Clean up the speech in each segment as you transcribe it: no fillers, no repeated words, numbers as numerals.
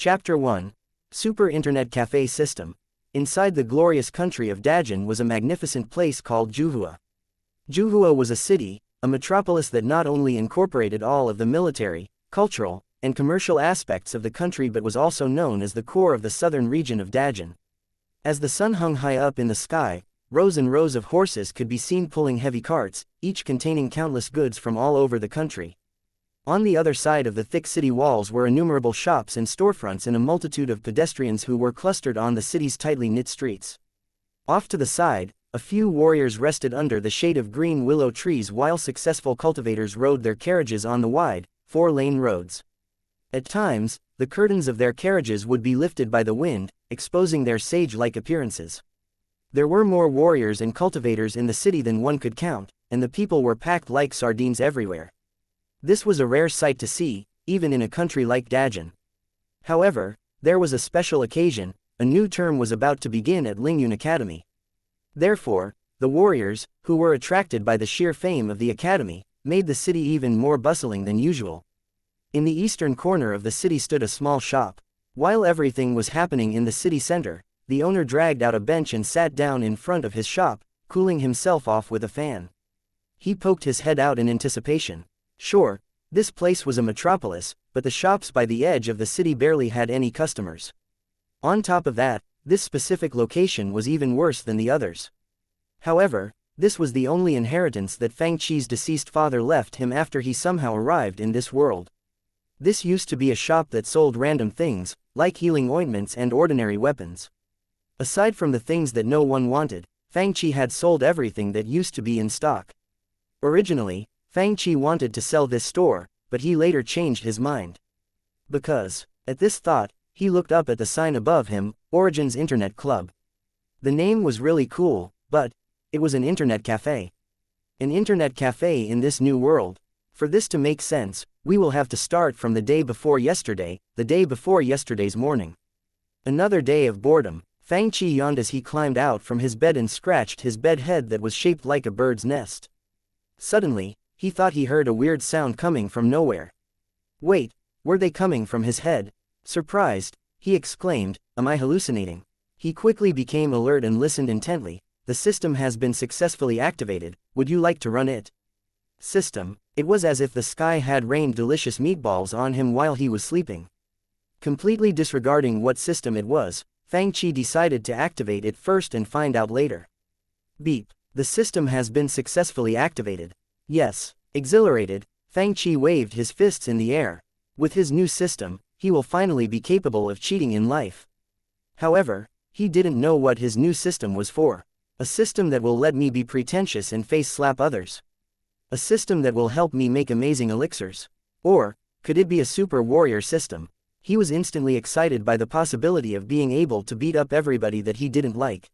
Chapter 1. Super Internet Café System. Inside the glorious country of Dajin was a magnificent place called Juhua. Juhua was a city, a metropolis that not only incorporated all of the military, cultural, and commercial aspects of the country but was also known as the core of the southern region of Dajin. As the sun hung high up in the sky, rows and rows of horses could be seen pulling heavy carts, each containing countless goods from all over the country. On the other side of the thick city walls were innumerable shops and storefronts and a multitude of pedestrians who were clustered on the city's tightly knit streets. Off to the side, a few warriors rested under the shade of green willow trees while successful cultivators rode their carriages on the wide, four-lane roads. At times, the curtains of their carriages would be lifted by the wind, exposing their sage-like appearances. There were more warriors and cultivators in the city than one could count, and the people were packed like sardines everywhere. This was a rare sight to see, even in a country like Dajin. However, there was a special occasion. A new term was about to begin at Lingyun Academy. Therefore, the warriors, who were attracted by the sheer fame of the academy, made the city even more bustling than usual. In the eastern corner of the city stood a small shop. While everything was happening in the city center, the owner dragged out a bench and sat down in front of his shop, cooling himself off with a fan. He poked his head out in anticipation. Sure, this place was a metropolis, but the shops by the edge of the city barely had any customers. On top of that, this specific location was even worse than the others. However, this was the only inheritance that Fang Qi's deceased father left him after he somehow arrived in this world. This used to be a shop that sold random things, like healing ointments and ordinary weapons. Aside from the things that no one wanted, Fang Qi had sold everything that used to be in stock. Originally, Fang Qi wanted to sell this store, but he later changed his mind. Because, at this thought, he looked up at the sign above him, Origins Internet Club. The name was really cool, but it was an internet cafe. An internet cafe in this new world. For this to make sense, we will have to start from the day before yesterday, the day before yesterday's morning. Another day of boredom. Fang Qi yawned as he climbed out from his bed and scratched his bed head that was shaped like a bird's nest. Suddenly, he thought he heard a weird sound coming from nowhere. Wait, were they coming from his head? Surprised, he exclaimed, "Am I hallucinating?" He quickly became alert and listened intently. "The system has been successfully activated, would you like to run it?" System. It was as if the sky had rained delicious meatballs on him while he was sleeping. Completely disregarding what system it was, Fang Qi decided to activate it first and find out later. Beep. The system has been successfully activated. Yes. Exhilarated, Fang Qi waved his fists in the air. With his new system, he will finally be capable of cheating in life. However, he didn't know what his new system was for. A system that will let me be pretentious and face slap others. A system that will help me make amazing elixirs. Or, could it be a super warrior system? He was instantly excited by the possibility of being able to beat up everybody that he didn't like.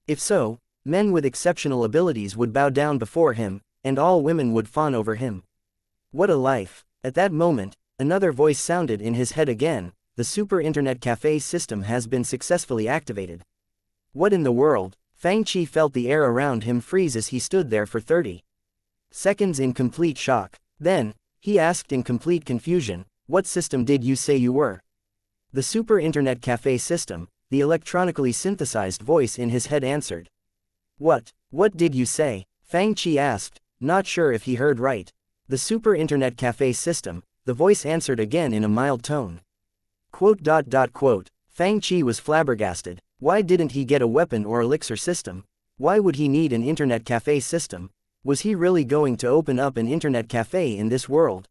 If so, men with exceptional abilities would bow down before him, and all women would fawn over him. What a life! At that moment, another voice sounded in his head again. The Super Internet Café System has been successfully activated. What in the world? Fang Qi felt the air around him freeze as he stood there for 30 seconds in complete shock. Then, he asked in complete confusion, "What system did you say you were?" "The Super Internet Café System," the electronically synthesized voice in his head answered. What did you say?" Fang Qi asked, not sure if he heard right. "The Super Internet Café System," the voice answered again in a mild tone. Fang Qi was flabbergasted. Why didn't he get a weapon or elixir system? Why would he need an internet cafe system? Was he really going to open up an internet cafe in this world?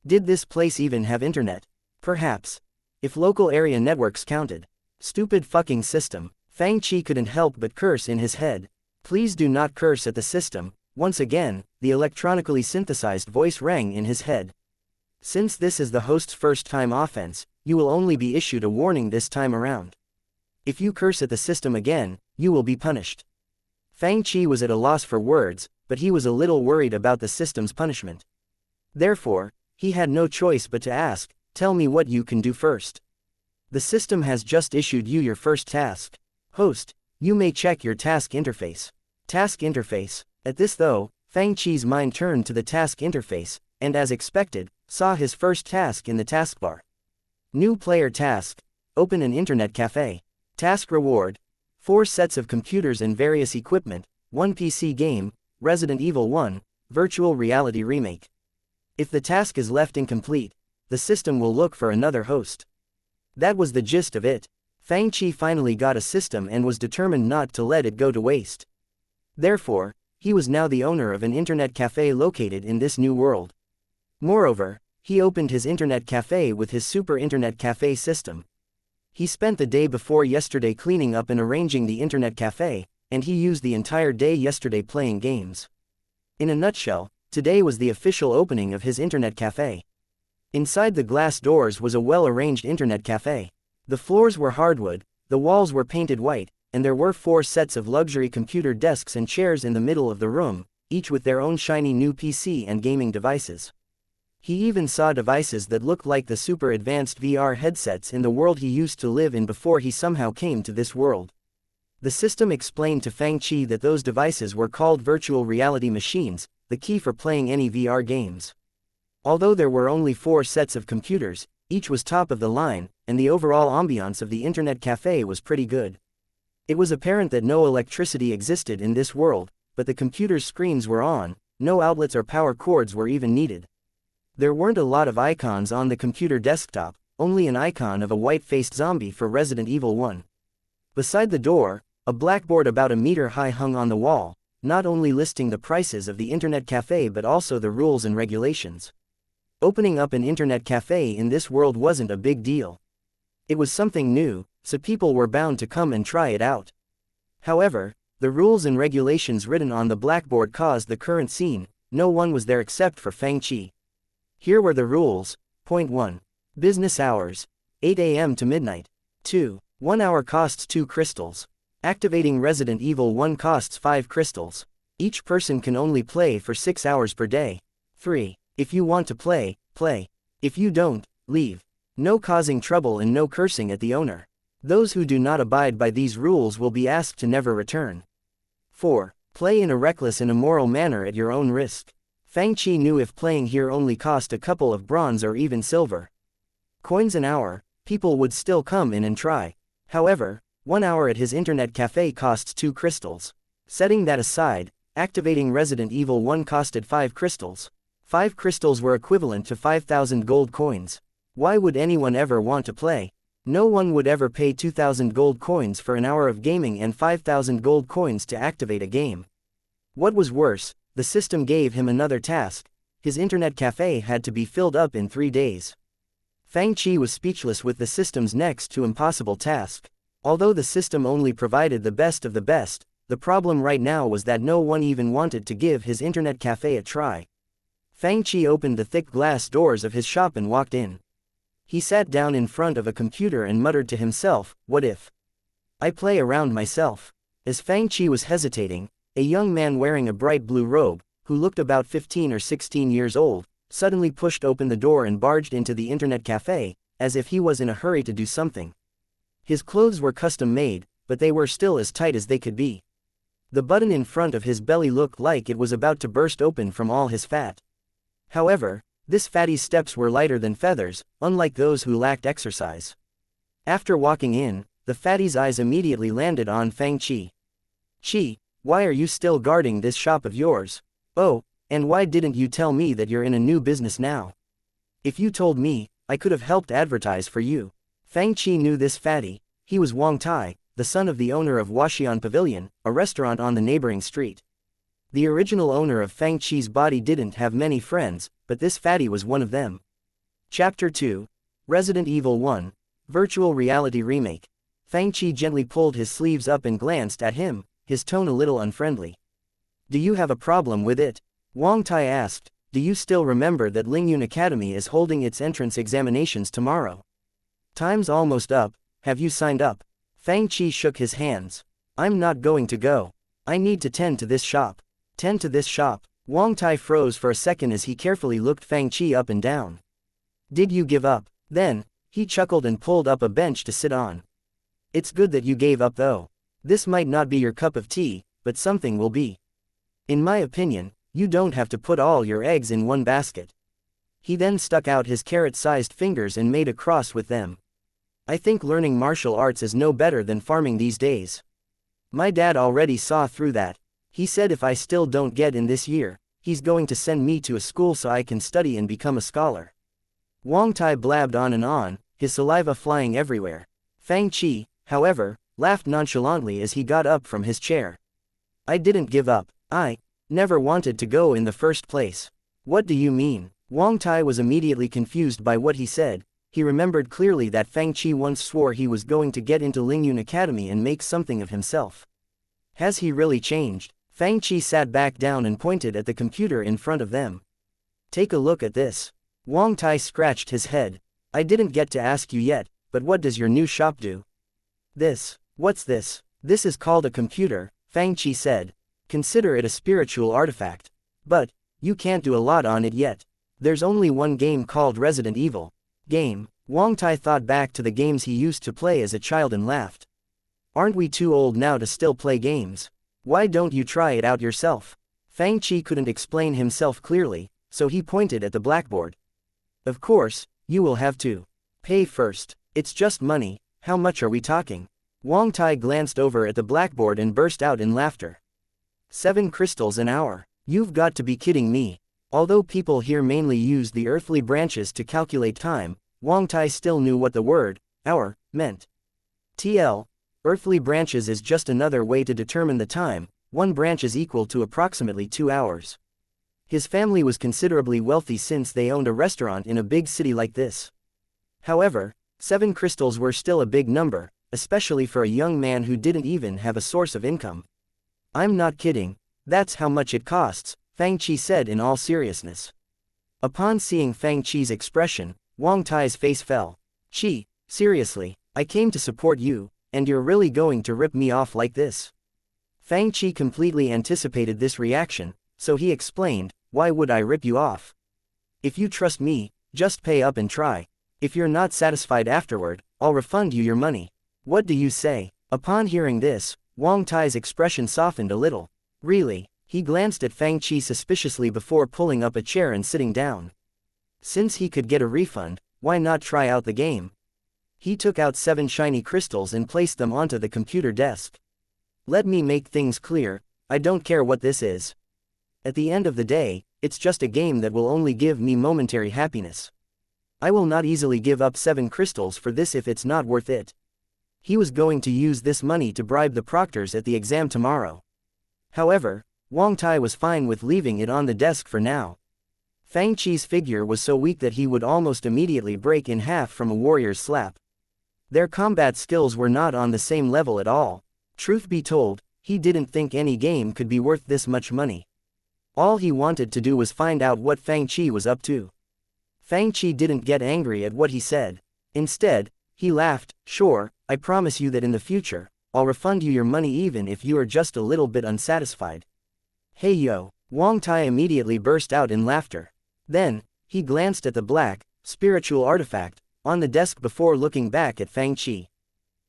Did this place even have internet? Perhaps. If local area networks counted. Stupid fucking system. Fang Qi couldn't help but curse in his head. Please do not curse at the system. Once again, the electronically synthesized voice rang in his head. Since this is the host's first-time offense, you will only be issued a warning this time around. If you curse at the system again, you will be punished. Fang Qi was at a loss for words, but he was a little worried about the system's punishment. Therefore, he had no choice but to ask, "Tell me what you can do first." "The system has just issued you your first task. Host, you may check your task interface." Task interface. At this though, Fang Qi's mind turned to the task interface, and as expected, saw his first task in the taskbar. New player task. Open an internet cafe. Task reward. 4 sets of computers and various equipment, 1 PC game, Resident Evil 1, virtual reality remake. If the task is left incomplete, the system will look for another host. That was the gist of it. Fang finally got a system and was determined not to let it go to waste. Therefore, he was now the owner of an internet cafe located in this new world. Moreover, he opened his internet cafe with his Super Internet Café System. He spent the day before yesterday cleaning up and arranging the internet cafe, and he used the entire day yesterday playing games. In a nutshell, today was the official opening of his internet cafe. Inside the glass doors was a well-arranged internet cafe. The floors were hardwood, the walls were painted white, and there were 4 sets of luxury computer desks and chairs in the middle of the room, each with their own shiny new PC and gaming devices. He even saw devices that looked like the super advanced VR headsets in the world he used to live in before he somehow came to this world. The system explained to Fang that those devices were called virtual reality machines, the key for playing any VR games. Although there were only 4 sets of computers, each was top of the line, and the overall ambiance of the internet cafe was pretty good. It was apparent that no electricity existed in this world, but the computer's screens were on, no outlets or power cords were even needed. There weren't a lot of icons on the computer desktop, only an icon of a white-faced zombie for Resident Evil 1. Beside the door, a blackboard about a meter high hung on the wall, not only listing the prices of the internet cafe but also the rules and regulations. Opening up an internet cafe in this world wasn't a big deal. It was something new, so people were bound to come and try it out. However, the rules and regulations written on the blackboard caused the current scene. No one was there except for Fang. Here were the rules. Point 1. Business hours. 8 a.m. to midnight. 2. 1 hour costs 2 crystals. Activating Resident Evil 1 costs 5 crystals. Each person can only play for 6 hours per day. 3. If you want to play, play. If you don't, leave. No causing trouble and no cursing at the owner. Those who do not abide by these rules will be asked to never return. 4. Play in a reckless and immoral manner at your own risk. Fang knew if playing here only cost a couple of bronze or even silver coins an hour, people would still come in and try. However, 1 hour at his internet cafe costs 2 crystals. Setting that aside, activating Resident Evil 1 costed 5 crystals. 5 crystals were equivalent to 5,000 gold coins. Why would anyone ever want to play? No one would ever pay 2,000 gold coins for an hour of gaming and 5,000 gold coins to activate a game. What was worse, the system gave him another task. His internet cafe had to be filled up in 3 days. Fang was speechless with the system's next to impossible task. Although the system only provided the best of the best, the problem right now was that no one even wanted to give his internet cafe a try. Fang opened the thick glass doors of his shop and walked in. He sat down in front of a computer and muttered to himself, "What if I play around myself?" As Fang was hesitating, a young man wearing a bright blue robe, who looked about 15 or 16 years old, suddenly pushed open the door and barged into the internet cafe, as if he was in a hurry to do something. His clothes were custom-made, but they were still as tight as they could be. The button in front of his belly looked like it was about to burst open from all his fat. However, this fatty's steps were lighter than feathers, unlike those who lacked exercise. After walking in, the fatty's eyes immediately landed on Fang. Why are you still guarding this shop of yours? Oh, and why didn't you tell me that you're in a new business now? If you told me, I could have helped advertise for you. Fang knew this fatty. He was Wang Tai, the son of the owner of Wuxian Pavilion, a restaurant on the neighboring street. The original owner of Fang body didn't have many friends, but this fatty was one of them. Chapter 2. Resident Evil 1, Virtual Reality Remake. Fang gently pulled his sleeves up and glanced at him, his tone a little unfriendly. Do you have a problem with it? Wang Tai asked. Do you still remember that Lingyun Academy is holding its entrance examinations tomorrow? Time's almost up. Have you signed up? Fang shook his hands. I'm not going to go. I need to tend to this shop. Tend to this shop. Wang Tai froze for a second as he carefully looked Fang up and down. Did you give up? Then, he chuckled and pulled up a bench to sit on. It's good that you gave up though. This might not be your cup of tea, but something will be. In my opinion, you don't have to put all your eggs in one basket. He then stuck out his carrot-sized fingers and made a cross with them. I think learning martial arts is no better than farming these days. My dad already saw through that. He said if I still don't get in this year, he's going to send me to a school so I can study and become a scholar. Wang Tai blabbed on and on, his saliva flying everywhere. Fang Qi, however, laughed nonchalantly as he got up from his chair. I didn't give up. I never wanted to go in the first place. What do you mean? Wang Tai was immediately confused by what he said. He remembered clearly that Fang Qi once swore he was going to get into Lingyun Academy and make something of himself. Has he really changed? Fang Qi sat back down and pointed at the computer in front of them. Take a look at this. Wang Tai scratched his head. I didn't get to ask you yet, but what does your new shop do? This. What's this? This is called a computer, Fang Qi said. Consider it a spiritual artifact. But you can't do a lot on it yet. There's only one game called Resident Evil. Game. Wang Tai thought back to the games he used to play as a child and laughed. Aren't we too old now to still play games? Why don't you try it out yourself? Fang Qi couldn't explain himself clearly, so he pointed at the blackboard. Of course, you will have to pay first. It's just money. How much are we talking? Wang Tai glanced over at the blackboard and burst out in laughter. 7 crystals an hour. You've got to be kidding me. Although people here mainly used the earthly branches to calculate time, Wang Tai still knew what the word hour meant. TL. Earthly branches is just another way to determine the time. One branch is equal to approximately 2 hours. His family was considerably wealthy since they owned a restaurant in a big city like this. However, 7 crystals were still a big number, especially for a young man who didn't even have a source of income. I'm not kidding. That's how much it costs, Fang Qi said in all seriousness. Upon seeing Fang Qi's expression, Wang Tai's face fell. Qi, seriously, I came to support you, and you're really going to rip me off like this? Fang Qi completely anticipated this reaction, so he explained, why would I rip you off? If you trust me, just pay up and try. If you're not satisfied afterward, I'll refund you your money. What do you say? Upon hearing this, Wang Tai's expression softened a little. Really? He glanced at Fang Qi suspiciously before pulling up a chair and sitting down. Since he could get a refund, why not try out the game? He took out 7 shiny crystals and placed them onto the computer desk. Let me make things clear, I don't care what this is. At the end of the day, it's just a game that will only give me momentary happiness. I will not easily give up 7 crystals for this if it's not worth it. He was going to use this money to bribe the proctors at the exam tomorrow. However, Wang Tai was fine with leaving it on the desk for now. Fang Qi's figure was so weak that he would almost immediately break in half from a warrior's slap. Their combat skills were not on the same level at all. Truth be told, he didn't think any game could be worth this much money. All he wanted to do was find out what Fang Qi was up to. Fang Qi didn't get angry at what he said. Instead, he laughed. Sure, I promise you that in the future, I'll refund you your money even if you are just a little bit unsatisfied. Hey yo, Wang Tai immediately burst out in laughter. Then, he glanced at the black, spiritual artifact on the desk before looking back at Fang Qi.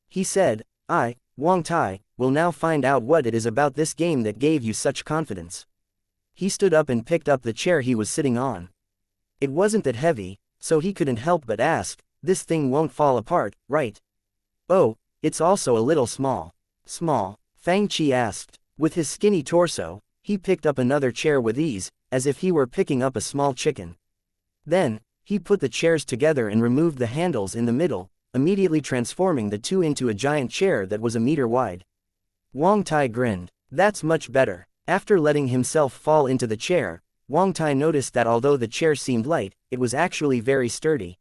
He said, I, Wang Tai, will now find out what it is about this game that gave you such confidence. He stood up and picked up the chair he was sitting on. It wasn't that heavy, so he couldn't help but ask, this thing won't fall apart, right? Oh, it's also a little small. Small? Fang Qi asked. With his skinny torso, he picked up another chair with ease, as if he were picking up a small chicken. Then, he put the chairs together and removed the handles in the middle, immediately transforming the two into a giant chair that was a meter wide. Wang Tai grinned. That's much better. After letting himself fall into the chair, Wang Tai noticed that although the chair seemed light, it was actually very sturdy.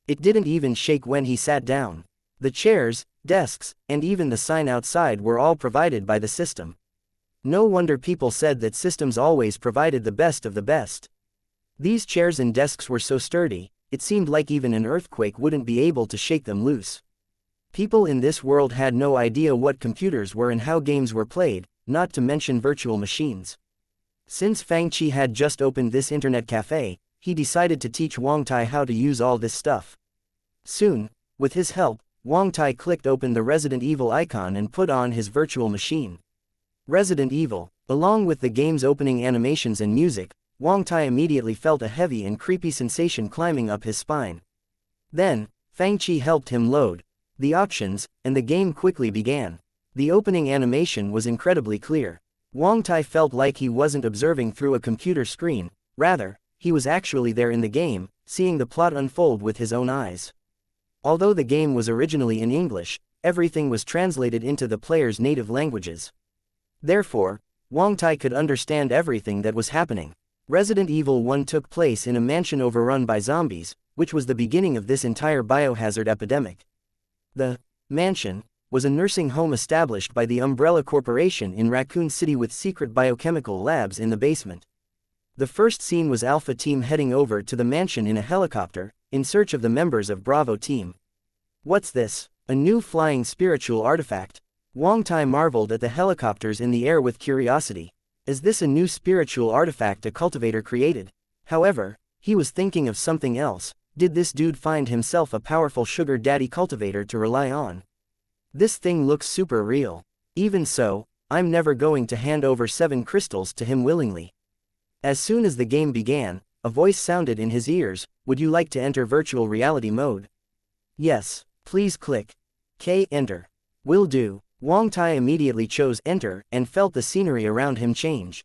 It didn't even shake when he sat down. The chairs, desks, and even the sign outside were all provided by the system. No wonder people said that systems always provided the best of the best. These chairs and desks were so sturdy, it seemed like even an earthquake wouldn't be able to shake them loose. People in this world had no idea what computers were and how games were played, not to mention virtual machines. Since Fang Qi had just opened this internet cafe, he decided to teach Wang Tai how to use all this stuff. Soon, with his help, Wang Tai clicked open the Resident Evil icon and put on his virtual machine. Resident Evil. Along with the game's opening animations and music, Wang Tai immediately felt a heavy and creepy sensation climbing up his spine. Then, Fang Qi helped him load the options, and the game quickly began. The opening animation was incredibly clear. Wang Tai felt like he wasn't observing through a computer screen, rather, he was actually there in the game, seeing the plot unfold with his own eyes. Although the game was originally in English, everything was translated into the player's native languages. Therefore, Wang Tai could understand everything that was happening. Resident Evil 1 took place in a mansion overrun by zombies, which was the beginning of this entire biohazard epidemic. The mansion was a nursing home established by the Umbrella Corporation in Raccoon City with secret biochemical labs in the basement. The first scene was Alpha Team heading over to the mansion in a helicopter, in search of the members of Bravo Team. What's this? A new flying spiritual artifact? Wang Tai marveled at the helicopters in the air with curiosity. Is this a new spiritual artifact a cultivator created? However, he was thinking of something else. Did this dude find himself a powerful sugar daddy cultivator to rely on? This thing looks super real. Even so, I'm never going to hand over 7 crystals to him willingly. As soon as the game began, a voice sounded in his ears. Would you like to enter virtual reality mode? Yes, please click enter. Will do. Wang Tai immediately chose enter and felt the scenery around him change.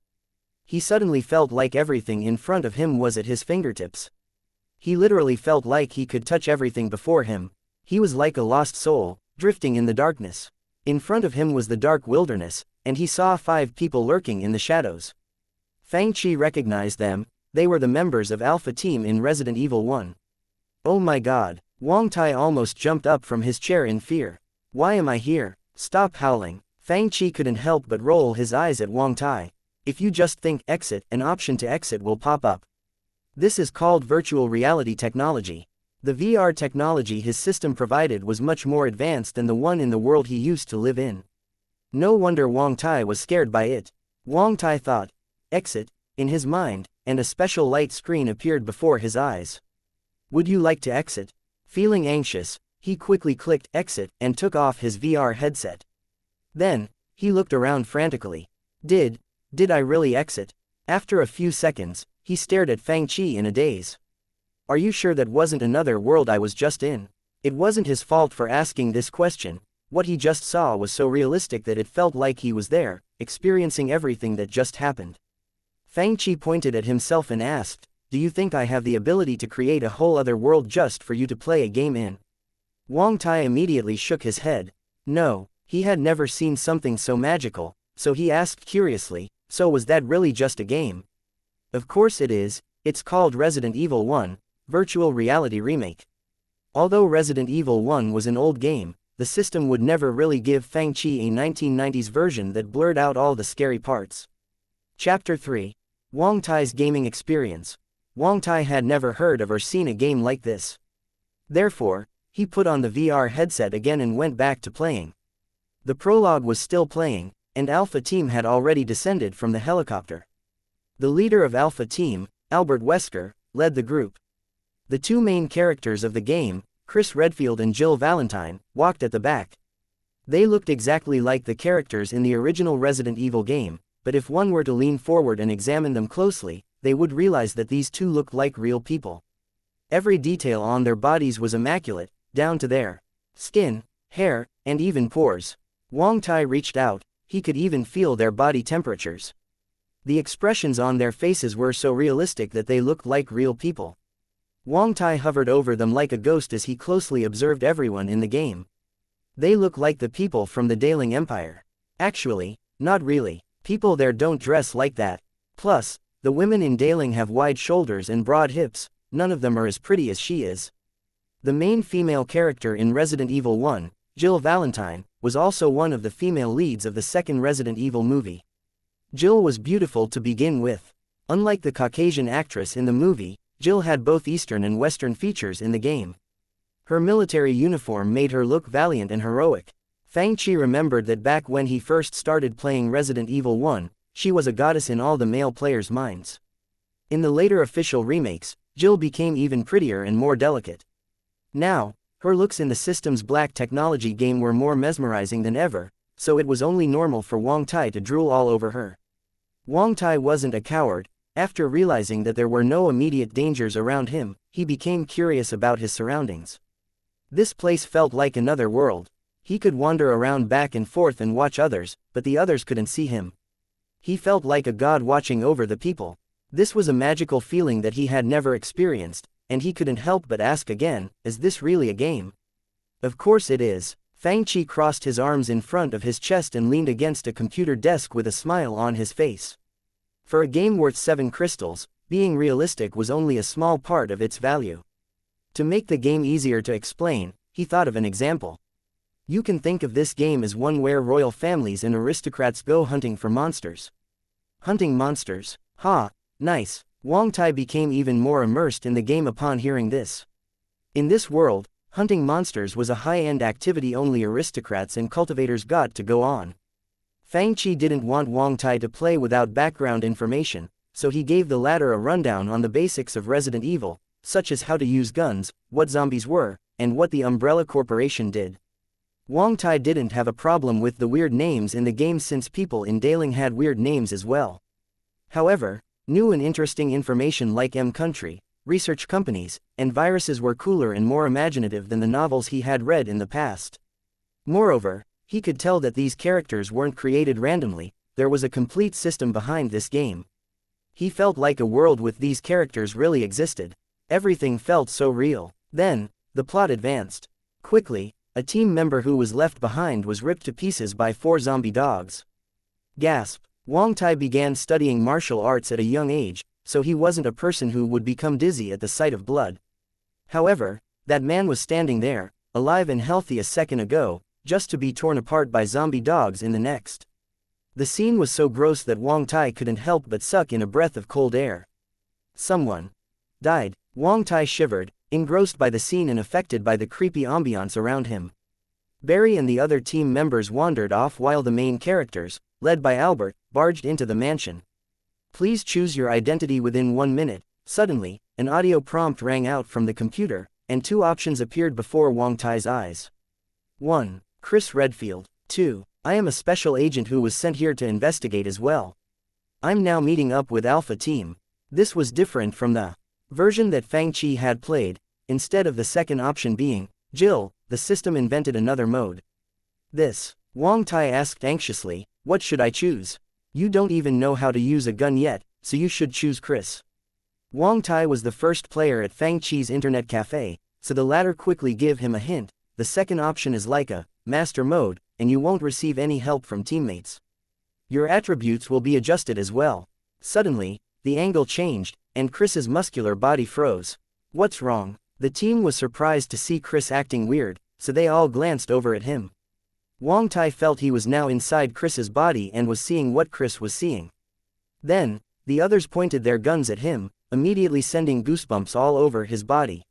He suddenly felt like everything in front of him was at his fingertips. He literally felt like he could touch everything before him. He was like a lost soul, drifting in the darkness. In front of him was the dark wilderness, and he saw 5 people lurking in the shadows. Fang Qi recognized them. They were the members of Alpha Team in Resident Evil 1. Oh my god, Wang Tai almost jumped up from his chair in fear. Why am I here? Stop howling. Fang Qi couldn't help but roll his eyes at Wang Tai. If you just think exit, an option to exit will pop up. This is called virtual reality technology. The VR technology his system provided was much more advanced than the one in the world he used to live in. No wonder Wang Tai was scared by it. Wang Tai thought, exit, in his mind, and a special light screen appeared before his eyes. Would you like to exit? Feeling anxious, he quickly clicked exit and took off his VR headset. Then, he looked around frantically. Did I really exit? After a few seconds, he stared at Fang Qi in a daze. Are you sure that wasn't another world I was just in? It wasn't his fault for asking this question. What he just saw was so realistic that it felt like he was there, experiencing everything that just happened. Fang Qi pointed at himself and asked, do you think I have the ability to create a whole other world just for you to play a game in? Wang Tai immediately shook his head. No, he had never seen something so magical, so he asked curiously, so was that really just a game? Of course it is. It's called Resident Evil 1, Virtual Reality Remake. Although Resident Evil 1 was an old game, the system would never really give Fang Qi a 1990s version that blurred out all the scary parts. Chapter 3. Wang Tai's Gaming Experience. Wang Tai had never heard of or seen a game like this. Therefore, he put on the VR headset again and went back to playing. The prologue was still playing, and Alpha Team had already descended from the helicopter. The leader of Alpha Team, Albert Wesker, led the group. The 2 main characters of the game, Chris Redfield and Jill Valentine, walked at the back. They looked exactly like the characters in the original Resident Evil game, but if one were to lean forward and examine them closely, they would realize that these 2 looked like real people. Every detail on their bodies was immaculate, down to their skin, hair, and even pores. Wang Tai reached out, he could even feel their body temperatures. The expressions on their faces were so realistic that they looked like real people. Wang Tai hovered over them like a ghost as he closely observed everyone in the game. They look like the people from the Daling Empire. Actually, not really. People there don't dress like that. Plus, the women in Daling have wide shoulders and broad hips. None of them are as pretty as she is. The main female character in Resident Evil 1, Jill Valentine, was also one of the female leads of the second Resident Evil movie. Jill was beautiful to begin with. Unlike the Caucasian actress in the movie, Jill had both Eastern and Western features in the game. Her military uniform made her look valiant and heroic. Fang Qi remembered that back when he first started playing Resident Evil 1, she was a goddess in all the male players' minds. In the later official remakes, Jill became even prettier and more delicate. Now, her looks in the system's black technology game were more mesmerizing than ever, so it was only normal for Wang Tai to drool all over her. Wang Tai wasn't a coward. After realizing that there were no immediate dangers around him, he became curious about his surroundings. This place felt like another world. He could wander around back and forth and watch others, but the others couldn't see him. He felt like a god watching over the people. This was a magical feeling that he had never experienced, and he couldn't help but ask again, is this really a game? Of course it is. Fang crossed his arms in front of his chest and leaned against a computer desk with a smile on his face. For a game worth 7 crystals, being realistic was only a small part of its value. To make the game easier to explain, he thought of an example. You can think of this game as one where royal families and aristocrats go hunting for monsters. Hunting monsters? Ha, nice. Wang Tai became even more immersed in the game upon hearing this. In this world, hunting monsters was a high-end activity only aristocrats and cultivators got to go on. Fang didn't want Wang Tai to play without background information, so he gave the latter a rundown on the basics of Resident Evil, such as how to use guns, what zombies were, and what the Umbrella Corporation did. Wang Tai didn't have a problem with the weird names in the game since people in Daling had weird names as well. However, new and interesting information like M-Country, research companies, and viruses were cooler and more imaginative than the novels he had read in the past. Moreover, he could tell that these characters weren't created randomly, there was a complete system behind this game. He felt like a world with these characters really existed. Everything felt so real. Then, the plot advanced. Quickly, a team member who was left behind was ripped to pieces by 4 zombie dogs. Gasp! Wang Tai began studying martial arts at a young age, so he wasn't a person who would become dizzy at the sight of blood. However, that man was standing there, alive and healthy a second ago, just to be torn apart by zombie dogs in the next. The scene was so gross that Wang Tai couldn't help but suck in a breath of cold air. Someone died. Wang Tai shivered, engrossed by the scene and affected by the creepy ambiance around him. Barry and the other team members wandered off while the main characters, led by Albert, barged into the mansion. Please choose your identity within 1 minute. Suddenly, an audio prompt rang out from the computer, and 2 options appeared before Wang Tai's eyes. 1. Chris Redfield. 2. I am a special agent who was sent here to investigate as well. I'm now meeting up with Alpha Team. This was different from the version that Fang had played. Instead of the second option being Jill, the system invented another mode. This. Wang Tai asked anxiously, what should I choose? You don't even know how to use a gun yet, so you should choose Chris. Wang Tai was the first player at Fang Internet Café, so the latter quickly gave him a hint. The second option is like a master mode, and you won't receive any help from teammates. Your attributes will be adjusted as well. Suddenly, the angle changed, and Chris's muscular body froze. What's wrong? The team was surprised to see Chris acting weird, so they all glanced over at him. Wang Tai felt he was now inside Chris's body and was seeing what Chris was seeing. Then, the others pointed their guns at him, immediately sending goosebumps all over his body.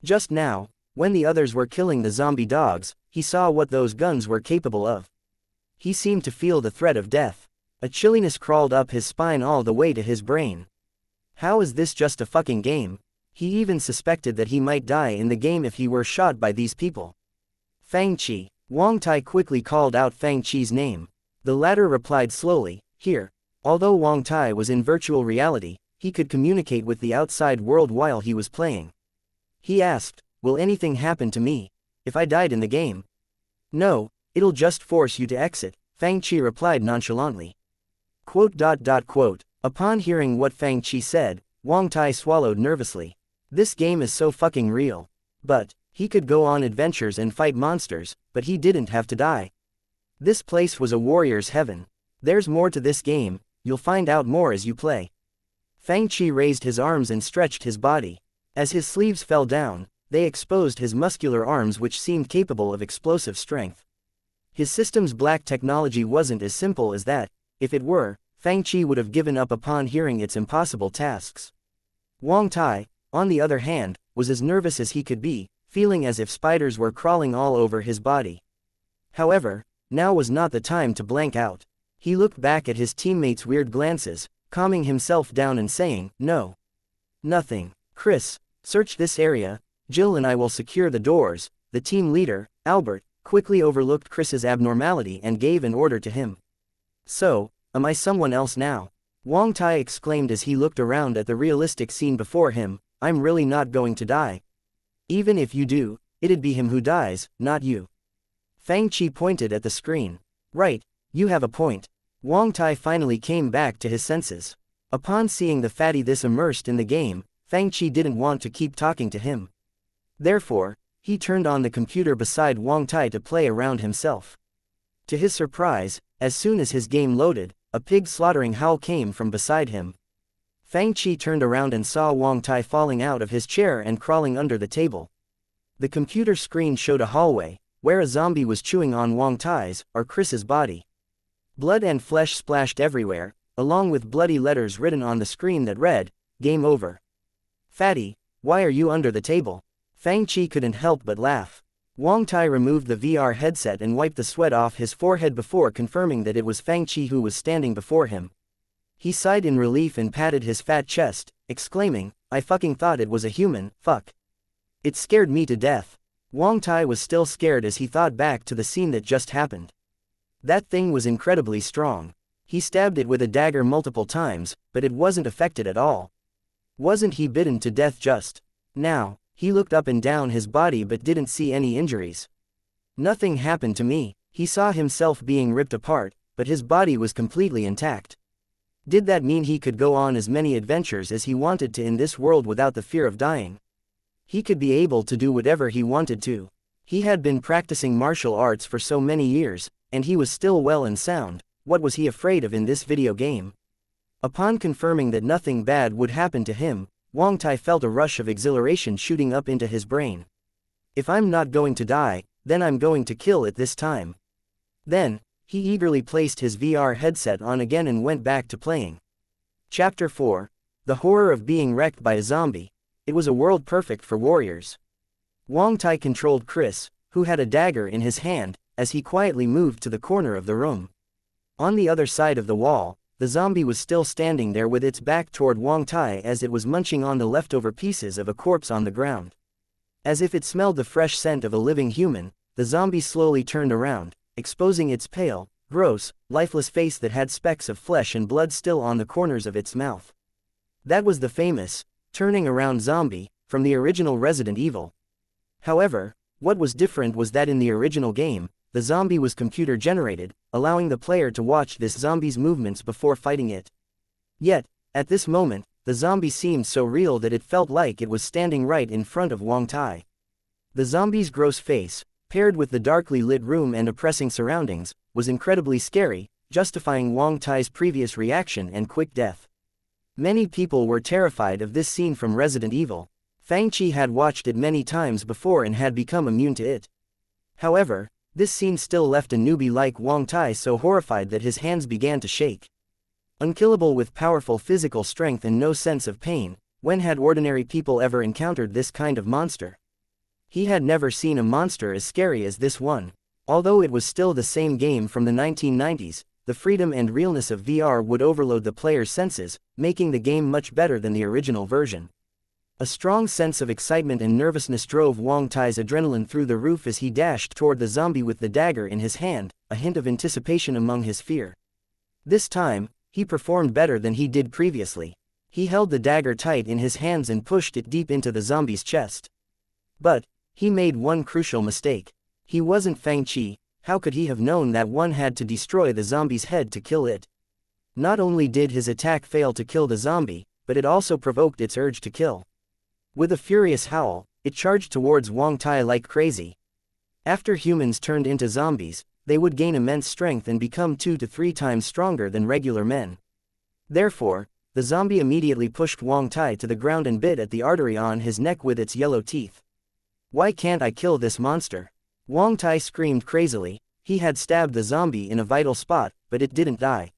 Just now, when the others were killing the zombie dogs, he saw what those guns were capable of. He seemed to feel the threat of death. A chilliness crawled up his spine all the way to his brain. How is this just a fucking game? He even suspected that he might die in the game if he were shot by these people. Fang. Wang Tai quickly called out Fang name. The latter replied slowly, here. Although Wang Tai was in virtual reality, he could communicate with the outside world while he was playing. He asked, will anything happen to me if I died in the game? No, it'll just force you to exit, Fang replied nonchalantly. Upon hearing what Fang said, Wang Tai swallowed nervously. This game is so fucking real. But he could go on adventures and fight monsters, but he didn't have to die. This place was a warrior's heaven. There's more to this game, you'll find out more as you play. Fang raised his arms and stretched his body. As his sleeves fell down, they exposed his muscular arms which seemed capable of explosive strength. His system's black technology wasn't as simple as that. If it were, Fang would have given up upon hearing its impossible tasks. Wang Tai, on the other hand, was as nervous as he could be, feeling as if spiders were crawling all over his body. However, now was not the time to blank out. He looked back at his teammates' weird glances, calming himself down and saying, no. Nothing. Chris, search this area, Jill and I will secure the doors. The team leader, Albert, quickly overlooked Chris's abnormality and gave an order to him. So, am I someone else now? Wang Tai exclaimed as he looked around at the realistic scene before him, I'm really not going to die. Even if you do, it'd be him who dies, not you. Fang Qi pointed at the screen. Right, you have a point. Wang Tai finally came back to his senses. Upon seeing the fatty this immersed in the game, Fang Qi didn't want to keep talking to him. Therefore, he turned on the computer beside Wang Tai to play around himself. To his surprise, as soon as his game loaded, a pig slaughtering howl came from beside him. Fang Qi turned around and saw Wang Tai falling out of his chair and crawling under the table. The computer screen showed a hallway, where a zombie was chewing on Wang Tai's, or Chris's body. Blood and flesh splashed everywhere, along with bloody letters written on the screen that read, Game over. Fatty, why are you under the table? Fang Qi couldn't help but laugh. Wang Tai removed the VR headset and wiped the sweat off his forehead before confirming that it was Fang Qi who was standing before him. He sighed in relief and patted his fat chest, exclaiming, I fucking thought it was a human, fuck. It scared me to death. Wang Tai was still scared as he thought back to the scene that just happened. That thing was incredibly strong. He stabbed it with a dagger multiple times, but it wasn't affected at all. Wasn't he bitten to death just now? He looked up and down his body but didn't see any injuries. Nothing happened to me. He saw himself being ripped apart, but his body was completely intact. Did that mean he could go on as many adventures as he wanted to in this world without the fear of dying? He could be able to do whatever he wanted to. He had been practicing martial arts for so many years, and he was still well and sound. What was he afraid of in this video game? Upon confirming that nothing bad would happen to him, Wang Tai felt a rush of exhilaration shooting up into his brain. If I'm not going to die, then I'm going to kill it this time. Then, he eagerly placed his VR headset on again and went back to playing. Chapter 4. The Horror of Being Wrecked by a Zombie. It was a world perfect for warriors. Wang Tai controlled Chris, who had a dagger in his hand, as he quietly moved to the corner of the room. On the other side of the wall, the zombie was still standing there with its back toward Wang Tai as it was munching on the leftover pieces of a corpse on the ground. As if it smelled the fresh scent of a living human, the zombie slowly turned around, exposing its pale, gross, lifeless face that had specks of flesh and blood still on the corners of its mouth. That was the famous, turning around zombie, from the original Resident Evil. However, what was different was that in the original game, the zombie was computer-generated, allowing the player to watch this zombie's movements before fighting it. Yet, at this moment, the zombie seemed so real that it felt like it was standing right in front of Wang Tai. The zombie's gross face, paired with the darkly lit room and oppressing surroundings, was incredibly scary, justifying Wang Tai's previous reaction and quick death. Many people were terrified of this scene from Resident Evil. Fang Qi had watched it many times before and had become immune to it. However, this scene still left a newbie like Wang Tai so horrified that his hands began to shake. Unkillable with powerful physical strength and no sense of pain, when had ordinary people ever encountered this kind of monster? He had never seen a monster as scary as this one. Although it was still the same game from the 1990s, the freedom and realness of VR would overload the player's senses, making the game much better than the original version. A strong sense of excitement and nervousness drove Wang Tai's adrenaline through the roof as he dashed toward the zombie with the dagger in his hand, a hint of anticipation among his fear. This time, he performed better than he did previously. He held the dagger tight in his hands and pushed it deep into the zombie's chest. But, he made one crucial mistake. He wasn't Fang Qi. How could he have known that one had to destroy the zombie's head to kill it? Not only did his attack fail to kill the zombie, but it also provoked its urge to kill. With a furious howl, it charged towards Wang Tai like crazy. After humans turned into zombies, they would gain immense strength and become 2 to 3 times stronger than regular men. Therefore, the zombie immediately pushed Wang Tai to the ground and bit at the artery on his neck with its yellow teeth. Why can't I kill this monster? Wang Tai screamed crazily. He had stabbed the zombie in a vital spot, but it didn't die.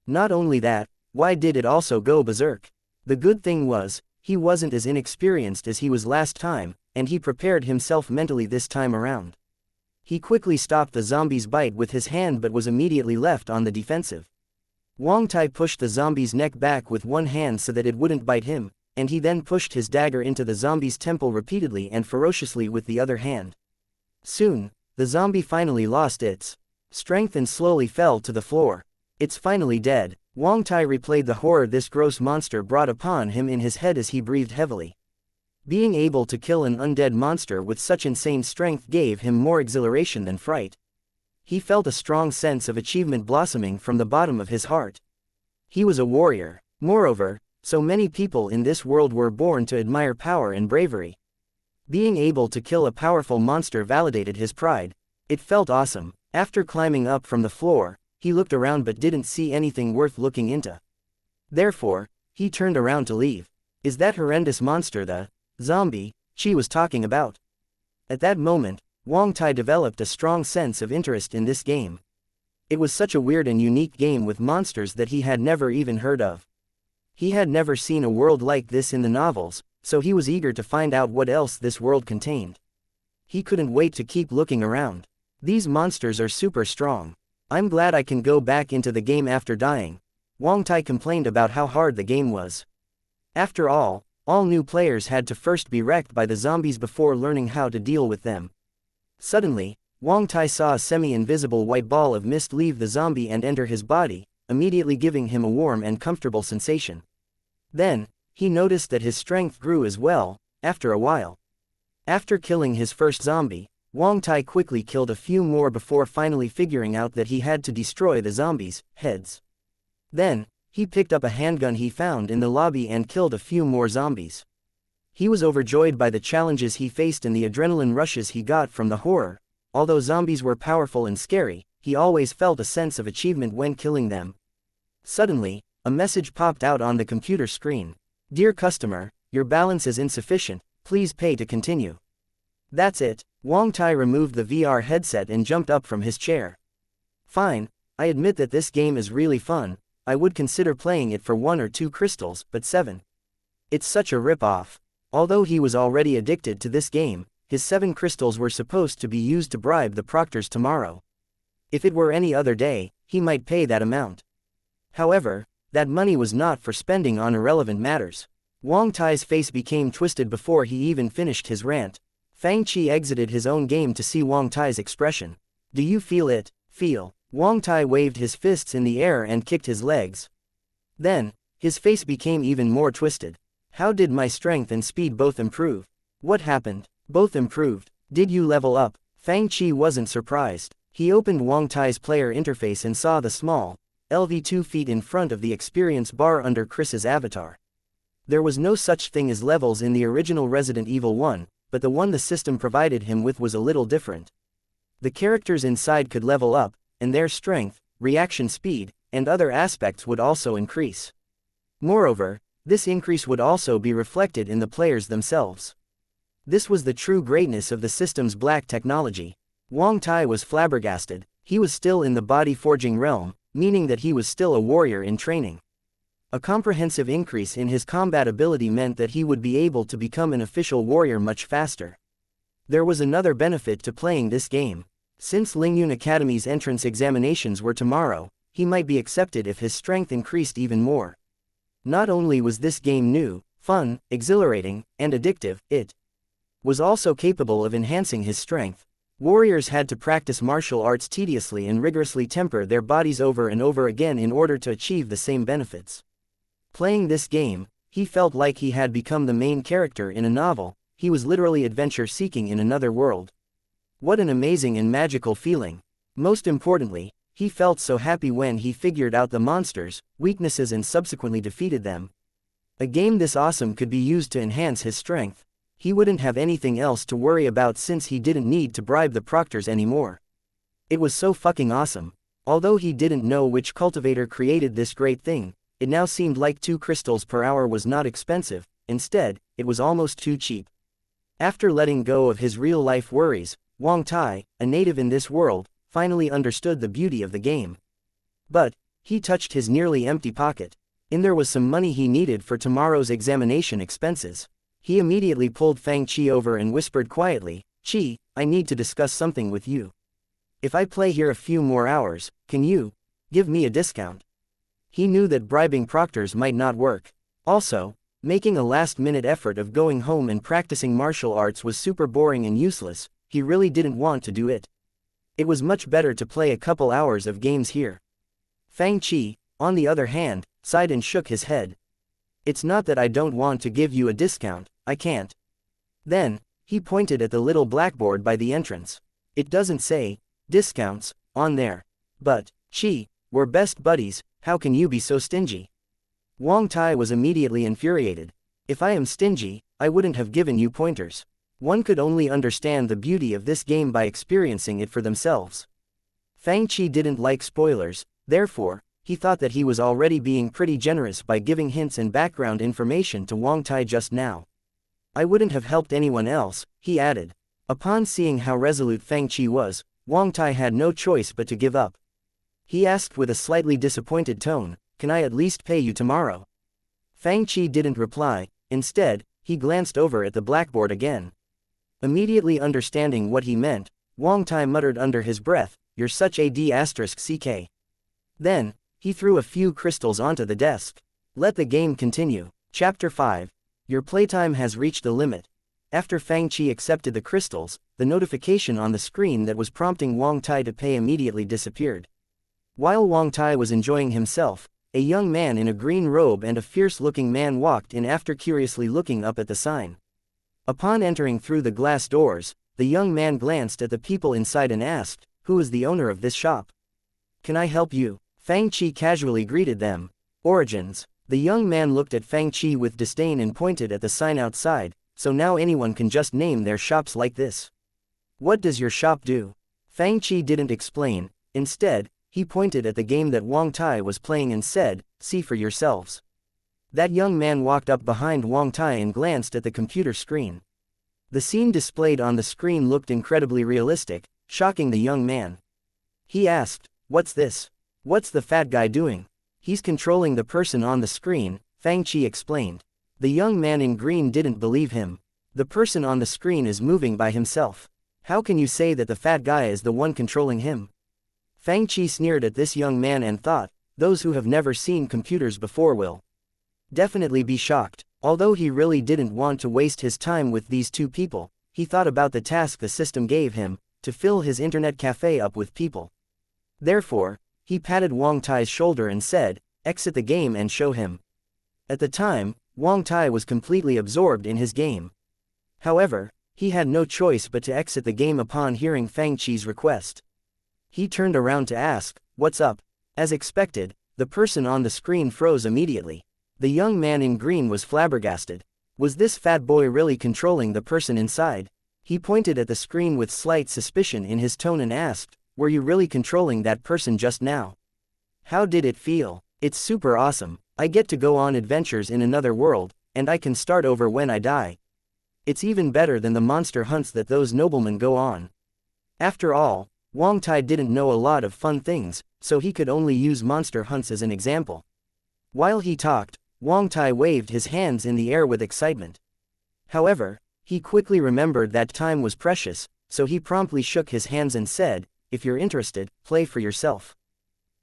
Not only that, why did it also go berserk? The good thing was, he wasn't as inexperienced as he was last time, and he prepared himself mentally this time around. He quickly stopped the zombie's bite with his hand but was immediately left on the defensive. Wang Tai pushed the zombie's neck back with one hand so that it wouldn't bite him, and he then pushed his dagger into the zombie's temple repeatedly and ferociously with the other hand. Soon, the zombie finally lost its strength and slowly fell to the floor. It's finally dead. Wang Tai replayed the horror this gross monster brought upon him in his head as he breathed heavily. Being able to kill an undead monster with such insane strength gave him more exhilaration than fright. He felt a strong sense of achievement blossoming from the bottom of his heart. He was a warrior. Moreover, so many people in this world were born to admire power and bravery. Being able to kill a powerful monster validated his pride. It felt awesome. After climbing up from the floor, he looked around but didn't see anything worth looking into. Therefore, he turned around to leave. Is that horrendous monster the zombie she was talking about? At that moment, Wang Tai developed a strong sense of interest in this game. It was such a weird and unique game with monsters that he had never even heard of. He had never seen a world like this in the novels, so he was eager to find out what else this world contained. He couldn't wait to keep looking around. These monsters are super strong. I'm glad I can go back into the game after dying. Wang Tai complained about how hard the game was. After all new players had to first be wrecked by the zombies before learning how to deal with them. Suddenly, Wang Tai saw a semi-invisible white ball of mist leave the zombie and enter his body, immediately giving him a warm and comfortable sensation. Then, he noticed that his strength grew as well, after a while. After killing his first zombie, Wang Tai quickly killed a few more before finally figuring out that he had to destroy the zombies' heads. Then, he picked up a handgun he found in the lobby and killed a few more zombies. He was overjoyed by the challenges he faced and the adrenaline rushes he got from the horror. Although zombies were powerful and scary, he always felt a sense of achievement when killing them. Suddenly, a message popped out on the computer screen. Dear customer, your balance is insufficient, please pay to continue. That's it. Wang Tai removed the VR headset and jumped up from his chair. Fine, I admit that this game is really fun. I would consider playing it for 1 or 2 crystals, but 7. It's such a rip-off. Although he was already addicted to this game, his 7 crystals were supposed to be used to bribe the proctors tomorrow. If it were any other day, he might pay that amount. However, that money was not for spending on irrelevant matters. Wang Tai's face became twisted before he even finished his rant. Fang exited his own game to see Wang Tai's expression. Do you feel it? Feel. Wang Tai waved his fists in the air and kicked his legs. Then, his face became even more twisted. How did my strength and speed both improve? What happened? Both improved. Did you level up? Fang wasn't surprised. He opened Wang Tai's player interface and saw the small LV 2 feet in front of the experience bar under Chris's avatar. There was no such thing as levels in the original Resident Evil 1, but the one the system provided him with was a little different. The characters inside could level up, and their strength, reaction speed, and other aspects would also increase. Moreover, this increase would also be reflected in the players themselves. This was the true greatness of the system's black technology. Wang Tai was flabbergasted. He was still in the body forging realm, meaning that he was still a warrior in training. A comprehensive increase in his combat ability meant that he would be able to become an official warrior much faster. There was another benefit to playing this game. Since Lingyun Academy's entrance examinations were tomorrow, he might be accepted if his strength increased even more. Not only was this game new, fun, exhilarating, and addictive, it was also capable of enhancing his strength. Warriors had to practice martial arts tediously and rigorously temper their bodies over and over again in order to achieve the same benefits. Playing this game, he felt like he had become the main character in a novel. He was literally adventure-seeking in another world. What an amazing and magical feeling. Most importantly, he felt so happy when he figured out the monsters' weaknesses and subsequently defeated them. A game this awesome could be used to enhance his strength. He wouldn't have anything else to worry about since he didn't need to bribe the proctors anymore. It was so fucking awesome. Although he didn't know which cultivator created this great thing, it now seemed like 2 crystals per hour was not expensive. Instead, it was almost too cheap. After letting go of his real-life worries, Wang Tai, a native in this world, finally understood the beauty of the game. But, he touched his nearly empty pocket. In there was some money he needed for tomorrow's examination expenses. He immediately pulled Fang over and whispered quietly, "Chi, I need to discuss something with you. If I play here a few more hours, can you give me a discount?" He knew that bribing proctors might not work. Also, making a last-minute effort of going home and practicing martial arts was super boring and useless. He really didn't want to do it. It was much better to play a couple hours of games here. Fang on the other hand, sighed and shook his head. It's not that I don't want to give you a discount, I can't. Then, he pointed at the little blackboard by the entrance. It doesn't say, discounts, on there. But, we're best buddies, how can you be so stingy? Wang Tai was immediately infuriated. If I am stingy, I wouldn't have given you pointers. One could only understand the beauty of this game by experiencing it for themselves. Fang Qi didn't like spoilers, therefore, he thought that he was already being pretty generous by giving hints and background information to Wang Tai just now. I wouldn't have helped anyone else, he added. Upon seeing how resolute Fang Qi was, Wang Tai had no choice but to give up. He asked with a slightly disappointed tone, can I at least pay you tomorrow? Fang Qi didn't reply, instead, he glanced over at the blackboard again. Immediately understanding what he meant, Wang Tai muttered under his breath, you're such a d*ck. Then, he threw a few crystals onto the desk. Let the game continue. Chapter 5. Your playtime has reached the limit. After Fang Qi accepted the crystals, the notification on the screen that was prompting Wang Tai to pay immediately disappeared. While Wang Tai was enjoying himself, a young man in a green robe and a fierce-looking man walked in after curiously looking up at the sign. Upon entering through the glass doors, the young man glanced at the people inside and asked, who is the owner of this shop? Can I help you? Fang Qi casually greeted them. Origins. The young man looked at Fang Qi with disdain and pointed at the sign outside, so now anyone can just name their shops like this. What does your shop do? Fang Qi didn't explain, instead, he pointed at the game that Wang Tai was playing and said, see for yourselves. That young man walked up behind Wang Tai and glanced at the computer screen. The scene displayed on the screen looked incredibly realistic, shocking the young man. He asked, what's this? What's the fat guy doing? He's controlling the person on the screen, Fang Qi explained. The young man in green didn't believe him. The person on the screen is moving by himself. How can you say that the fat guy is the one controlling him? Fang Qi sneered at this young man and thought, those who have never seen computers before will definitely be shocked. Although he really didn't want to waste his time with these two people, he thought about the task the system gave him, to fill his internet cafe up with people. Therefore, he patted Wang Tai's shoulder and said, exit the game and show him. At the time, Wang Tai was completely absorbed in his game. However, he had no choice but to exit the game upon hearing Fang Qi's request. He turned around to ask, what's up? As expected, the person on the screen froze immediately. The young man in green was flabbergasted. Was this fat boy really controlling the person inside? He pointed at the screen with slight suspicion in his tone and asked, were you really controlling that person just now? How did it feel? It's super awesome. I get to go on adventures in another world, and I can start over when I die. It's even better than the monster hunts that those noblemen go on. After all, Wang Tai didn't know a lot of fun things, so he could only use monster hunts as an example. While he talked, Wang Tai waved his hands in the air with excitement. However, he quickly remembered that time was precious, so he promptly shook his hands and said, if you're interested, play for yourself.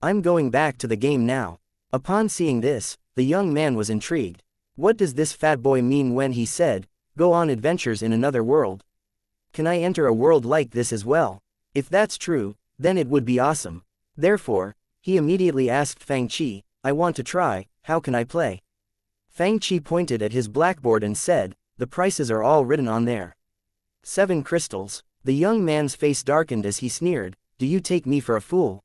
I'm going back to the game now. Upon seeing this, the young man was intrigued. What does this fat boy mean when he said, go on adventures in another world? Can I enter a world like this as well? If that's true, then it would be awesome. Therefore, he immediately asked Fang Qi, I want to try, how can I play? Fang Qi pointed at his blackboard and said, the prices are all written on there. 7 crystals. The young man's face darkened as he sneered, do you take me for a fool?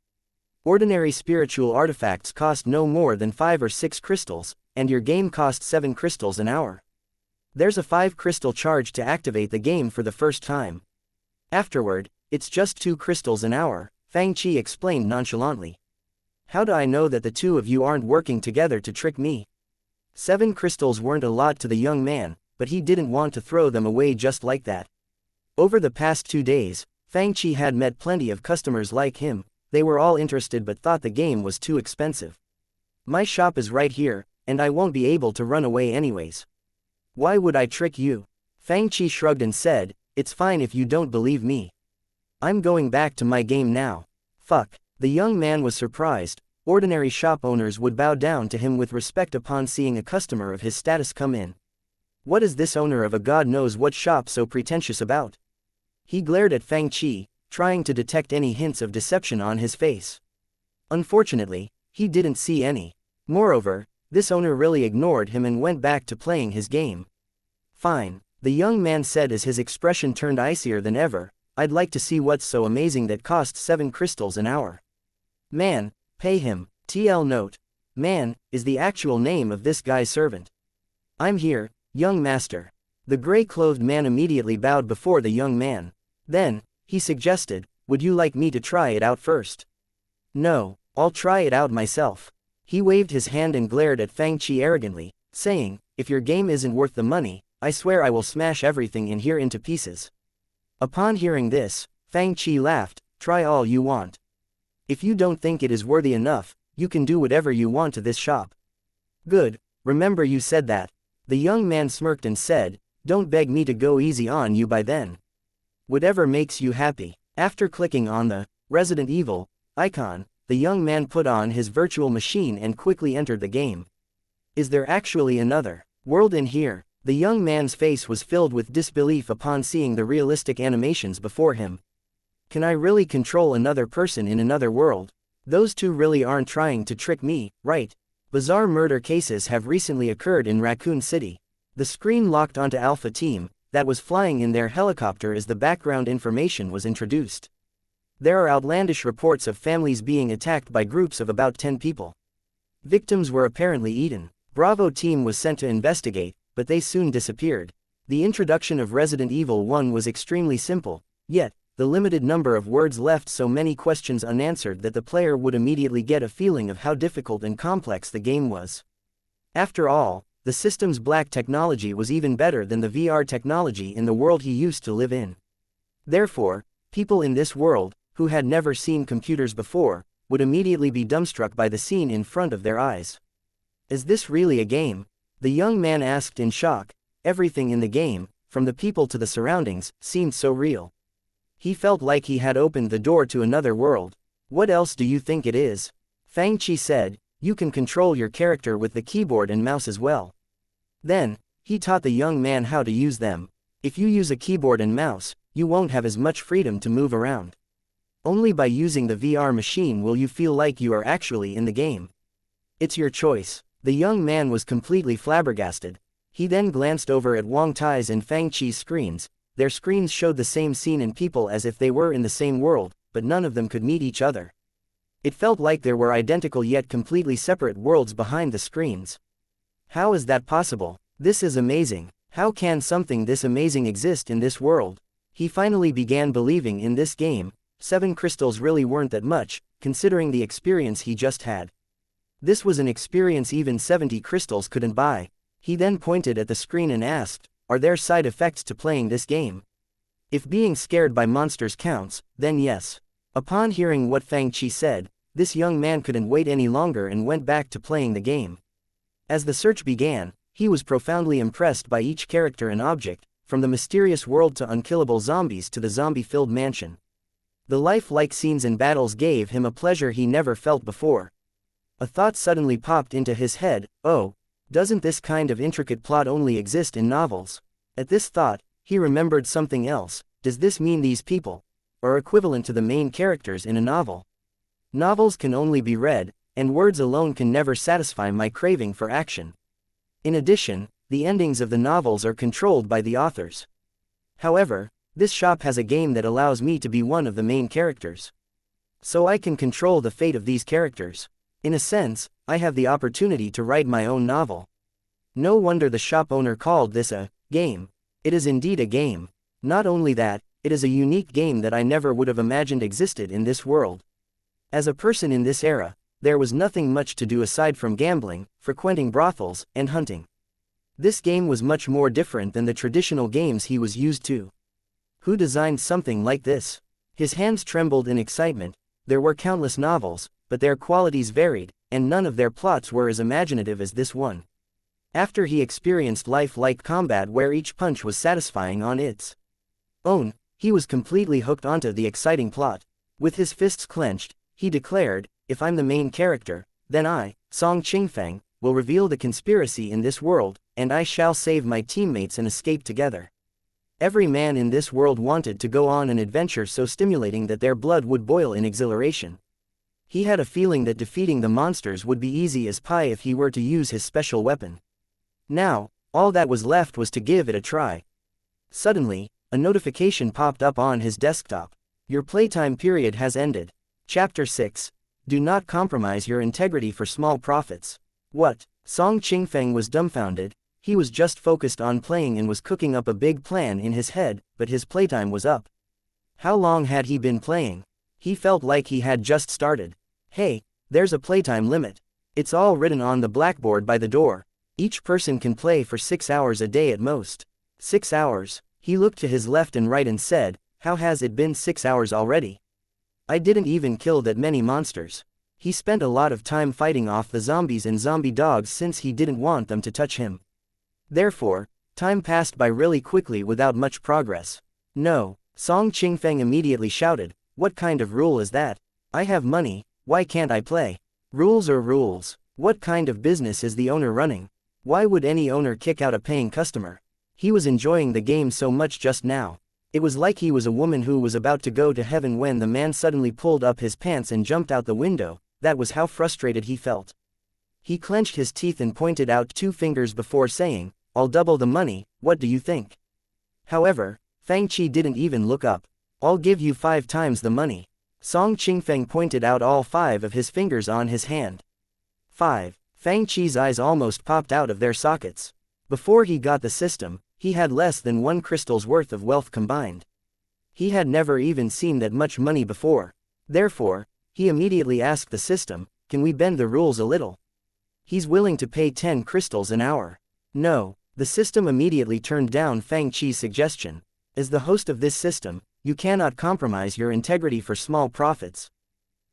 Ordinary spiritual artifacts cost no more than 5 or 6 crystals, and your game costs 7 crystals an hour. There's a 5 crystal charge to activate the game for the first time. Afterward, it's just 2 crystals an hour, Fang Qi explained nonchalantly. How do I know that the two of you aren't working together to trick me? 7 crystals weren't a lot to the young man, but he didn't want to throw them away just like that. Over the past 2 days, Fang Qi had met plenty of customers like him. They were all interested but thought the game was too expensive. My shop is right here, and I won't be able to run away anyways. Why would I trick you? Fang Qi shrugged and said, it's fine if you don't believe me. I'm going back to my game now. Fuck. The young man was surprised. Ordinary shop owners would bow down to him with respect upon seeing a customer of his status come in. What is this owner of a god knows what shop so pretentious about? He glared at Fang Qi, trying to detect any hints of deception on his face. Unfortunately, He didn't see any. Moreover, this owner really ignored him and went back to playing his game. Fine, the young man said as his expression turned icier than ever, I'd like to see what's so amazing that costs 7 crystals an hour. Man, pay him. TL note. Man, is the actual name of this guy's servant. I'm here, young master. The gray-clothed man immediately bowed before the young man. Then, he suggested, would you like me to try it out first? No, I'll try it out myself. He waved his hand and glared at Fang arrogantly, saying, if your game isn't worth the money, I swear I will smash everything in here into pieces. Upon hearing this, Fang laughed, try all you want. If you don't think it is worthy enough, you can do whatever you want to this shop. Good, remember you said that. The young man smirked and said, don't beg me to go easy on you by then. Whatever makes you happy. After clicking on the Resident Evil icon, the young man put on his virtual machine and quickly entered the game. Is there actually another world in here? The young man's face was filled with disbelief upon seeing the realistic animations before him. Can I really control another person in another world? Those two really aren't trying to trick me, right? Bizarre murder cases have recently occurred in Raccoon City. The screen locked onto Alpha Team, that was flying in their helicopter as the background information was introduced. There are outlandish reports of families being attacked by groups of about 10 people. Victims were apparently eaten. Bravo Team was sent to investigate, but they soon disappeared. The introduction of Resident Evil 1 was extremely simple, yet, the limited number of words left so many questions unanswered that the player would immediately get a feeling of how difficult and complex the game was. After all, the system's black technology was even better than the VR technology in the world he used to live in. Therefore, people in this world, who had never seen computers before, would immediately be dumbstruck by the scene in front of their eyes. Is this really a game? The young man asked in shock. Everything in the game, from the people to the surroundings, seemed so real. He felt like he had opened the door to another world. What else do you think it is? Fang said, you can control your character with the keyboard and mouse as well. Then, he taught the young man how to use them. If you use a keyboard and mouse, you won't have as much freedom to move around. Only by using the VR machine will you feel like you are actually in the game. It's your choice. The young man was completely flabbergasted. He then glanced over at Wang Tai's and Fang screens. Their screens showed the same scene and people as if they were in the same world, but none of them could meet each other. It felt like there were identical yet completely separate worlds behind the screens. How is that possible? This is amazing. How can something this amazing exist in this world? He finally began believing in this game. 7 crystals really weren't that much, considering the experience he just had. This was an experience even 70 crystals couldn't buy. He then pointed at the screen and asked, are there side effects to playing this game? If being scared by monsters counts, then yes. Upon hearing what Fang said, this young man couldn't wait any longer and went back to playing the game. As the search began, he was profoundly impressed by each character and object, from the mysterious world to unkillable zombies to the zombie-filled mansion. The lifelike scenes and battles gave him a pleasure he never felt before. A thought suddenly popped into his head, oh, doesn't this kind of intricate plot only exist in novels? At this thought, he remembered something else. Does this mean these people are equivalent to the main characters in a novel? Novels can only be read, and words alone can never satisfy my craving for action. In addition, the endings of the novels are controlled by the authors. However, this shop has a game that allows me to be one of the main characters. So I can control the fate of these characters. In a sense, I have the opportunity to write my own novel. No wonder the shop owner called this a game. It is indeed a game. Not only that, it is a unique game that I never would have imagined existed in this world. As a person in this era, there was nothing much to do aside from gambling, frequenting brothels, and hunting. This game was much more different than the traditional games he was used to. Who designed something like this? His hands trembled in excitement. There were countless novels, but their qualities varied, and none of their plots were as imaginative as this one. After he experienced life-like combat where each punch was satisfying on its own, he was completely hooked onto the exciting plot. With his fists clenched, he declared, if I'm the main character, then I, Song Qingfeng, will reveal the conspiracy in this world, and I shall save my teammates and escape together. Every man in this world wanted to go on an adventure so stimulating that their blood would boil in exhilaration. He had a feeling that defeating the monsters would be easy as pie if he were to use his special weapon. Now, all that was left was to give it a try. Suddenly, a notification popped up on his desktop. Your playtime period has ended. Chapter 6. Do not compromise your integrity for small profits. What? Song Qingfeng was dumbfounded. He was just focused on playing and was cooking up a big plan in his head, but his playtime was up. How long had he been playing? He felt like he had just started. Hey, there's a playtime limit. It's all written on the blackboard by the door. Each person can play for 6 hours a day at most. 6 hours. He looked to his left and right and said, how has it been 6 hours already? I didn't even kill that many monsters. He spent a lot of time fighting off the zombies and zombie dogs since he didn't want them to touch him. Therefore, time passed by really quickly without much progress. No, Song Qingfeng immediately shouted, what kind of rule is that? I have money, why can't I play? Rules are rules. What kind of business is the owner running? Why would any owner kick out a paying customer? He was enjoying the game so much just now. It was like he was a woman who was about to go to heaven when the man suddenly pulled up his pants and jumped out the window. That was how frustrated he felt. He clenched his teeth and pointed out 2 fingers before saying, I'll double the money, what do you think? However, Fang Qi didn't even look up. I'll give you 5 times the money. Song Qingfeng pointed out all 5 of his fingers on his hand. 5. Fang Qi's eyes almost popped out of their sockets. Before he got the system, he had less than 1 crystal's worth of wealth combined. He had never even seen that much money before. Therefore, he immediately asked the system, can we bend the rules a little? He's willing to pay 10 crystals an hour. No, the system immediately turned down Fang Qi's suggestion. As the host of this system, you cannot compromise your integrity for small profits.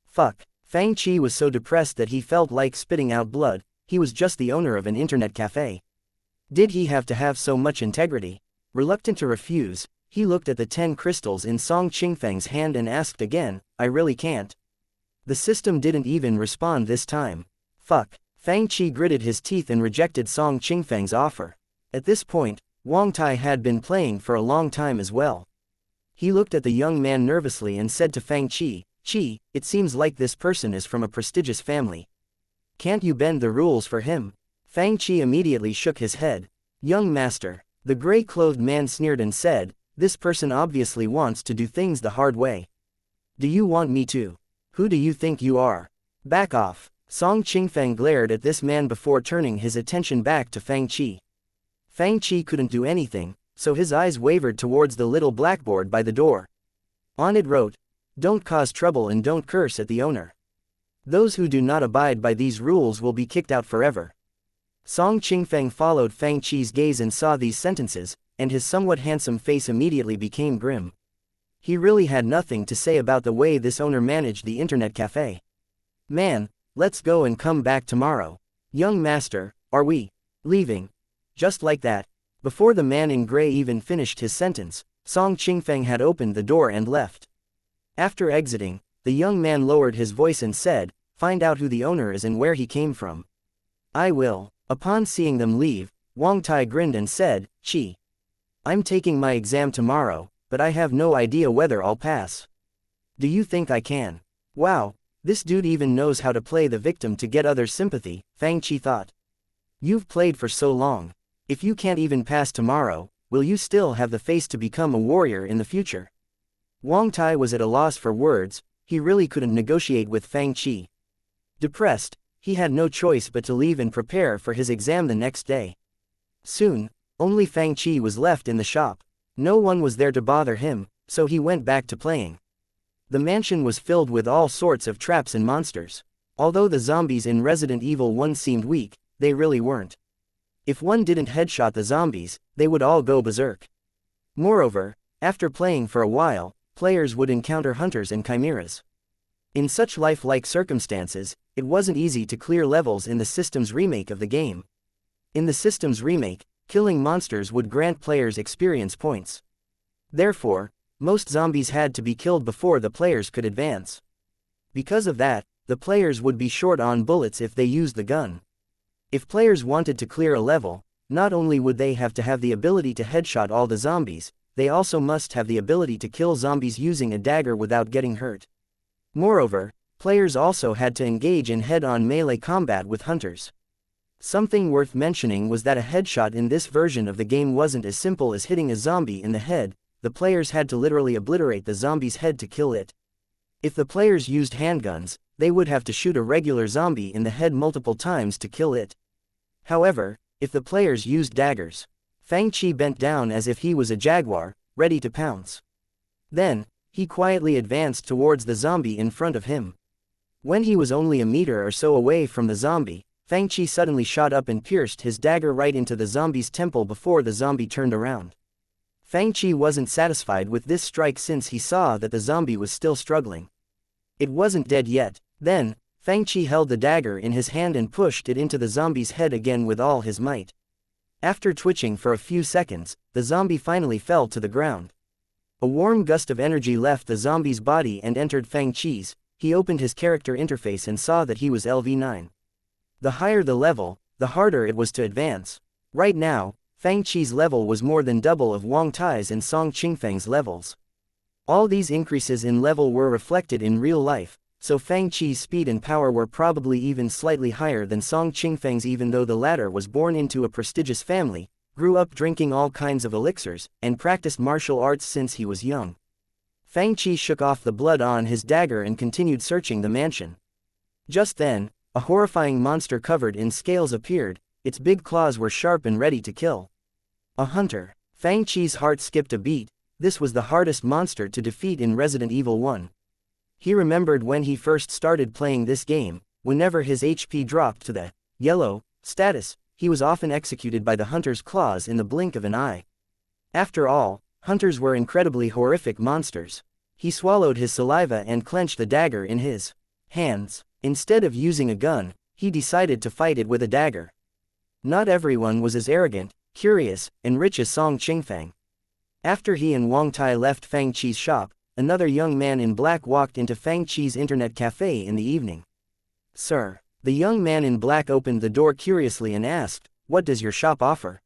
Fuck. Fang Qi was so depressed that he felt like spitting out blood. He was just the owner of an internet cafe. Did he have to have so much integrity? Reluctant to refuse, he looked at the 10 crystals in Song Qingfeng's hand and asked again, I really can't. The system didn't even respond this time. Fuck. Fang Qi gritted his teeth and rejected Song Qingfeng's offer. At this point, Wang Tai had been playing for a long time as well. He looked at the young man nervously and said to Fang Qi, Qi, it seems like this person is from a prestigious family. Can't you bend the rules for him? Fang Qi immediately shook his head. Young master, the gray-clothed man sneered and said, this person obviously wants to do things the hard way. Do you want me to? Who do you think you are? Back off. Song Qingfeng glared at this man before turning his attention back to Fang Qi. Fang Qi couldn't do anything, so his eyes wavered towards the little blackboard by the door. On it wrote, don't cause trouble and don't curse at the owner. Those who do not abide by these rules will be kicked out forever. Song Qingfeng followed Fang Qi's gaze and saw these sentences, and his somewhat handsome face immediately became grim. He really had nothing to say about the way this owner managed the internet cafe. Man, let's go and come back tomorrow. Young master, are we leaving? Just like that. Before the man in gray even finished his sentence, Song Qingfeng had opened the door and left. After exiting, the young man lowered his voice and said, find out who the owner is and where he came from. I will. Upon seeing them leave, Wang Tai grinned and said, Qi. I'm taking my exam tomorrow, but I have no idea whether I'll pass. Do you think I can? Wow, this dude even knows how to play the victim to get others' sympathy, Fang Qi thought. You've played for so long. If you can't even pass tomorrow, will you still have the face to become a warrior in the future? Wang Tai was at a loss for words. He really couldn't negotiate with Fang Qi. Depressed, he had no choice but to leave and prepare for his exam the next day. Soon, only Fang Qi was left in the shop. No one was there to bother him, so he went back to playing. The mansion was filled with all sorts of traps and monsters. Although the zombies in Resident Evil 1 seemed weak, they really weren't. If one didn't headshot the zombies, they would all go berserk. Moreover, after playing for a while, players would encounter hunters and chimeras. In such lifelike circumstances, it wasn't easy to clear levels in the system's remake of the game. In the system's remake, killing monsters would grant players experience points. Therefore, most zombies had to be killed before the players could advance. Because of that, the players would be short on bullets if they used the gun. If players wanted to clear a level, not only would they have to have the ability to headshot all the zombies, they also must have the ability to kill zombies using a dagger without getting hurt. Moreover, Players also had to engage in head-on melee combat with hunters. Something worth mentioning was that a headshot in this version of the game wasn't as simple as hitting a zombie in the head. The players had to literally obliterate the zombie's head to kill it. If the players used handguns, they would have to shoot a regular zombie in the head multiple times to kill it. However, if the players used daggers, Fang bent down as if he was a jaguar, ready to pounce. Then, he quietly advanced towards the zombie in front of him. When he was only a meter or so away from the zombie, Fang suddenly shot up and pierced his dagger right into the zombie's temple before the zombie turned around. Fang wasn't satisfied with this strike since he saw that the zombie was still struggling. It wasn't dead yet. Then, Fang held the dagger in his hand and pushed it into the zombie's head again with all his might. After twitching for a few seconds, the zombie finally fell to the ground. A warm gust of energy left the zombie's body and entered Fang. He opened his character interface and saw that he was LV9. The higher the level, the harder it was to advance. Right now, Fang level was more than double of Wang Tai's and Song Qingfeng's levels. All these increases in level were reflected in real life, so Fang speed and power were probably even slightly higher than Song Qingfeng's, even though the latter was born into a prestigious family, grew up drinking all kinds of elixirs, and practiced martial arts since he was young. Fang shook off the blood on his dagger and continued searching the mansion. Just then, a horrifying monster covered in scales appeared. Its big claws were sharp and ready to kill. A hunter. Fang heart skipped a beat. This was the hardest monster to defeat in Resident Evil 1. He remembered when he first started playing this game, whenever his HP dropped to the yellow status, he was often executed by the hunter's claws in the blink of an eye. After all, hunters were incredibly horrific monsters. He swallowed his saliva and clenched the dagger in his hands. Instead of using a gun, he decided to fight it with a dagger. Not everyone was as arrogant, curious, and rich as Song Qingfeng. After he and Wang Tai left Fang shop, another young man in black walked into Fang internet cafe in the evening. "Sir." The young man in black opened the door curiously and asked, "What does your shop offer?"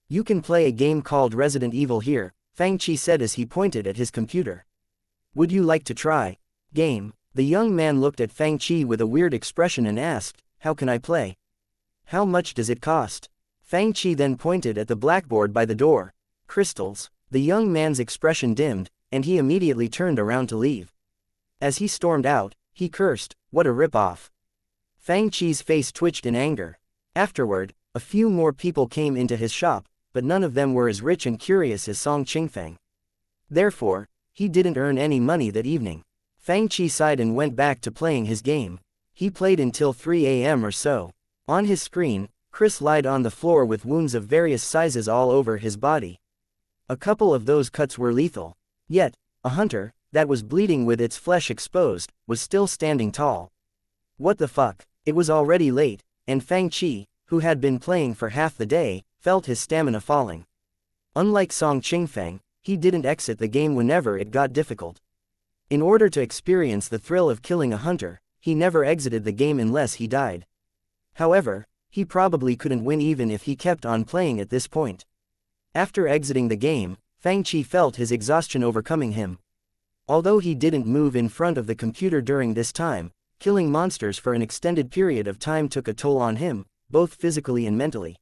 "You can play a game called Resident Evil here," Fang said as he pointed at his computer. "Would you like to try?" "Game." The young man looked at Fang with a weird expression and asked, "How can I play? How much does it cost?" Fang then pointed at the blackboard by the door. "Crystals." The young man's expression dimmed, and he immediately turned around to leave. As he stormed out, he cursed, "What a rip-off." Fang face twitched in anger. Afterward, a few more people came into his shop, but none of them were as rich and curious as Song Qingfeng. Therefore, he didn't earn any money that evening. Fang sighed and went back to playing his game. He played until 3 a.m. or so. On his screen, Chris lied on the floor with wounds of various sizes all over his body. A couple of those cuts were lethal. Yet, a hunter, that was bleeding with its flesh exposed, was still standing tall. What the fuck? It was already late, and Fang who had been playing for half the day, felt his stamina falling. Unlike Song Qingfeng, he didn't exit the game whenever it got difficult. In order to experience the thrill of killing a hunter, he never exited the game unless he died. However, he probably couldn't win even if he kept on playing at this point. After exiting the game, Fang felt his exhaustion overcoming him. Although he didn't move in front of the computer during this time, killing monsters for an extended period of time took a toll on him, both physically and mentally.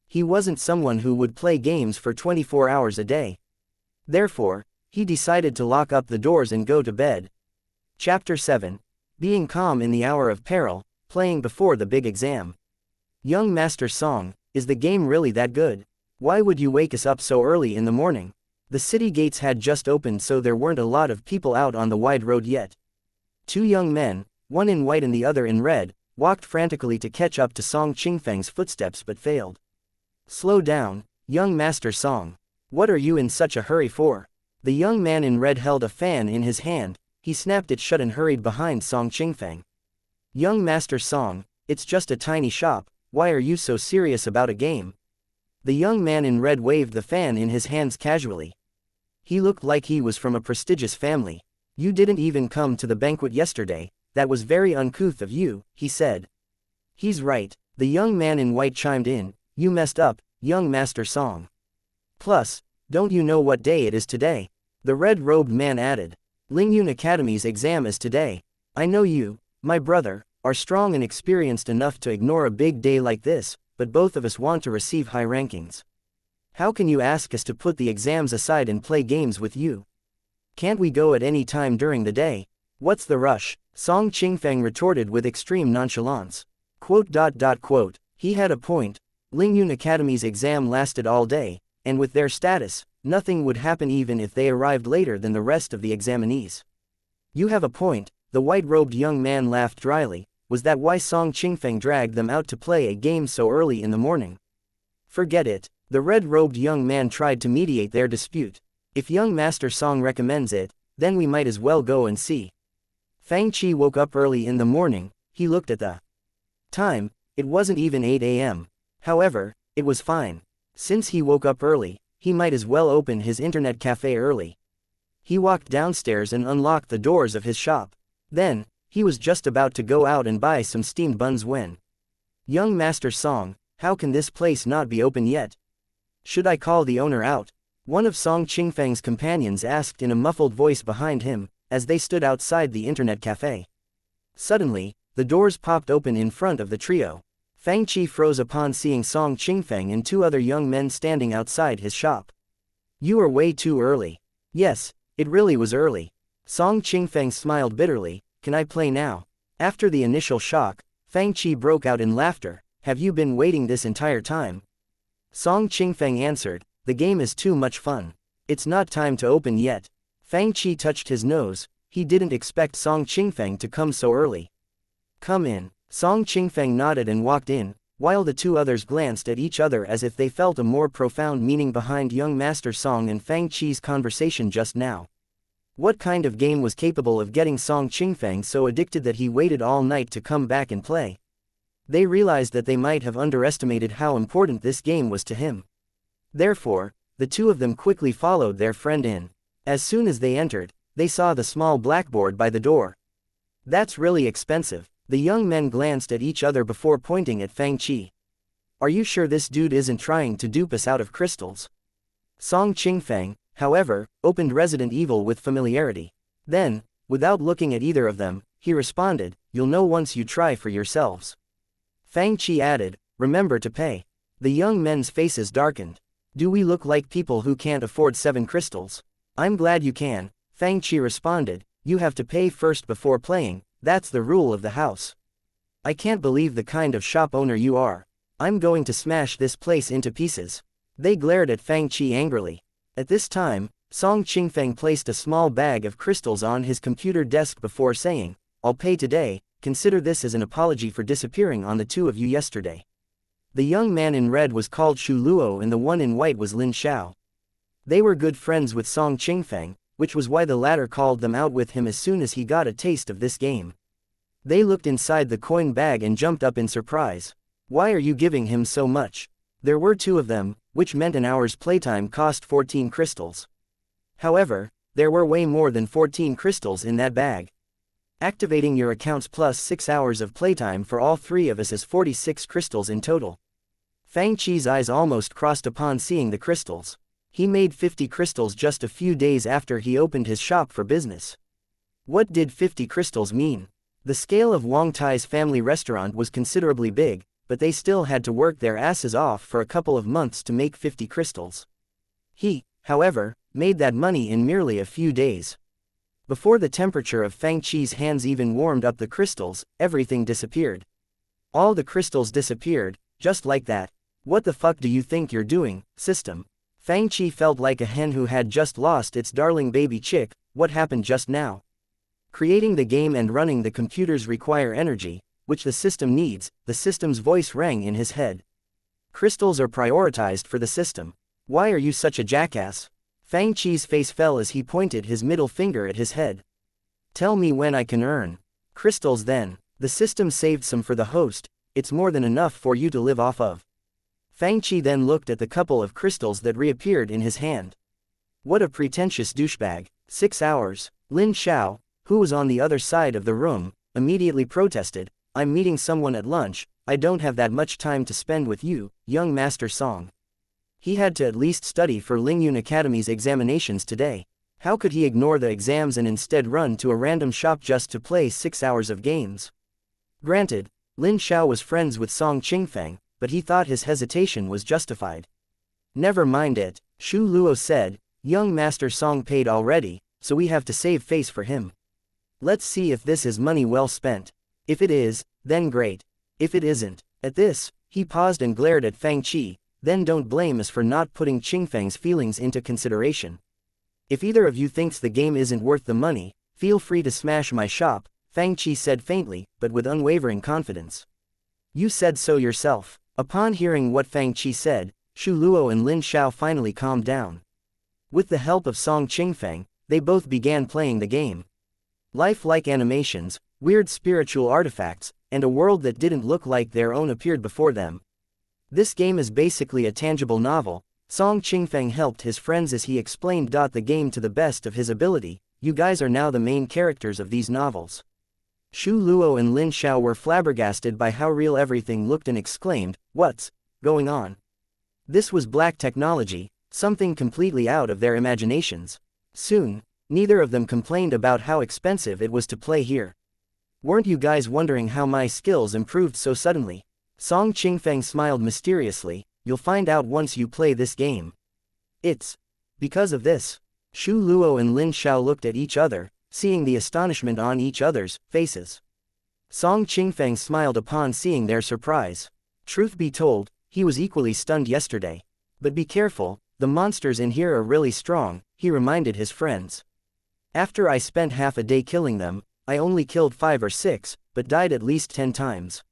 He wasn't someone who would play games for 24 hours a day. Therefore, he decided to lock up the doors and go to bed. Chapter 7. Being calm in the hour of peril, playing before the big exam. Young Master Song, is the game really that good? Why would you wake us up so early in the morning? The city gates had just opened, so there weren't a lot of people out on the wide road yet. Two young men, one in white and the other in red, walked frantically to catch up to Song Qingfeng's footsteps but failed. "Slow down, young Master Song. What are you in such a hurry for?" The young man in red held a fan in his hand. He snapped it shut and hurried behind Song Qingfeng. "Young Master Song, it's just a tiny shop. Why are you so serious about a game?" The young man in red waved the fan in his hands casually. He looked like he was from a prestigious family. "You didn't even come to the banquet yesterday. That was very uncouth of you," he said. "He's right," the young man in white chimed in. "You messed up, young Master Song. Plus, don't you know what day it is today?" The red-robed man added. "Lingyun Academy's exam is today." I know you, my brother, are strong and experienced enough to ignore a big day like this, but both of us want to receive high rankings. How can you ask us to put the exams aside and play games with you? Can't we go at any time during the day? What's the rush? Song Qingfang retorted with extreme nonchalance. Quote. He had a point. Lingyun Academy's exam lasted all day, and with their status, nothing would happen even if they arrived later than the rest of the examinees. You have a point, the white-robed young man laughed dryly. Was that why Song Qingfang dragged them out to play a game so early in the morning? Forget it. The red-robed young man tried to mediate their dispute. If young Master Song recommends it, then we might as well go and see. Fang Qi woke up early in the morning. He looked at the time. It wasn't even 8 a.m. However, it was fine. Since he woke up early, he might as well open his internet cafe early. He walked downstairs and unlocked the doors of his shop. Then, he was just about to go out and buy some steamed buns when. Young Master Song, how can this place not be open yet? Should I call the owner out? One of Song Qingfang's companions asked in a muffled voice behind him, as they stood outside the internet cafe. Suddenly, the doors popped open in front of the trio. Fang Qi froze upon seeing Song Qingfang and two other young men standing outside his shop. You are way too early. Yes, it really was early. Song Qingfang smiled bitterly. Can I play now? After the initial shock, Fang Qi broke out in laughter. Have you been waiting this entire time? Song Qingfang answered, the game is too much fun. It's not time to open yet. Fang Qi touched his nose. He didn't expect Song Qingfang to come so early. Come in. Song Qingfang nodded and walked in, while the two others glanced at each other as if they felt a more profound meaning behind young Master Song and Fang Qi's conversation just now. What kind of game was capable of getting Song Qingfang so addicted that he waited all night to come back and play? They realized that they might have underestimated how important this game was to him. Therefore, the two of them quickly followed their friend in. As soon as they entered, they saw the small blackboard by the door. That's really expensive. The young men glanced at each other before pointing at Fang Qi. Are you sure this dude isn't trying to dupe us out of crystals? Song Qingfang, however, opened Resident Evil with familiarity. Then, without looking at either of them, he responded, you'll know once you try for yourselves. Fang Qi added, remember to pay. The young men's faces darkened. Do we look like people who can't afford 7 crystals? I'm glad you can, Fang Qi responded, you have to pay first before playing. That's the rule of the house. I can't believe the kind of shop owner you are. I'm going to smash this place into pieces. They glared at Fang Qi angrily. At this time, Song Qingfang placed a small bag of crystals on his computer desk before saying, I'll pay today, consider this as an apology for disappearing on the two of you yesterday. The young man in red was called Shu Luo and the one in white was Lin Xiao. They were good friends with Song Qingfang, which was why the latter called them out with him as soon as he got a taste of this game. They looked inside the coin bag and jumped up in surprise. Why are you giving him so much? There were 2 of them, which meant an hour's playtime cost 14 crystals. However, there were way more than 14 crystals in that bag. Activating your accounts plus 6 hours of playtime for all 3 of us is 46 crystals in total. Fang Qi's eyes almost crossed upon seeing the crystals. He made 50 crystals just a few days after he opened his shop for business. What did 50 crystals mean? The scale of Wang Tai's family restaurant was considerably big, but they still had to work their asses off for a couple of months to make 50 crystals. He, however, made that money in merely a few days. Before the temperature of Fang Qi's hands even warmed up the crystals, everything disappeared. All the crystals disappeared, just like that. What the fuck do you think you're doing, system? Fang Qi felt like a hen who had just lost its darling baby chick. What happened just now? Creating the game and running the computers require energy, which the system needs. The system's voice rang in his head. Crystals are prioritized for the system. Why are you such a jackass? Fang Qi's face fell as he pointed his middle finger at his head. Tell me when I can earn crystals then. The system saved some for the host. It's more than enough for you to live off of. Fang Qi then looked at the couple of crystals that reappeared in his hand. What a pretentious douchebag. 6 hours. Lin Xiao, who was on the other side of the room, immediately protested, I'm meeting someone at lunch, I don't have that much time to spend with you, young Master Song. He had to at least study for Lingyun Academy's examinations today. How could he ignore the exams and instead run to a random shop just to play 6 hours of games? Granted, Lin Xiao was friends with Song Qingfeng, but he thought his hesitation was justified. Never mind it, Shu Luo said, young Master Song paid already, so we have to save face for him. Let's see if this is money well spent. If it is, then great. If it isn't. At this, he paused and glared at Fang Qi, then don't blame us for not putting Qingfeng's feelings into consideration. If either of you thinks the game isn't worth the money, feel free to smash my shop, Fang Qi said faintly, but with unwavering confidence. You said so yourself. Upon hearing what Fang Qi said, Shu Luo and Lin Xiao finally calmed down. With the help of Song Qingfeng, they both began playing the game. Lifelike animations, weird spiritual artifacts, and a world that didn't look like their own appeared before them. This game is basically a tangible novel. Song Qingfeng helped his friends as he explained the game to the best of his ability. You guys are now the main characters of these novels. Shu Luo and Lin Xiao were flabbergasted by how real everything looked and exclaimed, "What's going on?" This was black technology, something completely out of their imaginations. Soon, neither of them complained about how expensive it was to play here. Weren't you guys wondering how my skills improved so suddenly? Song Qingfeng smiled mysteriously. You'll find out once you play this game. It's because of this. Shu Luo and Lin Xiao looked at each other, seeing the astonishment on each other's faces. Song Qingfeng smiled upon seeing their surprise. Truth be told, he was equally stunned yesterday. But be careful, the monsters in here are really strong, he reminded his friends. After I spent half a day killing them, I only killed 5 or 6, but died at least 10 times.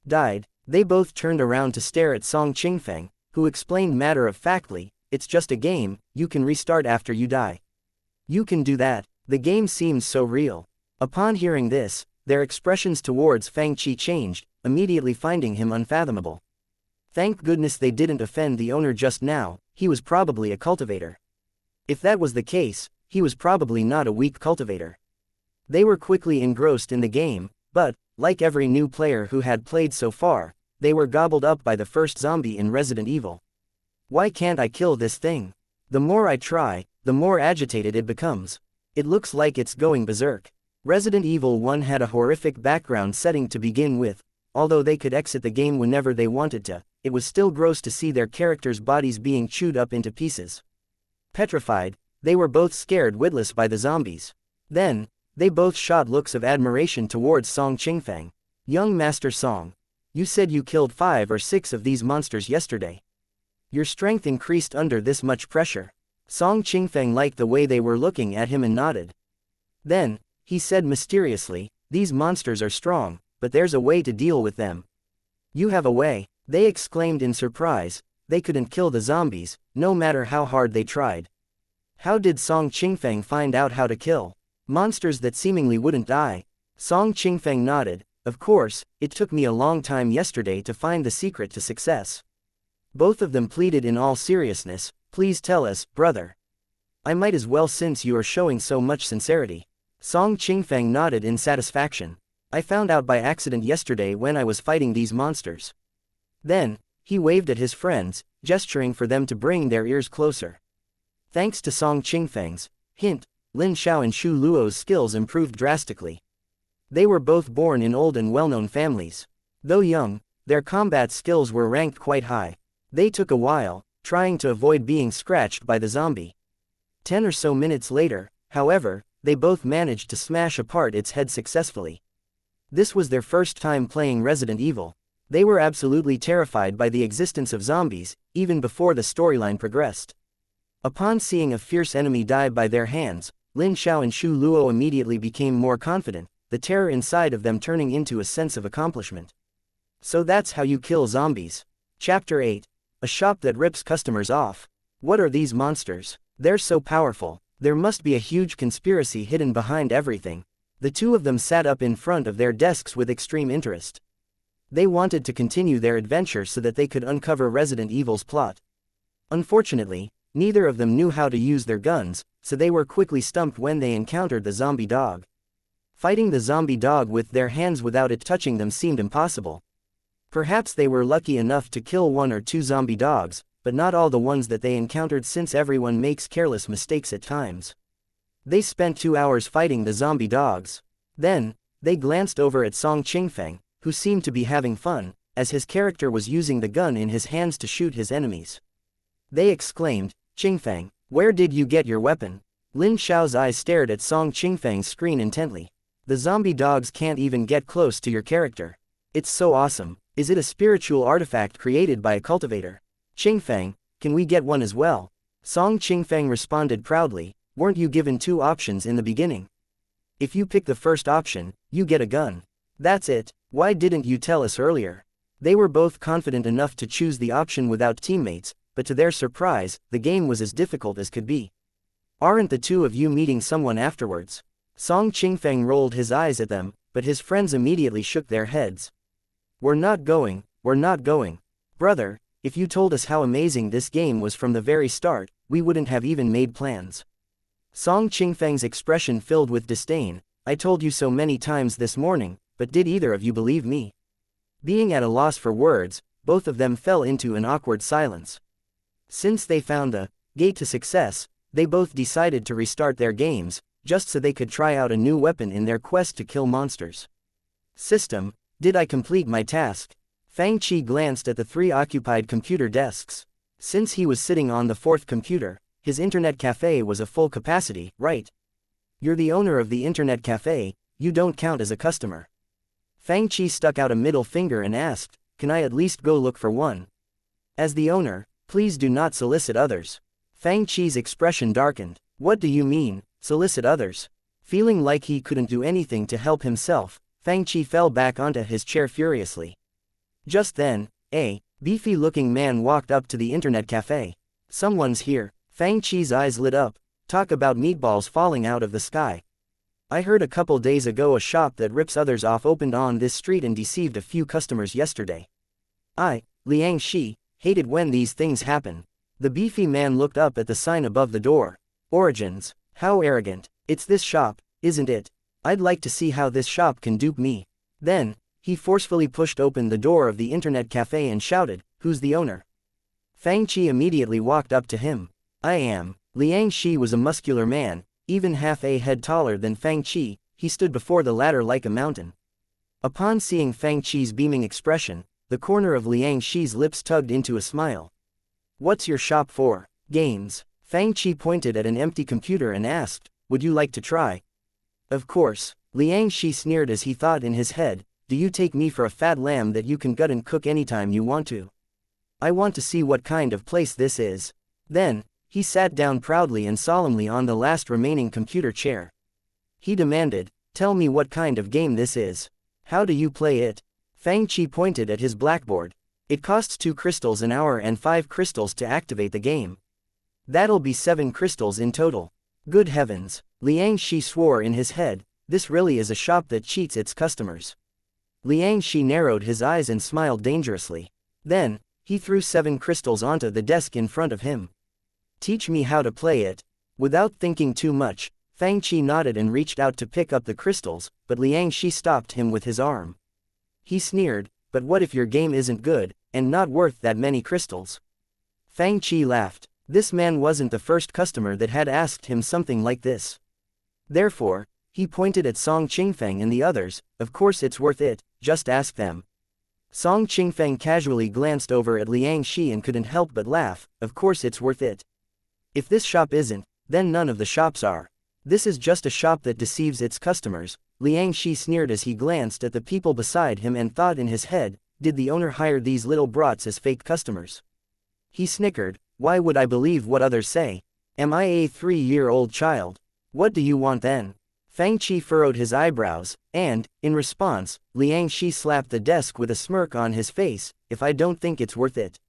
Died? They both turned around to stare at Song Qingfeng, who explained matter-of-factly, it's just a game, you can restart after you die. You can do that, the game seems so real. Upon hearing this, their expressions towards Fang Qi changed, immediately finding him unfathomable. Thank goodness they didn't offend the owner just now, he was probably a cultivator. If that was the case, he was probably not a weak cultivator. They were quickly engrossed in the game, but, like every new player who had played so far, they were gobbled up by the first zombie in Resident Evil. Why can't I kill this thing? The more I try, the more agitated it becomes. It looks like it's going berserk. Resident Evil 1 had a horrific background setting to begin with. Although they could exit the game whenever they wanted to, it was still gross to see their characters' bodies being chewed up into pieces. Petrified, they were both scared witless by the zombies. Then, they both shot looks of admiration towards Song Qingfeng. Young Master Song, you said you killed 5 or 6 of these monsters yesterday. Your strength increased under this much pressure. Song Qingfeng liked the way they were looking at him and nodded. Then, he said mysteriously, these monsters are strong, but there's a way to deal with them. You have a way, they exclaimed in surprise. They couldn't kill the zombies, no matter how hard they tried. How did Song Qingfeng find out how to kill monsters that seemingly wouldn't die? Song Qingfeng nodded. Of course, it took me a long time yesterday to find the secret to success. Both of them pleaded in all seriousness, please tell us, brother. I might as well since you are showing so much sincerity. Song Qingfeng nodded in satisfaction. I found out by accident yesterday when I was fighting these monsters. Then, he waved at his friends, gesturing for them to bring their ears closer. Thanks to Song Qingfeng's hint, Lin Xiao and Shu Luo's skills improved drastically. They were both born in old and well-known families. Though young, their combat skills were ranked quite high. They took a while, trying to avoid being scratched by the zombie. 10 or so minutes later, however, they both managed to smash apart its head successfully. This was their first time playing Resident Evil. They were absolutely terrified by the existence of zombies, even before the storyline progressed. Upon seeing a fierce enemy die by their hands, Lin Xiao and Shu Luo immediately became more confident, the terror inside of them turning into a sense of accomplishment. So that's how you kill zombies. Chapter 8. A shop that rips customers off. What are these monsters? They're so powerful. There must be a huge conspiracy hidden behind everything. The two of them sat up in front of their desks with extreme interest. They wanted to continue their adventure so that they could uncover Resident Evil's plot. Unfortunately, neither of them knew how to use their guns, so they were quickly stumped when they encountered the zombie dog. Fighting the zombie dog with their hands without it touching them seemed impossible. Perhaps they were lucky enough to kill 1 or 2 zombie dogs, but not all the ones that they encountered since everyone makes careless mistakes at times. They spent 2 hours fighting the zombie dogs. Then, they glanced over at Song Qingfeng, who seemed to be having fun, as his character was using the gun in his hands to shoot his enemies. They exclaimed, "Qingfeng, where did you get your weapon?" Lin Xiao's eyes stared at Song Qingfeng's screen intently. "The zombie dogs can't even get close to your character. It's so awesome. Is it a spiritual artifact created by a cultivator? Qingfeng, can we get one as well?" Song Qingfeng responded proudly, "Weren't you given 2 options in the beginning? If you pick the first option, you get a gun. That's it. Why didn't you tell us earlier?" They were both confident enough to choose the option without teammates, but to their surprise, the game was as difficult as could be. "Aren't the 2 of you meeting someone afterwards?" Song Qingfeng rolled his eyes at them, but his friends immediately shook their heads. We're not going. Brother, if you told us how amazing this game was from the very start, we wouldn't have even made plans." Song Qingfeng's expression filled with disdain. "I told you so many times this morning, but did either of you believe me?" Being at a loss for words, both of them fell into an awkward silence. Since they found the gate to success, they both decided to restart their games, just so they could try out a new weapon in their quest to kill monsters. "System, did I complete my task?" Fang Qi glanced at the 3 occupied computer desks. Since he was sitting on the 4th computer, his internet cafe was a full capacity, right? "You're the owner of the internet cafe, you don't count as a customer." Fang Qi stuck out a middle finger and asked, "Can I at least go look for one?" "As the owner, please do not solicit others." Fang Qi's expression darkened. "What do you mean, solicit others?" Feeling like he couldn't do anything to help himself, Fang Qi fell back onto his chair furiously. Just then, a beefy-looking man walked up to the internet cafe. "Someone's here." Fang Qi's eyes lit up. "Talk about meatballs falling out of the sky. I heard a couple days ago a shop that rips others off opened on this street and deceived a few customers yesterday. I, Liang Shi, hated when these things happen." The beefy man looked up at the sign above the door. "Origins, how arrogant. It's this shop, isn't it? I'd like to see how this shop can dupe me." Then, he forcefully pushed open the door of the internet cafe and shouted, "Who's the owner?" Fang Qi immediately walked up to him. "I am." Liang Shi was a muscular man, even half a head taller than Fang Qi. He stood before the latter like a mountain. Upon seeing Fang Qi's beaming expression, the corner of Liang Shi's lips tugged into a smile. "What's your shop for?" "Games." Fang Qi pointed at an empty computer and asked, "Would you like to try?" "Of course." Liang Shi sneered as he thought in his head, "Do you take me for a fat lamb that you can gut and cook anytime you want to? I want to see what kind of place this is." Then, he sat down proudly and solemnly on the last remaining computer chair. He demanded, "Tell me what kind of game this is. How do you play it?" Fang Qi pointed at his blackboard. "It costs 2 crystals an hour and 5 crystals to activate the game. That'll be 7 crystals in total." Good heavens! Liang Shi swore in his head, this really is a shop that cheats its customers. Liang Shi narrowed his eyes and smiled dangerously. Then, he threw 7 crystals onto the desk in front of him. "Teach me how to play it." Without thinking too much, Fang Qi nodded and reached out to pick up the crystals, but Liang Shi stopped him with his arm. He sneered, "But what if your game isn't good, and not worth that many crystals?" Fang Qi laughed. This man wasn't the first customer that had asked him something like this. Therefore, he pointed at Song Qingfeng and the others. "Of course it's worth it, just ask them." Song Qingfeng casually glanced over at Liang Shi and couldn't help but laugh. "Of course it's worth it. If this shop isn't, then none of the shops are. This is just a shop that deceives its customers." Liang Shi sneered as he glanced at the people beside him and thought in his head, "Did the owner hire these little brats as fake customers?" He snickered, "Why would I believe what others say? Am I a 3-year-old child? What do you want then?" Fang Qi furrowed his eyebrows, and, in response, Liang Shi slapped the desk with a smirk on his face. "If I don't think it's worth it,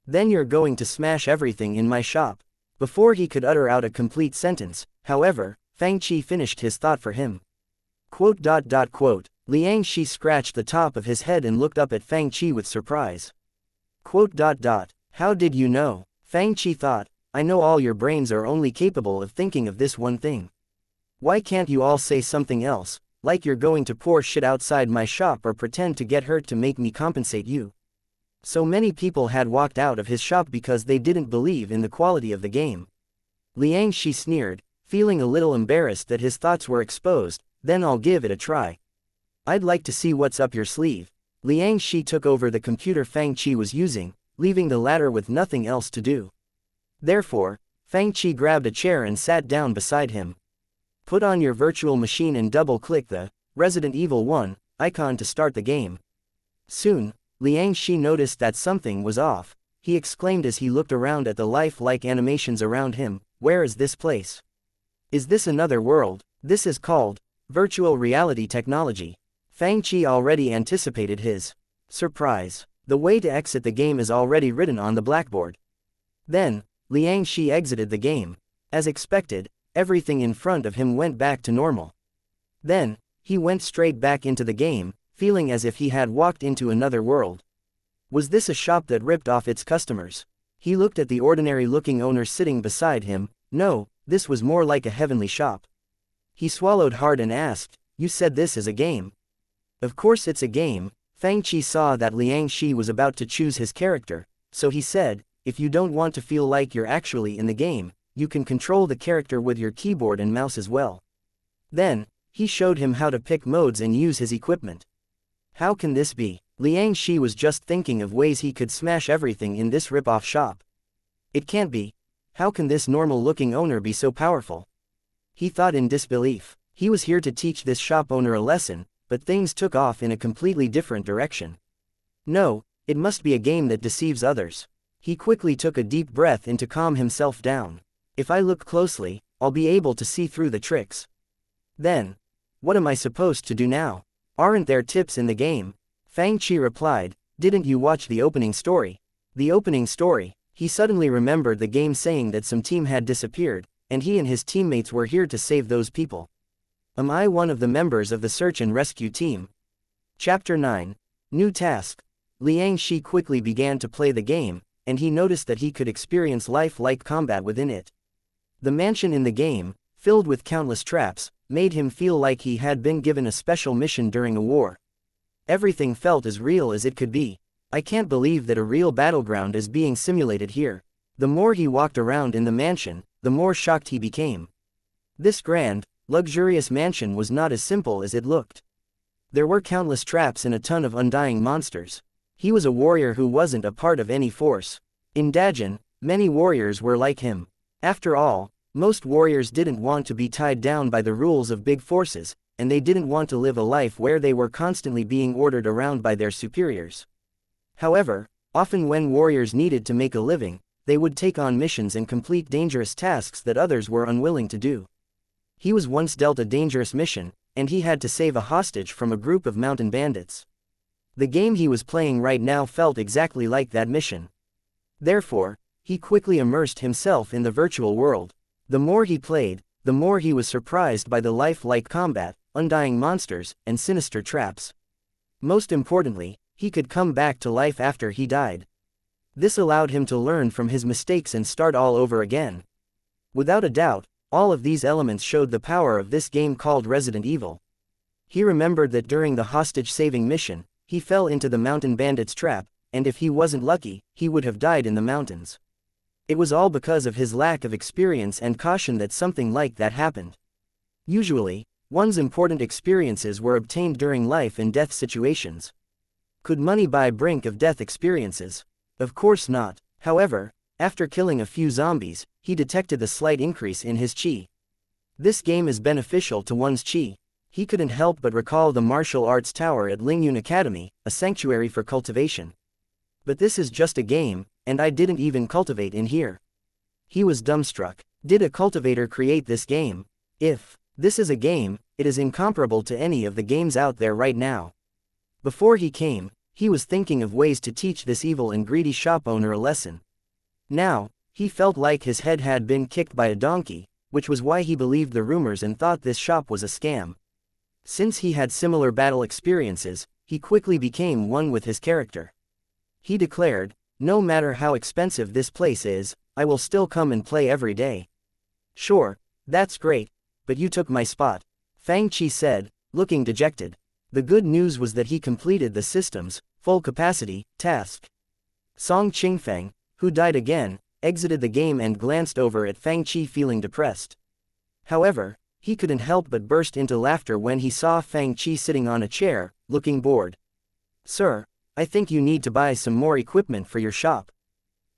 then you're going to smash everything in my shop." Before he could utter out a complete sentence, however, Fang Qi finished his thought for him. Liang Shi scratched the top of his head and looked up at Fang Qi with surprise. "How did you know?" Fang Qi thought, "I know all your brains are only capable of thinking of this one thing. Why can't you all say something else, like you're going to pour shit outside my shop or pretend to get hurt to make me compensate you?" So many people had walked out of his shop because they didn't believe in the quality of the game. Liang Shi sneered, feeling a little embarrassed that his thoughts were exposed. Then I'll give it a try. I'd like to see what's up your sleeve. Xianxia took over the computer Fang was using, leaving the latter with nothing else to do. Therefore, Fang grabbed a chair and sat down beside him. Put on your virtual machine and double-click the Resident Evil 1 icon to start the game. Soon, Xianxia noticed that something was off. He exclaimed as he looked around at the lifelike animations around him. Where is this place? Is this another world? This is called virtual reality technology. Fang already anticipated his surprise. The way to exit the game is already written on the blackboard. Then, Xianxia exited the game. As expected, everything in front of him went back to normal. Then, he went straight back into the game, feeling as if he had walked into another world. Was this a shop that ripped off its customers? He looked at the ordinary-looking owner sitting beside him. No, this was more like a heavenly shop. He swallowed hard and asked, "You said this is a game?" Of course it's a game. Fang saw that Xianxia was about to choose his character, so he said, "If you don't want to feel like you're actually in the game, you can control the character with your keyboard and mouse as well." Then, he showed him how to pick modes and use his equipment. How can this be? Xianxia was just thinking of ways he could smash everything in this rip-off shop. It can't be. How can this normal-looking owner be so powerful? He thought in disbelief. He was here to teach this shop owner a lesson, but things took off in a completely different direction. No, it must be a game that deceives others. He quickly took a deep breath in to calm himself down. If I look closely, I'll be able to see through the tricks. Then, what am I supposed to do now? Aren't there tips in the game? Fang replied, "Didn't you watch the opening story?" The opening story. He suddenly remembered the game saying that some team had disappeared, and he and his teammates were here to save those people. Am I one of the members of the search and rescue team? Chapter 9. New Task. Xianxia quickly began to play the game, and he noticed that he could experience life-like combat within it. The mansion in the game, filled with countless traps, made him feel like he had been given a special mission during a war. Everything felt as real as it could be. I can't believe that a real battleground is being simulated here. The more he walked around in the mansion, the more shocked he became. This grand, luxurious mansion was not as simple as it looked. There were countless traps and a ton of undying monsters. He was a warrior who wasn't a part of any force. In Dajin, many warriors were like him. After all, most warriors didn't want to be tied down by the rules of big forces, and they didn't want to live a life where they were constantly being ordered around by their superiors. However, often when warriors needed to make a living, they would take on missions and complete dangerous tasks that others were unwilling to do. He was once dealt a dangerous mission, and he had to save a hostage from a group of mountain bandits. The game he was playing right now felt exactly like that mission. Therefore, he quickly immersed himself in the virtual world. The more he played, the more he was surprised by the life-like combat, undying monsters, and sinister traps. Most importantly, he could come back to life after he died. This allowed him to learn from his mistakes and start all over again. Without a doubt, all of these elements showed the power of this game called Resident Evil. He remembered that during the hostage-saving mission, he fell into the mountain bandits' trap, and if he wasn't lucky, he would have died in the mountains. It was all because of his lack of experience and caution that something like that happened. Usually, one's important experiences were obtained during life and death situations. Could money buy brink of death experiences? Of course not. However, after killing a few zombies, he detected a slight increase in his chi. This game is beneficial to one's chi. He couldn't help but recall the martial arts tower at Lingyun Academy, a sanctuary for cultivation. But this is just a game, and I didn't even cultivate in here. He was dumbstruck. Did a cultivator create this game? If this is a game, it is incomparable to any of the games out there right now. Before he came, he was thinking of ways to teach this evil and greedy shop owner a lesson. Now, he felt like his head had been kicked by a donkey, which was why he believed the rumors and thought this shop was a scam. Since he had similar battle experiences, he quickly became one with his character. He declared, "No matter how expensive this place is, I will still come and play every day." "Sure, that's great, but you took my spot," Fang said, looking dejected. The good news was that he completed the system's full capacity task. Song Qingfeng, who died again, exited the game and glanced over at Fang feeling depressed. However, he couldn't help but burst into laughter when he saw Fang Qi sitting on a chair, looking bored. "Sir, I think you need to buy some more equipment for your shop."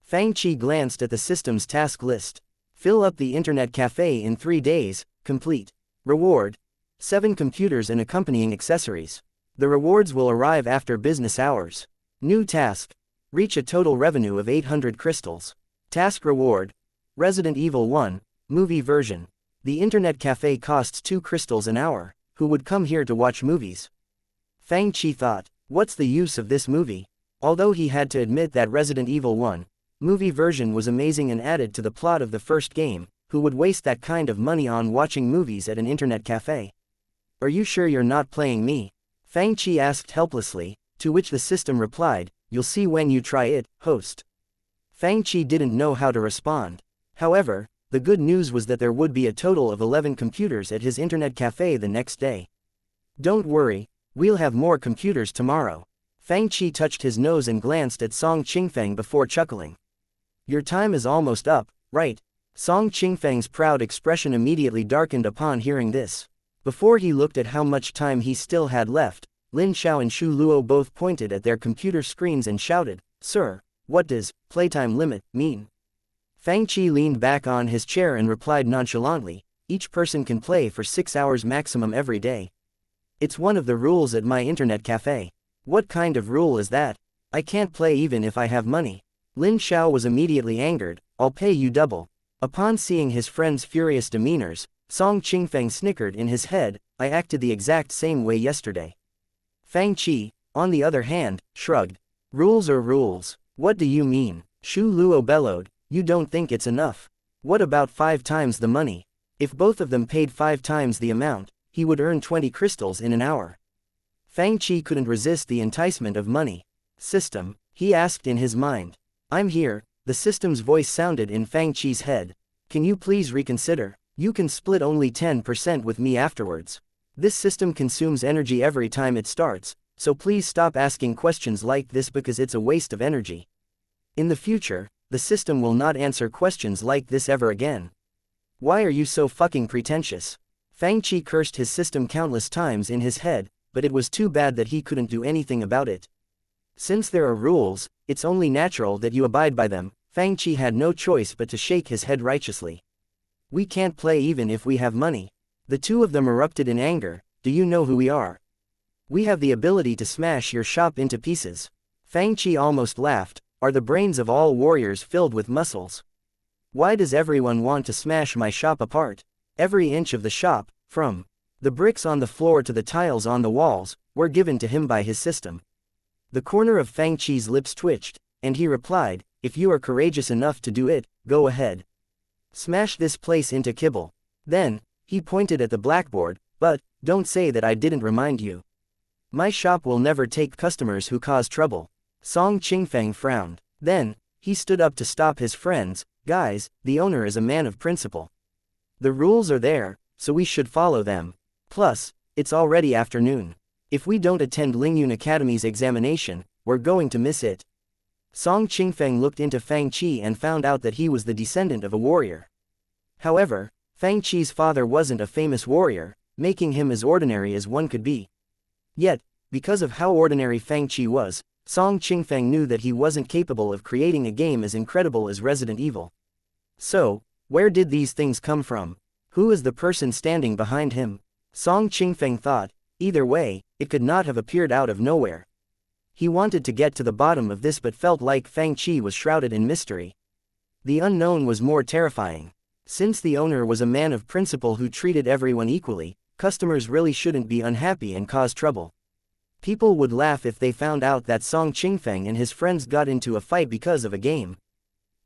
Fang Qi glanced at the system's task list. Fill up the internet cafe in 3 days, complete. Reward: 7 computers and accompanying accessories. The rewards will arrive after business hours. New task: reach a total revenue of 800 crystals. Task reward: Resident Evil 1, movie version. The internet cafe costs 2 crystals an hour. Who would come here to watch movies? Fang Qi thought, what's the use of this movie? Although he had to admit that Resident Evil 1, movie version was amazing and added to the plot of the first game, who would waste that kind of money on watching movies at an internet cafe? Are you sure you're not playing me? Fang Qi asked helplessly, to which the system replied, you'll see when you try it, host. Fang Qi didn't know how to respond. However, the good news was that there would be a total of 11 computers at his internet cafe the next day. Don't worry, we'll have more computers tomorrow. Fang Qi touched his nose and glanced at Song Qingfeng before chuckling. Your time is almost up, right? Song Qingfeng's proud expression immediately darkened upon hearing this. Before he looked at how much time he still had left, Lin Xiao and Shu Luo both pointed at their computer screens and shouted, "Sir, what does playtime limit mean?" Fang Qi leaned back on his chair and replied nonchalantly, each person can play for 6 hours maximum every day. It's one of the rules at my internet cafe. What kind of rule is that? I can't play even if I have money. Lin Xiao was immediately angered, I'll pay you double. Upon seeing his friend's furious demeanors, Song Qingfeng snickered in his head, I acted the exact same way yesterday. Fang Qi, on the other hand, shrugged. Rules are rules. What do you mean? Shu Luo bellowed. You don't think it's enough? What about 5 times the money? If both of them paid 5 times the amount, he would earn 20 crystals in an hour. Fang Qi couldn't resist the enticement of money. System, he asked in his mind. I'm here, the system's voice sounded in Fang Qi's head. Can you please reconsider? You can split only 10% with me afterwards. This system consumes energy every time it starts, so please stop asking questions like this because it's a waste of energy. In the future, the system will not answer questions like this ever again. Why are you so fucking pretentious? Fang Qi cursed his system countless times in his head, but it was too bad that he couldn't do anything about it. Since there are rules, it's only natural that you abide by them. Fang Qi had no choice but to shake his head righteously. We can't play even if we have money. The two of them erupted in anger. Do you know who we are? We have the ability to smash your shop into pieces. Fang Qi almost laughed. Are the brains of all warriors filled with muscles? Why does everyone want to smash my shop apart? Every inch of the shop, from the bricks on the floor to the tiles on the walls, were given to him by his system. The corner of Fang Qi's lips twitched, and he replied, if you are courageous enough to do it, go ahead. Smash this place into kibble. Then, he pointed at the blackboard, but, don't say that I didn't remind you. My shop will never take customers who cause trouble. Song Qingfeng frowned. Then, he stood up to stop his friends. Guys, the owner is a man of principle. The rules are there, so we should follow them. Plus, it's already afternoon. If we don't attend Lingyun Academy's examination, we're going to miss it. Song Qingfeng looked into Fang Qi and found out that he was the descendant of a warrior. However, Fang Qi's father wasn't a famous warrior, making him as ordinary as one could be. Yet, because of how ordinary Fang Qi was, Song Qingfeng knew that he wasn't capable of creating a game as incredible as Resident Evil. So, where did these things come from? Who is the person standing behind him? Song Qingfeng thought, either way, it could not have appeared out of nowhere. He wanted to get to the bottom of this but felt like Fang Qi was shrouded in mystery. The unknown was more terrifying. Since the owner was a man of principle who treated everyone equally, customers really shouldn't be unhappy and cause trouble. People would laugh if they found out that Song Qingfeng and his friends got into a fight because of a game.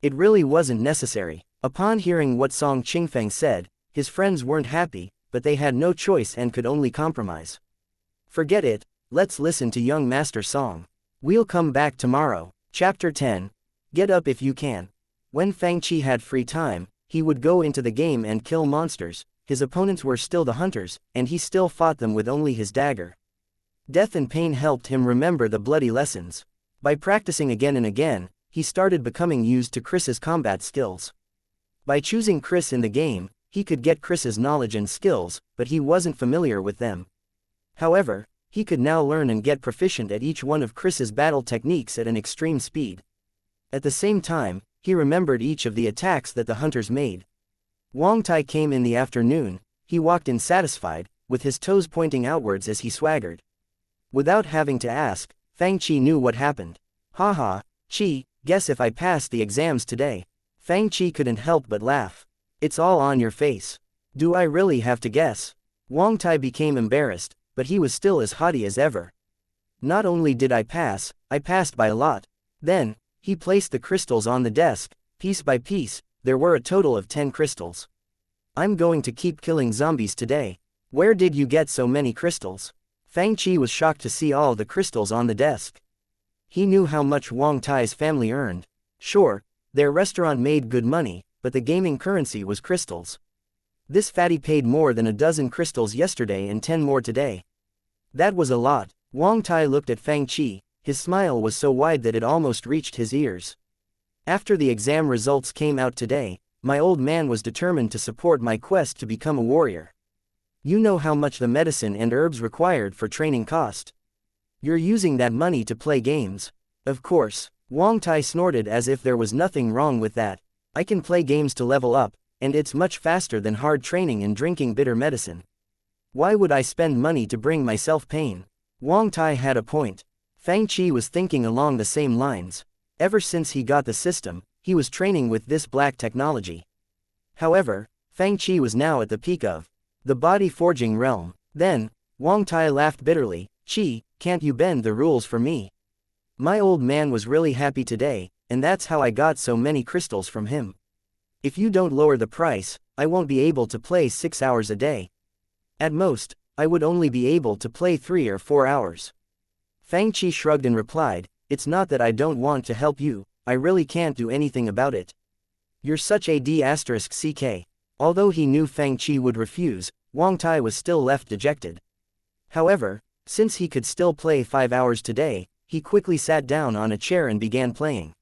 It really wasn't necessary. Upon hearing what Song Qingfeng said, his friends weren't happy, but they had no choice and could only compromise. Forget it, let's listen to young Master Song. We'll come back tomorrow. Chapter 10. Get up if you can. When Fang Qi had free time, he would go into the game and kill monsters. His opponents were still the hunters, and he still fought them with only his dagger. Death and pain helped him remember the bloody lessons. By practicing again and again, he started becoming used to Chris's combat skills. By choosing Chris in the game, He could get Chris's knowledge and skills, but he wasn't familiar with them. However, he could now learn and get proficient at each one of Chris's battle techniques at an extreme speed. At the same time, he remembered each of the attacks that the hunters made. Wang Tai came in the afternoon. He walked in satisfied, with his toes pointing outwards as he swaggered. Without having to ask, Fang Qi knew what happened. Haha, Qi, guess if I passed the exams today. Fang Qi couldn't help but laugh. It's all on your face. Do I really have to guess? Wang Tai became embarrassed, but he was still as haughty as ever. Not only did I passed by a lot. Then, he placed the crystals on the desk, piece by piece. There were a total of 10 crystals. I'm going to keep killing zombies today. Where did you get so many crystals? Fang Qi was shocked to see all the crystals on the desk. He knew how much Wang Tai's family earned. Sure, their restaurant made good money, but the gaming currency was crystals. This fatty paid more than a dozen crystals yesterday and 10 more today. That was a lot. Wang Tai looked at Fang Qi. His smile was so wide that it almost reached his ears. After the exam results came out today, my old man was determined to support my quest to become a warrior. You know how much the medicine and herbs required for training cost. You're using that money to play games. Of course, Wang Tai snorted as if there was nothing wrong with that. I can play games to level up, and it's much faster than hard training and drinking bitter medicine. Why would I spend money to bring myself pain? Wang Tai had a point. Fang Qi was thinking along the same lines. Ever since he got the system, he was training with this black technology. However, Fang Qi was now at the peak of the body forging realm. Then, Wang Tai laughed bitterly. Qi, can't you bend the rules for me? My old man was really happy today, and that's how I got so many crystals from him. If you don't lower the price, I won't be able to play 6 hours a day. At most, I would only be able to play 3 or 4 hours. Fang Qi shrugged and replied, it's not that I don't want to help you, I really can't do anything about it. You're such a d*ck. Although he knew Fang Qi would refuse, Wang Tai was still left dejected. However, since he could still play 5 hours today, he quickly sat down on a chair and began playing.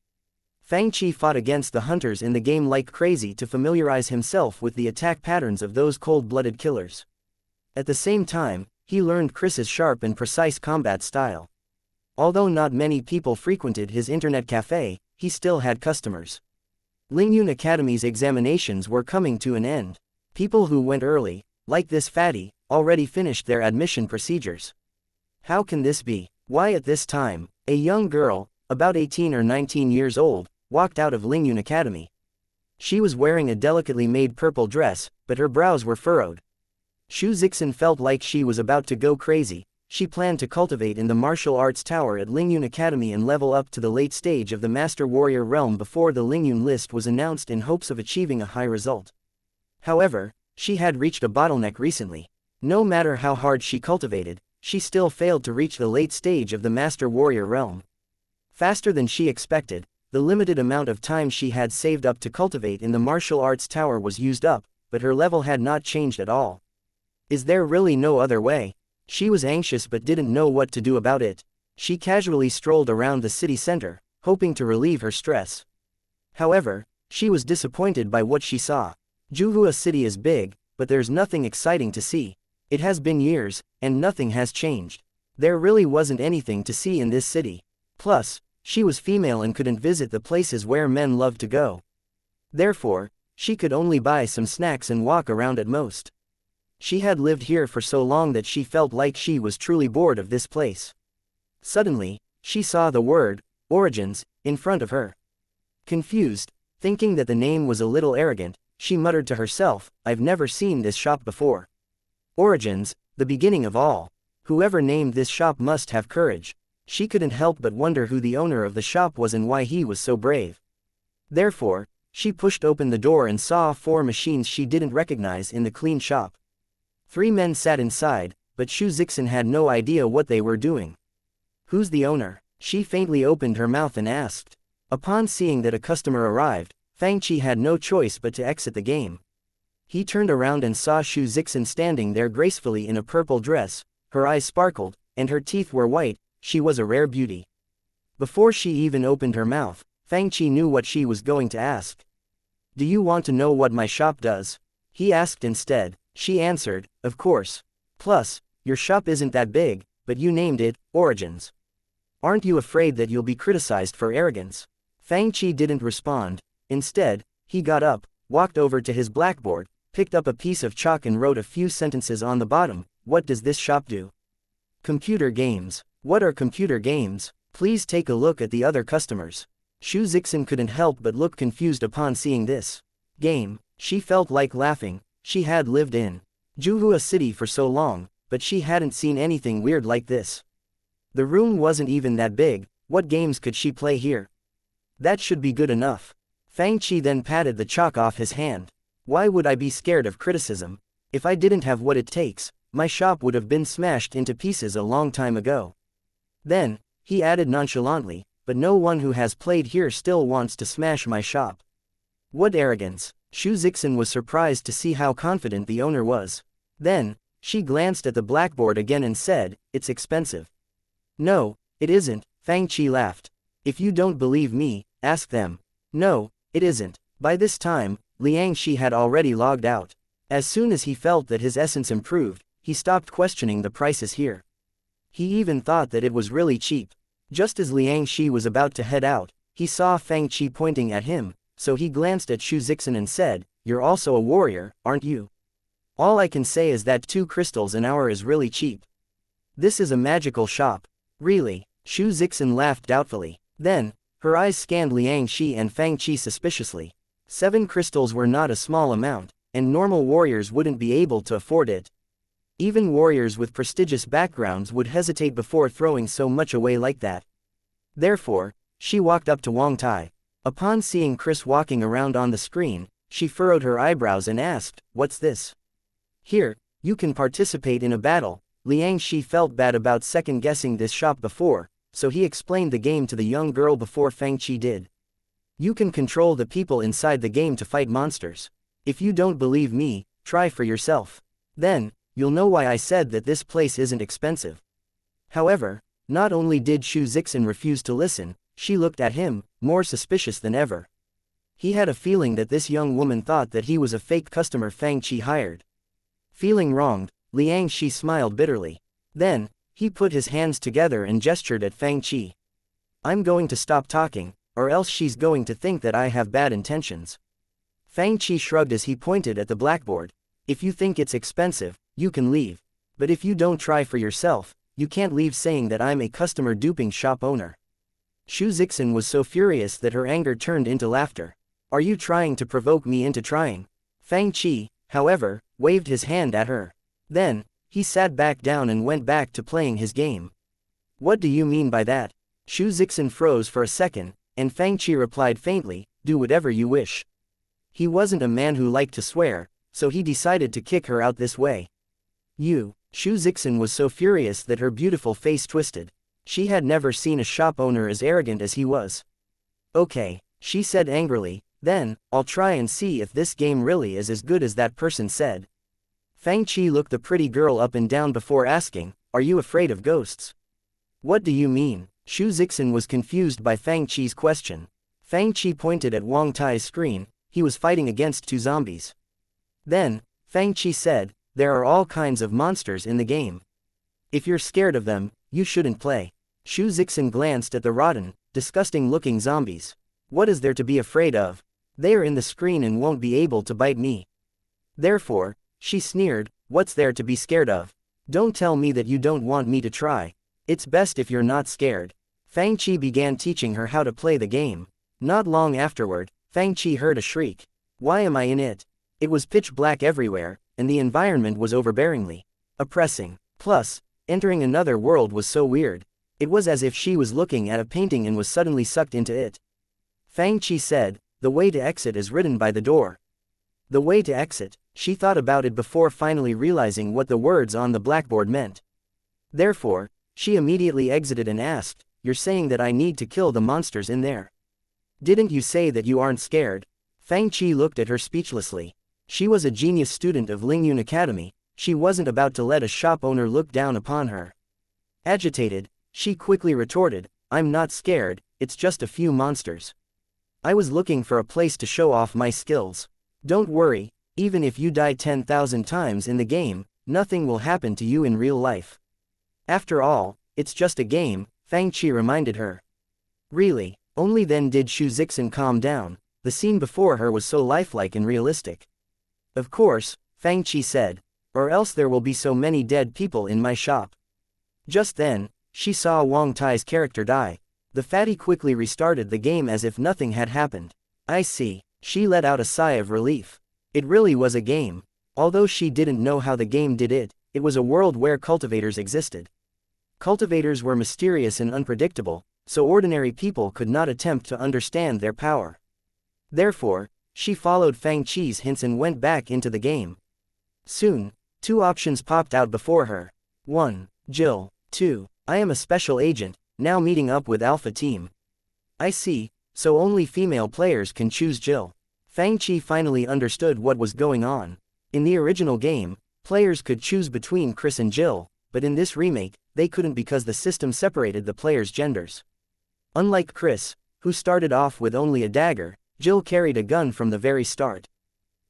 Fang Qi fought against the hunters in the game like crazy to familiarize himself with the attack patterns of those cold-blooded killers. At the same time, he learned Chris's sharp and precise combat style. Although not many people frequented his internet cafe, he still had customers. Lingyun Academy's examinations were coming to an end. People who went early, like this fatty, already finished their admission procedures. How can this be? Why at this time, a young girl, about 18 or 19 years old, walked out of Lingyun Academy. She was wearing a delicately made purple dress, but her brows were furrowed. Xu Zixin felt like she was about to go crazy. She planned to cultivate in the martial arts tower at Lingyun Academy and level up to the late stage of the Master Warrior realm before the Lingyun list was announced in hopes of achieving a high result. However, she had reached a bottleneck recently. No matter how hard she cultivated, she still failed to reach the late stage of the Master Warrior realm. Faster than she expected, the limited amount of time she had saved up to cultivate in the martial arts tower was used up, but her level had not changed at all. Is there really no other way? She was anxious but didn't know what to do about it. She casually strolled around the city center, hoping to relieve her stress. However, she was disappointed by what she saw. Juhua City is big, but there's nothing exciting to see. It has been years, and nothing has changed. There really wasn't anything to see in this city. Plus, she was female and couldn't visit the places where men love to go. Therefore, she could only buy some snacks and walk around at most. She had lived here for so long that she felt like she was truly bored of this place. Suddenly, she saw the word, Origins, in front of her. Confused, thinking that the name was a little arrogant, she muttered to herself, I've never seen this shop before. Origins, the beginning of all. Whoever named this shop must have courage. She couldn't help but wonder who the owner of the shop was and why he was so brave. Therefore, she pushed open the door and saw 4 machines she didn't recognize in the clean shop. 3 men sat inside, but Xu Zixin had no idea what they were doing. Who's the owner? She faintly opened her mouth and asked. Upon seeing that a customer arrived, Fang Qi had no choice but to exit the game. He turned around and saw Xu Zixin standing there gracefully in a purple dress. Her eyes sparkled, and her teeth were white. She was a rare beauty. Before she even opened her mouth, Fang Qi knew what she was going to ask. Do you want to know what my shop does? He asked instead. She answered, of course. Plus, your shop isn't that big, but you named it, Origins. Aren't you afraid that you'll be criticized for arrogance? Fang Qi didn't respond. Instead, he got up, walked over to his blackboard, picked up a piece of chalk and wrote a few sentences on the bottom. What does this shop do? Computer games. What are computer games? Please take a look at the other customers. Shu Zixin couldn't help but look confused upon seeing this game. She felt like laughing. She had lived in Juhua City for so long, but she hadn't seen anything weird like this. The room wasn't even that big. What games could she play here? That should be good enough. Fang Qi then patted the chalk off his hand. Why would I be scared of criticism? If I didn't have what it takes, my shop would have been smashed into pieces a long time ago. Then, he added nonchalantly, but no one who has played here still wants to smash my shop. What arrogance! Shu Zixin was surprised to see how confident the owner was. Then, she glanced at the blackboard again and said, it's expensive. No, it isn't, Fang Qi laughed. If you don't believe me, ask them. No, it isn't. By this time, Liangxi had already logged out. As soon as he felt that his essence improved, he stopped questioning the prices here. He even thought that it was really cheap. Just as Liangxi was about to head out, he saw Fang Qi pointing at him, so he glanced at Shu Zixin and said, you're also a warrior, aren't you? All I can say is that 2 crystals an hour is really cheap. This is a magical shop. Really? Shu Zixin laughed doubtfully. Then, her eyes scanned Liangxi and Fang Qi suspiciously. 7 crystals were not a small amount, and normal warriors wouldn't be able to afford it. Even warriors with prestigious backgrounds would hesitate before throwing so much away like that. Therefore, she walked up to Wang Tai. Upon seeing Chris walking around on the screen, she furrowed her eyebrows and asked, what's this? Here, you can participate in a battle. Liangxi felt bad about second-guessing this shop before, so he explained the game to the young girl before Fang Qi did. You can control the people inside the game to fight monsters. If you don't believe me, try for yourself. Then, you'll know why I said that this place isn't expensive. However, not only did Shu Zixin refuse to listen, she looked at him, more suspicious than ever. He had a feeling that this young woman thought that he was a fake customer Fang Qi hired. Feeling wronged, Liangxi smiled bitterly. Then, he put his hands together and gestured at Fang Qi. I'm going to stop talking, or else she's going to think that I have bad intentions. Fang Qi shrugged as he pointed at the blackboard. If you think it's expensive, you can leave. But if you don't try for yourself, you can't leave saying that I'm a customer duping shop owner. Shu Zixin was so furious that her anger turned into laughter. Are you trying to provoke me into trying? Fang Qi, however, waved his hand at her. Then, he sat back down and went back to playing his game. What do you mean by that? Shu Zixin froze for a second, and Fang Qi replied faintly, do whatever you wish. He wasn't a man who liked to swear, so he decided to kick her out this way. Shu Zixin was so furious that her beautiful face twisted. She had never seen a shop owner as arrogant as he was. Okay, she said angrily, then, I'll try and see if this game really is as good as that person said. Fang Qi looked the pretty girl up and down before asking, are you afraid of ghosts? What do you mean? Shu Zixin was confused by Fang Qi's question. Fang Qi pointed at Wang Tai's screen. He was fighting against 2 zombies. Then, Fang Qi said, there are all kinds of monsters in the game. If you're scared of them, you shouldn't play. Shu Zixin glanced at the rotten, disgusting-looking zombies. What is there to be afraid of? They are in the screen and won't be able to bite me. Therefore, she sneered, what's there to be scared of? Don't tell me that you don't want me to try. It's best if you're not scared. Fang Qi began teaching her how to play the game. Not long afterward, Fang Qi heard a shriek. Why am I in it? It was pitch black everywhere, and the environment was overbearingly oppressing. Plus, entering another world was so weird. It was as if she was looking at a painting and was suddenly sucked into it. Fang Qi said, the way to exit is written by the door. The way to exit, she thought about it before finally realizing what the words on the blackboard meant. Therefore, she immediately exited and asked, you're saying that I need to kill the monsters in there? Didn't you say that you aren't scared? Fang Qi looked at her speechlessly. She was a genius student of Lingyun Academy. She wasn't about to let a shop owner look down upon her. Agitated, she quickly retorted, I'm not scared, it's just a few monsters. I was looking for a place to show off my skills. Don't worry, Even if you die 10,000 times in the game, nothing will happen to you in real life. After all, it's just a game, Fang reminded her. Really? Only then did Xu Zixin calm down. The scene before her was so lifelike and realistic. Of course, Fang said. Or else there will be so many dead people in my shop. Just then, she saw Wang Tai's character die. The fatty quickly restarted the game as if nothing had happened. I see. She let out a sigh of relief. It really was a game. Although she didn't know how the game did it, it was a world where cultivators existed. Cultivators were mysterious and unpredictable, so ordinary people could not attempt to understand their power. Therefore, she followed Fang Qi's hints and went back into the game. Soon, two options popped out before her. 1. Jill. 2. I am a special agent, now meeting up with Alpha Team. I see, so only female players can choose Jill. Fang finally understood what was going on. In the original game, players could choose between Chris and Jill, but in this remake, they couldn't because the system separated the players' genders. Unlike Chris, who started off with only a dagger, Jill carried a gun from the very start.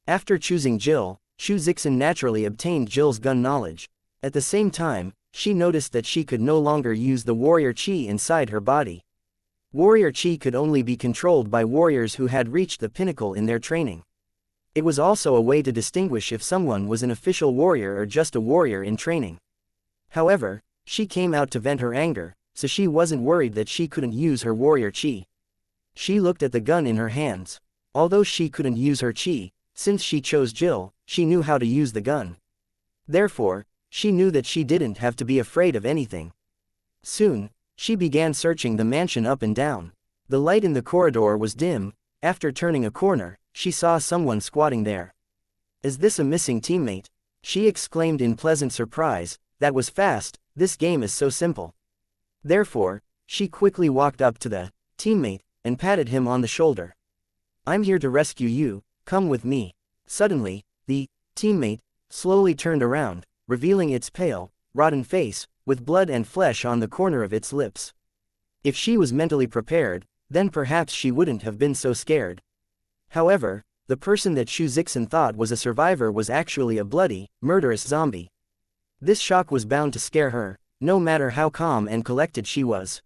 After choosing Jill, Xu Zixin naturally obtained Jill's gun knowledge. At the same time, she noticed that she could no longer use the warrior chi inside her body. Warrior chi could only be controlled by warriors who had reached the pinnacle in their training. It was also a way to distinguish if someone was an official warrior or just a warrior in training. However, she came out to vent her anger, so she wasn't worried that she couldn't use her warrior chi. She looked at the gun in her hands. Although she couldn't use her chi, since she chose Jill, she knew how to use the gun. Therefore, she knew that she didn't have to be afraid of anything. Soon, she began searching the mansion up and down. The light in the corridor was dim. After turning a corner, she saw someone squatting there. Is this a missing teammate? She exclaimed in pleasant surprise. That was fast, this game is so simple. Therefore, she quickly walked up to the teammate and patted him on the shoulder. I'm here to rescue you, come with me. Suddenly, the teammate slowly turned around, revealing its pale, rotten face, with blood and flesh on the corner of its lips. If she was mentally prepared, then perhaps she wouldn't have been so scared. However, the person that Xu Zixin thought was a survivor was actually a bloody, murderous zombie. This shock was bound to scare her, no matter how calm and collected she was.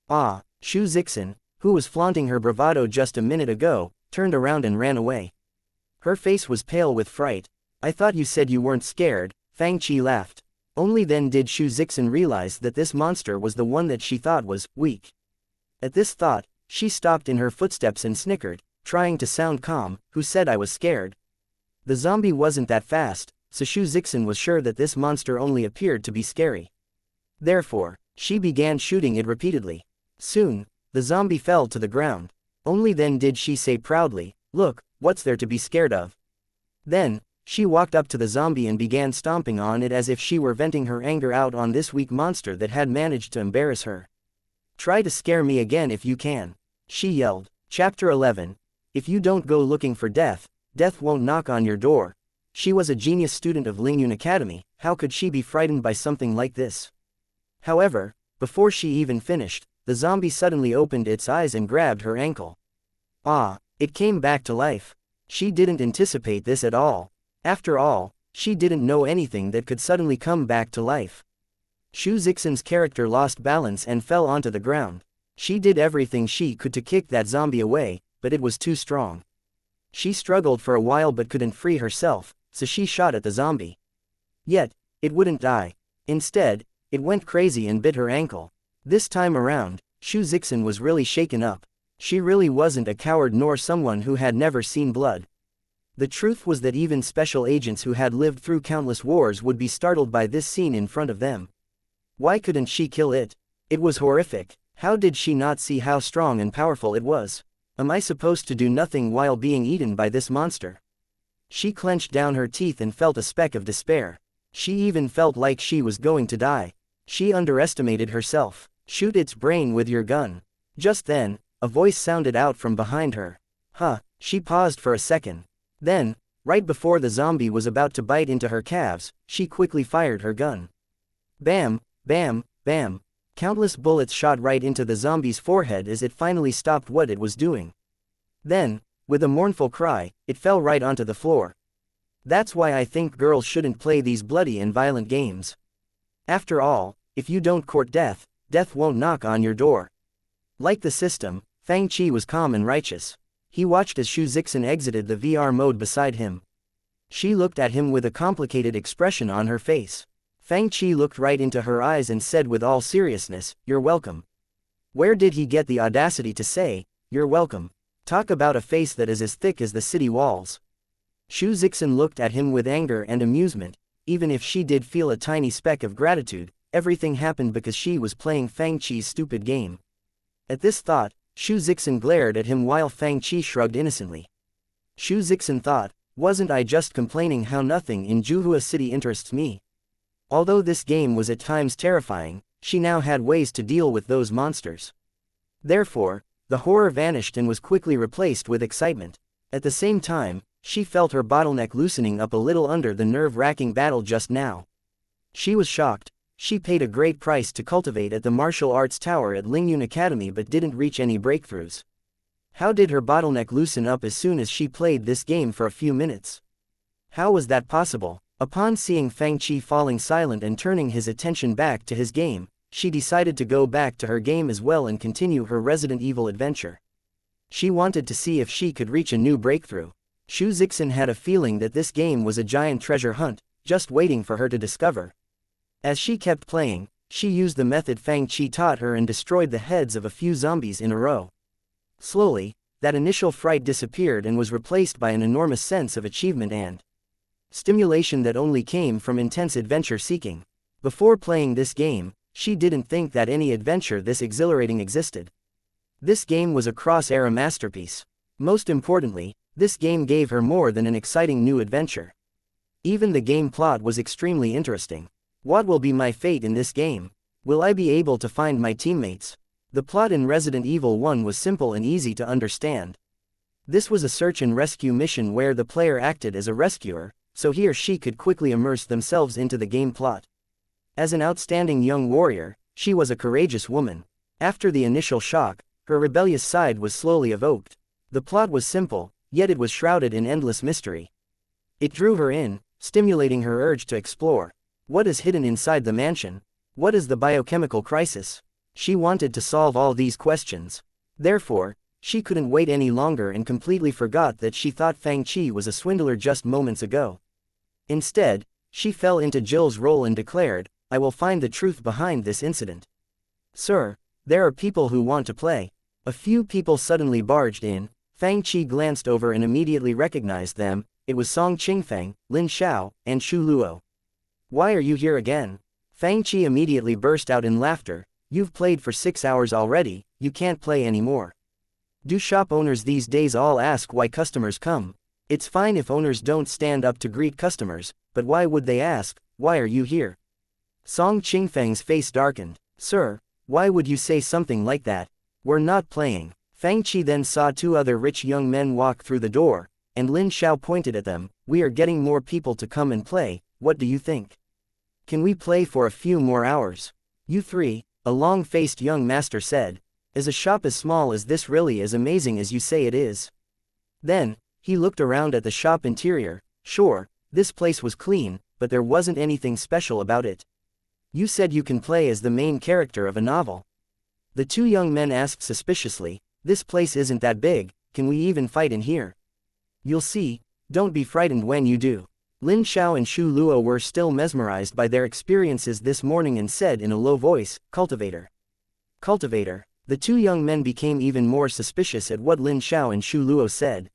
Ah, Xu Zixin, who was flaunting her bravado just a minute ago, turned around and ran away. Her face was pale with fright. I thought you said you weren't scared, Fang laughed. Only then did Xu Zixin realize that this monster was the one that she thought was weak. At this thought, she stopped in her footsteps and snickered, trying to sound calm. Who said I was scared? The zombie wasn't that fast, so Xu Zixin was sure that this monster only appeared to be scary. Therefore, she began shooting it repeatedly. Soon, the zombie fell to the ground. Only then did she say proudly, look, what's there to be scared of? Then, she walked up to the zombie and began stomping on it as if she were venting her anger out on this weak monster that had managed to embarrass her. Try to scare me again if you can, she yelled. Chapter 11. If you don't go looking for death, death won't knock on your door. She was a genius student of Lingyun Academy, how could she be frightened by something like this? However, before she even finished, the zombie suddenly opened its eyes and grabbed her ankle. Ah, it came back to life. She didn't anticipate this at all. After all, she didn't know anything that could suddenly come back to life. Xu Zixin's character lost balance and fell onto the ground. She did everything she could to kick that zombie away, but it was too strong. She struggled for a while but couldn't free herself, so she shot at the zombie. Yet, it wouldn't die. Instead, it went crazy and bit her ankle. This time around, Xu Zixin was really shaken up. She really wasn't a coward nor someone who had never seen blood. The truth was that even special agents who had lived through countless wars would be startled by this scene in front of them. Why couldn't she kill it? It was horrific. How did she not see how strong and powerful it was? Am I supposed to do nothing while being eaten by this monster? She clenched down her teeth and felt a speck of despair. She even felt like she was going to die. She underestimated herself. Shoot its brain with your gun. Just then, a voice sounded out from behind her. Huh, she paused for a second. Then, right before the zombie was about to bite into her calves, she quickly fired her gun. Bam, bam, bam. Countless bullets shot right into the zombie's forehead as it finally stopped what it was doing. Then, with a mournful cry, it fell right onto the floor. That's why I think girls shouldn't play these bloody and violent games. After all, if you don't court death, death won't knock on your door. Like the system, Fang Qi was calm and righteous. He watched as Xu Zixin exited the VR mode beside him. She looked at him with a complicated expression on her face. Fang Qi looked right into her eyes and said with all seriousness, "You're welcome." Where did he get the audacity to say, "You're welcome"? Talk about a face that is as thick as the city walls. Xu Zixin looked at him with anger and amusement. Even if she did feel a tiny speck of gratitude, everything happened because she was playing Fang Qi's stupid game. At this thought, Xu Zixin glared at him while Fang Qi shrugged innocently. Xu Zixin thought, wasn't I just complaining how nothing in Juhua City interests me? Although this game was at times terrifying, she now had ways to deal with those monsters. Therefore, the horror vanished and was quickly replaced with excitement. At the same time, she felt her bottleneck loosening up a little under the nerve-wracking battle just now. She was shocked. She paid a great price to cultivate at the martial arts tower at Lingyun Academy but didn't reach any breakthroughs. How did her bottleneck loosen up as soon as she played this game for a few minutes? How was that possible? Upon seeing Fang Qi falling silent and turning his attention back to his game, she decided to go back to her game as well and continue her Resident Evil adventure. She wanted to see if she could reach a new breakthrough. Xu Zixin had a feeling that this game was a giant treasure hunt, just waiting for her to discover. As she kept playing, she used the method Fang Qi taught her and destroyed the heads of a few zombies in a row. Slowly, that initial fright disappeared and was replaced by an enormous sense of achievement and stimulation that only came from intense adventure seeking. Before playing this game, she didn't think that any adventure this exhilarating existed. This game was a cross-era masterpiece. Most importantly, this game gave her more than an exciting new adventure. Even the game plot was extremely interesting. What will be my fate in this game? Will I be able to find my teammates? The plot in Resident Evil 1 was simple and easy to understand. This was a search and rescue mission where the player acted as a rescuer, so he or she could quickly immerse themselves into the game plot. As an outstanding young warrior, she was a courageous woman. After the initial shock, her rebellious side was slowly evoked. The plot was simple, yet it was shrouded in endless mystery. It drew her in, stimulating her urge to explore. What is hidden inside the mansion? What is the biochemical crisis? She wanted to solve all these questions. Therefore, she couldn't wait any longer and completely forgot that she thought Fang Qi was a swindler just moments ago. Instead, she fell into Jill's role and declared, "I will find the truth behind this incident." "Sir, there are people who want to play." A few people suddenly barged in. Fang Qi glanced over and immediately recognized them. It was Song Qingfeng, Lin Xiao, and Xu Luo. "Why are you here again?" Fang Qi immediately burst out in laughter. "You've played for 6 hours already, you can't play anymore." Do shop owners these days all ask why customers come? It's fine if owners don't stand up to greet customers, but why would they ask, "Why are you here?" Song Qingfeng's face darkened. "Sir, why would you say something like that? We're not playing." Fang Qi then saw two other rich young men walk through the door, and Lin Xiao pointed at them. "We are getting more people to come and play, what do you think? Can we play for a few more hours?" "You three," a long-faced young master said. "Is a shop as small as this really as amazing as you say it is?" Then, he looked around at the shop interior. Sure, this place was clean, but there wasn't anything special about it. "You said you can play as the main character of a novel." The two young men asked suspiciously. "This place isn't that big, can we even fight in here?" "You'll see, don't be frightened when you do." Lin Xiao and Xu Luo were still mesmerized by their experiences this morning and said in a low voice, "Cultivator." "Cultivator." The two young men became even more suspicious at what Lin Xiao and Xu Luo said.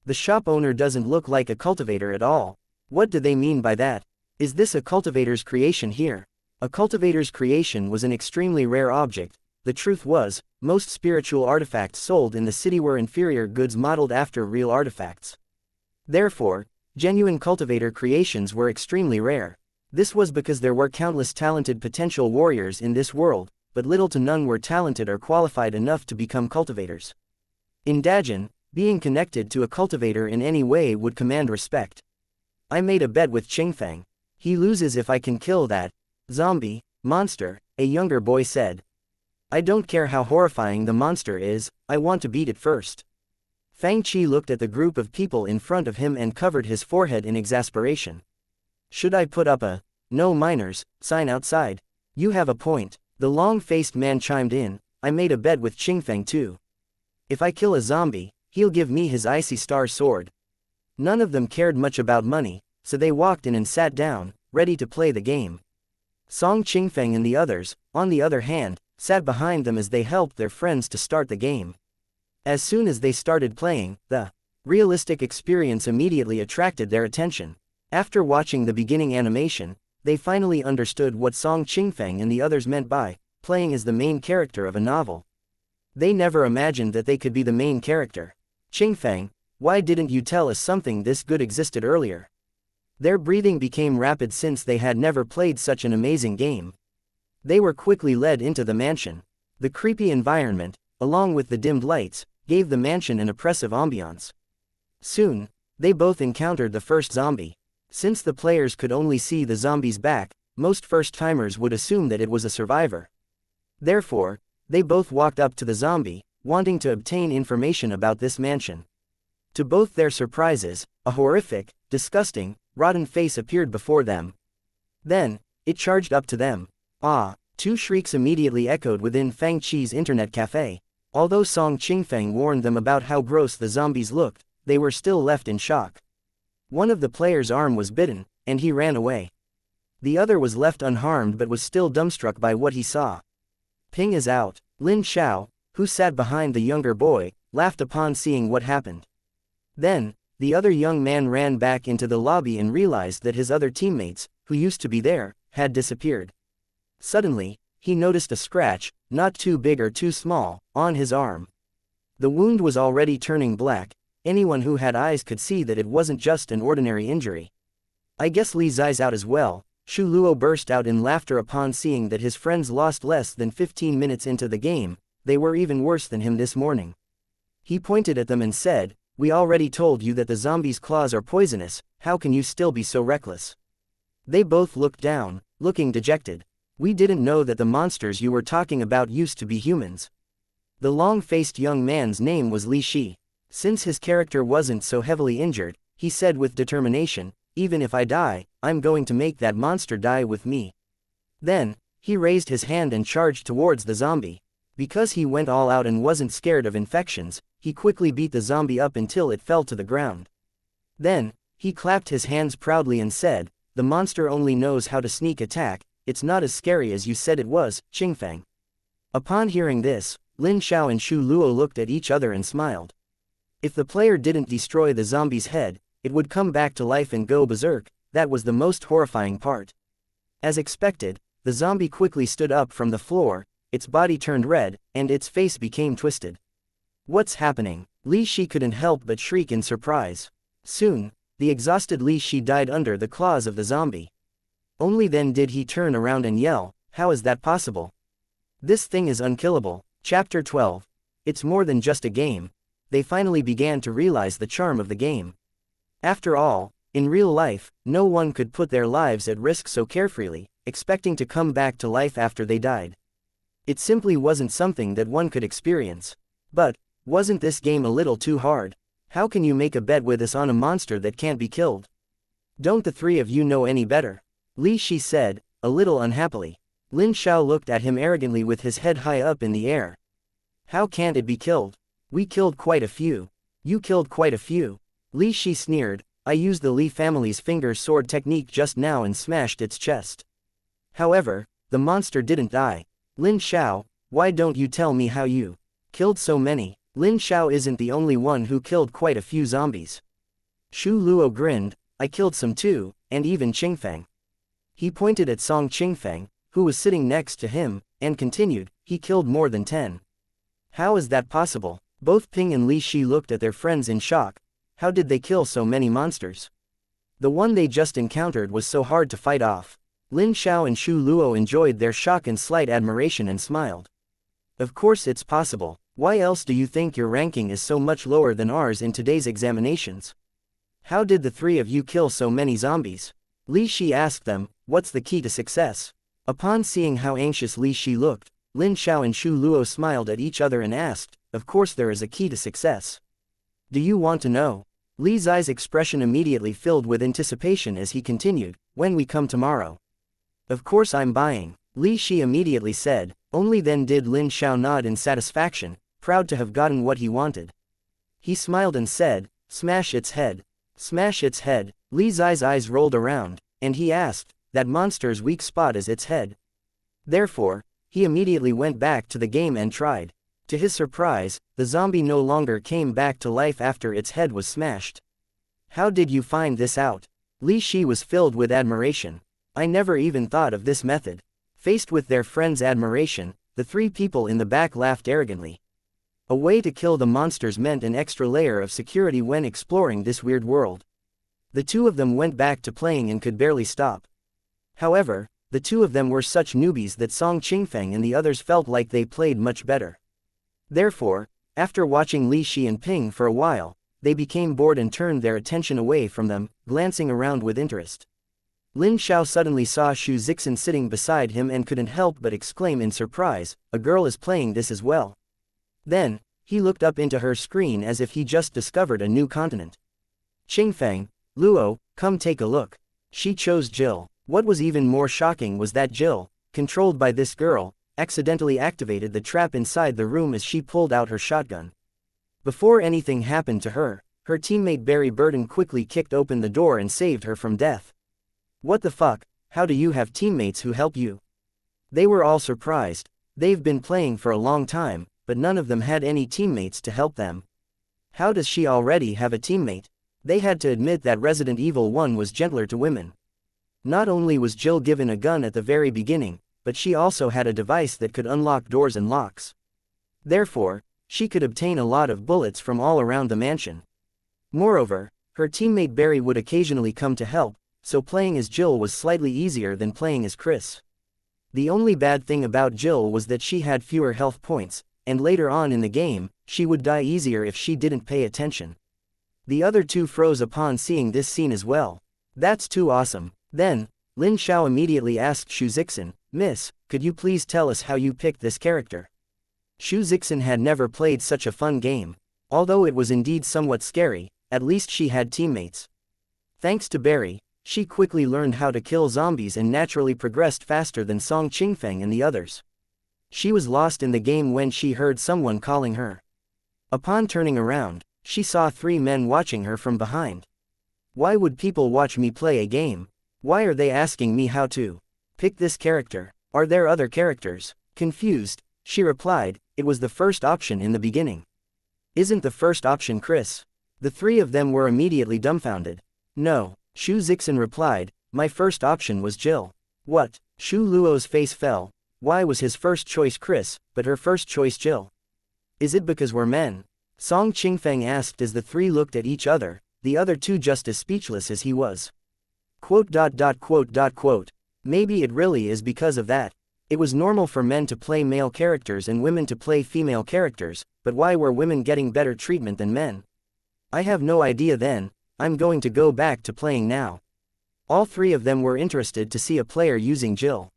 The shop owner doesn't look like a cultivator at all. What do they mean by that? Is this a cultivator's creation here? A cultivator's creation was an extremely rare object. The truth was, most spiritual artifacts sold in the city were inferior goods modeled after real artifacts. Therefore, genuine cultivator creations were extremely rare. This was because there were countless talented potential warriors in this world, but little to none were talented or qualified enough to become cultivators. In Dajin, being connected to a cultivator in any way would command respect. "I made a bet with Qingfeng. He loses if I can kill that zombie monster," a younger boy said. "I don't care how horrifying the monster is, I want to beat it first." Fang Qi looked at the group of people in front of him and covered his forehead in exasperation. Should I put up a "No minors" sign outside? You have a point. The long-faced man chimed in. I made a bet with Qingfeng too. If I kill a zombie, he'll give me his icy star sword. None of them cared much about money, so they walked in and sat down, ready to play the game. Song Qingfeng and the others, on the other hand, sat behind them as they helped their friends to start the game. As soon as they started playing, the realistic experience immediately attracted their attention. After watching the beginning animation, they finally understood what Song Qingfeng and the others meant by playing as the main character of a novel. They never imagined that they could be the main character. Qingfeng, why didn't you tell us something this good existed earlier? Their breathing became rapid since they had never played such an amazing game. They were quickly led into the mansion. The creepy environment, along with the dimmed lights, gave the mansion an oppressive ambiance. Soon, they both encountered the first zombie. Since the players could only see the zombie's back, most first-timers would assume that it was a survivor. Therefore, they both walked up to the zombie, wanting to obtain information about this mansion. To both their surprises, a horrific, disgusting, rotten face appeared before them. Then, it charged up to them. Ah! Two shrieks immediately echoed within Fang Qi's internet cafe. Although Song Qingfeng warned them about how gross the zombies looked, they were still left in shock. One of the players' arm was bitten, and he ran away. The other was left unharmed but was still dumbstruck by what he saw. Ping is out. Lin Xiao, who sat behind the younger boy, laughed upon seeing what happened. Then, the other young man ran back into the lobby and realized that his other teammates, who used to be there, had disappeared. Suddenly, he noticed a scratch, not too big or too small, on his arm. The wound was already turning black. Anyone who had eyes could see that it wasn't just an ordinary injury. I guess Li Zai's out as well. Shu Luo burst out in laughter upon seeing that his friends lost less than 15 minutes into the game. They were even worse than him this morning. He pointed at them and said, "We already told you that the zombies' claws are poisonous, how can you still be so reckless?" They both looked down, looking dejected. "We didn't know that the monsters you were talking about used to be humans." The long-faced young man's name was Li Shi. Since his character wasn't so heavily injured, he said with determination, "Even if I die, I'm going to make that monster die with me." Then, he raised his hand and charged towards the zombie. Because he went all out and wasn't scared of infections, he quickly beat the zombie up until it fell to the ground. Then, he clapped his hands proudly and said, "The monster only knows how to sneak attack, it's not as scary as you said it was, Qingfeng." Upon hearing this, Lin Xiao and Shu Luo looked at each other and smiled. If the player didn't destroy the zombie's head, it would come back to life and go berserk. That was the most horrifying part. As expected, the zombie quickly stood up from the floor, its body turned red, and its face became twisted. "What's happening?" Li Shi couldn't help but shriek in surprise. Soon, the exhausted Li Shi died under the claws of the zombie. Only then did he turn around and yell, "How is that possible? This thing is unkillable." Chapter 12. It's more than just a game. They finally began to realize the charm of the game. After all, in real life, no one could put their lives at risk so carefreely, expecting to come back to life after they died. It simply wasn't something that one could experience. But, wasn't this game a little too hard? How can you make a bet with us on a monster that can't be killed? Don't the three of you know any better? Li Shi said, a little unhappily. Lin Xiao looked at him arrogantly with his head high up in the air. "How can't it be killed? We killed quite a few. You killed quite a few." Li Shi sneered, "I used the Li family's finger sword technique just now and smashed its chest. However, the monster didn't die." "Lin Xiao, why don't you tell me how you killed so many?" Lin Xiao isn't the only one who killed quite a few zombies. Shu Luo grinned, "I killed some too, and even Qingfeng." He pointed at Song Qingfeng, who was sitting next to him, and continued, "He killed more than 10. How is that possible?" Both Ping and Li Shi looked at their friends in shock. How did they kill so many monsters? The one they just encountered was so hard to fight off. Lin Xiao and Shu Luo enjoyed their shock and slight admiration and smiled. "Of course it's possible. Why else do you think your ranking is so much lower than ours in today's examinations? How did the three of you kill so many zombies?" Li Shi asked them, "What's the key to success?" Upon seeing how anxious Li Shi looked, Lin Xiao and Shu Luo smiled at each other and asked, "Of course there is a key to success. Do you want to know? Li Zi's expression immediately filled with anticipation as he continued, when we come tomorrow. Of course I'm buying, Li Shi immediately said. Only then did Lin Xiao nod in satisfaction, proud to have gotten what he wanted. He smiled and said, smash its head. Smash its head. Li Zi's eyes rolled around, and he asked, that monster's weak spot is its head. Therefore, he immediately went back to the game and tried. To his surprise, the zombie no longer came back to life after its head was smashed. How did you find this out? Li Shi was filled with admiration. I never even thought of this method. Faced with their friend's admiration, the three people in the back laughed arrogantly. A way to kill the monsters meant an extra layer of security when exploring this weird world. The two of them went back to playing and could barely stop. However, the two of them were such newbies that Song Qingfeng and the others felt like they played much better. Therefore, after watching Li Shi and Ping for a while, they became bored and turned their attention away from them, glancing around with interest. Lin Xiao suddenly saw Xu Zixin sitting beside him and couldn't help but exclaim in surprise, a girl is playing this as well. Then, he looked up into her screen as if he just discovered a new continent. Qingfeng, Luo, come take a look. She chose Jill. What was even more shocking was that Jill, controlled by this girl, accidentally activated the trap inside the room as she pulled out her shotgun. Before anything happened to her, her teammate Barry Burton quickly kicked open the door and saved her from death. What the fuck, how do you have teammates who help you? They were all surprised. They've been playing for a long time, but none of them had any teammates to help them. How does she already have a teammate? They had to admit that Resident Evil 1 was gentler to women. Not only was Jill given a gun at the very beginning, but she also had a device that could unlock doors and locks. Therefore, she could obtain a lot of bullets from all around the mansion. Moreover, her teammate Barry would occasionally come to help, so playing as Jill was slightly easier than playing as Chris. The only bad thing about Jill was that she had fewer health points, and later on in the game, she would die easier if she didn't pay attention. The other two froze upon seeing this scene as well. That's too awesome. Then, Lin Xiao immediately asked Xu Zixin, Miss, could you please tell us how you picked this character? Xu Zixin had never played such a fun game. Although it was indeed somewhat scary, at least she had teammates. Thanks to Barry, she quickly learned how to kill zombies and naturally progressed faster than Song Qingfeng and the others. She was lost in the game when she heard someone calling her. Upon turning around, she saw three men watching her from behind. Why would people watch me play a game? Why are they asking me how to pick this character? Are there other characters? Confused, she replied, it was the first option in the beginning. Isn't the first option Chris? The three of them were immediately dumbfounded. No, Xu Zixin replied, my first option was Jill. What? Xu Luo's face fell. Why was his first choice Chris, but her first choice Jill? Is it because we're men? Song Qingfeng asked as the three looked at each other, the other two just as speechless as he was. Maybe it really is because of that. It was normal for men to play male characters and women to play female characters, but why were women getting better treatment than men? I have no idea then, I'm going to go back to playing now. All three of them were interested to see a player using Jill.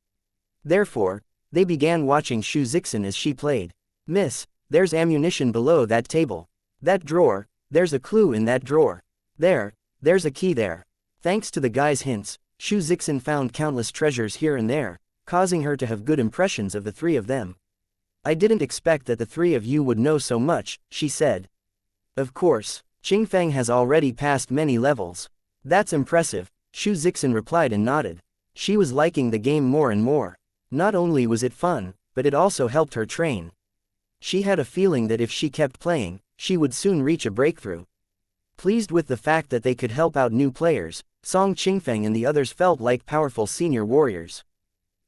Therefore, they began watching Xu Zixin as she played. Miss, there's ammunition below that table. That drawer, there's a clue in that drawer. There's a key there. Thanks to the guy's hints, Xu Zixin found countless treasures here and there, causing her to have good impressions of the three of them. I didn't expect that the three of you would know so much, she said. Of course, Qingfeng has already passed many levels. That's impressive, Xu Zixin replied and nodded. She was liking the game more and more. Not only was it fun, but it also helped her train. She had a feeling that if she kept playing, she would soon reach a breakthrough. Pleased with the fact that they could help out new players, Song Qingfeng and the others felt like powerful senior warriors.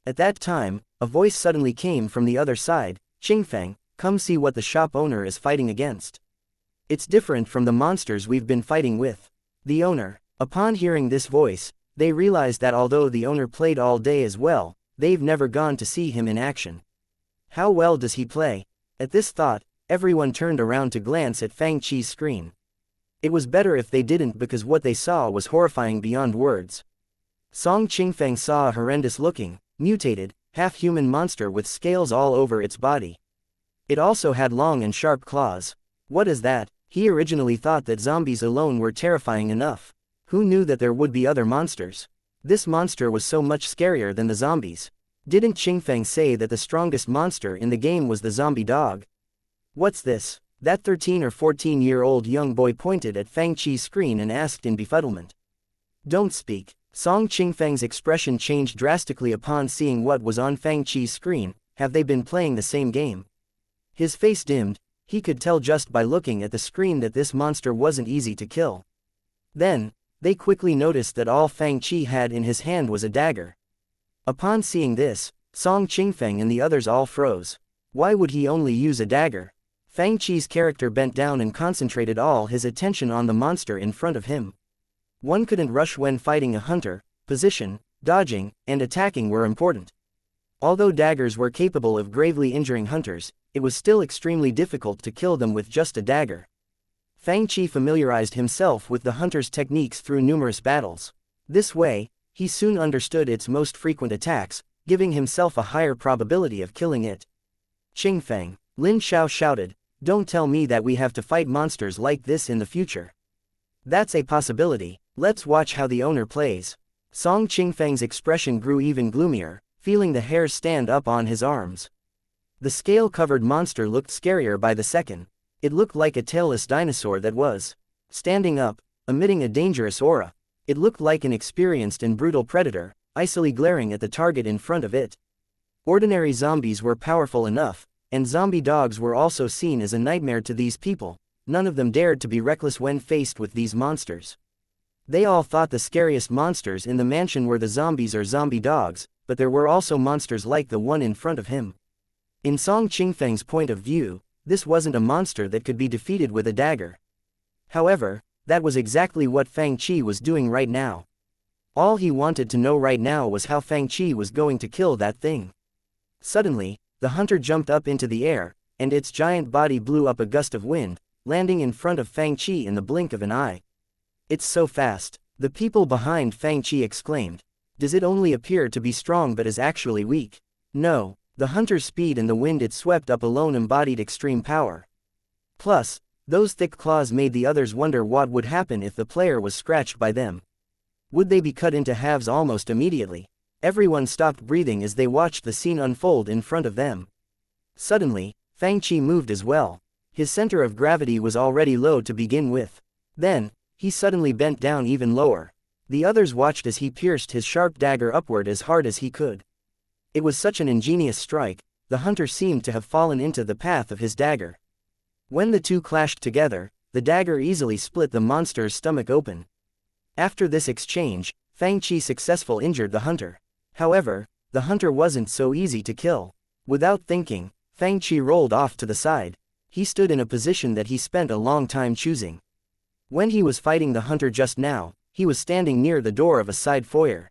At that time, a voice suddenly came from the other side, Qingfeng, come see what the shop owner is fighting against. It's different from the monsters we've been fighting with. The owner. Upon hearing this voice, they realized that although the owner played all day as well, they've never gone to see him in action. How well does he play? At this thought, everyone turned around to glance at Fang Qi's screen. It was better if they didn't because what they saw was horrifying beyond words. Song Qingfeng saw a horrendous-looking, mutated, half-human monster with scales all over its body. It also had long and sharp claws. What is that? He originally thought that zombies alone were terrifying enough. Who knew that there would be other monsters? This monster was so much scarier than the zombies. Didn't Fang say that the strongest monster in the game was the zombie dog? What's this? That 13 or 14-year-old young boy pointed at Fang Qi's screen and asked in befuddlement. Don't speak. Fang's expression changed drastically upon seeing what was on Fang Qi's screen. Have they been playing the same game? His face dimmed. He could tell just by looking at the screen that this monster wasn't easy to kill. Then, they quickly noticed that all Fang Qi had in his hand was a dagger. Upon seeing this, Fang and the others all froze. Why would he only use a dagger? Fang Qi's character bent down and concentrated all his attention on the monster in front of him. One couldn't rush when fighting a hunter. Position, dodging, and attacking were important. Although daggers were capable of gravely injuring hunters, it was still extremely difficult to kill them with just a dagger. Fang Qi familiarized himself with the hunter's techniques through numerous battles. This way, he soon understood its most frequent attacks, giving himself a higher probability of killing it. Fang, Lin Xiao shouted, don't tell me that we have to fight monsters like this in the future. That's a possibility. Let's watch how the owner plays. Fang's expression grew even gloomier, feeling the hairs stand up on his arms. The scale-covered monster looked scarier by the second. It looked like a tailless dinosaur that was standing up, emitting a dangerous aura. It looked like an experienced and brutal predator, icily glaring at the target in front of it. Ordinary zombies were powerful enough, and zombie dogs were also seen as a nightmare to these people. None of them dared to be reckless when faced with these monsters. They all thought the scariest monsters in the mansion were the zombies or zombie dogs, but there were also monsters like the one in front of him. In Fang's point of view, this wasn't a monster that could be defeated with a dagger. However, that was exactly what Fang Qi was doing right now. All he wanted to know right now was how Fang Qi was going to kill that thing. Suddenly, the hunter jumped up into the air, and its giant body blew up a gust of wind, landing in front of Fang Qi in the blink of an eye. It's so fast, the people behind Fang Qi exclaimed. Does it only appear to be strong but is actually weak? No, the hunter's speed and the wind it swept up alone embodied extreme power. Plus, those thick claws made the others wonder what would happen if the player was scratched by them. Would they be cut into halves almost immediately? Everyone stopped breathing as they watched the scene unfold in front of them. Suddenly, Fang Qi moved as well. His center of gravity was already low to begin with. Then, he suddenly bent down even lower. The others watched as he pierced his sharp dagger upward as hard as he could. It was such an ingenious strike, the hunter seemed to have fallen into the path of his dagger. When the two clashed together, the dagger easily split the monster's stomach open. After this exchange, Fang Qi successfully injured the hunter. However, the hunter wasn't so easy to kill. Without thinking, Fang Qi rolled off to the side. He stood in a position that he spent a long time choosing. When he was fighting the hunter just now, he was standing near the door of a side foyer.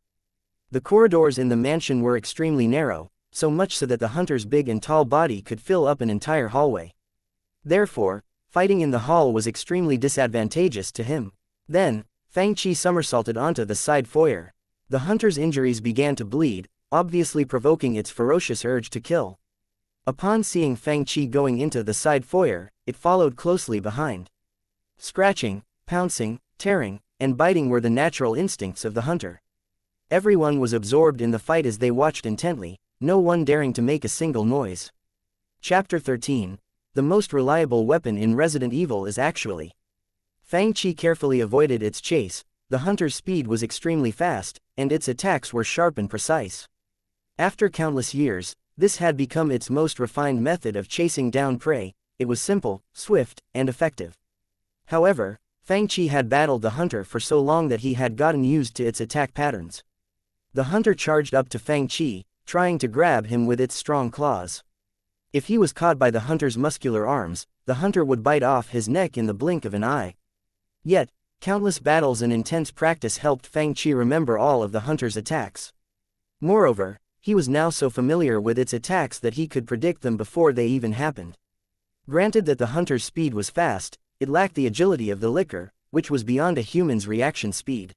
The corridors in the mansion were extremely narrow, so much so that the hunter's big and tall body could fill up an entire hallway. Therefore, fighting in the hall was extremely disadvantageous to him. Then, Fang Qi somersaulted onto the side foyer. The hunter's injuries began to bleed, obviously provoking its ferocious urge to kill. Upon seeing Fang Qi going into the side foyer, it followed closely behind. Scratching, pouncing, tearing, and biting were the natural instincts of the hunter. Everyone was absorbed in the fight as they watched intently, no one daring to make a single noise. Chapter 13. The most reliable weapon in Resident Evil is actually. Fang Qi carefully avoided its chase. The hunter's speed was extremely fast, and its attacks were sharp and precise. After countless years, this had become its most refined method of chasing down prey. It was simple, swift, and effective. However, Fang Qi had battled the hunter for so long that he had gotten used to its attack patterns. The hunter charged up to Fang Qi, trying to grab him with its strong claws. If he was caught by the hunter's muscular arms, the hunter would bite off his neck in the blink of an eye. Yet, countless battles and intense practice helped Fang Qi remember all of the hunter's attacks. Moreover, he was now so familiar with its attacks that he could predict them before they even happened. Granted that the hunter's speed was fast, it lacked the agility of the licker, which was beyond a human's reaction speed.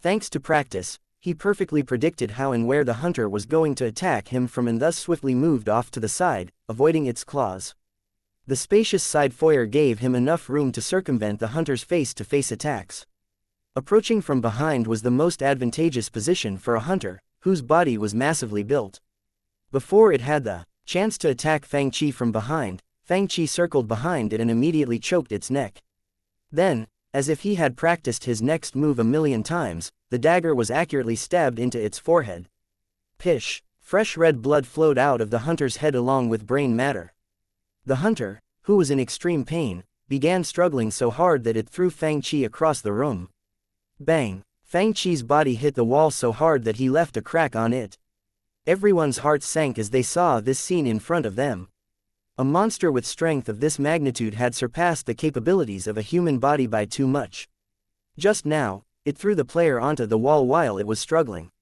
Thanks to practice, he perfectly predicted how and where the hunter was going to attack him from and thus swiftly moved off to the side, avoiding its claws. The spacious side foyer gave him enough room to circumvent the hunter's face-to-face attacks. Approaching from behind was the most advantageous position for a hunter, whose body was massively built. Before it had the chance to attack Fang Qi from behind, Fang Qi circled behind it and immediately choked its neck. Then, as if he had practiced his next move a million times, the dagger was accurately stabbed into its forehead. Pish! Fresh red blood flowed out of the hunter's head along with brain matter. The hunter, who was in extreme pain, began struggling so hard that it threw Fang Qi across the room. Bang! Fang Qi's body hit the wall so hard that he left a crack on it. Everyone's hearts sank as they saw this scene in front of them. A monster with strength of this magnitude had surpassed the capabilities of a human body by too much. Just now, it threw the player onto the wall while it was struggling.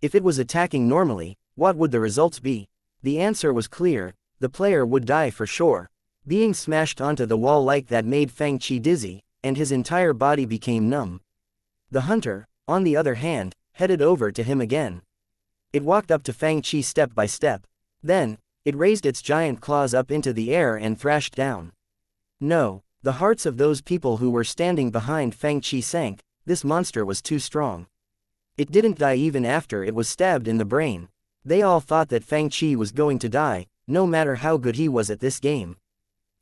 If it was attacking normally, what would the results be? The answer was clear: the player would die for sure. Being smashed onto the wall like that made Fang Qi dizzy, and his entire body became numb. The hunter, on the other hand, headed over to him again. It walked up to Fang Qi step by step. Then, it raised its giant claws up into the air and thrashed down. No, the hearts of those people who were standing behind Fang Qi sank. This monster was too strong. It didn't die even after it was stabbed in the brain. They all thought that Fang Qi was going to die, no matter how good he was at this game.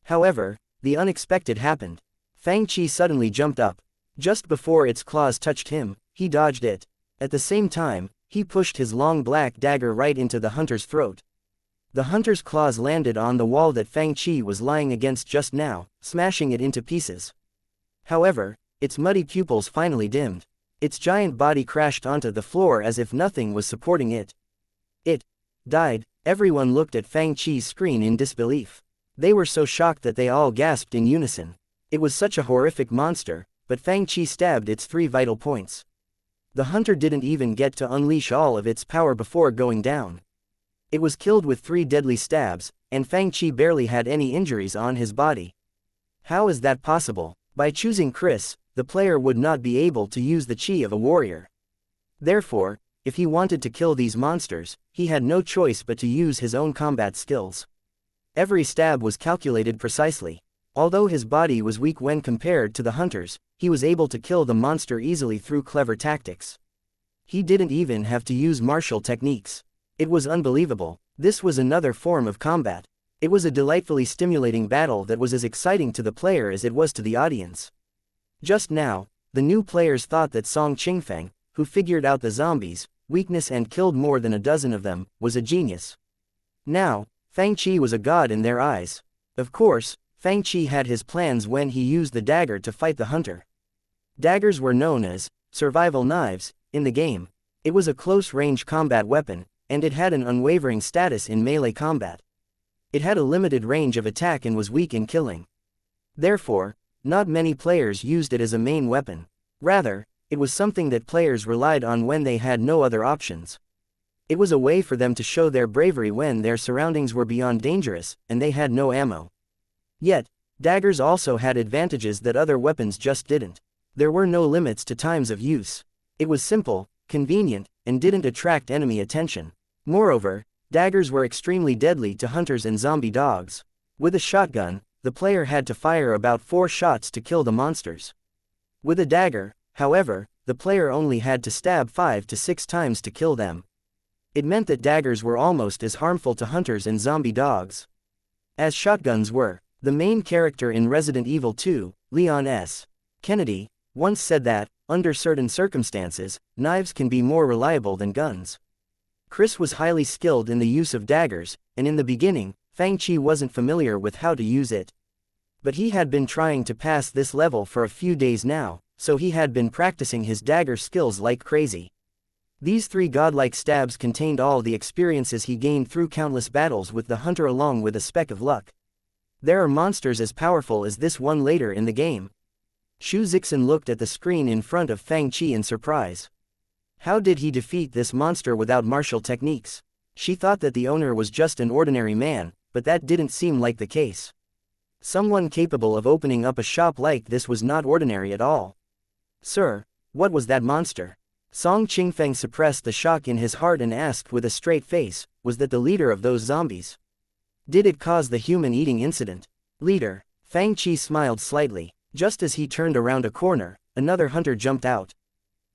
However, the unexpected happened. Fang Qi suddenly jumped up. Just before its claws touched him, he dodged it. At the same time, he pushed his long black dagger right into the hunter's throat. The hunter's claws landed on the wall that Fang Qi was lying against just now, smashing it into pieces. However, its muddy pupils finally dimmed. Its giant body crashed onto the floor as if nothing was supporting it. It died. Everyone looked at Fang Qi's screen in disbelief. They were so shocked that they all gasped in unison. It was such a horrific monster, but Fang Qi stabbed its 3 vital points. The hunter didn't even get to unleash all of its power before going down. It was killed with 3 deadly stabs, and Fang Qi barely had any injuries on his body. How is that possible? By choosing Chris, the player would not be able to use the chi of a warrior. Therefore, if he wanted to kill these monsters, he had no choice but to use his own combat skills. Every stab was calculated precisely. Although his body was weak when compared to the hunter's, he was able to kill the monster easily through clever tactics. He didn't even have to use martial techniques. It was unbelievable. This was another form of combat. It was a delightfully stimulating battle that was as exciting to the player as it was to the audience. Just now, the new players thought that Song Qingfeng, who figured out the zombies' weakness and killed more than a dozen of them, was a genius. Now, Fang Qi was a god in their eyes. Of course, Fang Qi had his plans when he used the dagger to fight the hunter. Daggers were known as survival knives in the game. It was a close-range combat weapon, and it had an unwavering status in melee combat. It had a limited range of attack and was weak in killing. Therefore, not many players used it as a main weapon. Rather, it was something that players relied on when they had no other options. It was a way for them to show their bravery when their surroundings were beyond dangerous, and they had no ammo. Yet, daggers also had advantages that other weapons just didn't. There were no limits to times of use. It was simple, convenient, and didn't attract enemy attention. Moreover, daggers were extremely deadly to hunters and zombie dogs. With a shotgun, the player had to fire about 4 shots to kill the monsters. With a dagger, however, the player only had to stab 5 to 6 times to kill them. It meant that daggers were almost as harmful to hunters and zombie dogs as shotguns were. The main character in Resident Evil 2, Leon S. Kennedy, once said that, under certain circumstances, knives can be more reliable than guns. Chris was highly skilled in the use of daggers, and in the beginning, Fang Qi wasn't familiar with how to use it. But he had been trying to pass this level for a few days now, so he had been practicing his dagger skills like crazy. These 3 godlike stabs contained all the experiences he gained through countless battles with the hunter along with a speck of luck. There are monsters as powerful as this one later in the game. Shu Zixin looked at the screen in front of Fang Qi in surprise. How did he defeat this monster without martial techniques? She thought that the owner was just an ordinary man, but that didn't seem like the case. Someone capable of opening up a shop like this was not ordinary at all. Sir, what was that monster? Song Qingfeng suppressed the shock in his heart and asked with a straight face, was that the leader of those zombies? Did it cause the human-eating incident? Leader. Fang Qi smiled slightly. Just as he turned around a corner, another hunter jumped out.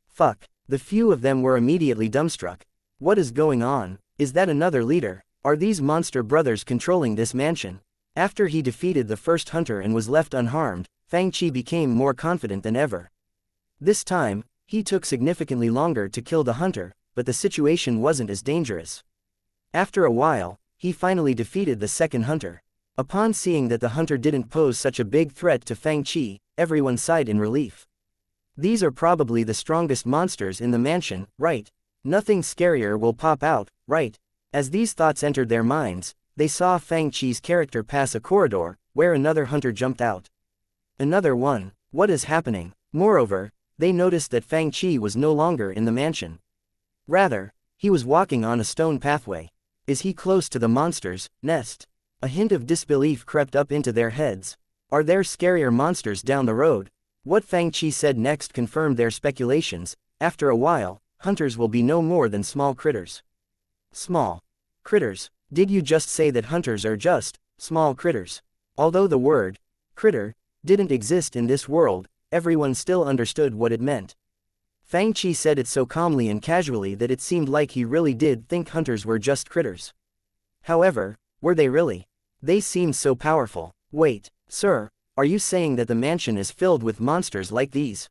Fuck. The few of them were immediately dumbstruck. What is going on? Is that another leader? Are these monster brothers controlling this mansion? After he defeated the first hunter and was left unharmed, Fang Qi became more confident than ever. This time, he took significantly longer to kill the hunter, but the situation wasn't as dangerous. After a while, he finally defeated the second hunter. Upon seeing that the hunter didn't pose such a big threat to Fang Qi, everyone sighed in relief. These are probably the strongest monsters in the mansion, right? Nothing scarier will pop out, right? As these thoughts entered their minds, they saw Fang Qi's character pass a corridor, where another hunter jumped out. Another one. What is happening? Moreover, they noticed that Fang Qi was no longer in the mansion. Rather, he was walking on a stone pathway. Is he close to the monster's nest? A hint of disbelief crept up into their heads. Are there scarier monsters down the road? What Fang Qi said next confirmed their speculations. After a while, hunters will be no more than small critters. Small critters? Did you just say that hunters are just small critters? Although the word critter didn't exist in this world, everyone still understood what it meant. Fang Qi said it so calmly and casually that it seemed like he really did think hunters were just critters. However, were they really? They seemed so powerful. Wait, sir, are you saying that the mansion is filled with monsters like these?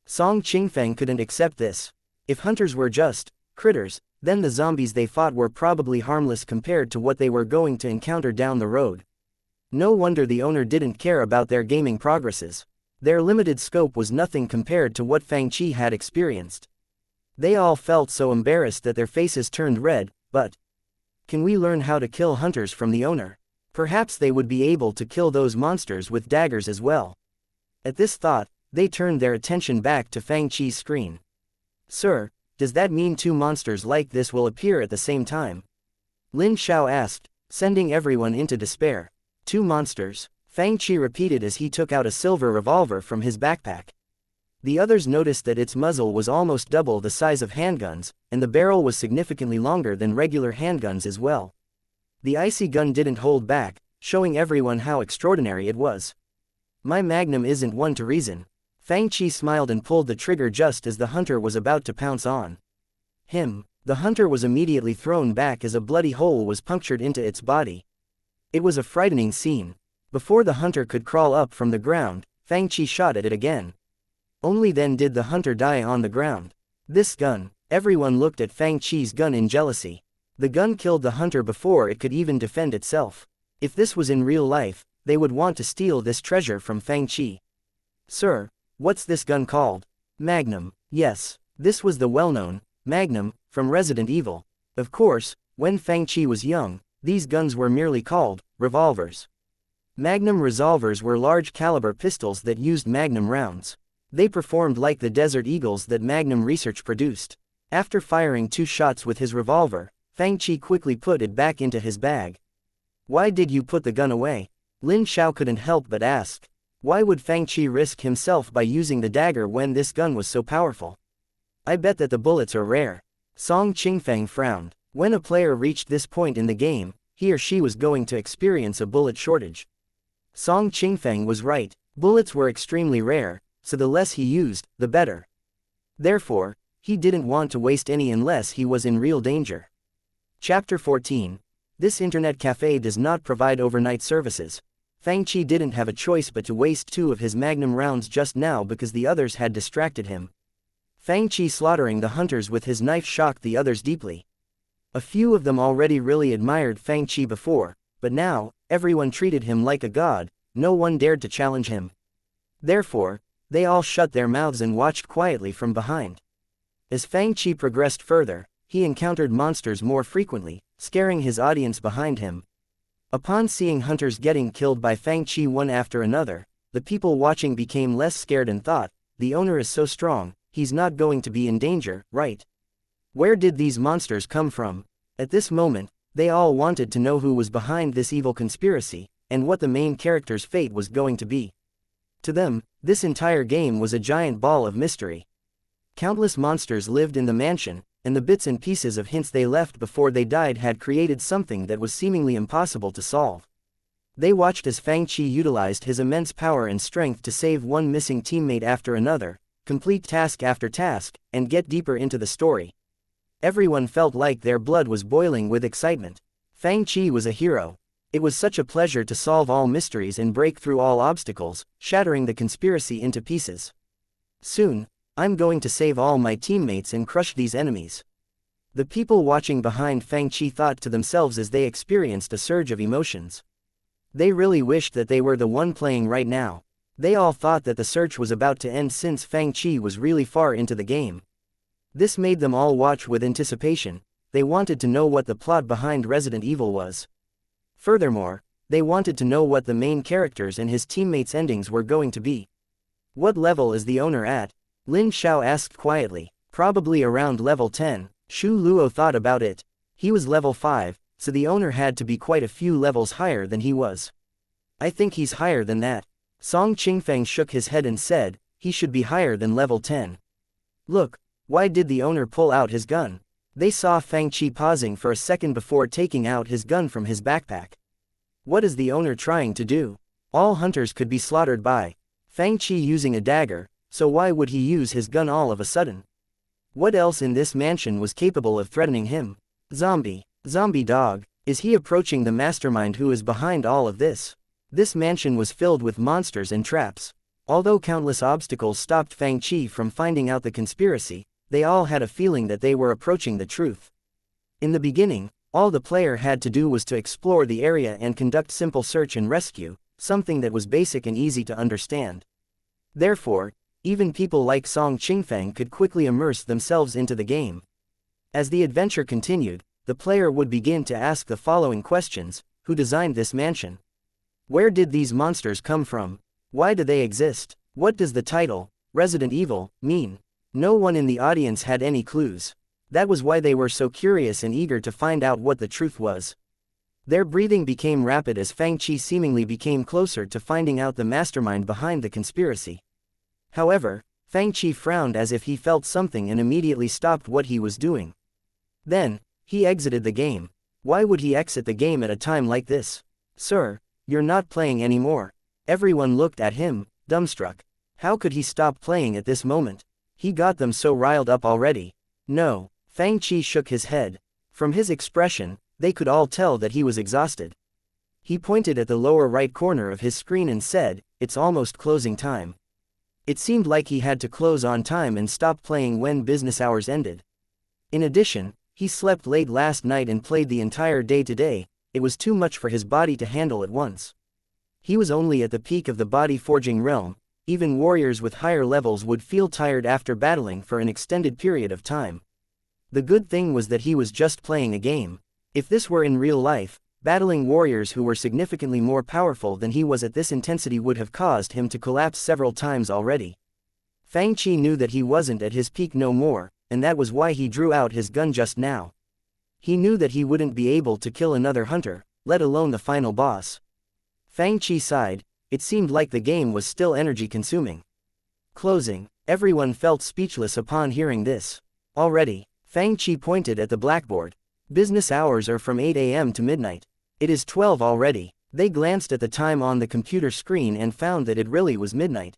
Song Qingfeng couldn't accept this. If hunters were just critters, then the zombies they fought were probably harmless compared to what they were going to encounter down the road. No wonder the owner didn't care about their gaming progresses. Their limited scope was nothing compared to what Fang Qi had experienced. They all felt so embarrassed that their faces turned red. But can we learn how to kill hunters from the owner? Perhaps they would be able to kill those monsters with daggers as well. At this thought, they turned their attention back to Fang Qi's screen. Sir, does that mean two monsters like this will appear at the same time? Lin Xiao asked, sending everyone into despair. Two monsters? Fang Qi repeated as he took out a silver revolver from his backpack. The others noticed that its muzzle was almost double the size of handguns, and the barrel was significantly longer than regular handguns as well. The icy gun didn't hold back, showing everyone how extraordinary it was. My magnum isn't one to reason. Fang Qi smiled and pulled the trigger just as the hunter was about to pounce on him. The hunter was immediately thrown back as a bloody hole was punctured into its body. It was a frightening scene. Before the hunter could crawl up from the ground, Fang Qi shot at it again. Only then did the hunter die on the ground. This gun. Everyone looked at Fang Qi's gun in jealousy. The gun killed the hunter before it could even defend itself. If this was in real life, they would want to steal this treasure from Fang Qi. Sir, what's this gun called? Magnum. Yes, this was the well-known Magnum from Resident Evil. Of course, when Fang Qi was young, these guns were merely called revolvers. Magnum revolvers were large-caliber pistols that used Magnum rounds. They performed like the Desert Eagles that Magnum Research produced. After firing 2 shots with his revolver, Fang Qi quickly put it back into his bag. Why did you put the gun away? Lin Xiao couldn't help but ask. Why would Fang Qi risk himself by using the dagger when this gun was so powerful? I bet that the bullets are rare. Song Qingfeng frowned. When a player reached this point in the game, he or she was going to experience a bullet shortage. Song Qingfeng was right. Bullets were extremely rare, so the less he used, the better. Therefore, he didn't want to waste any unless he was in real danger. Chapter 14. This internet cafe does not provide overnight services. Fang Qi didn't have a choice but to waste 2 of his magnum rounds just now because the others had distracted him. Fang Qi slaughtering the hunters with his knife shocked the others deeply. A few of them already really admired Fang Qi before, but now, everyone treated him like a god. No one dared to challenge him. Therefore, they all shut their mouths and watched quietly from behind. As Fang Qi progressed further, he encountered monsters more frequently, scaring his audience behind him. Upon seeing hunters getting killed by Fang Qi one after another, the people watching became less scared and thought, the owner is so strong, he's not going to be in danger, right? Where did these monsters come from? At this moment, they all wanted to know who was behind this evil conspiracy, and what the main character's fate was going to be. To them, this entire game was a giant ball of mystery. Countless monsters lived in the mansion, and the bits and pieces of hints they left before they died had created something that was seemingly impossible to solve. They watched as Fang Qi utilized his immense power and strength to save one missing teammate after another, complete task after task, and get deeper into the story. Everyone felt like their blood was boiling with excitement. Fang Qi was a hero. It was such a pleasure to solve all mysteries and break through all obstacles, shattering the conspiracy into pieces. Soon, I'm going to save all my teammates and crush these enemies. The people watching behind Fang Qi thought to themselves as they experienced a surge of emotions. They really wished that they were the one playing right now. They all thought that the search was about to end since Fang Qi was really far into the game. This made them all watch with anticipation. They wanted to know what the plot behind Resident Evil was. Furthermore, they wanted to know what the main characters and his teammates' endings were going to be. What level is the owner at? Lin Xiao asked quietly. Probably around level 10. Shu Luo thought about it. He was level 5, so the owner had to be quite a few levels higher than he was. I think he's higher than that. Song Qingfeng shook his head and said, he should be higher than level 10. Look, why did the owner pull out his gun? They saw Fang Qi pausing for a second before taking out his gun from his backpack. What is the owner trying to do? All hunters could be slaughtered by Fang Qi using a dagger, so why would he use his gun all of a sudden? What else in this mansion was capable of threatening him? Zombie dog, is he approaching the mastermind who is behind all of this? This mansion was filled with monsters and traps. Although countless obstacles stopped Fang Qi from finding out the conspiracy, they all had a feeling that they were approaching the truth. In the beginning, all the player had to do was to explore the area and conduct simple search and rescue, something that was basic and easy to understand. Therefore, even people like Song Qingfeng could quickly immerse themselves into the game. As the adventure continued, the player would begin to ask the following questions: who designed this mansion? Where did these monsters come from? Why do they exist? What does the title, Resident Evil, mean? No one in the audience had any clues. That was why they were so curious and eager to find out what the truth was. Their breathing became rapid as Fang Qi seemingly became closer to finding out the mastermind behind the conspiracy. However, Fang Qi frowned as if he felt something and immediately stopped what he was doing. Then, he exited the game. Why would he exit the game at a time like this? Sir, you're not playing anymore. Everyone looked at him, dumbstruck. How could he stop playing at this moment? He got them so riled up already. No, Fang Qi shook his head. From his expression, they could all tell that he was exhausted. He pointed at the lower right corner of his screen and said, it's almost closing time. It seemed like he had to close on time and stop playing when business hours ended. In addition, he slept late last night and played the entire day today. It was too much for his body to handle at once. He was only at the peak of the body forging realm. Even warriors with higher levels would feel tired after battling for an extended period of time. The good thing was that he was just playing a game. If this were in real life, battling warriors who were significantly more powerful than he was at this intensity would have caused him to collapse several times already. Fang Qi knew that he wasn't at his peak no more, and that was why he drew out his gun just now. He knew that he wouldn't be able to kill another hunter, let alone the final boss. Fang Qi sighed. It seemed like the game was still energy-consuming. Closing. Everyone felt speechless upon hearing this. Already, Fang Qi pointed at the blackboard. Business hours are from 8 a.m. to midnight. It is 12 already. They glanced at the time on the computer screen and found that it really was midnight.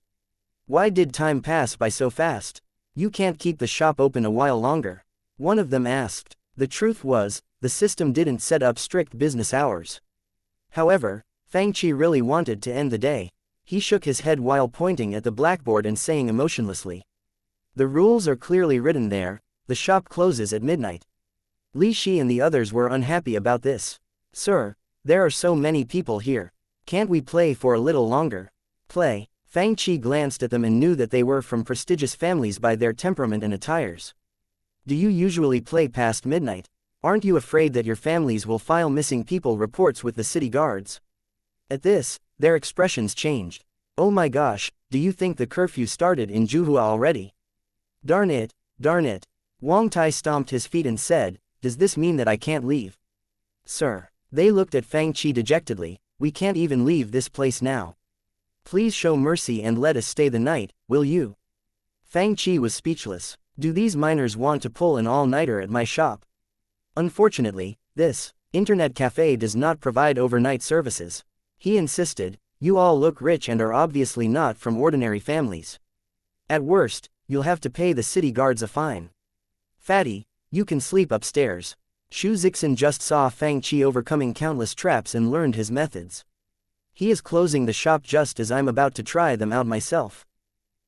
Why did time pass by so fast? You can't keep the shop open a while longer. One of them asked. The truth was, the system didn't set up strict business hours. However, Fang Qi really wanted to end the day. He shook his head while pointing at the blackboard and saying emotionlessly. The rules are clearly written there. The shop closes at midnight. Li Shi and the others were unhappy about this. Sir, there are so many people here. Can't we play for a little longer? Play? Fang Qi glanced at them and knew that they were from prestigious families by their temperament and attires. Do you usually play past midnight? Aren't you afraid that your families will file missing people reports with the city guards? At this, their expressions changed. Oh my gosh, do you think the curfew started in Juhua already? Darn it, darn it. Wang Tai stomped his feet and said, does this mean that I can't leave? Sir. They looked at Fang Qi dejectedly. We can't even leave this place now. Please show mercy and let us stay the night, will you? Fang Qi was speechless. Do these miners want to pull an all-nighter at my shop? Unfortunately, this internet cafe does not provide overnight services. He insisted, "You all look rich and are obviously not from ordinary families. At worst, you'll have to pay the city guards a fine. Fatty, you can sleep upstairs." Shu Zixin just saw Fang Qi overcoming countless traps and learned his methods. He is closing the shop just as I'm about to try them out myself.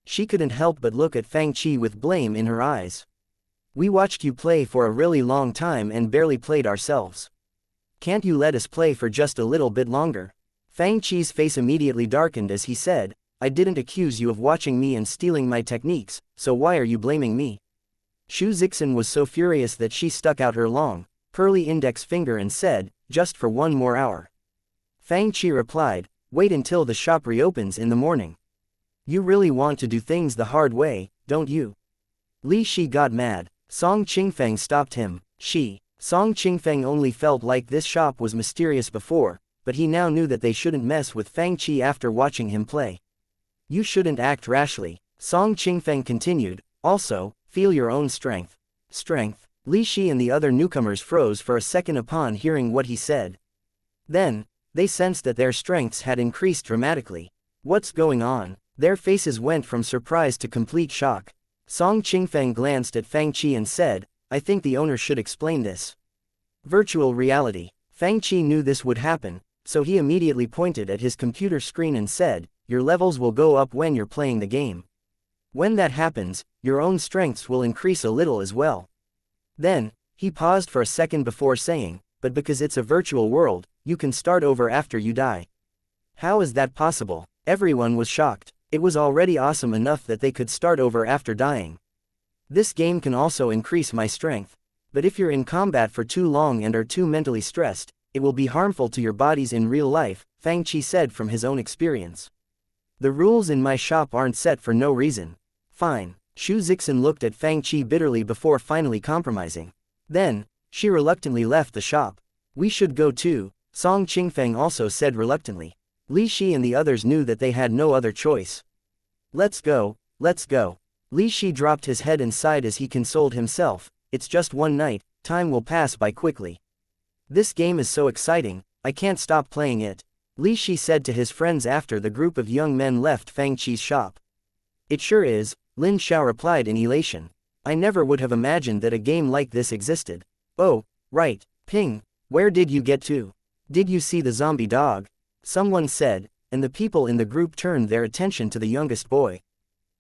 She couldn't help but look at Fang Qi with blame in her eyes. "We watched you play for a really long time and barely played ourselves. Can't you let us play for just a little bit longer?" Fang Qi's face immediately darkened as he said, "I didn't accuse you of watching me and stealing my techniques, so why are you blaming me?" Shu Zixin was so furious that she stuck out her long, pearly index finger and said, "Just for 1 more hour." Fang Qi replied, "Wait until the shop reopens in the morning. You really want to do things the hard way, don't you?" Li Shi got mad. Song Qingfeng stopped him. Song Qingfeng only felt like this shop was mysterious before, but he now knew that they shouldn't mess with Fang Qi after watching him play. "You shouldn't act rashly," Song Qingfeng continued, "also, feel your own strength." Strength? Li Shi and the other newcomers froze for a second upon hearing what he said. Then, they sensed that their strengths had increased dramatically. What's going on? Their faces went from surprise to complete shock. Song Qingfeng glanced at Fang Qi and said, "I think the owner should explain this." Virtual reality. Fang Qi knew this would happen, so he immediately pointed at his computer screen and said, "Your levels will go up when you're playing the game. When that happens, your own strengths will increase a little as well." Then, he paused for a second before saying, "But because it's a virtual world, you can start over after you die." How is that possible? Everyone was shocked. It was already awesome enough that they could start over after dying. "This game can also increase my strength. But if you're in combat for too long and are too mentally stressed, it will be harmful to your bodies in real life," Fang Qi said from his own experience. "The rules in my shop aren't set for no reason." "Fine." Shu Zixin looked at Fang Qi bitterly before finally compromising. Then, she reluctantly left the shop. "We should go too," Song Qingfeng also said reluctantly. Li Shi and the others knew that they had no other choice. Let's go." Li Shi dropped his head and sighed as he consoled himself, "It's just one night, time will pass by quickly. This game is so exciting, I can't stop playing it," Li Shi said to his friends after the group of young men left Fang Qi's shop. "It sure is," Lin Xiao replied in elation. "I never would have imagined that a game like this existed." "Oh, right, Ping, where did you get to? Did you see the zombie dog?" someone said, and the people in the group turned their attention to the youngest boy.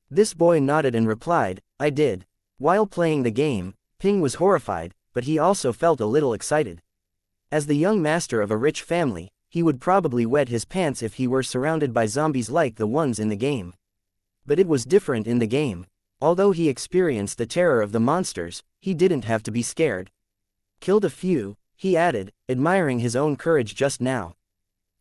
This boy nodded and replied, "I did." While playing the game, Ping was horrified, but he also felt a little excited. As the young master of a rich family, he would probably wet his pants if he were surrounded by zombies like the ones in the game. But it was different in the game. Although he experienced the terror of the monsters, he didn't have to be scared. "Killed a few," he added, admiring his own courage just now.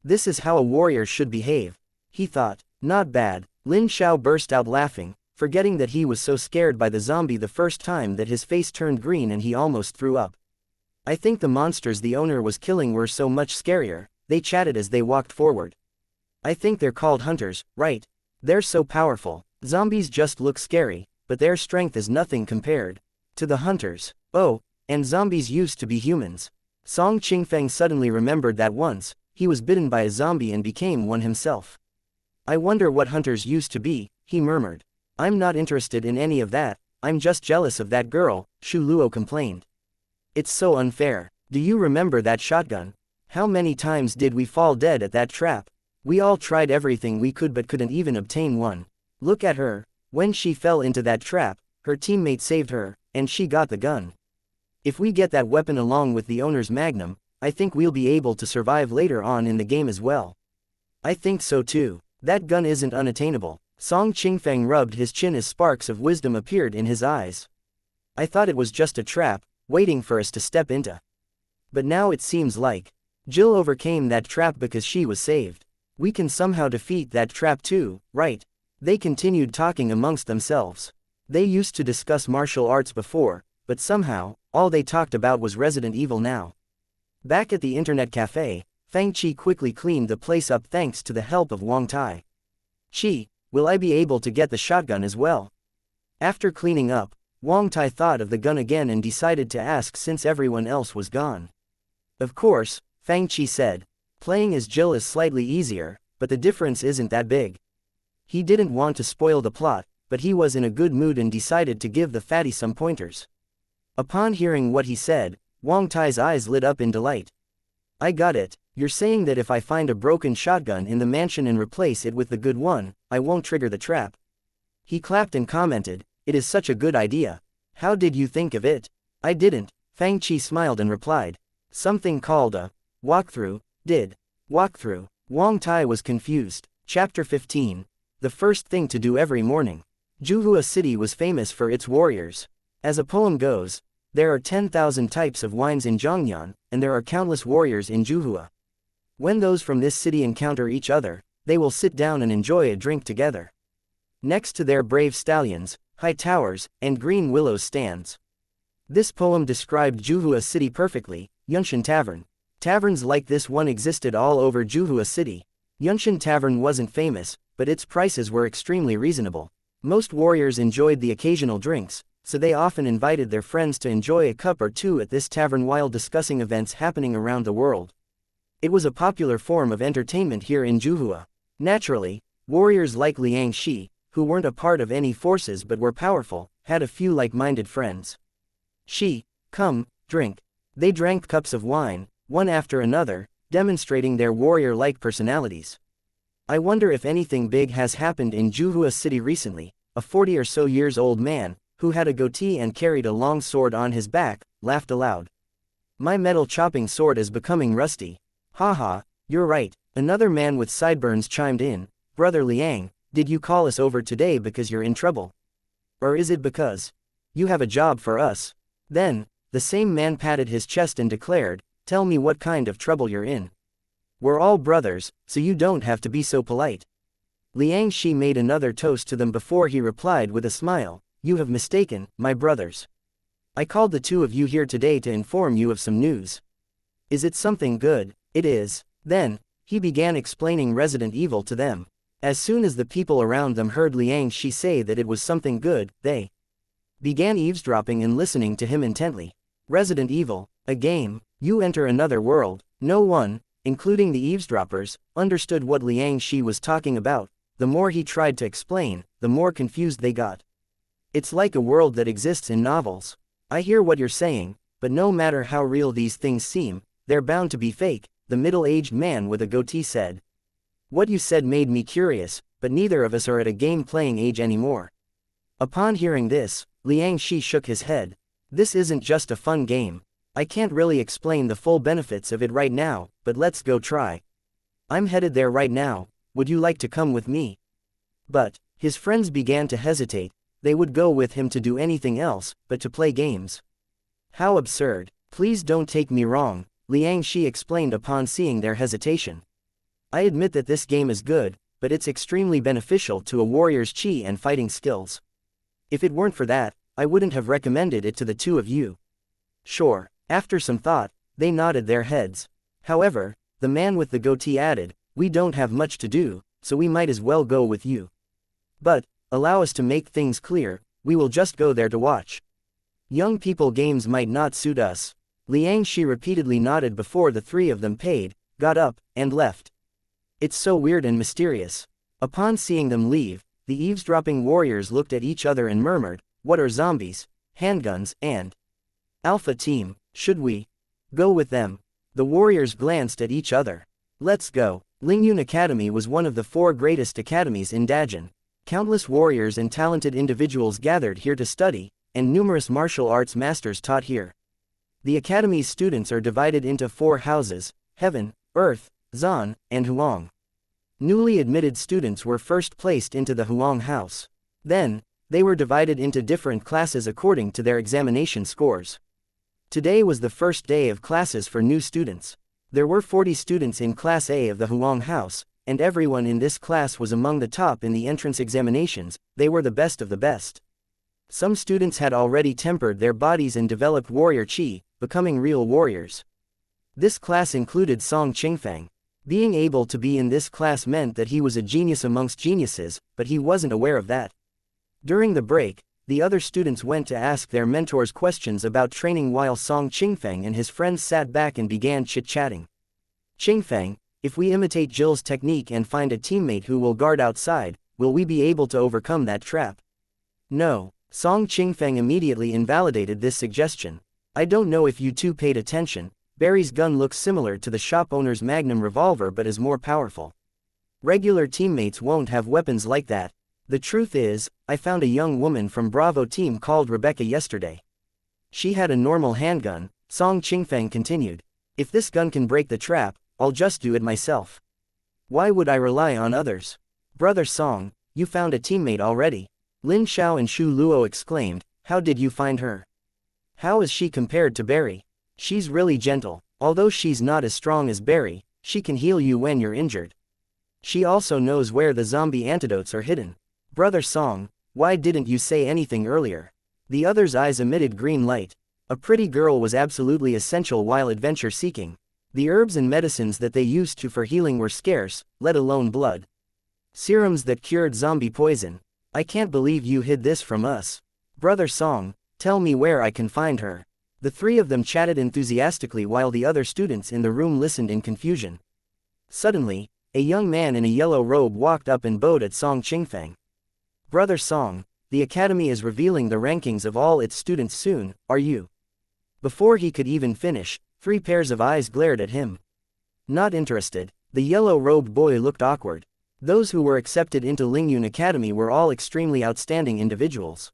"This is how a warrior should behave," he thought. "Not bad." Lin Xiao burst out laughing, forgetting that he was so scared by the zombie the first time that his face turned green and he almost threw up. "I think the monsters the owner was killing were so much scarier," they chatted as they walked forward. "I think they're called hunters, right? They're so powerful. Zombies just look scary, but their strength is nothing compared to the hunters. Oh, and zombies used to be humans." Song Qingfeng suddenly remembered that once, he was bitten by a zombie and became one himself. "I wonder what hunters used to be," he murmured. "I'm not interested in any of that, I'm just jealous of that girl," Shu Luo complained. "It's so unfair. Do you remember that shotgun? How many times did we fall dead at that trap? We all tried everything we could but couldn't even obtain one. Look at her. When she fell into that trap, her teammate saved her, and she got the gun. If we get that weapon along with the owner's magnum, I think we'll be able to survive later on in the game as well." "I think so too. That gun isn't unattainable." Song Qingfeng rubbed his chin as sparks of wisdom appeared in his eyes. "I thought it was just a trap, waiting for us to step into. But now it seems like Jill overcame that trap because she was saved. We can somehow defeat that trap too, right?" They continued talking amongst themselves. They used to discuss martial arts before, but somehow, all they talked about was Resident Evil now. Back at the internet cafe, Fang Qi quickly cleaned the place up thanks to the help of Wang Tai. "Qi, will I be able to get the shotgun as well?" After cleaning up, Wang Tai thought of the gun again and decided to ask since everyone else was gone. "Of course," Fang Qi said. Playing as Jill is slightly easier, but the difference isn't that big. He didn't want to spoil the plot, but he was in a good mood and decided to give the fatty some pointers. Upon hearing what he said, Wang Tai's eyes lit up in delight. I got it, you're saying that if I find a broken shotgun in the mansion and replace it with the good one, I won't trigger the trap. He clapped and commented, it is such a good idea. How did you think of it? I didn't, Fang Qi smiled and replied. Something called a walkthrough, did. Walkthrough. Wang Tai was confused. Chapter 15. The first thing to do every morning. Juhua City was famous for its warriors. As a poem goes, there are 10,000 types of wines in Zhongyan, and there are countless warriors in Juhua. When those from this city encounter each other, they will sit down and enjoy a drink together. Next to their brave stallions, high towers, and green willows stands. This poem described Juhua City perfectly. Yunshan Tavern. Taverns like this one existed all over Juhua City. Yunshan Tavern wasn't famous, but its prices were extremely reasonable. Most warriors enjoyed the occasional drinks, so they often invited their friends to enjoy a cup or two at this tavern while discussing events happening around the world. It was a popular form of entertainment here in Juhua. Naturally, warriors like Liang Shi, who weren't a part of any forces but were powerful, had a few like-minded friends. Shi, come, drink. They drank cups of wine, one after another, demonstrating their warrior-like personalities. I wonder if anything big has happened in Juhua City recently. A 40 or so years old man, who had a goatee and carried a long sword on his back, laughed aloud. My metal chopping sword is becoming rusty. Haha, you're right, another man with sideburns chimed in. Brother Liang, did you call us over today because you're in trouble? Or is it because you have a job for us? Then, the same man patted his chest and declared, tell me what kind of trouble you're in. We're all brothers, so you don't have to be so polite. Liang Shi made another toast to them before he replied with a smile, you have mistaken, my brothers. I called the two of you here today to inform you of some news. Is it something good? It is. Then, he began explaining Resident Evil to them. As soon as the people around them heard Liang Shi say that it was something good, they began eavesdropping and listening to him intently. Resident Evil, a game, you enter another world. No one, including the eavesdroppers, understood what Liang Shi was talking about. The more he tried to explain, the more confused they got. It's like a world that exists in novels. I hear what you're saying, but no matter how real these things seem, they're bound to be fake, the middle-aged man with a goatee said. What you said made me curious, but neither of us are at a game-playing age anymore. Upon hearing this, Liang Shi shook his head. This isn't just a fun game. I can't really explain the full benefits of it right now, but let's go try. I'm headed there right now, would you like to come with me? But, his friends began to hesitate. They would go with him to do anything else, but to play games. How absurd. Please don't take me wrong, Liang Shi explained upon seeing their hesitation. I admit that this game is good, but it's extremely beneficial to a warrior's chi and fighting skills. If it weren't for that, I wouldn't have recommended it to the two of you. Sure. After some thought, they nodded their heads. However, the man with the goatee added, we don't have much to do, so we might as well go with you. But, allow us to make things clear, we will just go there to watch. Young people games might not suit us. Liang Shi repeatedly nodded before the three of them paid, got up, and left. It's so weird and mysterious. Upon seeing them leave, the eavesdropping warriors looked at each other and murmured, what are zombies, handguns, and Alpha Team, should we go with them? The warriors glanced at each other. Let's go. Lingyun Academy was one of the 4 greatest academies in Dajin. Countless warriors and talented individuals gathered here to study, and numerous martial arts masters taught here. The academy's students are divided into 4 houses, Heaven, Earth, Zan, and Huang. Newly admitted students were first placed into the Huang house. Then, they were divided into different classes according to their examination scores. Today was the first day of classes for new students. There were 40 students in Class A of the Huang house, and everyone in this class was among the top in the entrance examinations. They were the best of the best. Some students had already tempered their bodies and developed warrior chi, becoming real warriors. This class included Song Qingfang. Being able to be in this class meant that he was a genius amongst geniuses, but he wasn't aware of that. During the break, the other students went to ask their mentors questions about training while Song Qingfang and his friends sat back and began chit-chatting. Qingfang, If we imitate Jill's technique and find a teammate who will guard outside, will we be able to overcome that trap? No. Song Qingfeng immediately invalidated this suggestion. I don't know if you two paid attention, Barry's gun looks similar to the shop owner's Magnum revolver but is more powerful. Regular teammates won't have weapons like that. The truth is, I found a young woman from Bravo team called Rebecca yesterday. She had a normal handgun, Song Qingfeng continued. If this gun can break the trap, I'll just do it myself. Why would I rely on others? Brother Song, you found a teammate already. Lin Xiao and Shu Luo exclaimed, how did you find her? How is she compared to Barry? She's really gentle. Although she's not as strong as Barry, she can heal you when you're injured. She also knows where the zombie antidotes are hidden. Brother Song, why didn't you say anything earlier? The other's eyes emitted green light. A pretty girl was absolutely essential while adventure seeking. The herbs and medicines that they used for healing were scarce, let alone blood. Serums that cured zombie poison. I can't believe you hid this from us. Brother Song, tell me where I can find her. The three of them chatted enthusiastically while the other students in the room listened in confusion. Suddenly, a young man in a yellow robe walked up and bowed at Song Qingfeng. Brother Song, the academy is revealing the rankings of all its students soon, are you? Before he could even finish, 3 pairs of eyes glared at him. Not interested. The yellow-robed boy looked awkward. Those who were accepted into Lingyun Academy were all extremely outstanding individuals.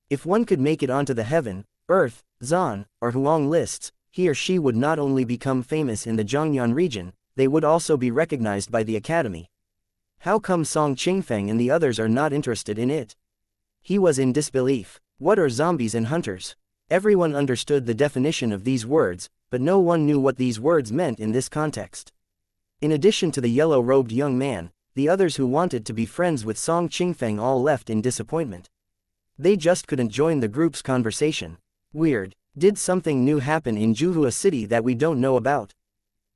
If one could make it onto the Heaven, Earth, Zan, or Huang lists, he or she would not only become famous in the Zhongyan region, they would also be recognized by the Academy. How come Song Qingfeng and the others are not interested in it? He was in disbelief. What are zombies and hunters? Everyone understood the definition of these words, but no one knew what these words meant in this context. In addition to the yellow-robed young man, the others who wanted to be friends with Song Qingfeng all left in disappointment. They just couldn't join the group's conversation. Weird. Did something new happen in Juhua City that we don't know about?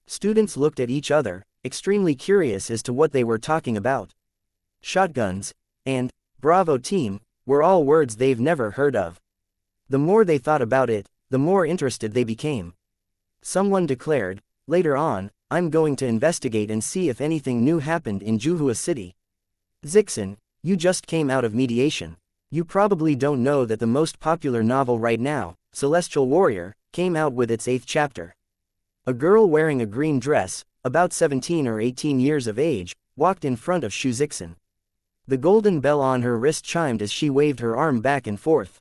Students looked at each other, extremely curious as to what they were talking about. Shotguns, and Bravo team, were all words they've never heard of. The more they thought about it, the more interested they became. Someone declared, later on, I'm going to investigate and see if anything new happened in Juhua City. Zixin, you just came out of mediation. You probably don't know that the most popular novel right now, Celestial Warrior, came out with its 8th chapter. A girl wearing a green dress, about 17 or 18 years of age, walked in front of Shu Zixin. The golden bell on her wrist chimed as she waved her arm back and forth.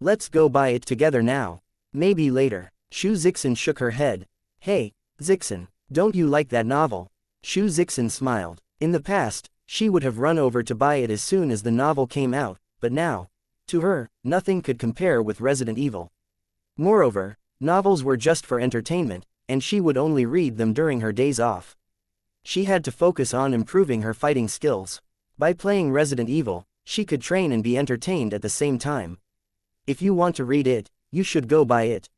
Let's go buy it together now. Maybe later. Shu Zixin shook her head. Hey, Zixin, don't you like that novel? Shu Zixin smiled. In the past, she would have run over to buy it as soon as the novel came out, but now, to her, nothing could compare with Resident Evil. Moreover, novels were just for entertainment, and she would only read them during her days off. She had to focus on improving her fighting skills. By playing Resident Evil, she could train and be entertained at the same time. If you want to read it, you should go buy it.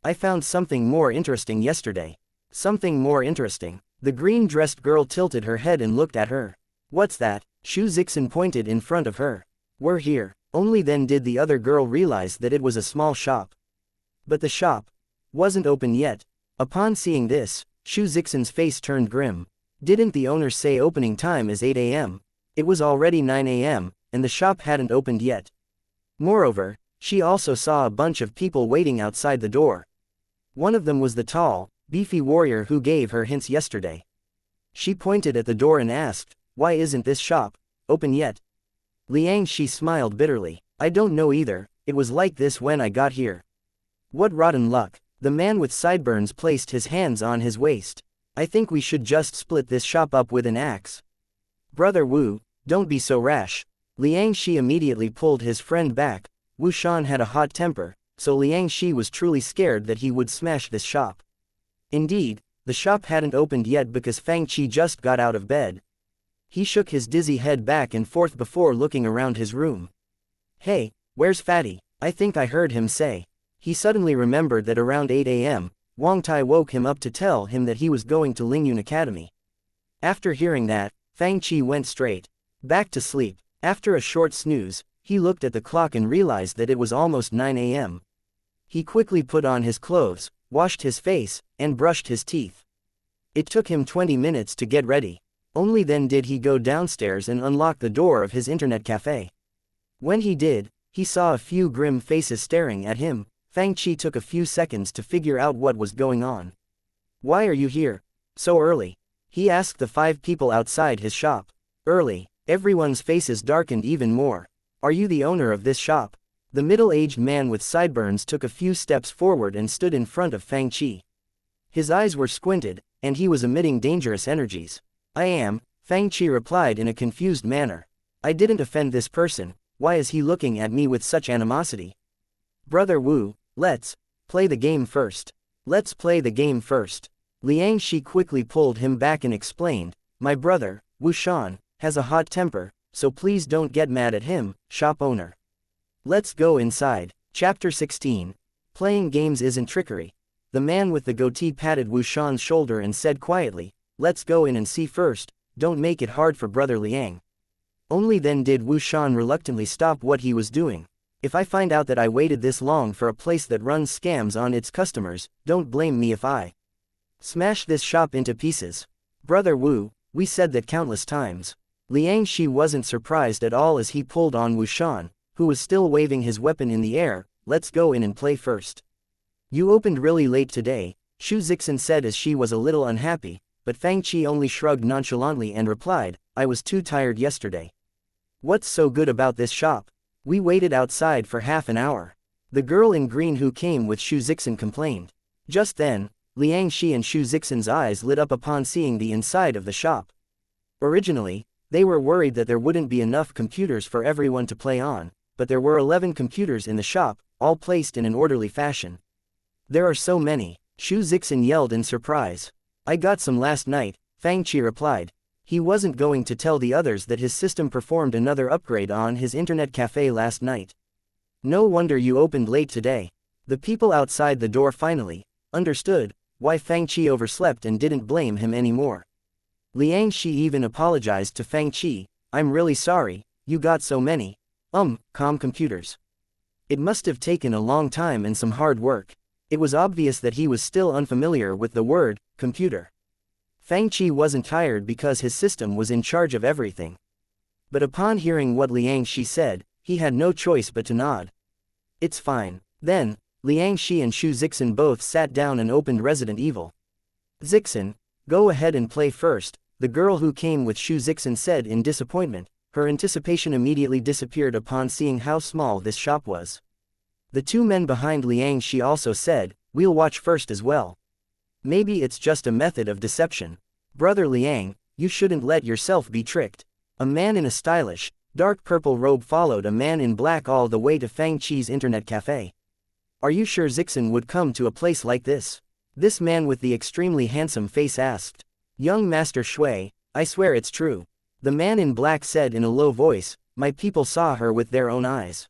I found something more interesting yesterday. Something more interesting. The green-dressed girl tilted her head and looked at her. What's that? Shu Zixin pointed in front of her. We're here. Only then did the other girl realize that it was a small shop. But the shop wasn't open yet. Upon seeing this, Shu Zixin's face turned grim. Didn't the owner say opening time is 8 a.m.? It was already 9 a.m., and the shop hadn't opened yet. Moreover, she also saw a bunch of people waiting outside the door. One of them was the tall, beefy warrior who gave her hints yesterday. She pointed at the door and asked, why isn't this shop open yet? Liang Shi smiled bitterly. I don't know either, it was like this when I got here. What rotten luck. The man with sideburns placed his hands on his waist. I think we should just split this shop up with an axe. Brother Wu, don't be so rash. Liang Shi immediately pulled his friend back. Wu Shan had a hot temper, so Liang Shi was truly scared that he would smash this shop. Indeed, the shop hadn't opened yet because Fang Qi just got out of bed. He shook his dizzy head back and forth before looking around his room. Hey, where's Fatty? I think I heard him say. He suddenly remembered that around 8 a.m., Wang Tai woke him up to tell him that he was going to Lingyun Academy. After hearing that, Fang Qi went straight back to sleep. After a short snooze, he looked at the clock and realized that it was almost 9 a.m. He quickly put on his clothes, washed his face, and brushed his teeth. It took him 20 minutes to get ready. Only then did he go downstairs and unlock the door of his internet cafe. When he did, he saw a few grim faces staring at him. Fang Qi took a few seconds to figure out what was going on. "Why are you here so early?" he asked the 5 people outside his shop. "Early?" Everyone's faces darkened even more. "Are you the owner of this shop?" The middle-aged man with sideburns took a few steps forward and stood in front of Fang Qi. His eyes were squinted, and he was emitting dangerous energies. "I am," Fang Qi replied in a confused manner. "I didn't offend this person, why is he looking at me with such animosity?" "Brother Wu, let's play the game first." "Let's play the game first." Liang Shi quickly pulled him back and explained, "My brother, Wu Shan, has a hot temper, so please don't get mad at him, shop owner. Let's go inside." Chapter 16. Playing games isn't trickery. The man with the goatee patted Wu Shan's shoulder and said quietly, "Let's go in and see first, don't make it hard for brother Liang." Only then did Wu Shan reluctantly stop what he was doing. "If I find out that I waited this long for a place that runs scams on its customers, don't blame me if I smash this shop into pieces." "Brother Wu, we said that countless times." Liang Shi wasn't surprised at all as he pulled on Wu Shan, who was still waving his weapon in the air. "Let's go in and play first." "You opened really late today," Shu Zixin said as she was a little unhappy, but Fang Qi only shrugged nonchalantly and replied, "I was too tired yesterday." "What's so good about this shop? We waited outside for half an hour." The girl in green who came with Shu Zixin complained. Just then, Liang Shi and Shu Zixin's eyes lit up upon seeing the inside of the shop. Originally, they were worried that there wouldn't be enough computers for everyone to play on, but there were 11 computers in the shop, all placed in an orderly fashion. "There are so many," Shu Zixin yelled in surprise. "I got some last night," Fang Qi replied. He wasn't going to tell the others that his system performed another upgrade on his internet cafe last night. "No wonder you opened late today." The people outside the door finally understood why Fang Qi overslept and didn't blame him anymore. Liang Shi even apologized to Fang Qi, "I'm really sorry, you got so many computers. It must have taken a long time and some hard work." It was obvious that he was still unfamiliar with the word computer. Fang Qi wasn't tired because his system was in charge of everything. But upon hearing what Liang Shi said, he had no choice but to nod. "It's fine." Then, Liang Shi and Shu Zixin both sat down and opened Resident Evil. "Zixin, go ahead and play first," the girl who came with Shu Zixin said in disappointment. Her anticipation immediately disappeared upon seeing how small this shop was. The 2 men behind Liang Shi also said, "We'll watch first as well. Maybe it's just a method of deception." "Brother Liang, you shouldn't let yourself be tricked." A man in a stylish, dark purple robe followed a man in black all the way to Fang Qi's internet cafe. "Are you sure Zixin would come to a place like this?" This man with the extremely handsome face asked. "Young Master Shui, I swear it's true." The man in black said in a low voice, "My people saw her with their own eyes.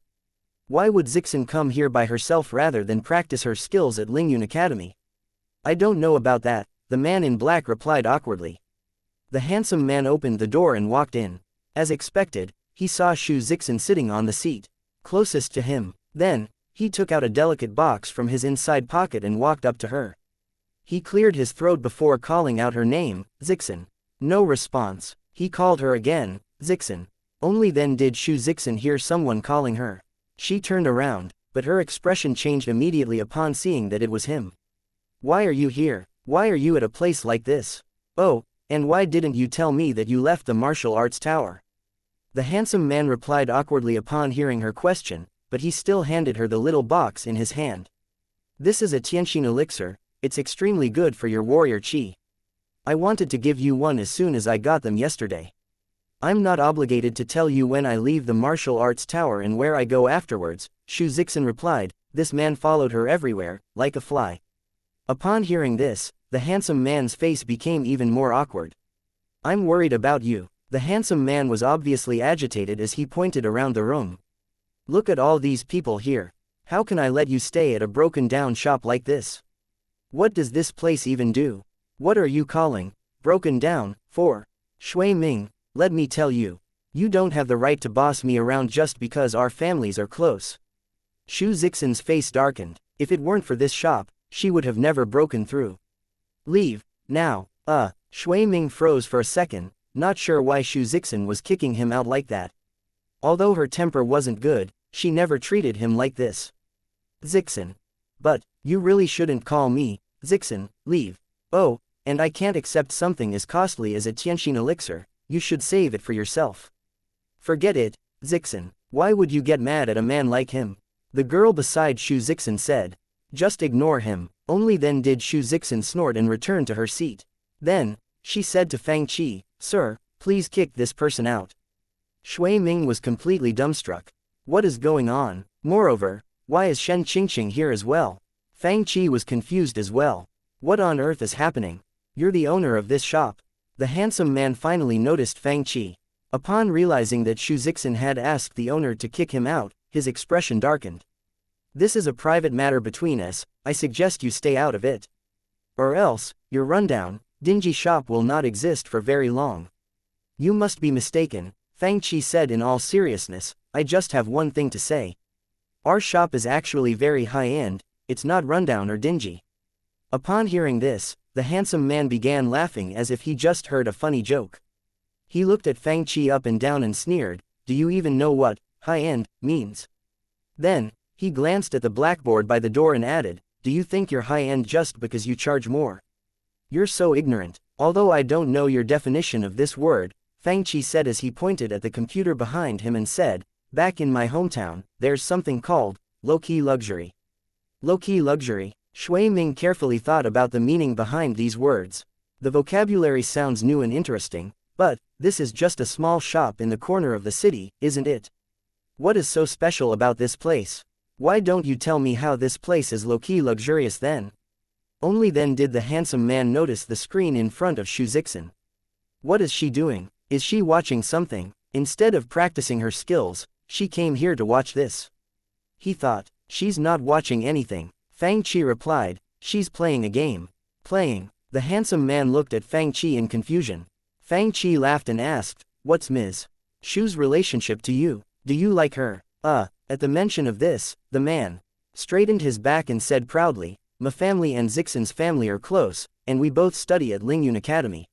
Why would Zixin come here by herself rather than practice her skills at Lingyun Academy?" "I don't know about that," the man in black replied awkwardly. The handsome man opened the door and walked in. As expected, he saw Shu Zixin sitting on the seat closest to him. Then, he took out a delicate box from his inside pocket and walked up to her. He cleared his throat before calling out her name, "Zixin." No response. He called her again, "Zixin." Only then did Shu Zixin hear someone calling her. She turned around, but her expression changed immediately upon seeing that it was him. "Why are you here? Why are you at a place like this? Oh, and why didn't you tell me that you left the martial arts tower?" The handsome man replied awkwardly upon hearing her question, but he still handed her the little box in his hand. "This is a Tianxin elixir, it's extremely good for your warrior qi. I wanted to give you one as soon as I got them yesterday. I'm not obligated to tell you when I leave the martial arts tower and where I go afterwards," Shu Zixin replied. This man followed her everywhere, like a fly. Upon hearing this, the handsome man's face became even more awkward. "I'm worried about you." The handsome man was obviously agitated as he pointed around the room. "Look at all these people here. How can I let you stay at a broken-down shop like this? What does this place even do? What are you calling broken down for? Shui Ming, let me tell you, you don't have the right to boss me around just because our families are close." Shu Zixin's face darkened. If it weren't for this shop, she would have never broken through. "Leave, now." Shui Ming froze for a second, not sure why Xu Zixin was kicking him out like that. Although her temper wasn't good, she never treated him like this. Zixin. But, you really shouldn't call me, Zixin, leave. Oh, and I can't accept something as costly as a Tianxin elixir, you should save it for yourself. Forget it, Zixin, why would you get mad at a man like him? The girl beside Xu Zixin said. Just ignore him. Only then did Xu Zixin snort and return to her seat. Then, she said to Fang Qi, Sir, please kick this person out. Shui Ming was completely dumbstruck. What is going on? Moreover, why is Shen Qingqing here as well? Fang Qi was confused as well. What on earth is happening? You're the owner of this shop. The handsome man finally noticed Fang Qi. Upon realizing that Xu Zixin had asked the owner to kick him out, his expression darkened. This is a private matter between us, I suggest you stay out of it. Or else, your rundown, dingy shop will not exist for very long. You must be mistaken, Fang Qi said in all seriousness, I just have one thing to say. Our shop is actually very high-end, it's not rundown or dingy. Upon hearing this, the handsome man began laughing as if he just heard a funny joke. He looked at Fang Qi up and down and sneered, do you even know what high-end means? Then, he glanced at the blackboard by the door and added, do you think you're high-end just because you charge more? You're so ignorant. Although I don't know your definition of this word, Fang Qi said as he pointed at the computer behind him and said, back in my hometown, there's something called low-key luxury. Low-key luxury? Shui Ming carefully thought about the meaning behind these words. The vocabulary sounds new and interesting, but this is just a small shop in the corner of the city, isn't it? What is so special about this place? Why don't you tell me how this place is low-key luxurious then? Only then did the handsome man notice the screen in front of Xu Zixin. What is she doing? Is she watching something? Instead of practicing her skills, she came here to watch this. He thought, she's not watching anything. Fang Qi replied, she's playing a game. Playing? The handsome man looked at Fang Qi in confusion. Fang Qi laughed and asked, what's Ms. Xu's relationship to you? Do you like her? At the mention of this, the man straightened his back and said proudly, my family and Zixin's family are close, and we both study at Lingyun Academy.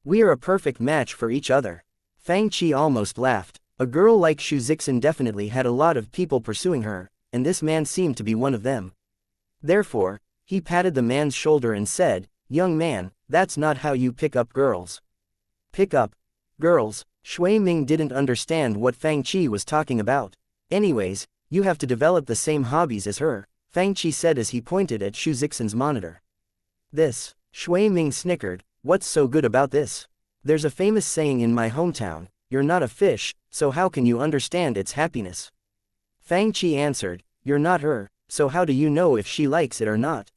We are a perfect match for each other. Fang Qi almost laughed. A girl like Xu Zixin definitely had a lot of people pursuing her, and this man seemed to be one of them. Therefore, he patted the man's shoulder and said, young man, that's not how you pick up girls. Pick up girls? Shui Ming didn't understand what Fang Qi was talking about. Anyways, you have to develop the same hobbies as her, Fang Qi said as he pointed at Xu Zixin's monitor. This? Shui Ming snickered, what's so good about this? There's a famous saying in my hometown, you're not a fish, so how can you understand its happiness? Fang Qi answered, you're not her, so how do you know if she likes it or not?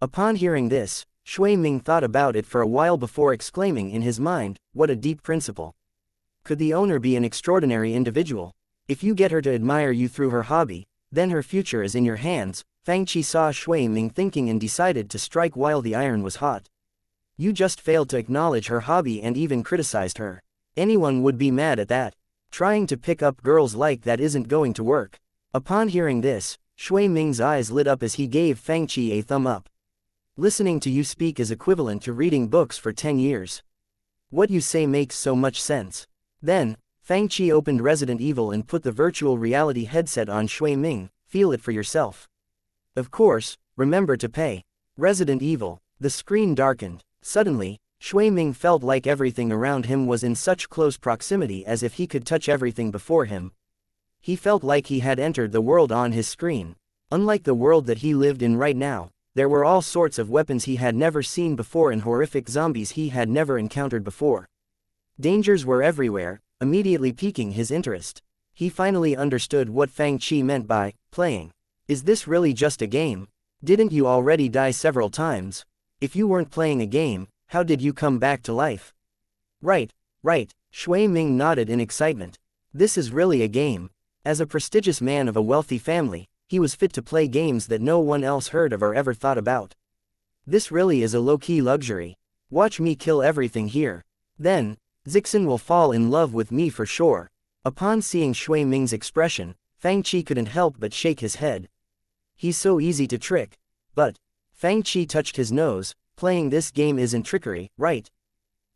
Upon hearing this, Shui Ming thought about it for a while before exclaiming in his mind, what a deep principle. Could the owner be an extraordinary individual? If you get her to admire you through her hobby, then her future is in your hands. Fang Qi saw Shui Ming thinking and decided to strike while the iron was hot. You just failed to acknowledge her hobby and even criticized her. Anyone would be mad at that. Trying to pick up girls like that isn't going to work. Upon hearing this, Shui Ming's eyes lit up as he gave Fang Qi a thumb up. Listening to you speak is equivalent to reading books for 10 years. What you say makes so much sense. Then, Fang Qi opened Resident Evil and put the virtual reality headset on Shui Ming, feel it for yourself. Of course, remember to pay. Resident Evil. The screen darkened. Suddenly, Shui Ming felt like everything around him was in such close proximity as if he could touch everything before him. He felt like he had entered the world on his screen. Unlike the world that he lived in right now, there were all sorts of weapons he had never seen before and horrific zombies he had never encountered before. Dangers were everywhere, immediately piquing his interest. He finally understood what Fang Qi meant by playing. Is this really just a game? Didn't you already die several times? If you weren't playing a game, how did you come back to life? Right. Shui Ming nodded in excitement. This is really a game. As a prestigious man of a wealthy family, he was fit to play games that no one else heard of or ever thought about. This really is a low-key luxury. Watch me kill everything here. Then, Zixin will fall in love with me for sure. Upon seeing Shui Ming's expression, Fang Qi couldn't help but shake his head. He's so easy to trick. But, Fang Qi touched his nose, Playing this game isn't trickery, right?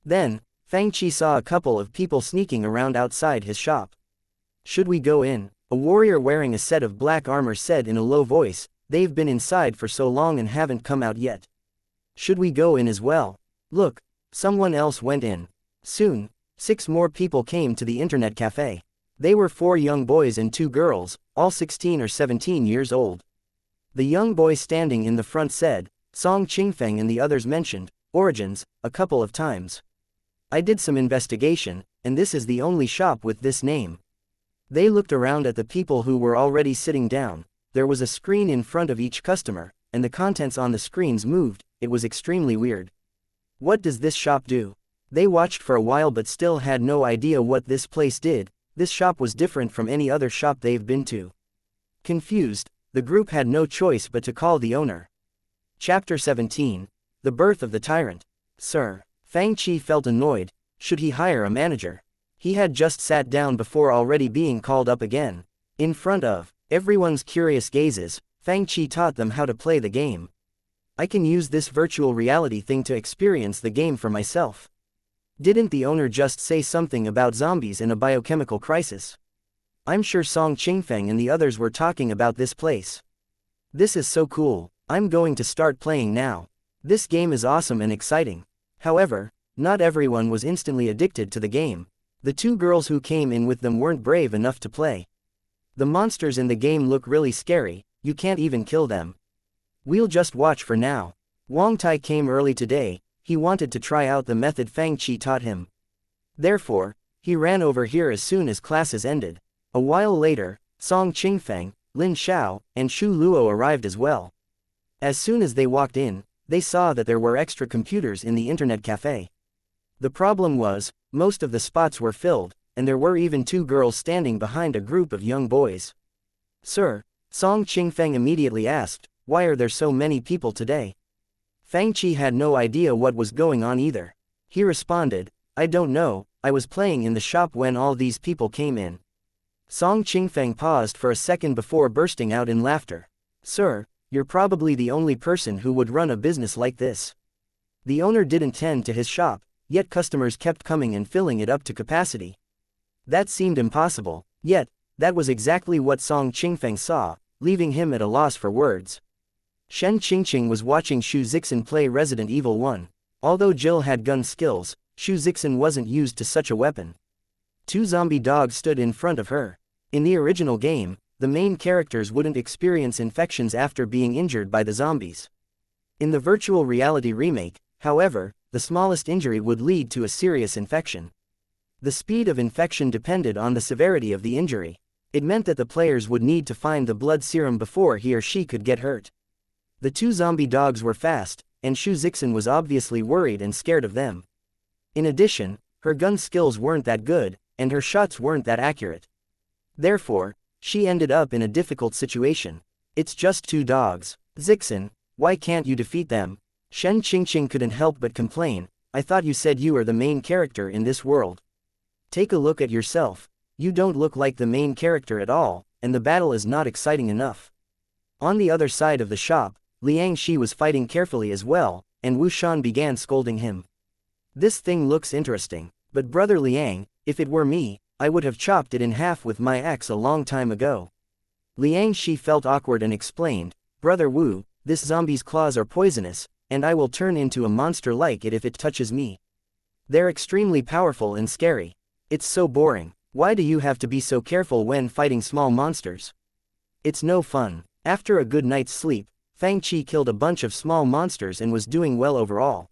Then, Fang Chi saw a couple of people sneaking around outside his shop. Should we go in? A warrior wearing a set of black armor said in a low voice, they've been inside for so long and haven't come out yet. Should we go in as well? Look, someone else went in. Soon, 6 more people came to the internet cafe. They were 4 young boys and 2 girls, all 16 or 17 years old. The young boy standing in the front said, Song Qingfeng, and the others mentioned origins a couple of times. I did some investigation, and this is the only shop with this name. They looked around at the people who were already sitting down. There was a screen in front of each customer, and the contents on the screens moved. It was extremely weird. What does this shop do? They watched for a while but still had no idea what this place did. This shop was different from any other shop they've been to. Confused, the group had no choice but to call the owner. Chapter 17. The Birth of the Tyrant. Sir. Fang Chi felt annoyed. Should he hire a manager? He had just sat down before already being called up again. In front of everyone's curious gazes, Fang Chi taught them how to play the game. I can use this virtual reality thing to experience the game for myself. Didn't the owner just say something about zombies and a biochemical crisis? I'm sure Song Qingfeng and the others were talking about this place. This is so cool. I'm going to start playing now. This game is awesome and exciting. However, not everyone was instantly addicted to the game. The 2 girls who came in with them weren't brave enough to play. The monsters in the game look really scary, you can't even kill them. We'll just watch for now. Wang Tai came early today. He wanted to try out the method Fang Chi taught him. Therefore, he ran over here as soon as classes ended. A while later, Song Qingfeng, Lin Xiao, and Shu Luo arrived as well. As soon as they walked in, they saw that there were extra computers in the internet cafe. The problem was, most of the spots were filled, and there were even 2 girls standing behind a group of young boys. Sir, Song Qingfeng immediately asked, why are there so many people today? Fang Chi had no idea what was going on either. He responded, I don't know, I was playing in the shop when all these people came in. Song Qingfeng paused for a second before bursting out in laughter. Sir, you're probably the only person who would run a business like this. The owner didn't tend to his shop, yet customers kept coming and filling it up to capacity. That seemed impossible, yet, that was exactly what Song Qingfeng saw, leaving him at a loss for words. Shen Qingqing was watching Xu Zixin play Resident Evil 1. Although Jill had gun skills, Xu Zixin wasn't used to such a weapon. 2 zombie dogs stood in front of her. In the original game, the main characters wouldn't experience infections after being injured by the zombies. In the virtual reality remake, however, the smallest injury would lead to a serious infection. The speed of infection depended on the severity of the injury. It meant that the players would need to find the blood serum before he or she could get hurt. The 2 zombie dogs were fast, and Xu Zixin was obviously worried and scared of them. In addition, her gun skills weren't that good, and her shots weren't that accurate. Therefore, she ended up in a difficult situation. It's just 2 dogs. Zixin, why can't you defeat them? Shen Qingqing couldn't help but complain, I thought you said you are the main character in this world. Take a look at yourself. You don't look like the main character at all, and the battle is not exciting enough. On the other side of the shop, Liang Shi was fighting carefully as well, and Wu Shan began scolding him. This thing looks interesting, but brother Liang, if it were me, I would have chopped it in half with my axe a long time ago. Liang Shi felt awkward and explained, Brother Wu, this zombie's claws are poisonous, and I will turn into a monster like it if it touches me. They're extremely powerful and scary. It's so boring. Why do you have to be so careful when fighting small monsters? It's no fun. After a good night's sleep, Fang Chi killed a bunch of small monsters and was doing well overall.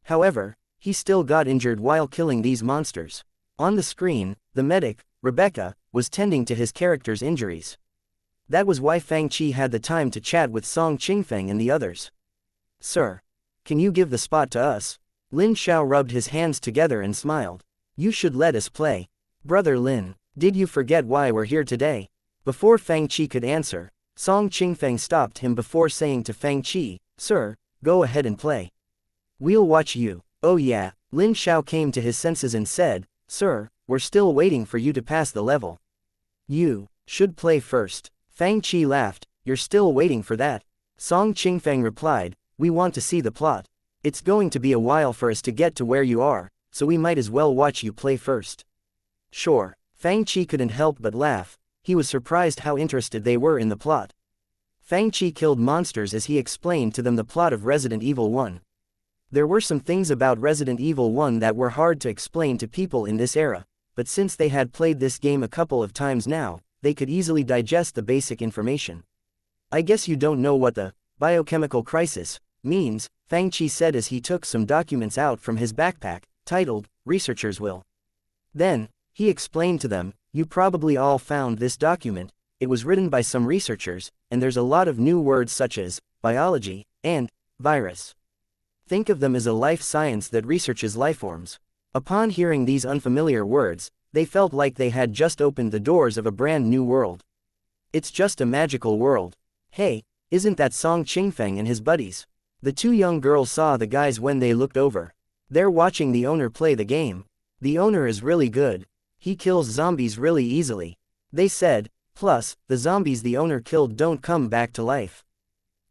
However, he still got injured while killing these monsters. On the screen, the medic, Rebecca, was tending to his character's injuries. That was why Fang Chi had the time to chat with Song Qingfeng and the others. Sir, can you give the spot to us? Lin Xiao rubbed his hands together and smiled. You should let us play. Brother Lin, did you forget why we're here today? Before Fang Chi could answer, Song Qingfeng stopped him before saying to Fang Chi, Sir, go ahead and play. We'll watch you. Oh yeah, Lin Xiao came to his senses and said, Sir, we're still waiting for you to pass the level. You should play first. Fang Chi laughed, you're still waiting for that? Song Qingfeng replied, we want to see the plot. It's going to be a while for us to get to where you are, so we might as well watch you play first. Sure. Fang Chi couldn't help but laugh. He was surprised how interested they were in the plot. Fang Chi killed monsters as he explained to them the plot of Resident Evil 1. There were some things about Resident Evil 1 that were hard to explain to people in this era, but since they had played this game a couple of times now, they could easily digest the basic information. I guess you don't know what the biochemical crisis means, Fang Chi said as he took some documents out from his backpack, titled, Researcher's Will. Then, he explained to them, you probably all found this document, it was written by some researchers, and there's a lot of new words such as biology and virus. Think of them as a life science that researches lifeforms. Upon hearing these unfamiliar words, they felt like they had just opened the doors of a brand new world. It's just a magical world. Hey, isn't that Song Qingfeng and his buddies? The two young girls saw the guys when they looked over. They're watching the owner play the game. The owner is really good. He kills zombies really easily. They said, plus, the zombies the owner killed don't come back to life.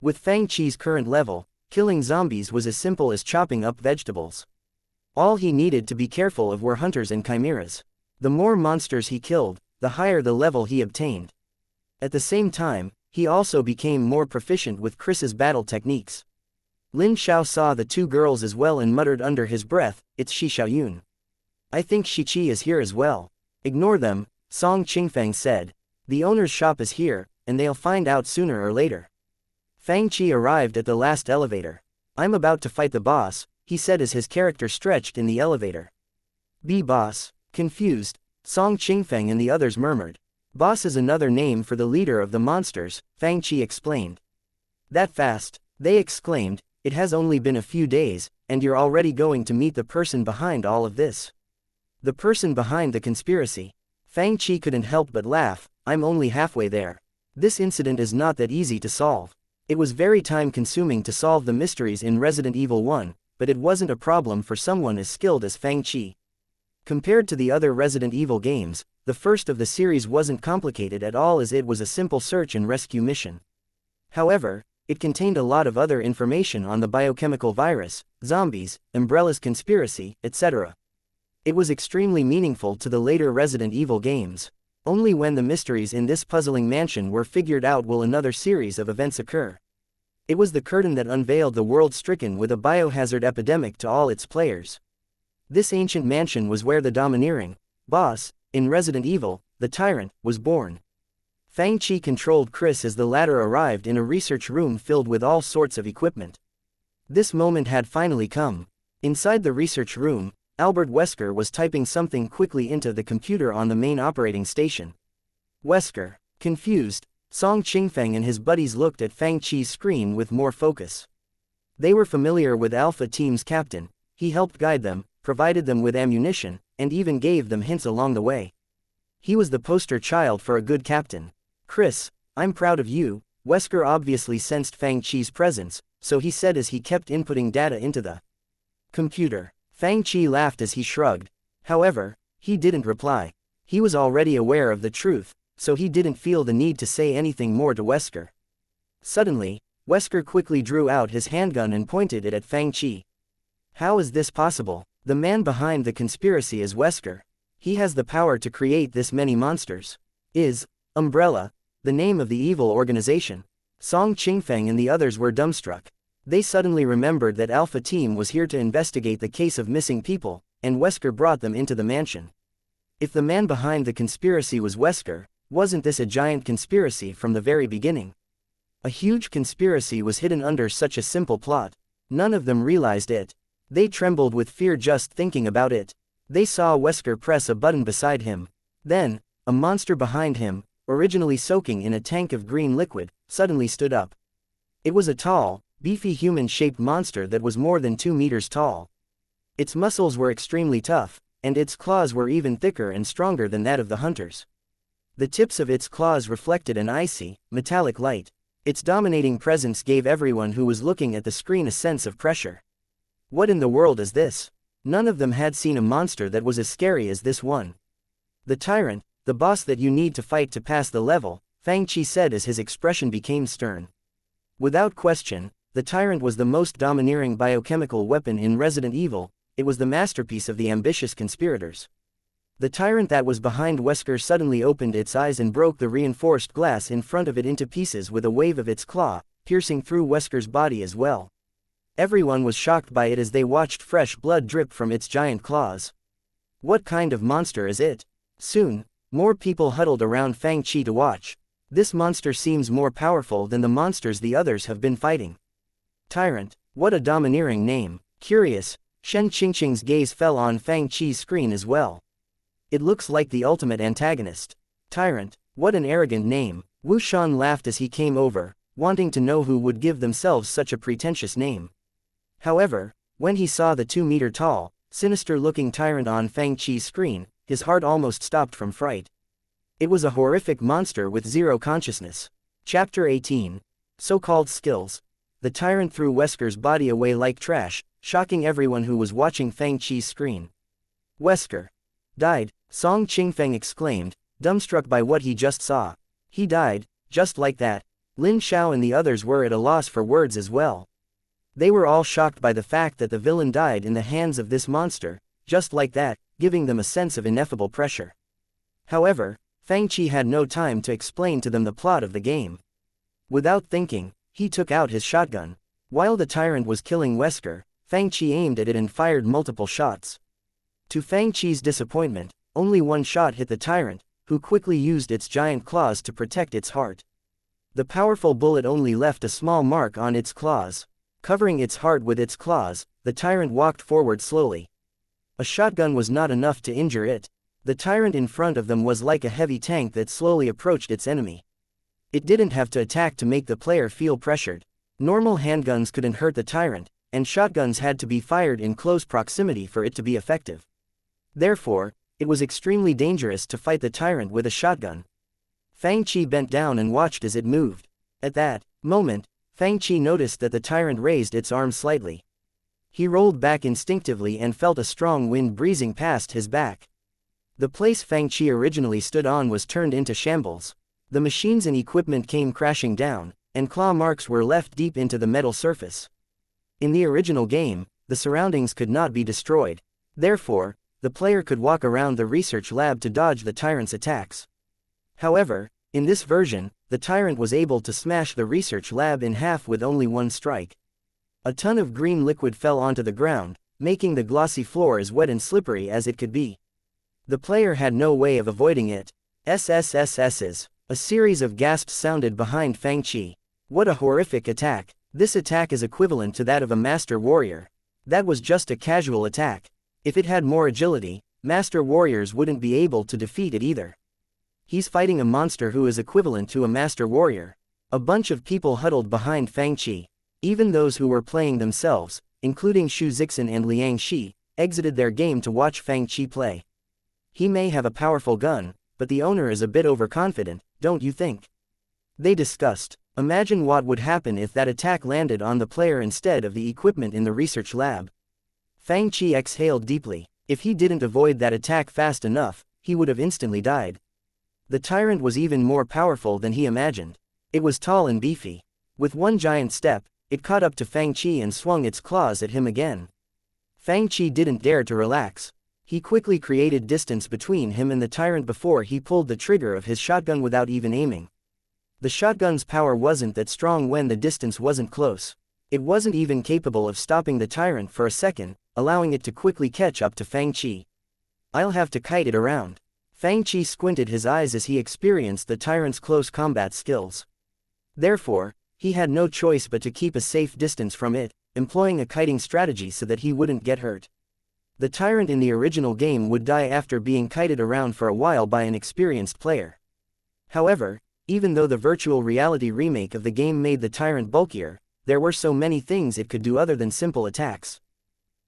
With Fang Chi's current level, killing zombies was as simple as chopping up vegetables. All he needed to be careful of were hunters and chimeras. The more monsters he killed, the higher the level he obtained. At the same time, he also became more proficient with Chris's battle techniques. Lin Xiao saw the two girls as well and muttered under his breath, it's Shi Xiaoyun. I think Shi Qi is here as well. Ignore them, Song Qingfeng said. The owner's shop is here, and they'll find out sooner or later. Fang Chi arrived at the last elevator. I'm about to fight the boss, he said as his character stretched in the elevator. Be boss. Confused, Song Qingfeng and the others murmured. Boss is another name for the leader of the monsters, Fang Chi explained. That fast, they exclaimed, it has only been a few days, and you're already going to meet the person behind all of this. The person behind the conspiracy. Fang Chi couldn't help but laugh, I'm only halfway there. This incident is not that easy to solve. It was very time-consuming to solve the mysteries in Resident Evil 1, but it wasn't a problem for someone as skilled as Fang Chi. Compared to the other Resident Evil games, the first of the series wasn't complicated at all as it was a simple search and rescue mission. However, it contained a lot of other information on the biochemical virus, zombies, Umbrella's conspiracy, etc. It was extremely meaningful to the later Resident Evil games. Only when the mysteries in this puzzling mansion were figured out will another series of events occur. It was the curtain that unveiled the world stricken with a biohazard epidemic to all its players. This ancient mansion was where the domineering boss, in Resident Evil, the tyrant, was born. Fang Chi controlled Chris as the latter arrived in a research room filled with all sorts of equipment. This moment had finally come. Inside the research room, Albert Wesker was typing something quickly into the computer on the main operating station. Wesker, confused, Song Qingfeng and his buddies looked at Fang Chi's screen with more focus. They were familiar with Alpha Team's captain, he helped guide them, provided them with ammunition, and even gave them hints along the way. He was the poster child for a good captain. Chris, I'm proud of you. Wesker obviously sensed Fang Chi's presence, so he said as he kept inputting data into the computer. Fang Chi laughed as he shrugged. However, he didn't reply. He was already aware of the truth, so he didn't feel the need to say anything more to Wesker. Suddenly, Wesker quickly drew out his handgun and pointed it at Fang Chi. How is this possible? The man behind the conspiracy is Wesker. He has the power to create this many monsters. Is Umbrella the name of the evil organization? Song Qingfeng and the others were dumbstruck. They suddenly remembered that Alpha Team was here to investigate the case of missing people, and Wesker brought them into the mansion. If the man behind the conspiracy was Wesker, wasn't this a giant conspiracy from the very beginning? A huge conspiracy was hidden under such a simple plot. None of them realized it. They trembled with fear just thinking about it. They saw Wesker press a button beside him. Then, a monster behind him, originally soaking in a tank of green liquid, suddenly stood up. It was a tall, beefy human-shaped monster that was more than 2 meters tall. Its muscles were extremely tough, and its claws were even thicker and stronger than that of the hunters. The tips of its claws reflected an icy, metallic light. Its dominating presence gave everyone who was looking at the screen a sense of pressure. What in the world is this? None of them had seen a monster that was as scary as this one. The tyrant, the boss that you need to fight to pass the level, Fang Chi said as his expression became stern. Without question, the tyrant was the most domineering biochemical weapon in Resident Evil. It was the masterpiece of the ambitious conspirators. The tyrant that was behind Wesker suddenly opened its eyes and broke the reinforced glass in front of it into pieces with a wave of its claw, piercing through Wesker's body as well. Everyone was shocked by it as they watched fresh blood drip from its giant claws. What kind of monster is it? Soon, more people huddled around Fang to watch. This monster seems more powerful than the monsters the others have been fighting. Tyrant, what a domineering name. Curious, Shen Qingqing's gaze fell on Fang Qi's screen as well. It looks like the ultimate antagonist. Tyrant, what an arrogant name. Wu Shan laughed as he came over, wanting to know who would give themselves such a pretentious name. However, when he saw the 2-meter-tall, sinister-looking tyrant on Fang Qi's screen, his heart almost stopped from fright. It was a horrific monster with zero consciousness. Chapter 18. So-called skills. The tyrant threw Wesker's body away like trash, shocking everyone who was watching Fang Qi's screen. Wesker died, Song Qingfeng exclaimed, dumbstruck by what he just saw. He died, just like that. Lin Xiao and the others were at a loss for words as well. They were all shocked by the fact that the villain died in the hands of this monster, just like that, giving them a sense of ineffable pressure. However, Fang Qi had no time to explain to them the plot of the game. Without thinking, he took out his shotgun. While the tyrant was killing Wesker, Fang Qi aimed at it and fired multiple shots. To Fang Qi's disappointment, only one shot hit the tyrant, who quickly used its giant claws to protect its heart. The powerful bullet only left a small mark on its claws. Covering its heart with its claws, the tyrant walked forward slowly. A shotgun was not enough to injure it. The tyrant in front of them was like a heavy tank that slowly approached its enemy. It didn't have to attack to make the player feel pressured. Normal handguns couldn't hurt the tyrant, and shotguns had to be fired in close proximity for it to be effective. Therefore, it was extremely dangerous to fight the tyrant with a shotgun. Fang Qi bent down and watched as it moved. At that moment, Fang Qi noticed that the tyrant raised its arm slightly. He rolled back instinctively and felt a strong wind breezing past his back. The place Fang Qi originally stood on was turned into shambles. The machines and equipment came crashing down, and claw marks were left deep into the metal surface. In the original game, the surroundings could not be destroyed. Therefore, the player could walk around the research lab to dodge the tyrant's attacks. However, in this version, the tyrant was able to smash the research lab in half with only one strike. A ton of green liquid fell onto the ground, making the glossy floor as wet and slippery as it could be. The player had no way of avoiding it. SSSSs. A series of gasps sounded behind Fang Qi. What a horrific attack. This attack is equivalent to that of a master warrior. That was just a casual attack. If it had more agility, master warriors wouldn't be able to defeat it either. He's fighting a monster who is equivalent to a master warrior. A bunch of people huddled behind Fang Qi. Even those who were playing themselves, including Xu Zixin and Liang Shi, exited their game to watch Fang Qi play. He may have a powerful gun, but the owner is a bit overconfident, don't you think? They discussed. Imagine what would happen if that attack landed on the player instead of the equipment in the research lab. Fang Qi exhaled deeply. If he didn't avoid that attack fast enough, he would have instantly died. The tyrant was even more powerful than he imagined. It was tall and beefy. With one giant step, it caught up to Fang Qi and swung its claws at him again. Fang Qi didn't dare to relax. He quickly created distance between him and the tyrant before he pulled the trigger of his shotgun without even aiming. The shotgun's power wasn't that strong when the distance wasn't close. It wasn't even capable of stopping the tyrant for a second, allowing it to quickly catch up to Fang Qi. I'll have to kite it around. Fang Qi squinted his eyes as he experienced the tyrant's close combat skills. Therefore, he had no choice but to keep a safe distance from it, employing a kiting strategy so that he wouldn't get hurt. The tyrant in the original game would die after being kited around for a while by an experienced player. However, even though the virtual reality remake of the game made the tyrant bulkier, there were so many things it could do other than simple attacks.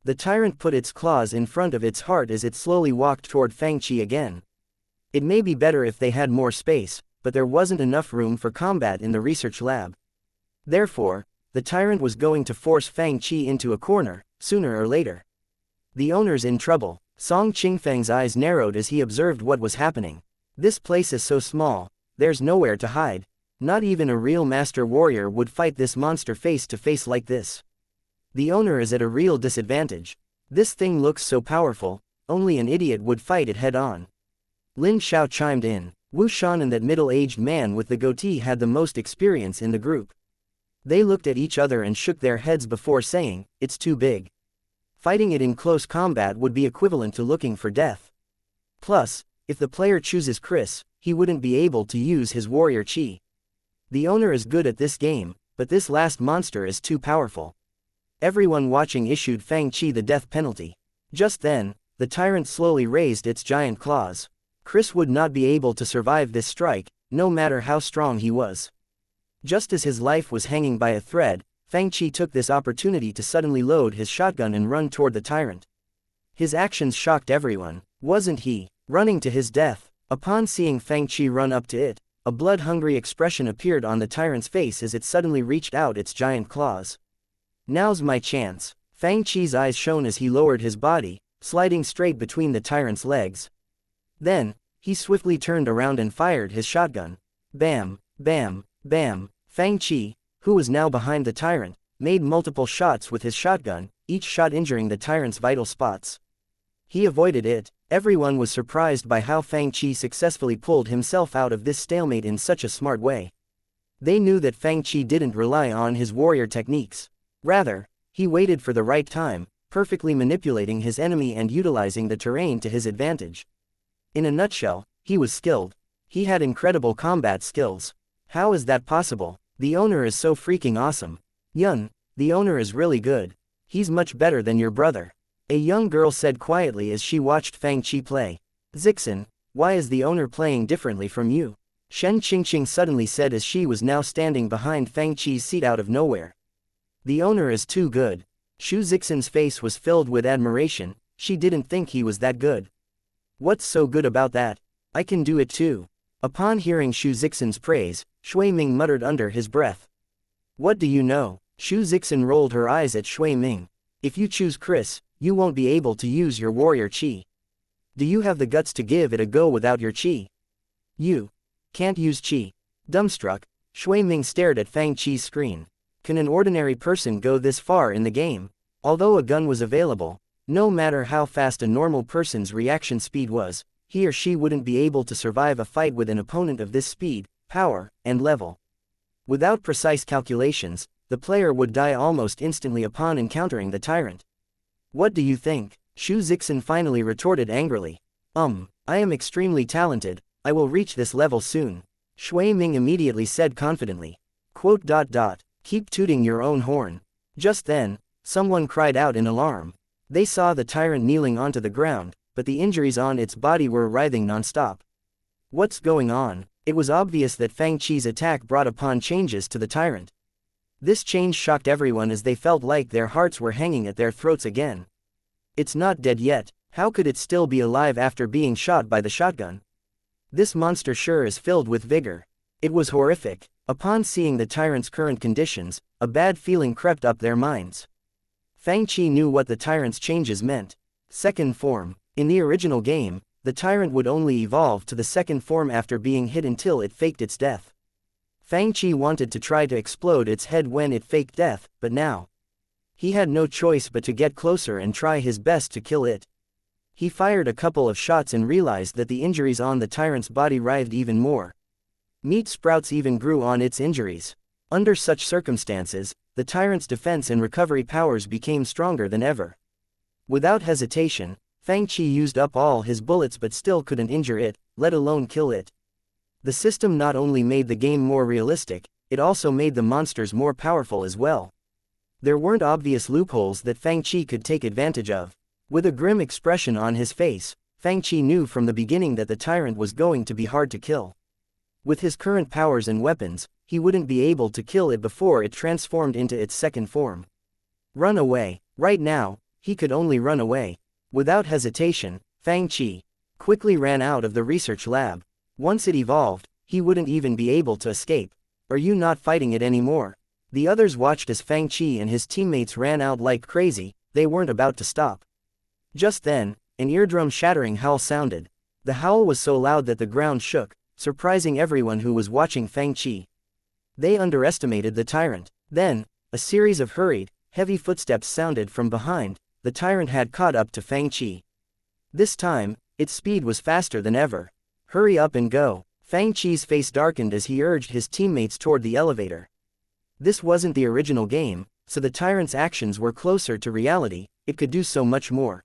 The tyrant put its claws in front of its heart as it slowly walked toward Fang Qi again. It may be better if they had more space, but there wasn't enough room for combat in the research lab. Therefore, the tyrant was going to force Fang Qi into a corner, sooner or later. The owner's in trouble. Song Qingfeng's eyes narrowed as he observed what was happening. This place is so small, there's nowhere to hide. Not even a real master warrior would fight this monster face to face like this. The owner is at a real disadvantage. This thing looks so powerful, only an idiot would fight it head on. Lin Xiao chimed in. Wu Shan and that middle-aged man with the goatee had the most experience in the group. They looked at each other and shook their heads before saying, "It's too big. Fighting it in close combat would be equivalent to looking for death. Plus, if the player chooses Chris, he wouldn't be able to use his warrior chi. The owner is good at this game, but this last monster is too powerful." Everyone watching issued Fang Chi the death penalty. Just then, the tyrant slowly raised its giant claws. Chris would not be able to survive this strike, no matter how strong he was. Just as his life was hanging by a thread, Fang Chi took this opportunity to suddenly load his shotgun and run toward the tyrant. His actions shocked everyone. Wasn't he running to his death? Upon seeing Fang Chi run up to it, a blood-hungry expression appeared on the tyrant's face as it suddenly reached out its giant claws. Now's my chance. Fang Chi's eyes shone as he lowered his body, sliding straight between the tyrant's legs. Then, he swiftly turned around and fired his shotgun. Bam, bam, bam. Fang Chi, who was now behind the tyrant, made multiple shots with his shotgun, each shot injuring the tyrant's vital spots. He avoided it. Everyone was surprised by how Fang Chi successfully pulled himself out of this stalemate in such a smart way. They knew that Fang Chi didn't rely on his warrior techniques. Rather, he waited for the right time, perfectly manipulating his enemy and utilizing the terrain to his advantage. In a nutshell, he was skilled. He had incredible combat skills. How is that possible? The owner is so freaking awesome. Yun, the owner is really good. He's much better than your brother. A young girl said quietly as she watched Fang Chi play. Zixin, why is the owner playing differently from you? Shen Qingqing suddenly said as she was now standing behind Fang Chi's seat out of nowhere. The owner is too good. Shu Zixin's face was filled with admiration. She didn't think he was that good. What's so good about that? I can do it too. Upon hearing Shu Zixin's praise, Shui Ming muttered under his breath. What do you know? Shu Zixin rolled her eyes at Shui Ming. If you choose Chris, you won't be able to use your warrior chi. Do you have the guts to give it a go without your chi? You can't use chi. Dumbstruck, Shui Ming stared at Fang Chi's screen. Can an ordinary person go this far in the game? Although a gun was available, no matter how fast a normal person's reaction speed was, he or she wouldn't be able to survive a fight with an opponent of this speed, power, and level. Without precise calculations, the player would die almost instantly upon encountering the tyrant. What do you think? Shu Zixin finally retorted angrily. I am extremely talented, I will reach this level soon. Shui Ming immediately said confidently. Keep tooting your own horn. Just then, someone cried out in alarm. They saw the tyrant kneeling onto the ground, but the injuries on its body were writhing non-stop. What's going on? It was obvious that Fang Chi's attack brought upon changes to the tyrant. This change shocked everyone as they felt like their hearts were hanging at their throats again. It's not dead yet. How could it still be alive after being shot by the shotgun? This monster sure is filled with vigor. It was horrific. Upon seeing the tyrant's current conditions, a bad feeling crept up their minds. Fang Chi knew what the tyrant's changes meant. Second form. In the original game, the tyrant would only evolve to the second form after being hit until it faked its death. Fang Chi wanted to try to explode its head when it faked death, but now he had no choice but to get closer and try his best to kill it. He fired a couple of shots and realized that the injuries on the tyrant's body writhed even more. Meat sprouts even grew on its injuries. Under such circumstances, the tyrant's defense and recovery powers became stronger than ever. Without hesitation, Fang Chi used up all his bullets but still couldn't injure it, let alone kill it. The system not only made the game more realistic, it also made the monsters more powerful as well. There weren't obvious loopholes that Fang Chi could take advantage of. With a grim expression on his face, Fang Chi knew from the beginning that the tyrant was going to be hard to kill. With his current powers and weapons, he wouldn't be able to kill it before it transformed into its second form. Run away. Right now, he could only run away. Without hesitation, Fang Chi quickly ran out of the research lab. Once it evolved, he wouldn't even be able to escape. Are you not fighting it anymore? The others watched as Fang Chi and his teammates ran out like crazy. They weren't about to stop. Just then, an eardrum-shattering howl sounded. The howl was so loud that the ground shook, surprising everyone who was watching Fang Chi. They underestimated the tyrant. Then, a series of hurried, heavy footsteps sounded from behind. The tyrant had caught up to Fang. This time, its speed was faster than ever. Hurry up and go. Fang's face darkened as he urged his teammates toward the elevator. This wasn't the original game, so the tyrant's actions were closer to reality. It could do so much more.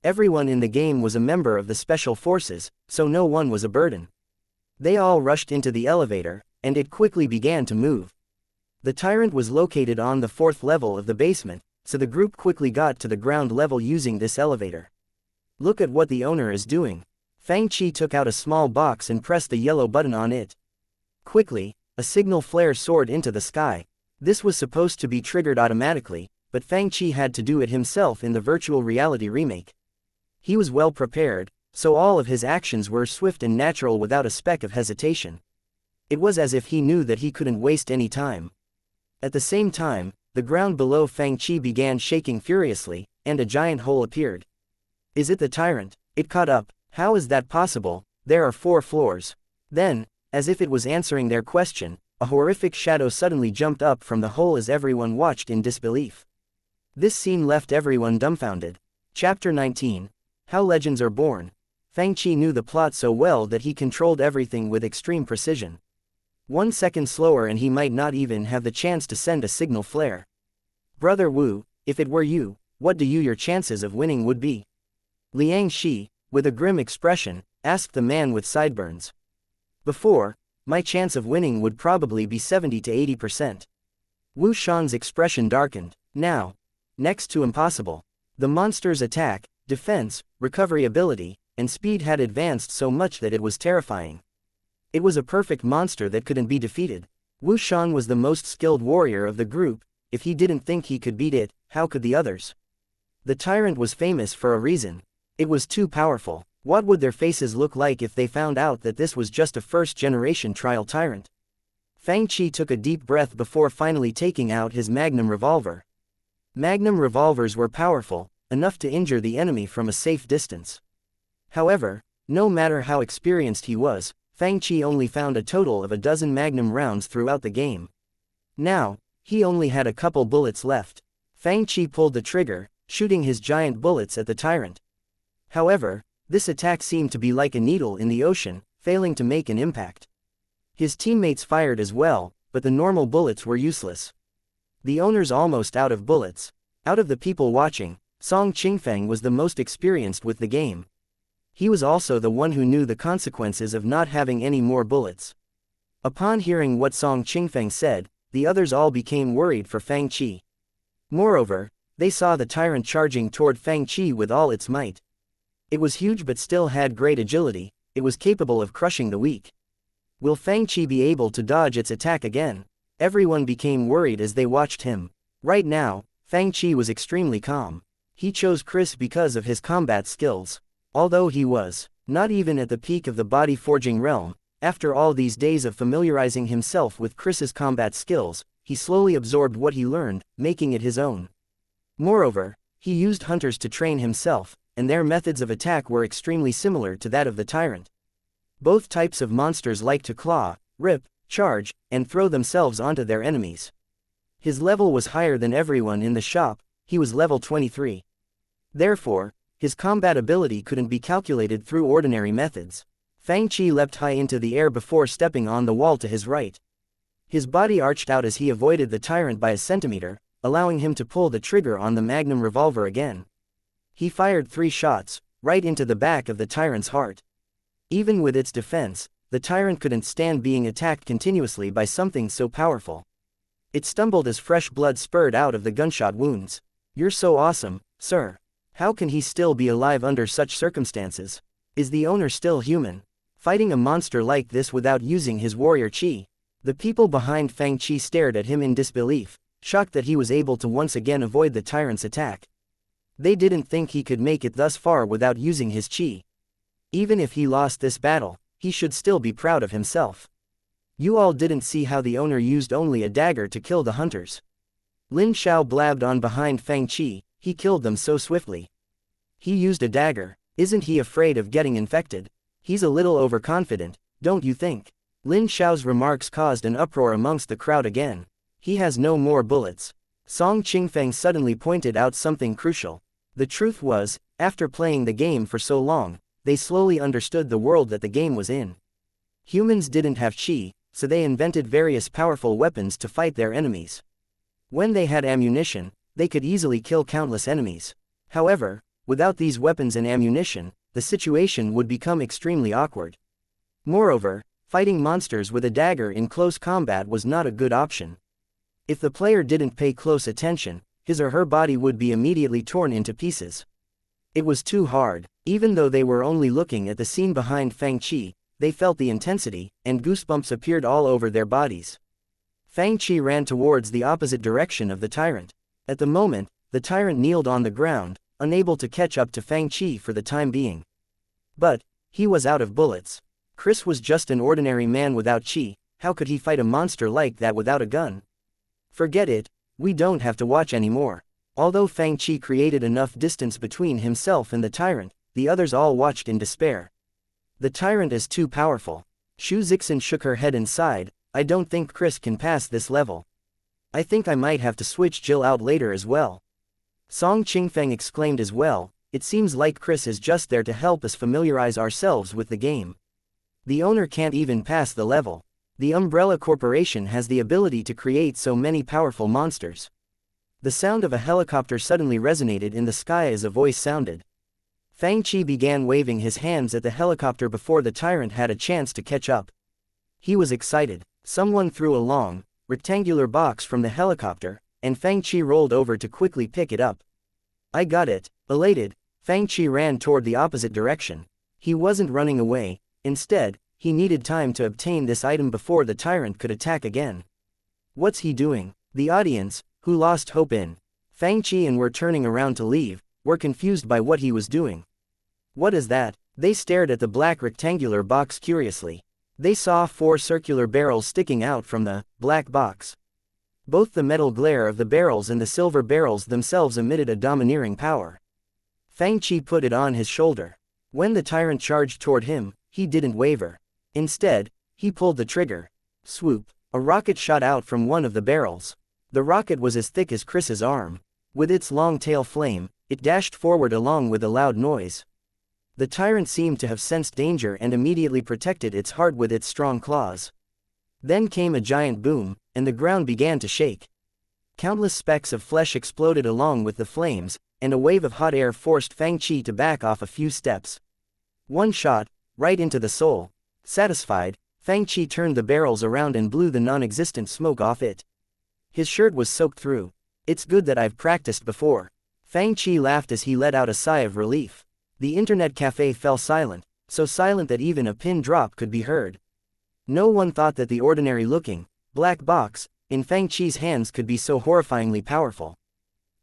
Everyone in the game was a member of the special forces, so no one was a burden. They all rushed into the elevator, and it quickly began to move. The tyrant was located on the 4th level of the basement, so the group quickly got to the ground level using this elevator. Look at what the owner is doing. Fang took out a small box and pressed the yellow button on it. Quickly, a signal flare soared into the sky. This was supposed to be triggered automatically, but Fang had to do it himself in the virtual reality remake. He was well prepared, so all of his actions were swift and natural without a speck of hesitation. It was as if he knew that he couldn't waste any time. At the same time, the ground below Fang began shaking furiously, and a giant hole appeared. Is it the tyrant? It caught up. How is that possible? There are 4 floors. Then, as if it was answering their question, a horrific shadow suddenly jumped up from the hole as everyone watched in disbelief. This scene left everyone dumbfounded. Chapter 19. How Legends Are Born. Fang knew the plot so well that he controlled everything with extreme precision. 1 second slower and he might not even have the chance to send a signal flare. Brother Wu, if it were you, what do your chances of winning would be? Liang Shi, with a grim expression, asked the man with sideburns. Before, my chance of winning would probably be 70 to 80%. Wu Shan's expression darkened. Now, next to impossible. The monster's attack, defense, recovery ability, and speed had advanced so much that it was terrifying. It was a perfect monster that couldn't be defeated. Wu Shan was the most skilled warrior of the group. If he didn't think he could beat it, how could the others? The tyrant was famous for a reason. It was too powerful. What would their faces look like if they found out that this was just a first-generation trial tyrant? Fang took a deep breath before finally taking out his magnum revolver. Magnum revolvers were powerful, enough to injure the enemy from a safe distance. However, no matter how experienced he was, Fang only found a total of a dozen magnum rounds throughout the game. Now, he only had a couple bullets left. Fang pulled the trigger, shooting his giant bullets at the tyrant. However, this attack seemed to be like a needle in the ocean, failing to make an impact. His teammates fired as well, but the normal bullets were useless. The owner's almost out of bullets. Out of the people watching, Song Qingfeng was the most experienced with the game. He was also the one who knew the consequences of not having any more bullets. Upon hearing what Song Qingfeng said, the others all became worried for Fang. Moreover, they saw the tyrant charging toward Fang with all its might. It was huge but still had great agility. It was capable of crushing the weak. Will Fang be able to dodge its attack again? Everyone became worried as they watched him. Right now, Fang was extremely calm. He chose Chris because of his combat skills. Although he was not even at the peak of the body forging realm, after all these days of familiarizing himself with Chris's combat skills, he slowly absorbed what he learned, making it his own. Moreover, he used hunters to train himself, and their methods of attack were extremely similar to that of the tyrant. Both types of monsters like to claw, rip, charge, and throw themselves onto their enemies. His level was higher than everyone in the shop. He was level 23. Therefore, his combat ability couldn't be calculated through ordinary methods. Fang leapt high into the air before stepping on the wall to his right. His body arched out as he avoided the tyrant by a centimeter, allowing him to pull the trigger on the magnum revolver again. He fired 3 shots, right into the back of the tyrant's heart. Even with its defense, the tyrant couldn't stand being attacked continuously by something so powerful. It stumbled as fresh blood spurted out of the gunshot wounds. You're so awesome, sir. How can he still be alive under such circumstances? Is the owner still human? Fighting a monster like this without using his warrior chi? The people behind Fang stared at him in disbelief, shocked that he was able to once again avoid the tyrant's attack. They didn't think he could make it thus far without using his chi. Even if he lost this battle, he should still be proud of himself. You all didn't see how the owner used only a dagger to kill the hunters. Lin Xiao blabbed on behind Fang. He killed them so swiftly. He used a dagger. Isn't he afraid of getting infected? He's a little overconfident, don't you think? Lin Xiao's remarks caused an uproar amongst the crowd again. He has no more bullets. Song Qingfeng suddenly pointed out something crucial. The truth was, after playing the game for so long, they slowly understood the world that the game was in. Humans didn't have qi, so they invented various powerful weapons to fight their enemies. When they had ammunition, they could easily kill countless enemies. However, without these weapons and ammunition, the situation would become extremely awkward. Moreover, fighting monsters with a dagger in close combat was not a good option. If the player didn't pay close attention, his or her body would be immediately torn into pieces. It was too hard. Even though they were only looking at the scene behind Fang Qi, they felt the intensity, and goosebumps appeared all over their bodies. Fang Qi ran towards the opposite direction of the tyrant. At the moment, the tyrant kneeled on the ground, unable to catch up to Fang Qi for the time being. But he was out of bullets. Chris was just an ordinary man without qi. How could he fight a monster like that without a gun? Forget it, we don't have to watch anymore. Although Fang Qi created enough distance between himself and the tyrant, the others all watched in despair. The tyrant is too powerful. Shu Zixin shook her head and sighed. I don't think Chris can pass this level. I think I might have to switch Jill out later as well. Song Qingfeng exclaimed as well. It seems like Chris is just there to help us familiarize ourselves with the game. The owner can't even pass the level. The Umbrella Corporation has the ability to create so many powerful monsters. The sound of a helicopter suddenly resonated in the sky as a voice sounded. Fang Qi began waving his hands at the helicopter before the tyrant had a chance to catch up. He was excited. Someone threw a long, rectangular box from the helicopter, and Fang Qi rolled over to quickly pick it up. I got it. Elated, Fang Qi ran toward the opposite direction. He wasn't running away. Instead, he needed time to obtain this item before the tyrant could attack again. What's he doing? The audience, who lost hope in Fang Qi and were turning around to leave, were confused by what he was doing. What is that? They stared at the black rectangular box curiously. They saw 4 circular barrels sticking out from the black box. Both the metal glare of the barrels and the silver barrels themselves emitted a domineering power. Fang Qi put it on his shoulder. When the tyrant charged toward him, he didn't waver. Instead, he pulled the trigger. Swoop! A rocket shot out from one of the barrels. The rocket was as thick as Chris's arm. With its long tail flame, it dashed forward along with a loud noise. The tyrant seemed to have sensed danger and immediately protected its heart with its strong claws. Then came a giant boom, and the ground began to shake. Countless specks of flesh exploded along with the flames, and a wave of hot air forced Fang Qi to back off a few steps. One shot, right into the soul. Satisfied, Fang Qi turned the barrels around and blew the non-existent smoke off it. His shirt was soaked through. It's good that I've practiced before. Fang Qi laughed as he let out a sigh of relief. The internet cafe fell silent, so silent that even a pin drop could be heard. No one thought that the ordinary-looking, black box, in Fang Qi's hands could be so horrifyingly powerful.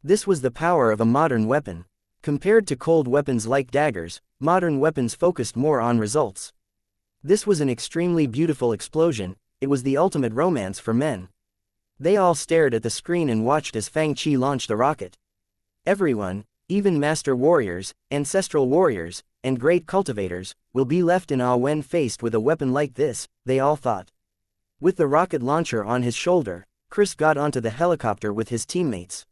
This was the power of a modern weapon. Compared to cold weapons like daggers, modern weapons focused more on results. This was an extremely beautiful explosion. It was the ultimate romance for men. They all stared at the screen and watched as Fang Qi launched the rocket. Everyone, even master warriors, ancestral warriors, and great cultivators, will be left in awe when faced with a weapon like this, they all thought. With the rocket launcher on his shoulder, Chris got onto the helicopter with his teammates.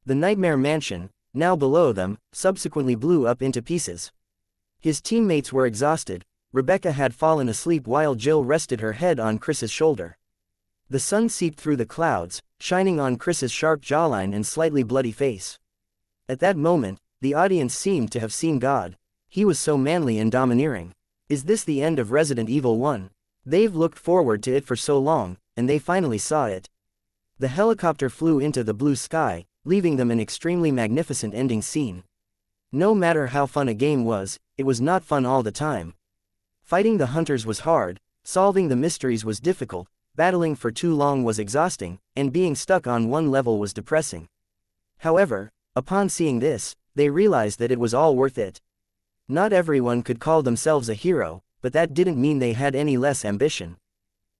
The Nightmare Mansion, now below them, subsequently blew up into pieces. His teammates were exhausted. Rebecca had fallen asleep while Jill rested her head on Chris's shoulder. The sun seeped through the clouds, shining on Chris's sharp jawline and slightly bloody face. At that moment, the audience seemed to have seen God. He was so manly and domineering. Is this the end of Resident Evil 1? They've looked forward to it for so long, and they finally saw it. The helicopter flew into the blue sky, leaving them an extremely magnificent ending scene. No matter how fun a game was, it was not fun all the time. Fighting the hunters was hard, solving the mysteries was difficult, battling for too long was exhausting, and being stuck on one level was depressing. However, upon seeing this, they realized that it was all worth it. Not everyone could call themselves a hero, but that didn't mean they had any less ambition.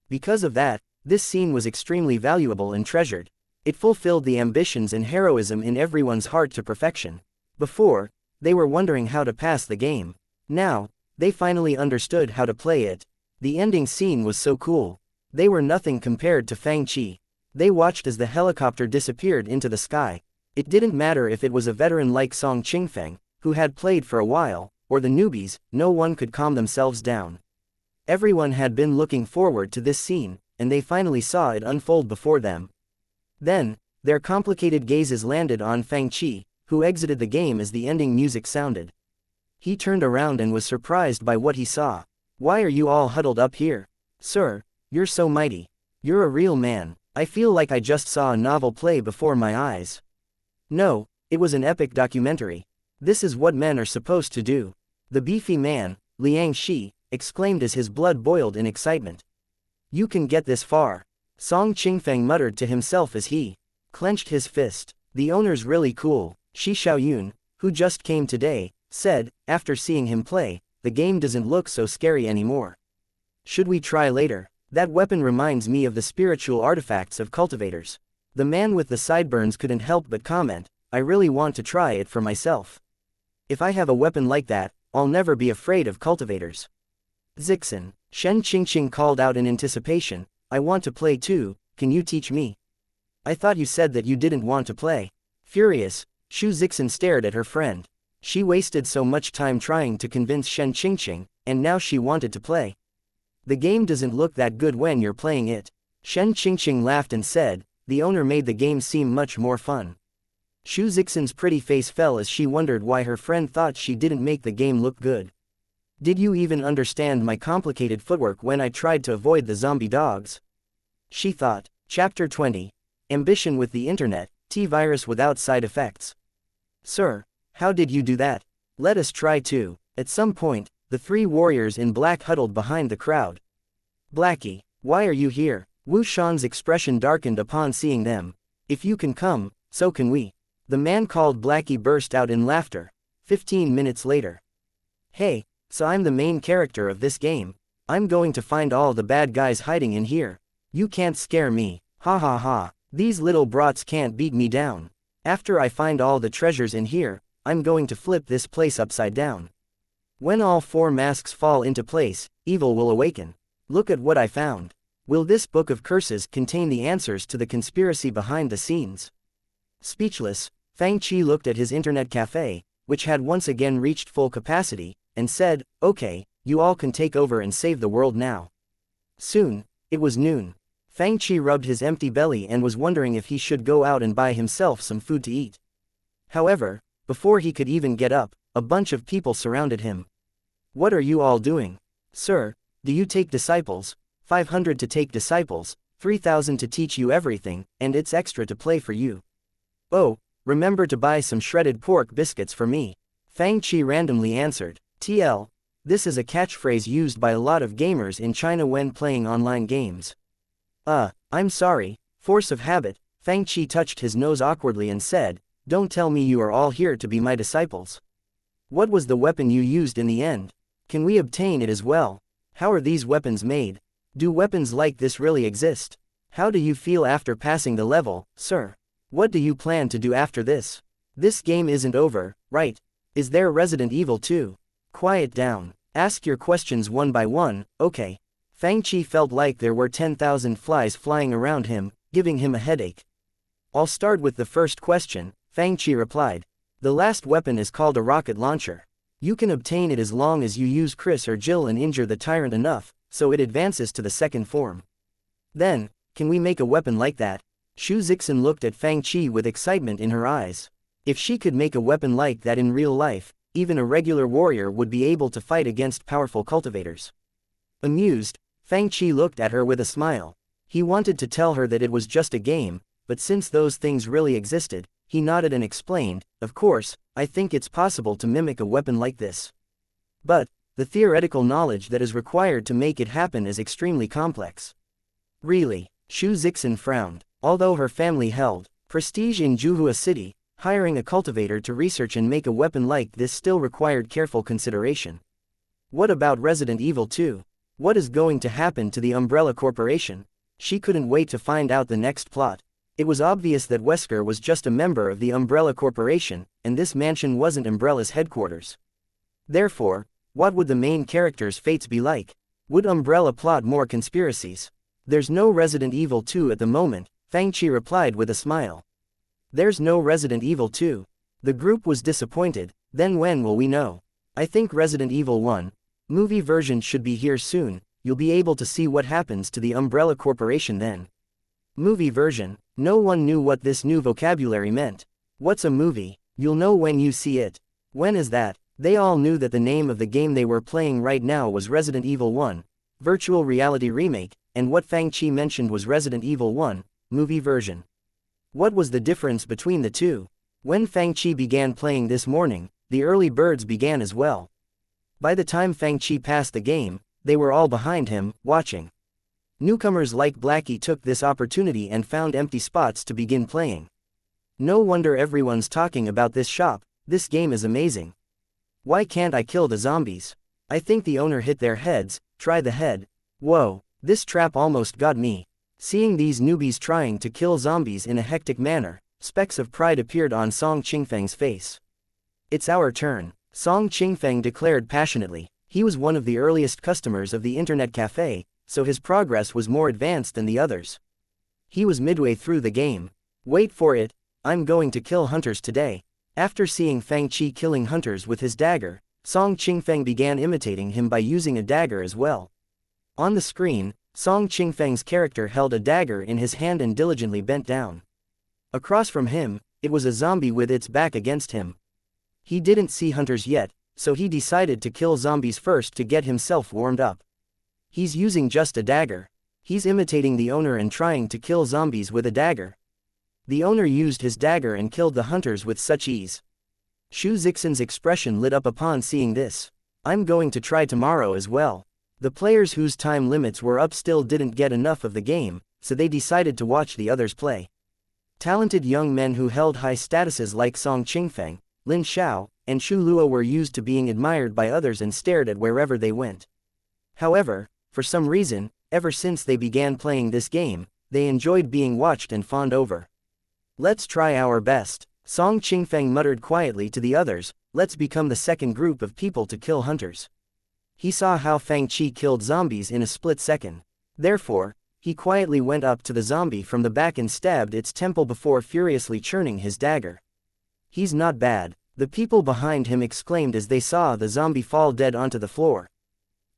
Because of that, this scene was extremely valuable and treasured. It fulfilled the ambitions and heroism in everyone's heart to perfection. Before, they were wondering how to pass the game. Now, they finally understood how to play it. The ending scene was so cool. They were nothing compared to Fang. They watched as the helicopter disappeared into the sky. It didn't matter if it was a veteran like Song Qingfeng, who had played for a while, or the newbies, no one could calm themselves down. Everyone had been looking forward to this scene, and they finally saw it unfold before them. Then, their complicated gazes landed on Fang, who exited the game as the ending music sounded. He turned around and was surprised by what he saw. "Why are you all huddled up here? Sir, you're so mighty. You're a real man. I feel like I just saw a novel play before my eyes." No, it was an epic documentary. This is what men are supposed to do. The beefy man, Liang Shi, exclaimed as his blood boiled in excitement. "You can get this far," Song Qingfeng muttered to himself as he clenched his fist. "The owner's really cool," Shi Xiaoyun, who just came today, said, after seeing him play. "The game doesn't look so scary anymore. Should we try later? That weapon reminds me of the spiritual artifacts of cultivators." The man with the sideburns couldn't help but comment, "I really want to try it for myself. If I have a weapon like that, I'll never be afraid of cultivators." "Zixin," Shen Qingqing called out in anticipation, "I want to play too, can you teach me?" "I thought you said that you didn't want to play." Furious, Shu Zixin stared at her friend. She wasted so much time trying to convince Shen Qingqing, and now she wanted to play. "The game doesn't look that good when you're playing it." Shen Qingqing laughed and said, "The owner made the game seem much more fun." Shu Zixin's pretty face fell as she wondered why her friend thought she didn't make the game look good. "Did you even understand my complicated footwork when I tried to avoid the zombie dogs?" she thought. Chapter 20. Ambition with the Internet, T-virus without side effects. "Sir, how did you do that? Let us try too." At some point, the three warriors in black huddled behind the crowd. "Blackie, why are you here?" Wu Shan's expression darkened upon seeing them. "If you can come, so can we." The man called Blackie burst out in laughter. 15 minutes later. "Hey, so I'm the main character of this game. I'm going to find all the bad guys hiding in here. You can't scare me, ha ha ha. These little brats can't beat me down. After I find all the treasures in here, I'm going to flip this place upside down. When all four masks fall into place, evil will awaken. Look at what I found. Will this book of curses contain the answers to the conspiracy behind the scenes?" Speechless, Fang looked at his internet cafe, which had once again reached full capacity, and said, "Okay, you all can take over and save the world now." Soon, it was noon. Fang rubbed his empty belly and was wondering if he should go out and buy himself some food to eat. However, before he could even get up, a bunch of people surrounded him. "What are you all doing?" "Sir, do you take disciples? 500 to take disciples, 3,000 to teach you everything, and it's extra to play for you. Oh, remember to buy some shredded pork biscuits for me." Fang randomly answered. TL. This is a catchphrase used by a lot of gamers in China when playing online games. I'm sorry, force of habit." Fang touched his nose awkwardly and said, "Don't tell me you are all here to be my disciples. What was the weapon you used in the end? Can we obtain it as well? How are these weapons made? Do weapons like this really exist? How do you feel after passing the level, sir? What do you plan to do after this? This game isn't over, right? Is there Resident Evil 2? Quiet down. Ask your questions one by one, okay?" Fang felt like there were 10,000 flies flying around him, giving him a headache. "I'll start with the first question," Fang replied. "The last weapon is called a rocket launcher. You can obtain it as long as you use Chris or Jill and injure the tyrant enough, so it advances to the second form. Then, can we make a weapon like that?" Shu Zixin looked at Fang with excitement in her eyes. If she could make a weapon like that in real life, even a regular warrior would be able to fight against powerful cultivators. Amused, Fang looked at her with a smile. He wanted to tell her that it was just a game, but since those things really existed, he nodded and explained, "Of course, I think it's possible to mimic a weapon like this. But, the theoretical knowledge that is required to make it happen is extremely complex." "Really?" Shu Zixin frowned. Although her family held prestige in Juhua City, hiring a cultivator to research and make a weapon like this still required careful consideration. What about Resident Evil 2? What is going to happen to the Umbrella Corporation? She couldn't wait to find out the next plot. It was obvious that Wesker was just a member of the Umbrella Corporation, and this mansion wasn't Umbrella's headquarters. Therefore, what would the main character's fates be like? Would Umbrella plot more conspiracies? There's no Resident Evil 2 at the moment, Fang replied with a smile. There's no Resident Evil 2. The group was disappointed. Then when will we know? I think Resident Evil 1 movie version should be here soon. You'll be able to see what happens to the Umbrella Corporation then. Movie version. No one knew what this new vocabulary meant. What's a movie? You'll know when you see it. When is that? They all knew that the name of the game they were playing right now was Resident Evil 1 Virtual Reality Remake, and what Fang mentioned was Resident Evil 1 movie version. What was the difference between the two? When Fang began playing this morning, the early birds began as well. By the time Fang passed the game, they were all behind him, watching. Newcomers like Blackie took this opportunity and found empty spots to begin playing. No wonder everyone's talking about this shop. This game is amazing. Why can't I kill the zombies? I think the owner hit their heads. Try the head. Whoa, this trap almost got me. Seeing these newbies trying to kill zombies in a hectic manner, specks of pride appeared on Song Qingfeng's face. It's our turn, Song Qingfeng declared passionately. He was one of the earliest customers of the internet cafe, so his progress was more advanced than the others. He was midway through the game. Wait for it, I'm going to kill hunters today. After seeing Fang killing hunters with his dagger, Song Qingfeng began imitating him by using a dagger as well. On the screen, Song Qingfeng's character held a dagger in his hand and diligently bent down. Across from him, it was a zombie with its back against him. He didn't see hunters yet, so he decided to kill zombies first to get himself warmed up. He's using just a dagger. He's imitating the owner and trying to kill zombies with a dagger. The owner used his dagger and killed the hunters with such ease. Shu Zixin's expression lit up upon seeing this. I'm going to try tomorrow as well. The players whose time limits were up still didn't get enough of the game, so they decided to watch the others play. Talented young men who held high statuses like Song Qingfeng, Lin Xiao, and Shu Luo were used to being admired by others and stared at wherever they went. However, for some reason, ever since they began playing this game, they enjoyed being watched and fawned over. Let's try our best, Song Qingfeng muttered quietly to the others. Let's become the second group of people to kill hunters. He saw how Fang killed zombies in a split second. Therefore, he quietly went up to the zombie from the back and stabbed its temple before furiously churning his dagger. He's not bad, the people behind him exclaimed as they saw the zombie fall dead onto the floor.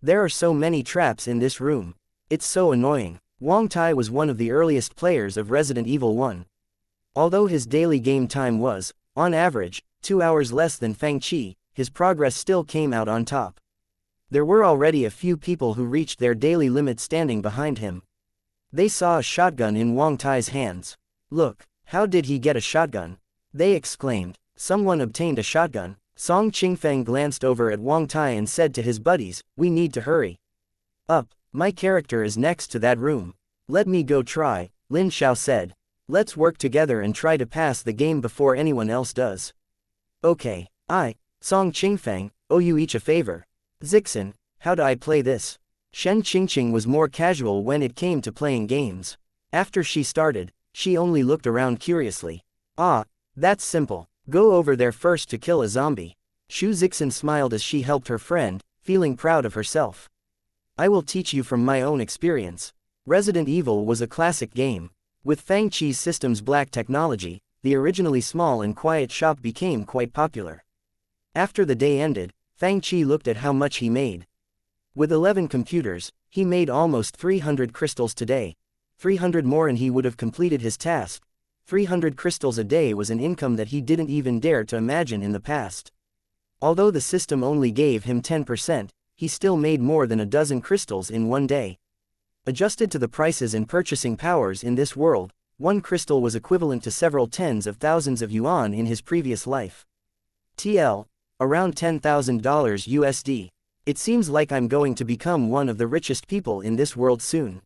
There are so many traps in this room. It's so annoying. Wang Tai was one of the earliest players of Resident Evil 1. Although his daily game time was, on average, 2 hours less than Fang his progress still came out on top. There were already a few people who reached their daily limit standing behind him. They saw a shotgun in Wang Tai's hands. Look, how did he get a shotgun? They exclaimed. Someone obtained a shotgun. Song Qingfeng glanced over at Wang Tai and said to his buddies, we need to hurry up. My character is next to that room. Let me go try, Lin Xiao said. Let's work together and try to pass the game before anyone else does. Okay, Song Qingfeng, owe you each a favor. Zixin, how do I play this? Shen Qingqing was more casual when it came to playing games. After she started, she only looked around curiously. That's simple. Go over there first to kill a zombie. Shu Zixin smiled as she helped her friend, feeling proud of herself. I will teach you from my own experience. Resident Evil was a classic game. With Fang System's black technology, the originally small and quiet shop became quite popular. After the day ended, Fang looked at how much he made. With 11 computers, he made almost 300 crystals today. 300 more and he would have completed his task. 300 crystals a day was an income that he didn't even dare to imagine in the past. Although the system only gave him 10%, he still made more than a dozen crystals in one day. Adjusted to the prices and purchasing powers in this world, one crystal was equivalent to several tens of thousands of yuan in his previous life. TL, around $10,000 USD. It seems like I'm going to become one of the richest people in this world soon.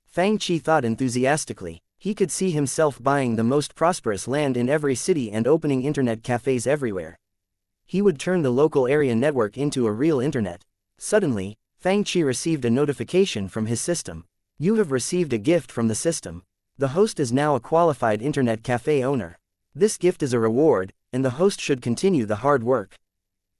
Fang thought enthusiastically. He could see himself buying the most prosperous land in every city and opening internet cafes everywhere. He would turn the local area network into a real internet. Suddenly, Fang received a notification from his system. You have received a gift from the system. The host is now a qualified internet cafe owner. This gift is a reward, and the host should continue the hard work.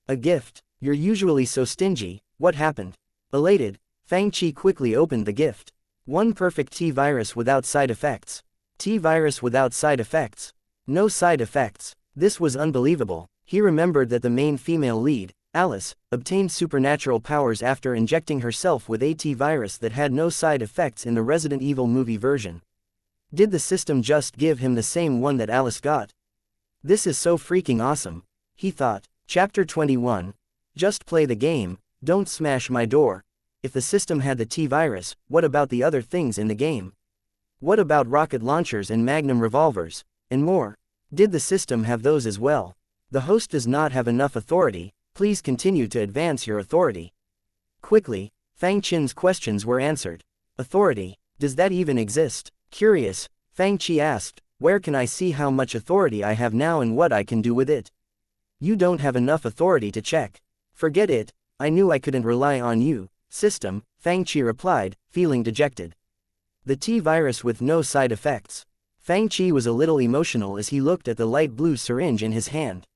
A gift? You're usually so stingy, what happened? Elated, Fang Qi quickly opened the gift. One perfect T-virus without side effects. T-virus without side effects. No side effects. This was unbelievable. He remembered that the main female lead, Alice, obtained supernatural powers after injecting herself with a T-virus that had no side effects in the Resident Evil movie version. Did the system just give him the same one that Alice got? This is so freaking awesome, he thought. Chapter 21. Just play the game, don't smash my door. If the system had the T-virus, what about the other things in the game? What about rocket launchers and magnum revolvers, and more? Did the system have those as well? The host does not have enough authority, please continue to advance your authority. Quickly, Fang Qin's questions were answered. Authority, does that even exist? Curious, Fang Qi asked, where can I see how much authority I have now and what I can do with it? You don't have enough authority to check. Forget it, I knew I couldn't rely on you, system, Fang Qi replied, feeling dejected. The T-virus with no side effects. Fang Qi was a little emotional as he looked at the light blue syringe in his hand.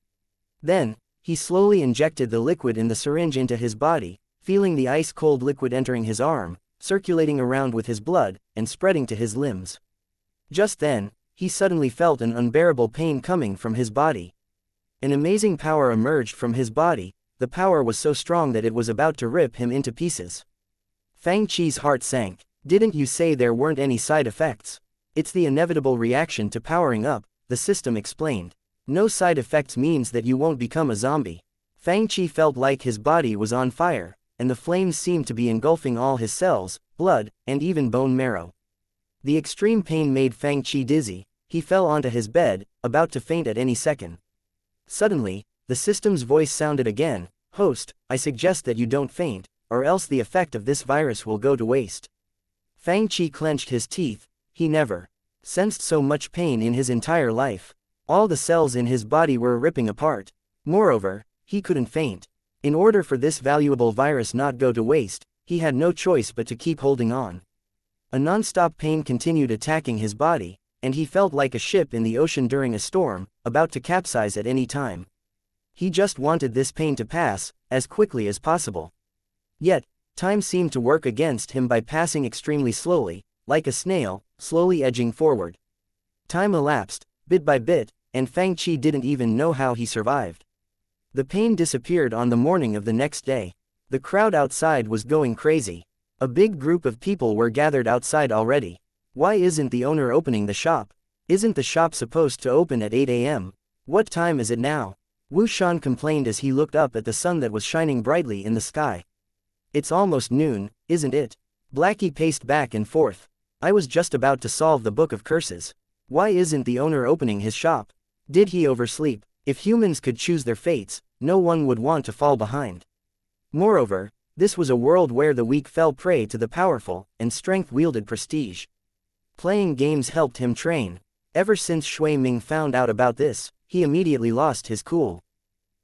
Then, he slowly injected the liquid in the syringe into his body, feeling the ice-cold liquid entering his arm, circulating around with his blood, and spreading to his limbs. Just then, he suddenly felt an unbearable pain coming from his body. An amazing power emerged from his body, the power was so strong that it was about to rip him into pieces. Fang Qi's heart sank. Didn't you say there weren't any side effects? It's the inevitable reaction to powering up, the system explained. No side effects means that you won't become a zombie. Fang Qi felt like his body was on fire, and the flames seemed to be engulfing all his cells, blood, and even bone marrow. The extreme pain made Fang Qi dizzy. He fell onto his bed, about to faint at any second. Suddenly, the system's voice sounded again, host, I suggest that you don't faint, or else the effect of this virus will go to waste. Fang Qi clenched his teeth, he never sensed so much pain in his entire life. All the cells in his body were ripping apart. Moreover, he couldn't faint. In order for this valuable virus not go to waste, he had no choice but to keep holding on. A non-stop pain continued attacking his body, and he felt like a ship in the ocean during a storm, about to capsize at any time. He just wanted this pain to pass, as quickly as possible. Yet, time seemed to work against him by passing extremely slowly, like a snail, slowly edging forward. Time elapsed, bit by bit, and Fang Qi didn't even know how he survived. The pain disappeared on the morning of the next day. The crowd outside was going crazy. A big group of people were gathered outside already. Why isn't the owner opening the shop? Isn't the shop supposed to open at 8 a.m.? What time is it now? Wu Shan complained as he looked up at the sun that was shining brightly in the sky. It's almost noon, isn't it? Blackie paced back and forth. I was just about to solve the Book of Curses. Why isn't the owner opening his shop? Did he oversleep? If humans could choose their fates, no one would want to fall behind. Moreover, this was a world where the weak fell prey to the powerful, and strength wielded prestige. Playing games helped him train. Ever since Shui Ming found out about this, he immediately lost his cool.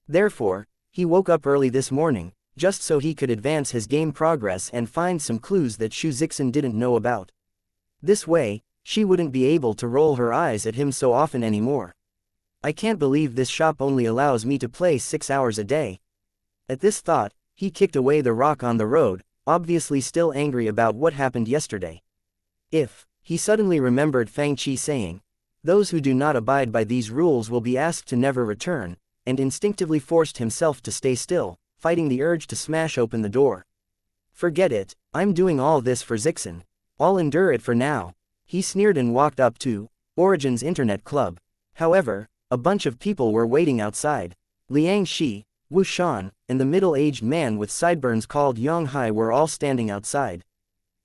Therefore, he woke up early this morning, just so he could advance his game progress and find some clues that Xu Zixin didn't know about. This way, she wouldn't be able to roll her eyes at him so often anymore. I can't believe this shop only allows me to play 6 hours a day. At this thought, he kicked away the rock on the road, obviously still angry about what happened yesterday. He suddenly remembered Fang Qi saying, those who do not abide by these rules will be asked to never return, and instinctively forced himself to stay still, fighting the urge to smash open the door. Forget it, I'm doing all this for Zixin. I'll endure it for now. He sneered and walked up to Origin's Internet Club. However, a bunch of people were waiting outside. Liang Shi, Wu Shan, and the middle-aged man with sideburns called Yang Hai were all standing outside.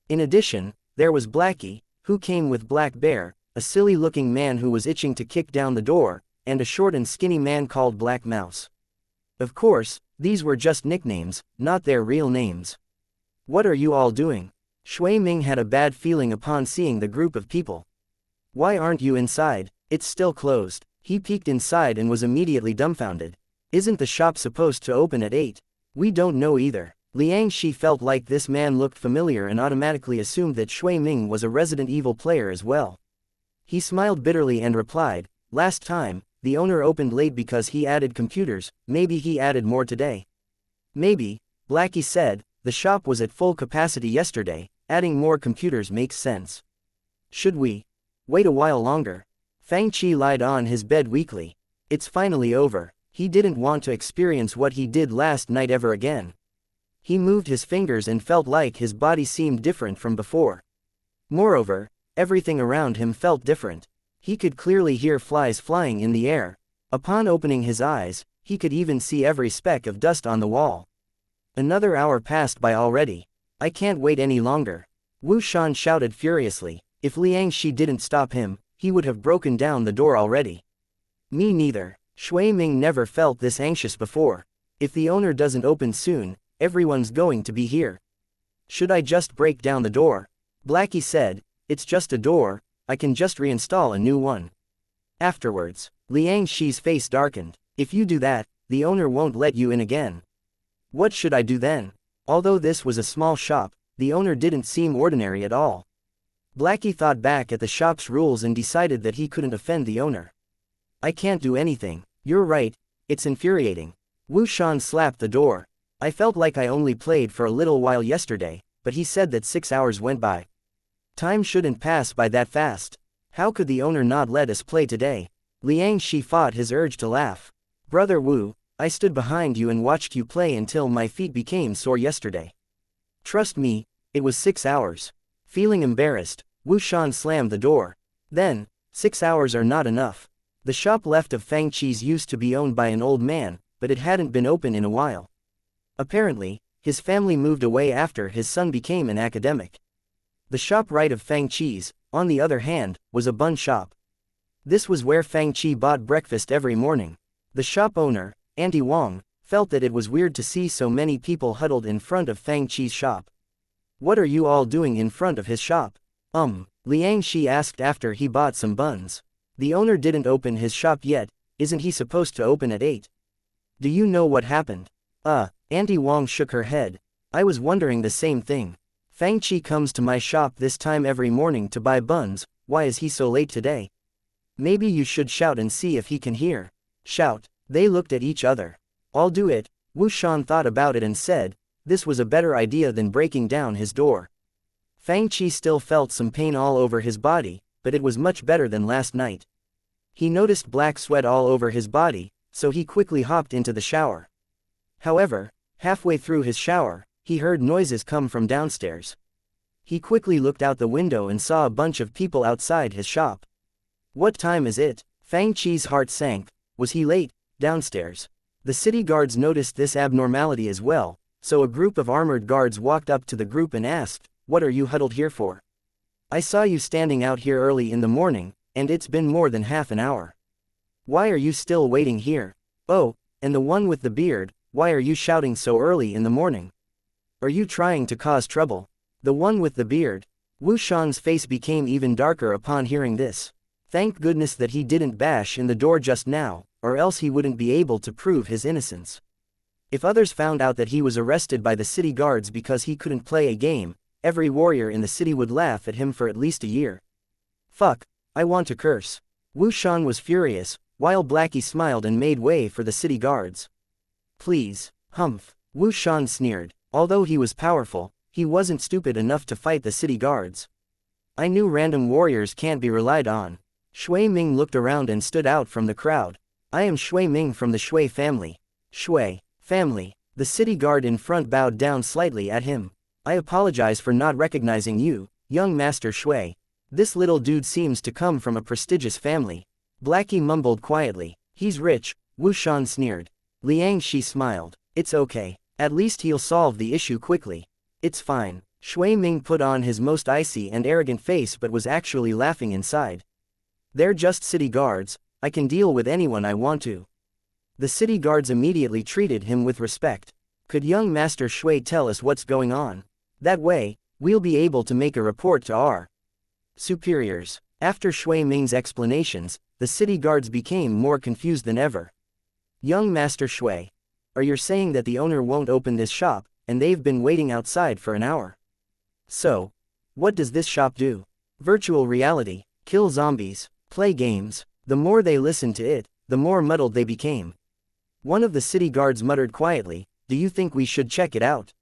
In addition, there was Blackie, who came with Black Bear, a silly-looking man who was itching to kick down the door, and a short and skinny man called Black Mouse. Of course, these were just nicknames, not their real names. What are you all doing? Shui Ming had a bad feeling upon seeing the group of people. Why aren't you inside? It's still closed. He peeked inside and was immediately dumbfounded. Isn't the shop supposed to open at 8? We don't know either. Liang Shi felt like this man looked familiar and automatically assumed that Shui Ming was a Resident Evil player as well. He smiled bitterly and replied, last time, the owner opened late because he added computers, maybe he added more today. Maybe, Blackie said, The shop was at full capacity yesterday, adding more computers makes sense. Should we wait a while longer? Fang Qi lied on his bed weakly. It's finally over. He didn't want to experience what he did last night ever again. He moved his fingers and felt like his body seemed different from before. Moreover, everything around him felt different. He could clearly hear flies flying in the air. Upon opening his eyes, he could even see every speck of dust on the wall. Another hour passed by already. I can't wait any longer. Wu Shan shouted furiously. If Liang Shi didn't stop him, he would have broken down the door already. Me neither. Shui Ming never felt this anxious before. If the owner doesn't open soon, everyone's going to be here. Should I just break down the door? Blackie said, it's just a door, I can just reinstall a new one. Afterwards, Liang Shi's face darkened. If you do that, the owner won't let you in again. What should I do then? Although this was a small shop, the owner didn't seem ordinary at all. Blackie thought back at the shop's rules and decided that he couldn't offend the owner. I can't do anything. You're right, it's infuriating. Wu Shan slapped the door. I felt like I only played for a little while yesterday, but he said that 6 hours went by. Time shouldn't pass by that fast. How could the owner not let us play today? Liang Shi fought his urge to laugh. Brother Wu, I stood behind you and watched you play until my feet became sore yesterday. Trust me, it was 6 hours. Feeling embarrassed, Wu Shan slammed the door. Then, 6 hours are not enough. The shop left of Fang Qi's used to be owned by an old man, but it hadn't been open in a while. Apparently, his family moved away after his son became an academic. The shop right of Fang Qi's, on the other hand, was a bun shop. This was where Fang Qi bought breakfast every morning. The shop owner, Auntie Wang, felt that it was weird to see so many people huddled in front of Fang Qi's shop. What are you all doing in front of his shop? Liang Shi asked after he bought some buns. The owner didn't open his shop yet, isn't he supposed to open at 8? Do you know what happened? Auntie Wang shook her head. I was wondering the same thing. Fang Qi comes to my shop this time every morning to buy buns, why is he so late today? Maybe you should shout and see if he can hear. Shout. They looked at each other. I'll do it. Wu Shan thought about it and said, this was a better idea than breaking down his door. Fang Qi still felt some pain all over his body, but it was much better than last night. He noticed black sweat all over his body, so he quickly hopped into the shower. However, halfway through his shower, he heard noises come from downstairs. He quickly looked out the window and saw a bunch of people outside his shop. What time is it? Fang Qi's heart sank. Was he late? Downstairs. The city guards noticed this abnormality as well, so a group of armored guards walked up to the group and asked, what are you huddled here for? I saw you standing out here early in the morning, and it's been more than half an hour. Why are you still waiting here? Oh, and the one with the beard, why are you shouting so early in the morning? Are you trying to cause trouble? The one with the beard. Wu Shan's face became even darker upon hearing this. Thank goodness that he didn't bash in the door just now, or else he wouldn't be able to prove his innocence. If others found out that he was arrested by the city guards because he couldn't play a game, every warrior in the city would laugh at him for at least a year. Fuck, I want to curse. Wu Shan was furious, while Blackie smiled and made way for the city guards. Please, humph, Wu Shan sneered. Although he was powerful, he wasn't stupid enough to fight the city guards. I knew random warriors can't be relied on. Shui Ming looked around and stood out from the crowd. I am Shui Ming from the Shui family. Shui family. The city guard in front bowed down slightly at him. I apologize for not recognizing you, young Master Shui. This little dude seems to come from a prestigious family. Blackie mumbled quietly. He's rich, Wu Shan sneered. Liang Shi smiled. It's okay. At least he'll solve the issue quickly. It's fine. Shui Ming put on his most icy and arrogant face but was actually laughing inside. They're just city guards, I can deal with anyone I want to. The city guards immediately treated him with respect. Could young Master Shui tell us what's going on? That way, we'll be able to make a report to our superiors. After Shui Ming's explanations, the city guards became more confused than ever. Young Master Shui, are you saying that the owner won't open this shop, and they've been waiting outside for an hour? So, what does this shop do? Virtual reality, kill zombies, play games. The more they listened to it, the more muddled they became. One of the city guards muttered quietly, do you think we should check it out?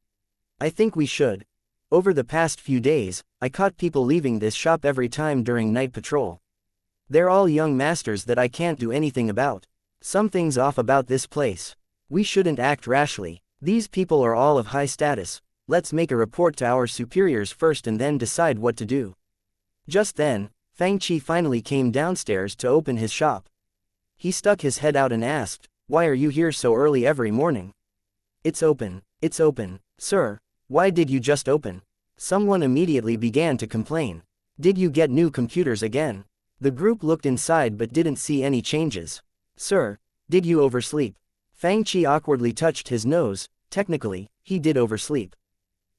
I think we should. Over the past few days, I caught people leaving this shop every time during night patrol. They're all young masters that I can't do anything about. Something's off about this place. We shouldn't act rashly. These people are all of high status. Let's make a report to our superiors first and then decide what to do. Just then, Fang finally came downstairs to open his shop. He stuck his head out and asked, "Why are you here so early every morning?" It's open, sir. Why did you just open?" Someone immediately began to complain. "Did you get new computers again?" The group looked inside but didn't see any changes. "Sir, did you oversleep?" Fang awkwardly touched his nose. Technically, he did oversleep.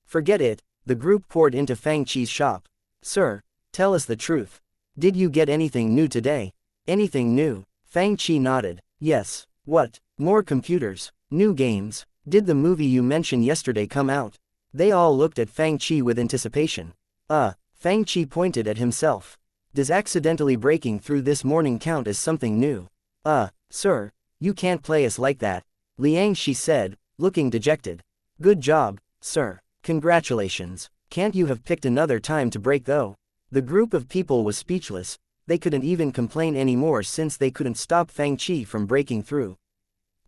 "Forget it," the group poured into Fang shop. "Sir, tell us the truth. Did you get anything new today?" "Anything new?" Fang nodded. "Yes. What? More computers? New games? Did the movie you mentioned yesterday come out?" They all looked at Fang with anticipation. Fang pointed at himself. "Does accidentally breaking through this morning count as something new?" Sir, you can't play us like that," Xianxia said, looking dejected. "Good job, sir. Congratulations. Can't you have picked another time to break though?" The group of people was speechless. They couldn't even complain anymore since they couldn't stop Fang from breaking through.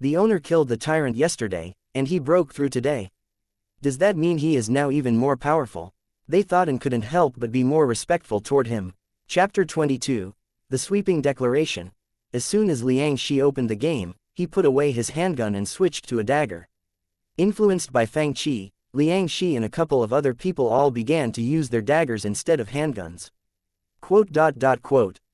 The owner killed the tyrant yesterday, and he broke through today. Does that mean he is now even more powerful? They thought and couldn't help but be more respectful toward him. Chapter 22. The Sweeping Declaration. As soon as Xianxia opened the game, he put away his handgun and switched to a dagger. Influenced by Fang Xianxia and a couple of other people all began to use their daggers instead of handguns.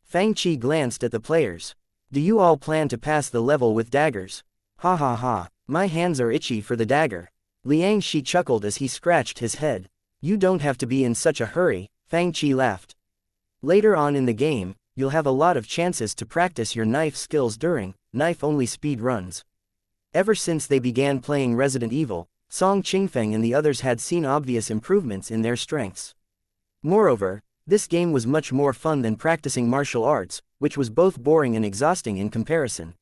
Fang glanced at the players. "Do you all plan to pass the level with daggers?" "Ha ha ha, my hands are itchy for the dagger." Xianxia chuckled as he scratched his head. "You don't have to be in such a hurry," Fang laughed. "Later on in the game, you'll have a lot of chances to practice your knife skills during knife-only speed runs." Ever since they began playing Resident Evil, Song Qingfeng and the others had seen obvious improvements in their strengths. Moreover, this game was much more fun than practicing martial arts, which was both boring and exhausting in comparison.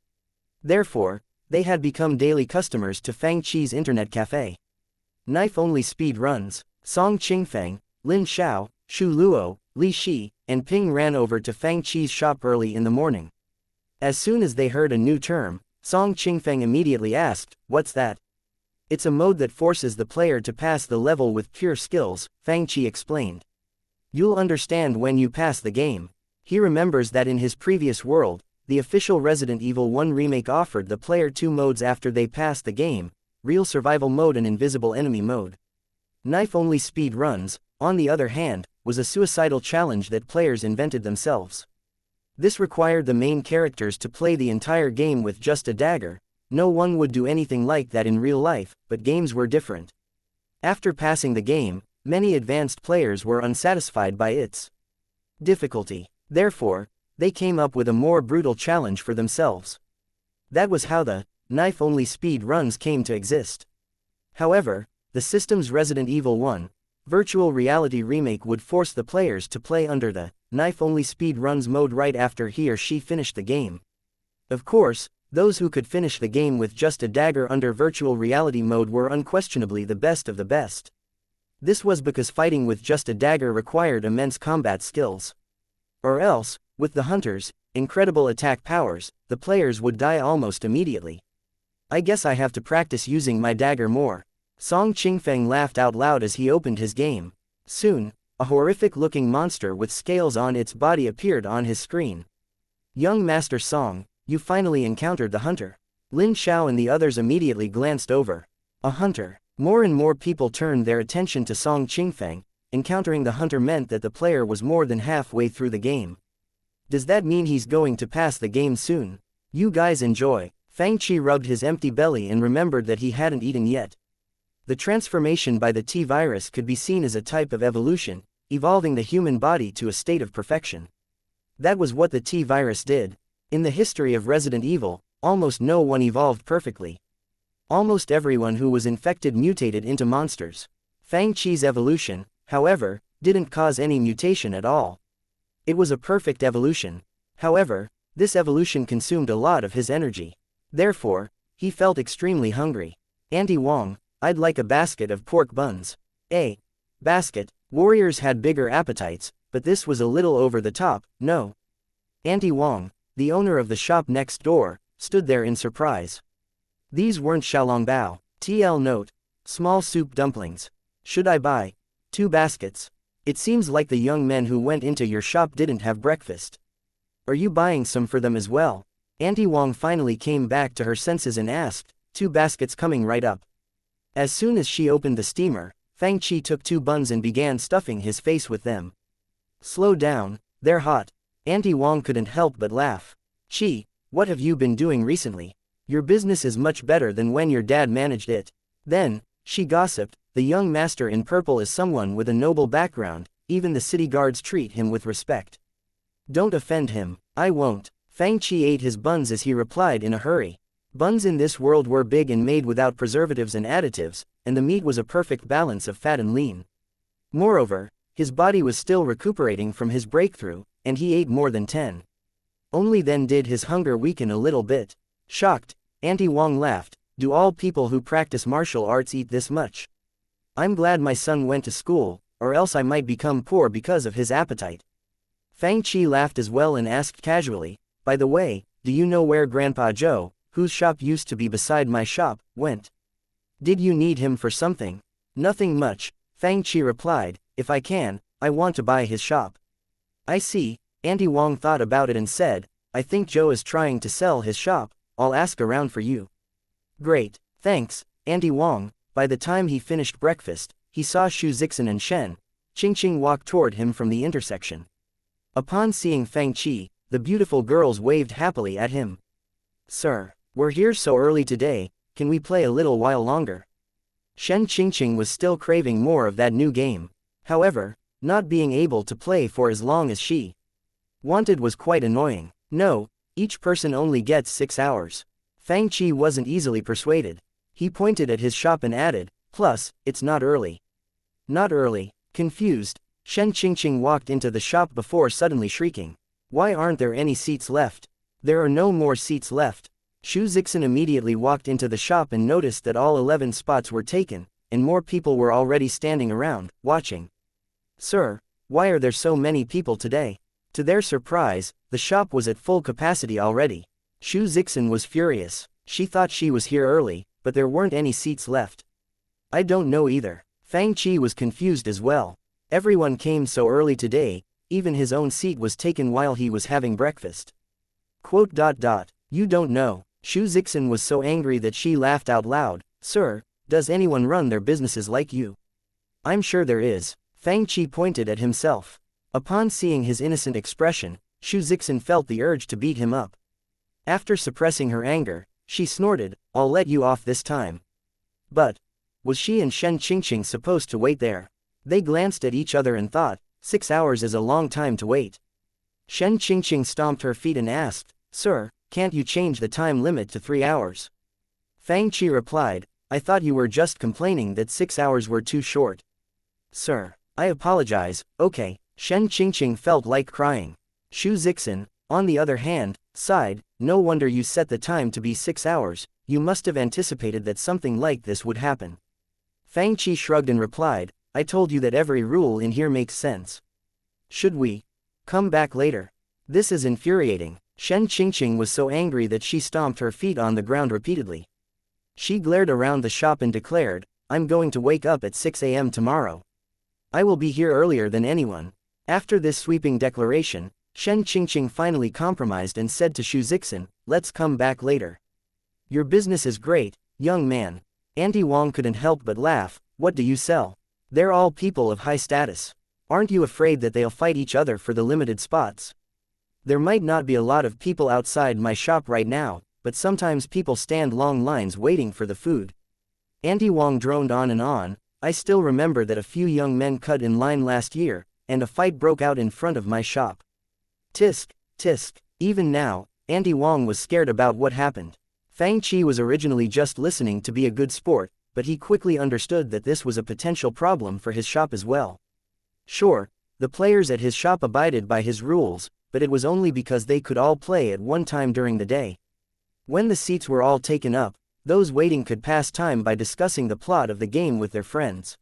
Therefore, they had become daily customers to Fang Internet Café. Knife-only speed runs. Song Qingfeng, Lin Xiao, Shu Luo, Li Shi, and Ping ran over to Fang shop early in the morning. As soon as they heard a new term, Song Qingfeng immediately asked, "What's that?" "It's a mode that forces the player to pass the level with pure skills," Fang explained. "You'll understand when you pass the game." He remembers that in his previous world, the official Resident Evil 1 remake offered the player two modes after they passed the game: real survival mode and invisible enemy mode. Knife-only speed runs, on the other hand, was a suicidal challenge that players invented themselves. This required the main characters to play the entire game with just a dagger. No one would do anything like that in real life, but games were different. After passing the game, many advanced players were unsatisfied by its difficulty. Therefore, they came up with a more brutal challenge for themselves. That was how the knife-only speed runs came to exist. However, the system's Resident Evil 1 virtual reality remake would force the players to play under the knife-only speed runs mode right after he or she finished the game. Of course, those who could finish the game with just a dagger under virtual reality mode were unquestionably the best of the best. This was because fighting with just a dagger required immense combat skills. Or else, with the hunter's incredible attack powers, the players would die almost immediately. "I guess I have to practice using my dagger more." Song Qingfeng laughed out loud as he opened his game. Soon, a horrific-looking monster with scales on its body appeared on his screen. "Young Master Song, you finally encountered the hunter." Lin Xiao and the others immediately glanced over. A hunter. More and more people turned their attention to Song Qingfeng. Encountering the hunter meant that the player was more than halfway through the game. Does that mean he's going to pass the game soon? You guys enjoy. Fang rubbed his empty belly and remembered that he hadn't eaten yet. The transformation by the T-virus could be seen as a type of evolution, evolving the human body to a state of perfection. That was what the T-virus did. In the history of Resident Evil, almost no one evolved perfectly. Almost everyone who was infected mutated into monsters. Fang evolution, however, didn't cause any mutation at all. It was a perfect evolution. However, this evolution consumed a lot of his energy. Therefore, he felt extremely hungry. Auntie Wong, I'd like a basket of pork buns. A basket. Warriors had bigger appetites, but this was a little over the top, no. Auntie Wong, the owner of the shop next door, stood there in surprise. These weren't xiaolongbao. TL note. Small soup dumplings. Should I buy 2 baskets? It seems like the young men who went into your shop didn't have breakfast. Are you buying some for them as well? Auntie Wong finally came back to her senses and asked, 2 baskets coming right up. As soon as she opened the steamer, Fang Chi took 2 buns and began stuffing his face with them. Slow down, they're hot. Auntie Wong couldn't help but laugh. Chi, what have you been doing recently? Your business is much better than when your dad managed it. Then, she gossiped, the young master in purple is someone with a noble background, even the city guards treat him with respect. Don't offend him. I won't. Fang Chi ate his buns as he replied in a hurry. Buns in this world were big and made without preservatives and additives, and the meat was a perfect balance of fat and lean. Moreover, his body was still recuperating from his breakthrough, and he ate more than 10. Only then did his hunger weaken a little bit. Shocked, Auntie Wong laughed. Do all people who practice martial arts eat this much? I'm glad my son went to school, or else I might become poor because of his appetite. Fang Chi laughed as well and asked casually, by the way, do you know where Grandpa Joe, whose shop used to be beside my shop, went? Did you need him for something? Nothing much, Fang Chi replied. If I can, I want to buy his shop. I see. Auntie Wong thought about it and said, I think Joe is trying to sell his shop. I'll ask around for you. Great, thanks, Auntie Wong. By the time he finished breakfast, he saw Xu Zixin and Shen Qingqing walk toward him from the intersection. Upon seeing Fang Chi, the beautiful girls waved happily at him. Sir, we're here so early today, can we play a little while longer? Shen Qingqing was still craving more of that new game. However, not being able to play for as long as she wanted was quite annoying. No, each person only gets 6 hours. Fang Chi wasn't easily persuaded. He pointed at his shop and added, plus, it's not early. Not early. Confused, Shen Qingqing walked into the shop before suddenly shrieking. Why aren't there any seats left? There are no more seats left. Xu Zixin immediately walked into the shop and noticed that all 11 spots were taken, and more people were already standing around, watching. Sir, why are there so many people today? To their surprise, the shop was at full capacity already. Xu Zixin was furious. She thought she was here early, but there weren't any seats left. I don't know either. Fang Chi was confused as well. Everyone came so early today, even his own seat was taken while he was having breakfast. Quote. You don't know. Xu Zixin was so angry that she laughed out loud. Sir, does anyone run their businesses like you? I'm sure there is. Fang Chi pointed at himself. Upon seeing his innocent expression, Xu Zixin felt the urge to beat him up. After suppressing her anger, she snorted, I'll let you off this time. But, was she and Shen Qingqing supposed to wait there? They glanced at each other and thought, 6 hours is a long time to wait. Shen Qingqing stomped her feet and asked, Sir, can't you change the time limit to 3 hours? Fang Chi replied, I thought you were just complaining that 6 hours were too short. Sir, I apologize, okay. Shen Qingqing felt like crying. Xu Zixin, on the other hand, sighed, no wonder you set the time to be 6 hours, you must have anticipated that something like this would happen. Fang Chi shrugged and replied, I told you that every rule in here makes sense. Should we come back later? This is infuriating. Shen Qingqing was so angry that she stomped her feet on the ground repeatedly. She glared around the shop and declared, I'm going to wake up at 6 a.m. tomorrow. I will be here earlier than anyone. After this sweeping declaration, Shen Qingqing finally compromised and said to Xu Zixin, let's come back later. Your business is great, young man. Auntie Wong couldn't help but laugh, what do you sell? They're all people of high status. Aren't you afraid that they'll fight each other for the limited spots? There might not be a lot of people outside my shop right now, but sometimes people stand long lines waiting for the food. Auntie Wong droned on and on, I still remember that a few young men cut in line last year, and a fight broke out in front of my shop. Tisk, tisk. Even now, Auntie Wong was scared about what happened. Fang Chi was originally just listening to be a good sport, but he quickly understood that this was a potential problem for his shop as well. Sure, the players at his shop abided by his rules, but it was only because they could all play at one time during the day. When the seats were all taken up, Those waiting could pass time by discussing the plot of the game with their friends.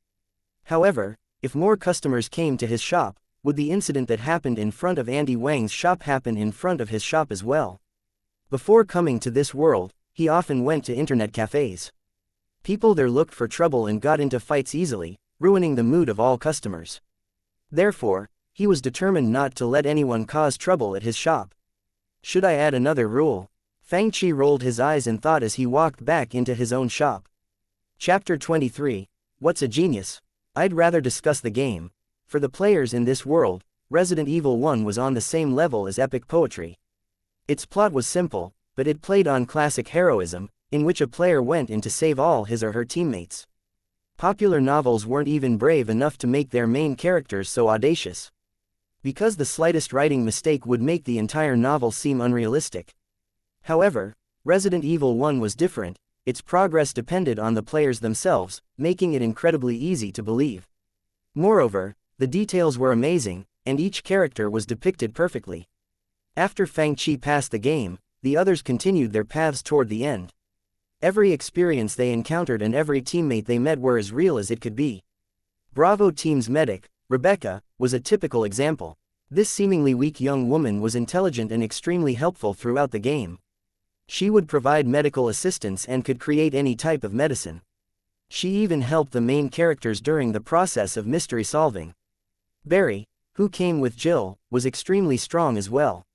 However, if more customers came to his shop, would the incident that happened in front of Andy Wang's shop happen in front of his shop as well? Before coming to this world, he often went to internet cafes. People there looked for trouble and got into fights easily, ruining the mood of all customers. Therefore, he was determined not to let anyone cause trouble at his shop. Should I add another rule? Fang rolled his eyes in thought as he walked back into his own shop. Chapter 23. What's a genius? I'd rather discuss the game. For the players in this world, Resident Evil 1 was on the same level as epic poetry. Its plot was simple, but it played on classic heroism, in which a player went in to save all his or her teammates. Popular novels weren't even brave enough to make their main characters so audacious. Because the slightest writing mistake would make the entire novel seem unrealistic. However, Resident Evil 1 was different. Its progress depended on the players themselves, making it incredibly easy to believe. Moreover, the details were amazing, and each character was depicted perfectly. After Fang passed the game, the others continued their paths toward the end. Every experience they encountered and every teammate they met were as real as it could be. Bravo Team's medic, Rebecca, was a typical example. This seemingly weak young woman was intelligent and extremely helpful throughout the game. She would provide medical assistance and could create any type of medicine. She even helped the main characters during the process of mystery solving. Barry, who came with Jill, was extremely strong as well.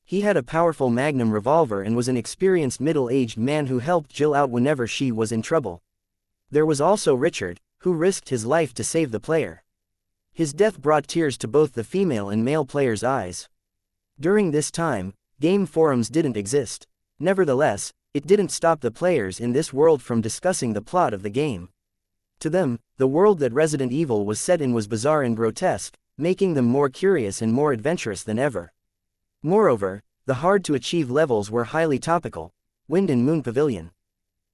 He had a powerful magnum revolver and was an experienced middle-aged man who helped Jill out whenever she was in trouble. There was also Richard, who risked his life to save the player. His death brought tears to both the female and male players' eyes. During this time, game forums didn't exist. Nevertheless, it didn't stop the players in this world from discussing the plot of the game. To them, the world that Resident Evil was set in was bizarre and grotesque, making them more curious and more adventurous than ever. Moreover, the hard-to-achieve levels were highly topical. Wind and Moon Pavilion.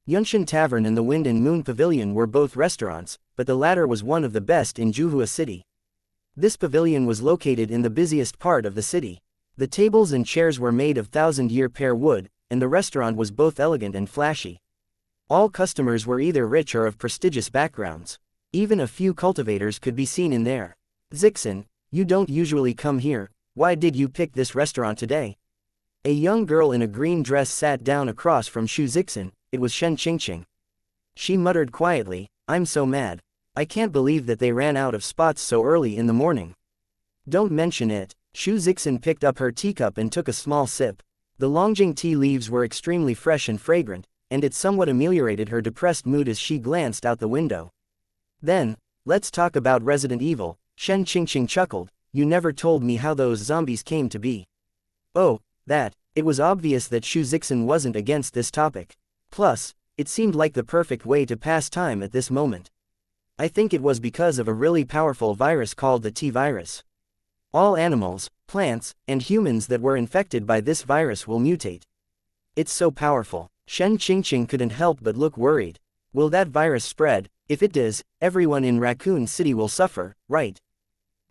Yunshan Tavern and the Wind and Moon Pavilion were both restaurants, but the latter was one of the best in Juhua City. This pavilion was located in the busiest part of the city. The tables and chairs were made of thousand-year pear wood, and the restaurant was both elegant and flashy. All customers were either rich or of prestigious backgrounds. Even a few cultivators could be seen in there. Zixin, you don't usually come here, why did you pick this restaurant today? A young girl in a green dress sat down across from Shu Zixin. It was Shen Qingqing. She muttered quietly, I'm so mad. I can't believe that they ran out of spots so early in the morning. Don't mention it. Shu Zixin picked up her teacup and took a small sip. The Longjing tea leaves were extremely fresh and fragrant, and it somewhat ameliorated her depressed mood as she glanced out the window. Then, let's talk about Resident Evil, Shen Qingqing chuckled, you never told me how those zombies came to be. Oh, that, it was obvious that Shu Zixin wasn't against this topic. Plus, it seemed like the perfect way to pass time at this moment. I think it was because of a really powerful virus called the T-virus. All animals, plants, and humans that were infected by this virus will mutate. It's so powerful. Shen Qingqing couldn't help but look worried. Will that virus spread? If it does, everyone in Raccoon City will suffer, right?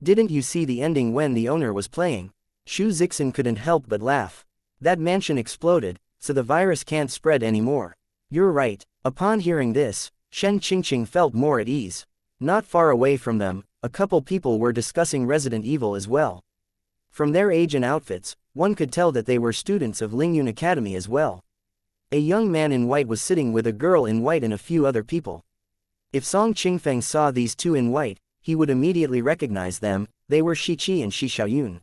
Didn't you see the ending when the owner was playing? Shu Zixin couldn't help but laugh. That mansion exploded, so the virus can't spread anymore. You're right. Upon hearing this, Shen Qingqing felt more at ease. Not far away from them, a couple people were discussing Resident Evil as well. From their age and outfits, one could tell that they were students of Lingyun Academy as well. A young man in white was sitting with a girl in white and a few other people. If Song Qingfeng saw these two in white, he would immediately recognize them. They were Shiqi and Shi Xiaoyun.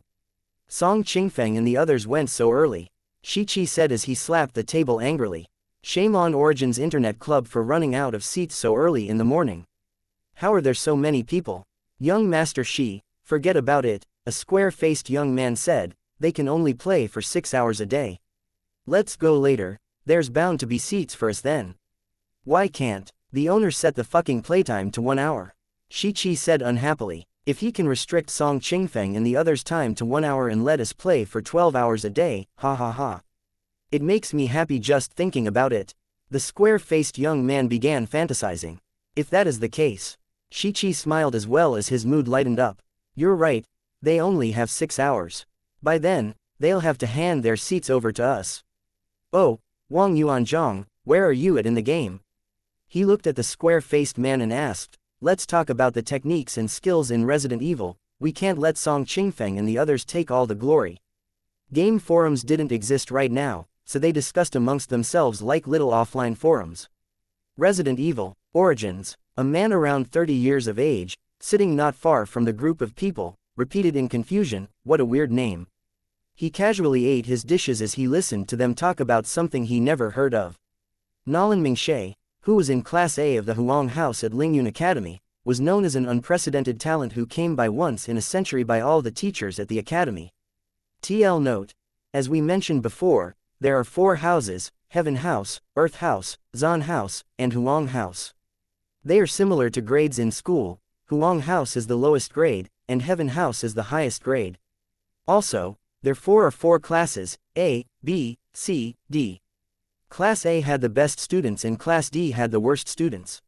Song Qingfeng and the others went so early. Shiqi said as he slapped the table angrily. Shame on Origin's internet club for running out of seats so early in the morning. How are there so many people? Young Master Shi, forget about it, a square-faced young man said, they can only play for 6 hours a day. Let's go later, there's bound to be seats for us then. Why can't? The owner set the fucking playtime to 1 hour. Shiqi said unhappily, if he can restrict Song Qingfeng and the others' time to 1 hour and let us play for 12 hours a day, ha ha ha. It makes me happy just thinking about it. The square-faced young man began fantasizing. If that is the case. Shiqi smiled as well as his mood lightened up. You're right, they only have 6 hours. By then, they'll have to hand their seats over to us. Oh, Wang Yuanzhang, where are you at in the game? He looked at the square-faced man and asked, let's talk about the techniques and skills in Resident Evil, we can't let Song Qingfeng and the others take all the glory. Game forums didn't exist right now, so they discussed amongst themselves like little offline forums. Resident Evil, Origins, a man around 30 years of age, sitting not far from the group of people, repeated in confusion, what a weird name. He casually ate his dishes as he listened to them talk about something he never heard of. Nolan Mingxie, who was in Class A of the Huang House at Lingyun Academy, was known as an unprecedented talent who came by once in a century by all the teachers at the academy. TL note, as we mentioned before, there are 4 houses, Heaven House, Earth House, Zan House, and Huang House. They are similar to grades in school, Huang House is the lowest grade, and Heaven House is the highest grade. Also, therefore are 4 classes, A, B, C, D. Class A had the best students and Class D had the worst students.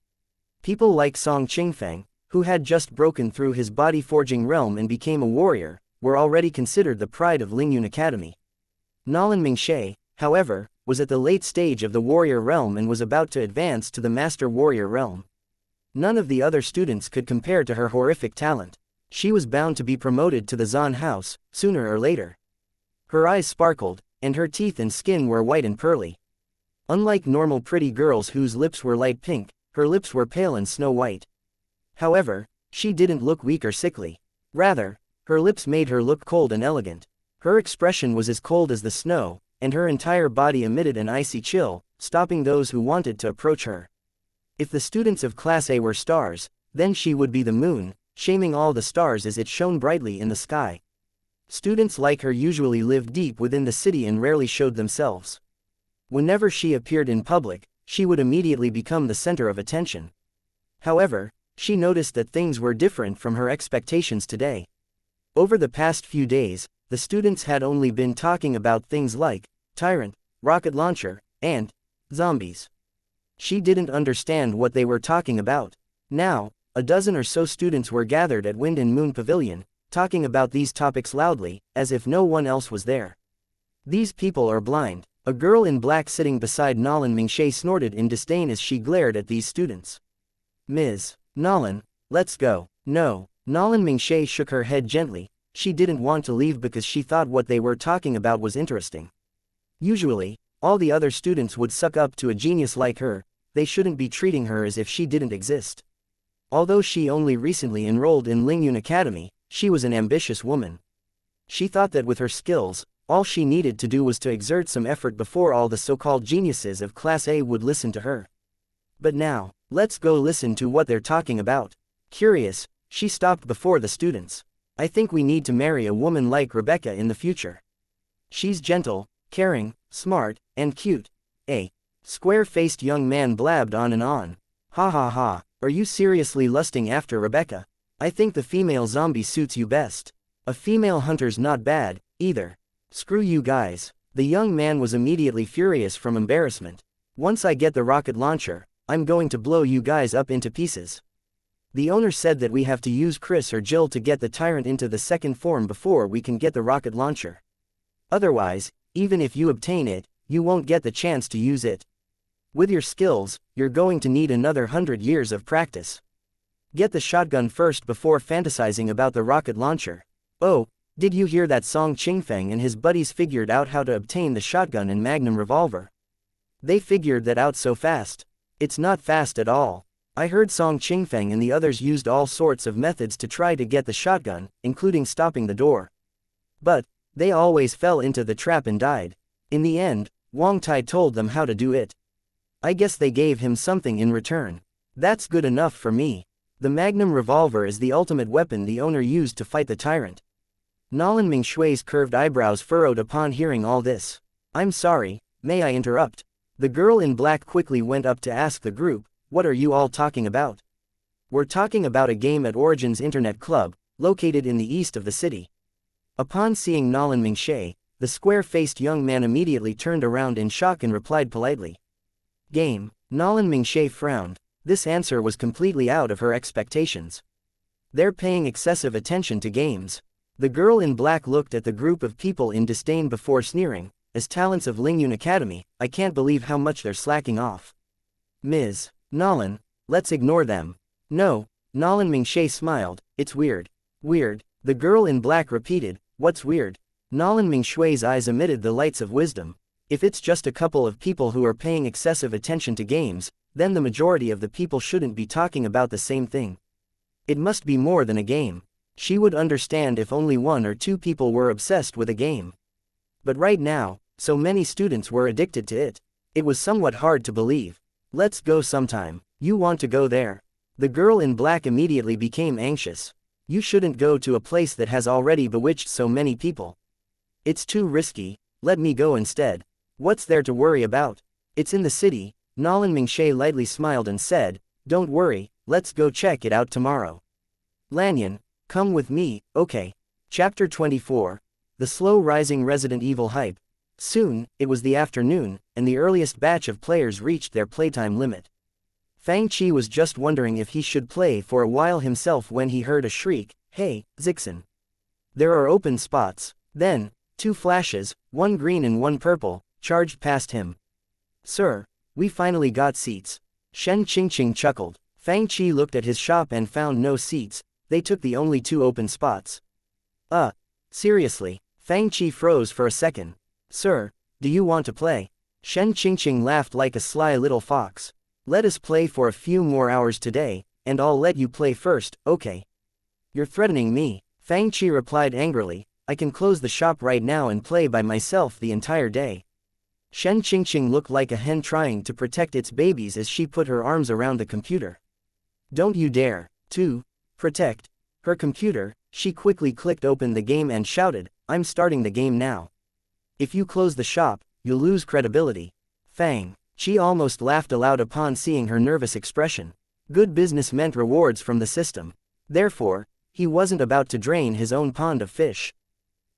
People like Song Qingfeng, who had just broken through his body-forging realm and became a warrior, were already considered the pride of Lingyun Academy. Nolan Mingxie, however, was at the late stage of the warrior realm and was about to advance to the master warrior realm. None of the other students could compare to her horrific talent. She was bound to be promoted to the Zan House, sooner or later. Her eyes sparkled, and her teeth and skin were white and pearly. Unlike normal pretty girls whose lips were light pink, her lips were pale and snow-white. However, she didn't look weak or sickly. Rather, her lips made her look cold and elegant. Her expression was as cold as the snow, and her entire body emitted an icy chill, stopping those who wanted to approach her. If the students of Class A were stars, then she would be the moon, shaming all the stars as it shone brightly in the sky. Students like her usually lived deep within the city and rarely showed themselves. Whenever she appeared in public, she would immediately become the center of attention. However, she noticed that things were different from her expectations today. Over the past few days, the students had only been talking about things like tyrant, rocket launcher, and zombies. She didn't understand what they were talking about. Now, a dozen or so students were gathered at Wind and Moon Pavilion, talking about these topics loudly, as if no one else was there. These people are blind. A girl in black sitting beside Nolan Mingxie snorted in disdain as she glared at these students. Ms. Nolan, let's go. No. Nolan Mingxie shook her head gently. She didn't want to leave because she thought what they were talking about was interesting. Usually, all the other students would suck up to a genius like her. They shouldn't be treating her as if she didn't exist. Although she only recently enrolled in Lingyun Academy, she was an ambitious woman. She thought that with her skills, all she needed to do was to exert some effort before all the so-called geniuses of Class A would listen to her. But now, let's go listen to what they're talking about. Curious, she stopped before the students. I think we need to marry a woman like Rebecca in the future. She's gentle, caring, smart, and cute. A square-faced young man blabbed on and on. Ha ha ha, are you seriously lusting after Rebecca? I think the female zombie suits you best. A female hunter's not bad, either. Screw you guys. The young man was immediately furious from embarrassment. Once I get the rocket launcher, I'm going to blow you guys up into pieces. The owner said that we have to use Chris or Jill to get the tyrant into the second form before we can get the rocket launcher. Otherwise, even if you obtain it, you won't get the chance to use it. With your skills, you're going to need another 100 years of practice. Get the shotgun first before fantasizing about the rocket launcher. Oh, did you hear that Song Qingfeng and his buddies figured out how to obtain the shotgun and magnum revolver? They figured that out so fast. It's not fast at all. I heard Song Qingfeng and the others used all sorts of methods to try to get the shotgun, including stopping the door. But they always fell into the trap and died. In the end, Wang Tai told them how to do it. I guess they gave him something in return. That's good enough for me. The magnum revolver is the ultimate weapon the owner used to fight the tyrant. Nolan Mingxui's curved eyebrows furrowed upon hearing all this. I'm sorry, may I interrupt? The girl in black quickly went up to ask the group, what are you all talking about? We're talking about a game at Origins Internet Club, located in the east of the city. Upon seeing Nolan Mingxie, the square-faced young man immediately turned around in shock and replied politely. Game. Nolan Mingxie frowned. This answer was completely out of her expectations. They're paying excessive attention to games. The girl in black looked at the group of people in disdain before sneering, as talents of Lingyun Academy, I can't believe how much they're slacking off. Ms. Nolan, let's ignore them. No, Nolan Mingshay smiled, it's weird. Weird, the girl in black repeated, what's weird? Nolan Mingshui's eyes emitted the lights of wisdom. If it's just a couple of people who are paying excessive attention to games, then the majority of the people shouldn't be talking about the same thing. It must be more than a game. She would understand if only 1 or 2 people were obsessed with a game. But right now, so many students were addicted to it. It was somewhat hard to believe. Let's go sometime. You want to go there? The girl in black immediately became anxious. You shouldn't go to a place that has already bewitched so many people. It's too risky, let me go instead. What's there to worry about? It's in the city. Nolan Mingshay lightly smiled and said, don't worry, let's go check it out tomorrow. Lanyan, come with me, okay. Chapter 24. The slow rising Resident Evil hype. Soon, it was the afternoon, and the earliest batch of players reached their playtime limit. Fang Chi was just wondering if he should play for a while himself when he heard a shriek, hey, Zixin. There are open spots. Then, 2 flashes, 1 green and 1 purple, charged past him. Sir, we finally got seats. Shen Qingqing chuckled. Fang Chi looked at his shop and found no seats, they took the only 2 open spots. Seriously? Fang Chi froze for a second. Sir, do you want to play? Shen Qingqing laughed like a sly little fox. Let us play for a few more hours today, and I'll let you play first, okay? You're threatening me, Fang Chi replied angrily. I can close the shop right now and play by myself the entire day. Shen Qingqing looked like a hen trying to protect its babies as she put her arms around the computer. Don't you dare. To protect her computer, she quickly clicked open the game and shouted, I'm starting the game now. If you close the shop, you'll lose credibility. Fang. She almost laughed aloud upon seeing her nervous expression. Good business meant rewards from the system. Therefore, he wasn't about to drain his own pond of fish.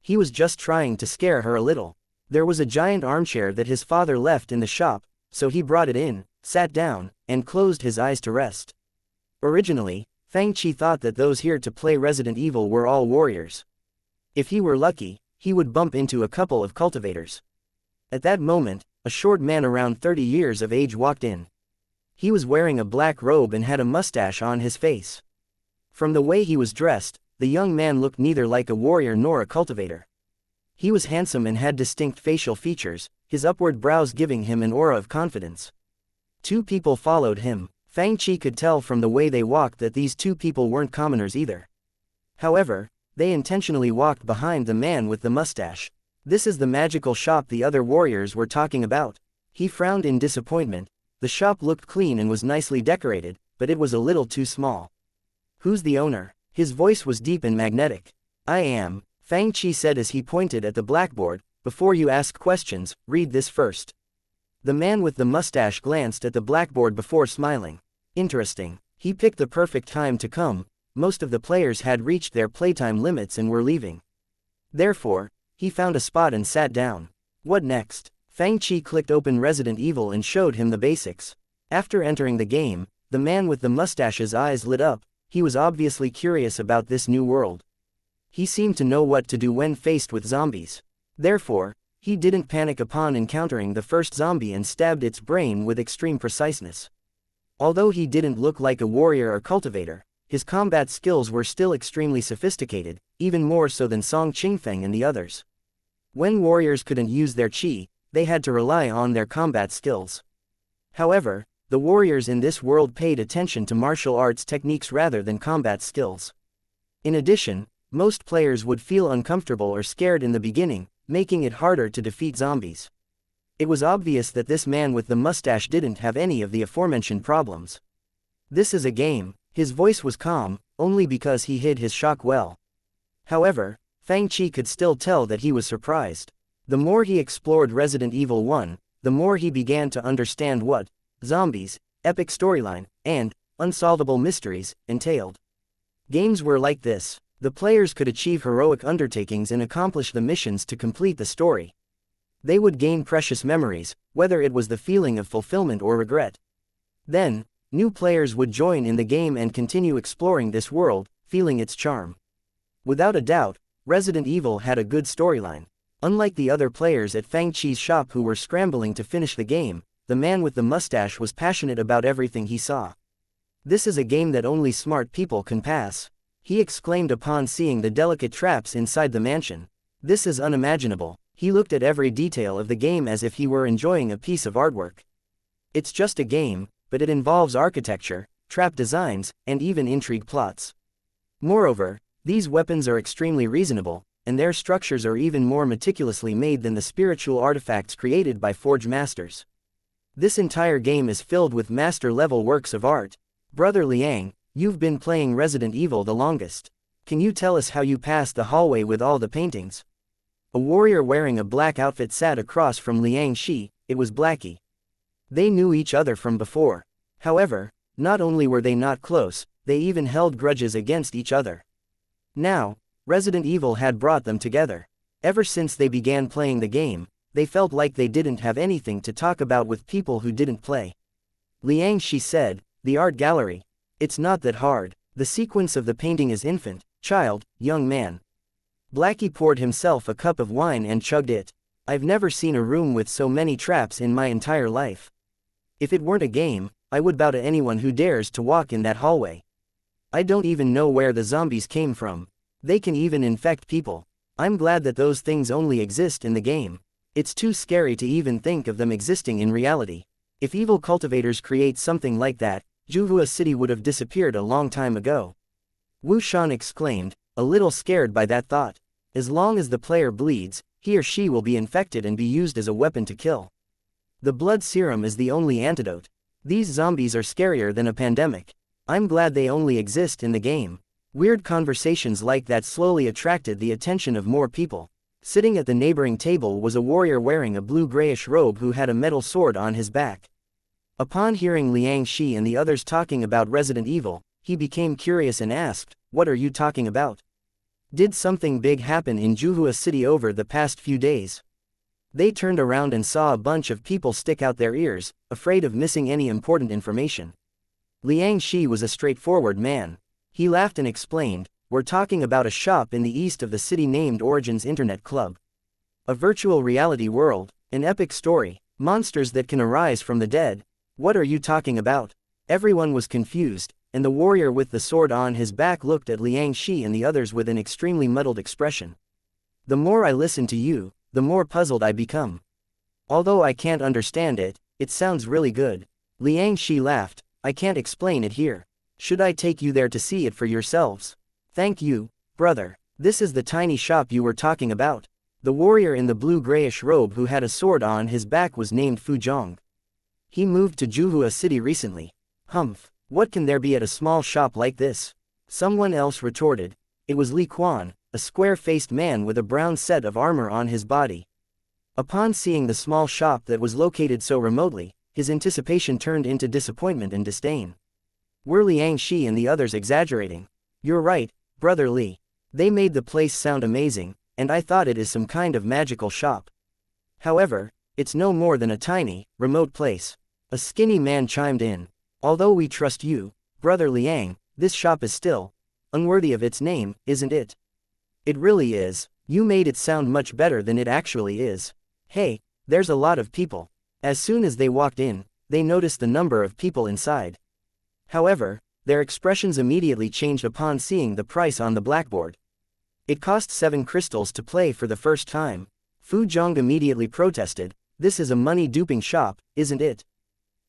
He was just trying to scare her a little. There was a giant armchair that his father left in the shop, so he brought it in, sat down, and closed his eyes to rest. Originally, Fang Chi thought that those here to play Resident Evil were all warriors. If he were lucky, he would bump into a couple of cultivators. At that moment, a short man around 30 years of age walked in. He was wearing a black robe and had a mustache on his face. From the way he was dressed, the young man looked neither like a warrior nor a cultivator. He was handsome and had distinct facial features, his upward brows giving him an aura of confidence. 2 people followed him. Fang Chi could tell from the way they walked that these 2 people weren't commoners either. However, they intentionally walked behind the man with the mustache. This is the magical shop the other warriors were talking about. He frowned in disappointment. The shop looked clean and was nicely decorated, but it was a little too small. Who's the owner? His voice was deep and magnetic. I am, Fang Chi said as he pointed at the blackboard. Before you ask questions, read this first. The man with the mustache glanced at the blackboard before smiling. Interesting. He picked the perfect time to come. Most of the players had reached their playtime limits and were leaving. Therefore, he found a spot and sat down. What next? Fang Chi clicked open Resident Evil and showed him the basics. After entering the game, the man with the mustache's eyes lit up. He was obviously curious about this new world. He seemed to know what to do when faced with zombies. Therefore, he didn't panic upon encountering the first zombie and stabbed its brain with extreme preciseness. Although he didn't look like a warrior or cultivator, his combat skills were still extremely sophisticated, even more so than Song Qingfeng and the others. When warriors couldn't use their qi, they had to rely on their combat skills. However, the warriors in this world paid attention to martial arts techniques rather than combat skills. In addition, most players would feel uncomfortable or scared in the beginning, making it harder to defeat zombies. It was obvious that this man with the mustache didn't have any of the aforementioned problems. This is a game. His voice was calm, only because he hid his shock well. However, Fang Chi could still tell that he was surprised. The more he explored Resident Evil 1, the more he began to understand what zombies, epic storyline, and unsolvable mysteries entailed. Games were like this. The players could achieve heroic undertakings and accomplish the missions to complete the story. They would gain precious memories, whether it was the feeling of fulfillment or regret. Then, new players would join in the game and continue exploring this world, feeling its charm. Without a doubt, Resident Evil had a good storyline. Unlike the other players at Fang Chi's shop who were scrambling to finish the game, the man with the mustache was passionate about everything he saw. "This is a game that only smart people can pass," he exclaimed upon seeing the delicate traps inside the mansion. "This is unimaginable." He looked at every detail of the game as if he were enjoying a piece of artwork. "It's just a game, but it involves architecture, trap designs, and even intrigue plots. Moreover, these weapons are extremely reasonable, and their structures are even more meticulously made than the spiritual artifacts created by forge masters. This entire game is filled with master-level works of art. Brother Liang, you've been playing Resident Evil the longest. Can you tell us how you passed the hallway with all the paintings?" A warrior wearing a black outfit sat across from Liang Shi. It was Blackie. They knew each other from before. However, not only were they not close, they even held grudges against each other. Now, Resident Evil had brought them together. Ever since they began playing the game, they felt like they didn't have anything to talk about with people who didn't play. Liang Shi said, "The art gallery. It's not that hard. The sequence of the painting is infant, child, young man." Blackie poured himself a cup of wine and chugged it. "I've never seen a room with so many traps in my entire life. If it weren't a game, I would bow to anyone who dares to walk in that hallway. I don't even know where the zombies came from. They can even infect people. I'm glad that those things only exist in the game. It's too scary to even think of them existing in reality. If evil cultivators create something like that, Juhua City would have disappeared a long time ago." Wu Shan exclaimed, a little scared by that thought. As long as the player bleeds, he or she will be infected and be used as a weapon to kill. The blood serum is the only antidote. These zombies are scarier than a pandemic. I'm glad they only exist in the game. Weird conversations like that slowly attracted the attention of more people. Sitting at the neighboring table was a warrior wearing a blue-grayish robe who had a metal sword on his back. Upon hearing Liang Shi and the others talking about Resident Evil, he became curious and asked, "What are you talking about? Did something big happen in Juhua City over the past few days?" They turned around and saw a bunch of people stick out their ears, afraid of missing any important information. Liang Shi was a straightforward man. He laughed and explained, "We're talking about a shop in the east of the city named Origins Internet Club. A virtual reality world, an epic story, monsters that can arise from the dead. What are you talking about?" Everyone was confused, and the warrior with the sword on his back looked at Liang Shi and the others with an extremely muddled expression. "The more I listen to you, the more puzzled I become. Although I can't understand it, it sounds really good." Liang Shi laughed, "I can't explain it here. Should I take you there to see it for yourselves?" "Thank you, brother. This is the tiny shop you were talking about." The warrior in the blue-grayish robe who had a sword on his back was named Fu Zhong. He moved to Juhua City recently. "Humph, what can there be at a small shop like this?" Someone else retorted. It was Li Quan, a square-faced man with a brown set of armor on his body. Upon seeing the small shop that was located so remotely, his anticipation turned into disappointment and disdain. Were Liang Shi and the others exaggerating? "You're right, Brother Li. They made the place sound amazing, and I thought it is some kind of magical shop. However, it's no more than a tiny, remote place." A skinny man chimed in. "Although we trust you, Brother Liang, this shop is still unworthy of its name, isn't it?" "It really is. You made it sound much better than it actually is. Hey, there's a lot of people." As soon as they walked in, they noticed the number of people inside. However, their expressions immediately changed upon seeing the price on the blackboard. It cost 7 crystals to play for the first time. Fu Zhong immediately protested, "This is a money-duping shop, isn't it?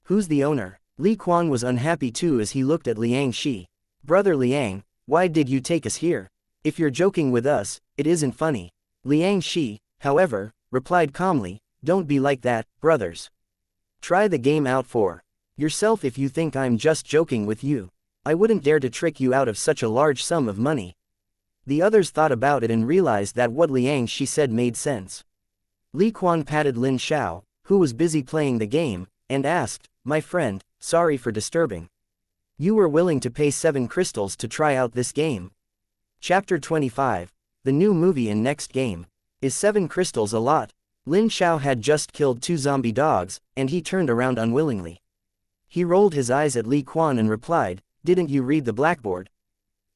Who's the owner?" Li Quan was unhappy too as he looked at Liang Shi. "Brother Liang, why did you take us here? If you're joking with us, it isn't funny." Liang Shi, however, replied calmly, "Don't be like that, brothers. Try the game out for yourself if you think I'm just joking with you. I wouldn't dare to trick you out of such a large sum of money." The others thought about it and realized that what Liang Shi said made sense. Li Quan patted Lin Xiao, who was busy playing the game, and asked, "My friend, sorry for disturbing. You were willing to pay 7 crystals to try out this game?" Chapter 25. The new movie and next game. Is 7 crystals a lot? Lin Xiao had just killed 2 zombie dogs, and he turned around unwillingly. He rolled his eyes at Li Quan and replied, "Didn't you read the blackboard?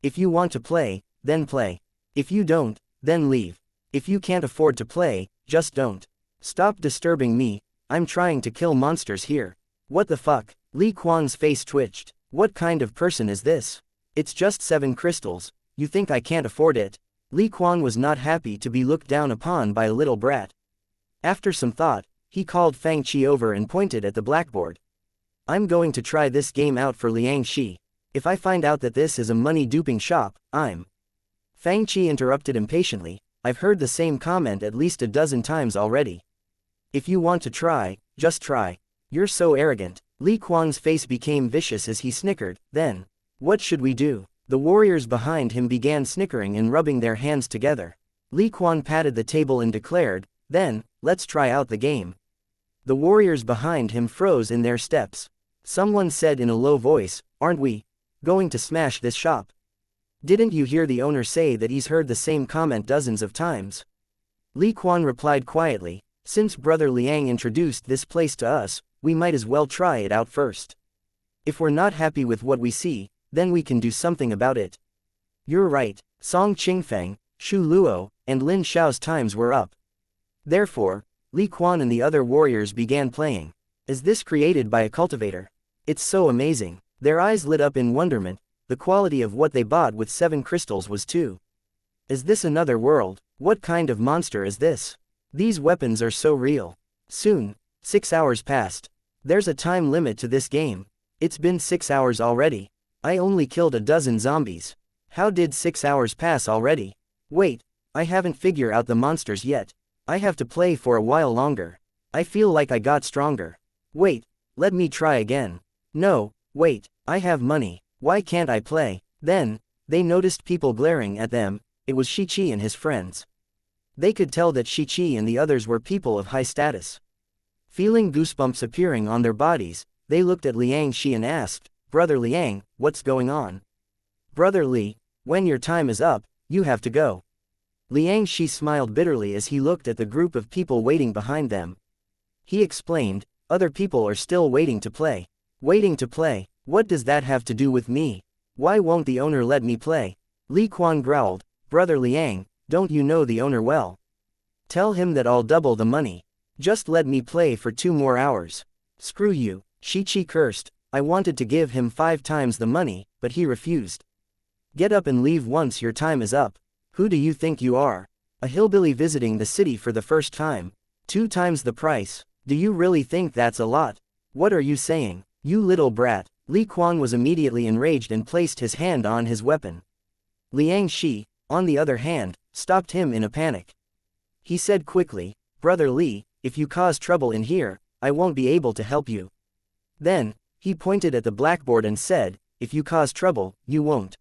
If you want to play, then play. If you don't, then leave." If you can't afford to play, just don't. Stop disturbing me, I'm trying to kill monsters here. What the fuck? Li Kuan's face twitched. What kind of person is this? It's just 7 crystals, you think I can't afford it? Li Kuan was not happy to be looked down upon by a little brat. After some thought, he called Fang Qi over and pointed at the blackboard. I'm going to try this game out for Liangxi. If I find out that this is a money-duping shop, I'm... Fang Qi interrupted impatiently, I've heard the same comment at least a dozen times already. If you want to try, just try. You're so arrogant. Li Kuan's face became vicious as he snickered, then. What should we do? The warriors behind him began snickering and rubbing their hands together. Li Kuan patted the table and declared, then, let's try out the game. The warriors behind him froze in their steps. Someone said in a low voice, aren't we going to smash this shop? Didn't you hear the owner say that he's heard the same comment dozens of times? Li Kuan replied quietly, since Brother Liang introduced this place to us, we might as well try it out first. If we're not happy with what we see, then we can do something about it. You're right, Song Qingfeng, Shu Luo, and Lin Xiao's times were up. Therefore, Li Kuan and the other warriors began playing. Is this created by a cultivator? It's so amazing. Their eyes lit up in wonderment, the quality of what they bought with 7 crystals was too. Is this another world? What kind of monster is this? These weapons are so real. Soon, 6 hours passed. There's a time limit to this game. It's been 6 hours already. I only killed a dozen zombies. How did 6 hours pass already? Wait, I haven't figured out the monsters yet. I have to play for a while longer. I feel like I got stronger. Wait, let me try again. No, wait, I have money. Why can't I play? Then, they noticed people glaring at them. It was Shiqi and his friends. They could tell that Shiqi and the others were people of high status. Feeling goosebumps appearing on their bodies, they looked at Liangxi and asked, Brother Liang, what's going on? Brother Li, when your time is up, you have to go. Liangxi smiled bitterly as he looked at the group of people waiting behind them. He explained, other people are still waiting to play. Waiting to play? What does that have to do with me? Why won't the owner let me play? Li Kuan growled, Brother Liang, don't you know the owner well? Tell him that I'll double the money. Just let me play for 2 more hours. Screw you, Shiqi cursed. I wanted to give him 5 times the money, but he refused. Get up and leave once your time is up. Who do you think you are? A hillbilly visiting the city for the first time. 2 times the price. Do you really think that's a lot? What are you saying? You little brat. Li Kuan was immediately enraged and placed his hand on his weapon. Liangxi, on the other hand, stopped him in a panic. He said quickly, Brother Li, if you cause trouble in here, I won't be able to help you. Then, he pointed at the blackboard and said, if you cause trouble, you won't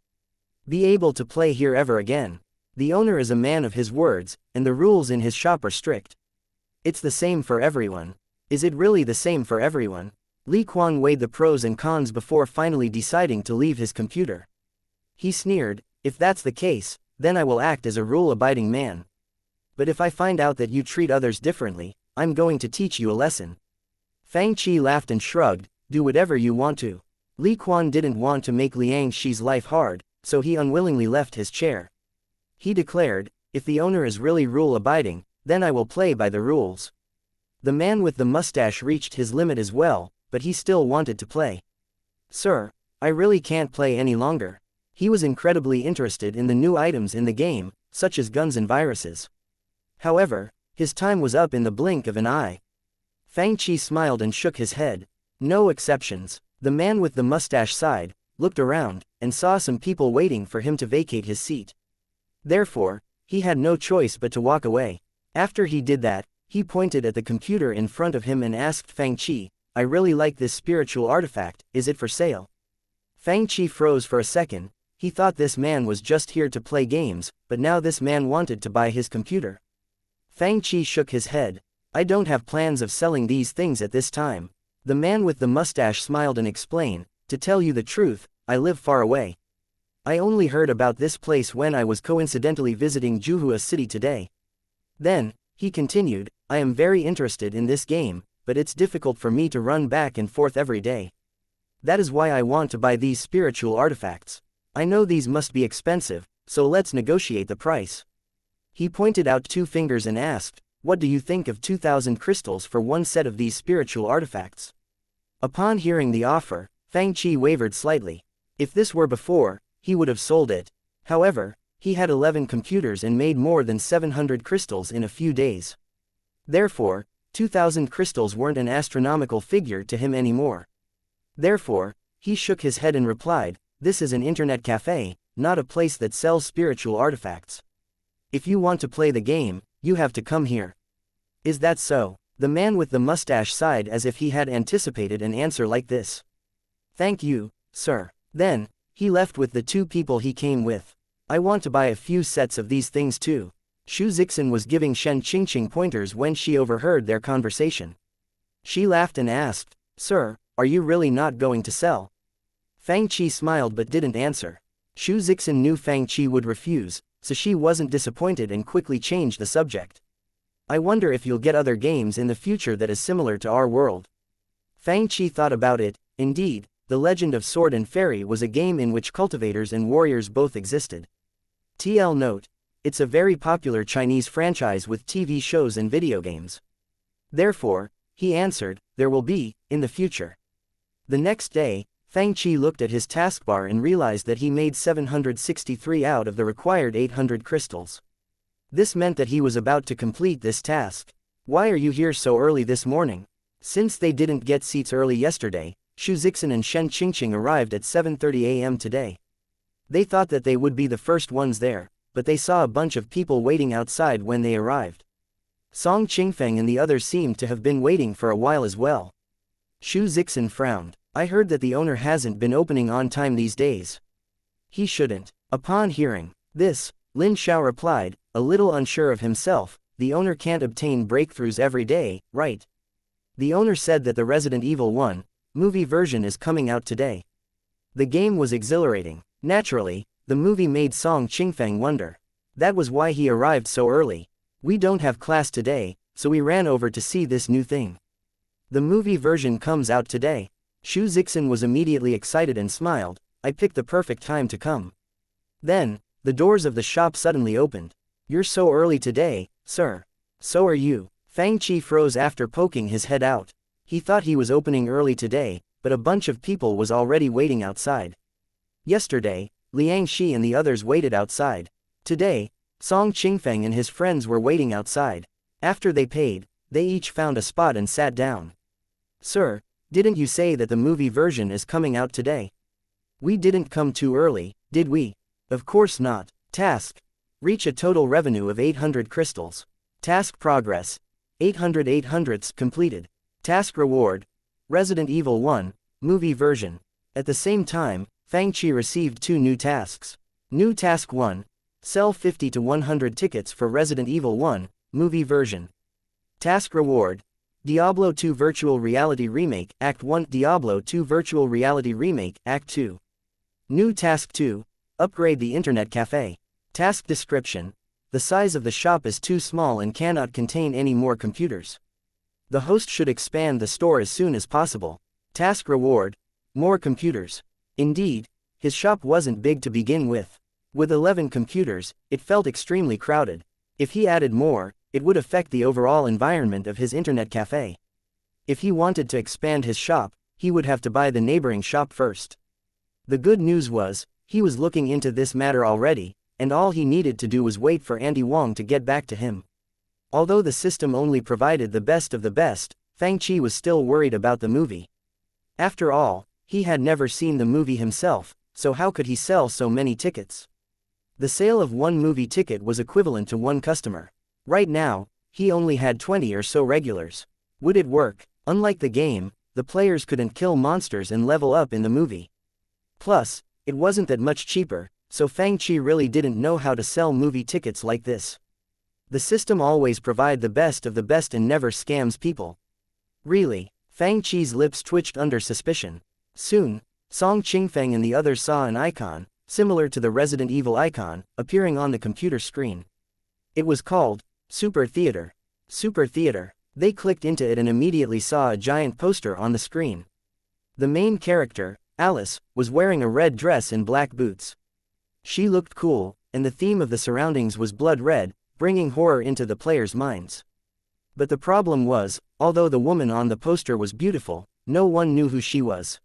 be able to play here ever again. The owner is a man of his words, and the rules in his shop are strict. It's the same for everyone. Is it really the same for everyone? Li Kuan weighed the pros and cons before finally deciding to leave his computer. He sneered, if that's the case, then I will act as a rule-abiding man. But if I find out that you treat others differently, I'm going to teach you a lesson. Fang Qi laughed and shrugged, do whatever you want to. Li Kuan didn't want to make Liangxi's life hard, so he unwillingly left his chair. He declared, if the owner is really rule-abiding, then I will play by the rules. The man with the mustache reached his limit as well, but he still wanted to play. Sir, I really can't play any longer. He was incredibly interested in the new items in the game, such as guns and viruses. However, his time was up in the blink of an eye. Fang Qi smiled and shook his head. No exceptions. The man with the mustache sighed, looked around, and saw some people waiting for him to vacate his seat. Therefore, he had no choice but to walk away. After he did that, he pointed at the computer in front of him and asked Fang Qi, I really like this spiritual artifact, is it for sale? Fang Qi froze for a second. He thought this man was just here to play games, but now this man wanted to buy his computer. Fang Qi shook his head. I don't have plans of selling these things at this time. The man with the mustache smiled and explained, to tell you the truth, I live far away. I only heard about this place when I was coincidentally visiting Juhua City today. Then, he continued, I am very interested in this game, but it's difficult for me to run back and forth every day. That is why I want to buy these spiritual artifacts. I know these must be expensive, so let's negotiate the price. He pointed out 2 fingers and asked, "What do you think of 2,000 crystals for one set of these spiritual artifacts?" Upon hearing the offer, Fang Qi wavered slightly. If this were before, he would have sold it. However, he had 11 computers and made more than 700 crystals in a few days. Therefore, 2,000 crystals weren't an astronomical figure to him anymore. Therefore, he shook his head and replied, "This is an internet cafe, not a place that sells spiritual artifacts. If you want to play the game, you have to come here." "Is that so?" The man with the mustache sighed as if he had anticipated an answer like this. "Thank you, sir." Then, he left with the 2 people he came with. "I want to buy a few sets of these things too." Xu Zixin was giving Shen Qingqing pointers when she overheard their conversation. She laughed and asked, "Sir, are you really not going to sell?" Fang Qi smiled but didn't answer. Xu Zixin knew Fang Qi would refuse, so she wasn't disappointed and quickly changed the subject. "I wonder if you'll get other games in the future that is similar to our world." Fang Qi thought about it. Indeed, The Legend of Sword and Fairy was a game in which cultivators and warriors both existed. TL note: it's a very popular Chinese franchise with TV shows and video games. Therefore, he answered, "There will be, in the future." The next day, Fang Qi looked at his taskbar and realized that he made 763 out of the required 800 crystals. This meant that he was about to complete this task. "Why are you here so early this morning?" Since they didn't get seats early yesterday, Xu Zixin and Shen Qingqing arrived at 7:30 a.m. today. They thought that they would be the first ones there, but they saw a bunch of people waiting outside when they arrived. Song Qingfeng and the others seemed to have been waiting for a while as well. Xu Zixin frowned. "I heard that the owner hasn't been opening on time these days." "He shouldn't." Upon hearing this, Lin Xiao replied, a little unsure of himself, "The owner can't obtain breakthroughs every day, right?" The owner said that the Resident Evil 1 movie version is coming out today. The game was exhilarating. Naturally, the movie made Song Qingfeng wonder. That was why he arrived so early. "We don't have class today, so we ran over to see this new thing. The movie version comes out today." Xu Zixin was immediately excited and smiled, "I picked the perfect time to come." Then, the doors of the shop suddenly opened. "You're so early today, sir." "So are you." Fang Qi froze after poking his head out. He thought he was opening early today, but a bunch of people was already waiting outside. Yesterday, Liang Shi and the others waited outside. Today, Song Qingfeng and his friends were waiting outside. After they paid, they each found a spot and sat down. "Sir, didn't you say that the movie version is coming out today?" "We didn't come too early, did we?" "Of course not." Task: reach a total revenue of 800 crystals. Task progress: 800/800ths completed. Task reward: Resident Evil 1 movie version. At the same time, Fang Qi received 2 new tasks. New Task 1: sell 50 to 100 tickets for Resident Evil 1 movie version. Task reward: Diablo 2 Virtual Reality Remake Act 1, Diablo 2 Virtual Reality Remake Act 2. New Task 2: upgrade the Internet Café. Task description: the size of the shop is too small and cannot contain any more computers. The host should expand the store as soon as possible. Task reward: more computers. Indeed, his shop wasn't big to begin with. With 11 computers, it felt extremely crowded. If he added more, it would affect the overall environment of his internet cafe. If he wanted to expand his shop, he would have to buy the neighboring shop first. The good news was, he was looking into this matter already, and all he needed to do was wait for Andy Wong to get back to him. Although the system only provided the best of the best, Fang Qi was still worried about the movie. After all, he had never seen the movie himself, so how could he sell so many tickets? The sale of one movie ticket was equivalent to one customer. Right now, he only had 20 or so regulars. Would it work? Unlike the game, the players couldn't kill monsters and level up in the movie. Plus, it wasn't that much cheaper, so Fang Qi really didn't know how to sell movie tickets like this. The system always provides the best of the best and never scams people. Really? Fang Qi's lips twitched under suspicion. Soon, Song Qingfeng and the others saw an icon, similar to the Resident Evil icon, appearing on the computer screen. It was called Super Theater. Super Theater. They clicked into it and immediately saw a giant poster on the screen. The main character, Alice, was wearing a red dress and black boots. She looked cool, and the theme of the surroundings was blood red, bringing horror into the players' minds. But the problem was, although the woman on the poster was beautiful, no one knew who she was.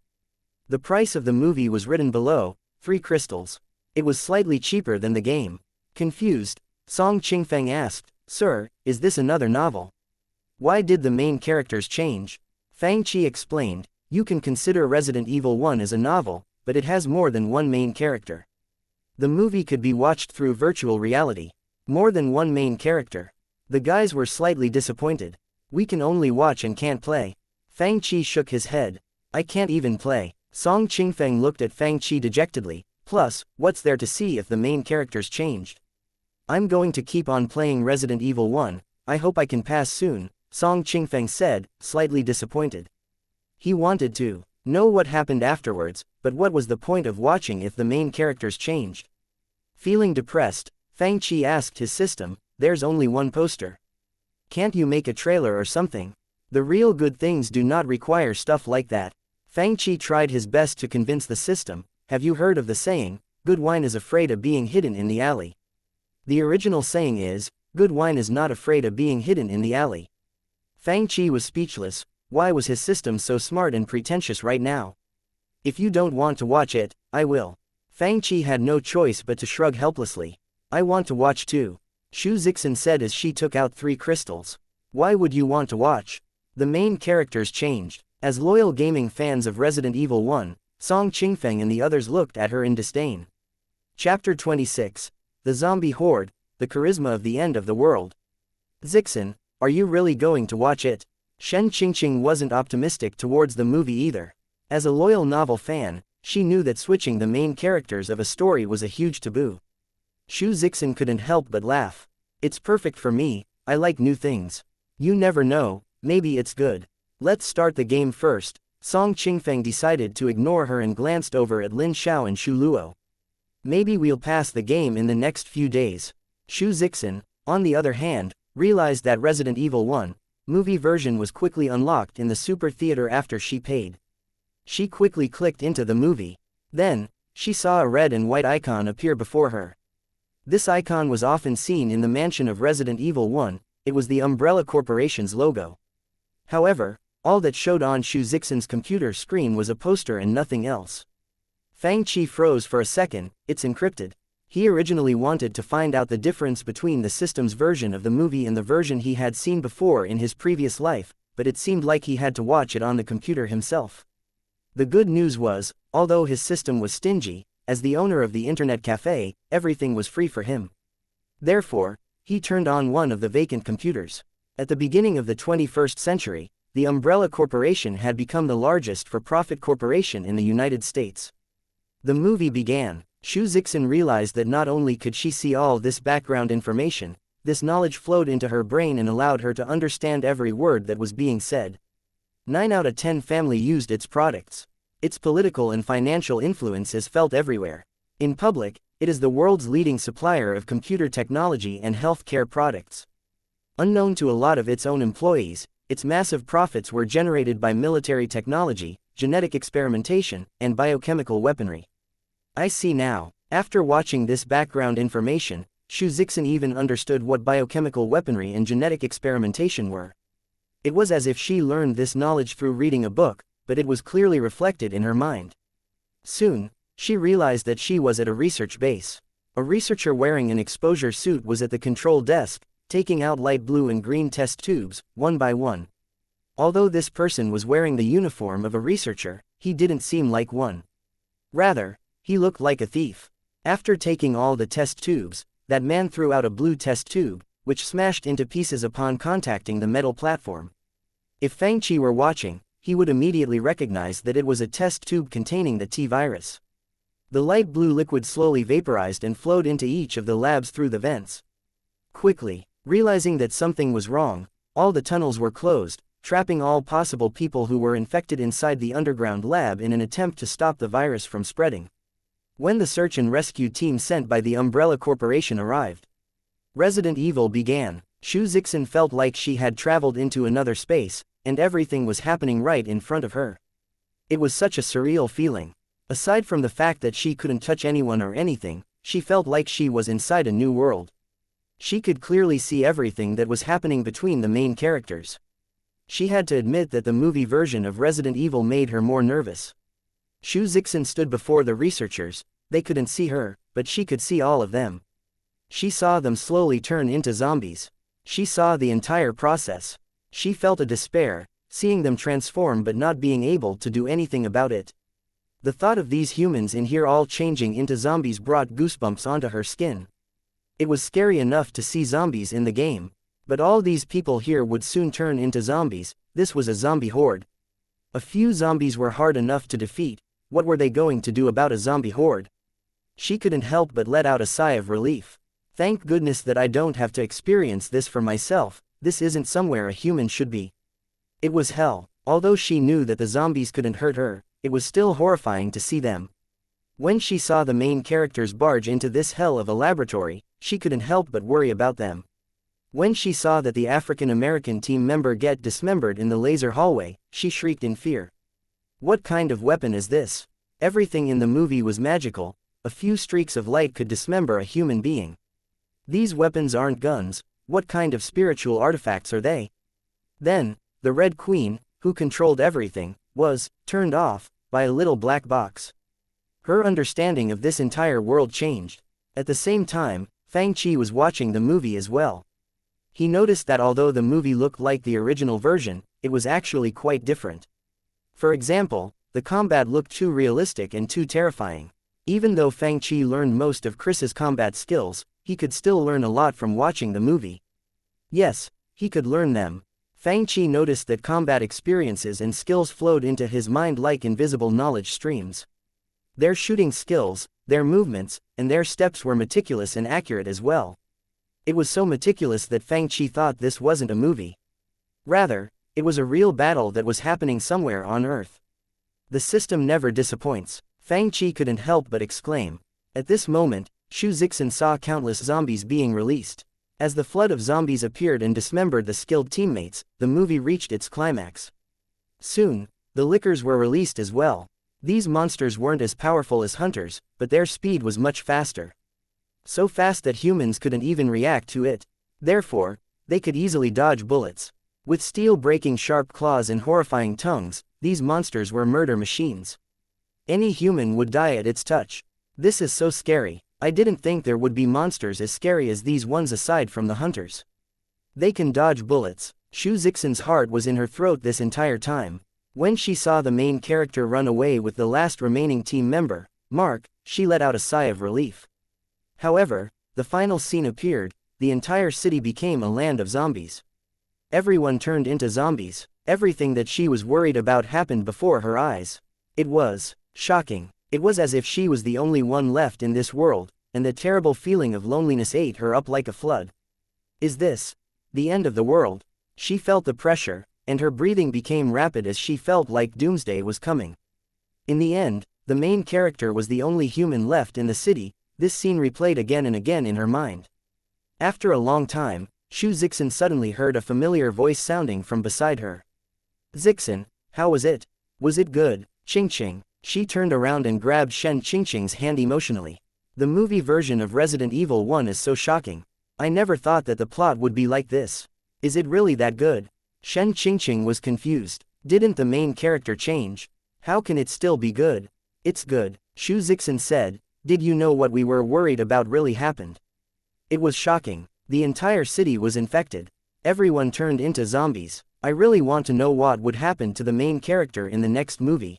The price of the movie was written below, 3 crystals. It was slightly cheaper than the game. Confused, Song Qingfeng asked, "Sir, is this another novel? Why did the main characters change?" Fang Qi explained, "You can consider Resident Evil 1 as a novel, but it has more than one main character. The movie could be watched through virtual reality. More than one main character." The guys were slightly disappointed. "We can only watch and can't play." Fang Qi shook his head. "I can't even play." Song Qingfeng looked at Fang Qi dejectedly. "Plus, what's there to see if the main characters changed? I'm going to keep on playing Resident Evil 1, I hope I can pass soon," Song Qingfeng said, slightly disappointed. He wanted to know what happened afterwards, but what was the point of watching if the main characters changed? Feeling depressed, Fang Qi asked his system, "There's only one poster. Can't you make a trailer or something? The real good things do not require stuff like that." Fang Qi tried his best to convince the system, "Have you heard of the saying, good wine is afraid of being hidden in the alley? The original saying is, good wine is not afraid of being hidden in the alley." Fang Qi was speechless. Why was his system so smart and pretentious right now? "If you don't want to watch it, I will." Fang Qi had no choice but to shrug helplessly. "I want to watch too," Shu Zixin said as she took out 3 crystals. "Why would you want to watch? The main characters changed." As loyal gaming fans of Resident Evil 1, Song Qingfeng and the others looked at her in disdain. Chapter 26. The Zombie Horde, the charisma of the end of the world. "Zixin, are you really going to watch it?" Shen Qingqing wasn't optimistic towards the movie either. As a loyal novel fan, she knew that switching the main characters of a story was a huge taboo. Shu Zixin couldn't help but laugh. "It's perfect for me, I like new things. You never know, maybe it's good. Let's start the game first." Song Qingfeng decided to ignore her and glanced over at Lin Xiao and Shu Luo. "Maybe we'll pass the game in the next few days." Shu Zixin, on the other hand, realized that Resident Evil 1 movie version was quickly unlocked in the Super Theater after she paid. She quickly clicked into the movie. Then, she saw a red and white icon appear before her. This icon was often seen in the mansion of Resident Evil 1, it was the Umbrella Corporation's logo. However, all that showed on Shu Zixin's computer screen was a poster and nothing else. Fang Qi froze for a second, "It's encrypted." He originally wanted to find out the difference between the system's version of the movie and the version he had seen before in his previous life, but it seemed like he had to watch it on the computer himself. The good news was, although his system was stingy, as the owner of the internet cafe, everything was free for him. Therefore, he turned on one of the vacant computers. At the beginning of the 21st century, the Umbrella Corporation had become the largest for-profit corporation in the United States. The movie began. Shu Zixin realized that not only could she see all this background information, this knowledge flowed into her brain and allowed her to understand every word that was being said. 9 out of 10 family used its products. Its political and financial influence is felt everywhere. In public, it is the world's leading supplier of computer technology and healthcare products. Unknown to a lot of its own employees, its massive profits were generated by military technology, genetic experimentation, and biochemical weaponry. I see now. After watching this background information, Shu Zixin even understood what biochemical weaponry and genetic experimentation were. It was as if she learned this knowledge through reading a book, but it was clearly reflected in her mind. Soon, she realized that she was at a research base. A researcher wearing an exposure suit was at the control desk, taking out light blue and green test tubes, one by one. Although this person was wearing the uniform of a researcher, he didn't seem like one. Rather, he looked like a thief. After taking all the test tubes, that man threw out a blue test tube, which smashed into pieces upon contacting the metal platform. If Fang Qi were watching, he would immediately recognize that it was a test tube containing the T-virus. The light blue liquid slowly vaporized and flowed into each of the labs through the vents. Quickly, realizing that something was wrong, all the tunnels were closed, trapping all possible people who were infected inside the underground lab in an attempt to stop the virus from spreading. When the search and rescue team sent by the Umbrella Corporation arrived, Resident Evil began. Shu Zixin felt like she had traveled into another space, and everything was happening right in front of her. It was such a surreal feeling. Aside from the fact that she couldn't touch anyone or anything, she felt like she was inside a new world. She could clearly see everything that was happening between the main characters. She had to admit that the movie version of Resident Evil made her more nervous. Shu Zixin stood before the researchers. They couldn't see her, but she could see all of them. She saw them slowly turn into zombies. She saw the entire process. She felt a despair, seeing them transform but not being able to do anything about it. The thought of these humans in here all changing into zombies brought goosebumps onto her skin. It was scary enough to see zombies in the game, but all these people here would soon turn into zombies. This was a zombie horde. A few zombies were hard enough to defeat. What were they going to do about a zombie horde? She couldn't help but let out a sigh of relief. Thank goodness that I don't have to experience this for myself. This isn't somewhere a human should be. It was hell. Although she knew that the zombies couldn't hurt her, it was still horrifying to see them. When she saw the main characters barge into this hell of a laboratory, she couldn't help but worry about them. When she saw that the African-American team member get dismembered in the laser hallway, she shrieked in fear. What kind of weapon is this? Everything in the movie was magical. A few streaks of light could dismember a human being. These weapons aren't guns. What kind of spiritual artifacts are they? Then, the Red Queen, who controlled everything, was turned off by a little black box. Her understanding of this entire world changed. At the same time, Fang was watching the movie as well. He noticed that although the movie looked like the original version, it was actually quite different. For example, the combat looked too realistic and too terrifying. Even though Fang learned most of Chris's combat skills, he could still learn a lot from watching the movie. Yes, he could learn them. Fang noticed that combat experiences and skills flowed into his mind like invisible knowledge streams. Their shooting skills, their movements, and their steps were meticulous and accurate as well. It was so meticulous that Fang thought this wasn't a movie. Rather, it was a real battle that was happening somewhere on Earth. The system never disappoints. Fang couldn't help but exclaim. At this moment, Shu Zixin saw countless zombies being released. As the flood of zombies appeared and dismembered the skilled teammates, the movie reached its climax. Soon, the lickers were released as well. These monsters weren't as powerful as hunters, but their speed was much faster. So fast that humans couldn't even react to it. Therefore, they could easily dodge bullets. With steel-breaking sharp claws and horrifying tongues, these monsters were murder machines. Any human would die at its touch. This is so scary. I didn't think there would be monsters as scary as these ones aside from the hunters. They can dodge bullets. Shu Zixin's heart was in her throat this entire time. When she saw the main character run away with the last remaining team member, Mark, she let out a sigh of relief. However, the final scene appeared. The entire city became a land of zombies. Everyone turned into zombies. Everything that she was worried about happened before her eyes. It was shocking. It was as if she was the only one left in this world, and the terrible feeling of loneliness ate her up like a flood. Is this the end of the world? She felt the pressure, and her breathing became rapid as she felt like doomsday was coming. In the end, the main character was the only human left in the city. This scene replayed again and again in her mind. After a long time, Shu Zixin suddenly heard a familiar voice sounding from beside her. Zixin, how was it? Was it good? Qingqing. She turned around and grabbed Shen Qingqing's hand emotionally. The movie version of Resident Evil 1 is so shocking. I never thought that the plot would be like this. Is it really that good? Shen Qingqing was confused. Didn't the main character change? How can it still be good? It's good, Shu Zixin said. Did you know what we were worried about really happened? It was shocking. The entire city was infected. Everyone turned into zombies. I really want to know what would happen to the main character in the next movie.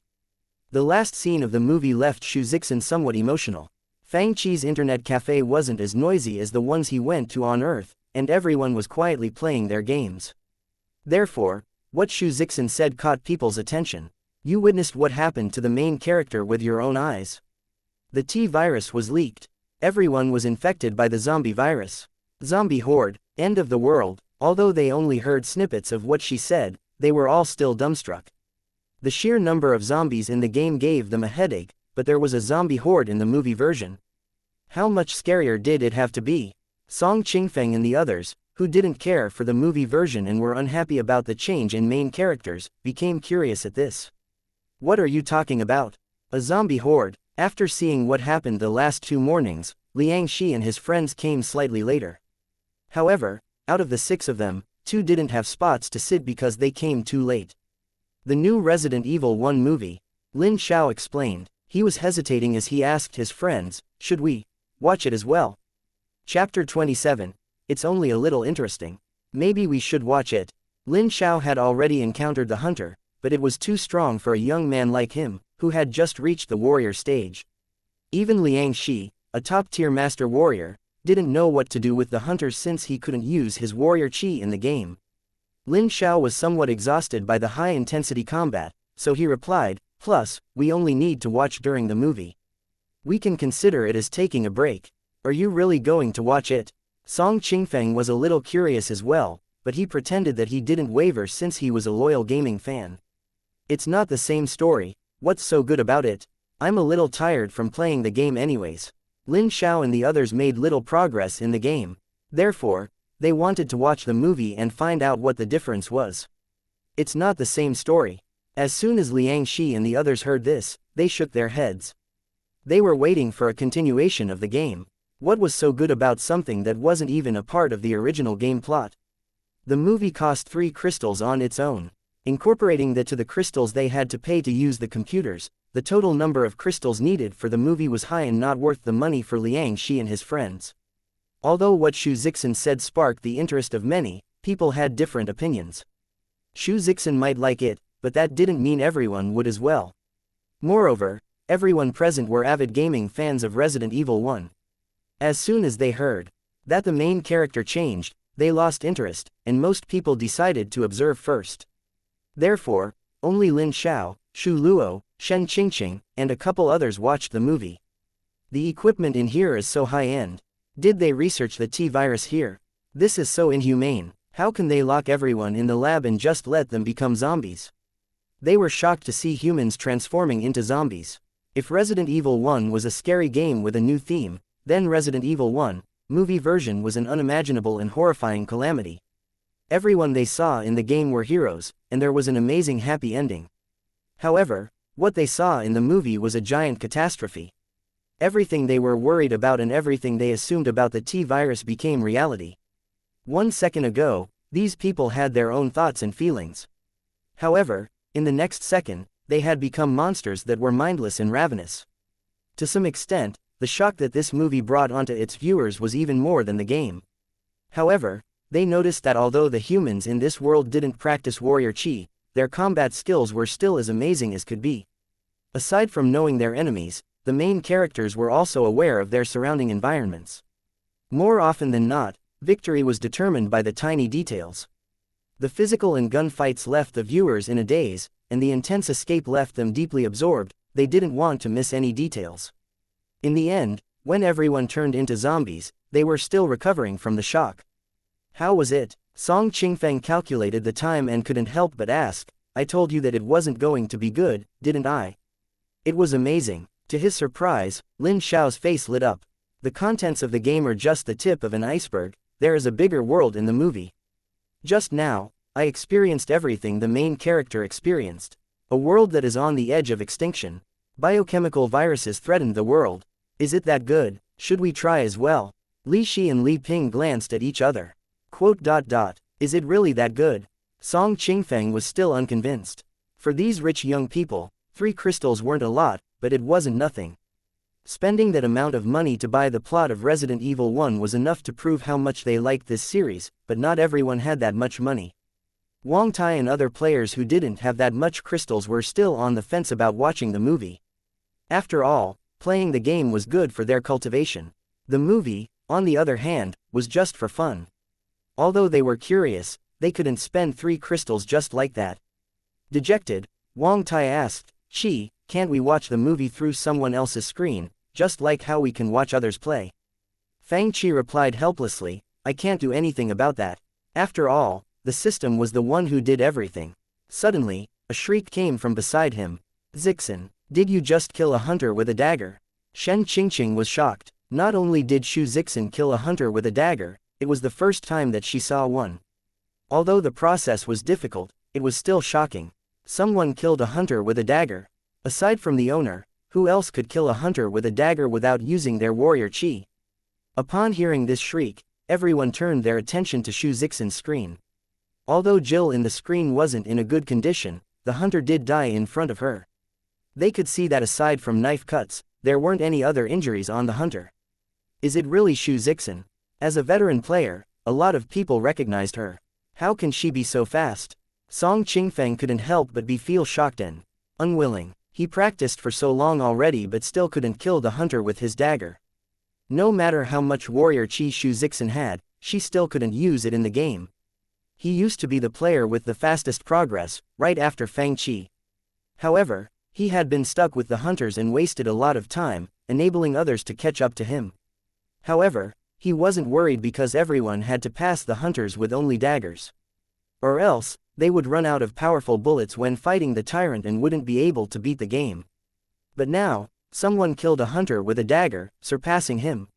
The last scene of the movie left Shu Zixin somewhat emotional. Fang Internet Cafe wasn't as noisy as the ones he went to on Earth, and everyone was quietly playing their games. Therefore, what Shu Zixin said caught people's attention. You witnessed what happened to the main character with your own eyes. The T-virus was leaked. Everyone was infected by the zombie virus. Zombie horde, end of the world. Although they only heard snippets of what she said, they were all still dumbstruck. The sheer number of zombies in the game gave them a headache, but there was a zombie horde in the movie version. How much scarier did it have to be? Song Qingfeng and the others, who didn't care for the movie version and were unhappy about the change in main characters, became curious at this. What are you talking about? A zombie horde? After seeing what happened the last 2 mornings, Liang Shi and his friends came slightly later. However, out of the 6 of them, 2 didn't have spots to sit because they came too late. The new Resident Evil 1 movie, Lin Xiao explained. He was hesitating as he asked his friends, should we watch it as well? Chapter 27. It's only a little interesting. Maybe we should watch it. Lin Xiao had already encountered the hunter, but it was too strong for a young man like him, who had just reached the warrior stage. Even Xianxia, a top-tier master warrior, didn't know what to do with the hunter since he couldn't use his warrior chi in the game. Lin Xiao was somewhat exhausted by the high-intensity combat, so he replied, plus, we only need to watch during the movie. We can consider it as taking a break. Are you really going to watch it? Song Qingfeng was a little curious as well, but he pretended that he didn't waver since he was a loyal gaming fan. It's not the same story, what's so good about it? I'm a little tired from playing the game anyways. Lin Xiao and the others made little progress in the game. Therefore, they wanted to watch the movie and find out what the difference was. It's not the same story. As soon as Liangxi and the others heard this, they shook their heads. They were waiting for a continuation of the game. What was so good about something that wasn't even a part of the original game plot? The movie cost 3 crystals on its own. Incorporating that to the crystals they had to pay to use the computers, the total number of crystals needed for the movie was high and not worth the money for Liangxi and his friends. Although what Xu Zixin said sparked the interest of many, people had different opinions. Xu Zixin might like it, but that didn't mean everyone would as well. Moreover, everyone present were avid gaming fans of Resident Evil 1. As soon as they heard that the main character changed, they lost interest, and most people decided to observe first. Therefore, only Lin Xiao, Xu Luo, Shen Qingqing, and a couple others watched the movie. The equipment in here is so high-end. Did they research the T-virus here? This is so inhumane. How can they lock everyone in the lab and just let them become zombies? They were shocked to see humans transforming into zombies. If Resident Evil 1 was a scary game with a new theme, then Resident Evil 1, movie version was an unimaginable and horrifying calamity. Everyone they saw in the game were heroes, and there was an amazing happy ending. However, what they saw in the movie was a giant catastrophe. Everything they were worried about and everything they assumed about the T-virus became reality. 1 second ago, these people had their own thoughts and feelings. However, in the next second, they had become monsters that were mindless and ravenous. To some extent, the shock that this movie brought onto its viewers was even more than the game. However, they noticed that although the humans in this world didn't practice warrior chi, their combat skills were still as amazing as could be. Aside from knowing their enemies, the main characters were also aware of their surrounding environments. More often than not, victory was determined by the tiny details. The physical and gunfights left the viewers in a daze, and the intense escape left them deeply absorbed. They didn't want to miss any details. In the end, when everyone turned into zombies, they were still recovering from the shock. How was it? Song Qingfeng calculated the time and couldn't help but ask, I told you that it wasn't going to be good, didn't I? It was amazing. To his surprise, Lin Xiao's face lit up. The contents of the game are just the tip of an iceberg. There is a bigger world in the movie. Just now, I experienced everything the main character experienced. A world that is on the edge of extinction. Biochemical viruses threatened the world. Is it that good? Should we try as well? Li Shi and Li Ping glanced at each other. Is it really that good? Song Qingfeng was still unconvinced. For these rich young people, 3 crystals weren't a lot, but it wasn't nothing. Spending that amount of money to buy the plot of Resident Evil 1 was enough to prove how much they liked this series, but not everyone had that much money. Wang Tai and other players who didn't have that much crystals were still on the fence about watching the movie. After all, playing the game was good for their cultivation. The movie, on the other hand, was just for fun. Although they were curious, they couldn't spend 3 crystals just like that. Dejected, Wang Tai asked, Chi, can't we watch the movie through someone else's screen, just like how we can watch others play? Fang Chi replied helplessly, I can't do anything about that. After all, the system was the one who did everything. Suddenly, a shriek came from beside him. Zixin, did you just kill a hunter with a dagger? Shen Qingqing was shocked. Not only did Xu Zixin kill a hunter with a dagger, it was the first time that she saw one. Although the process was difficult, it was still shocking. Someone killed a hunter with a dagger. Aside from the owner, who else could kill a hunter with a dagger without using their warrior chi? Upon hearing this shriek, everyone turned their attention to Xianxia's screen. Although Jill in the screen wasn't in a good condition, the hunter did die in front of her. They could see that aside from knife cuts, there weren't any other injuries on the hunter. Is it really Xianxia? As a veteran player, a lot of people recognized her. How can she be so fast? Song Qingfeng couldn't help but feel shocked and unwilling. He practiced for so long already but still couldn't kill the hunter with his dagger. No matter how much warrior chi Xianxia had, she still couldn't use it in the game. He used to be the player with the fastest progress, right after Fang. However, he had been stuck with the hunters and wasted a lot of time, enabling others to catch up to him. However, he wasn't worried because everyone had to pass the hunters with only daggers. Or else, they would run out of powerful bullets when fighting the tyrant and wouldn't be able to beat the game. But now, someone killed a hunter with a dagger, surpassing him.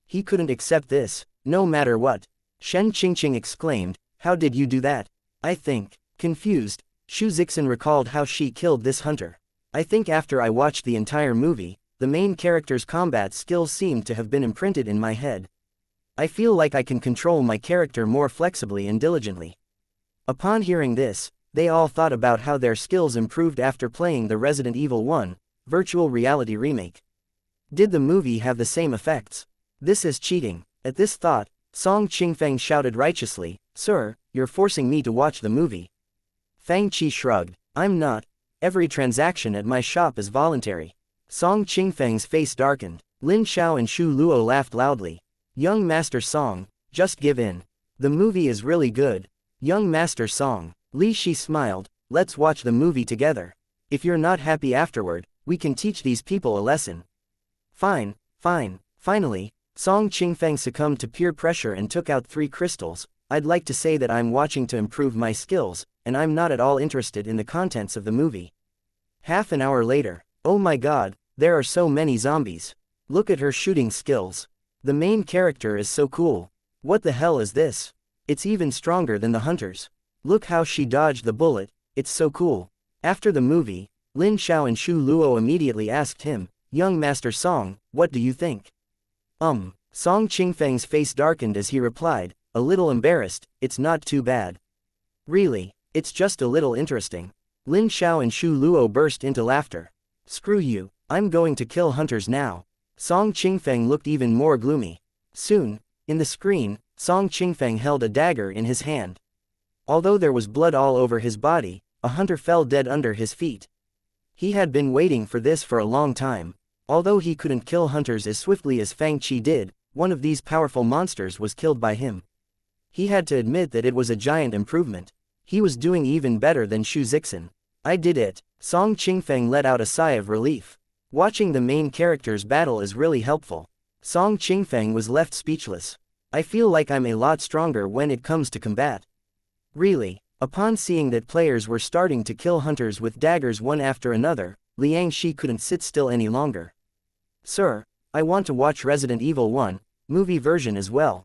He couldn't accept this, no matter what. Shen Qingqing exclaimed, "How did you do that?" I think. Confused, Xianxia recalled how she killed this hunter. I think after I watched the entire movie, the main character's combat skills seemed to have been imprinted in my head. I feel like I can control my character more flexibly and diligently. Upon hearing this, they all thought about how their skills improved after playing the Resident Evil 1 virtual reality remake. Did the movie have the same effects? This is cheating. At this thought, Song Qingfeng shouted righteously, "Sir, you're forcing me to watch the movie." Fang Qi shrugged, "I'm not. Every transaction at my shop is voluntary." Song Qingfeng's face darkened. Lin Xiao and Shu Luo laughed loudly. "Young Master Song, just give in. The movie is really good." "Young Master Song," Li Shi smiled, "let's watch the movie together. If you're not happy afterward, we can teach these people a lesson." Fine, fine. Finally, Song Qingfeng succumbed to peer pressure and took out 3 crystals. I'd like to say that I'm watching to improve my skills, and I'm not at all interested in the contents of the movie. Half an hour later, oh my god, there are so many zombies. Look at her shooting skills. The main character is so cool. What the hell is this? It's even stronger than the hunters. Look how she dodged the bullet, it's so cool. After the movie, Lin Xiao and Shu Luo immediately asked him, "Young Master Song, what do you think?" Song Qingfeng's face darkened as he replied, a little embarrassed, "It's not too bad." "Really, it's just a little interesting." Lin Xiao and Shu Luo burst into laughter. "Screw you, I'm going to kill hunters now." Song Qingfeng looked even more gloomy. Soon, in the screen, Song Qingfeng held a dagger in his hand. Although there was blood all over his body, a hunter fell dead under his feet. He had been waiting for this for a long time. Although he couldn't kill hunters as swiftly as Fang Qi did, one of these powerful monsters was killed by him. He had to admit that it was a giant improvement. He was doing even better than Xianxia. "I did it." Song Qingfeng let out a sigh of relief. Watching the main character's battle is really helpful. Song Qingfeng was left speechless. "I feel like I'm a lot stronger when it comes to combat." Really. Upon seeing that players were starting to kill hunters with daggers one after another, Liang Shi couldn't sit still any longer. "Sir, I want to watch Resident Evil 1 movie version as well."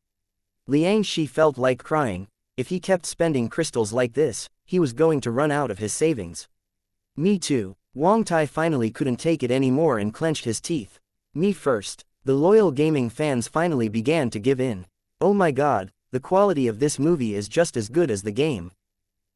Liang Shi felt like crying. If he kept spending crystals like this, he was going to run out of his savings. "Me too." Wang Tai finally couldn't take it anymore and clenched his teeth. "Me first." The loyal gaming fans finally began to give in. "Oh my god, the quality of this movie is just as good as the game.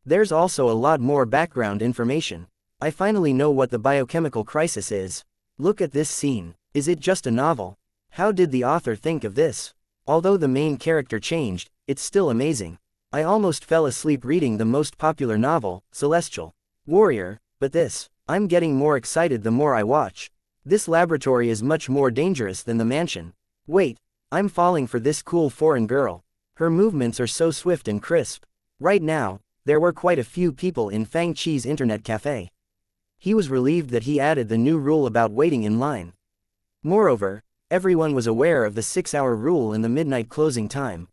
There's also a lot more background information. I finally know what the biochemical crisis is. Look at this scene. Is it just a novel? How did the author think of this?" Although the main character changed, it's still amazing. I almost fell asleep reading the most popular novel, Celestial Warrior, but this, I'm getting more excited the more I watch. This laboratory is much more dangerous than the mansion. Wait, I'm falling for this cool foreign girl. Her movements are so swift and crisp. Right now, there were quite a few people in Fang Qi's internet cafe. He was relieved that he added the new rule about waiting in line. Moreover, everyone was aware of the 6-hour rule in the midnight closing time.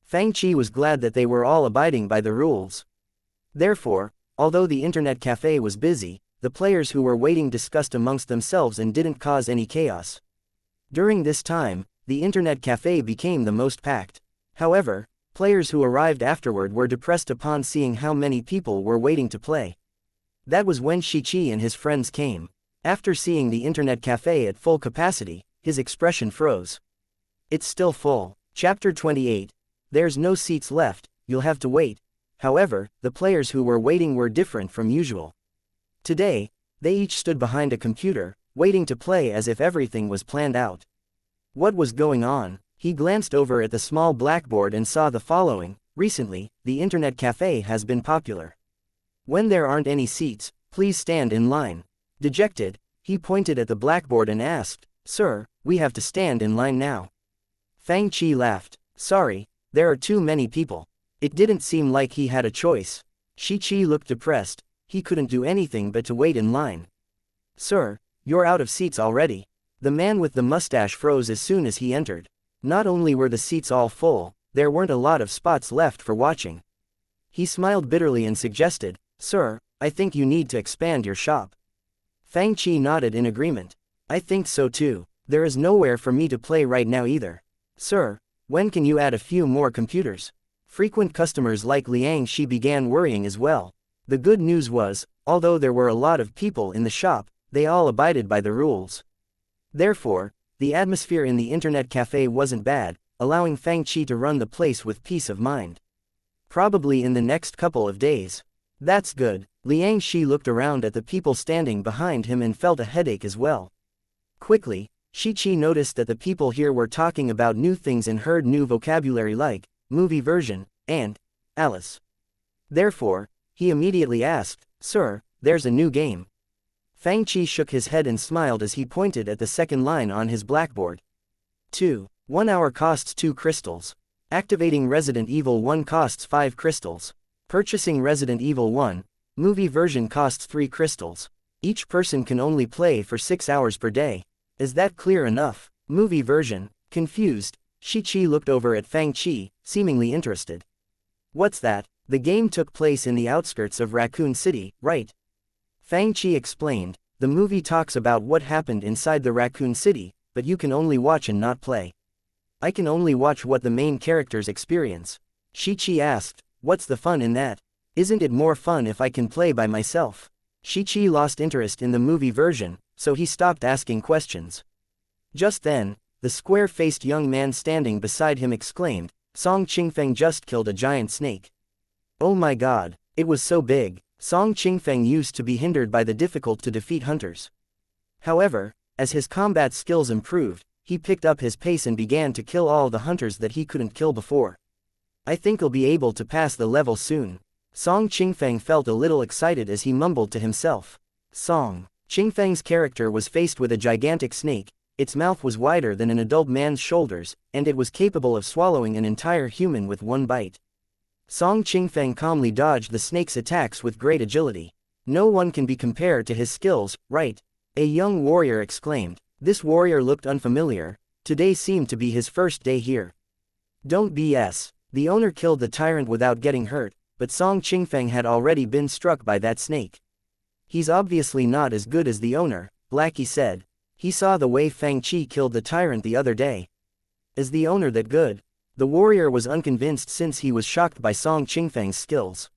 Fang Qi was glad that they were all abiding by the rules. Therefore, although the internet cafe was busy, the players who were waiting discussed amongst themselves and didn't cause any chaos. During this time, the internet cafe became the most packed. However, players who arrived afterward were depressed upon seeing how many people were waiting to play. That was when Shichi and his friends came. After seeing the internet cafe at full capacity, his expression froze. "It's still full. Chapter 28. There's no seats left, you'll have to wait. However, the players who were waiting were different from usual. Today, they each stood behind a computer, waiting to play as if everything was planned out. What was going on? He glanced over at the small blackboard and saw the following. Recently, the internet cafe has been popular. When there aren't any seats, please stand in line. Dejected, he pointed at the blackboard and asked, "Sir, we have to stand in line now." Fang laughed. "Sorry, there are too many people." It didn't seem like he had a choice. Chi looked depressed. He couldn't do anything but to wait in line. "Sir, you're out of seats already." The man with the mustache froze as soon as he entered. Not only were the seats all full, there weren't a lot of spots left for watching. He smiled bitterly and suggested, "Sir, I think you need to expand your shop." Fang nodded in agreement. "I think so too. There is nowhere for me to play right now either. Sir, when can you add a few more computers?" Frequent customers like Xianxia began worrying as well. The good news was, although there were a lot of people in the shop, they all abided by the rules. Therefore, the atmosphere in the internet cafe wasn't bad, allowing Fang to run the place with peace of mind. Probably in the next couple of days. That's good. Xianxia looked around at the people standing behind him and felt a headache as well. Quickly, Chi noticed that the people here were talking about new things and heard new vocabulary like movie version and Alice. Therefore, he immediately asked, "Sir, there's a new game." Fang shook his head and smiled as he pointed at the second line on his blackboard. 1 hour costs 2 crystals. Activating Resident Evil 1 costs 5 crystals. Purchasing Resident Evil 1 movie version costs 3 crystals. Each person can only play for 6 hours per day. Is that clear enough? Movie version. Confused, Chi looked over at Fang, seemingly interested. What's that? The game took place in the outskirts of Raccoon City, right? Fang explained, the movie talks about what happened inside the Raccoon City, but you can only watch and not play. I can only watch what the main characters experience. Chi asked, what's the fun in that? Isn't it more fun if I can play by myself? Chi lost interest in the movie version, so he stopped asking questions. Just then, the square-faced young man standing beside him exclaimed, Song Qingfeng just killed a giant snake. Oh my god, it was so big. Song Qingfeng used to be hindered by the difficult-to-defeat hunters. However, as his combat skills improved, he picked up his pace and began to kill all the hunters that he couldn't kill before. I think I'll be able to pass the level soon. Song Qingfeng felt a little excited as he mumbled to himself. Song Qingfeng's character was faced with a gigantic snake. Its mouth was wider than an adult man's shoulders, and it was capable of swallowing an entire human with one bite. Song Qingfeng calmly dodged the snake's attacks with great agility. No one can be compared to his skills, right? A young warrior exclaimed. This warrior looked unfamiliar. Today seemed to be his first day here. Don't BS. The owner killed the tyrant without getting hurt, but Song Qingfeng had already been struck by that snake. He's obviously not as good as the owner, Blackie said. He saw the way Fang killed the tyrant the other day. Is the owner that good? The warrior was unconvinced since he was shocked by Song Qingfeng's skills.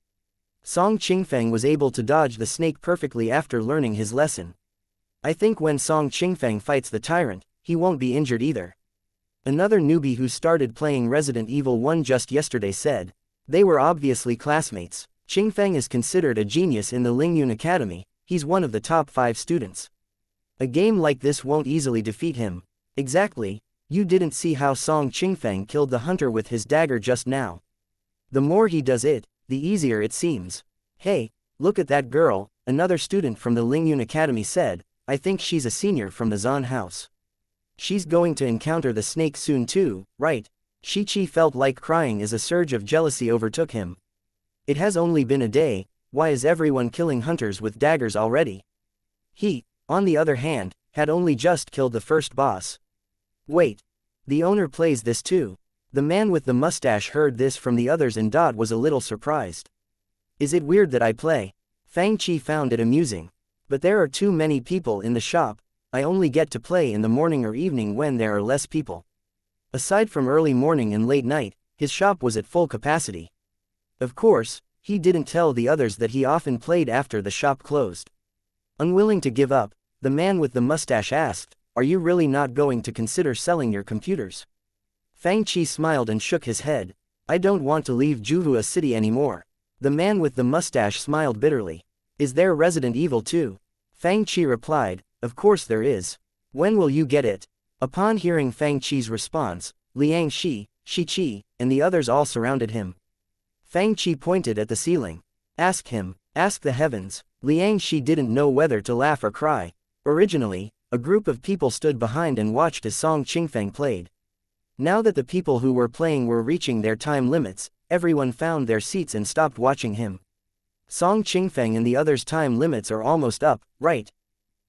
Song Qingfeng was able to dodge the snake perfectly after learning his lesson. I think when Song Qingfeng fights the tyrant, he won't be injured either. Another newbie who started playing Resident Evil 1 just yesterday said. They were obviously classmates. Qingfeng is considered a genius in the Lingyun Academy. He's one of the top 5 students. A game like this won't easily defeat him. Exactly. You didn't see how Song Qingfeng killed the hunter with his dagger just now. The more he does it, the easier it seems. Hey, look at that girl, another student from the Lingyun Academy said. I think she's a senior from the Zan house. She's going to encounter the snake soon too, right? Chi felt like crying as a surge of jealousy overtook him. It has only been a day, why is everyone killing hunters with daggers already? He, on the other hand, had only just killed the first boss. Wait. The owner plays this too. The man with the mustache heard this from the others and was a little surprised. Is it weird that I play? Fang found it amusing. But there are too many people in the shop. I only get to play in the morning or evening when there are less people. Aside from early morning and late night, his shop was at full capacity. Of course, he didn't tell the others that he often played after the shop closed. Unwilling to give up, the man with the mustache asked, are you really not going to consider selling your computers? Fang Qi smiled and shook his head. I don't want to leave Juhua City anymore. The man with the mustache smiled bitterly. Is there Resident Evil 2? Fang Qi replied, of course there is. When will you get it? Upon hearing Fang Qi's response, Liang Shi, Shi Qi, and the others all surrounded him. Fang Qi pointed at the ceiling. Ask him, ask the heavens. Liang Shi didn't know whether to laugh or cry. Originally, a group of people stood behind and watched as Song Qingfeng played. Now that the people who were playing were reaching their time limits, everyone found their seats and stopped watching him. Song Qingfeng and the others' time limits are almost up, right?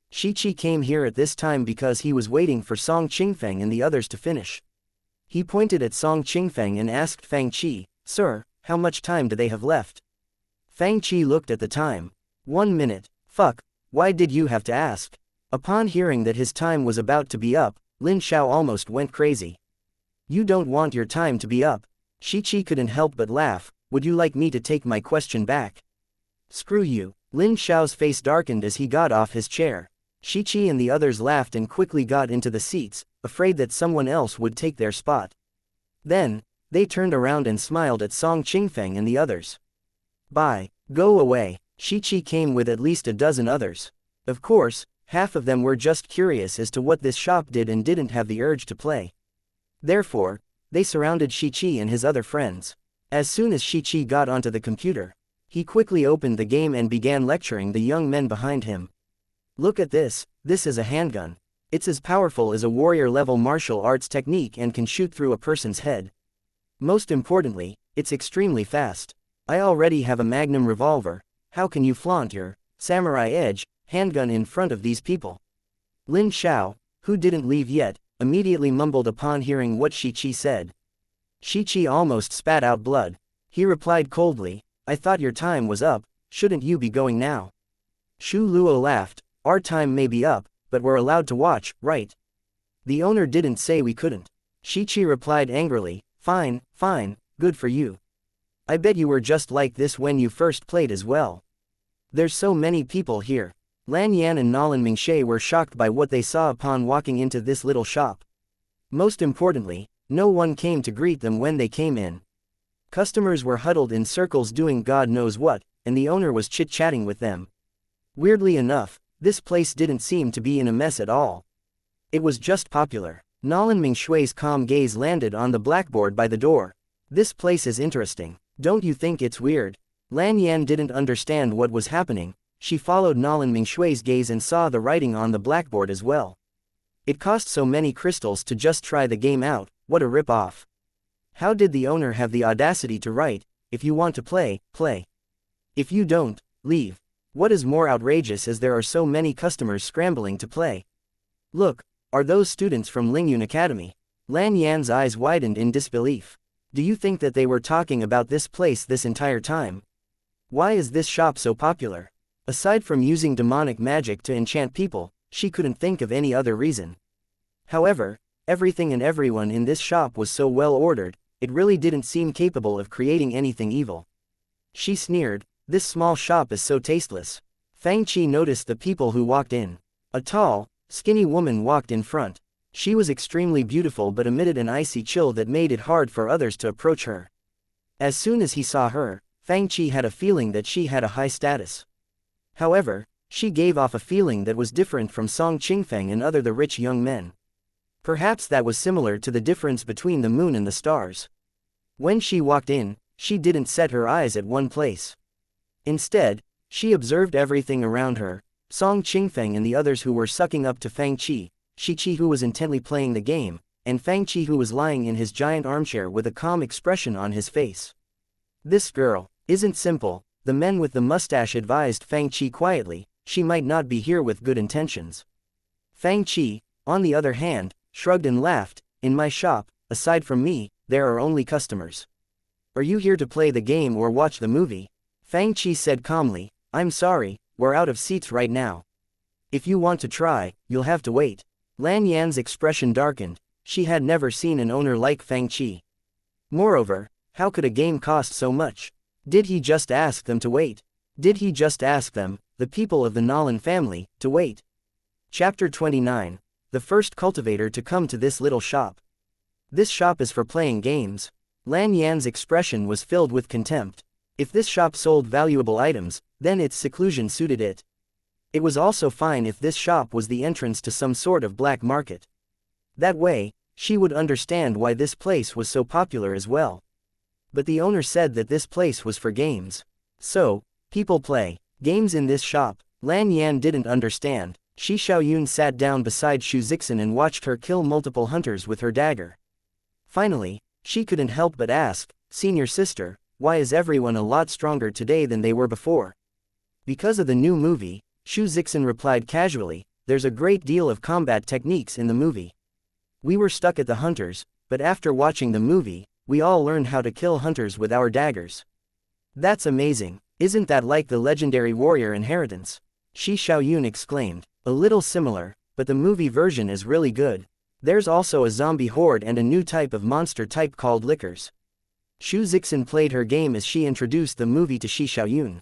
Shi Qi came here at this time because he was waiting for Song Qingfeng and the others to finish. He pointed at Song Qingfeng and asked Fang Qi, Sir, how much time do they have left? Fang Qi looked at the time. 1 minute. Fuck, why did you have to ask? Upon hearing that his time was about to be up, Lin Xiao almost went crazy. You don't want your time to be up. Shi Qi couldn't help but laugh. Would you like me to take my question back? Screw you. Lin Xiao's face darkened as he got off his chair. Shi Qi and the others laughed and quickly got into the seats, afraid that someone else would take their spot. Then, they turned around and smiled at Song Qingfeng and the others. Bye. Go away. Shi Qi came with at least a dozen others. Of course, half of them were just curious as to what this shop did and didn't have the urge to play. Therefore, they surrounded Shi Qi and his other friends. As soon as Shi Qi got onto the computer, he quickly opened the game and began lecturing the young men behind him. Look at this is a handgun. It's as powerful as a warrior-level martial arts technique and can shoot through a person's head. Most importantly, it's extremely fast. I already have a magnum revolver. How can you flaunt your samurai edge handgun in front of these people? Lin Xiao, who didn't leave yet, immediately mumbled upon hearing what Shi Qi said. Shi Qi almost spat out blood. He replied coldly, I thought your time was up, shouldn't you be going now? Shu Luo laughed, our time may be up, but we're allowed to watch, right? The owner didn't say we couldn't. Shi Qi replied angrily, fine, fine, good for you. I bet you were just like this when you first played as well. There's so many people here. Lan Yan and Nolan Mingshe were shocked by what they saw upon walking into this little shop. Most importantly, no one came to greet them when they came in. Customers were huddled in circles doing God knows what, and the owner was chit-chatting with them. Weirdly enough, this place didn't seem to be in a mess at all. It was just popular. Nolan Mingshui's calm gaze landed on the blackboard by the door. This place is interesting. Don't you think it's weird? Lan Yan didn't understand what was happening. She followed Nolan Mingshui's gaze and saw the writing on the blackboard as well. It cost so many crystals to just try the game out, what a rip-off. How did the owner have the audacity to write, if you want to play, play. If you don't, leave. What is more outrageous is there are so many customers scrambling to play. Look, are those students from Lingyun Academy? Lan Yan's eyes widened in disbelief. Do you think that they were talking about this place this entire time? Why is this shop so popular? Aside from using demonic magic to enchant people, she couldn't think of any other reason. However, everything and everyone in this shop was so well ordered, it really didn't seem capable of creating anything evil. She sneered, this small shop is so tasteless. Fang Qi noticed the people who walked in. A tall, skinny woman walked in front. She was extremely beautiful but emitted an icy chill that made it hard for others to approach her. As soon as he saw her, Fang Qi had a feeling that she had a high status. However, she gave off a feeling that was different from Song Qingfeng and the rich young men. Perhaps that was similar to the difference between the moon and the stars. When she walked in, she didn't set her eyes at one place. Instead, she observed everything around her, Song Qingfeng and the others who were sucking up to Fang Qi, Shi Qi who was intently playing the game, and Fang Qi who was lying in his giant armchair with a calm expression on his face. This girl isn't simple, the men with the mustache advised Fang Qi quietly, she might not be here with good intentions. Fang Qi, on the other hand, shrugged and laughed, in my shop, aside from me, there are only customers. Are you here to play the game or watch the movie? Fang Qi said calmly, I'm sorry, we're out of seats right now. If you want to try, you'll have to wait. Lan Yan's expression darkened, she had never seen an owner like Fang Qi. Moreover, how could a game cost so much? Did he just ask them to wait? Did he just ask them, the people of the Nolan family, to wait? Chapter 29. The first cultivator to come to this little shop. This shop is for playing games. Lan Yan's expression was filled with contempt. If this shop sold valuable items, then its seclusion suited it. It was also fine if this shop was the entrance to some sort of black market. That way, she would understand why this place was so popular as well. But the owner said that this place was for games. So, people play games in this shop. Lan Yan didn't understand. Shi Xiaoyun sat down beside Shu Zixin and watched her kill multiple hunters with her dagger. Finally, she couldn't help but ask, "Senior sister, why is everyone a lot stronger today than they were before?" "Because of the new movie," Shu Zixin replied casually, "there's a great deal of combat techniques in the movie. We were stuck at the hunters, but after watching the movie, we all learned how to kill hunters with our daggers." "That's amazing. Isn't that like the legendary warrior inheritance?" Shi Xiaoyun exclaimed. "A little similar, but the movie version is really good. There's also a zombie horde and a new type of monster type called lickers." Shu Zixin played her game as she introduced the movie to Shi Xiaoyun.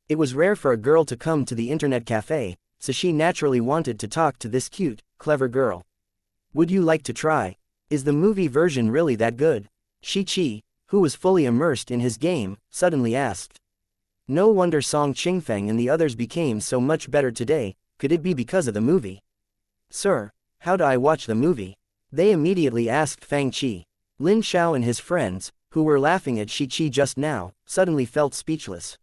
It was rare for a girl to come to the internet cafe, so she naturally wanted to talk to this cute, clever girl. "Would you like to try? Is the movie version really that good?" Shi Qi, who was fully immersed in his game, suddenly asked. No wonder Song Qingfeng and the others became so much better today. Could it be because of the movie? "Sir, how do I watch the movie?" they immediately asked Fang Qi. Lin Xiao and his friends, who were laughing at Shi Qi just now, suddenly felt speechless.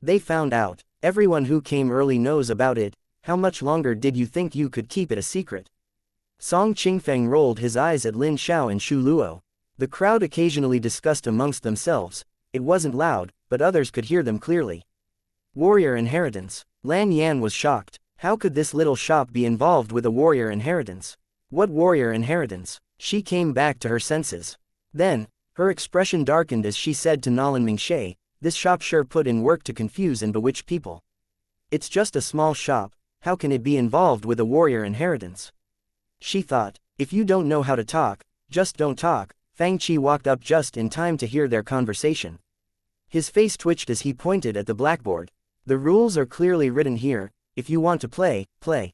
They found out. Everyone who came early knows about it. How much longer did you think you could keep it a secret? Song Qingfeng rolled his eyes at Lin Xiao and Shu Luo. The crowd occasionally discussed amongst themselves. It wasn't loud, but others could hear them clearly. Warrior inheritance. Lan Yan was shocked. How could this little shop be involved with a warrior inheritance? What warrior inheritance? She came back to her senses. Then, her expression darkened as she said to Nolan Mingshe, "This shop sure put in work to confuse and bewitch people. It's just a small shop, how can it be involved with a warrior inheritance?" She thought, "If you don't know how to talk, just don't talk." Fang Qi walked up just in time to hear their conversation. His face twitched as he pointed at the blackboard. "The rules are clearly written here. If you want to play, play.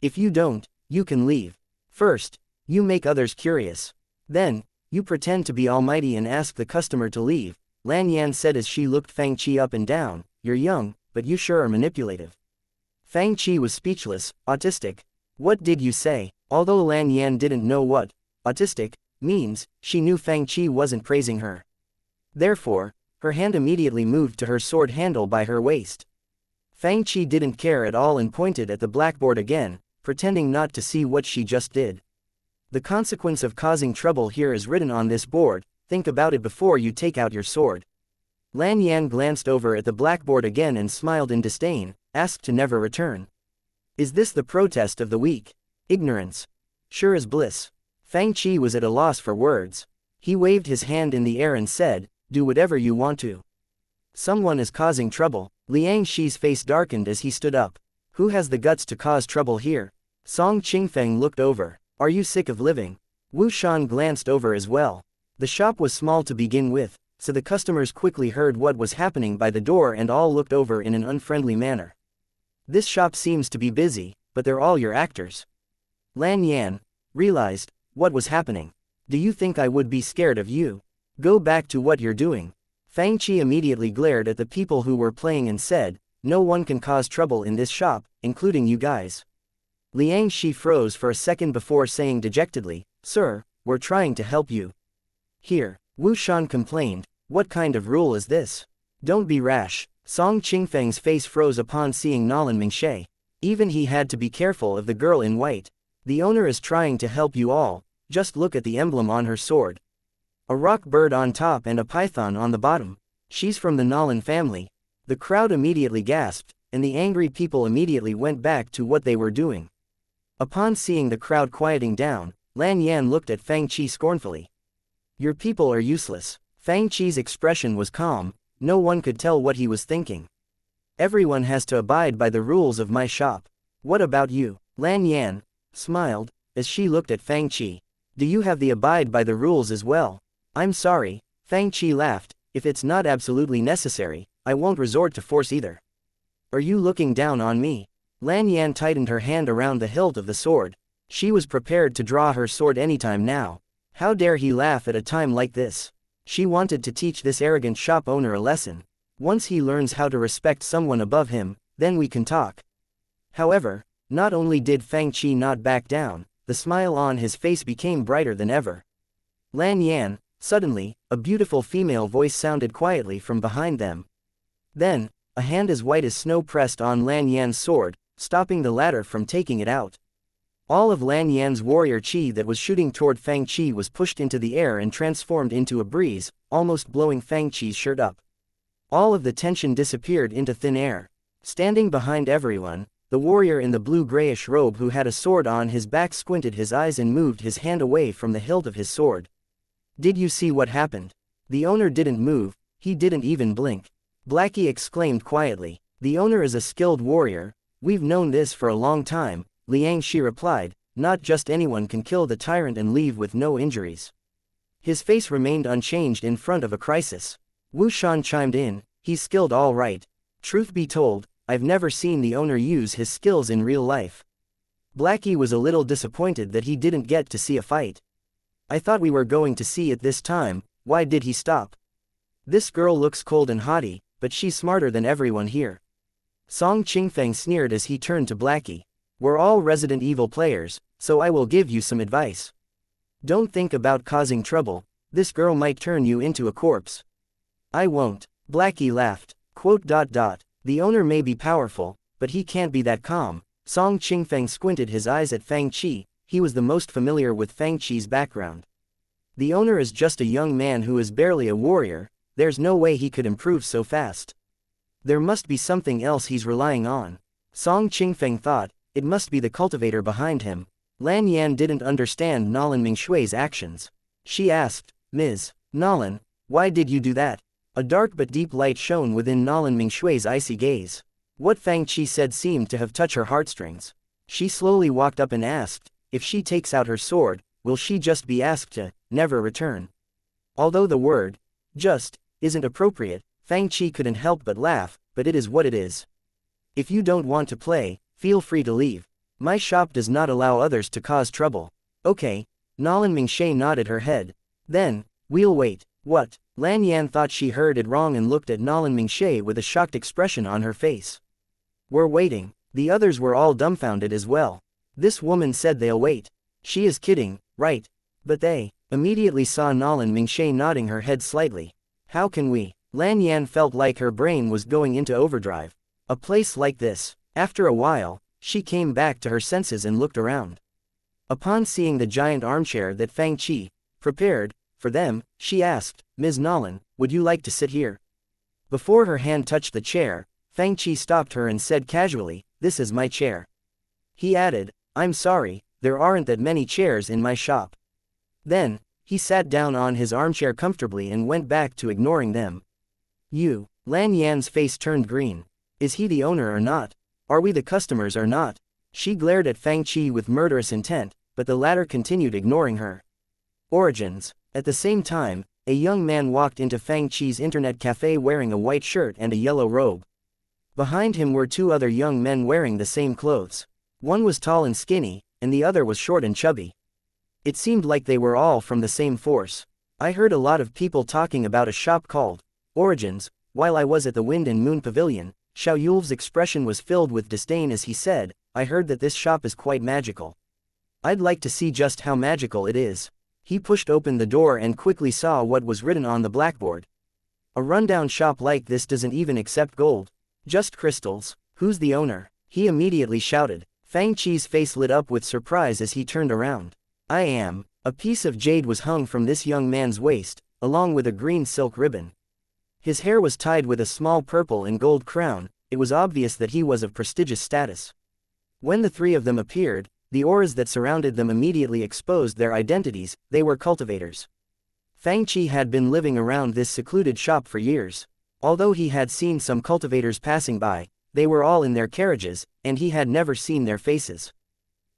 If you don't, you can leave. First, you make others curious. Then, you pretend to be almighty and ask the customer to leave." Lan Yan said as she looked Fang Qi up and down. "You're young, but you sure are manipulative." Fang Qi was speechless. "Autistic? What did you say?" Although Lan Yan didn't know what autistic means, she knew Fang Qi wasn't praising her. Therefore, her hand immediately moved to her sword handle by her waist. Fang Qi didn't care at all and pointed at the blackboard again, pretending not to see what she just did. "The consequence of causing trouble here is written on this board. Think about it before you take out your sword." Lan Yan glanced over at the blackboard again and smiled in disdain, asked to never return. "Is this the protest of the weak? Ignorance sure is bliss." Fang Qi was at a loss for words. He waved his hand in the air and said, "Do whatever you want to." "Someone is causing trouble." Liang Shi's face darkened as he stood up. "Who has the guts to cause trouble here?" Song Qingfeng looked over. "Are you sick of living?" Wu Shan glanced over as well. The shop was small to begin with, so the customers quickly heard what was happening by the door and all looked over in an unfriendly manner. "This shop seems to be busy, but they're all your actors." Lan Yan realized what was happening. "Do you think I would be scared of you? Go back to what you're doing." Fang Qi immediately glared at the people who were playing and said, "No one can cause trouble in this shop, including you guys." Liang Shi froze for a second before saying dejectedly, "Sir, we're trying to help you." "Here," Wu Shan complained, "what kind of rule is this? Don't be rash." Song Qingfeng's face froze upon seeing Nolan Mingshe. Even he had to be careful of the girl in white. "The owner is trying to help you all, just look at the emblem on her sword. A rock bird on top and a python on the bottom. She's from the Nolan family." The crowd immediately gasped, and the angry people immediately went back to what they were doing. Upon seeing the crowd quieting down, Lan Yan looked at Fang Qi scornfully. "Your people are useless." Fang Qi's expression was calm, no one could tell what he was thinking. "Everyone has to abide by the rules of my shop. What about you?" Lan Yan smiled, as she looked at Fang Qi. "Do you have the abide by the rules as well?" "I'm sorry," Fang Qi laughed, "if it's not absolutely necessary, I won't resort to force either." "Are you looking down on me?" Lan Yan tightened her hand around the hilt of the sword. She was prepared to draw her sword anytime now. How dare he laugh at a time like this? She wanted to teach this arrogant shop owner a lesson. Once he learns how to respect someone above him, then we can talk. However, not only did Fang Qi not back down, the smile on his face became brighter than ever. Lan Yan, suddenly, a beautiful female voice sounded quietly from behind them. Then, a hand as white as snow pressed on Lan Yan's sword, stopping the latter from taking it out. All of Lan Yan's warrior qi that was shooting toward Fang Qi was pushed into the air and transformed into a breeze, almost blowing Fang Qi's shirt up. All of the tension disappeared into thin air. Standing behind everyone, the warrior in the blue-grayish robe who had a sword on his back squinted his eyes and moved his hand away from the hilt of his sword. Did you see what happened? The owner didn't move, he didn't even blink. Blackie exclaimed quietly. The owner is a skilled warrior, we've known this for a long time, Xianxia replied, not just anyone can kill the tyrant and leave with no injuries. His face remained unchanged in front of a crisis. Wu Shan chimed in, he's skilled all right. Truth be told, I've never seen the owner use his skills in real life. Blackie was a little disappointed that he didn't get to see a fight. I thought we were going to see it this time, why did he stop? This girl looks cold and haughty, but she's smarter than everyone here. Song Qingfeng sneered as he turned to Blackie. We're all Resident Evil players, so I will give you some advice. Don't think about causing trouble, this girl might turn you into a corpse. I won't, Blackie laughed. The owner may be powerful, but he can't be that calm. Song Qingfeng squinted his eyes at Fang Qi, he was the most familiar with Fang Qi's background. The owner is just a young man who is barely a warrior, there's no way he could improve so fast. There must be something else he's relying on. Song Qingfeng thought, it must be the cultivator behind him. Lan Yan didn't understand Nolan Mingshui's actions. She asked, Ms. Nolan, why did you do that? A dark but deep light shone within Nolan Mingshui's icy gaze. What Fang Qi said seemed to have touched her heartstrings. She slowly walked up and asked, if she takes out her sword, will she just be asked to never return? Although the word just isn't appropriate, Fang Qi couldn't help but laugh, but it is what it is. If you don't want to play, feel free to leave. My shop does not allow others to cause trouble. Okay. Nolan Mingshui nodded her head. Then, we'll wait. What? Lan Yan thought she heard it wrong and looked at Nolan Mingshui with a shocked expression on her face. We're waiting. The others were all dumbfounded as well. This woman said they'll wait. She is kidding, right? But they immediately saw Nolan Mingshui nodding her head slightly. How can we? Lan Yan felt like her brain was going into overdrive. A place like this. After a while, she came back to her senses and looked around. Upon seeing the giant armchair that Fang Qi prepared for them, she asked, Ms. Nolan, would you like to sit here? Before her hand touched the chair, Fang Qi stopped her and said casually, this is my chair. He added, I'm sorry, there aren't that many chairs in my shop. Then, he sat down on his armchair comfortably and went back to ignoring them. You, Lan Yan's face turned green. Is he the owner or not? Are we the customers or not? She glared at Fang Qi with murderous intent, but the latter continued ignoring her. Origins. At the same time, a young man walked into Fang Qi's internet cafe wearing a white shirt and a yellow robe. Behind him were two other young men wearing the same clothes. One was tall and skinny, and the other was short and chubby. It seemed like they were all from the same force. I heard a lot of people talking about a shop called Origins, while I was at the Wind and Moon Pavilion. Xiao Yul's expression was filled with disdain as he said, I heard that this shop is quite magical. I'd like to see just how magical it is. He pushed open the door and quickly saw what was written on the blackboard. A rundown shop like this doesn't even accept gold. Just crystals. Who's the owner? He immediately shouted. Fang Qi's face lit up with surprise as he turned around. I am. A piece of jade was hung from this young man's waist, along with a green silk ribbon. His hair was tied with a small purple and gold crown, it was obvious that he was of prestigious status. When the three of them appeared, the auras that surrounded them immediately exposed their identities, they were cultivators. Fang Qi had been living around this secluded shop for years. Although he had seen some cultivators passing by, they were all in their carriages, and he had never seen their faces.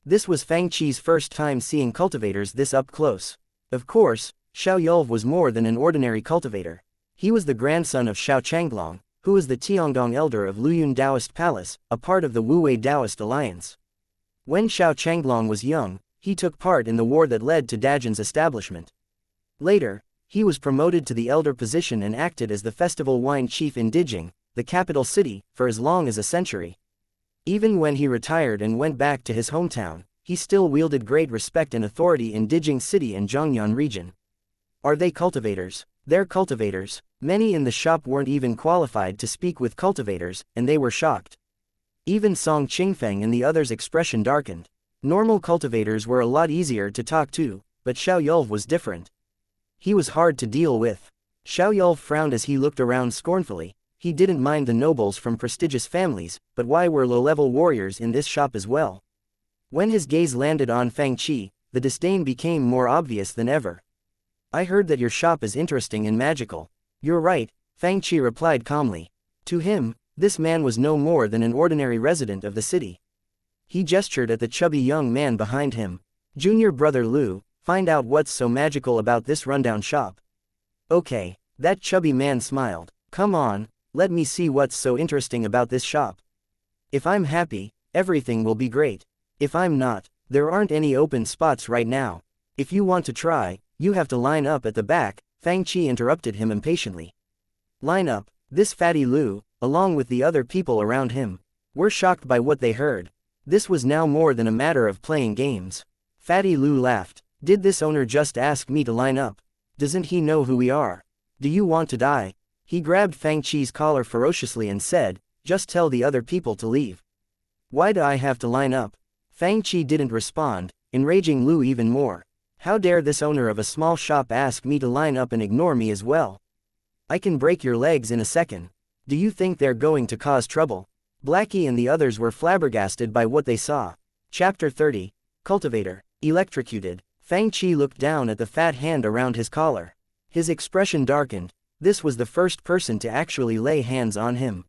This was Fang Qi's first time seeing cultivators this up close. Of course, Xiao Yul was more than an ordinary cultivator. He was the grandson of Xiao Changlong, who was the Tiangdong elder of Luyun Taoist Palace, a part of the Wu Wei Taoist alliance. When Xiao Changlong was young, He took part in the war that led to Dajan's establishment. Later, he was promoted to the elder position and acted as the festival wine chief in Dijing, the capital city, for as long as a century. Even when he retired and went back to his hometown, he still wielded great respect and authority in Dijing City and Zhongyan region. Are they cultivators? They're cultivators. Many in the shop weren't even qualified to speak with cultivators, and they were shocked. Even Song Qingfeng and the others' expression darkened. Normal cultivators were a lot easier to talk to, but Xiao Yulv was different. He was hard to deal with. Xiao Yulv frowned as he looked around scornfully. He didn't mind the nobles from prestigious families, but why were low-level warriors in this shop as well? When his gaze landed on Fang Qi, the disdain became more obvious than ever. I heard that your shop is interesting and magical. You're right, Fang Qi replied calmly. To him, this man was no more than an ordinary resident of the city. He gestured at the chubby young man behind him. Junior brother Lu, find out what's so magical about this rundown shop. Okay, that chubby man smiled. Come on, let me see what's so interesting about this shop. If I'm happy, everything will be great. If I'm not, there aren't any open spots right now. If you want to try, you have to line up at the back, Fang Qi interrupted him impatiently. Line up, this fatty Lu, along with the other people around him, were shocked by what they heard. This was now more than a matter of playing games. Fatty Lu laughed. Did this owner just ask me to line up? Doesn't he know who we are? Do you want to die? He grabbed Fang Qi's collar ferociously and said, just tell the other people to leave. Why do I have to line up? Fang Qi didn't respond, enraging Lu even more. How dare this owner of a small shop ask me to line up and ignore me as well? I can break your legs in a second. Do you think they're going to cause trouble? Blackie and the others were flabbergasted by what they saw. Chapter 30, Cultivator, Electrocuted. Fang Qi looked down at the fat hand around his collar. His expression darkened. This was the first person to actually lay hands on him.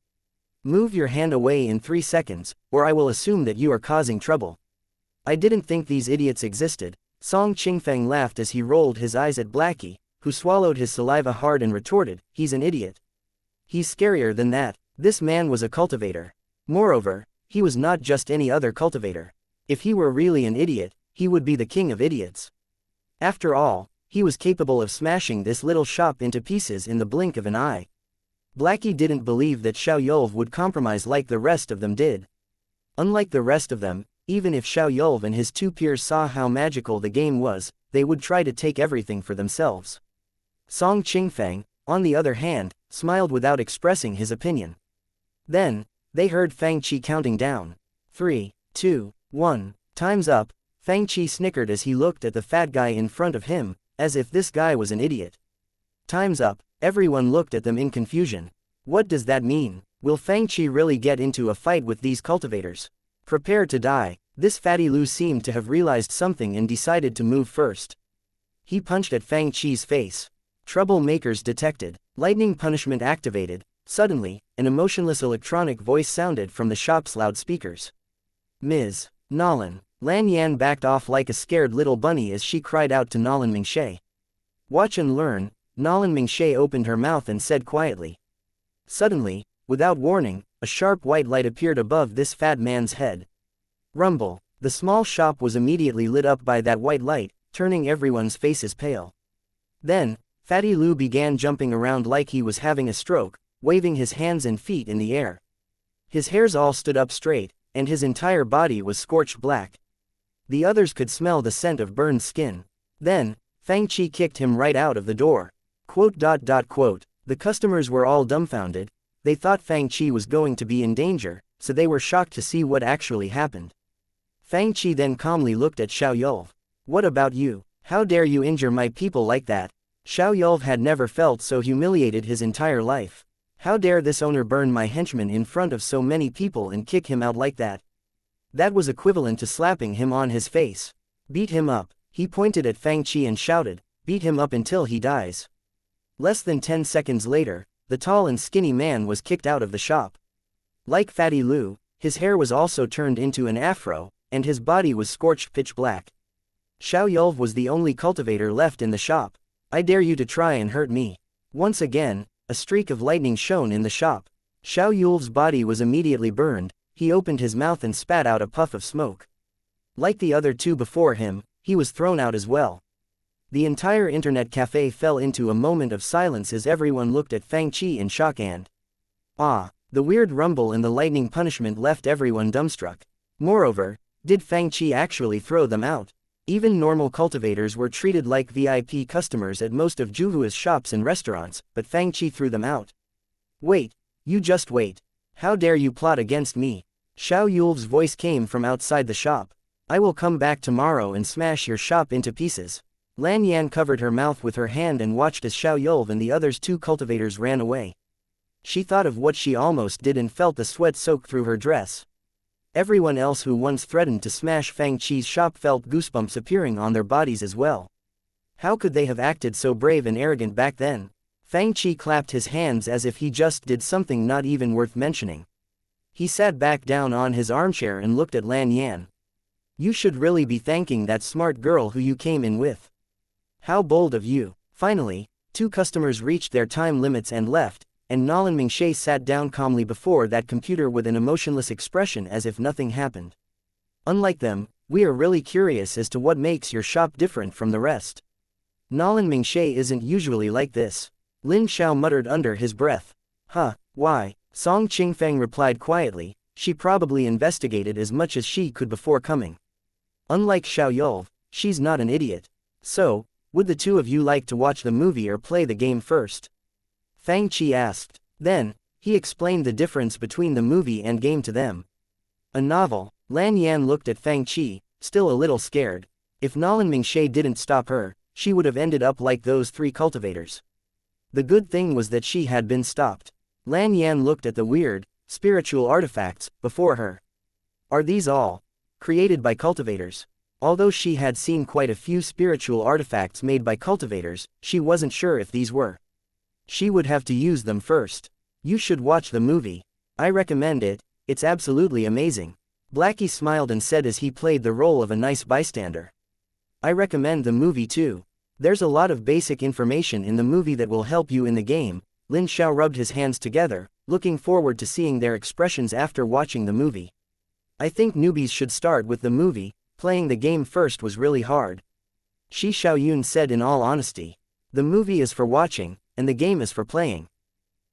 Move your hand away in 3 seconds, or I will assume that you are causing trouble. I didn't think these idiots existed. Song Qingfeng laughed as he rolled his eyes at Blackie, who swallowed his saliva hard and retorted, he's an idiot. He's scarier than that. This man was a cultivator. Moreover, he was not just any other cultivator. If he were really an idiot, he would be the king of idiots. After all, he was capable of smashing this little shop into pieces in the blink of an eye. Blackie didn't believe that Xiao Yulv would compromise like the rest of them did. Unlike the rest of them, even if Xiao Yulv and his 2 peers saw how magical the game was, they would try to take everything for themselves. Song Qingfeng, on the other hand, smiled without expressing his opinion. Then, they heard Fang Qi counting down. 3, 2, 1, time's up. Fang Qi snickered as he looked at the fat guy in front of him, as if this guy was an idiot. Time's up. Everyone looked at them in confusion. What does that mean? Will Fang Qi really get into a fight with these cultivators? Prepare to die. This fatty Lu seemed to have realized something and decided to move first. He punched at Fang Qi's face. Troublemakers detected. Lightning punishment activated. Suddenly, an emotionless electronic voice sounded from the shop's loudspeakers. Ms. Nolan. Lan Yan backed off like a scared little bunny as she cried out to Nolan Mingshe. Watch and learn. Nolan Mingshe opened her mouth and said quietly. Suddenly, without warning, a sharp white light appeared above this fat man's head. Rumble. The small shop was immediately lit up by that white light, turning everyone's faces pale. Then, Fatty Lu began jumping around like he was having a stroke, waving his hands and feet in the air. His hairs all stood up straight, and his entire body was scorched black. The others could smell the scent of burned skin. Then, Fang Qi kicked him right out of the door. The customers were all dumbfounded. They thought Fang Qi was going to be in danger, so they were shocked to see what actually happened. Fang Qi then calmly looked at Xiao Yulv. What about you? How dare you injure my people like that? Xiao Yulv had never felt so humiliated his entire life. How dare this owner burn my henchman in front of so many people and kick him out like that? That was equivalent to slapping him on his face. Beat him up. He pointed at Fang Qi and shouted, beat him up until he dies. Less than 10 seconds later, the tall and skinny man was kicked out of the shop. Like Fatty Lu, his hair was also turned into an afro, and his body was scorched pitch black. Xiao Yulv was the only cultivator left in the shop. I dare you to try and hurt me. Once again, a streak of lightning shone in the shop. Xiao Yulv's body was immediately burned. He opened his mouth and spat out a puff of smoke. Like the other 2 before him, he was thrown out as well. The entire internet cafe fell into a moment of silence as everyone looked at Fang in shock and awe. The weird rumble and the lightning punishment left everyone dumbstruck. Moreover, did Fang actually throw them out? Even normal cultivators were treated like VIP customers at most of Juhua's shops and restaurants, but Fang threw them out. Wait, you just wait. How dare you plot against me? Xiao Yul's voice came from outside the shop. I will come back tomorrow and smash your shop into pieces. Lan Yan covered her mouth with her hand and watched as Xiao Yul and the others 2 cultivators ran away. She thought of what she almost did and felt the sweat soak through her dress. Everyone else who once threatened to smash Fang shop felt goosebumps appearing on their bodies as well. How could they have acted so brave and arrogant back then? Fang clapped his hands as if he just did something not even worth mentioning. He sat back down on his armchair and looked at Lan Yan. You should really be thanking that smart girl who you came in with. How bold of you. Finally, 2 customers reached their time limits and left, and Nolan Mingxie sat down calmly before that computer with an emotionless expression as if nothing happened. Unlike them, we are really curious as to what makes your shop different from the rest. Nolan Mingxie isn't usually like this. Lin Xiao muttered under his breath. Huh, why? Song Qingfeng replied quietly, she probably investigated as much as she could before coming. Unlike Xiao Yul, she's not an idiot. So, would the 2 of you like to watch the movie or play the game first? Fang asked. Then, he explained the difference between the movie and game to them. A novel. Lan Yan looked at Fang still a little scared. If Nolan Mingxie didn't stop her, she would have ended up like those 3 cultivators. The good thing was that she had been stopped. Lan Yan looked at the weird, spiritual artifacts before her. Are these all created by cultivators? Although she had seen quite a few spiritual artifacts made by cultivators, she wasn't sure if these were. She would have to use them first. You should watch the movie. I recommend it, it's absolutely amazing. Blackie smiled and said as he played the role of a nice bystander. I recommend the movie too. There's a lot of basic information in the movie that will help you in the game. Lin Xiao rubbed his hands together, looking forward to seeing their expressions after watching the movie. I think newbies should start with the movie, playing the game first was really hard. Shi Xiaoyun said in all honesty. The movie is for watching, and the game is for playing.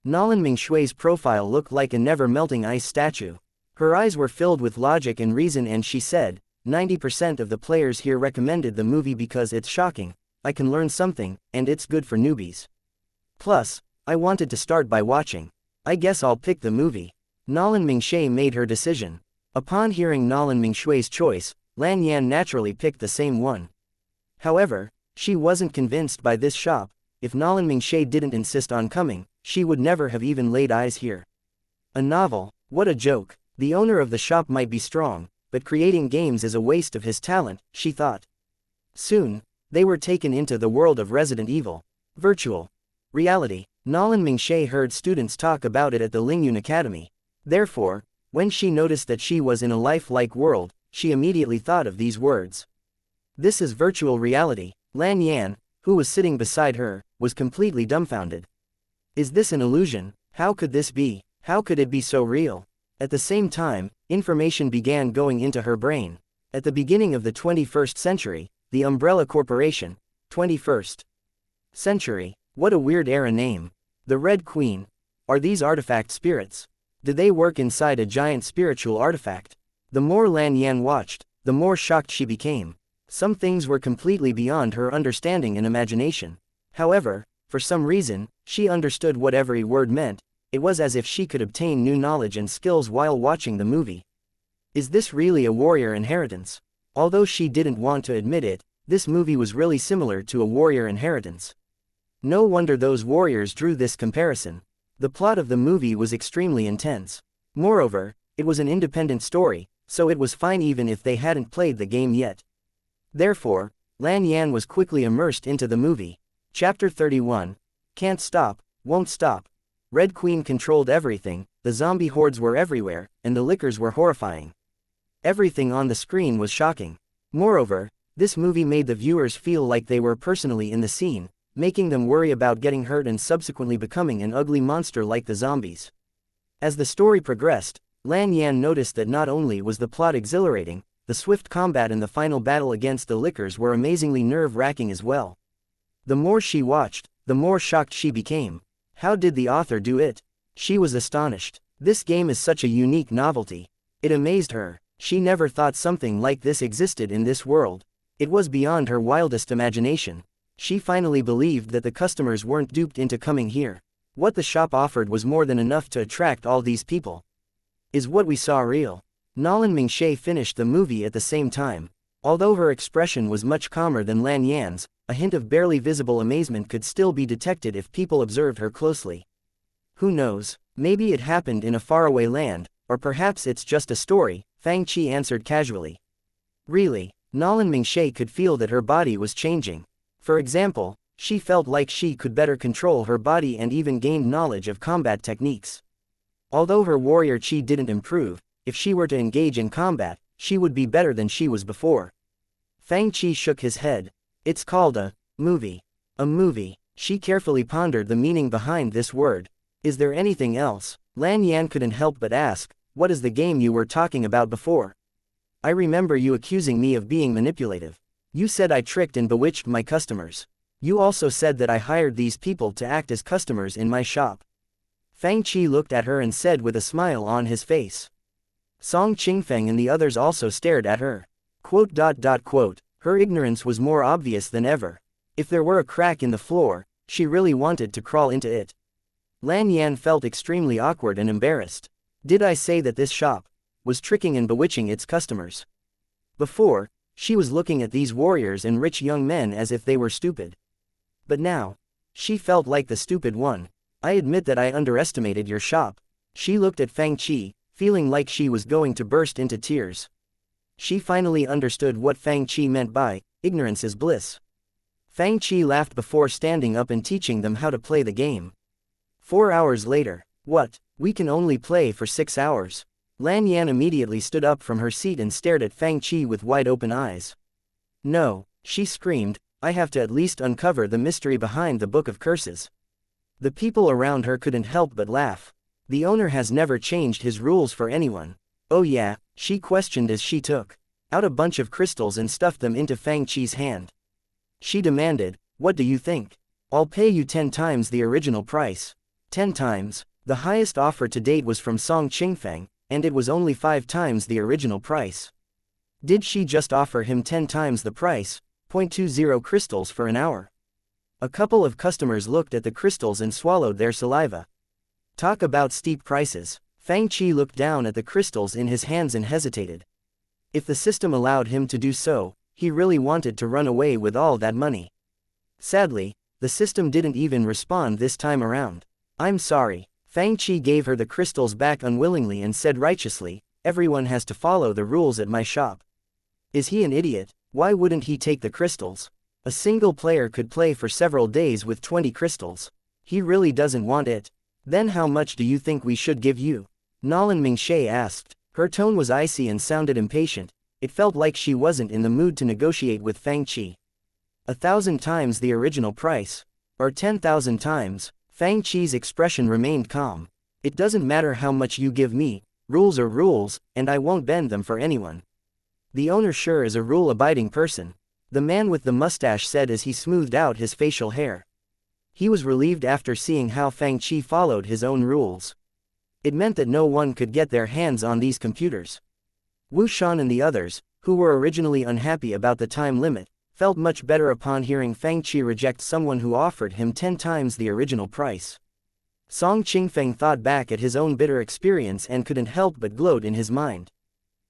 Nolan Mingshui's profile looked like a never-melting ice statue. Her eyes were filled with logic and reason and she said, 90% of the players here recommended the movie because it's shocking, I can learn something, and it's good for newbies. Plus, I wanted to start by watching. I guess I'll pick the movie. Nolan Mingxie made her decision. Upon hearing Nolan Mingshui's choice, Lan Yan naturally picked the same one. However, she wasn't convinced by this shop. If Nolan Mingxie didn't insist on coming, she would never have even laid eyes here. A novel, what a joke. The owner of the shop might be strong, but creating games is a waste of his talent, she thought. Soon, they were taken into the world of Resident Evil. Virtual reality. Nolan Mingxie heard students talk about it at the Lingyun Academy. Therefore, when she noticed that she was in a lifelike world, she immediately thought of these words. This is virtual reality. Lan Yan, who was sitting beside her, was completely dumbfounded. Is this an illusion? How could this be? How could it be so real? At the same time, information began going into her brain. At the beginning of the 21st century, the Umbrella Corporation, 21st century, what a weird era name. The Red Queen. Are these artifact spirits? Did they work inside a giant spiritual artifact? The more Lan Yan watched, the more shocked she became. Some things were completely beyond her understanding and imagination. However, for some reason, she understood what every word meant. It was as if she could obtain new knowledge and skills while watching the movie. Is this really a warrior inheritance? Although she didn't want to admit it, this movie was really similar to a warrior inheritance. No wonder those warriors drew this comparison. The plot of the movie was extremely intense. Moreover, it was an independent story, so it was fine even if they hadn't played the game yet. Therefore, Lan Yan was quickly immersed into the movie. Chapter 31. Can't stop, won't stop. Red Queen controlled everything, the zombie hordes were everywhere, and the lickers were horrifying. Everything on the screen was shocking. Moreover, this movie made the viewers feel like they were personally in the scene, making them worry about getting hurt and subsequently becoming an ugly monster like the zombies. As the story progressed, Lan Yan noticed that not only was the plot exhilarating, the swift combat and the final battle against the lickers were amazingly nerve-wracking as well. The more she watched, the more shocked she became. How did the author do it? She was astonished. This game is such a unique novelty. It amazed her. She never thought something like this existed in this world. It was beyond her wildest imagination. She finally believed that the customers weren't duped into coming here. What the shop offered was more than enough to attract all these people. Is what we saw real? Nolan Mingxie finished the movie at the same time. Although her expression was much calmer than Lan Yan's, a hint of barely visible amazement could still be detected if people observed her closely. Who knows, maybe it happened in a faraway land, or perhaps it's just a story, Fang Qi answered casually. Really, Nolan Mingxie could feel that her body was changing. For example, she felt like she could better control her body and even gained knowledge of combat techniques. Although her warrior qi didn't improve, if she were to engage in combat, she would be better than she was before. Fang Qi shook his head. It's called a movie. A movie. She carefully pondered the meaning behind this word. Is there anything else? Lan Yan couldn't help but ask, what is the game you were talking about before? I remember you accusing me of being manipulative. You said I tricked and bewitched my customers. You also said that I hired these people to act as customers in my shop. Fang Qi looked at her and said with a smile on his face. Song Qingfeng and the others also stared at her. Her ignorance was more obvious than ever. If there were a crack in the floor, she really wanted to crawl into it. Lan Yan felt extremely awkward and embarrassed. Did I say that this shop was tricking and bewitching its customers? Before, she was looking at these warriors and rich young men as if they were stupid. But now, she felt like the stupid one. I admit that I underestimated your shop. She looked at Fang Qi, feeling like she was going to burst into tears. She finally understood what Fang Qi meant by, ignorance is bliss. Fang Qi laughed before standing up and teaching them how to play the game. 4 hours later. What? We can only play for 6 hours. Lan Yan immediately stood up from her seat and stared at Fang Qi with wide-open eyes. No, she screamed, I have to at least uncover the mystery behind the Book of Curses. The people around her couldn't help but laugh. The owner has never changed his rules for anyone. Oh yeah, she questioned as she took out a bunch of crystals and stuffed them into Fang Qi's hand. She demanded, what do you think? I'll pay you 10 times the original price. 10 times? The highest offer to date was from Song Qingfeng, and it was only 5 times the original price. Did she just offer him 10 times the price, 0.20 crystals for an hour? A couple of customers looked at the crystals and swallowed their saliva. Talk about steep prices. Fang Qi looked down at the crystals in his hands and hesitated. If the system allowed him to do so, he really wanted to run away with all that money. Sadly, the system didn't even respond this time around. I'm sorry. Fang Qi gave her the crystals back unwillingly and said righteously, everyone has to follow the rules at my shop. Is he an idiot? Why wouldn't he take the crystals? A single player could play for several days with 20 crystals. He really doesn't want it. Then how much do you think we should give you? Nolan Mingxie asked. Her tone was icy and sounded impatient. It felt like she wasn't in the mood to negotiate with Fang Qi. 1,000 times the original price. Or 10,000 times. Fang Qi's expression remained calm. It doesn't matter how much you give me, rules are rules, and I won't bend them for anyone. The owner sure is a rule-abiding person. The man with the mustache said as he smoothed out his facial hair. He was relieved after seeing how Fang Qi followed his own rules. It meant that no one could get their hands on these computers. Wu Shan and the others, who were originally unhappy about the time limit, felt much better upon hearing Fang Qi reject someone who offered him 10 times the original price. Song Qingfeng thought back at his own bitter experience and couldn't help but gloat in his mind.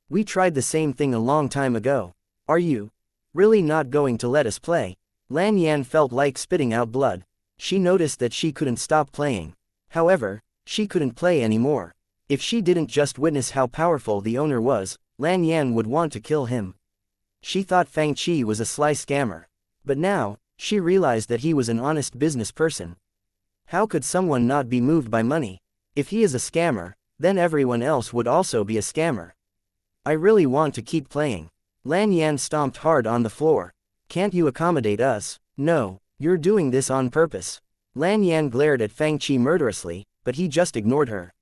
We tried the same thing a long time ago. Are you really not going to let us play? Lan Yan felt like spitting out blood. She noticed that she couldn't stop playing. However, she couldn't play anymore. If she didn't just witness how powerful the owner was, Lan Yan would want to kill him. She thought Fang Qi was a sly scammer. But now, she realized that he was an honest business person. How could someone not be moved by money? If he is a scammer, then everyone else would also be a scammer. I really want to keep playing. Lan Yan stomped hard on the floor. Can't you accommodate us? No, you're doing this on purpose. Lan Yan glared at Fang Qi murderously, but he just ignored her.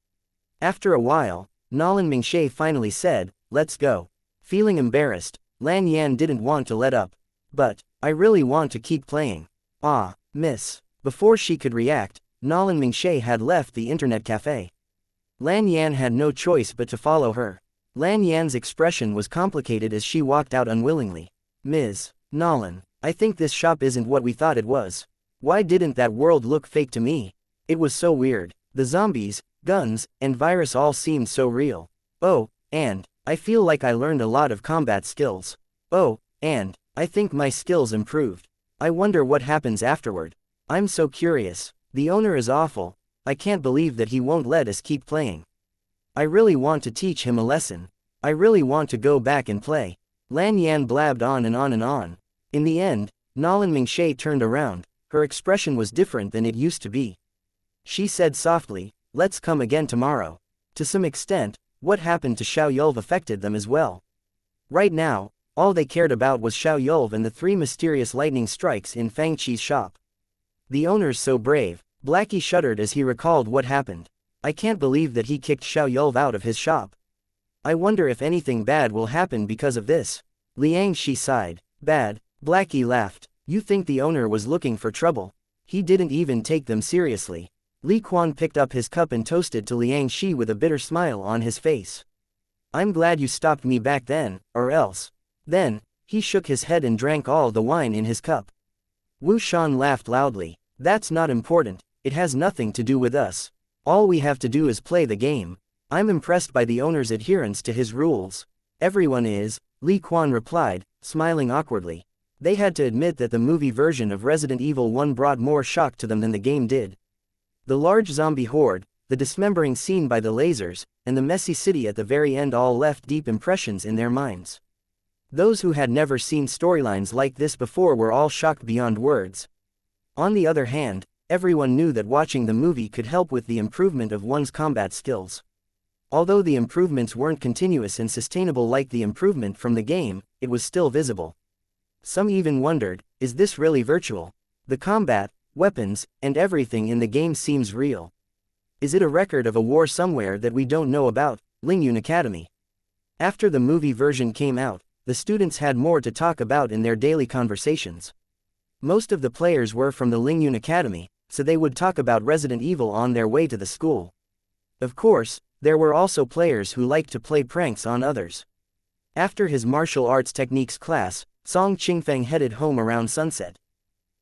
After a while, Nolan Mingxie finally said, let's go. Feeling embarrassed, Lan Yan didn't want to let up. But, I really want to keep playing. Ah, miss. Before she could react, Nolan Mingshe had left the internet cafe. Lan Yan had no choice but to follow her. Lan Yan's expression was complicated as she walked out unwillingly. Ms. Nolan, I think this shop isn't what we thought it was. Why didn't that world look fake to me? It was so weird. The zombies, guns, and virus all seemed so real. Oh, and I feel like I learned a lot of combat skills. Oh, and I think my skills improved. I wonder what happens afterward. I'm so curious. The owner is awful. I can't believe that he won't let us keep playing. I really want to teach him a lesson. I really want to go back and play. Lan Yan blabbed on and on and on. In the end, Nolan Mingshe turned around. Her expression was different than it used to be. She said softly, let's come again tomorrow. To some extent, what happened to Xiao Yulv affected them as well. Right now, all they cared about was Xiao Yulv and the 3 mysterious lightning strikes in Fang Qi's shop. The owner's so brave. Blackie shuddered as he recalled what happened. I can't believe that he kicked Xiao Yulv out of his shop. I wonder if anything bad will happen because of this. Liang Shi sighed. Bad. Blackie laughed. You think the owner was looking for trouble? He didn't even take them seriously. Li Quan picked up his cup and toasted to Liang Shi with a bitter smile on his face. I'm glad you stopped me back then, or else. Then, he shook his head and drank all the wine in his cup. Wu Shan laughed loudly. That's not important, it has nothing to do with us. All we have to do is play the game. I'm impressed by the owner's adherence to his rules. Everyone is, Li Quan replied, smiling awkwardly. They had to admit that the movie version of Resident Evil 1 brought more shock to them than the game did. The large zombie horde, the dismembering scene by the lasers, and the messy city at the very end all left deep impressions in their minds. Those who had never seen storylines like this before were all shocked beyond words. On the other hand, everyone knew that watching the movie could help with the improvement of one's combat skills. Although the improvements weren't continuous and sustainable like the improvement from the game, it was still visible. Some even wondered, is this really virtual? The combat, weapons, and everything in the game seems real. Is it a record of a war somewhere that we don't know about? Lingyun Academy. After the movie version came out, the students had more to talk about in their daily conversations. Most of the players were from the Lingyun Academy, so they would talk about Resident Evil on their way to the school. Of course, there were also players who liked to play pranks on others. After his martial arts techniques class, Song Qingfeng headed home around sunset.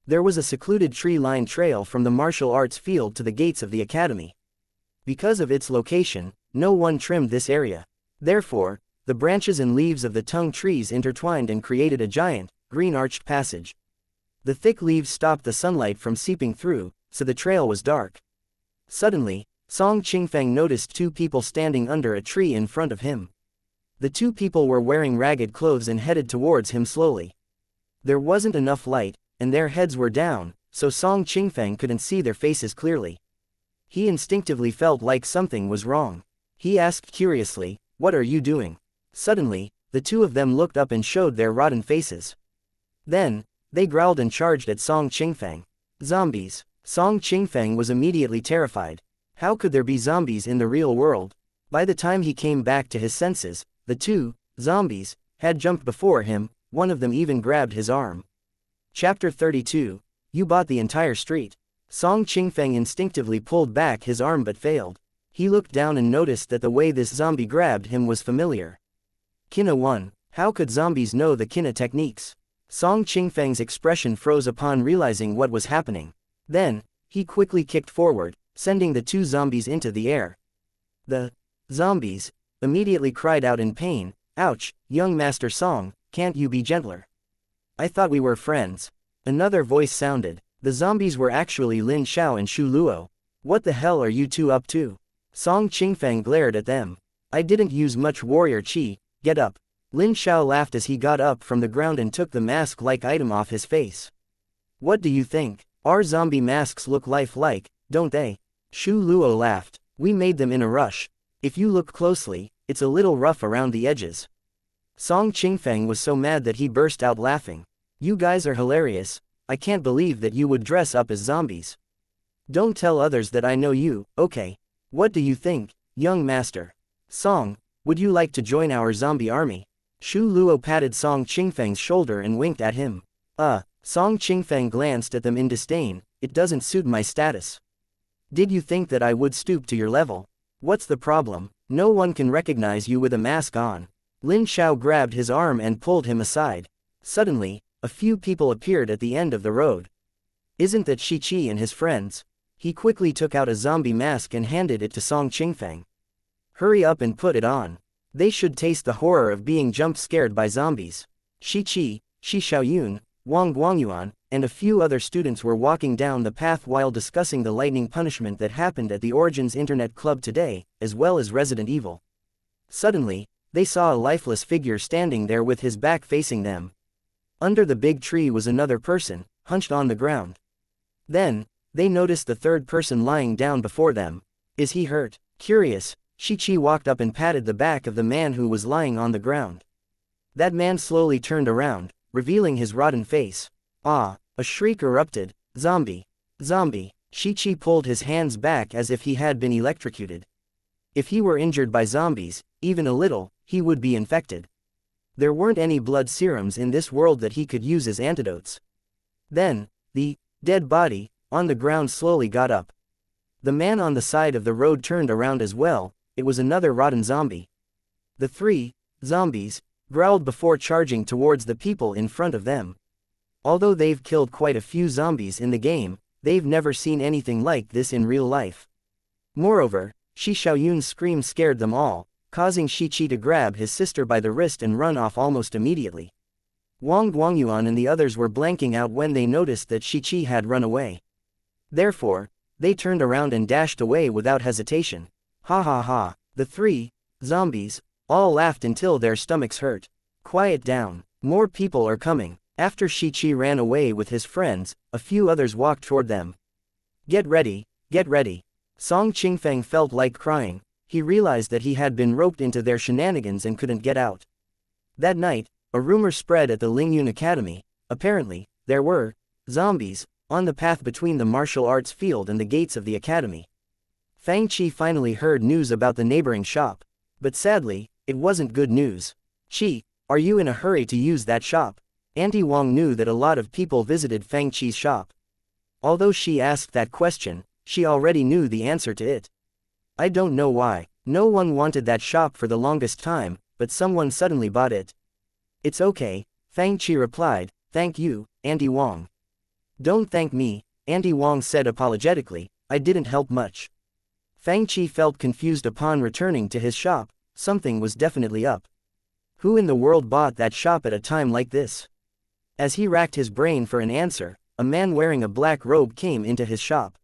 There was a secluded tree-lined trail from the martial arts field to the gates of the academy. Because of its location, no one trimmed this area. Therefore, the branches and leaves of the tung trees intertwined and created a giant, green-arched passage. The thick leaves stopped the sunlight from seeping through, so the trail was dark. Suddenly, Song Qingfeng noticed 2 people standing under a tree in front of him. The 2 people were wearing ragged clothes and headed towards him slowly. There wasn't enough light, and their heads were down, so Song Qingfeng couldn't see their faces clearly. He instinctively felt like something was wrong. He asked curiously, "What are you doing?" Suddenly, the 2 of them looked up and showed their rotten faces. Then, they growled and charged at Song Qingfeng. Zombies. Song Qingfeng was immediately terrified. How could there be zombies in the real world? By the time he came back to his senses, the 2 zombies had jumped before him, one of them even grabbed his arm. Chapter 32. You bought the entire street. Song Qingfeng instinctively pulled back his arm but failed. He looked down and noticed that the way this zombie grabbed him was familiar. Kina 1. How could zombies know the Kina techniques? Song Qingfeng's expression froze upon realizing what was happening. Then, he quickly kicked forward, sending the 2 zombies into the air. The zombies immediately cried out in pain, "Ouch, young Master Song, can't you be gentler? I thought we were friends." Another voice sounded. The zombies were actually Lin Xiao and Shu Luo. What the hell are you 2 up to? Song Qingfeng glared at them. I didn't use much warrior chi, get up. Lin Xiao laughed as he got up from the ground and took the mask-like item off his face. What do you think? Our zombie masks look lifelike, don't they? Shu Luo laughed. We made them in a rush. If you look closely, it's a little rough around the edges. Song Qingfeng was so mad that he burst out laughing. You guys are hilarious. I can't believe that you would dress up as zombies. Don't tell others that I know you, okay? What do you think, young master? Song, would you like to join our zombie army? Shu Luo patted Song Qingfeng's shoulder and winked at him. Song Qingfeng glanced at them in disdain. It doesn't suit my status. Did you think that I would stoop to your level? What's the problem? No one can recognize you with a mask on. Lin Xiao grabbed his arm and pulled him aside. Suddenly, a few people appeared at the end of the road. Isn't that Shi Qi and his friends? He quickly took out a zombie mask and handed it to Song Qingfeng. Hurry up and put it on. They should taste the horror of being jump-scared by zombies. Shi Qi, Shi Xiaoyun, Wang Guangyuan, and a few other students were walking down the path while discussing the lightning punishment that happened at the Origins Internet Club today, as well as Resident Evil. Suddenly, they saw a lifeless figure standing there with his back facing them. Under the big tree was another person, hunched on the ground. Then, they noticed the third person lying down before them. Is he hurt? Curious, Shi Qi walked up and patted the back of the man who was lying on the ground. That man slowly turned around, revealing his rotten face. A shriek erupted. Zombie! Zombie! Shi Qi pulled his hands back as if he had been electrocuted. If he were injured by zombies, even a little, he would be infected. There weren't any blood serums in this world that he could use as antidotes. Then, the dead body on the ground slowly got up. The man on the side of the road turned around as well. It was another rotten zombie. The three zombies growled before charging towards the people in front of them. Although they've killed quite a few zombies in the game, they've never seen anything like this in real life. Moreover, Shi Xiaoyun's scream scared them all, causing Shi Qi to grab his sister by the wrist and run off almost immediately. Wang Guangyuan and the others were blanking out when they noticed that Shi Qi had run away. Therefore, they turned around and dashed away without hesitation. Ha ha ha, the three zombies all laughed until their stomachs hurt. Quiet down, more people are coming. After Shi Qi ran away with his friends, a few others walked toward them. Get ready, get ready. Song Qingfeng felt like crying. He realized that he had been roped into their shenanigans and couldn't get out. That night, a rumor spread at the Lingyun Academy. Apparently, there were zombies on the path between the martial arts field and the gates of the academy. Fang Qi finally heard news about the neighboring shop. But sadly, it wasn't good news. Qi, are you in a hurry to use that shop? Auntie Wang knew that a lot of people visited Fang Qi's shop. Although she asked that question, she already knew the answer to it. I don't know why. No one wanted that shop for the longest time, but someone suddenly bought it. It's okay, Fang Qi replied. Thank you, Auntie Wang. Don't thank me, Auntie Wang said apologetically. I didn't help much. Fang Qi felt confused upon returning to his shop. Something was definitely up. Who in the world bought that shop at a time like this? As he racked his brain for an answer, a man wearing a black robe came into his shop.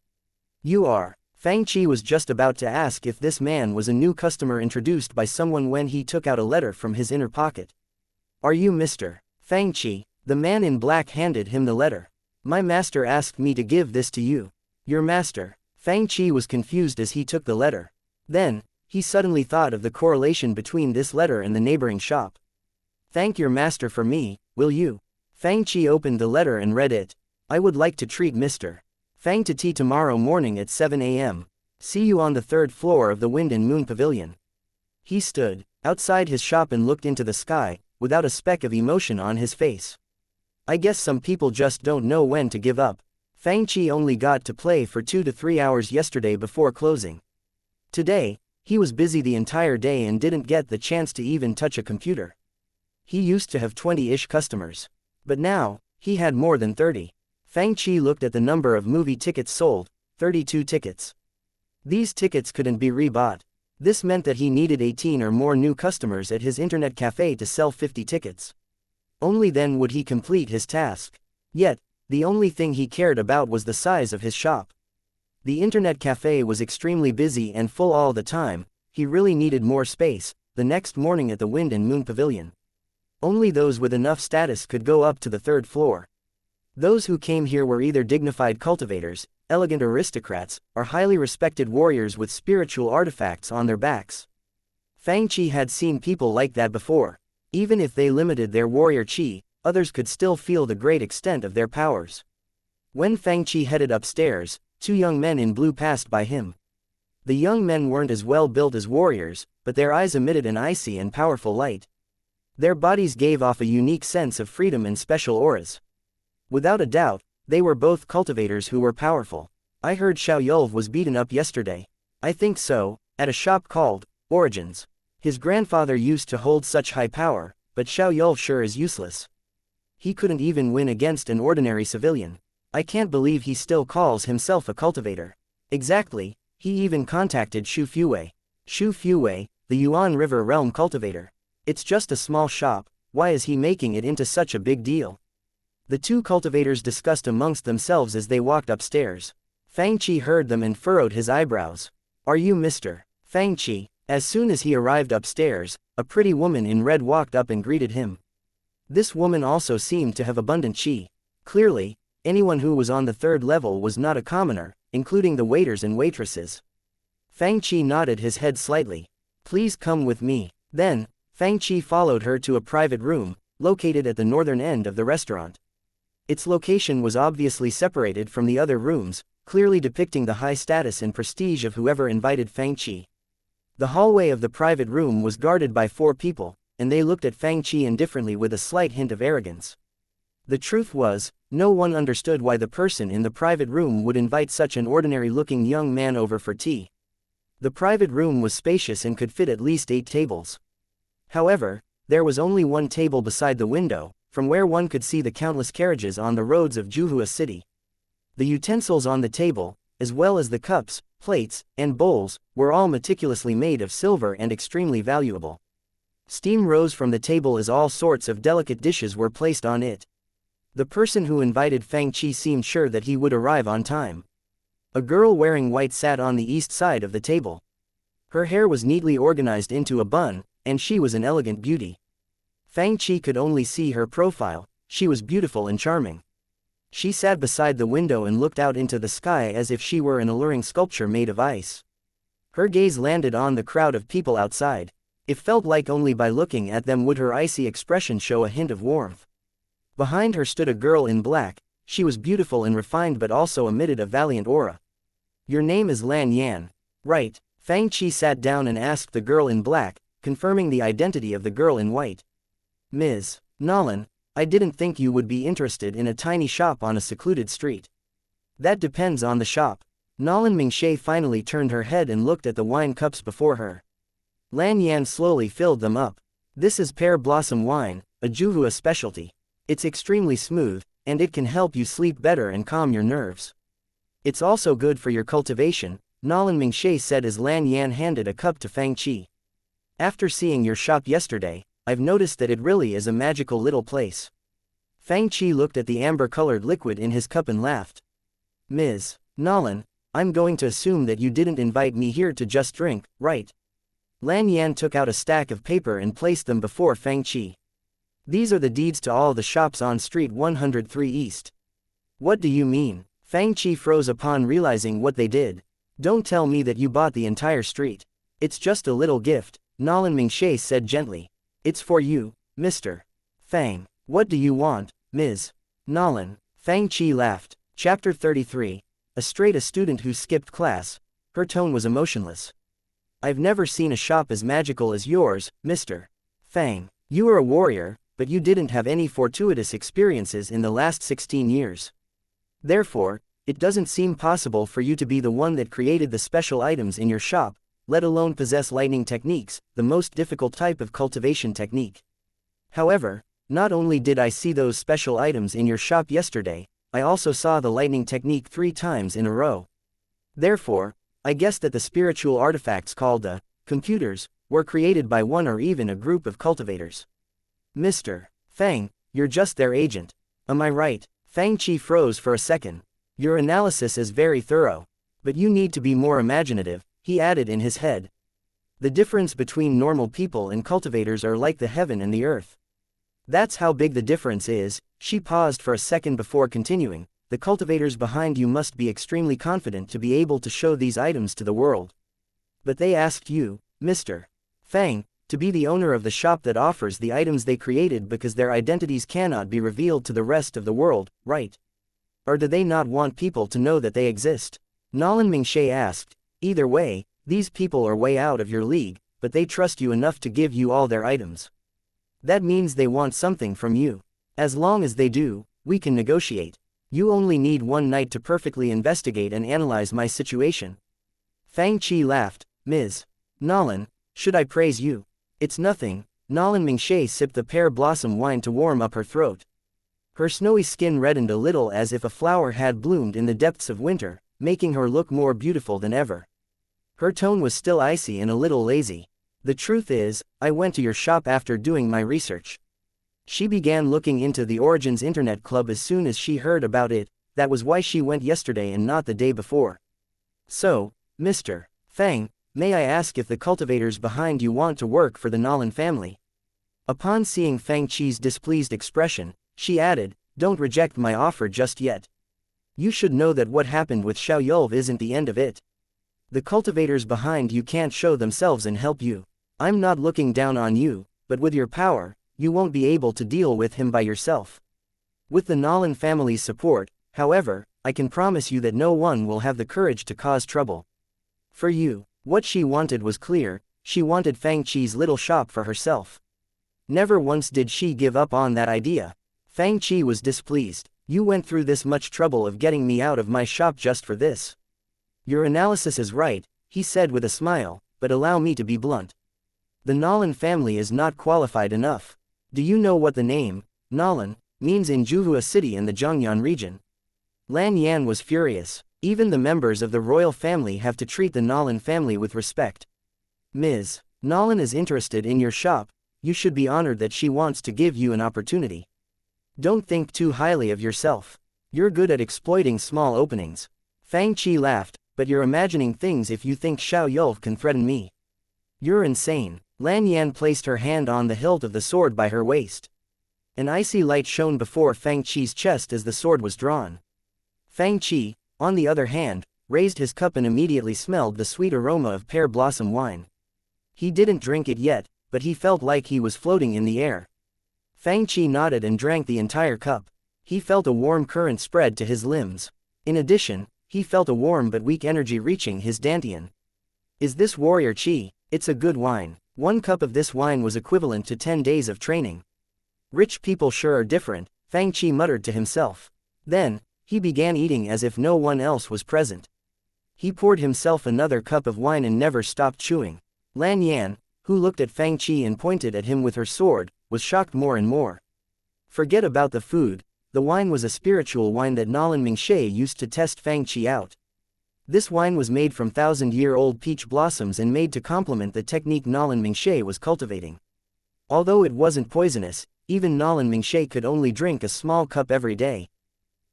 You are. Fang Qi was just about to ask if this man was a new customer introduced by someone when he took out a letter from his inner pocket. Are you Mr. Fang Qi? The man in black handed him the letter. My master asked me to give this to you. Your master? Fang Qi was confused as he took the letter. Then, he suddenly thought of the correlation between this letter and the neighboring shop. Thank your master for me, will you? Fang Qi opened the letter and read it. I would like to treat Mr. Fang to tea tomorrow morning at 7 a.m. See you on the third floor of the Wind and Moon Pavilion. He stood outside his shop and looked into the sky, without a speck of emotion on his face. I guess some people just don't know when to give up. Fang Qi only got to play for 2 to 3 hours yesterday before closing. Today, he was busy the entire day and didn't get the chance to even touch a computer. He used to have 20-ish customers. But now, he had more than 30. Fang Qi looked at the number of movie tickets sold, 32 tickets. These tickets couldn't be rebought. This meant that he needed 18 or more new customers at his internet cafe to sell 50 tickets. Only then would he complete his task. Yet, the only thing he cared about was the size of his shop. The internet cafe was extremely busy and full all the time. He really needed more space. The next morning at the Wind and Moon Pavilion, only those with enough status could go up to the third floor. Those who came here were either dignified cultivators, elegant aristocrats, or highly respected warriors with spiritual artifacts on their backs. Fang Qi had seen people like that before. Even if they limited their warrior qi, others could still feel the great extent of their powers. When Fang Qi headed upstairs, 2 young men in blue passed by him. The young men weren't as well built as warriors, but their eyes emitted an icy and powerful light. Their bodies gave off a unique sense of freedom and special auras. Without a doubt, they were both cultivators who were powerful. I heard Xiao Yulv was beaten up yesterday. I think so, at a shop called Origins. His grandfather used to hold such high power, but Xiao Yulv sure is useless. He couldn't even win against an ordinary civilian. I can't believe he still calls himself a cultivator. Exactly, he even contacted Shu Fuwei. Shu Fuwei, the Yuan River Realm cultivator. It's just a small shop, why is he making it into such a big deal? The two cultivators discussed amongst themselves as they walked upstairs. Fang Qi heard them and furrowed his eyebrows. Are you Mr. Fang Qi? As soon as he arrived upstairs, a pretty woman in red walked up and greeted him. This woman also seemed to have abundant qi. Clearly, anyone who was on the third level was not a commoner, including the waiters and waitresses. Fang Qi nodded his head slightly. Please come with me. Then, Fang Qi followed her to a private room, located at the northern end of the restaurant. Its location was obviously separated from the other rooms, clearly depicting the high status and prestige of whoever invited Fang Qi. The hallway of the private room was guarded by 4 people, and they looked at Fang Qi indifferently with a slight hint of arrogance. The truth was, no one understood why the person in the private room would invite such an ordinary-looking young man over for tea. The private room was spacious and could fit at least 8 tables. However, there was only one table beside the window, from where one could see the countless carriages on the roads of Juhua City. The utensils on the table, as well as the cups, plates, and bowls, were all meticulously made of silver and extremely valuable. Steam rose from the table as all sorts of delicate dishes were placed on it. The person who invited Fang Qi seemed sure that he would arrive on time. A girl wearing white sat on the east side of the table. Her hair was neatly organized into a bun, and she was an elegant beauty. Fang Qi could only see her profile. She was beautiful and charming. She sat beside the window and looked out into the sky as if she were an alluring sculpture made of ice. Her gaze landed on the crowd of people outside. It felt like only by looking at them would her icy expression show a hint of warmth. Behind her stood a girl in black. She was beautiful and refined but also emitted a valiant aura. Your name is Lan Yan. Right. Fang Qi sat down and asked the girl in black, confirming the identity of the girl in white. Ms. Nolan, I didn't think you would be interested in a tiny shop on a secluded street. That depends on the shop. Nolan Mingshe finally turned her head and looked at the wine cups before her. Lan Yan slowly filled them up. This is pear blossom wine, a Juhua specialty. It's extremely smooth, and it can help you sleep better and calm your nerves. It's also good for your cultivation, Nolan Mingshe said as Lan Yan handed a cup to Fang Qi. After seeing your shop yesterday, I've noticed that it really is a magical little place. Fang Qi looked at the amber-colored liquid in his cup and laughed. Ms. Nolan, I'm going to assume that you didn't invite me here to just drink, right? Lan Yan took out a stack of paper and placed them before Fang Qi. These are the deeds to all the shops on Street 103 East. What do you mean? Fang Qi froze upon realizing what they did. Don't tell me that you bought the entire street. It's just a little gift, Nolan Mingshe said gently. It's for you, Mr. Fang. What do you want, Ms. Nolan? Fang Qi laughed. Chapter 33. A student who skipped class. Her tone was emotionless. I've never seen a shop as magical as yours, Mr. Fang. You are a warrior, but you didn't have any fortuitous experiences in the last 16 years. Therefore, it doesn't seem possible for you to be the one that created the special items in your shop, let alone possess lightning techniques, the most difficult type of cultivation technique. However, not only did I see those special items in your shop yesterday, I also saw the lightning technique 3 times in a row. Therefore, I guess that the spiritual artifacts called the computers were created by one or even a group of cultivators. Mr. Fang, you're just their agent. Am I right? Fang Qi froze for a second. Your analysis is very thorough. But you need to be more imaginative, he added in his head. The difference between normal people and cultivators are like the heaven and the earth. That's how big the difference is. She paused for a second before continuing. The cultivators behind you must be extremely confident to be able to show these items to the world. But they asked you, Mr. Fang, to be the owner of the shop that offers the items they created because their identities cannot be revealed to the rest of the world, right? Or do they not want people to know that they exist? Nolan Mingshe asked. Either way, these people are way out of your league, but they trust you enough to give you all their items. That means they want something from you. As long as they do, we can negotiate. You only need one night to perfectly investigate and analyze my situation. Fang Qi laughed. Ms. Nolan, should I praise you? It's nothing. Nolan Mingshe sipped the pear blossom wine to warm up her throat. Her snowy skin reddened a little as if a flower had bloomed in the depths of winter, making her look more beautiful than ever. Her tone was still icy and a little lazy. The truth is, I went to your shop after doing my research. She began looking into the Origins Internet Club as soon as she heard about it. That was why she went yesterday and not the day before. So, Mr. Fang, may I ask if the cultivators behind you want to work for the Nolan family? Upon seeing Fang Qi's displeased expression, she added, don't reject my offer just yet. You should know that what happened with Xiao Yulv isn't the end of it. The cultivators behind you can't show themselves and help you. I'm not looking down on you, but with your power, you won't be able to deal with him by yourself. With the Nolan family's support, however, I can promise you that no one will have the courage to cause trouble. For you, what she wanted was clear. She wanted Fang Qi's little shop for herself. Never once did she give up on that idea. Fang Qi was displeased. You went through this much trouble of getting me out of my shop just for this. Your analysis is right, he said with a smile, but allow me to be blunt. The Nolan family is not qualified enough. Do you know what the name, Nolan, means in Juhua City in the Zhangyan region? Lan Yan was furious. Even the members of the royal family have to treat the Nolan family with respect. Ms. Nolan is interested in your shop. You should be honored that she wants to give you an opportunity. Don't think too highly of yourself. You're good at exploiting small openings. Fang Qi laughed, but you're imagining things if you think Xiao Yulv can threaten me. You're insane. Lan Yan placed her hand on the hilt of the sword by her waist. An icy light shone before Fang Qi's chest as the sword was drawn. Fang Qi, on the other hand, raised his cup and immediately smelled the sweet aroma of pear blossom wine. He didn't drink it yet, but he felt like he was floating in the air. Fang Qi nodded and drank the entire cup. He felt a warm current spread to his limbs. In addition, he felt a warm but weak energy reaching his dantian. Is this warrior qi? It's a good wine. 1 cup of this wine was equivalent to 10 days of training. Rich people sure are different, Fang Qi muttered to himself. Then, he began eating as if no one else was present. He poured himself another cup of wine and never stopped chewing. Lan Yan, who looked at Fang Qi and pointed at him with her sword, was shocked more and more. Forget about the food, the wine was a spiritual wine that Nolan Mingshe used to test Fang Qi out. This wine was made from 1,000-year-old peach blossoms and made to complement the technique Nolan Mingshe was cultivating. Although it wasn't poisonous, even Nolan Mingshe could only drink a small cup every day.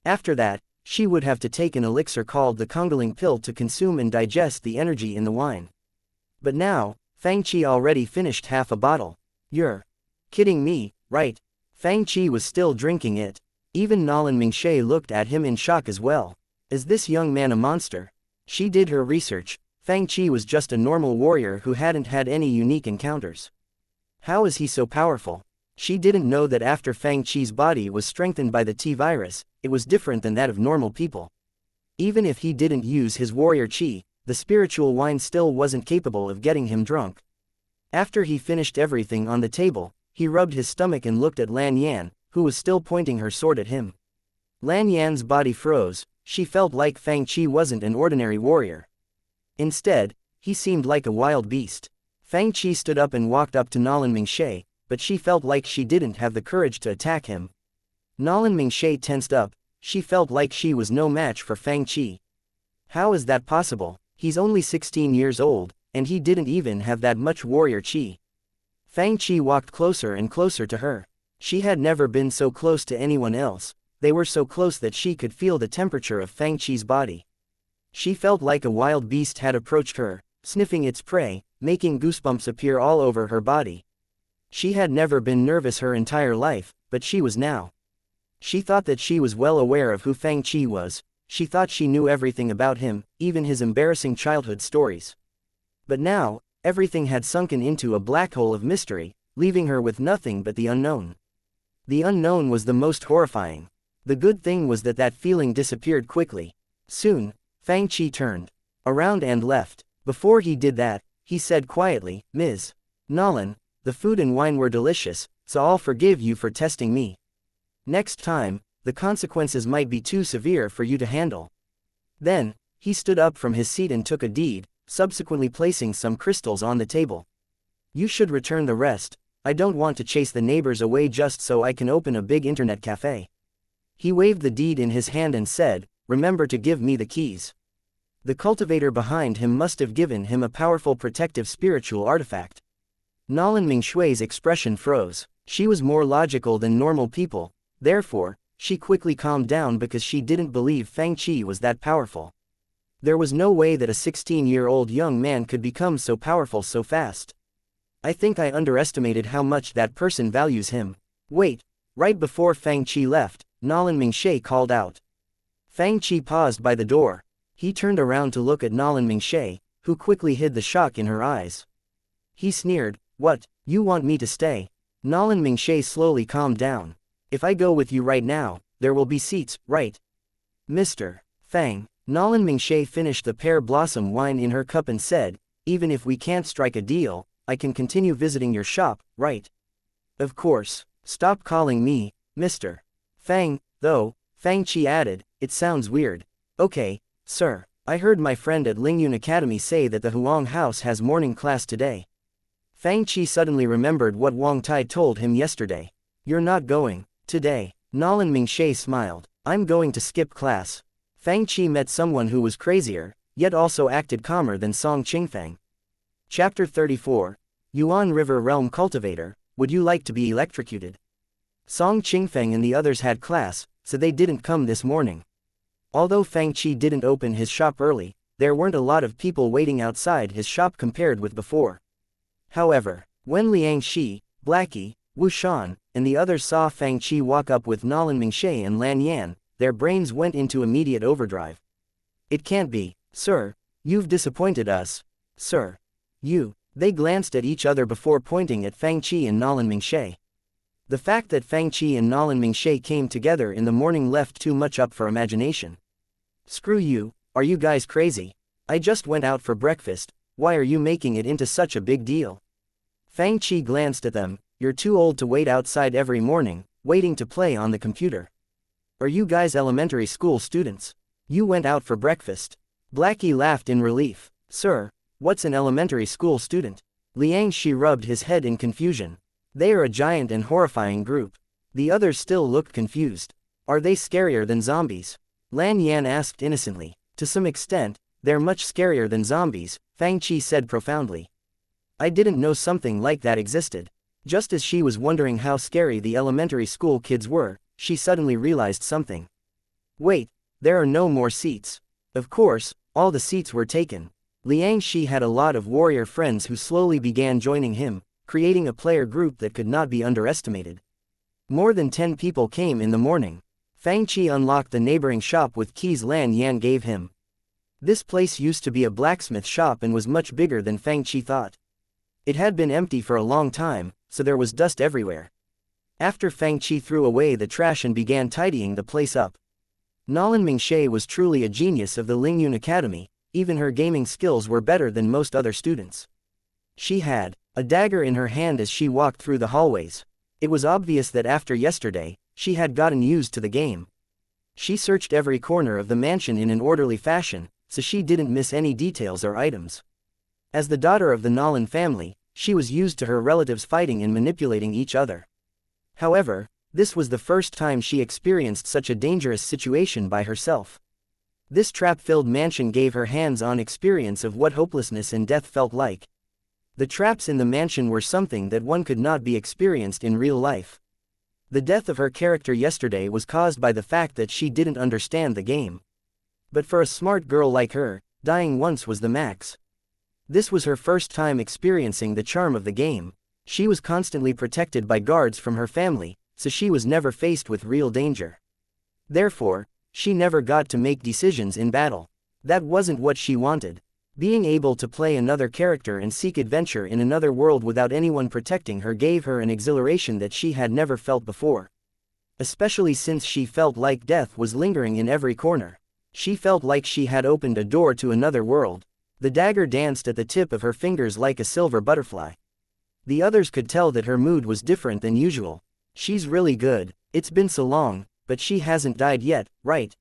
After that, she would have to take an elixir called the Kongaling pill to consume and digest the energy in the wine. But now, Fang Qi already finished half a bottle. You're kidding me, right? Fang Qi was still drinking it. Even Nolan Mingshe looked at him in shock as well. Is this young man a monster? She did her research. Fang Qi was just a normal warrior who hadn't had any unique encounters. How is he so powerful? She didn't know that after Fang Qi's body was strengthened by the T-virus, it was different than that of normal people. Even if he didn't use his warrior qi, the spiritual wine still wasn't capable of getting him drunk. After he finished everything on the table, he rubbed his stomach and looked at Lan Yan, who was still pointing her sword at him. Lan Yan's body froze. She felt like Fang Qi wasn't an ordinary warrior. Instead, he seemed like a wild beast. Fang Qi stood up and walked up to Nolan Mingshe, but she felt like she didn't have the courage to attack him. Nolan Mingshe tensed up. She felt like she was no match for Fang Qi. How is that possible? He's only 16 years old, and he didn't even have that much warrior qi. Fang Qi walked closer and closer to her. She had never been so close to anyone else. They were so close that she could feel the temperature of Fang Qi's body. She felt like a wild beast had approached her, sniffing its prey, making goosebumps appear all over her body. She had never been nervous her entire life, but she was now. She thought that she was well aware of who Fang Qi was. She thought she knew everything about him, even his embarrassing childhood stories. But now, everything had sunken into a black hole of mystery, leaving her with nothing but the unknown. The unknown was the most horrifying. The good thing was that that feeling disappeared quickly. Soon, Fang Qi turned around and left. Before he did that, he said quietly, Ms. Nolan, The food and wine were delicious, so I'll forgive you for testing me. Next time, the consequences might be too severe for you to handle. Then, he stood up from his seat and took a deed, subsequently placing some crystals on the table. You should return the rest. I don't want to chase the neighbors away just so I can open a big internet cafe. He waved the deed in his hand and said, remember to give me the keys. The cultivator behind him must have given him a powerful protective spiritual artifact. Nolan Mingshui's expression froze. She was more logical than normal people, therefore, she quickly calmed down because she didn't believe Fang Qi was that powerful. There was no way that a 16-year-old young man could become so powerful so fast. I think I underestimated how much that person values him. Wait, right before Fang Qi left, Nolan Mingshui called out. Fang Qi paused by the door. He turned around to look at Nolan Mingshui, who quickly hid the shock in her eyes. He sneered, what, you want me to stay? Nolan Mingshui slowly calmed down. If I go with you right now, there will be seats, right? Mr. Fang. Nolan Mingshui finished the pear blossom wine in her cup and said, even if we can't strike a deal, I can continue visiting your shop, right? Of course. Stop calling me, Mr. Fang, though, Fang Qi added, it sounds weird. Okay, sir. I heard my friend at Lingyun Academy say that the Huang house has morning class today. Fang Qi suddenly remembered what Wang Tai told him yesterday. You're not going, today. Nolan Mingshui smiled. I'm going to skip class. Fang Qi met someone who was crazier, yet also acted calmer than Song Qingfang. Chapter 34. Yuan River Realm Cultivator, would you like to be electrocuted? Song Qingfang and the others had class, so they didn't come this morning. Although Fang Qi didn't open his shop early, there weren't a lot of people waiting outside his shop compared with before. However, when Liang Shi, Blackie, Wu Shan, and the others saw Fang Qi walk up with Nolan Mingshui and Lan Yan, their brains went into immediate overdrive. It can't be, sir, you've disappointed us, sir. They glanced at each other before pointing at Fang Qi and Nolan Mingshui. The fact that Fang Qi and Nolan Mingshui came together in the morning left too much up for imagination. Screw you, are you guys crazy? I just went out for breakfast, why are you making it into such a big deal? Fang Qi glanced at them, you're too old to wait outside every morning, waiting to play on the computer. Are you guys elementary school students? You went out for breakfast. Blackie laughed in relief. Sir, what's an elementary school student? Liang Shi rubbed his head in confusion. They are a giant and horrifying group. The others still looked confused. Are they scarier than zombies? Lan Yan asked innocently. To some extent, they're much scarier than zombies, Fang Qi said profoundly. I didn't know something like that existed. Just as she was wondering how scary the elementary school kids were, she suddenly realized something. Wait, there are no more seats. Of course, all the seats were taken. Liang Shi had a lot of warrior friends who slowly began joining him, creating a player group that could not be underestimated. More than 10 people came in the morning. Fang Qi unlocked the neighboring shop with keys Lan Yan gave him. This place used to be a blacksmith shop and was much bigger than Fang Qi thought. It had been empty for a long time, so there was dust everywhere. After Fang Qi threw away the trash and began tidying the place up. Nolan Mingshui was truly a genius of the Lingyun Academy, even her gaming skills were better than most other students. She had a dagger in her hand as she walked through the hallways. It was obvious that after yesterday, she had gotten used to the game. She searched every corner of the mansion in an orderly fashion, so she didn't miss any details or items. As the daughter of the Nolan family, she was used to her relatives fighting and manipulating each other. However, this was the first time she experienced such a dangerous situation by herself. This trap-filled mansion gave her hands-on experience of what hopelessness and death felt like. The traps in the mansion were something that one could not be experienced in real life. The death of her character yesterday was caused by the fact that she didn't understand the game. But for a smart girl like her, dying once was the max. This was her first time experiencing the charm of the game. She was constantly protected by guards from her family, so she was never faced with real danger. Therefore, she never got to make decisions in battle. That wasn't what she wanted. Being able to play another character and seek adventure in another world without anyone protecting her gave her an exhilaration that she had never felt before. Especially since she felt like death was lingering in every corner. She felt like she had opened a door to another world. The dagger danced at the tip of her fingers like a silver butterfly. The others could tell that her mood was different than usual. She's really good. It's been so long, but she hasn't died yet, right?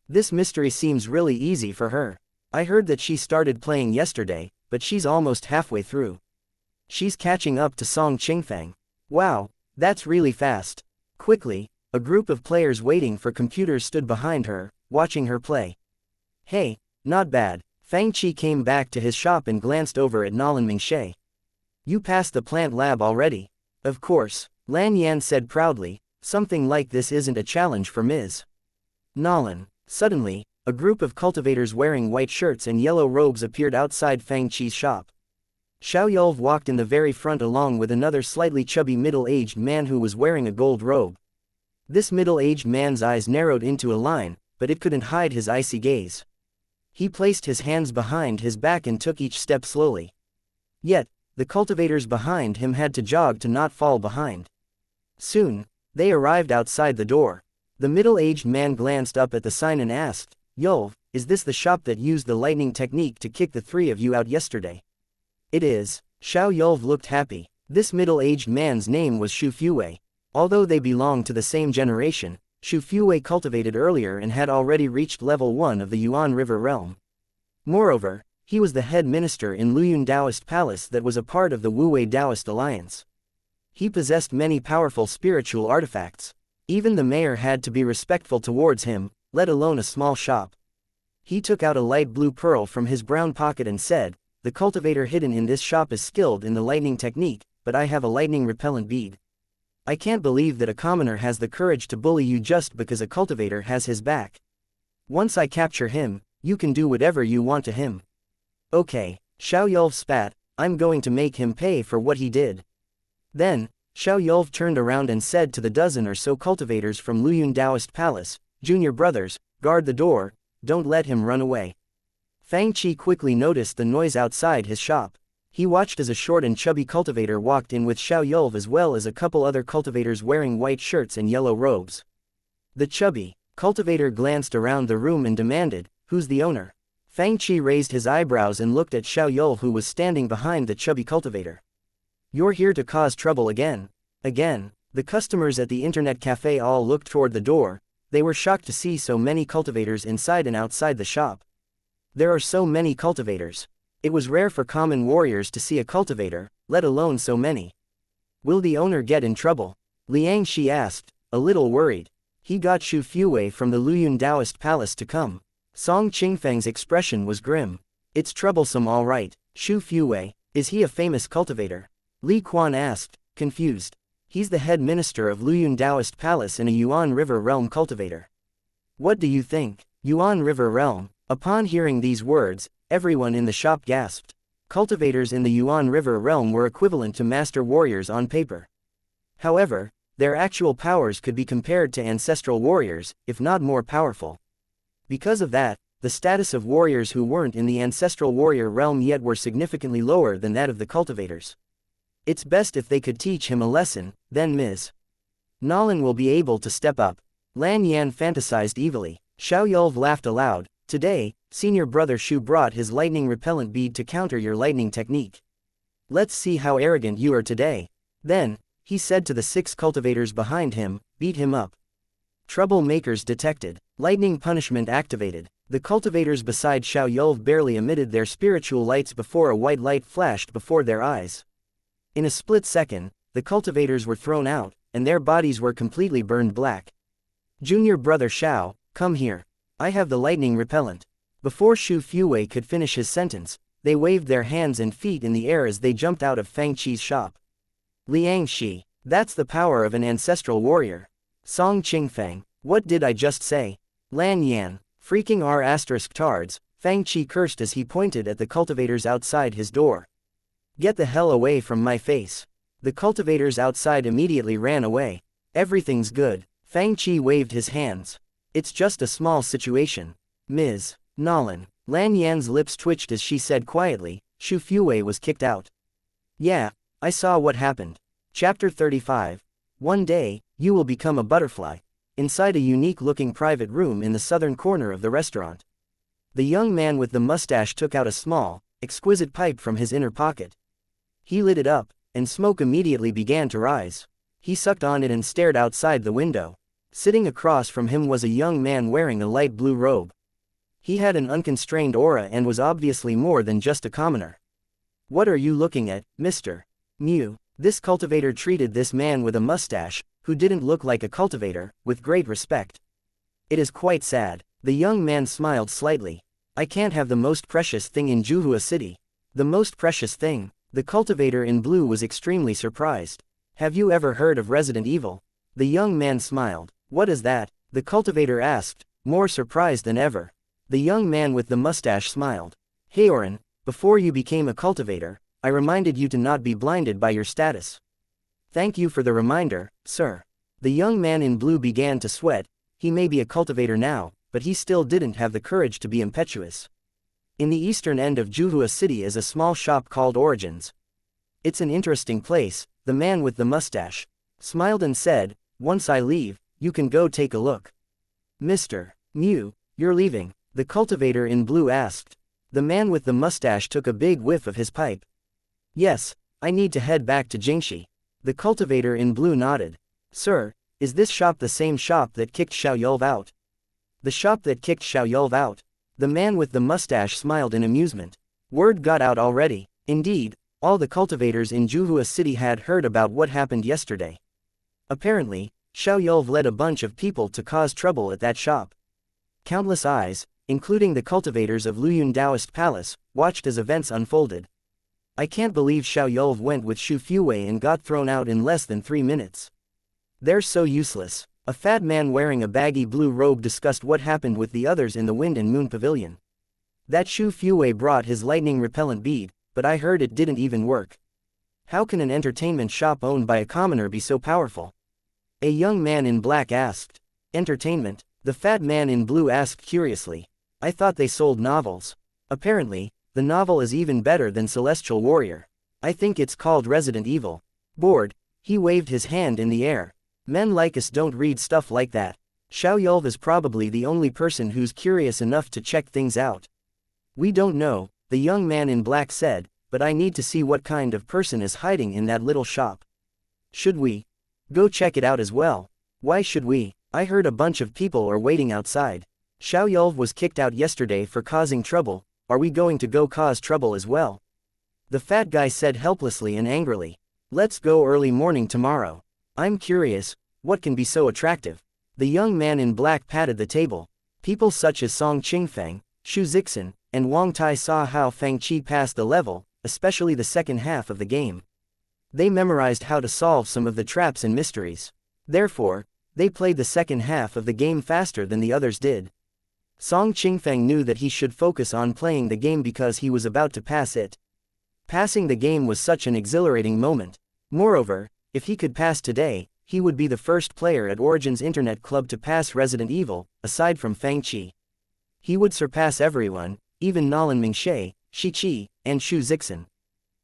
This mystery seems really easy for her. I heard that she started playing yesterday, but she's almost halfway through. She's catching up to Song Qingfang. Wow, that's really fast. Quickly, a group of players waiting for computers stood behind her, watching her play. Hey, not bad. Fang Qi came back to his shop and glanced over at Nolan Mingxie. You passed the plant lab already. Of course, Lan Yan said proudly. Something like this isn't a challenge for Ms. Nolan. Suddenly, a group of cultivators wearing white shirts and yellow robes appeared outside Fang Qi's shop. Xiao Yulv walked in the very front along with another slightly chubby middle-aged man who was wearing a gold robe. This middle-aged man's eyes narrowed into a line, but it couldn't hide his icy gaze. He placed his hands behind his back and took each step slowly. Yet, the cultivators behind him had to jog to not fall behind. Soon, they arrived outside the door. The middle-aged man glanced up at the sign and asked, Yulv, is this the shop that used the lightning technique to kick the three of you out yesterday? It is. Xiao Yulv looked happy. This middle-aged man's name was Shu Fuwei. Although they belonged to the same generation, Shu Fuwei cultivated earlier and had already reached level 1 of the Yuan River realm. Moreover, he was the head minister in Luyun Taoist Palace that was a part of the Wuwei Taoist Alliance. He possessed many powerful spiritual artifacts. Even the mayor had to be respectful towards him, let alone a small shop. He took out a light blue pearl from his brown pocket and said, the cultivator hidden in this shop is skilled in the lightning technique, but I have a lightning repellent bead. I can't believe that a commoner has the courage to bully you just because a cultivator has his back. Once I capture him, you can do whatever you want to him. Okay, Xiao Yulv spat, I'm going to make him pay for what he did. Then, Xiao Yulv turned around and said to the dozen or so cultivators from Luyun Taoist Palace, Junior brothers, guard the door, don't let him run away. Fang Qi quickly noticed the noise outside his shop. He watched as a short and chubby cultivator walked in with Xiao Yulv as well as a couple other cultivators wearing white shirts and yellow robes. The chubby cultivator glanced around the room and demanded, who's the owner? Fang Qi raised his eyebrows and looked at Xiao Yulv who was standing behind the chubby cultivator. You're here to cause trouble again. Again, the customers at the internet cafe all looked toward the door. They were shocked to see so many cultivators inside and outside the shop. There are so many cultivators. It was rare for common warriors to see a cultivator, let alone so many. Will the owner get in trouble? Liang Shi asked, a little worried. He got Shu Fuwei from the Luyun Taoist Palace to come. Song Qingfeng's expression was grim. It's troublesome all right. Shu Fuwei, is he a famous cultivator? Li Quan asked, confused. He's the head minister of Luyun Taoist Palace and a Yuan River realm cultivator. What do you think? Yuan River realm? Upon hearing these words, everyone in the shop gasped. Cultivators in the Yuan River realm were equivalent to master warriors on paper. However, their actual powers could be compared to ancestral warriors, if not more powerful. Because of that, the status of warriors who weren't in the ancestral warrior realm yet were significantly lower than that of the cultivators. It's best if they could teach him a lesson, then Ms. Nolan will be able to step up. Lan Yan fantasized evilly. Xiao Yulv laughed aloud. Today, senior brother Shu brought his lightning repellent bead to counter your lightning technique. Let's see how arrogant you are today. Then, he said to the 6 cultivators behind him, beat him up. Troublemakers detected. Lightning punishment activated. The cultivators beside Xiao Yulv barely emitted their spiritual lights before a white light flashed before their eyes. In a split second, the cultivators were thrown out, and their bodies were completely burned black. Junior brother Xiao, come here. I have the lightning repellent. Before Shu Fuwei could finish his sentence, they waved their hands and feet in the air as they jumped out of Fang Qi's shop. Liang Shi, that's the power of an ancestral warrior. Song Qingfeng, what did I just say? Lan Yan, freaking R**tards, Fang Qi cursed as he pointed at the cultivators outside his door. Get the hell away from my face. The cultivators outside immediately ran away. Everything's good. Fang Qi waved his hands. It's just a small situation. Ms. Nolan. Lan Yan's lips twitched as she said quietly, Shu Fuwei was kicked out. Yeah, I saw what happened. Chapter 35. One day, you will become a butterfly. Inside a unique-looking private room in the southern corner of the restaurant. The young man with the mustache took out a small, exquisite pipe from his inner pocket. He lit it up, and smoke immediately began to rise. He sucked on it and stared outside the window. Sitting across from him was a young man wearing a light blue robe. He had an unconstrained aura and was obviously more than just a commoner. "What are you looking at, Mr. Mew?" This cultivator treated this man with a mustache, who didn't look like a cultivator, with great respect. "It is quite sad." The young man smiled slightly. "I can't have the most precious thing in Juhua City." "The most precious thing?" The cultivator in blue was extremely surprised. "Have you ever heard of Resident Evil?" The young man smiled. "What is that?" the cultivator asked, more surprised than ever. The young man with the mustache smiled. "Haoran, before you became a cultivator, I reminded you to not be blinded by your status." "Thank you for the reminder, sir." The young man in blue began to sweat. He may be a cultivator now, but he still didn't have the courage to be impetuous. In the eastern end of Juhua City is a small shop called Origins. "It's an interesting place," the man with the mustache smiled and said, "Once I leave, you can go take a look." "Mr. Mew, you're leaving?" the cultivator in blue asked. The man with the mustache took a big whiff of his pipe. "Yes, I need to head back to Jingxi." The cultivator in blue nodded. "Sir, is this shop the same shop that kicked Xiaoyulv out?" "The shop that kicked Xiaoyulv out?" The man with the mustache smiled in amusement. Word got out already. Indeed, all the cultivators in Juhua City had heard about what happened yesterday. Apparently, Xiaoyulv led a bunch of people to cause trouble at that shop. Countless eyes, including the cultivators of Luyun Taoist Palace, watched as events unfolded. "I can't believe Xiaoyulv went with Shu Fuwei and got thrown out in less than 3 minutes. They're so useless." A fat man wearing a baggy blue robe discussed what happened with the others in the Wind and Moon Pavilion. "That Shu Fuwei brought his lightning repellent bead, but I heard it didn't even work. How can an entertainment shop owned by a commoner be so powerful?" A young man in black asked. "Entertainment?" the fat man in blue asked curiously. "I thought they sold novels." "Apparently, the novel is even better than Celestial Warrior. I think it's called Resident Evil." Bored, he waved his hand in the air. "Men like us don't read stuff like that." Xiaoyulv is probably the only person who's curious enough to check things out. "We don't know," the young man in black said, "but I need to see what kind of person is hiding in that little shop." "Should we go check it out as well?" "Why should we? I heard a bunch of people are waiting outside. Xiaoyulv was kicked out yesterday for causing trouble. Are we going to go cause trouble as well?" The fat guy said helplessly and angrily. "Let's go early morning tomorrow. I'm curious, what can be so attractive?" The young man in black patted the table. People such as Song Qingfeng, Xu Zixin, and Wang Tai saw how Fang Qi passed the level, especially the second half of the game. They memorized how to solve some of the traps and mysteries. Therefore, they played the second half of the game faster than the others did. Song Qingfeng knew that he should focus on playing the game because he was about to pass it. Passing the game was such an exhilarating moment. Moreover, if he could pass today, he would be the first player at Origins Internet Club to pass Resident Evil, aside from Fang Qi. He would surpass everyone, even Nolan Mingxie, Shi Qi, and Xu Zixin.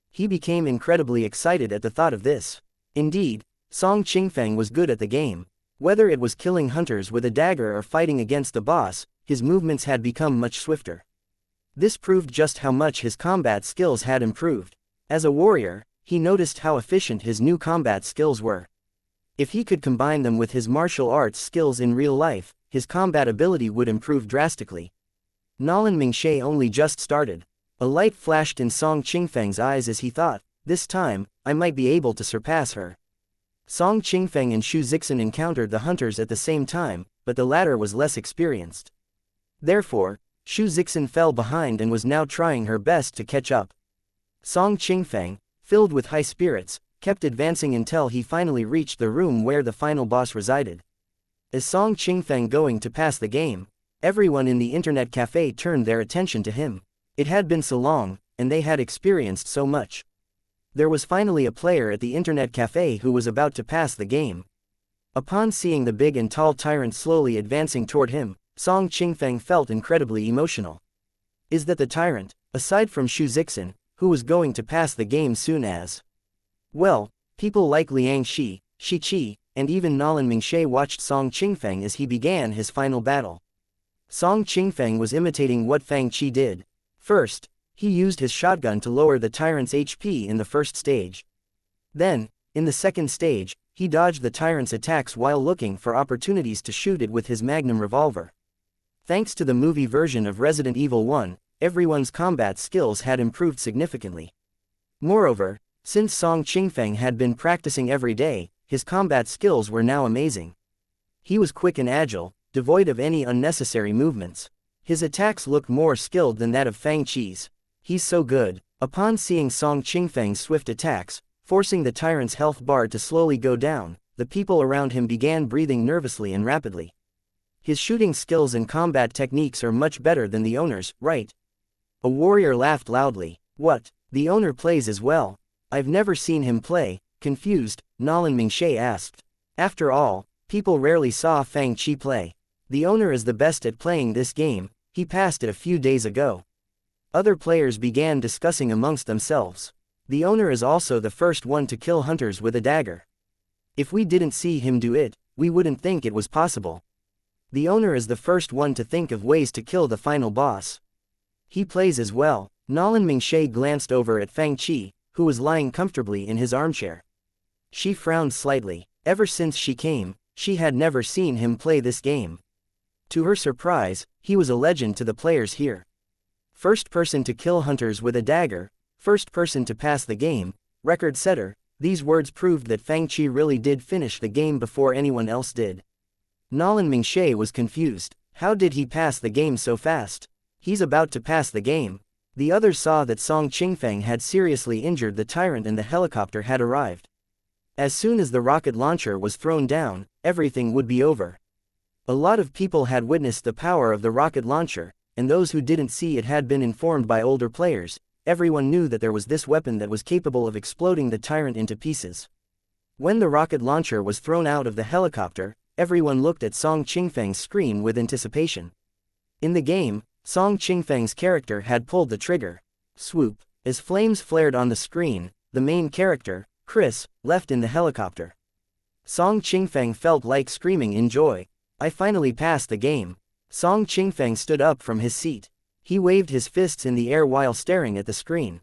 He became incredibly excited at the thought of this. Indeed, Song Qingfeng was good at the game. Whether it was killing hunters with a dagger or fighting against the boss, his movements had become much swifter. This proved just how much his combat skills had improved. As a warrior, he noticed how efficient his new combat skills were. If he could combine them with his martial arts skills in real life, his combat ability would improve drastically. Nolan Mingxie only just started. A light flashed in Song Qingfeng's eyes as he thought, "This time, I might be able to surpass her." Song Qingfeng and Xu Zixin encountered the hunters at the same time, but the latter was less experienced. Therefore, Xu Zixin fell behind and was now trying her best to catch up. Song Qingfeng, filled with high spirits, kept advancing until he finally reached the room where the final boss resided. As Song Qingfeng going to pass the game, everyone in the internet cafe turned their attention to him. It had been so long, and they had experienced so much. There was finally a player at the internet cafe who was about to pass the game. Upon seeing the big and tall tyrant slowly advancing toward him, Song Qingfeng felt incredibly emotional. Is that the tyrant, aside from Xu Zixin, who was going to pass the game soon as? Well, people like Liang Shi, Shi Qi, and even Nolan Mingxie watched Song Qingfeng as he began his final battle. Song Qingfeng was imitating what Fang Qi did. First, he used his shotgun to lower the tyrant's HP in the first stage. Then, in the second stage, he dodged the tyrant's attacks while looking for opportunities to shoot it with his magnum revolver. Thanks to the movie version of Resident Evil 1, everyone's combat skills had improved significantly. Moreover, since Song Qingfeng had been practicing every day, his combat skills were now amazing. He was quick and agile, devoid of any unnecessary movements. His attacks looked more skilled than that of Fang Qi's. He's so good. Upon seeing Song Qingfeng's swift attacks, forcing the tyrant's health bar to slowly go down, the people around him began breathing nervously and rapidly. His shooting skills and combat techniques are much better than the owner's, right? A warrior laughed loudly. What? The owner plays as well? I've never seen him play. Confused, Nolan Mingshe asked. After all, people rarely saw Fang Qi play. The owner is the best at playing this game, he passed it a few days ago. Other players began discussing amongst themselves. The owner is also the first one to kill hunters with a dagger. If we didn't see him do it, we wouldn't think it was possible. The owner is the first one to think of ways to kill the final boss. He plays as well. Nolan Mingshe glanced over at Fang Qi, who was lying comfortably in his armchair. She frowned slightly. Ever since she came, she had never seen him play this game. To her surprise, he was a legend to the players here. First person to kill hunters with a dagger, first person to pass the game, record setter. These words proved that Fang Qi really did finish the game before anyone else did. Nolan Mingshe was confused. How did he pass the game so fast? He's about to pass the game. The others saw that Song Qingfeng had seriously injured the tyrant and the helicopter had arrived. As soon as the rocket launcher was thrown down, everything would be over. A lot of people had witnessed the power of the rocket launcher, and those who didn't see it had been informed by older players. Everyone knew that there was this weapon that was capable of exploding the tyrant into pieces. When the rocket launcher was thrown out of the helicopter, everyone looked at Song Qingfeng's screen with anticipation. In the game, Song Qingfeng's character had pulled the trigger. Swoop. As flames flared on the screen, the main character, Chris, left in the helicopter. Song Qingfeng felt like screaming in joy. I finally passed the game. Song Qingfeng stood up from his seat. He waved his fists in the air while staring at the screen.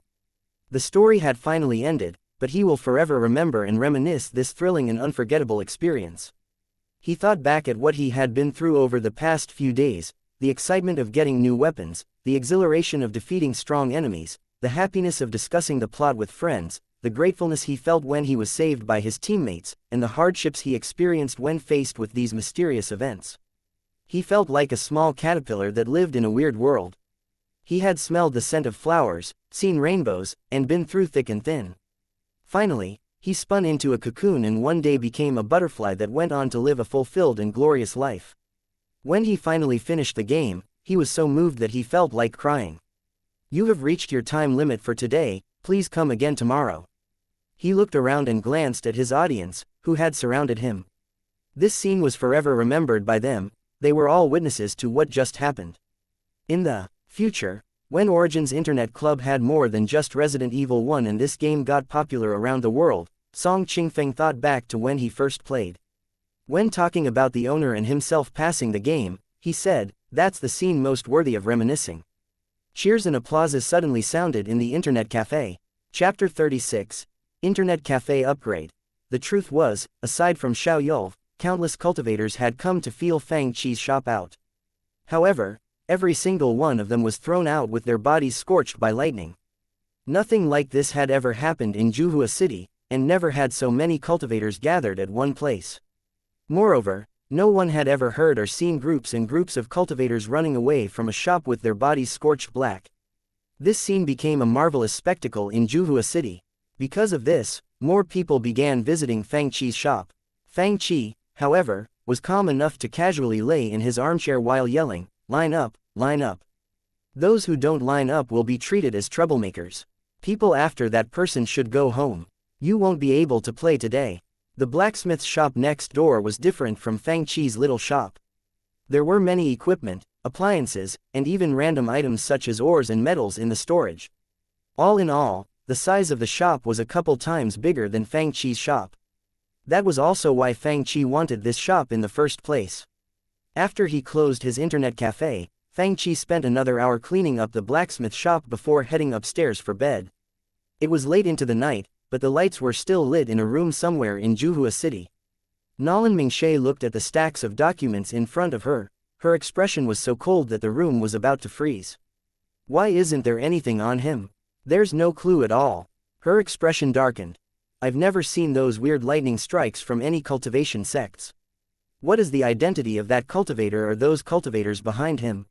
The story had finally ended, but he will forever remember and reminisce this thrilling and unforgettable experience. He thought back at what he had been through over the past few days, the excitement of getting new weapons, the exhilaration of defeating strong enemies, the happiness of discussing the plot with friends, the gratefulness he felt when he was saved by his teammates, and the hardships he experienced when faced with these mysterious events. He felt like a small caterpillar that lived in a weird world. He had smelled the scent of flowers, seen rainbows, and been through thick and thin. Finally, he spun into a cocoon and one day became a butterfly that went on to live a fulfilled and glorious life. When he finally finished the game, he was so moved that he felt like crying. You have reached your time limit for today, please come again tomorrow. He looked around and glanced at his audience, who had surrounded him. This scene was forever remembered by them, they were all witnesses to what just happened. In the future, when Origins Internet Club had more than just Resident Evil 1 and this game got popular around the world, Song Qingfeng thought back to when he first played. When talking about the owner and himself passing the game, he said, "That's the scene most worthy of reminiscing." Cheers and applauses suddenly sounded in the Internet Cafe. Chapter 36. Internet Cafe Upgrade. The truth was, aside from Xiao Yul, countless cultivators had come to feel Fang Qi's shop out. However, every single one of them was thrown out with their bodies scorched by lightning. Nothing like this had ever happened in Juhua City, and never had so many cultivators gathered at one place. Moreover, no one had ever heard or seen groups and groups of cultivators running away from a shop with their bodies scorched black. This scene became a marvelous spectacle in Juhua City. Because of this, more people began visiting Fang Qi's shop. Fang Qi, however, was calm enough to casually lay in his armchair while yelling, "Line up, line up. Those who don't line up will be treated as troublemakers. People after that person should go home. You won't be able to play today." The blacksmith's shop next door was different from Fang Qi's little shop. There were many equipment, appliances, and even random items such as ores and metals in the storage. All in all, the size of the shop was a couple times bigger than Fang Qi's shop. That was also why Fang Qi wanted this shop in the first place. After he closed his internet cafe, Fang Qi spent another hour cleaning up the blacksmith shop before heading upstairs for bed. It was late into the night, but the lights were still lit in a room somewhere in Juhua City. Nolan Mingshe looked at the stacks of documents in front of her. Her expression was so cold that the room was about to freeze. Why isn't there anything on him? There's no clue at all. Her expression darkened. I've never seen those weird lightning strikes from any cultivation sects. What is the identity of that cultivator or those cultivators behind him?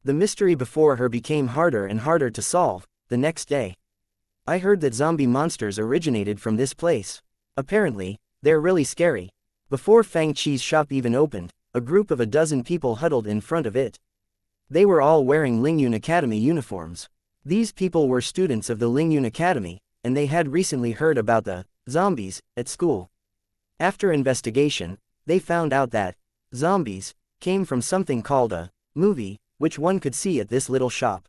The mystery before her became harder and harder to solve. The next day, I heard that zombie monsters originated from this place. Apparently, they're really scary. Before Fang Chi's shop even opened, a group of a dozen people huddled in front of it. They were all wearing Lingyun Academy uniforms. These people were students of the Lingyun Academy, and they had recently heard about the zombies at school. After investigation, they found out that zombies came from something called a movie, which one could see at this little shop.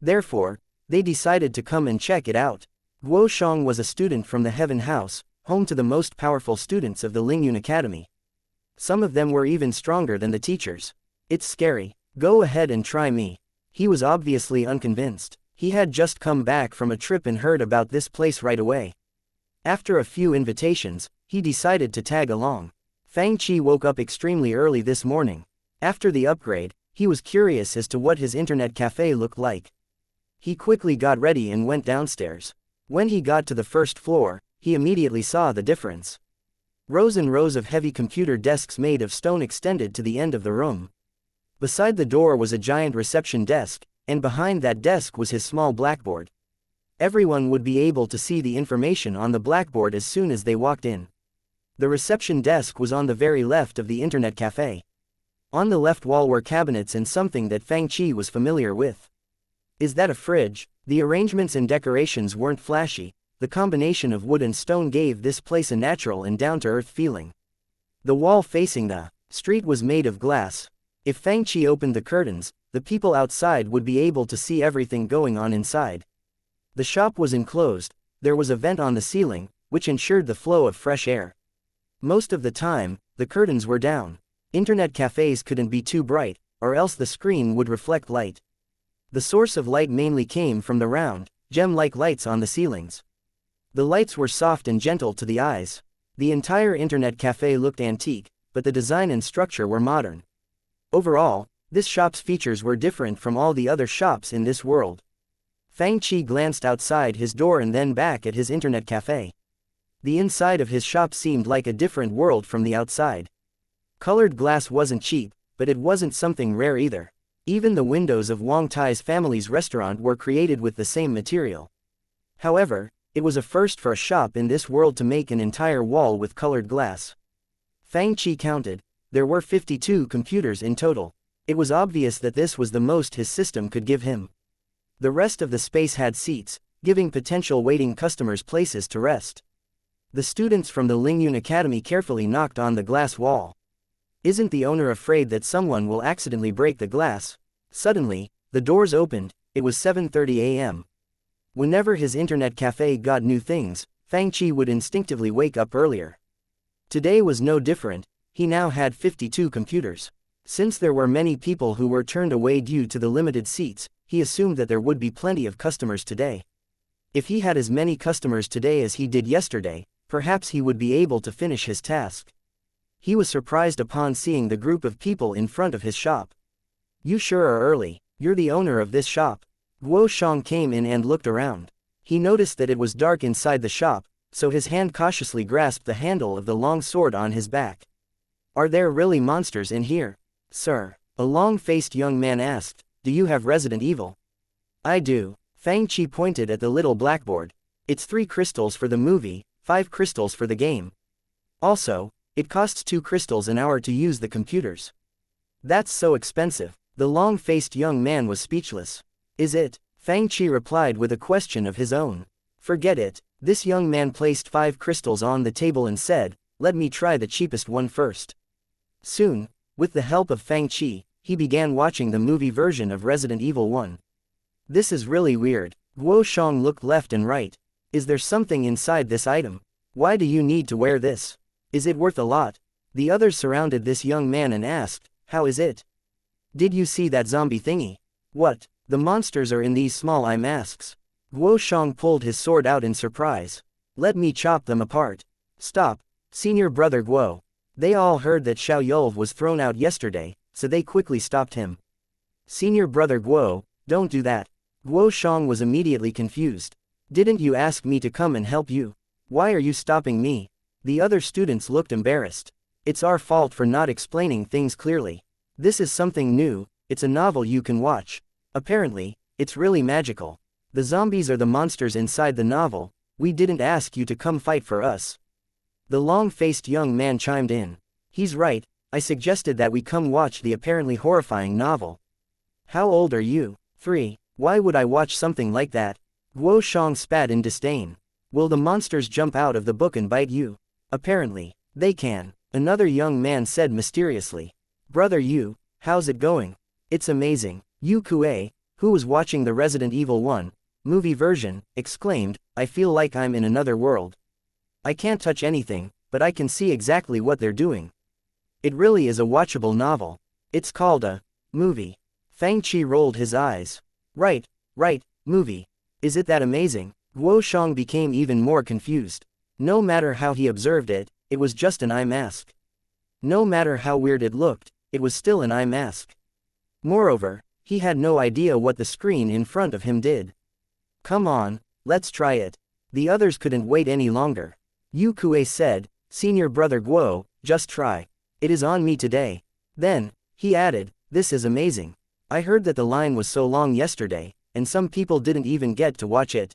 Therefore, they decided to come and check it out. Guo Shang was a student from the Heaven House, home to the most powerful students of the Lingyun Academy. Some of them were even stronger than the teachers. It's scary. Go ahead and try me. He was obviously unconvinced. He had just come back from a trip and heard about this place right away. After a few invitations, he decided to tag along. Fang Chi woke up extremely early this morning. After the upgrade, he was curious as to what his internet cafe looked like. He quickly got ready and went downstairs. When he got to the first floor, he immediately saw the difference. Rows and rows of heavy computer desks made of stone extended to the end of the room. Beside the door was a giant reception desk, and behind that desk was his small blackboard. Everyone would be able to see the information on the blackboard as soon as they walked in. The reception desk was on the very left of the internet cafe. On the left wall were cabinets and something that Fang Chi was familiar with. Is that a fridge? The arrangements and decorations weren't flashy. The combination of wood and stone gave this place a natural and down-to-earth feeling. The wall facing the street was made of glass. If Fang Chi opened the curtains, the people outside would be able to see everything going on inside. The shop was enclosed. There was a vent on the ceiling, which ensured the flow of fresh air. Most of the time, the curtains were down. Internet cafes couldn't be too bright, or else the screen would reflect light. The source of light mainly came from the round, gem-like lights on the ceilings. The lights were soft and gentle to the eyes. The entire internet cafe looked antique, but the design and structure were modern. Overall, this shop's features were different from all the other shops in this world. Fang Chi glanced outside his door and then back at his internet cafe. The inside of his shop seemed like a different world from the outside. Colored glass wasn't cheap, but it wasn't something rare either. Even the windows of Wang Tai's family's restaurant were created with the same material. However, it was a first for a shop in this world to make an entire wall with colored glass. Fang Chi counted. There were 52 computers in total. It was obvious that this was the most his system could give him. The rest of the space had seats, giving potential waiting customers places to rest. The students from the Lingyun Academy carefully knocked on the glass wall. Isn't the owner afraid that someone will accidentally break the glass? Suddenly, the doors opened. It was 7:30 a.m. Whenever his internet cafe got new things, Fang Chi would instinctively wake up earlier. Today was no different. He now had 52 computers. Since there were many people who were turned away due to the limited seats, he assumed that there would be plenty of customers today. If he had as many customers today as he did yesterday, perhaps he would be able to finish his task. He was surprised upon seeing the group of people in front of his shop. You sure are early. You're the owner of this shop. Guo Shang came in and looked around. He noticed that it was dark inside the shop, so his hand cautiously grasped the handle of the long sword on his back. Are there really monsters in here? Sir, a long-faced young man asked, do you have Resident Evil? I do. Fang Chi pointed at the little blackboard. It's 3 crystals for the movie, 5 crystals for the game. Also, it costs 2 crystals an hour to use the computers. That's so expensive. The long-faced young man was speechless. Is it? Fang Chi replied with a question of his own. Forget it. This young man placed 5 crystals on the table and said, let me try the cheapest one first. Soon, with the help of Fang Chi, he began watching the movie version of Resident Evil 1. This is really weird. Guo Shang looked left and right. Is there something inside this item? Why do you need to wear this? Is it worth a lot? The others surrounded this young man and asked, how is it? Did you see that zombie thingy? What? The monsters are in these small eye masks. Guo Shang pulled his sword out in surprise. Let me chop them apart. Stop, senior brother Guo. They all heard that Xiao Yulv was thrown out yesterday, so they quickly stopped him. Senior brother Guo, don't do that. Guo Shang was immediately confused. Didn't you ask me to come and help you? Why are you stopping me? The other students looked embarrassed. It's our fault for not explaining things clearly. This is something new, it's a novel you can watch. Apparently, it's really magical. The zombies are the monsters inside the novel, we didn't ask you to come fight for us. The long-faced young man chimed in. He's right, I suggested that we come watch the apparently horrifying novel. How old are you? 3. Why would I watch something like that? Guo Shang spat in disdain. Will the monsters jump out of the book and bite you? Apparently, they can. Another young man said mysteriously. Brother Yu, how's it going? It's amazing. Yu Kuei, who was watching the Resident Evil 1 movie version, exclaimed, I feel like I'm in another world. I can't touch anything, but I can see exactly what they're doing. It really is a watchable novel. It's called a movie. Fang Qi rolled his eyes. Right, movie. Is it that amazing? Guo Shang became even more confused. No matter how he observed it, it was just an eye mask. No matter how weird it looked, it was still an eye mask. Moreover, he had no idea what the screen in front of him did. Come on, let's try it. The others couldn't wait any longer. Yu Kuei said, Senior brother Guo, just try. It is on me today. Then, he added, this is amazing. I heard that the line was so long yesterday, and some people didn't even get to watch it.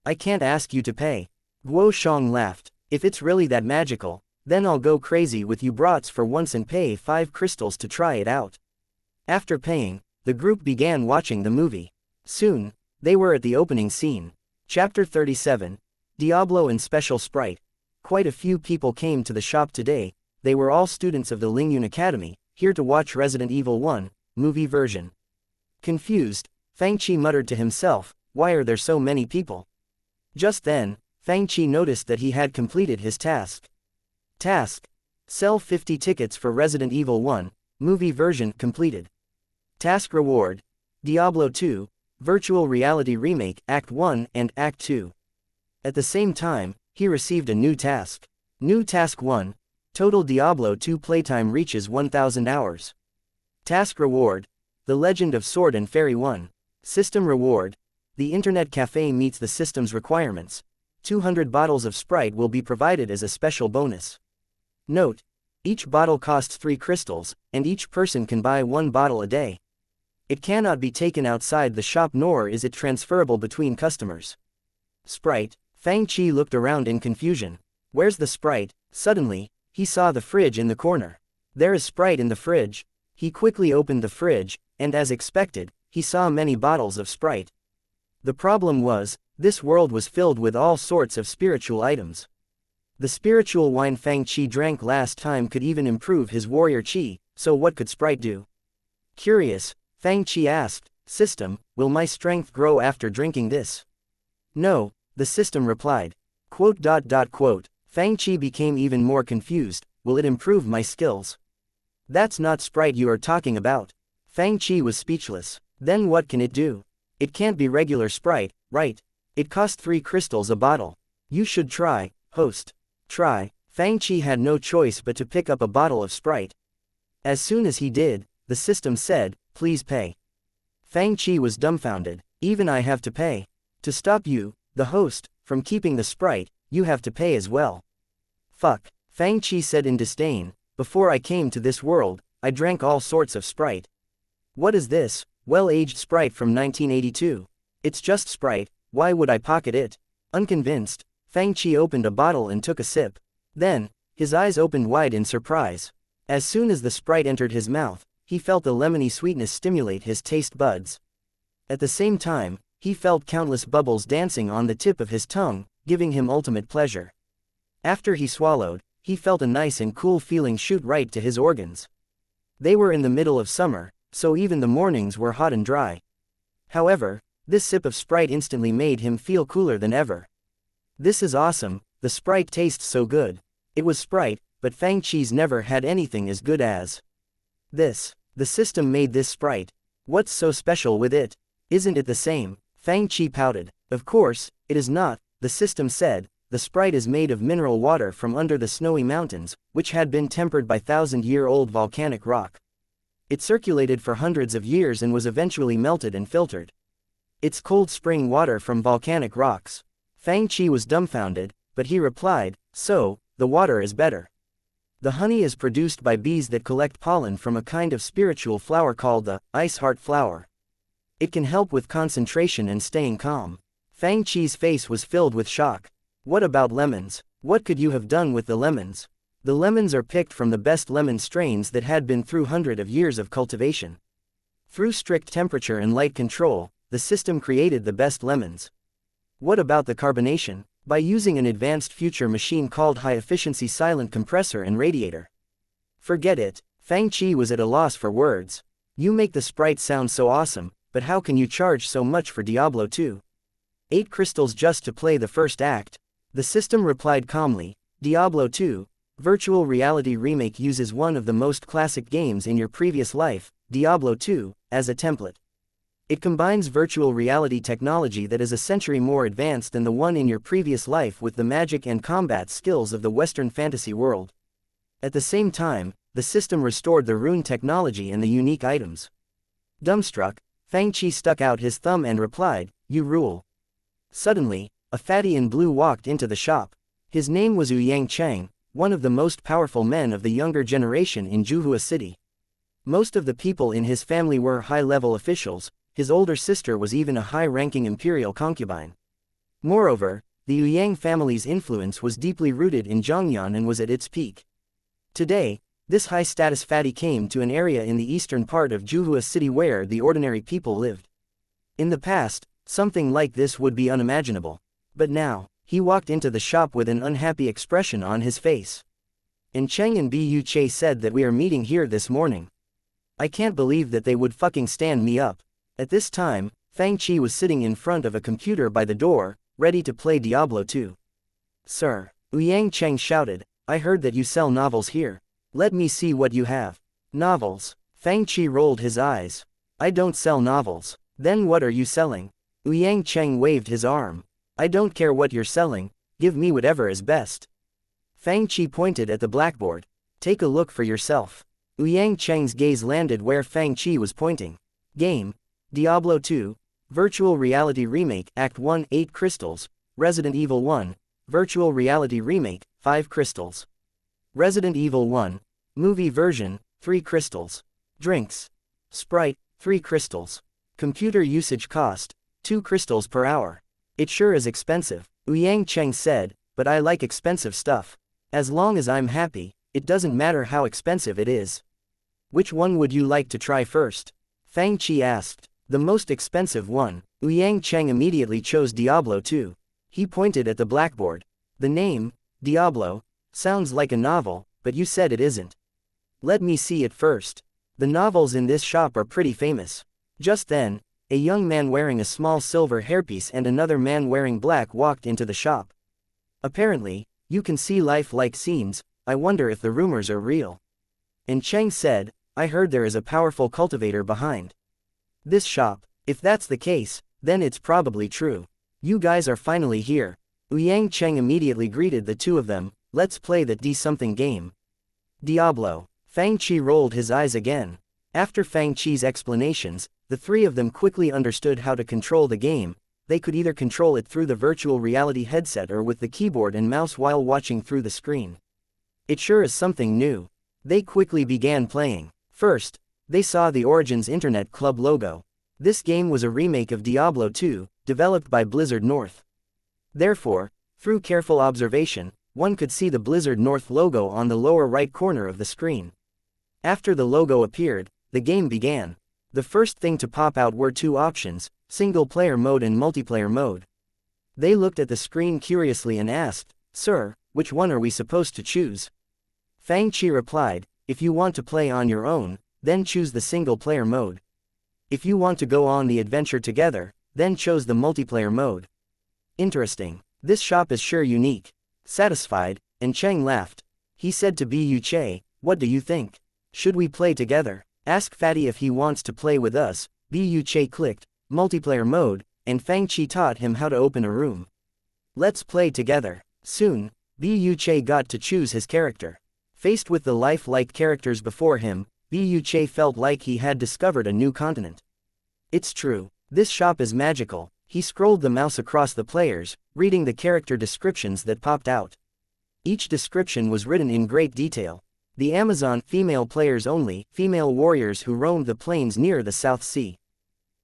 I can't ask you to pay. Guo Shang laughed. If it's really that magical, then I'll go crazy with you brats for once and pay 5 crystals to try it out. After paying, the group began watching the movie. Soon, they were at the opening scene. Chapter 37. Diablo and Special Sprite. Quite a few people came to the shop today, they were all students of the Lingyun Academy, here to watch Resident Evil 1 movie version. Confused, Fang Qi muttered to himself, why are there so many people? Just then, Fang Qi noticed that he had completed his task. Task. Sell 50 tickets for Resident Evil 1 movie version completed. Task reward. Diablo 2 Virtual Reality Remake Act 1 and Act 2. At the same time, he received a new task. New Task 1. Total Diablo 2 playtime reaches 1000 hours. Task reward. The Legend of Sword and Fairy 1. System reward. The Internet Café meets the system's requirements. 200 bottles of Sprite will be provided as a special bonus. Note: each bottle costs 3 crystals, and each person can buy 1 bottle a day. It cannot be taken outside the shop nor is it transferable between customers. Sprite. Fang Qi looked around in confusion. Where's the Sprite? Suddenly, he saw the fridge in the corner. There is Sprite in the fridge. He quickly opened the fridge, and as expected, he saw many bottles of Sprite. The problem was, this world was filled with all sorts of spiritual items. The spiritual wine Fang Qi drank last time could even improve his warrior qi, so what could Sprite do? Curious, Fang Qi asked, System, will my strength grow after drinking this? No, the system replied. Fang Qi became even more confused, will it improve my skills? That's not Sprite you are talking about. Fang Qi was speechless. Then what can it do? It can't be regular Sprite, right? It cost 3 crystals a bottle. You should try, host. Try. Fang Qi had no choice but to pick up a bottle of Sprite. As soon as he did, the system said, please pay. Fang Qi was dumbfounded. Even I have to pay. To stop you, the host, from keeping the Sprite, you have to pay as well. Fuck. Fang Qi said in disdain, before I came to this world, I drank all sorts of Sprite. What is this? Well-aged Sprite from 1982. It's just Sprite, why would I pocket it? Unconvinced, Fang Qi opened a bottle and took a sip. Then, his eyes opened wide in surprise. As soon as the Sprite entered his mouth, he felt the lemony sweetness stimulate his taste buds. At the same time, he felt countless bubbles dancing on the tip of his tongue, giving him ultimate pleasure. After he swallowed, he felt a nice and cool feeling shoot right to his organs. They were in the middle of summer, so even the mornings were hot and dry. However, this sip of Sprite instantly made him feel cooler than ever. This is awesome, the Sprite tastes so good. It was Sprite, but Fang Qi's never had anything as good as this. The system made this Sprite. What's so special with it? Isn't it the same? Fang Qi pouted. Of course, it is not, the system said, the sprite is made of mineral water from under the snowy mountains, which had been tempered by thousand-year-old volcanic rock. It circulated for hundreds of years and was eventually melted and filtered. It's cold spring water from volcanic rocks. Fang Qi was dumbfounded, but he replied, so, the water is better. The honey is produced by bees that collect pollen from a kind of spiritual flower called the ice heart flower. It can help with concentration and staying calm. Fang Qi's face was filled with shock. What about lemons? What could you have done with the lemons? The lemons are picked from the best lemon strains that had been through hundreds of years of cultivation. Through strict temperature and light control, the system created the best lemons. What about the carbonation? By using an advanced future machine called high-efficiency silent compressor and radiator. Forget it, Fang Qi was at a loss for words. You make the sprite sound so awesome, but how can you charge so much for Diablo 2? 8 crystals just to play the first act? The system replied calmly, Diablo 2, Virtual Reality Remake uses one of the most classic games in your previous life, Diablo 2, as a template. It combines virtual reality technology that is a century more advanced than the one in your previous life with the magic and combat skills of the Western fantasy world. At the same time, the system restored the rune technology and the unique items. Dumbstruck, Fang Qi stuck out his thumb and replied, you rule. Suddenly, a fatty in blue walked into the shop. His name was Xianxia, one of the most powerful men of the younger generation in Juhua City. Most of the people in his family were high-level officials. His older sister was even a high-ranking imperial concubine. Moreover, the Yang family's influence was deeply rooted in Zhongyan and was at its peak. Today, this high-status fatty came to an area in the eastern part of Juhua City where the ordinary people lived. In the past, something like this would be unimaginable. But now, he walked into the shop with an unhappy expression on his face. And Cheng and Bu Che said that we are meeting here this morning. I can't believe that they would fucking stand me up. At this time, Fang Qi was sitting in front of a computer by the door, ready to play Diablo 2. Sir, Xianxia shouted, I heard that you sell novels here. Let me see what you have. Novels. Fang Qi rolled his eyes. I don't sell novels. Then what are you selling? Xianxia waved his arm. I don't care what you're selling, give me whatever is best. Fang Qi pointed at the blackboard. Take a look for yourself. Xianxia's gaze landed where Fang Qi was pointing. Game. Diablo 2, Virtual Reality Remake, Act 1, 8 crystals. Resident Evil 1, Virtual Reality Remake, 5 crystals. Resident Evil 1, Movie Version, 3 crystals. Drinks. Sprite, 3 crystals. Computer usage cost, 2 crystals per hour. It sure is expensive, Xianxia said, but I like expensive stuff. As long as I'm happy, it doesn't matter how expensive it is. Which one would you like to try first? Fang Qi asked. The most expensive one. Xianxia immediately chose Diablo 2. He pointed at the blackboard. The name, Diablo, sounds like a novel, but you said it isn't. Let me see it first. The novels in this shop are pretty famous. Just then, a young man wearing a small silver hairpiece and another man wearing black walked into the shop. Apparently, you can see life-like scenes. I wonder if the rumors are real. And Cheng said, I heard there is a powerful cultivator behind this shop. If that's the case, then it's probably true. You guys are finally here. Xianxia immediately greeted the two of them. Let's play that D-something game. Diablo. Fang Qi rolled his eyes again. After Fang Qi's explanations, the three of them quickly understood how to control the game. They could either control it through the virtual reality headset or with the keyboard and mouse while watching through the screen. It sure is something new. They quickly began playing. First, they saw the Origins Internet Club logo. This game was a remake of Diablo 2, developed by Blizzard North. Therefore, through careful observation, one could see the Blizzard North logo on the lower right corner of the screen. After the logo appeared, the game began. The first thing to pop out were two options, single-player mode and multiplayer mode. They looked at the screen curiously and asked, Sir, which one are we supposed to choose? Fang Qi replied, if you want to play on your own, then choose the single-player mode. If you want to go on the adventure together, then choose the multiplayer mode. Interesting. This shop is sure unique. Satisfied, and Cheng laughed. He said to Bu Che, what do you think? Should we play together? Ask Fatty if he wants to play with us. Bu Che clicked, multiplayer mode, and Fang Qi taught him how to open a room. Let's play together. Soon, Bu Che got to choose his character. Faced with the lifelike characters before him, Bu Che felt like he had discovered a new continent. It's true, this shop is magical. He scrolled the mouse across the players, reading the character descriptions that popped out. Each description was written in great detail. The Amazon, female players only, female warriors who roamed the plains near the South Sea.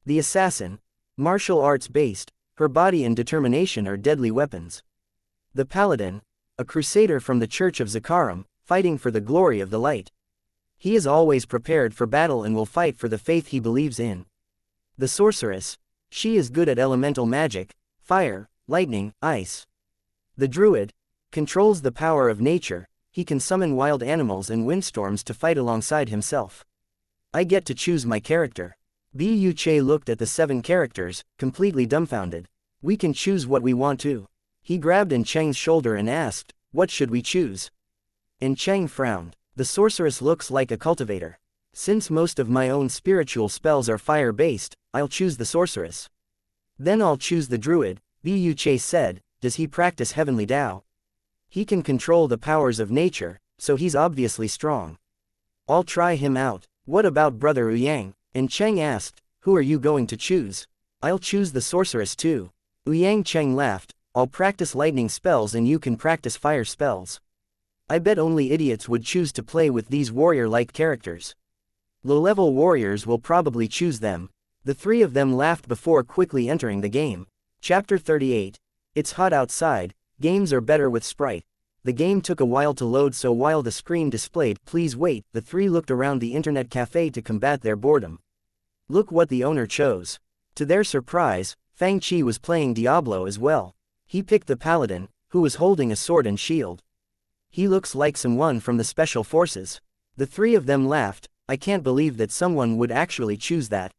The assassin, martial arts based, her body and determination are deadly weapons. The paladin, a crusader from the Church of Zakaram, fighting for the glory of the light. He is always prepared for battle and will fight for the faith he believes in. The sorceress, she is good at elemental magic, fire, lightning, ice. The druid controls the power of nature, he can summon wild animals and windstorms to fight alongside himself. I get to choose my character. Bu Che looked at the 7 characters, completely dumbfounded. We can choose what we want to. He grabbed Cheng's shoulder and asked, what should we choose? Cheng frowned. The sorceress looks like a cultivator. Since most of my own spiritual spells are fire-based, I'll choose the sorceress. Then I'll choose the druid, Bu Che said. Does he practice heavenly Tao? He can control the powers of nature, so he's obviously strong. I'll try him out. What about Brother Ouyang? Cheng asked, who are you going to choose? I'll choose the sorceress too. Ouyang Cheng laughed, I'll practice lightning spells and you can practice fire spells. I bet only idiots would choose to play with these warrior-like characters. Low-level warriors will probably choose them. The 3 of them laughed before quickly entering the game. Chapter 38. It's hot outside, games are better with sprite. The game took a while to load, so while the screen displayed, please wait, the 3 looked around the internet cafe to combat their boredom. Look what the owner chose. To their surprise, Fang Chi was playing Diablo as well. He picked the paladin, who was holding a sword and shield. He looks like someone from the special forces. The 3 of them laughed. I can't believe that someone would actually choose that.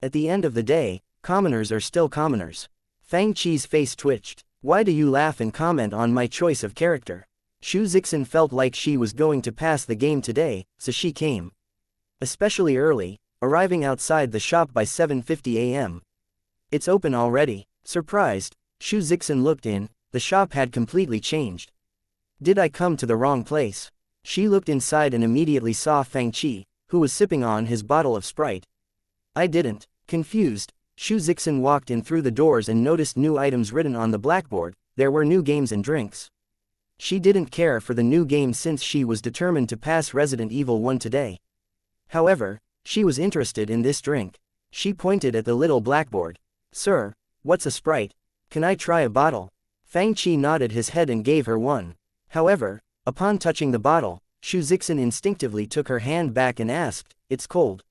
At the end of the day, commoners are still commoners. Fang Chi's face twitched. Why do you laugh and comment on my choice of character? Shu Zixin felt like she was going to pass the game today, so she came. Especially early, arriving outside the shop by 7:50 a.m. It's open already. Surprised, Shu Zixin looked in. The shop had completely changed. Did I come to the wrong place? She looked inside and immediately saw Fang Chi, who was sipping on his bottle of Sprite. I didn't. Confused, Shu Zixin walked in through the doors and noticed new items written on the blackboard. There were new games and drinks. She didn't care for the new game since she was determined to pass Resident Evil 1 today. However, she was interested in this drink. She pointed at the little blackboard. Sir, what's a Sprite? Can I try a bottle? Fang Chi nodded his head and gave her one. However, upon touching the bottle, Shu Zixin instinctively took her hand back and asked, it's cold.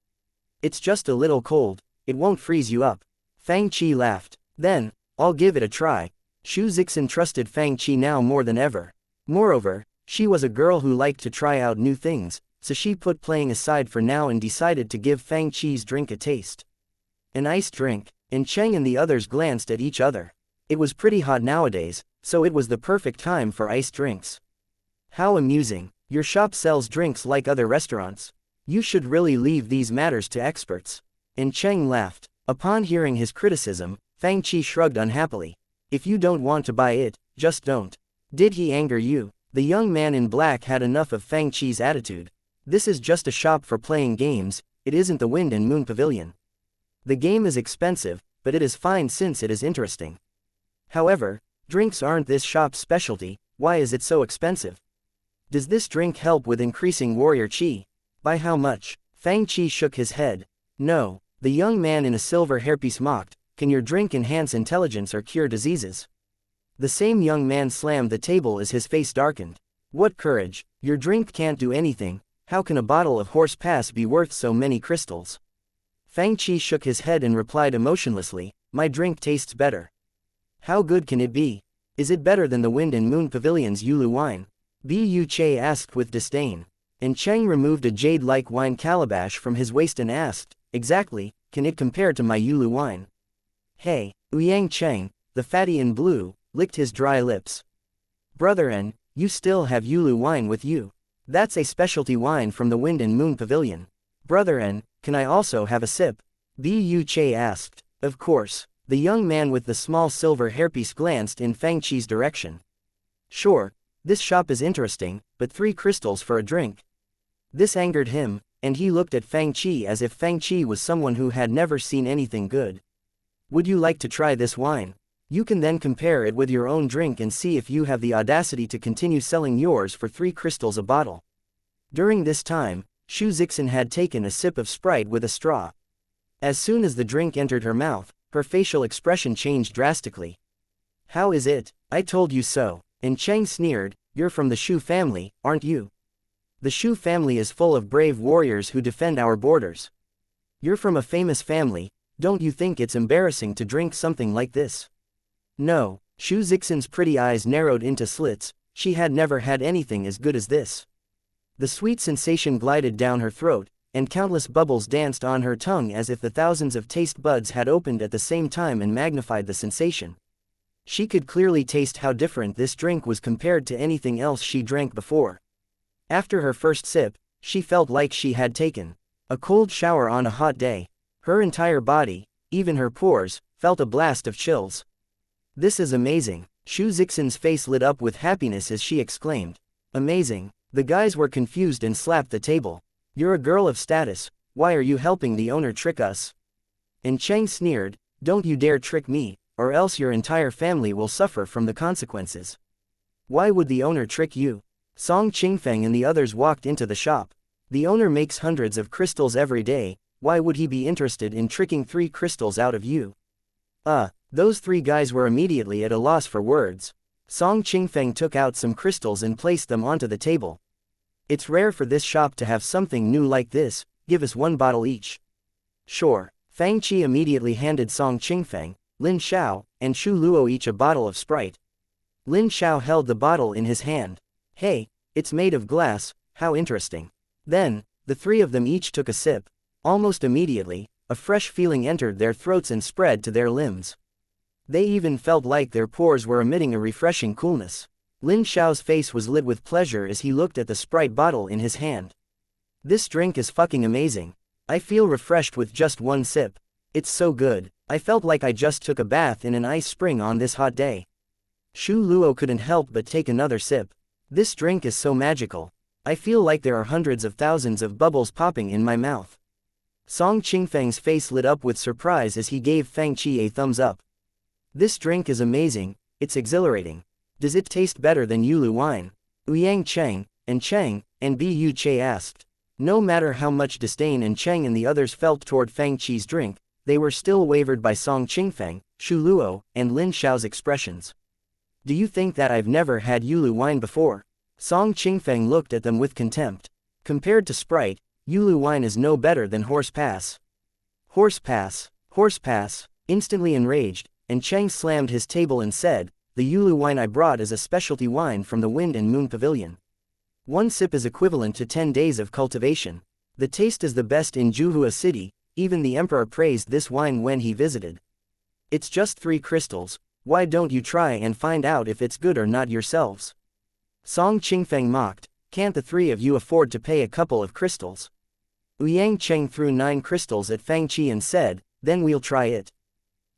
It's just a little cold, it won't freeze you up. Fang Chi laughed. Then, I'll give it a try. Shu Zixin trusted Fang Chi now more than ever. Moreover, she was a girl who liked to try out new things, so she put playing aside for now and decided to give Fang Chi's drink a taste. An iced drink, and Cheng and the others glanced at each other. It was pretty hot nowadays, so it was the perfect time for iced drinks. How amusing. Your shop sells drinks like other restaurants. You should really leave these matters to experts. And Cheng laughed. Upon hearing his criticism, Fang Chi shrugged unhappily. If you don't want to buy it, just don't. Did he anger you? The young man in black had enough of Fang Chi's attitude. This is just a shop for playing games, it isn't the Wind and Moon Pavilion. The game is expensive, but it is fine since it is interesting. However, drinks aren't this shop's specialty. Why is it so expensive? Does this drink help with increasing warrior chi? By how much? Fang Chi shook his head. No, the young man in a silver hairpiece mocked. Can your drink enhance intelligence or cure diseases? The same young man slammed the table as his face darkened. What courage! Your drink can't do anything. How can a bottle of horse pass be worth so many crystals? Fang Chi shook his head and replied emotionlessly, my drink tastes better. How good can it be? Is it better than the Wind and Moon Pavilion's Yulu wine? Bu Che asked with disdain. And Cheng removed a jade-like wine calabash from his waist and asked, exactly, can it compare to my Yulu wine? Hey, Ouyang Cheng, the fatty in blue, licked his dry lips. Brother N, you still have Yulu wine with you. That's a specialty wine from the Wind and Moon Pavilion. Brother N, can I also have a sip? Bu Che asked. Of course. The young man with the small silver hairpiece glanced in Fang Chi's direction. Sure, this shop is interesting, but 3 crystals for a drink. This angered him, and he looked at Fang Qi as if Fang Qi was someone who had never seen anything good. Would you like to try this wine? You can then compare it with your own drink and see if you have the audacity to continue selling yours for 3 crystals a bottle. During this time, Shu Zixin had taken a sip of Sprite with a straw. As soon as the drink entered her mouth, her facial expression changed drastically. How is it? I told you so. And Cheng sneered, you're from the Shu family, aren't you? The Shu family is full of brave warriors who defend our borders. You're from a famous family, don't you think it's embarrassing to drink something like this? No, Shu Zixin's pretty eyes narrowed into slits, she had never had anything as good as this. The sweet sensation glided down her throat, and countless bubbles danced on her tongue as if the thousands of taste buds had opened at the same time and magnified the sensation. She could clearly taste how different this drink was compared to anything else she drank before. After her first sip, she felt like she had taken a cold shower on a hot day. Her entire body, even her pores, felt a blast of chills. This is amazing. Shu Zixin's face lit up with happiness as she exclaimed. Amazing. The guys were confused and slapped the table. You're a girl of status, why are you helping the owner trick us? And Cheng sneered, don't you dare trick me, or else your entire family will suffer from the consequences. Why would the owner trick you? Song Qingfeng and the others walked into the shop. The owner makes hundreds of crystals every day, why would he be interested in tricking 3 crystals out of you? Those 3 guys were immediately at a loss for words. Song Qingfeng took out some crystals and placed them onto the table. It's rare for this shop to have something new like this, give us 1 bottle each. Sure. Fang Qi immediately handed Song Qingfeng, Lin Xiao, and Shu Luo each a bottle of Sprite. Lin Xiao held the bottle in his hand. Hey, it's made of glass, how interesting. Then, the 3 of them each took a sip. Almost immediately, a fresh feeling entered their throats and spread to their limbs. They even felt like their pores were emitting a refreshing coolness. Lin Xiao's face was lit with pleasure as he looked at the Sprite bottle in his hand. This drink is fucking amazing. I feel refreshed with just 1 sip. It's so good, I felt like I just took a bath in an ice spring on this hot day. Shu Luo couldn't help but take another sip. This drink is so magical. I feel like there are hundreds of thousands of bubbles popping in my mouth. Song Qingfeng's face lit up with surprise as he gave Fang Qi a thumbs up. This drink is amazing, it's exhilarating. Does it taste better than Yulu wine? Ouyang Cheng, and Bu Che asked. No matter how much disdain Cheng and the others felt toward Fang Qi's drink, they were still wavered by Song Qingfeng, Shu Luo, and Lin Xiao's expressions. Do you think that I've never had Yulu wine before? Song Qingfeng looked at them with contempt. Compared to Sprite, Yulu wine is no better than Horse Pass. Horse Pass, Horse Pass. Instantly enraged, and Cheng slammed his table and said, the Yulu wine I brought is a specialty wine from the Wind and Moon Pavilion. 1 sip is equivalent to 10 days of cultivation. The taste is the best in Juhua City, even the emperor praised this wine when he visited. It's just 3 crystals, why don't you try and find out if it's good or not yourselves? Song Qingfeng mocked, can't the 3 of you afford to pay a couple of crystals? Ouyang Cheng threw 9 crystals at Fang Qi and said, then we'll try it.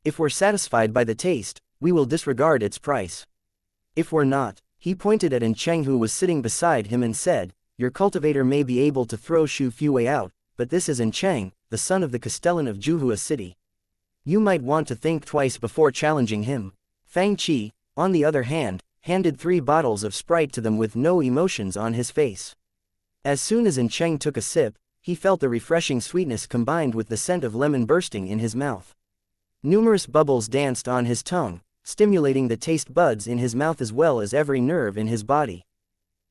If we're satisfied by the taste, we will disregard its price. If we're not, he pointed at Cheng who was sitting beside him and said, your cultivator may be able to throw Shu Fuwei out, but this is Cheng, the son of the Castellan of Juhua City. You might want to think twice before challenging him. Fang Qi, on the other hand, handed 3 bottles of Sprite to them with no emotions on his face. As soon as Cheng took a sip, he felt the refreshing sweetness combined with the scent of lemon bursting in his mouth. Numerous bubbles danced on his tongue, stimulating the taste buds in his mouth as well as every nerve in his body.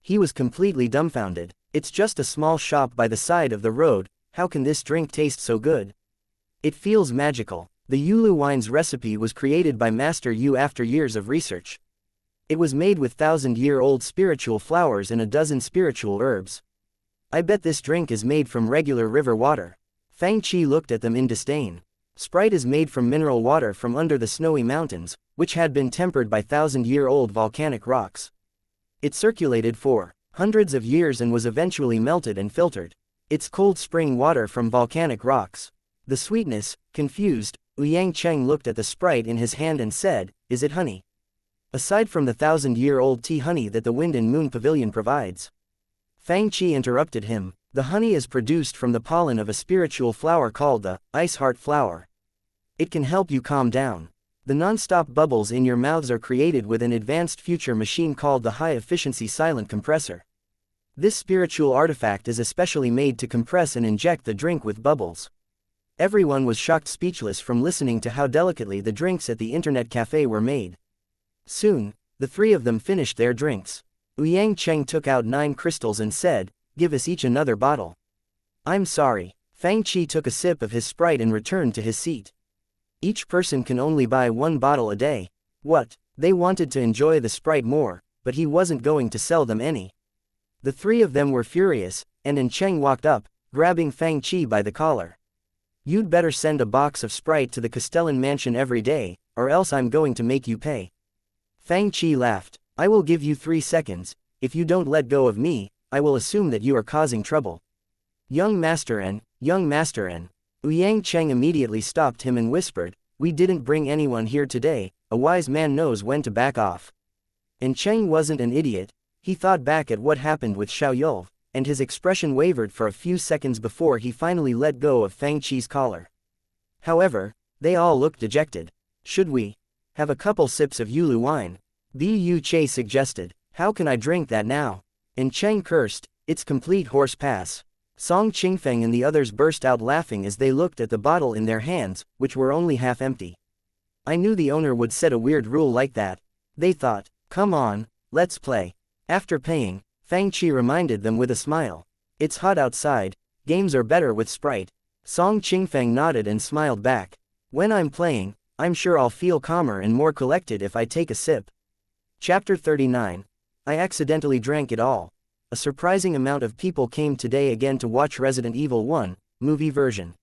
He was completely dumbfounded. It's just a small shop by the side of the road, how can this drink taste so good? It feels magical. The Yulu wine's recipe was created by Master Yu after years of research. It was made with 1,000-year-old spiritual flowers and a dozen spiritual herbs. I bet this drink is made from regular river water. Fang Qi looked at them in disdain. Sprite is made from mineral water from under the snowy mountains, which had been tempered by 1,000-year-old volcanic rocks. It circulated for hundreds of years and was eventually melted and filtered. It's cold spring water from volcanic rocks. The sweetness, confused, Ouyang Cheng looked at the Sprite in his hand and said, is it honey? Aside from the 1,000-year-old tea honey that the Wind and Moon Pavilion provides. Fang interrupted him. The honey is produced from the pollen of a spiritual flower called the Ice Heart flower. It can help you calm down. The non-stop bubbles in your mouths are created with an advanced future machine called the high-efficiency silent compressor. This spiritual artifact is especially made to compress and inject the drink with bubbles. Everyone was shocked speechless from listening to how delicately the drinks at the internet cafe were made. Soon, the three of them finished their drinks. Xianxia took out 9 crystals and said, "Give us each another bottle." "I'm sorry." Fang took a sip of his Sprite and returned to his seat. "Each person can only buy 1 bottle a day." What? They wanted to enjoy the Sprite more, but he wasn't going to sell them any. The three of them were furious, and Cheng walked up, grabbing Fang by the collar. "You'd better send a box of Sprite to the Castellan mansion every day, or else I'm going to make you pay." Fang laughed. "I will give you 3 seconds. If you don't let go of me, I will assume that you are causing trouble." Young Master N. Xianxia immediately stopped him and whispered, "We didn't bring anyone here today, a wise man knows when to back off." And Cheng wasn't an idiot. He thought back at what happened with Xiaoyou, and his expression wavered for a few seconds before he finally let go of Fang collar. However, they all looked dejected. "Should we have a couple sips of Yulu wine?" Bu Che suggested. "How can I drink that now?" And Cheng cursed, "It's complete horse pass." Song Qingfeng and the others burst out laughing as they looked at the bottle in their hands, which were only half empty. "I knew the owner would set a weird rule like that," they thought. "Come on, let's play." After paying, Fang reminded them with a smile. "It's hot outside, games are better with Sprite." Song Qingfeng nodded and smiled back. "When I'm playing, I'm sure I'll feel calmer and more collected if I take a sip." Chapter 39. I accidentally drank it all. A surprising amount of people came today again to watch Resident Evil 1, movie version.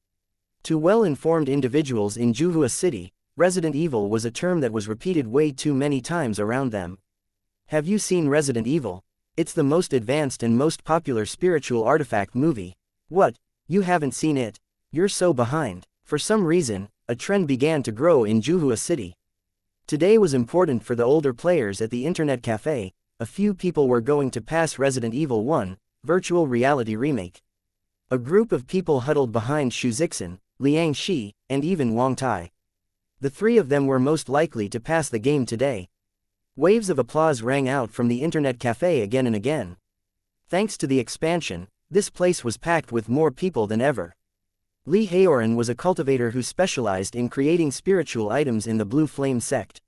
To well-informed individuals in Juhua City, Resident Evil was a term that was repeated way too many times around them. Have you seen Resident Evil? It's the most advanced and most popular spiritual artifact movie. What? You haven't seen it? You're so behind. For some reason, a trend began to grow in Juhua City. Today was important for the older players at the Internet Café. A few people were going to pass Resident Evil 1, Virtual Reality Remake. A group of people huddled behind Xu Zixin, Liang Shi, and even Wang Tai. The three of them were most likely to pass the game today. Waves of applause rang out from the Internet Café again and again. Thanks to the expansion, this place was packed with more people than ever. Li Haoran was a cultivator who specialized in creating spiritual items in the Blue Flame sect.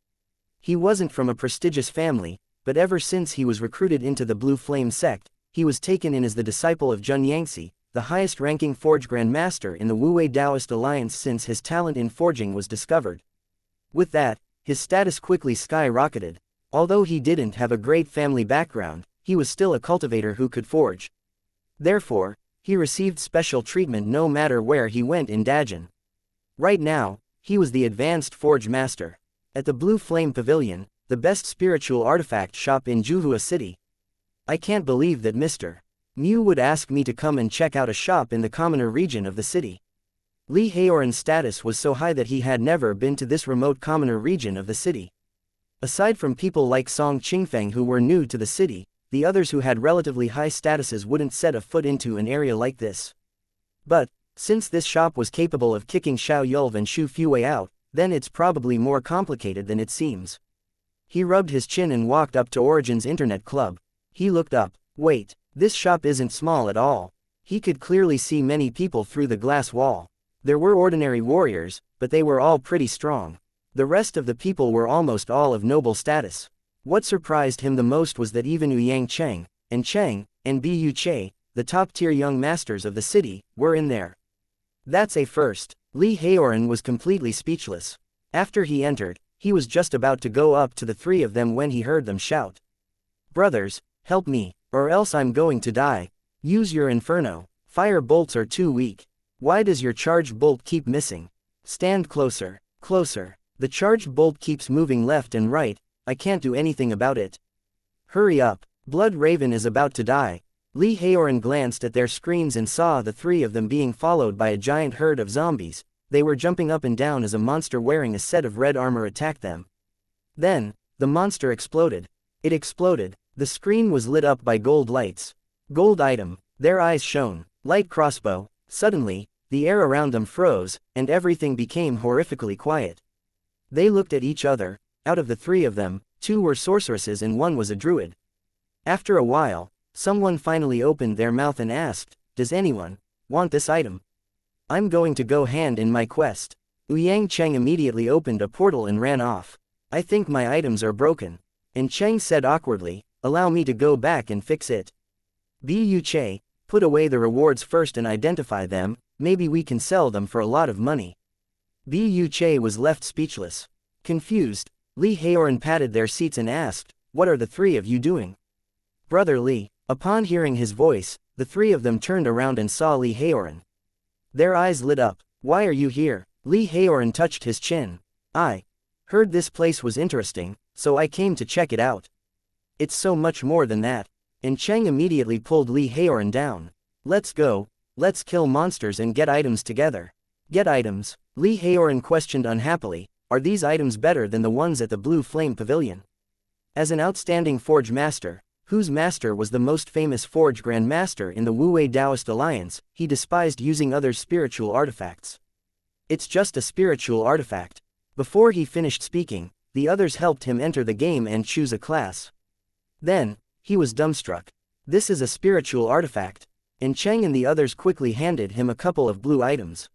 He wasn't from a prestigious family, but ever since he was recruited into the Blue Flame sect, he was taken in as the disciple of Xianxia, the highest-ranking Forge Grandmaster in the Wu-Wei Taoist Alliance since his talent in forging was discovered. With that, his status quickly skyrocketed. Although he didn't have a great family background, he was still a cultivator who could forge. Therefore, he received special treatment no matter where he went in Dajin. Right now, he was the advanced forge master. At the Blue Flame Pavilion, the best spiritual artifact shop in Juhua City. I can't believe that Mr. Mew would ask me to come and check out a shop in the commoner region of the city. Li Haoran's status was so high that he had never been to this remote commoner region of the city. Aside from people like Song Qingfeng who were new to the city, the others who had relatively high statuses wouldn't set a foot into an area like this. But, since this shop was capable of kicking Xiaoyou and Xu Fuwei out, then it's probably more complicated than it seems. He rubbed his chin and walked up to Origin's Internet Club. He looked up. Wait, this shop isn't small at all. He could clearly see many people through the glass wall. There were ordinary warriors, but they were all pretty strong. The rest of the people were almost all of noble status. What surprised him the most was that even Xianxia, and Cheng, and Bu Che, the top-tier young masters of the city, were in there. That's a first. Li Haoran was completely speechless. After he entered, he was just about to go up to the three of them when he heard them shout. "Brothers, help me, or else I'm going to die. Use your inferno. Fire bolts are too weak. Why does your charged bolt keep missing? Stand closer, closer. The charged bolt keeps moving left and right, I can't do anything about it. Hurry up, Blood Raven is about to die." Li Haoran glanced at their screens and saw the three of them being followed by a giant herd of zombies. They were jumping up and down as a monster wearing a set of red armor attacked them. Then, The monster exploded. It exploded. The screen was lit up by gold lights. Gold item. Their eyes shone. Light crossbow. Suddenly, the air around them froze, and everything became horrifically quiet. They looked at each other. Out of the three of them, two were sorceresses and one was a druid. After a while, someone finally opened their mouth and asked, "Does anyone want this item? I'm going to go hand in my quest." Liang Cheng immediately opened a portal and ran off. "I think my items are broken." And Cheng said awkwardly, "Allow me to go back and fix it." Bu Che, put away the rewards first and identify them, maybe we can sell them for a lot of money. Bu Che was left speechless. Confused, Li Haoran patted their seats and asked, "What are the three of you doing?" "Brother Li." Upon hearing his voice, the three of them turned around and saw Li Haoran. Their eyes lit up. "Why are you here?" Li Haoran touched his chin. "I heard this place was interesting, so I came to check it out." "It's so much more than that." And Cheng immediately pulled Li Haoran down. "Let's go, let's kill monsters and get items together." "Get items?" Li Haoran questioned unhappily. "Are these items better than the ones at the Blue Flame Pavilion?" As an outstanding forge master, whose master was the most famous forge grand master in the Wu-Wei Taoist alliance, he despised using others' spiritual artifacts. "It's just a spiritual artifact." Before he finished speaking, the others helped him enter the game and choose a class. Then, he was dumbstruck. "This is a spiritual artifact." And Cheng and the others quickly handed him a couple of blue items.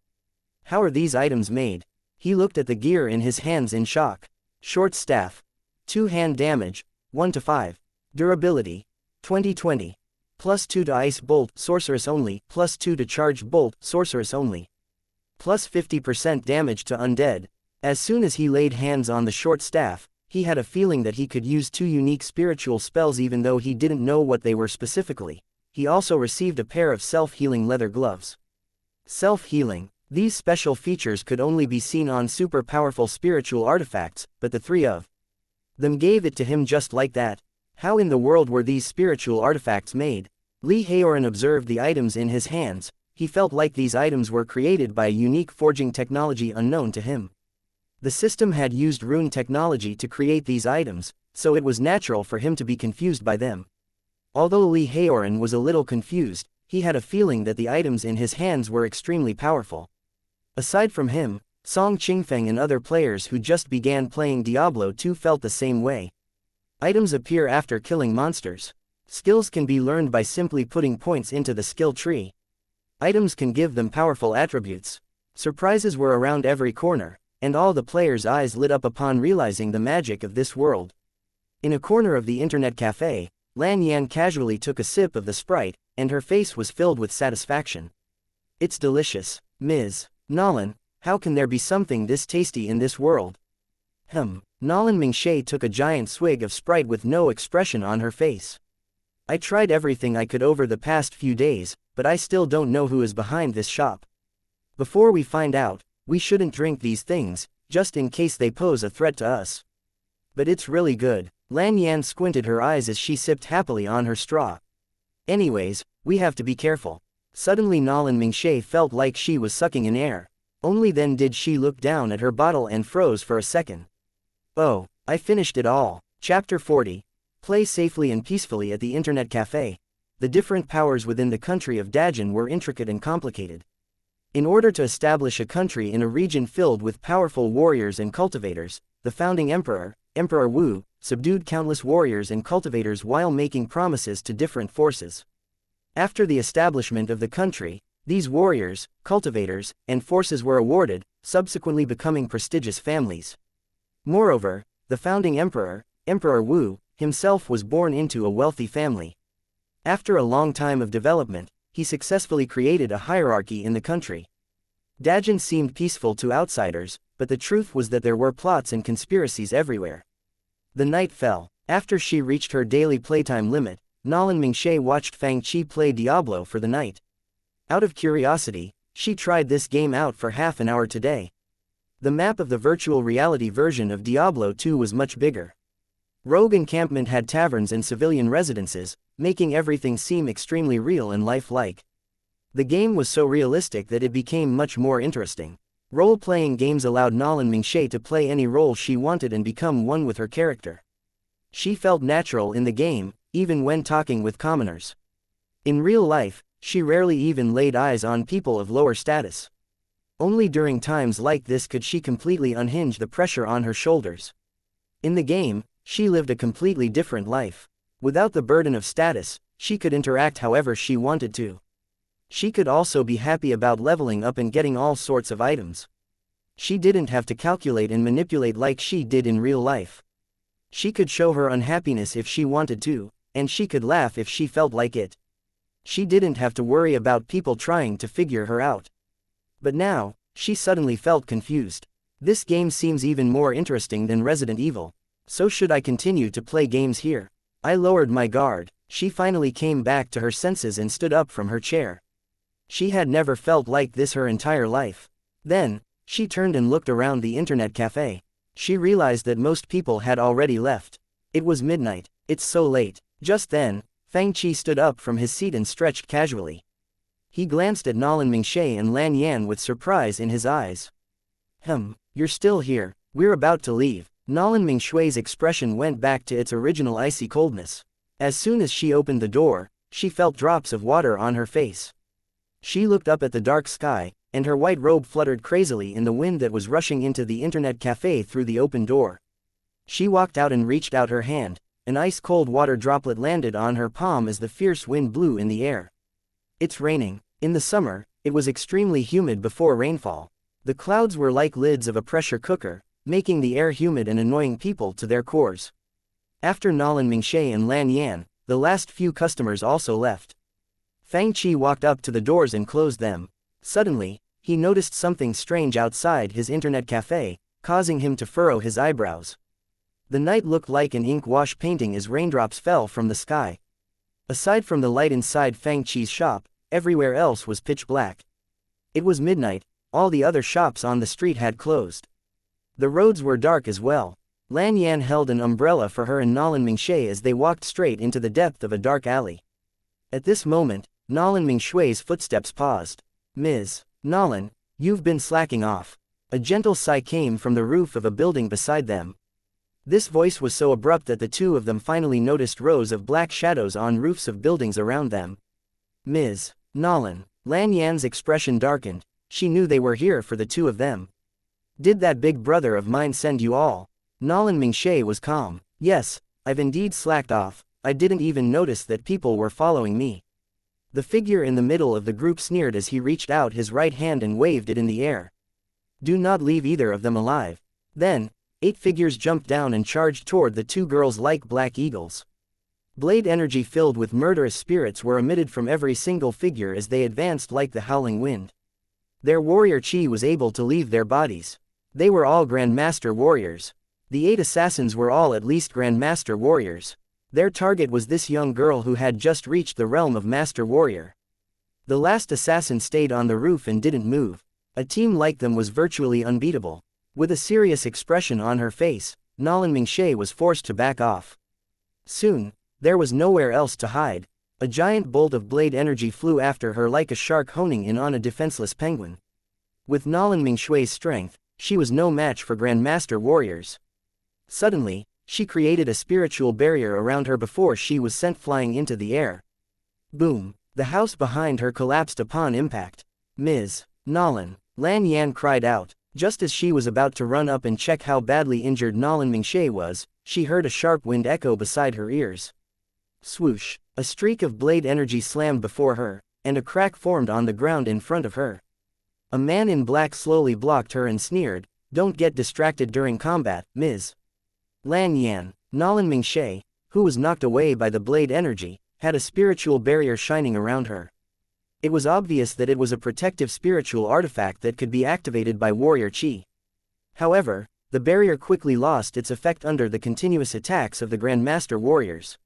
"How are these items made?" He looked at the gear in his hands in shock. Short staff. 2 hand damage, 1 to 5. Durability. 20/20. +2 to ice bolt, sorceress only, +2 to charged bolt, sorceress only. Plus 50% damage to undead. As soon as he laid hands on the short staff, he had a feeling that he could use 2 unique spiritual spells even though he didn't know what they were specifically. He also received a pair of self-healing leather gloves. Self-healing. These special features could only be seen on super powerful spiritual artifacts, but the three of them gave it to him just like that. How in the world were these spiritual artifacts made? Li Haoran observed the items in his hands. He felt like these items were created by a unique forging technology unknown to him. The system had used rune technology to create these items, so it was natural for him to be confused by them. Although Li Haoran was a little confused, he had a feeling that the items in his hands were extremely powerful. Aside from him, Song Qingfeng and other players who just began playing Diablo 2 felt the same way. Items appear after killing monsters. Skills can be learned by simply putting points into the skill tree. Items can give them powerful attributes. Surprises were around every corner, and all the players' eyes lit up upon realizing the magic of this world. In a corner of the internet cafe, Lan Yan casually took a sip of the Sprite, and her face was filled with satisfaction. "It's delicious, Ms. Nolan. How can there be something this tasty in this world?" Nolan Mingshe took a giant swig of Sprite with no expression on her face. "I tried everything I could over the past few days, but I still don't know who is behind this shop. Before we find out, we shouldn't drink these things, just in case they pose a threat to us. But it's really good." Lan Yan squinted her eyes as she sipped happily on her straw. "Anyways, we have to be careful." Suddenly Nolan Mingshe felt like she was sucking in air. Only then did she look down at her bottle and froze for a second. "Oh, I finished it all." Chapter 40. Play safely and peacefully at the Internet Café. The different powers within the country of Dajin were intricate and complicated. In order to establish a country in a region filled with powerful warriors and cultivators, the founding emperor, Emperor Wu, subdued countless warriors and cultivators while making promises to different forces. After the establishment of the country, these warriors, cultivators, and forces were awarded, subsequently becoming prestigious families. Moreover, the founding emperor, Emperor Wu, himself was born into a wealthy family. After a long time of development, he successfully created a hierarchy in the country. Dajin seemed peaceful to outsiders, but the truth was that there were plots and conspiracies everywhere. The night fell. After she reached her daily playtime limit, Nolan Mingshe watched Fang Qi play Diablo for the night. Out of curiosity, she tried this game out for half an hour today. The map of the virtual reality version of Diablo 2 was much bigger. Rogue encampment had taverns and civilian residences, making everything seem extremely real and lifelike. The game was so realistic that it became much more interesting. Role-playing games allowed Nolan Mingshe to play any role she wanted and become one with her character. She felt natural in the game, even when talking with commoners. In real life, she rarely even laid eyes on people of lower status. Only during times like this could she completely unhinge the pressure on her shoulders. In the game, she lived a completely different life. Without the burden of status, she could interact however she wanted to. She could also be happy about leveling up and getting all sorts of items. She didn't have to calculate and manipulate like she did in real life. She could show her unhappiness if she wanted to, and she could laugh if she felt like it. She didn't have to worry about people trying to figure her out. But now, she suddenly felt confused. This game seems even more interesting than Resident Evil. So should I continue to play games here? I lowered my guard. She finally came back to her senses and stood up from her chair. She had never felt like this her entire life. Then, she turned and looked around the internet cafe. She realized that most people had already left. It was midnight. It's so late. Just then, Fang stood up from his seat and stretched casually. He glanced at Nolan Mingshe and Lan Yan with surprise in his eyes. You're still here. We're about to leave. Nolan Mingshui's expression went back to its original icy coldness. As soon as she opened the door, she felt drops of water on her face. She looked up at the dark sky, and her white robe fluttered crazily in the wind that was rushing into the internet cafe through the open door. She walked out and reached out her hand. An ice-cold water droplet landed on her palm as the fierce wind blew in the air. It's raining. In the summer, it was extremely humid before rainfall. The clouds were like lids of a pressure cooker, making the air humid and annoying people to their cores. After Nolan Mingshe and Lan Yan, the last few customers also left. Fang walked up to the doors and closed them. Suddenly, he noticed something strange outside his internet cafe, causing him to furrow his eyebrows. The night looked like an ink wash painting as raindrops fell from the sky. Aside from the light inside Fang shop, everywhere else was pitch black. It was midnight. All the other shops on the street had closed. The roads were dark as well. Lan Yan held an umbrella for her and Nolan Mingshe as they walked straight into the depth of a dark alley. At this moment, Nolan Mingshui's footsteps paused. "Ms. Nolan, you've been slacking off." A gentle sigh came from the roof of a building beside them. This voice was so abrupt that the two of them finally noticed rows of black shadows on roofs of buildings around them. "Ms. Nolan." Lan Yan's expression darkened. She knew they were here for the two of them. "Did that big brother of mine send you all?" Nolan Mingshe was calm. "Yes, I've indeed slacked off. I didn't even notice that people were following me." The figure in the middle of the group sneered as he reached out his right hand and waved it in the air. "Do not leave either of them alive." Then, 8 figures jumped down and charged toward the two girls like black eagles. Blade energy filled with murderous spirits were emitted from every single figure as they advanced like the howling wind. Their warrior chi was able to leave their bodies. They were all Grandmaster warriors. The 8 assassins were all at least Grandmaster warriors. Their target was this young girl who had just reached the realm of Master Warrior. The last assassin stayed on the roof and didn't move. A team like them was virtually unbeatable. With a serious expression on her face, Nolan Mingshe was forced to back off. Soon, there was nowhere else to hide. A giant bolt of blade energy flew after her like a shark honing in on a defenseless penguin. With Nolan Mingshui's strength, she was no match for Grandmaster warriors. Suddenly, she created a spiritual barrier around her before she was sent flying into the air. Boom! The house behind her collapsed upon impact. "Ms. Nolan," Lan Yan cried out. Just as she was about to run up and check how badly injured Nolan Mingshe was, she heard a sharp wind echo beside her ears. Swoosh! A streak of blade energy slammed before her, and a crack formed on the ground in front of her. A man in black slowly blocked her and sneered, "Don't get distracted during combat, Ms. Lan Yan." Nolan Mingshe, who was knocked away by the blade energy, had a spiritual barrier shining around her. It was obvious that it was a protective spiritual artifact that could be activated by warrior chi. However, the barrier quickly lost its effect under the continuous attacks of the Grandmaster warriors.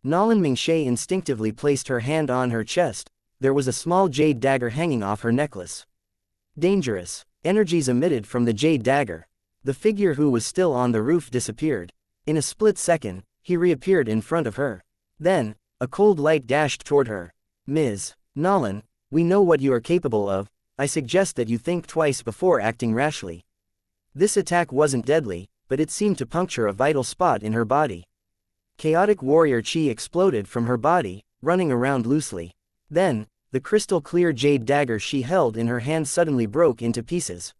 Nolan Mingshe instinctively placed her hand on her chest. There was a small jade dagger hanging off her necklace. Dangerous energies emitted from the jade dagger. The figure who was still on the roof disappeared. In a split second, he reappeared in front of her. Then, a cold light dashed toward her. "Ms. Nolan, we know what you are capable of. I suggest that you think twice before acting rashly." This attack wasn't deadly, but it seemed to puncture a vital spot in her body. Chaotic warrior chi exploded from her body, running around loosely. Then, the crystal-clear jade dagger she held in her hand suddenly broke into pieces.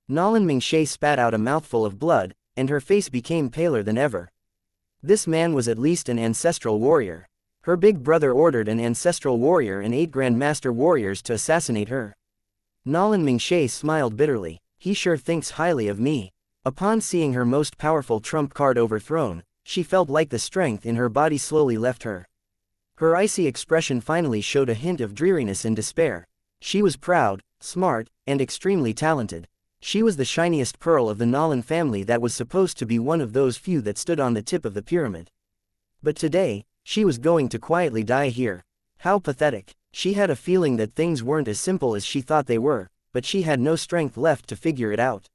Nolan Mingshay spat out a mouthful of blood, and her face became paler than ever. This man was at least an ancestral warrior. Her big brother ordered an ancestral warrior and 8 grandmaster warriors to assassinate her. Nolan Mingshay smiled bitterly. He sure thinks highly of me. Upon seeing her most powerful trump card overthrown, she felt like the strength in her body slowly left her. Her icy expression finally showed a hint of dreariness and despair. She was proud, smart, and extremely talented. She was the shiniest pearl of the Nolan family that was supposed to be one of those few that stood on the tip of the pyramid. But today, she was going to quietly die here. How pathetic. She had a feeling that things weren't as simple as she thought they were, but she had no strength left to figure it out.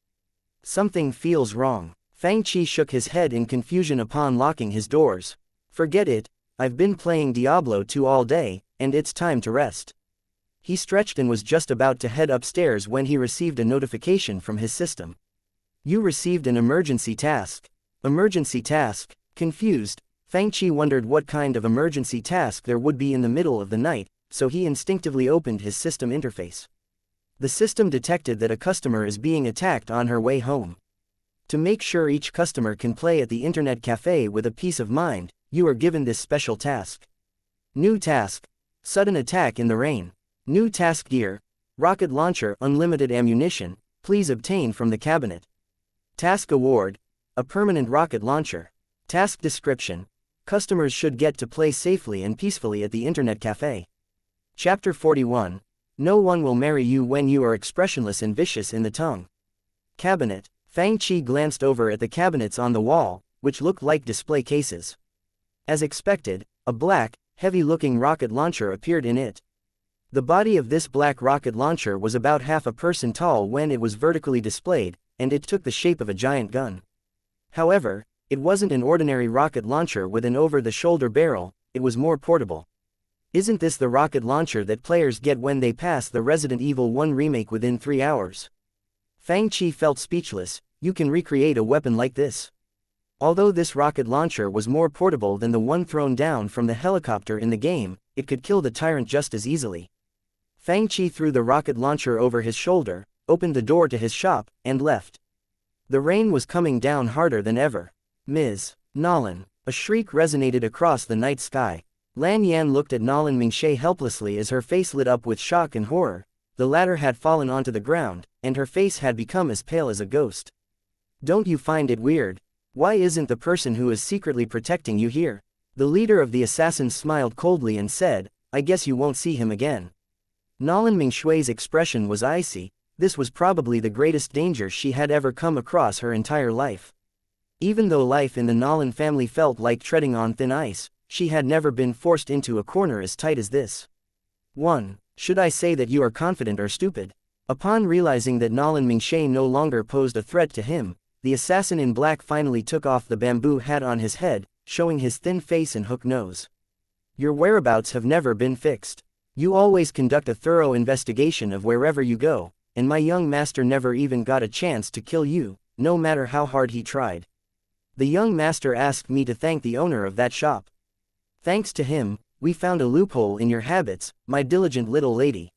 Something feels wrong. Fang Qi shook his head in confusion upon locking his doors. Forget it, I've been playing Diablo 2 all day, and it's time to rest. He stretched and was just about to head upstairs when he received a notification from his system. You received an emergency task. Emergency task? Confused, Fang Qi wondered what kind of emergency task there would be in the middle of the night, so he instinctively opened his system interface. The system detected that a customer is being attacked on her way home. To make sure each customer can play at the internet cafe with a peace of mind, you are given this special task. New task: sudden attack in the rain. New task gear: rocket launcher, unlimited ammunition, please obtain from the cabinet. Task award: a permanent rocket launcher. Task description: customers should get to play safely and peacefully at the internet cafe. Chapter 41. No one will marry you when you are expressionless and vicious in the tongue. Cabinet. Fang Qi glanced over at the cabinets on the wall, which looked like display cases. As expected, a black, heavy-looking rocket launcher appeared in it. The body of this black rocket launcher was about half a person tall when it was vertically displayed, and it took the shape of a giant gun. However, it wasn't an ordinary rocket launcher with an over-the-shoulder barrel, it was more portable. Isn't this the rocket launcher that players get when they pass the Resident Evil 1 remake within 3 hours? Fang Qi felt speechless. You can recreate a weapon like this. Although this rocket launcher was more portable than the one thrown down from the helicopter in the game, it could kill the tyrant just as easily. Fang Qi threw the rocket launcher over his shoulder, opened the door to his shop, and left. The rain was coming down harder than ever. Ms. Nolan. A shriek resonated across the night sky. Lan Yan looked at Nolan Mingshay helplessly as her face lit up with shock and horror. The latter had fallen onto the ground, and her face had become as pale as a ghost. Don't you find it weird? Why isn't the person who is secretly protecting you here? The leader of the assassins smiled coldly and said, I guess you won't see him again. Nolan Mingshuy's expression was icy. This was probably the greatest danger she had ever come across her entire life. Even though life in the Nolan family felt like treading on thin ice, she had never been forced into a corner as tight as this. 1. Should I say that you are confident or stupid? Upon realizing that Nolan Mingshay no longer posed a threat to him, the assassin in black finally took off the bamboo hat on his head, showing his thin face and hook nose. Your whereabouts have never been fixed. You always conduct a thorough investigation of wherever you go, and my young master never even got a chance to kill you, no matter how hard he tried. The young master asked me to thank the owner of that shop. Thanks to him, we found a loophole in your habits, my diligent little lady.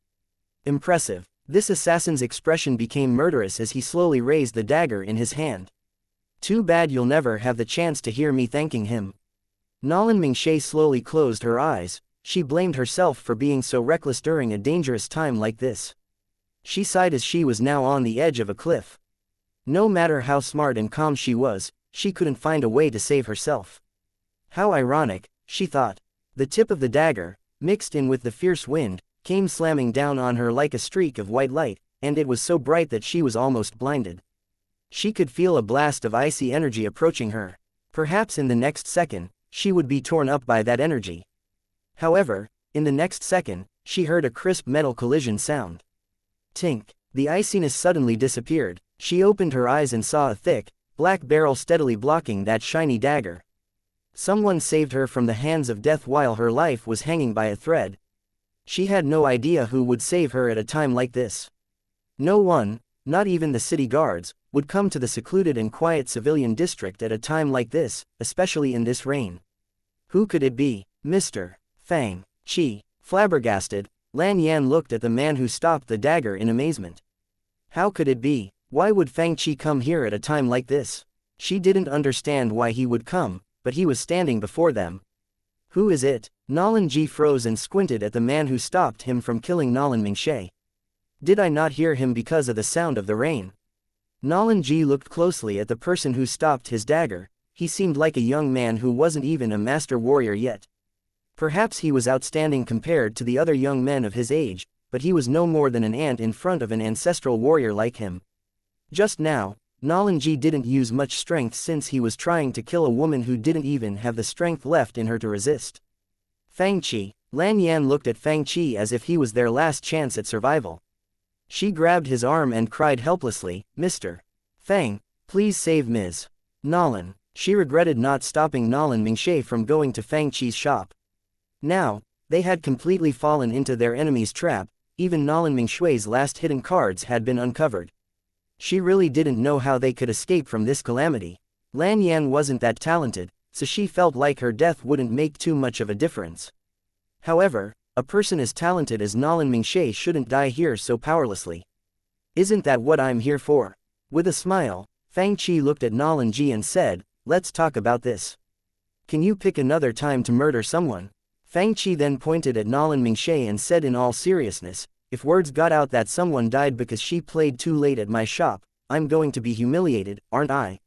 Impressive. This assassin's expression became murderous as he slowly raised the dagger in his hand. Too bad you'll never have the chance to hear me thanking him. Nolan Mingshay slowly closed her eyes. She blamed herself for being so reckless during a dangerous time like this. She sighed as she was now on the edge of a cliff. No matter how smart and calm she was, she couldn't find a way to save herself. How ironic, she thought. The tip of the dagger, mixed in with the fierce wind, came slamming down on her like a streak of white light, and it was so bright that she was almost blinded. She could feel a blast of icy energy approaching her. Perhaps in the next second, she would be torn up by that energy. However, in the next second, she heard a crisp metal collision sound. Tink. The iciness suddenly disappeared. She opened her eyes and saw a thick, black barrel steadily blocking that shiny dagger. Someone saved her from the hands of death while her life was hanging by a thread. She had no idea who would save her at a time like this. No one, not even the city guards, would come to the secluded and quiet civilian district at a time like this, especially in this rain. Who could it be? Mr. Fang. Chi. Flabbergasted, Lan Yan looked at the man who stopped the dagger in amazement. How could it be? Why would Fang Chi come here at a time like this? She didn't understand why he would come, but he was standing before them. Who is it? Nolan Ji froze and squinted at the man who stopped him from killing Nolan Mingshe. Did I not hear him because of the sound of the rain? Nolan Ji looked closely at the person who stopped his dagger. He seemed like a young man who wasn't even a master warrior yet. Perhaps he was outstanding compared to the other young men of his age, but he was no more than an ant in front of an ancestral warrior like him. Just now, Nolan Ji didn't use much strength since he was trying to kill a woman who didn't even have the strength left in her to resist. Fang Chi. Lan Yan looked at Fang Chi as if he was their last chance at survival. She grabbed his arm and cried helplessly, "Mr. Fang, please save Ms. Nolan." She regretted not stopping Nolan Mingshe from going to Fang Chi's shop. Now, they had completely fallen into their enemy's trap. Even Nolan Mingshui's last hidden cards had been uncovered. She really didn't know how they could escape from this calamity. Lan Yan wasn't that talented, so she felt like her death wouldn't make too much of a difference. However, a person as talented as Nolan Mingshe shouldn't die here so powerlessly. Isn't that what I'm here for? With a smile, Fang Chi looked at Nolan Ji and said, "Let's talk about this. Can you pick another time to murder someone?" Fang Chi then pointed at Nolan Mingshe and said in all seriousness, "If words got out that someone died because she played too late at my shop, I'm going to be humiliated, aren't I?"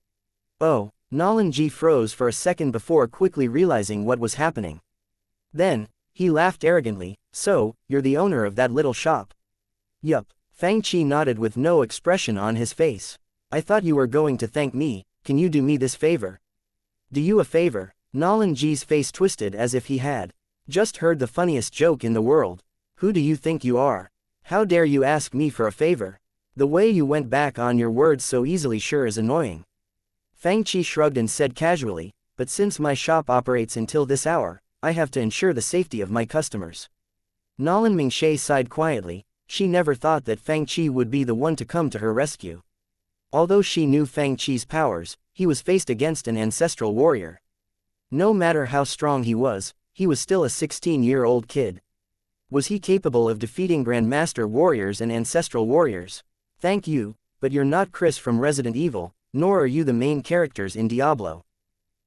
Oh, Nolan Ji froze for a second before quickly realizing what was happening. Then, he laughed arrogantly, "So, you're the owner of that little shop?" "Yup." Fang Chi nodded with no expression on his face. "I thought you were going to thank me. Can you do me this favor?" "Do you a favor?" Nolan Ji's face twisted as if he had just heard the funniest joke in the world. "Who do you think you are? How dare you ask me for a favor? The way you went back on your words so easily sure is annoying." Fang Chi shrugged and said casually, "But since my shop operates until this hour, I have to ensure the safety of my customers." Nolan Mingshe sighed quietly. She never thought that Fang Chi would be the one to come to her rescue. Although she knew Fang Chi's powers, he was faced against an ancestral warrior. No matter how strong he was still a 16-year-old kid. Was he capable of defeating Grandmaster warriors and ancestral warriors? "Thank you, but you're not Chris from Resident Evil, nor are you the main characters in Diablo.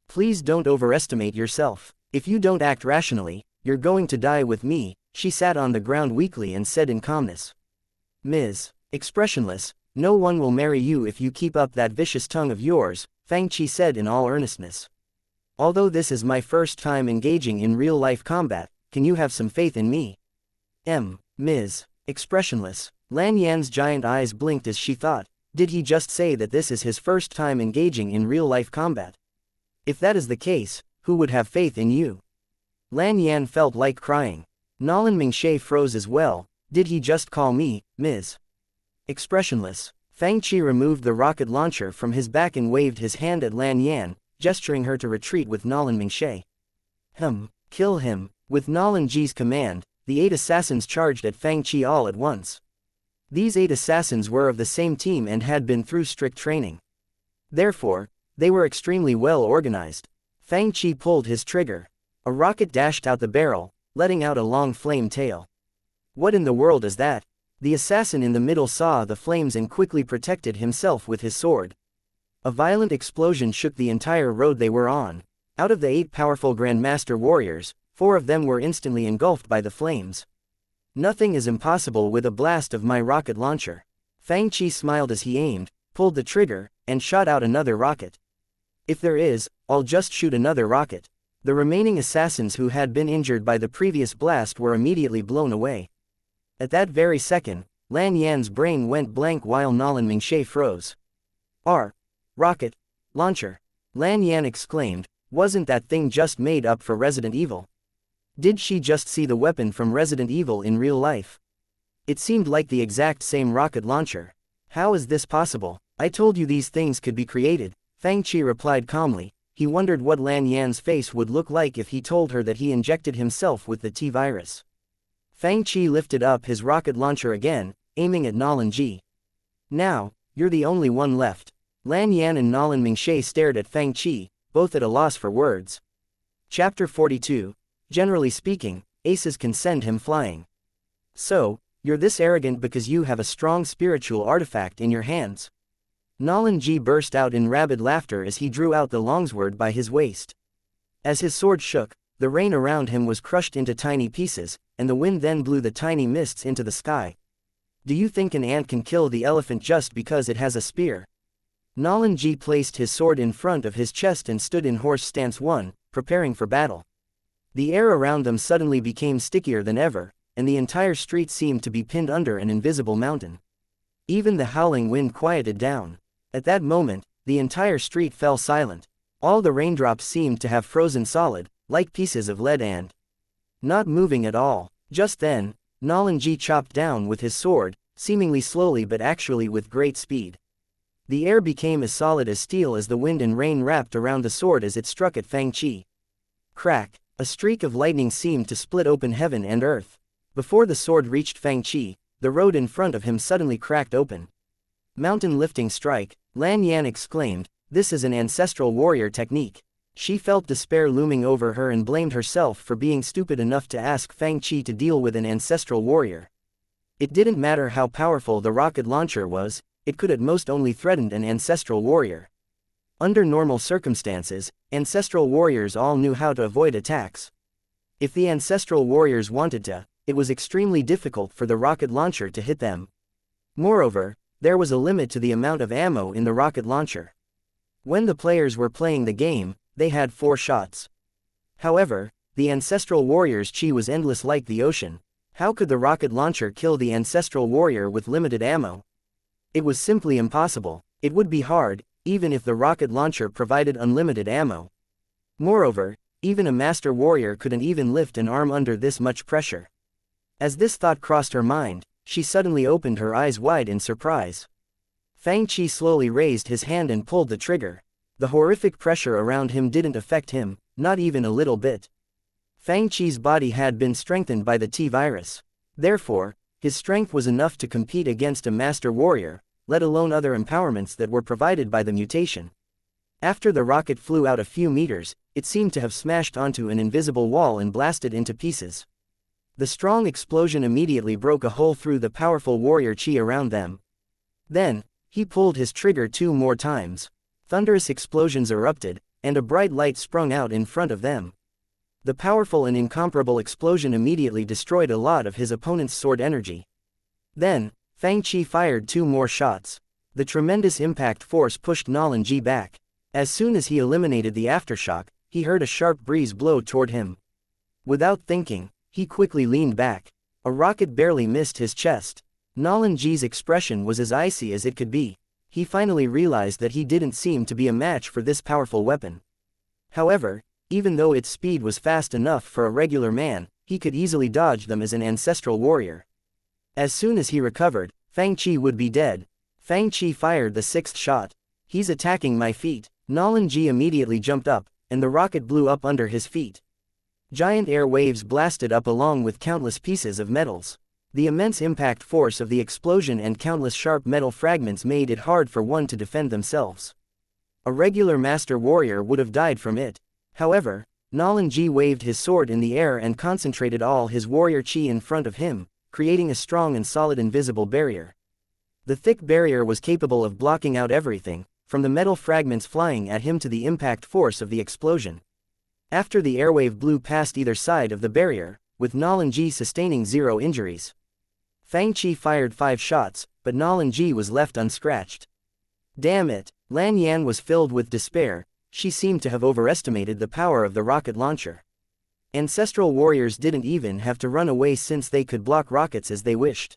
Please don't overestimate yourself. If you don't act rationally, you're going to die with me." She sat on the ground weakly and said in calmness. "Ms. Expressionless, no one will marry you if you keep up that vicious tongue of yours," Fang Chi said in all earnestness. "Although this is my first time engaging in real-life combat, can you have some faith in me?" Ms. Expressionless. Lan Yan's giant eyes blinked as she thought, did he just say that this is his first time engaging in real-life combat? If that is the case, who would have faith in you? Lan Yan felt like crying. Nolan Mingshe froze as well. Did he just call me, Ms. Expressionless? Fang Chi removed the rocket launcher from his back and waved his hand at Lan Yan, gesturing her to retreat with Nolan Mingshe. Kill him. With Nolan Ji's command, the 8 assassins charged at Fang Chi all at once. These 8 assassins were of the same team and had been through strict training. Therefore, they were extremely well organized. Fang Chi pulled his trigger. A rocket dashed out the barrel, letting out a long flame tail. What in the world is that? The assassin in the middle saw the flames and quickly protected himself with his sword. A violent explosion shook the entire road they were on. Out of the 8 powerful Grandmaster warriors, 4 of them were instantly engulfed by the flames. Nothing is impossible with a blast of my rocket launcher. Fang Chi smiled as he aimed, pulled the trigger, and shot out another rocket. If there is, I'll just shoot another rocket. The remaining assassins who had been injured by the previous blast were immediately blown away. At that very second, Lan Yan's brain went blank while Nolan Mingshe froze. Rocket launcher. Lan Yan exclaimed, wasn't that thing just made up for Resident Evil? Did she just see the weapon from Resident Evil in real life? It seemed like the exact same rocket launcher. How is this possible? I told you these things could be created, Fang Chi replied calmly. He wondered what Lan Yan's face would look like if he told her that he injected himself with the T-virus. Fang Chi lifted up his rocket launcher again, aiming at Nolan Ji. Now, you're the only one left. Lan Yan and Nolan Mingshe stared at Fang Chi, both at a loss for words. Chapter 42. Generally speaking, aces can send him flying. So, you're this arrogant because you have a strong spiritual artifact in your hands. Nolan G burst out in rabid laughter as he drew out the longsword by his waist. As his sword shook, the rain around him was crushed into tiny pieces, and the wind then blew the tiny mists into the sky. Do you think an ant can kill the elephant just because it has a spear? Nolan G placed his sword in front of his chest and stood in horse stance 1, preparing for battle. The air around them suddenly became stickier than ever, and the entire street seemed to be pinned under an invisible mountain. Even the howling wind quieted down. At that moment, the entire street fell silent. All the raindrops seemed to have frozen solid, like pieces of lead and not moving at all. Just then, Nolan G chopped down with his sword, seemingly slowly but actually with great speed. The air became as solid as steel as the wind and rain wrapped around the sword as it struck at Fang Chi. Crack! A streak of lightning seemed to split open heaven and earth. Before the sword reached Fang Chi, the road in front of him suddenly cracked open. Mountain lifting strike, Lan Yan exclaimed, this is an ancestral warrior technique. She felt despair looming over her and blamed herself for being stupid enough to ask Fang Chi to deal with an ancestral warrior. It didn't matter how powerful the rocket launcher was, it could at most only threaten an ancestral warrior. Under normal circumstances, ancestral warriors all knew how to avoid attacks. If the ancestral warriors wanted to, it was extremely difficult for the rocket launcher to hit them. Moreover, there was a limit to the amount of ammo in the rocket launcher. When the players were playing the game, they had 4 shots. However, the ancestral warrior's chi was endless like the ocean. How could the rocket launcher kill the ancestral warrior with limited ammo? It was simply impossible. It would be hard, even if the rocket launcher provided unlimited ammo. Moreover, even a master warrior couldn't even lift an arm under this much pressure. As this thought crossed her mind, she suddenly opened her eyes wide in surprise. Fang Chi slowly raised his hand and pulled the trigger. The horrific pressure around him didn't affect him, not even a little bit. Fang Chi's body had been strengthened by the T-virus. Therefore, his strength was enough to compete against a master warrior, let alone other empowerments that were provided by the mutation. After the rocket flew out a few meters, it seemed to have smashed onto an invisible wall and blasted into pieces. The strong explosion immediately broke a hole through the powerful warrior chi around them. Then, he pulled his trigger 2 more times. Thunderous explosions erupted, and a bright light sprung out in front of them. The powerful and incomparable explosion immediately destroyed a lot of his opponent's sword energy. Then, Fang Chi fired 2 more shots. The tremendous impact force pushed Nolan Ji back. As soon as he eliminated the aftershock, he heard a sharp breeze blow toward him. Without thinking, he quickly leaned back. A rocket barely missed his chest. Nolan Ji's expression was as icy as it could be. He finally realized that he didn't seem to be a match for this powerful weapon. However, even though its speed was fast enough for a regular man, he could easily dodge them as an ancestral warrior. As soon as he recovered, Fang Chi would be dead. Fang Chi fired the 6th shot. He's attacking my feet. Nolan Ji immediately jumped up, and the rocket blew up under his feet. Giant air waves blasted up along with countless pieces of metals. The immense impact force of the explosion and countless sharp metal fragments made it hard for one to defend themselves. A regular master warrior would have died from it. However, Nolan Ji waved his sword in the air and concentrated all his warrior chi in front of him, creating a strong and solid invisible barrier. The thick barrier was capable of blocking out everything, from the metal fragments flying at him to the impact force of the explosion. After the airwave blew past either side of the barrier, with Nolan Ji sustaining 0 injuries. Fang Chi fired 5 shots, but Nolan Ji was left unscratched. Damn it! Lan Yan was filled with despair. She seemed to have overestimated the power of the rocket launcher. Ancestral warriors didn't even have to run away since they could block rockets as they wished.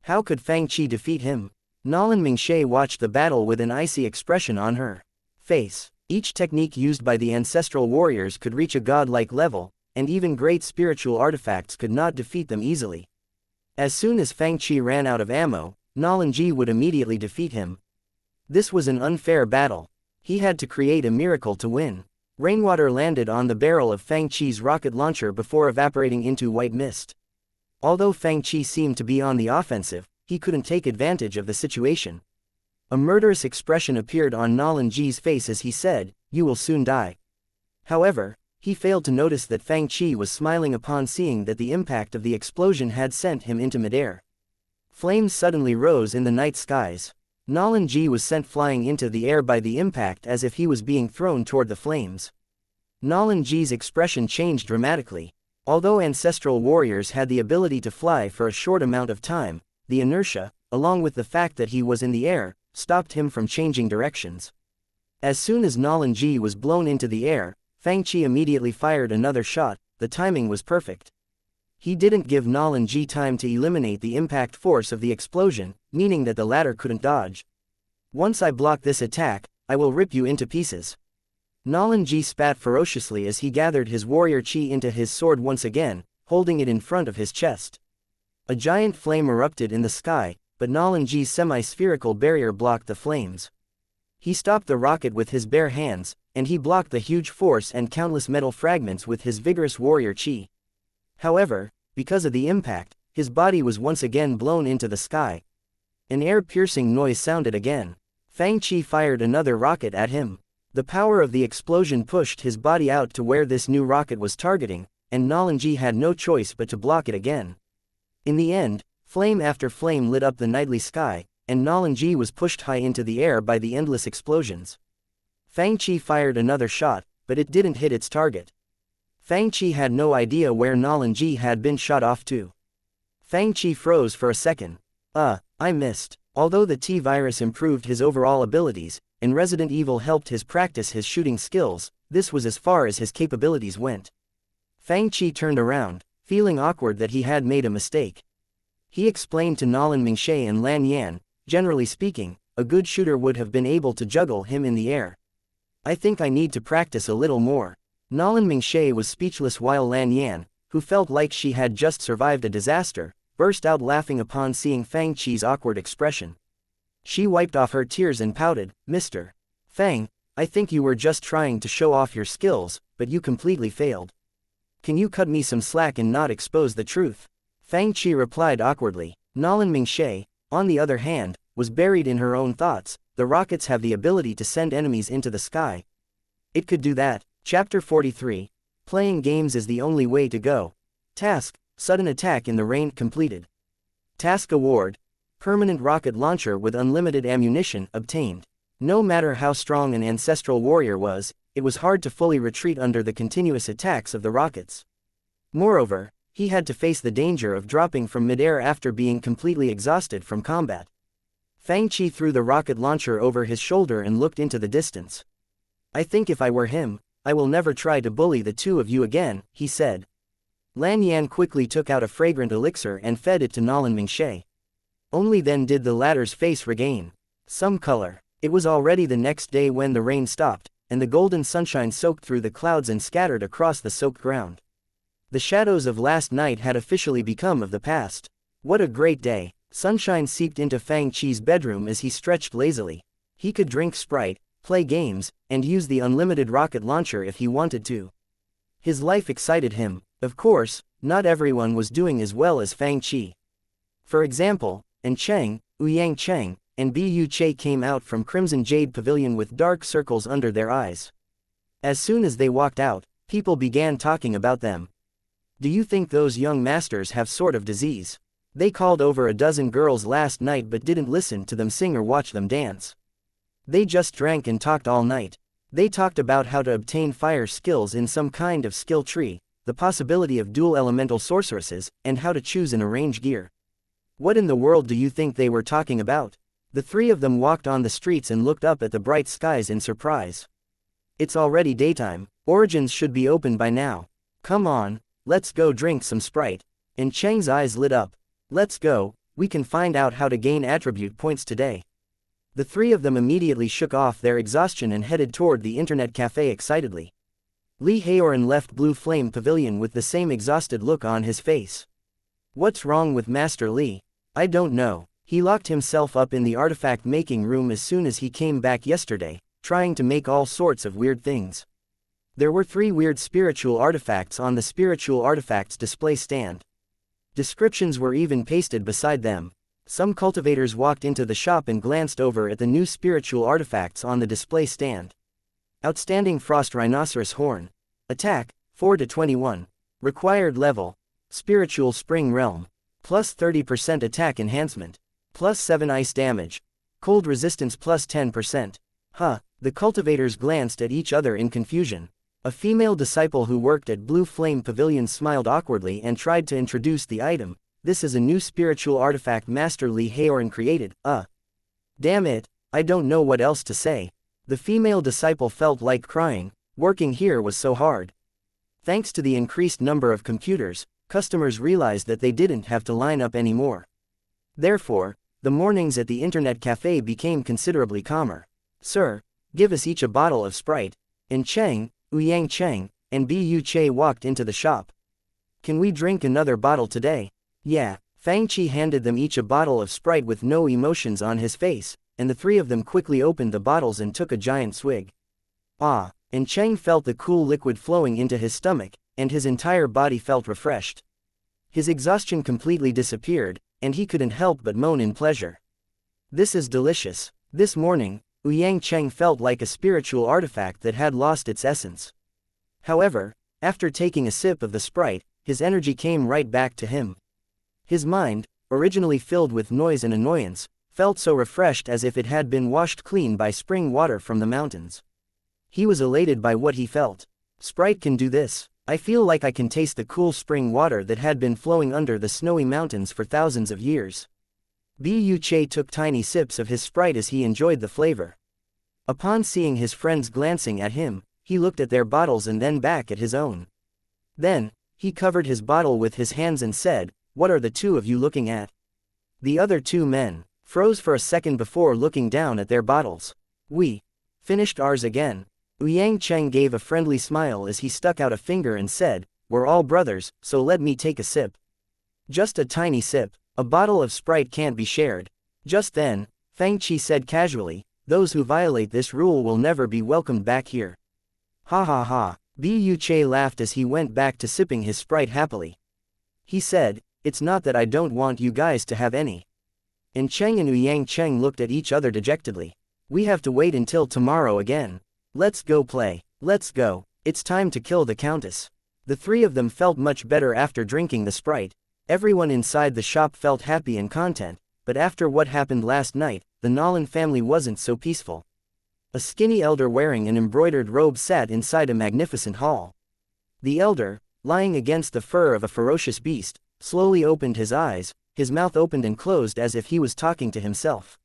How could Fang Chi defeat him? Nolan Mingshe watched the battle with an icy expression on her face. Each technique used by the ancestral warriors could reach a godlike level, and even great spiritual artifacts could not defeat them easily. As soon as Fang Chi ran out of ammo, Nolan Ji would immediately defeat him. This was an unfair battle. He had to create a miracle to win. Rainwater landed on the barrel of Fang Chi's rocket launcher before evaporating into white mist. Although Fang Chi seemed to be on the offensive, he couldn't take advantage of the situation. A murderous expression appeared on Nolan Ji's face as he said, "You will soon die." However, He failed to notice that Fang Qi was smiling upon seeing that the impact of the explosion had sent him into midair. Flames suddenly rose in the night skies. Nolan Ji was sent flying into the air by the impact as if he was being thrown toward the flames. Nolan Ji's expression changed dramatically. Although ancestral warriors had the ability to fly for a short amount of time, the inertia, along with the fact that he was in the air, stopped him from changing directions. As soon as Nolan Ji was blown into the air, Fang Qi immediately fired another shot. The timing was perfect. He didn't give Nolan Ji time to eliminate the impact force of the explosion, meaning that the latter couldn't dodge. Once I block this attack, I will rip you into pieces. Nolan Ji spat ferociously as he gathered his warrior chi into his sword once again, holding it in front of his chest. A giant flame erupted in the sky, but Nolan Ji's semi-spherical barrier blocked the flames. He stopped the rocket with his bare hands, and he blocked the huge force and countless metal fragments with his vigorous warrior chi. However, because of the impact, his body was once again blown into the sky. An air-piercing noise sounded again. Fang Qi fired another rocket at him. The power of the explosion pushed his body out to where this new rocket was targeting, and Nolan Ji had no choice but to block it again. In the end, flame after flame lit up the nightly sky, and Nolan Ji was pushed high into the air by the endless explosions. Fang Qi fired another shot, but it didn't hit its target. Fang Qi had no idea where Nolan Ji had been shot off to. Fang Qi froze for a second. I missed. Although the T-virus improved his overall abilities, and Resident Evil helped his practice his shooting skills, this was as far as his capabilities went. Fang Qi turned around, feeling awkward that he had made a mistake. He explained to Nolan Mingxie and Lan Yan, generally speaking, a good shooter would have been able to juggle him in the air. I think I need to practice a little more. Nolan Mingxie was speechless while Lan Yan, who felt like she had just survived a disaster, burst out laughing upon seeing Fang Qi's awkward expression. She wiped off her tears and pouted, "Mr. Fang, I think you were just trying to show off your skills, but you completely failed. Can you cut me some slack and not expose the truth?" Fang Qi replied awkwardly. Nolan Mingxie, on the other hand, was buried in her own thoughts. The rockets have the ability to send enemies into the sky. It could do that. Chapter 43. Playing games is the only way to go. Task: Sudden attack in the rain completed. Task award: Permanent rocket launcher with unlimited ammunition obtained. No matter how strong an ancestral warrior was, it was hard to fully retreat under the continuous attacks of the rockets. Moreover, he had to face the danger of dropping from midair after being completely exhausted from combat. Fang Qi threw the rocket launcher over his shoulder and looked into the distance. "I think if I were him, I will never try to bully the two of you again," he said. Lan Yan quickly took out a fragrant elixir and fed it to Nolan Mingxie. Only then did the latter's face regain some color. It was already the next day when the rain stopped, and the golden sunshine soaked through the clouds and scattered across the soaked ground. The shadows of last night had officially become of the past. What a great day! Sunshine seeped into Fang Qi's bedroom as he stretched lazily. He could drink Sprite, play games, and use the unlimited rocket launcher if he wanted to. His life excited him. Of course, not everyone was doing as well as Fang Qi. For example, An Cheng, Ouyang Cheng, and Bu Che came out from Crimson Jade Pavilion with dark circles under their eyes. As soon as they walked out, people began talking about them. "Do you think those young masters have sort of disease? They called over a dozen girls last night but didn't listen to them sing or watch them dance. They just drank and talked all night. They talked about how to obtain fire skills in some kind of skill tree, the possibility of dual elemental sorceresses, and how to choose an arrange gear. What in the world do you think they were talking about?" The three of them walked on the streets and looked up at the bright skies in surprise. "It's already daytime. Origins should be open by now. Come on, let's go drink some Sprite." And Cheng's eyes lit up. "Let's go, we can find out how to gain attribute points today." The three of them immediately shook off their exhaustion and headed toward the internet cafe excitedly. Li Haoran left Blue Flame Pavilion with the same exhausted look on his face. "What's wrong with Master Li? I don't know. He locked himself up in the artifact making room as soon as he came back yesterday, trying to make all sorts of weird things." There were 3 weird spiritual artifacts on the spiritual artifacts display stand. Descriptions were even pasted beside them. Some cultivators walked into the shop and glanced over at the new spiritual artifacts on the display stand. Outstanding Frost Rhinoceros Horn. Attack, 4 to 21. Required level. Spiritual Spring Realm. Plus 30% attack enhancement. Plus 7 ice damage. Cold resistance plus 10%. Huh, the cultivators glanced at each other in confusion. A female disciple who worked at Blue Flame Pavilion smiled awkwardly and tried to introduce the item. This is a new spiritual artifact Master Li Haoran created. Damn it, I don't know what else to say. The female disciple felt like crying. Working here was so hard. Thanks to the increased number of computers, customers realized that they didn't have to line up anymore. Therefore, the mornings at the internet cafe became considerably calmer. Sir, give us each a bottle of Sprite. And Cheng, Ouyang Cheng, and Bu Che walked into the shop. Can we drink another bottle today? Yeah. Fang Chi handed them each a bottle of Sprite with no emotions on his face, and the three of them quickly opened the bottles and took a giant swig. And Cheng felt the cool liquid flowing into his stomach, and his entire body felt refreshed. His exhaustion completely disappeared, and he couldn't help but moan in pleasure. This is delicious. This morning, Ouyang Cheng felt like a spiritual artifact that had lost its essence. However, after taking a sip of the Sprite, his energy came right back to him. His mind, originally filled with noise and annoyance, felt so refreshed as if it had been washed clean by spring water from the mountains. He was elated by what he felt. Sprite can do this. I feel like I can taste the cool spring water that had been flowing under the snowy mountains for thousands of years. Bu Che took tiny sips of his Sprite as he enjoyed the flavor. Upon seeing his friends glancing at him, he looked at their bottles and then back at his own. Then, he covered his bottle with his hands and said, "What are the two of you looking at?" The other two men froze for a second before looking down at their bottles. "We finished ours again." Ouyang Cheng gave a friendly smile as he stuck out a finger and said, "We're all brothers, so let me take a sip." Just a tiny sip. A bottle of Sprite can't be shared. Just then, Fang Chi said casually, "Those who violate this rule will never be welcomed back here." Ha ha ha. Bu Che laughed as he went back to sipping his Sprite happily. He said, "It's not that I don't want you guys to have any." And Cheng and Ouyang Cheng looked at each other dejectedly. "We have to wait until tomorrow again. Let's go play. Let's go. It's time to kill the Countess." The three of them felt much better after drinking the Sprite. Everyone inside the shop felt happy and content, but after what happened last night, the Nolan family wasn't so peaceful. A skinny elder wearing an embroidered robe sat inside a magnificent hall. The elder, lying against the fur of a ferocious beast, slowly opened his eyes, his mouth opened and closed as if he was talking to himself.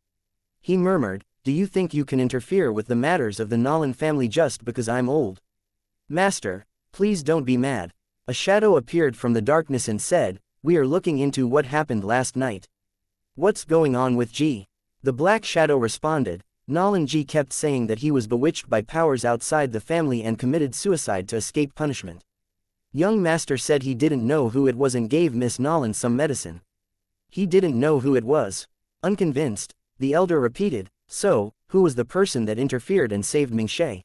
He murmured, "Do you think you can interfere with the matters of the Nolan family just because I'm old?" "Master, please don't be mad." A shadow appeared from the darkness and said, "We are looking into what happened last night." "What's going on with G?" The black shadow responded, "Nolan G kept saying that he was bewitched by powers outside the family and committed suicide to escape punishment. Young Master said he didn't know who it was and gave Miss Nolan some medicine." "He didn't know who it was." Unconvinced, the elder repeated, "So, who was the person that interfered and saved Mingxie?"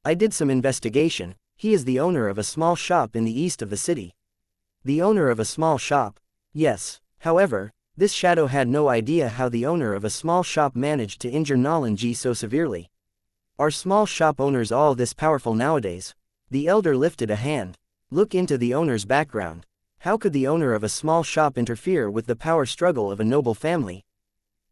"I did some investigation. He is the owner of a small shop in the east of the city." "The owner of a small shop?" "Yes." However, this shadow had no idea how the owner of a small shop managed to injure Nolan G so severely. "Are small shop owners all this powerful nowadays?" The elder lifted a hand. "Look into the owner's background. How could the owner of a small shop interfere with the power struggle of a noble family?"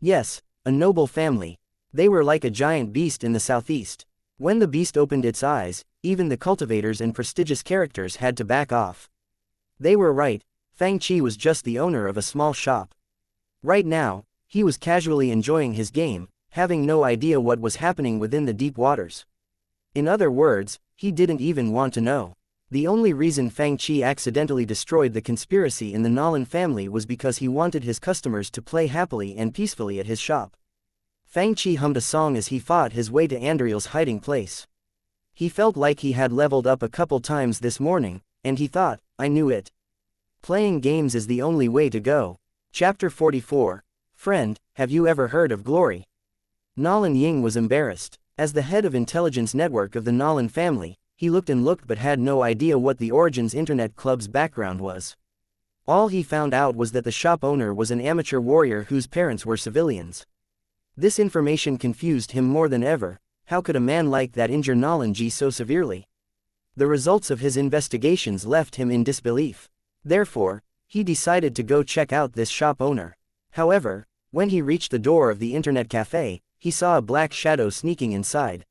"Yes, a noble family. They were like a giant beast in the southeast. When the beast opened its eyes, even the cultivators and prestigious characters had to back off." They were right. Fang Chi was just the owner of a small shop. Right now, he was casually enjoying his game, having no idea what was happening within the deep waters. In other words, he didn't even want to know. The only reason Fang Chi accidentally destroyed the conspiracy in the Nolan family was because he wanted his customers to play happily and peacefully at his shop. Fang Chi hummed a song as he fought his way to Andriel's hiding place. He felt like he had leveled up a couple times this morning, and he thought, "I knew it. Playing games is the only way to go." Chapter 44. Friend, have you ever heard of glory? Nolan Ying was embarrassed. As the head of intelligence network of the Nolan family, he looked and looked but had no idea what the Origins Internet Club's background was. All he found out was that the shop owner was an amateur warrior whose parents were civilians. This information confused him more than ever. How could a man like that injure Nolan G so severely? The results of his investigations left him in disbelief. Therefore, he decided to go check out this shop owner. However, when he reached the door of the internet cafe, he saw a black shadow sneaking inside.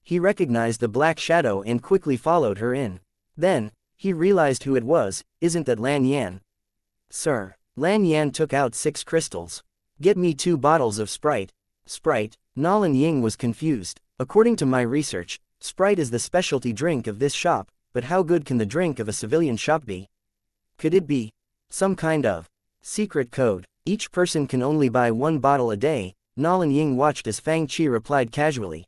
He recognized the black shadow and quickly followed her in. Then, he realized who it was. Isn't that Lan Yan? Sir. Lan Yan took out 6 crystals. Get me 2 bottles of Sprite. Sprite? Nolan Ying was confused. According to my research, Sprite is the specialty drink of this shop, but how good can the drink of a civilian shop be? Could it be some kind of secret code? Each person can only buy 1 bottle a day. Nolan Ying watched as Fang Chi replied casually.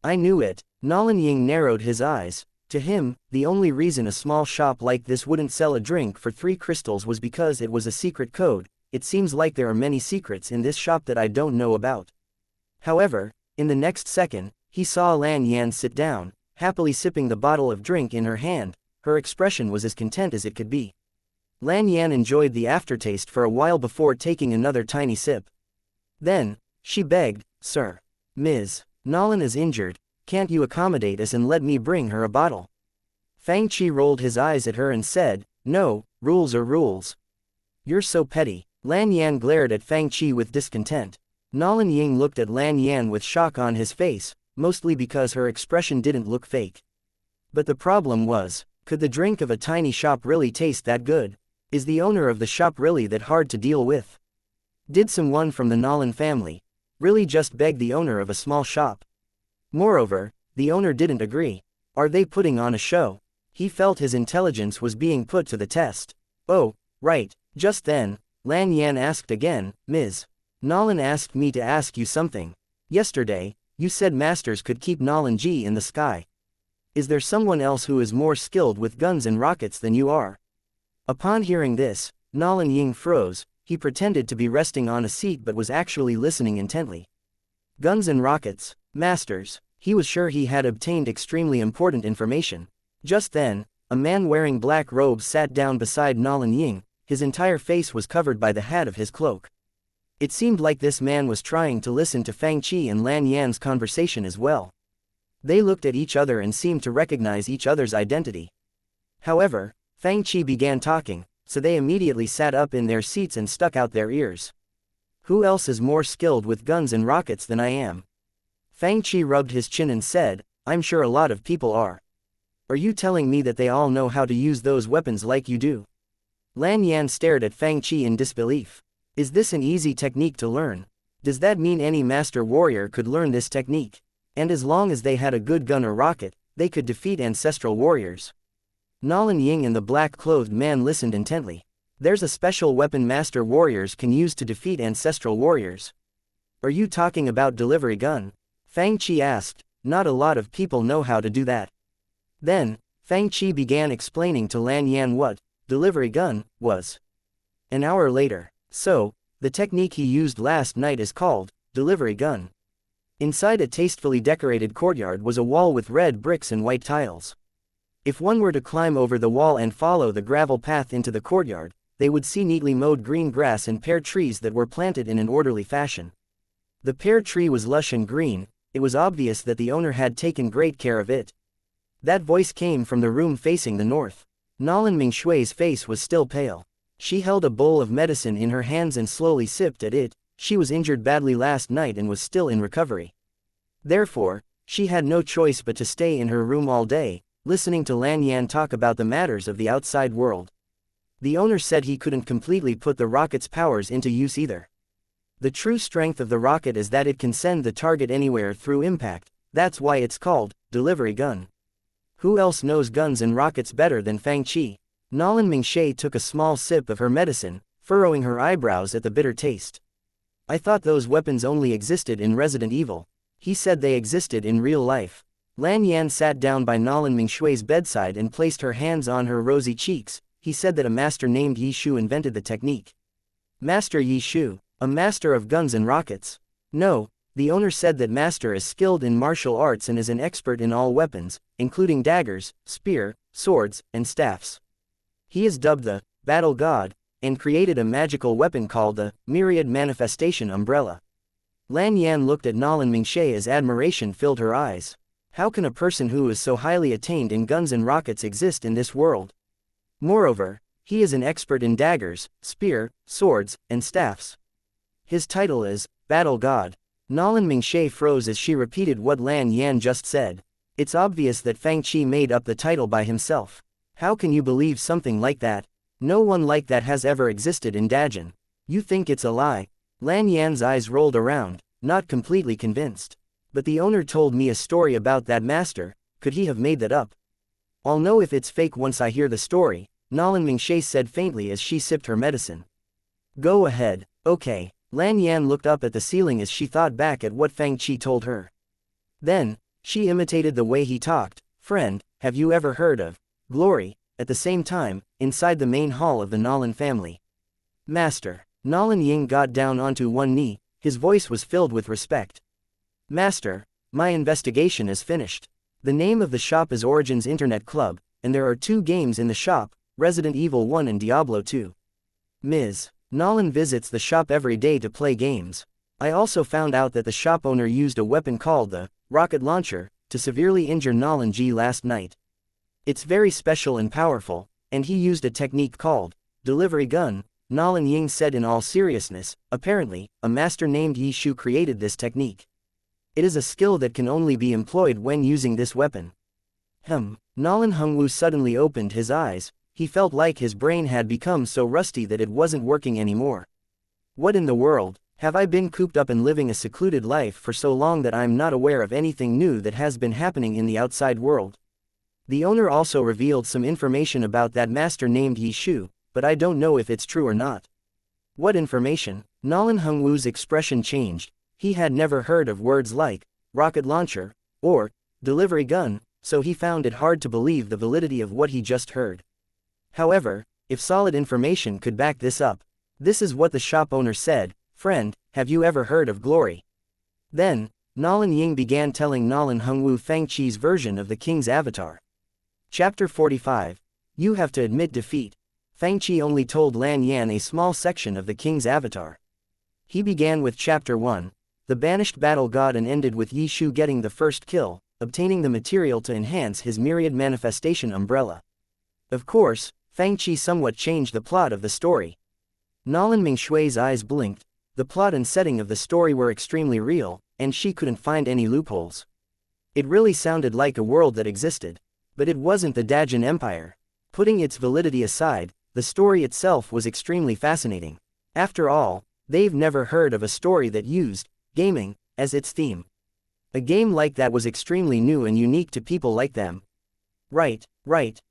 I knew it. Nolan Ying narrowed his eyes. To him, the only reason a small shop like this wouldn't sell a drink for 3 crystals was because it was a secret code. It seems like there are many secrets in this shop that I don't know about. However, in the next second, he saw Lan Yan sit down, happily sipping the bottle of drink in her hand. Her expression was as content as it could be. Lan Yan enjoyed the aftertaste for a while before taking another tiny sip. Then, she begged, Sir. Ms. Nolan is injured. Can't you accommodate us and let me bring her a bottle? Fang Chi rolled his eyes at her and said, No, rules are rules. You're so petty. Lan Yan glared at Fang Chi with discontent. Nolan Ying looked at Lan Yan with shock on his face, mostly because her expression didn't look fake. But the problem was, could the drink of a tiny shop really taste that good? Is the owner of the shop really that hard to deal with? Did someone from the Nolan family really just beg the owner of a small shop? Moreover, the owner didn't agree. Are they putting on a show? He felt his intelligence was being put to the test. Oh, right. Just then, Lan Yan asked again, Ms. Nolan asked me to ask you something. Yesterday, you said masters could keep Nolan Ji in the sky. Is there someone else who is more skilled with guns and rockets than you are? Upon hearing this, Nolan Ying froze. He pretended to be resting on a seat but was actually listening intently. Guns and rockets, masters. He was sure he had obtained extremely important information. Just then, a man wearing black robes sat down beside Nolan Ying. His entire face was covered by the hat of his cloak. It seemed like this man was trying to listen to Fang Chi and Lan Yan's conversation as well. They looked at each other and seemed to recognize each other's identity. However, Fang Chi began talking, so they immediately sat up in their seats and stuck out their ears. Who else is more skilled with guns and rockets than I am? Fang Chi rubbed his chin and said, I'm sure a lot of people are. Are you telling me that they all know how to use those weapons like you do? Lan Yan stared at Fang Chi in disbelief. Is this an easy technique to learn? Does that mean any master warrior could learn this technique? And as long as they had a good gun or rocket, they could defeat ancestral warriors. Nolan Ying and the black-clothed man listened intently. There's a special weapon master warriors can use to defeat ancestral warriors. Are you talking about delivery gun? Fang Chi asked. Not a lot of people know how to do that. Then, Fang Chi began explaining to Lan Yan what delivery gun was. An hour later. So, the technique he used last night is called delivery gun. Inside a tastefully decorated courtyard was a wall with red bricks and white tiles. If one were to climb over the wall and follow the gravel path into the courtyard, they would see neatly mowed green grass and pear trees that were planted in an orderly fashion. The pear tree was lush and green. It was obvious that the owner had taken great care of it. That voice came from the room facing the north. Nolan Mingshui's face was still pale. She held a bowl of medicine in her hands and slowly sipped at it. She was injured badly last night and was still in recovery. Therefore, she had no choice but to stay in her room all day, listening to Lan Yan talk about the matters of the outside world. The owner said he couldn't completely put the rocket's powers into use either. The true strength of the rocket is that it can send the target anywhere through impact. That's why it's called delivery gun. Who else knows guns and rockets better than Fang Chi? Nolan Mingshui took a small sip of her medicine, furrowing her eyebrows at the bitter taste. I thought those weapons only existed in Resident Evil. He said they existed in real life. Lan Yan sat down by Nolan Mingshui's bedside and placed her hands on her rosy cheeks. He said that a master named Yi Shu invented the technique. Master Yi Shu, a master of guns and rockets. No, the owner said that master is skilled in martial arts and is an expert in all weapons, including daggers, spear, swords, and staffs. He is dubbed the battle god, and created a magical weapon called the myriad manifestation umbrella. Lan Yan looked at Nolan Mingshui as admiration filled her eyes. How can a person who is so highly attained in guns and rockets exist in this world? Moreover, he is an expert in daggers, spear, swords, and staffs. His title is Battle God. Nolan Mingshay froze as she repeated what Lan Yan just said. It's obvious that Fang Qi made up the title by himself. How can you believe something like that? No one like that has ever existed in Dajin. You think it's a lie? Lan Yan's eyes rolled around, not completely convinced. But the owner told me a story about that master. Could he have made that up? I'll know if it's fake once I hear the story, Nolan Mingshay said faintly as she sipped her medicine. Go ahead. Okay. Lan Yan looked up at the ceiling as she thought back at what Fang Qi told her. Then, she imitated the way he talked. Friend, have you ever heard of glory? At the same time, inside the main hall of the Nolan family. Master. Nolan Ying got down onto one knee, his voice was filled with respect. Master, my investigation is finished. The name of the shop is Origins Internet Club, and there are 2 games in the shop, Resident Evil 1 and Diablo 2. Ms. Nolan visits the shop every day to play games. I also found out that the shop owner used a weapon called the rocket launcher to severely injure Nolan G last night. It's very special and powerful, and he used a technique called delivery gun, Nolan Ying said in all seriousness. Apparently, a master named Yi Shu created this technique. It is a skill that can only be employed when using this weapon. Nolan Hongwu suddenly opened his eyes. He felt like his brain had become so rusty that it wasn't working anymore. What in the world? Have I been cooped up and living a secluded life for so long that I'm not aware of anything new that has been happening in the outside world? The owner also revealed some information about that master named Yi Shu, but I don't know if it's true or not. What information? Nolan Hongwu's expression changed. He had never heard of words like rocket launcher or delivery gun, so he found it hard to believe the validity of what he just heard. However, if solid information could back this up. This is what the shop owner said. Friend, have you ever heard of glory? Then, Nolan Ying began telling Nolan Hongwu Fang Qi's version of the king's avatar. Chapter 45. You have to admit defeat. Fang Qi only told Lan Yan a small section of the king's avatar. He began with Chapter 1, the banished battle god, and ended with Yi Shu getting the first kill, obtaining the material to enhance his myriad manifestation umbrella. Of course, Fang Qi somewhat changed the plot of the story. Nolan Mingshui's eyes blinked. The plot and setting of the story were extremely real, and she couldn't find any loopholes. It really sounded like a world that existed. But it wasn't the Dajin Empire. Putting its validity aside, the story itself was extremely fascinating. After all, they've never heard of a story that used gaming as its theme. A game like that was extremely new and unique to people like them. Right.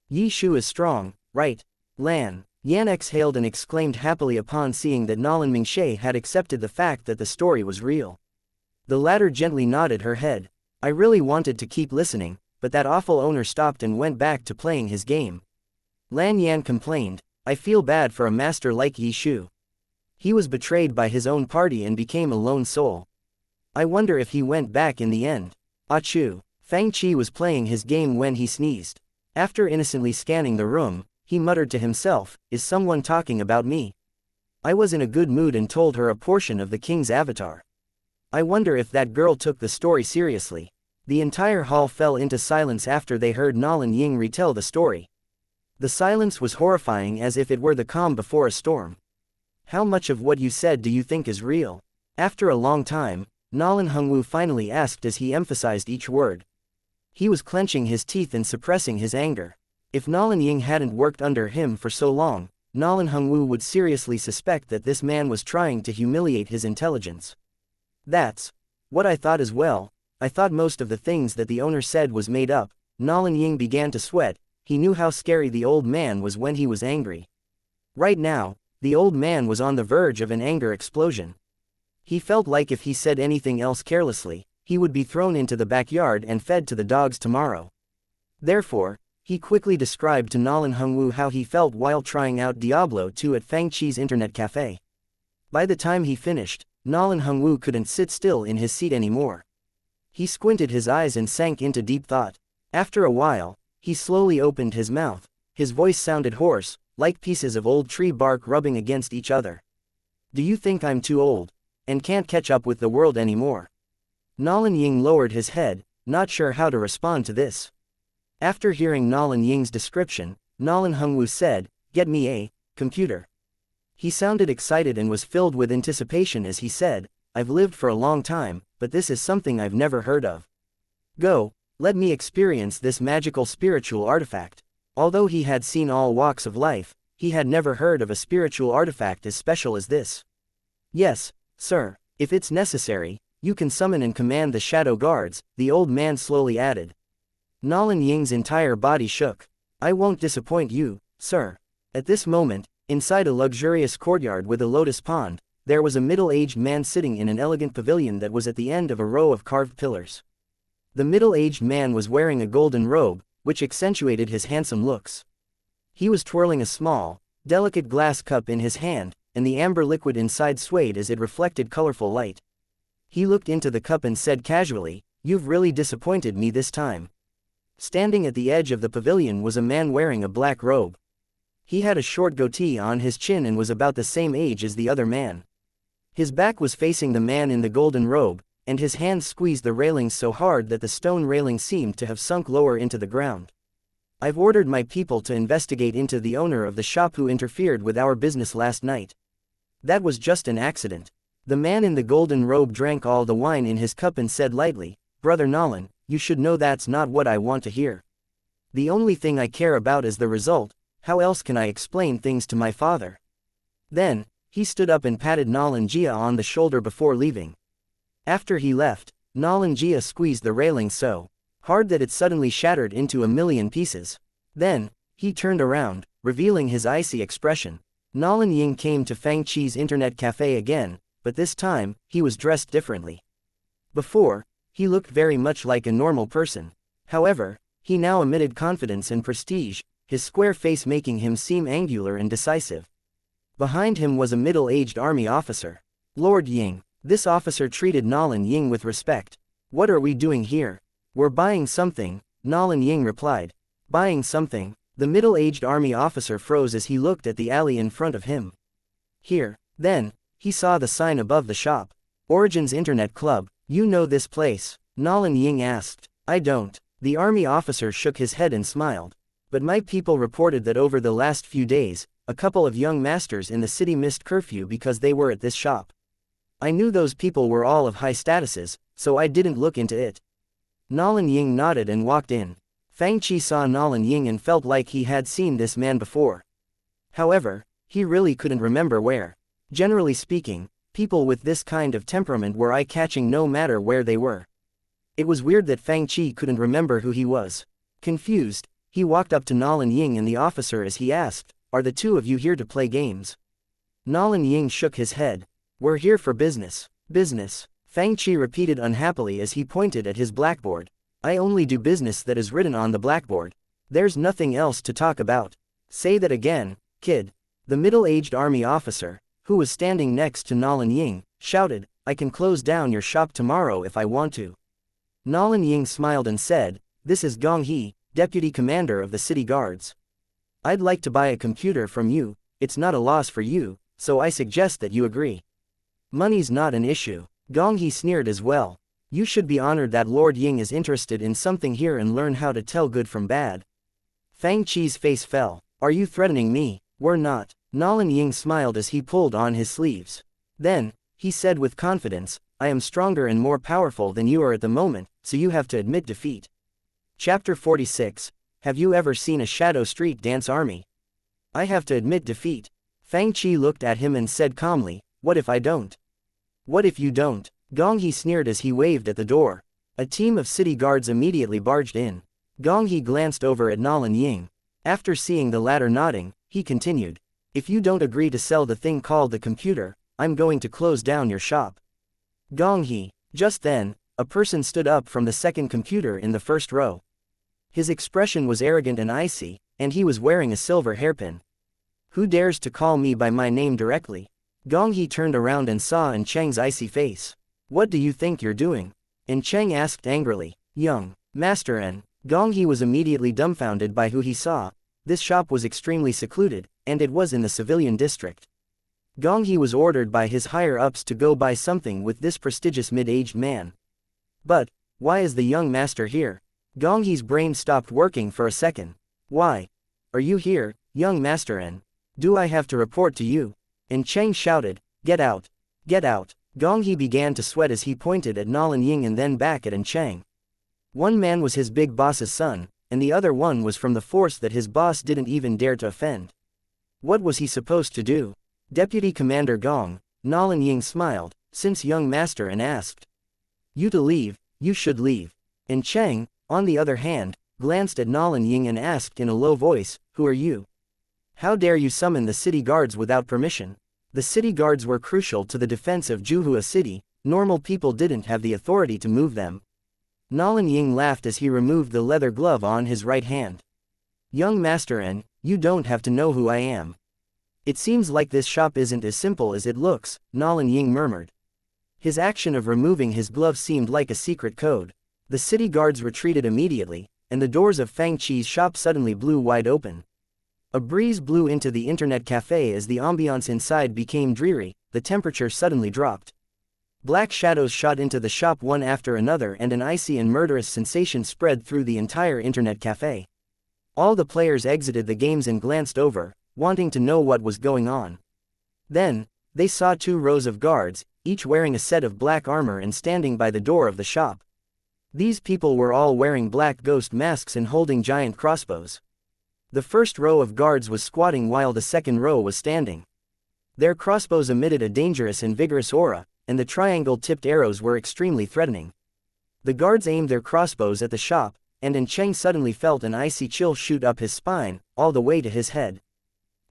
Yi Shu is strong, right? Lan Yan exhaled and exclaimed happily upon seeing that Nolan Mingshay had accepted the fact that the story was real. The latter gently nodded her head. I really wanted to keep listening, but that awful owner stopped and went back to playing his game. Lan Yan complained, I feel bad for a master like Yi Shu. He was betrayed by his own party and became a lone soul. I wonder if he went back in the end. Achoo. Fang Qi was playing his game when he sneezed. After innocently scanning the room, he muttered to himself, is someone talking about me? I was in a good mood and told her a portion of the king's avatar. I wonder if that girl took the story seriously. The entire hall fell into silence after they heard Nolan Ying retell the story. The silence was horrifying, as if it were the calm before a storm. How much of what you said do you think is real? After a long time, Nolan Hongwu finally asked as he emphasized each word. He was clenching his teeth and suppressing his anger. If Nolan Ying hadn't worked under him for so long, Nolan Hongwu would seriously suspect that this man was trying to humiliate his intelligence. That's what I thought as well. I thought most of the things that the owner said was made up. Nolan Ying began to sweat. He knew how scary the old man was when he was angry. Right now, the old man was on the verge of an anger explosion. He felt like if he said anything else carelessly, he would be thrown into the backyard and fed to the dogs tomorrow. Therefore, he quickly described to Nolan Hongwu how he felt while trying out Diablo 2 at Fang Qi's Internet Café. By the time he finished, Nolan Hongwu couldn't sit still in his seat anymore. He squinted his eyes and sank into deep thought. After a while, he slowly opened his mouth. His voice sounded hoarse, like pieces of old tree bark rubbing against each other. Do you think I'm too old and can't catch up with the world anymore? Nolan Ying lowered his head. not sure how to respond to this. After hearing Nolan Ying's description, Nolan Hongwu said, "Get me a computer." He sounded excited and was filled with anticipation as he said, "I've lived for a long time, but this is something I've never heard of. Go, let me experience this magical spiritual artifact." Although he had seen all walks of life, he had never heard of a spiritual artifact as special as this. "Yes, sir, if it's necessary, you can summon and command the shadow guards," the old man slowly added. Nolan Ying's entire body shook. "I won't disappoint you, sir." At this moment, inside a luxurious courtyard with a lotus pond, there was a middle-aged man sitting in an elegant pavilion that was at the end of a row of carved pillars. The middle-aged man was wearing a golden robe, which accentuated his handsome looks. He was twirling a small, delicate glass cup in his hand, and the amber liquid inside swayed as it reflected colorful light. He looked into the cup and said casually, "You've really disappointed me this time." Standing at the edge of the pavilion was a man wearing a black robe. He had a short goatee on his chin and was about the same age as the other man. His back was facing the man in the golden robe, and his hands squeezed the railings so hard that the stone railing seemed to have sunk lower into the ground. "I've ordered my people to investigate into the owner of the shop who interfered with our business last night. That was just an accident." The man in the golden robe drank all the wine in his cup and said lightly, "Brother Nolan, you should know that's not what I want to hear. The only thing I care about is the result. How else can I explain things to my father?" Then, he stood up and patted Nolan Jia on the shoulder before leaving. After he left, Nolan Jia squeezed the railing so hard that it suddenly shattered into a million pieces. Then, he turned around, revealing his icy expression. Nolan Ying came to Fang Chi's internet cafe again, but this time, he was dressed differently. Before, he looked very much like a normal person. However, he now emitted confidence and prestige, his square face making him seem angular and decisive. Behind him was a middle-aged army officer. "Lord Ying." This officer treated Nolan Ying with respect. "What are we doing here?" "We're buying something," Nolan Ying replied. "Buying something?" The middle-aged army officer froze as he looked at the alley in front of him. "Here." Then, he saw the sign above the shop. "Origins Internet Club, you know this place?" Nolan Ying asked. "I don't." The army officer shook his head and smiled. "But my people reported that over the last few days, a couple of young masters in the city missed curfew because they were at this shop. I knew those people were all of high statuses, so I didn't look into it." Nolan Ying nodded and walked in. Fang Chi saw Nolan Ying and felt like he had seen this man before. However, he really couldn't remember where. Generally speaking, people with this kind of temperament were eye-catching no matter where they were. It was weird that Fang Chi couldn't remember who he was. Confused, he walked up to Nolan Ying and the officer as he asked, "Are the two of you here to play games?" Nolan Ying shook his head. "We're here for business." "Business?" Fang Chi repeated unhappily as he pointed at his blackboard. "I only do business that is written on the blackboard. There's nothing else to talk about." "Say that again, kid." The middle-aged army officer, who was standing next to Nolan Ying, shouted, "I can close down your shop tomorrow if I want to." Nolan Ying smiled and said, "This is Gong He, deputy commander of the city guards. I'd like to buy a computer from you. It's not a loss for you, so I suggest that you agree." "Money's not an issue." Gong He sneered as well. "You should be honored that Lord Ying is interested in something here and learn how to tell good from bad." Fang Chi's face fell. "Are you threatening me?" "We're not." Nolan Ying smiled as he pulled on his sleeves. Then, he said with confidence, "I am stronger and more powerful than you are at the moment, so you have to admit defeat." Chapter 46, Have you ever seen a Shadow Street Dance Army? "I have to admit defeat." Fang Chi looked at him and said calmly, "What if I don't?" "What if you don't?" Gong He sneered as he waved at the door. A team of city guards immediately barged in. Gong He glanced over at Nolan Ying. After seeing the latter nodding, he continued, "If you don't agree to sell the thing called the computer, I'm going to close down your shop." Gong He. Just then, a person stood up from the second computer in the first row. His expression was arrogant and icy, and he was wearing a silver hairpin. "Who dares to call me by my name directly?" Gong He turned around and saw En Cheng's icy face. "What do you think you're doing?" En Cheng asked angrily. "Young Master En." Gong He was immediately dumbfounded by who he saw. This shop was extremely secluded, and it was in the civilian district. Gong He was ordered by his higher-ups to go buy something with this prestigious mid-aged man. But, Why is the young master here? Gong He's brain stopped working for a second. Why? Are you here, young master, and do I have to report to you? And Cheng shouted, get out. Get out. Gong He began to sweat as he pointed at Nalin Ying and then back at An Cheng. One man was his big boss's son, and the other one was from the force that his boss didn't even dare to offend. What was he supposed to do? Deputy Commander Gong, Nalin Ying smiled, since young master, and asked. You to leave, you should leave. And Cheng, on the other hand, glanced at Nalin Ying and asked in a low voice, who are you? How dare you summon the city guards without permission? The city guards were crucial to the defense of Juhua City, normal people didn't have the authority to move them. Nalin Ying laughed as he removed the leather glove on his right hand. Young master, and you don't have to know who I am. It seems like this shop isn't as simple as it looks, Nalin Ying murmured. His action of removing his glove seemed like a secret code. The city guards retreated immediately, and the doors of Fang Chi's shop suddenly blew wide open. A breeze blew into the internet cafe as the ambiance inside became dreary, the temperature suddenly dropped. Black shadows shot into the shop one after another and an icy and murderous sensation spread through the entire internet cafe. All the players exited the games and glanced over, wanting to know what was going on. Then, they saw 2 rows of guards, each wearing a set of black armor and standing by the door of the shop. These people were all wearing black ghost masks and holding giant crossbows. The first row of guards was squatting while the second row was standing. Their crossbows emitted a dangerous and vigorous aura, and the triangle-tipped arrows were extremely threatening. The guards aimed their crossbows at the shop, and An Cheng suddenly felt an icy chill shoot up his spine, all the way to his head.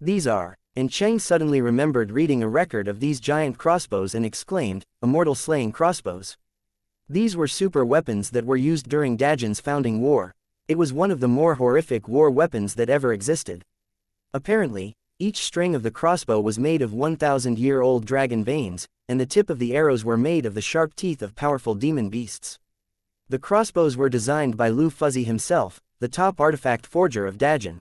These are. An Cheng suddenly remembered reading a record of these giant crossbows and exclaimed, immortal slaying crossbows. These were super weapons that were used during Dajin's founding war. It was one of the more horrific war weapons that ever existed. Apparently, each string of the crossbow was made of 1,000-year-old dragon veins, and the tip of the arrows were made of the sharp teeth of powerful demon beasts. The crossbows were designed by Lu Fuzzy himself, the top artifact forger of Dajin.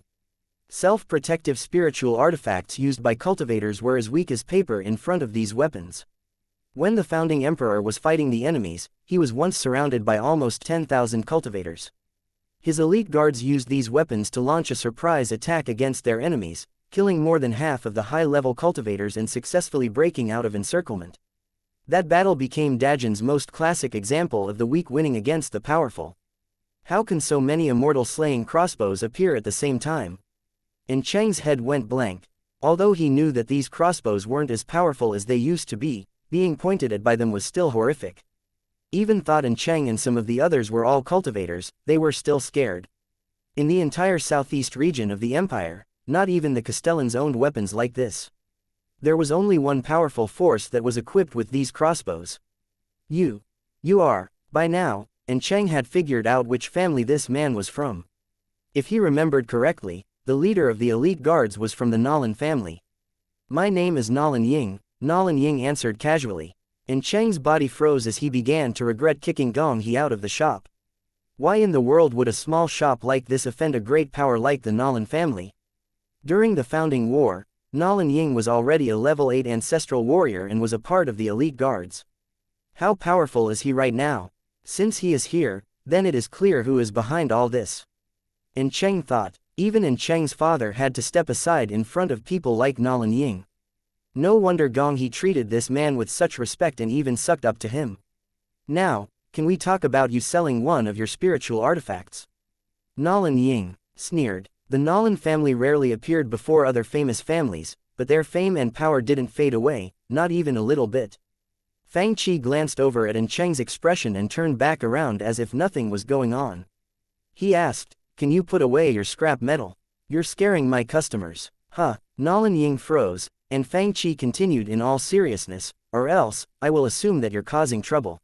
Self-protective spiritual artifacts used by cultivators were as weak as paper in front of these weapons. When the founding emperor was fighting the enemies, he was once surrounded by almost 10,000 cultivators. His elite guards used these weapons to launch a surprise attack against their enemies, killing more than half of the high-level cultivators and successfully breaking out of encirclement. That battle became Dajin's most classic example of the weak winning against the powerful. How can so many immortal slaying crossbows appear at the same time? An Cheng's head went blank. Although he knew that these crossbows weren't as powerful as they used to be, being pointed at by them was still horrific. Even though An Cheng and some of the others were all cultivators, they were still scared. In the entire southeast region of the empire, not even the Castellans owned weapons like this. There was only one powerful force that was equipped with these crossbows. You are. By now, An Cheng had figured out which family this man was from. If he remembered correctly, the leader of the elite guards was from the Nalin family. My name is Nalin Ying, Nalin Ying answered casually. An Cheng's body froze as he began to regret kicking Gong He out of the shop. Why in the world would a small shop like this offend a great power like the Nalin family? During the founding war, Nalin Ying was already a level 8 ancestral warrior and was a part of the elite guards. How powerful is he right now? Since he is here, then it is clear who is behind all this. An Cheng thought. Even An Cheng's father had to step aside in front of people like Nalin Ying. No wonder Gong He treated this man with such respect and even sucked up to him. Now, can we talk about you selling one of your spiritual artifacts? Nalin Ying sneered. The Nalin family rarely appeared before other famous families, but their fame and power didn't fade away, not even a little bit. Fang Chi glanced over at An Cheng's expression and turned back around as if nothing was going on. He asked, can you put away your scrap metal? You're scaring my customers. Huh. Nalin Ying froze, and Fang Chi continued in all seriousness, or else, I will assume that you're causing trouble.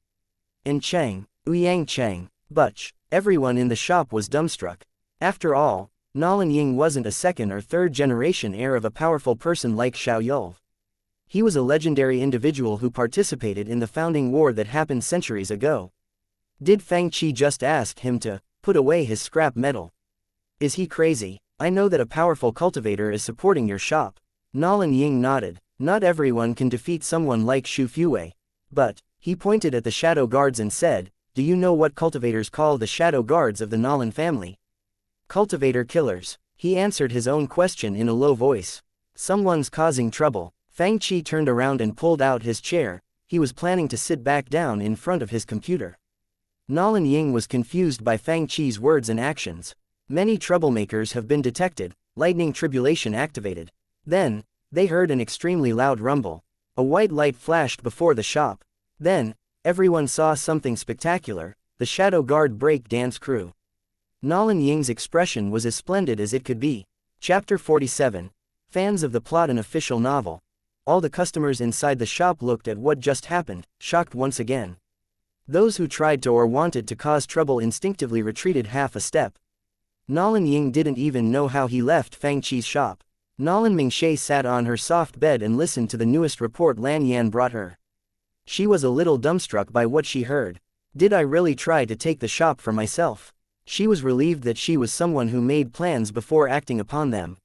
An Cheng, Ouyang Cheng, Butch, everyone in the shop was dumbstruck. After all, Nalin Ying wasn't a second or third generation heir of a powerful person like Xiao Yul. He was a legendary individual who participated in the founding war that happened centuries ago. Did Fang Chi just ask him to put away his scrap metal? Is he crazy? I know that a powerful cultivator is supporting your shop. Nalin Ying nodded. Not everyone can defeat someone like Shu Fuwei. But, he pointed at the shadow guards and said, do you know what cultivators call the shadow guards of the Nolan family? Cultivator killers. He answered his own question in a low voice. Someone's causing trouble. Fang Qi turned around and pulled out his chair. He was planning to sit back down in front of his computer. Nolan Ying was confused by Fang Qi's words and actions. Many troublemakers have been detected, lightning tribulation activated. Then, they heard an extremely loud rumble. A white light flashed before the shop. Then, everyone saw something spectacular, the Shadow Guard break dance crew. Nolan Ying's expression was as splendid as it could be. Chapter 47. Fans of the plot. An official novel. All the customers inside the shop looked at what just happened, shocked once again. Those who tried to or wanted to cause trouble instinctively retreated half a step. Nolan Ying didn't even know how he left Fang Qi's shop. Nolan Mingxie sat on her soft bed and listened to the newest report Lan Yan brought her. She was a little dumbstruck by what she heard. Did I really try to take the shop for myself? She was relieved that she was someone who made plans before acting upon them.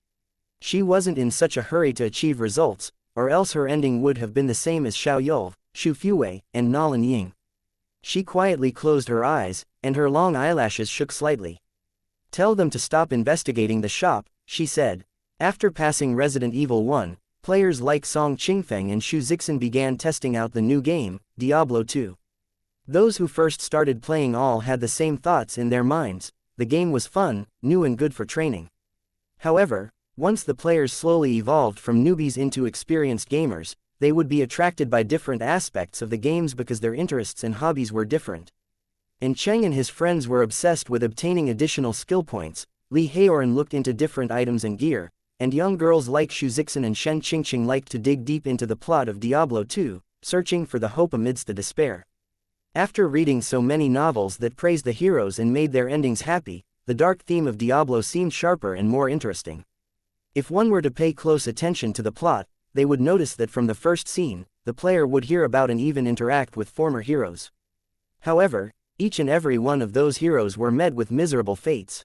She wasn't in such a hurry to achieve results, or else her ending would have been the same as Xiao Yul, Xu Fuwei, and Nolan Ying. She quietly closed her eyes, and her long eyelashes shook slightly. Tell them to stop investigating the shop, she said. After passing Resident Evil 1, players like Song Qingfeng and Xu Zixin began testing out the new game, Diablo 2. Those who first started playing all had the same thoughts in their minds. The game was fun, new and good for training. However, once the players slowly evolved from newbies into experienced gamers, they would be attracted by different aspects of the games because their interests and hobbies were different. And Cheng and his friends were obsessed with obtaining additional skill points. Li Haoran looked into different items and gear, and young girls like Xu Zixin and Shen Qingqing liked to dig deep into the plot of Diablo 2, searching for the hope amidst the despair. After reading so many novels that praised the heroes and made their endings happy, the dark theme of Diablo seemed sharper and more interesting. If one were to pay close attention to the plot, they would notice that from the first scene, the player would hear about and even interact with former heroes. However, each and every one of those heroes were met with miserable fates.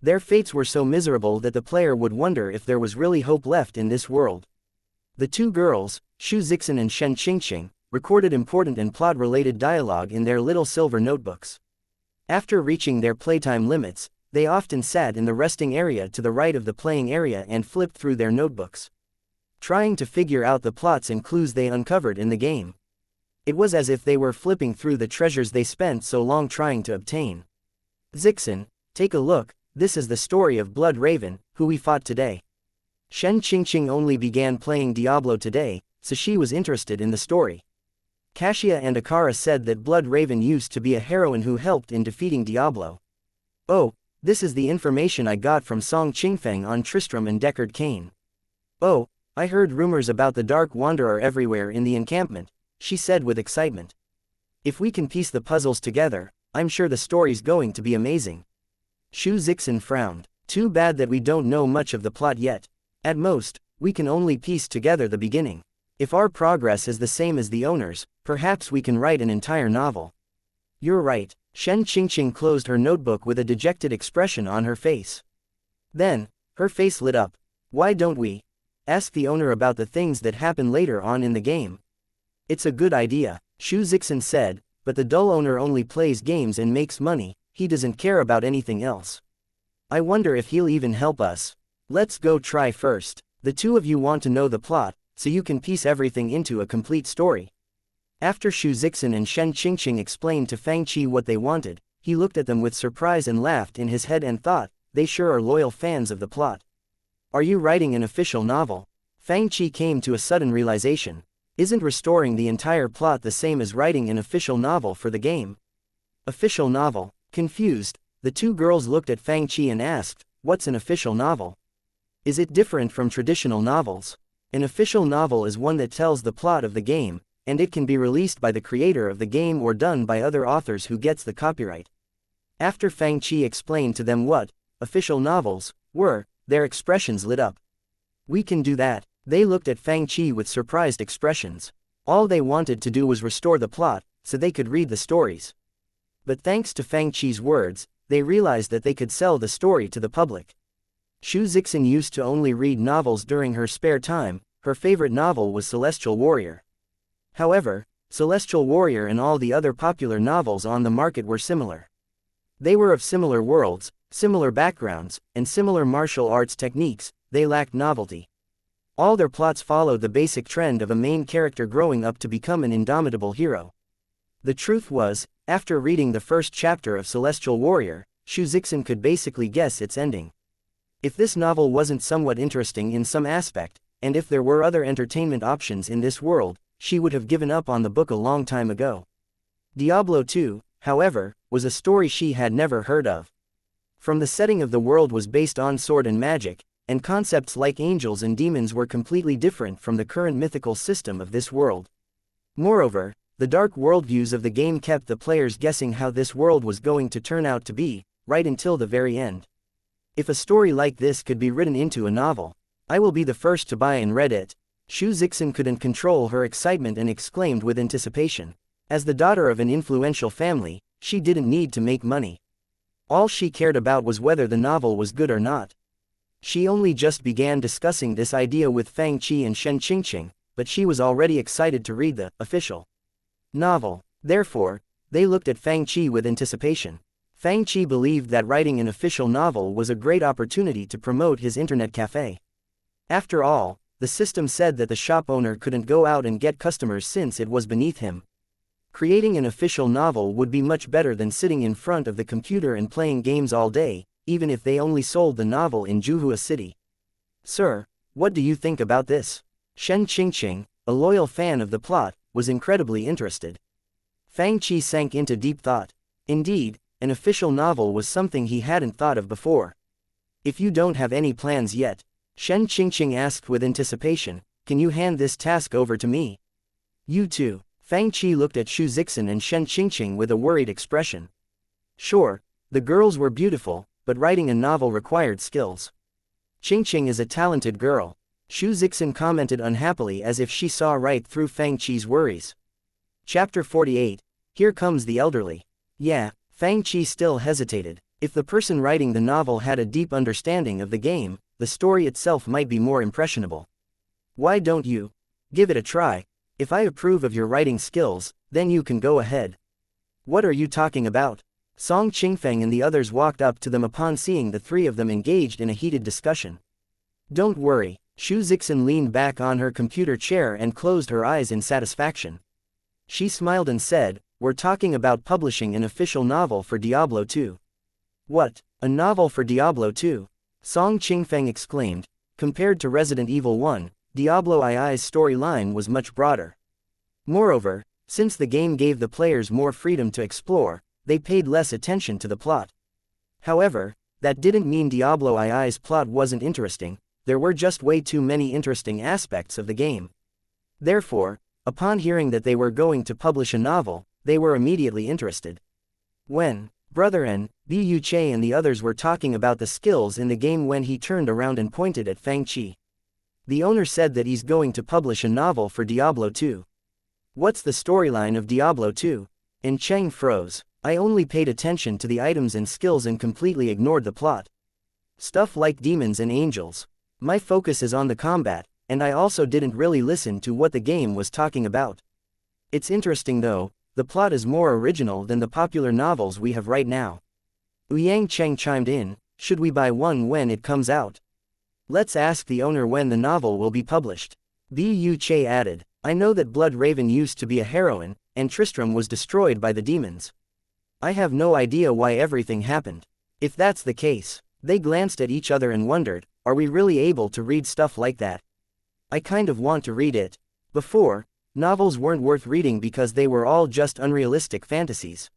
Their fates were so miserable that the player would wonder if there was really hope left in this world. The two girls, Xu Zixin and Shen Qingqing, recorded important and plot-related dialogue in their little silver notebooks. After reaching their playtime limits, they often sat in the resting area to the right of the playing area and flipped through their notebooks, trying to figure out the plots and clues they uncovered in the game. It was as if they were flipping through the treasures they spent so long trying to obtain. Zixin, take a look, this is the story of Blood Raven, who we fought today. Shen Qingqing only began playing Diablo today, so she was interested in the story. Kaxia and Akara said that Blood Raven used to be a heroine who helped in defeating Diablo. Oh, this is the information I got from Song Qingfeng on Tristram and Deckard Cain. Oh, I heard rumors about the Dark Wanderer everywhere in the encampment, she said with excitement. If we can piece the puzzles together, I'm sure the story's going to be amazing. Xu Zixin frowned. Too bad that we don't know much of the plot yet. At most, we can only piece together the beginning. If our progress is the same as the owner's, perhaps we can write an entire novel. You're right. Shen Qingqing closed her notebook with a dejected expression on her face. Then, her face lit up. Why don't we ask the owner about the things that happen later on in the game? It's a good idea, Xu Zixin said, but the dull owner only plays games and makes money, he doesn't care about anything else. I wonder if he'll even help us. Let's go try first. The two of you want to know the plot, so you can piece everything into a complete story. After Xu Zixin and Shen Qingqing explained to Fang Qi what they wanted, he looked at them with surprise and laughed in his head and thought, they sure are loyal fans of the plot. Are you writing an official novel? Fang Qi came to a sudden realization. Isn't restoring the entire plot the same as writing an official novel for the game? Official novel? Confused, the two girls looked at Fang Qi and asked, what's an official novel? Is it different from traditional novels? An official novel is one that tells the plot of the game, and it can be released by the creator of the game or done by other authors who gets the copyright. After Fang Qi explained to them what official novels were, their expressions lit up. We can do that. They looked at Fang Qi with surprised expressions. All they wanted to do was restore the plot, so they could read the stories. But thanks to Fang Qi's words, they realized that they could sell the story to the public. Xu Zixin used to only read novels during her spare time. Her favorite novel was Celestial Warrior. However, Celestial Warrior and all the other popular novels on the market were similar. They were of similar worlds, similar backgrounds, and similar martial arts techniques. They lacked novelty. All their plots followed the basic trend of a main character growing up to become an indomitable hero. The truth was, after reading the first chapter of Celestial Warrior, Xianxia could basically guess its ending. If this novel wasn't somewhat interesting in some aspect, and if there were other entertainment options in this world, she would have given up on the book a long time ago. Diablo 2, however, was a story she had never heard of. From the setting of the world was based on sword and magic, and concepts like angels and demons were completely different from the current mythical system of this world. Moreover, the dark worldviews of the game kept the players guessing how this world was going to turn out to be, right until the very end. If a story like this could be written into a novel, I will be the first to buy and read it. Xianxia couldn't control her excitement and exclaimed with anticipation. As the daughter of an influential family, she didn't need to make money. All she cared about was whether the novel was good or not. She only just began discussing this idea with Fang and xianxia, but she was already excited to read the official novel. Therefore, they looked at Fang with anticipation. Fang believed that writing an official novel was a great opportunity to promote his internet cafe. After all, the system said that the shop owner couldn't go out and get customers since it was beneath him. Creating an official novel would be much better than sitting in front of the computer and playing games all day, even if they only sold the novel in Juhua City. Sir, what do you think about this? Xianxia, a loyal fan of the plot, was incredibly interested. Fang sank into deep thought. Indeed, an official novel was something he hadn't thought of before. If you don't have any plans yet, Xianxia asked with anticipation, can you hand this task over to me? You too. Fang looked at Xianxia and Xianxia with a worried expression. Sure, the girls were beautiful, but writing a novel required skills. Qingqing is a talented girl. Xianxia commented unhappily as if she saw right through Fang worries. Chapter 48, Here Comes the Elderly. Yeah, Fang still hesitated. If the person writing the novel had a deep understanding of the game, the story itself might be more impressionable. Why don't you give it a try? If I approve of your writing skills, then you can go ahead. What are you talking about? Song Qingfeng and the others walked up to them upon seeing the three of them engaged in a heated discussion. Don't worry, Xianxia leaned back on her computer chair and closed her eyes in satisfaction. She smiled and said, we're talking about publishing an official novel for Diablo 2. What, a novel for Diablo 2? Song Qingfeng exclaimed. Compared to Resident Evil 1, Diablo II's storyline was much broader. Moreover, since the game gave the players more freedom to explore, they paid less attention to the plot. However, that didn't mean Diablo II's plot wasn't interesting. There were just way too many interesting aspects of the game. Therefore, upon hearing that they were going to publish a novel, they were immediately interested. When Brother N, Bu Che and the others were talking about the skills in the game when he turned around and pointed at Fang. The owner said that he's going to publish a novel for Diablo 2. What's the storyline of Diablo 2? And Cheng froze. I only paid attention to the items and skills and completely ignored the plot. Stuff like demons and angels. My focus is on the combat, and I also didn't really listen to what the game was talking about. It's interesting though, the plot is more original than the popular novels we have right now. Ouyang Cheng chimed in, should we buy one when it comes out? Let's ask the owner when the novel will be published. Bu Che added, I know that Blood Raven used to be a heroine, and Tristram was destroyed by the demons. I have no idea why everything happened. If that's the case, they glanced at each other and wondered, are we really able to read stuff like that? I kind of want to read it. Before, novels weren't worth reading because they were all just unrealistic fantasies.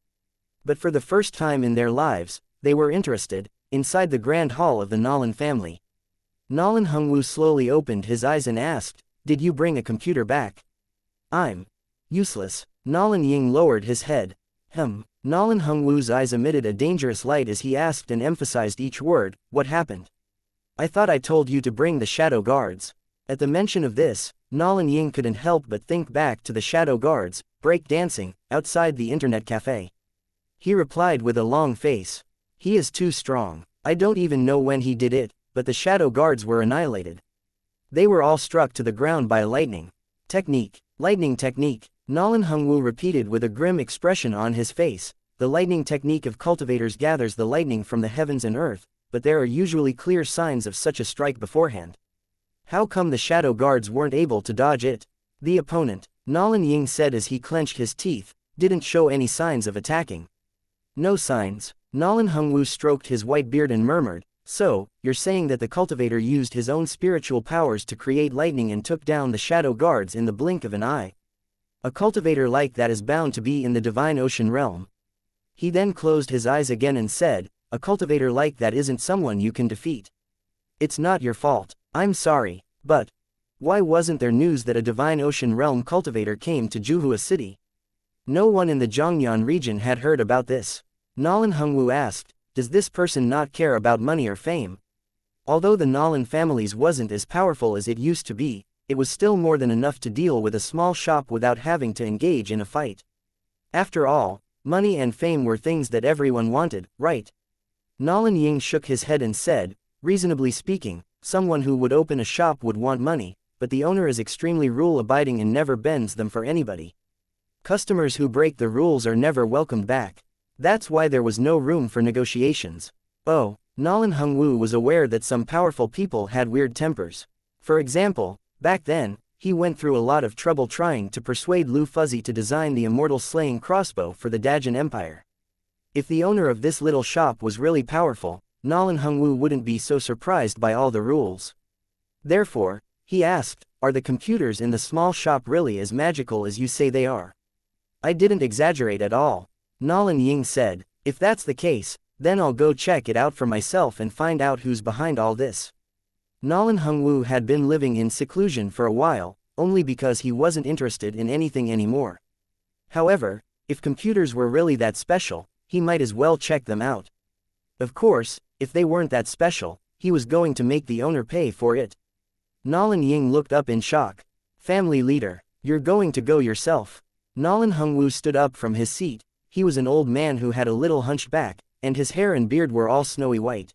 But for the first time in their lives, they were interested. Inside the grand hall of the Nolan family, Nolan Hungwu slowly opened his eyes and asked, did you bring a computer back? I'm useless. Nolan Ying lowered his head. Nolan Hungwu's eyes emitted a dangerous light as he asked and emphasized each word, what happened? I thought I told you to bring the shadow guards. At the mention of this, Nolan Ying couldn't help but think back to the shadow guards, break dancing, outside the internet cafe. He replied with a long face. He is too strong. I don't even know when he did it, but the shadow guards were annihilated. They were all struck to the ground by lightning. Technique. Lightning technique. Nolan Hungwu repeated with a grim expression on his face. The lightning technique of cultivators gathers the lightning from the heavens and earth, but there are usually clear signs of such a strike beforehand. How come the shadow guards weren't able to dodge it? The opponent, Nolan Ying said as he clenched his teeth, didn't show any signs of attacking. No signs. Nolan Hungwu stroked his white beard and murmured, "So, you're saying that the cultivator used his own spiritual powers to create lightning and took down the shadow guards in the blink of an eye? A cultivator like that is bound to be in the divine ocean realm." He then closed his eyes again and said, "A cultivator like that isn't someone you can defeat. It's not your fault. I'm sorry, but why wasn't there news that a divine ocean realm cultivator came to Juhua City?" No one in the Zhongyan region had heard about this. Nolan Hungwu asked, "Does this person not care about money or fame?" Although the Nolan families wasn't as powerful as it used to be, it was still more than enough to deal with a small shop without having to engage in a fight. After all, money and fame were things that everyone wanted, right? Nolan Ying shook his head and said, "Reasonably speaking, someone who would open a shop would want money, but the owner is extremely rule-abiding and never bends them for anybody. Customers who break the rules are never welcomed back. That's why there was no room for negotiations." Oh, Nolan Hungwu was aware that some powerful people had weird tempers. For example, back then, he went through a lot of trouble trying to persuade Lu Fuzzy to design the immortal slaying crossbow for the Dajin Empire. If the owner of this little shop was really powerful, Nolan Hungwu wouldn't be so surprised by all the rules. Therefore, he asked, "Are the computers in the small shop really as magical as you say they are?" "I didn't exaggerate at all," Nolan Ying said. "If that's the case, then I'll go check it out for myself and find out who's behind all this." Nolan Hungwu had been living in seclusion for a while, only because he wasn't interested in anything anymore. However, if computers were really that special, he might as well check them out. Of course, if they weren't that special, he was going to make the owner pay for it. Nolan Ying looked up in shock. "Family leader, you're going to go yourself?" Nolan Hungwu stood up from his seat. He was an old man who had a little hunched back, and his hair and beard were all snowy white.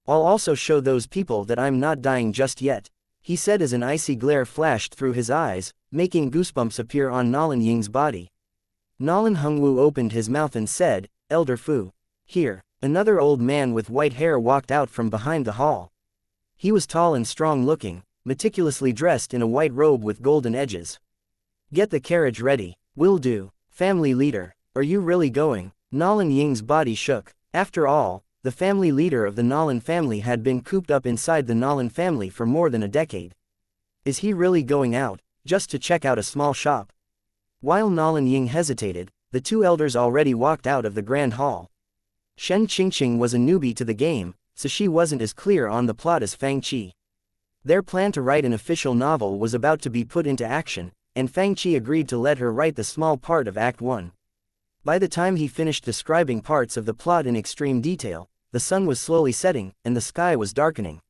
"I'll also show those people that I'm not dying just yet," he said as an icy glare flashed through his eyes, making goosebumps appear on Nolan Ying's body. Nolan Hungwu opened his mouth and said, "Elder Fu. Here." Another old man with white hair walked out from behind the hall. He was tall and strong-looking, meticulously dressed in a white robe with golden edges. "Get the carriage ready." "Will do." "Family leader, are you really going?" Nolan Ying's body shook. After all, the family leader of the Nolan family had been cooped up inside the Nolan family for more than a decade. Is he really going out, just to check out a small shop? While Nolan Ying hesitated, the two elders already walked out of the grand hall. Shen Qingqing was a newbie to the game, so she wasn't as clear on the plot as Fang Qi. Their plan to write an official novel was about to be put into action, and Fang Qi agreed to let her write the small part of Act 1. By the time he finished describing parts of the plot in extreme detail, the sun was slowly setting, and the sky was darkening.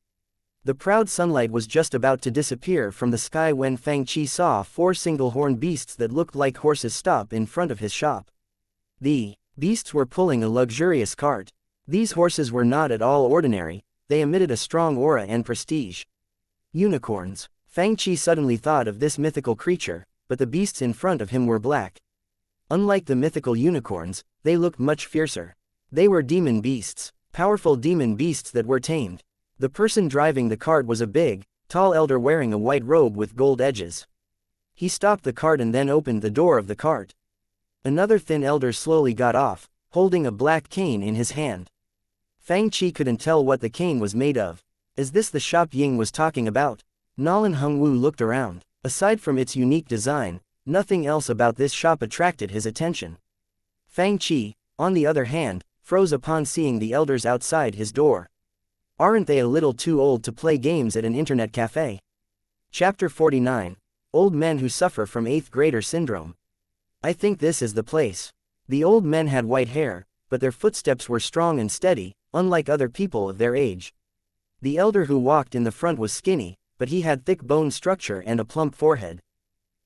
The proud sunlight was just about to disappear from the sky when Fang Qi saw 4 single-horned beasts that looked like horses stop in front of his shop. The beasts were pulling a luxurious cart. These horses were not at all ordinary, they emitted a strong aura and prestige. Unicorns. Fang Qi suddenly thought of this mythical creature, but the beasts in front of him were black. Unlike the mythical unicorns, they looked much fiercer. They were demon beasts, powerful demon beasts that were tamed. The person driving the cart was a big, tall elder wearing a white robe with gold edges. He stopped the cart and then opened the door of the cart. Another thin elder slowly got off, holding a black cane in his hand. Fang Qi couldn't tell what the cane was made of. Is this the shop Ying was talking about? Nolan Hungwu looked around. Aside from its unique design, nothing else about this shop attracted his attention. Fang Qi, on the other hand, froze upon seeing the elders outside his door. Aren't they a little too old to play games at an internet cafe? Chapter 49. Old Men Who Suffer from 8th Grader Syndrome. I think this is the place. The old men had white hair, but their footsteps were strong and steady, unlike other people of their age. The elder who walked in the front was skinny, but he had thick bone structure and a plump forehead.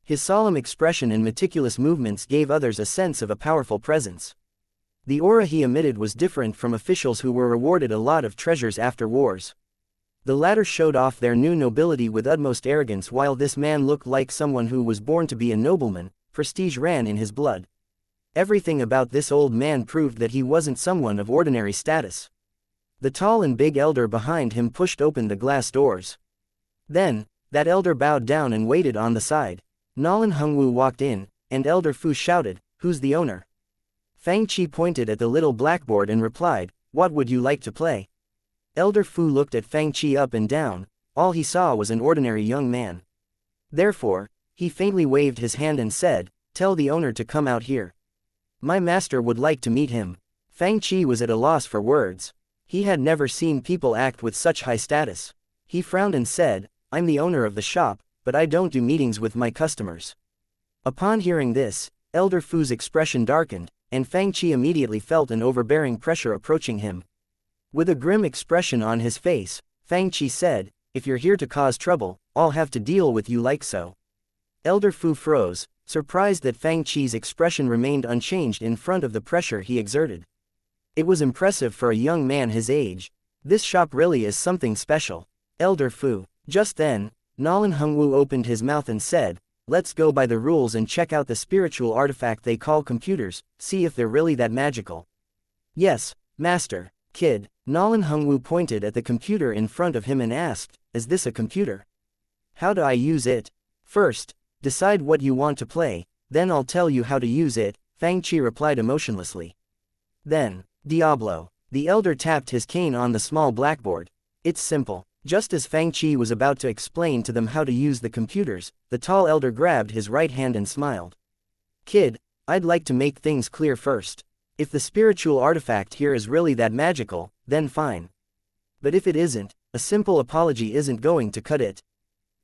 His solemn expression and meticulous movements gave others a sense of a powerful presence. The aura he emitted was different from officials who were rewarded a lot of treasures after wars. The latter showed off their new nobility with utmost arrogance, while this man looked like someone who was born to be a nobleman, prestige ran in his blood. Everything about this old man proved that he wasn't someone of ordinary status. The tall and big elder behind him pushed open the glass doors. Then, that elder bowed down and waited on the side. Nolan Hungwu walked in, and Elder Fu shouted, "Who's the owner?" Fang Chi pointed at the little blackboard and replied, "What would you like to play?" Elder Fu looked at Fang Chi up and down. All he saw was an ordinary young man. Therefore, he faintly waved his hand and said, "Tell the owner to come out here. My master would like to meet him." Fang Chi was at a loss for words. He had never seen people act with such high status. He frowned and said, "I'm the owner of the shop, but I don't do meetings with my customers." Upon hearing this, Elder Fu's expression darkened, and Fang Chi immediately felt an overbearing pressure approaching him. With a grim expression on his face, Fang Chi said, "If you're here to cause trouble, I'll have to deal with you like so." Elder Fu froze, surprised that Fang Chi's expression remained unchanged in front of the pressure he exerted. It was impressive for a young man his age. This shop really is something special. Elder Fu. Just then, Nolan Hungwu opened his mouth and said, "Let's go by the rules and check out the spiritual artifact they call computers, see if they're really that magical." "Yes, Master." "Kid." Nolan Hungwu pointed at the computer in front of him and asked, "Is this a computer? How do I use it?" "First, decide what you want to play, then I'll tell you how to use it," Fang Chi replied emotionlessly. "Then, Diablo." The elder tapped his cane on the small blackboard. "It's simple." Just as Fang Chi was about to explain to them how to use the computers, the tall elder grabbed his right hand and smiled. "Kid, I'd like to make things clear first. If the spiritual artifact here is really that magical, then fine. But if it isn't, a simple apology isn't going to cut it."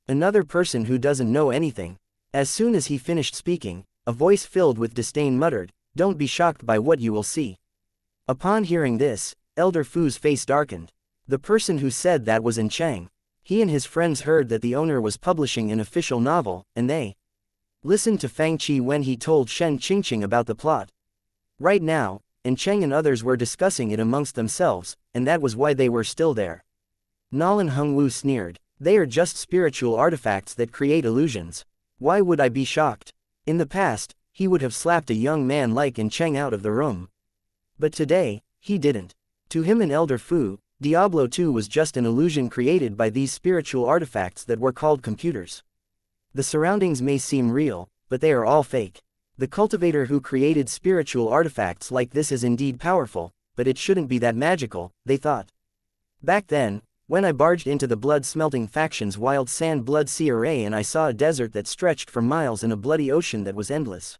Another person who doesn't know anything. As soon as he finished speaking, a voice filled with disdain muttered, "Don't be shocked by what you will see." Upon hearing this, Elder Fu's face darkened. The person who said that was Chang. He and his friends heard that the owner was publishing an official novel, and they listened to Fang Chi when he told Shen Qingqing about the plot. Right now, Chang and others were discussing it amongst themselves, and that was why they were still there. Nolan Hungwu sneered, "They are just spiritual artifacts that create illusions. Why would I be shocked?" In the past, he would have slapped a young man like Chang out of the room. But today, he didn't. To him and Elder Fu, Diablo 2 was just an illusion created by these spiritual artifacts that were called computers. The surroundings may seem real, but they are all fake. The cultivator who created spiritual artifacts like this is indeed powerful, but it shouldn't be that magical, they thought. Back then, when I barged into the blood-smelting faction's wild sand blood sea array and I saw a desert that stretched for miles and a bloody ocean that was endless.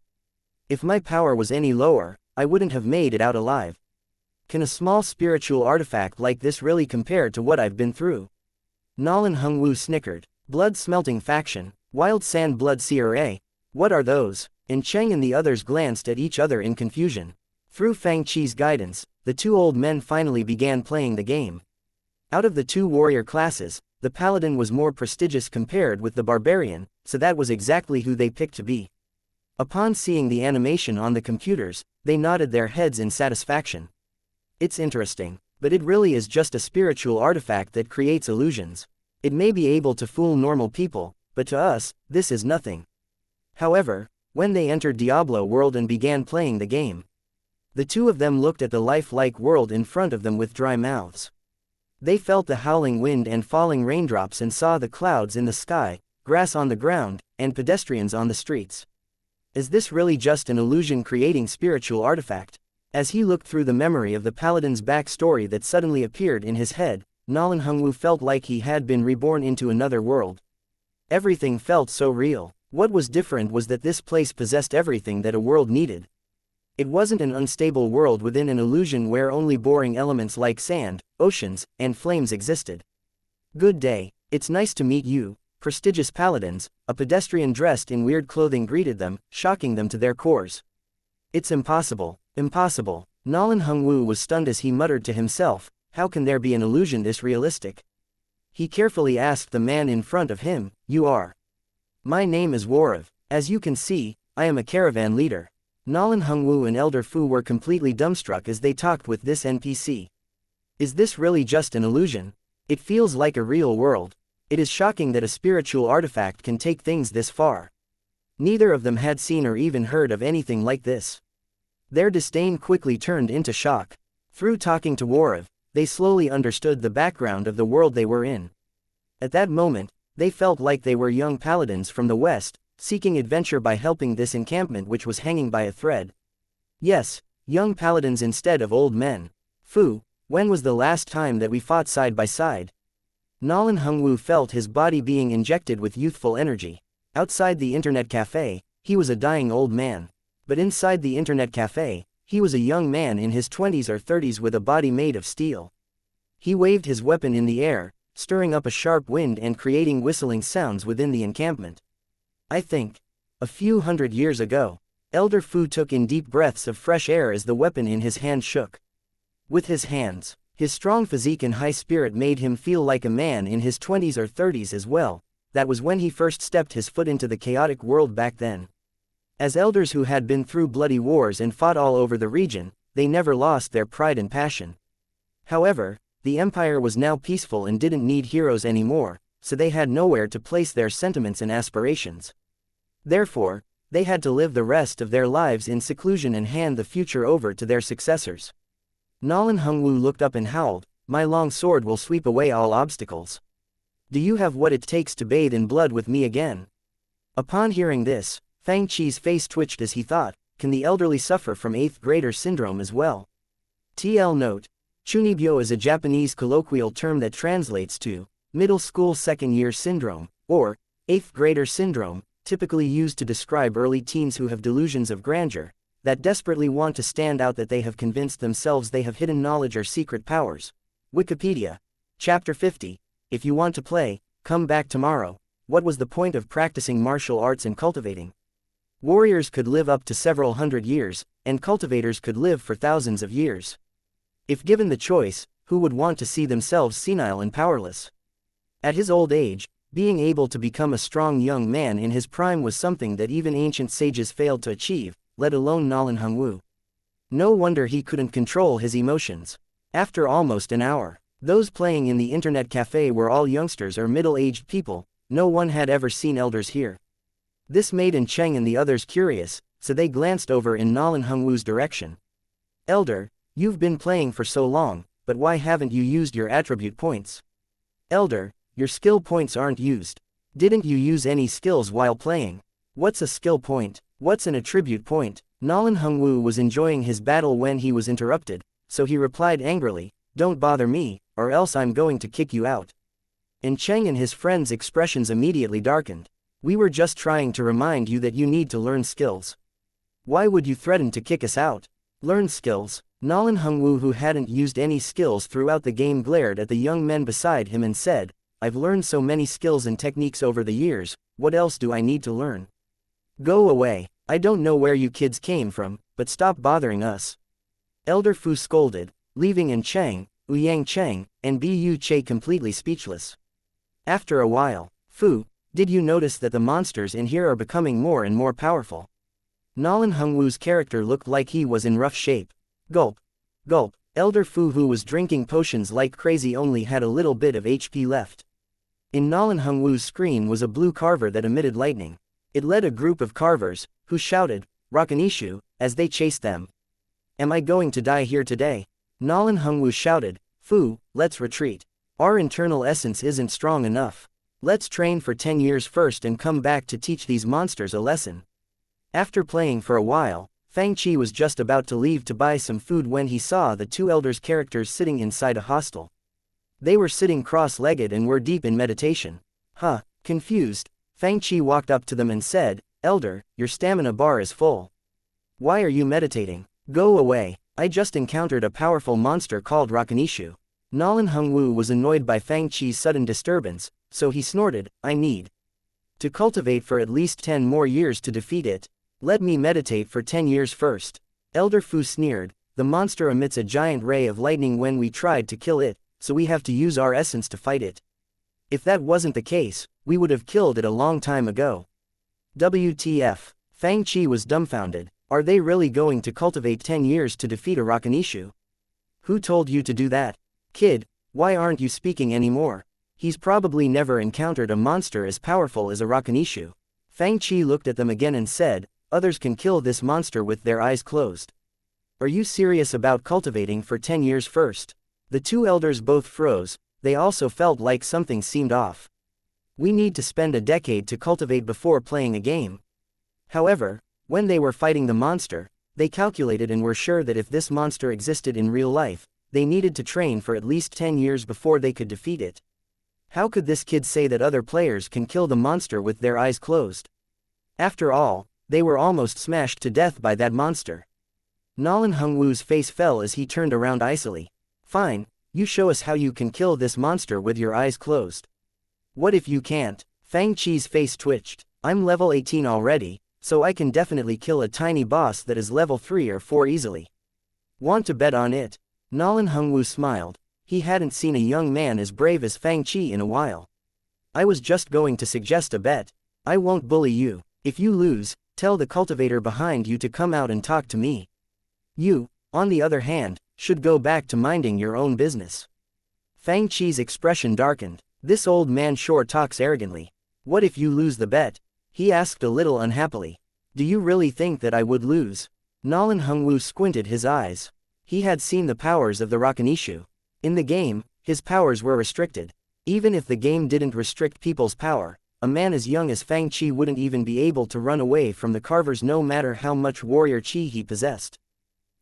If my power was any lower, I wouldn't have made it out alive. Can a small spiritual artifact like this really compare to what I've been through? Nolan Hungwu snickered. Blood-smelting faction, wild sand blood sea array. What are those? Chang and the others glanced at each other in confusion. Through Fang Chi's guidance, the two old men finally began playing the game. Out of the two warrior classes, the paladin was more prestigious compared with the barbarian, so that was exactly who they picked to be. Upon seeing the animation on the computers, they nodded their heads in satisfaction. It's interesting, but it really is just a spiritual artifact that creates illusions. It may be able to fool normal people, but to us, this is nothing. However, when they entered Diablo world and began playing the game, the two of them looked at the lifelike world in front of them with dry mouths. They felt the howling wind and falling raindrops and saw the clouds in the sky, grass on the ground, and pedestrians on the streets. Is this really just an illusion creating spiritual artifact? As he looked through the memory of the paladin's backstory that suddenly appeared in his head, Nolan Hungwu felt like he had been reborn into another world. Everything felt so real. What was different was that this place possessed everything that a world needed. It wasn't an unstable world within an illusion where only boring elements like sand, oceans, and flames existed. "Good day, it's nice to meet you, prestigious paladins," a pedestrian dressed in weird clothing greeted them, shocking them to their cores. "It's impossible. Impossible." Nolan Hungwu was stunned as he muttered to himself, "How can there be an illusion this realistic?" He carefully asked the man in front of him, "You are?" "My name is Warav. As you can see, I am a caravan leader." Nolan Hungwu and Elder Fu were completely dumbstruck as they talked with this NPC. Is this really just an illusion? It feels like a real world. It is shocking that a spiritual artifact can take things this far. Neither of them had seen or even heard of anything like this. Their disdain quickly turned into shock. Through talking to Warav, they slowly understood the background of the world they were in. At that moment, they felt like they were young paladins from the west, seeking adventure by helping this encampment which was hanging by a thread. Yes, young paladins instead of old men. Fu, when was the last time that we fought side by side? Nolan Hungwu felt his body being injected with youthful energy. Outside the internet cafe, he was a dying old man. But inside the internet cafe, he was a young man in his 20s or 30s with a body made of steel. He waved his weapon in the air, stirring up a sharp wind and creating whistling sounds within the encampment. I think. A few hundred years ago, Elder Fu took in deep breaths of fresh air as the weapon in his hand shook. With his hands, his strong physique and high spirit made him feel like a man in his 20s or 30s as well. That was when he first stepped his foot into the chaotic world back then. As elders who had been through bloody wars and fought all over the region, they never lost their pride and passion. However, the empire was now peaceful and didn't need heroes anymore, so they had nowhere to place their sentiments and aspirations. Therefore, they had to live the rest of their lives in seclusion and hand the future over to their successors. Nolan Hungwu looked up and howled, "My long sword will sweep away all obstacles. Do you have what it takes to bathe in blood with me again?" Upon hearing this, Fang Qi's face twitched as he thought, can the elderly suffer from 8th grader syndrome as well? TL note, Chunibyo is a Japanese colloquial term that translates to middle school second-year syndrome, or 8th grader syndrome, typically used to describe early teens who have delusions of grandeur, that desperately want to stand out, that they have convinced themselves they have hidden knowledge or secret powers. Wikipedia. Chapter 50. If you want to play, come back tomorrow. What was the point of practicing martial arts and cultivating? Warriors could live up to several hundred years, and cultivators could live for thousands of years. If given the choice, who would want to see themselves senile and powerless? At his old age, being able to become a strong young man in his prime was something that even ancient sages failed to achieve, let alone Nolan Hungwu. No wonder he couldn't control his emotions. After almost an hour, those playing in the internet cafe were all youngsters or middle-aged people. No one had ever seen elders here. This made Cheng and the others curious, so they glanced over in Nolan Hungwu's direction. "Elder, you've been playing for so long, but why haven't you used your attribute points?" "Elder, your skill points aren't used. Didn't you use any skills while playing?" "What's a skill point? What's an attribute point?" Nolan Hungwu was enjoying his battle when he was interrupted, so he replied angrily, "Don't bother me, or else I'm going to kick you out." Cheng and his friends' expressions immediately darkened. "We were just trying to remind you that you need to learn skills. Why would you threaten to kick us out?" "Learn skills?" Nolan Hungwu, who hadn't used any skills throughout the game, glared at the young men beside him and said, "I've learned so many skills and techniques over the years, what else do I need to learn? Go away, I don't know where you kids came from, but stop bothering us." Elder Fu scolded, leaving Cheng, Ouyang Cheng, and Bu Che completely speechless. After a while, "Fu, did you notice that the monsters in here are becoming more and more powerful?" Nolan Hungwu's character looked like he was in rough shape. Gulp. Gulp. Elder Fu, who was drinking potions like crazy, only had a little bit of HP left. In Nolan Hungwu's screen was a blue carver that emitted lightning. It led a group of carvers, who shouted, "Rakanishu," as they chased them. "Am I going to die here today?" Nolan Hungwu shouted, "Fu, let's retreat. Our internal essence isn't strong enough. Let's train for 10 years first and come back to teach these monsters a lesson." After playing for a while, Fang Qi was just about to leave to buy some food when he saw the two elders' characters sitting inside a hostel. They were sitting cross-legged and were deep in meditation. Confused, Fang Qi walked up to them and said, "Elder, your stamina bar is full. Why are you meditating? Go away, I just encountered a powerful monster called Rakanishu." Nolan Hungwu was annoyed by Fang Qi's sudden disturbance, so he snorted, "I need to cultivate for at least 10 more years to defeat it. Let me meditate for 10 years first." Elder Fu sneered, "The monster emits a giant ray of lightning when we tried to kill it, so we have to use our essence to fight it. If that wasn't the case, we would have killed it a long time ago." WTF? Fang Qi was dumbfounded. Are they really going to cultivate 10 years to defeat a Rakanishu? Who told you to do that? Kid, why aren't you speaking anymore? He's probably never encountered a monster as powerful as a Rakanishu. Fang Qi looked at them again and said, others can kill this monster with their eyes closed. Are you serious about cultivating for 10 years first? The two elders both froze, they also felt like something seemed off. We need to spend a decade to cultivate before playing a game. However, when they were fighting the monster, they calculated and were sure that if this monster existed in real life, they needed to train for at least 10 years before they could defeat it. How could this kid say that other players can kill the monster with their eyes closed? After all, they were almost smashed to death by that monster. Nolan Hongwu's face fell as he turned around icily. Fine, you show us how you can kill this monster with your eyes closed. What if you can't? Fang Qi's face twitched. I'm level 18 already, so I can definitely kill a tiny boss that is level 3 or 4 easily. Want to bet on it? Nolan Hongwu smiled. He hadn't seen a young man as brave as Fang Qi in a while. I was just going to suggest a bet. I won't bully you. If you lose, tell the cultivator behind you to come out and talk to me. You, on the other hand, should go back to minding your own business. Fang Qi's expression darkened. This old man sure talks arrogantly. What if you lose the bet? He asked a little unhappily. Do you really think that I would lose? Nolan Hongwu squinted his eyes. He had seen the powers of the Rakanishu. In the game, his powers were restricted. Even if the game didn't restrict people's power, a man as young as Fang Qi wouldn't even be able to run away from the carvers no matter how much warrior qi he possessed.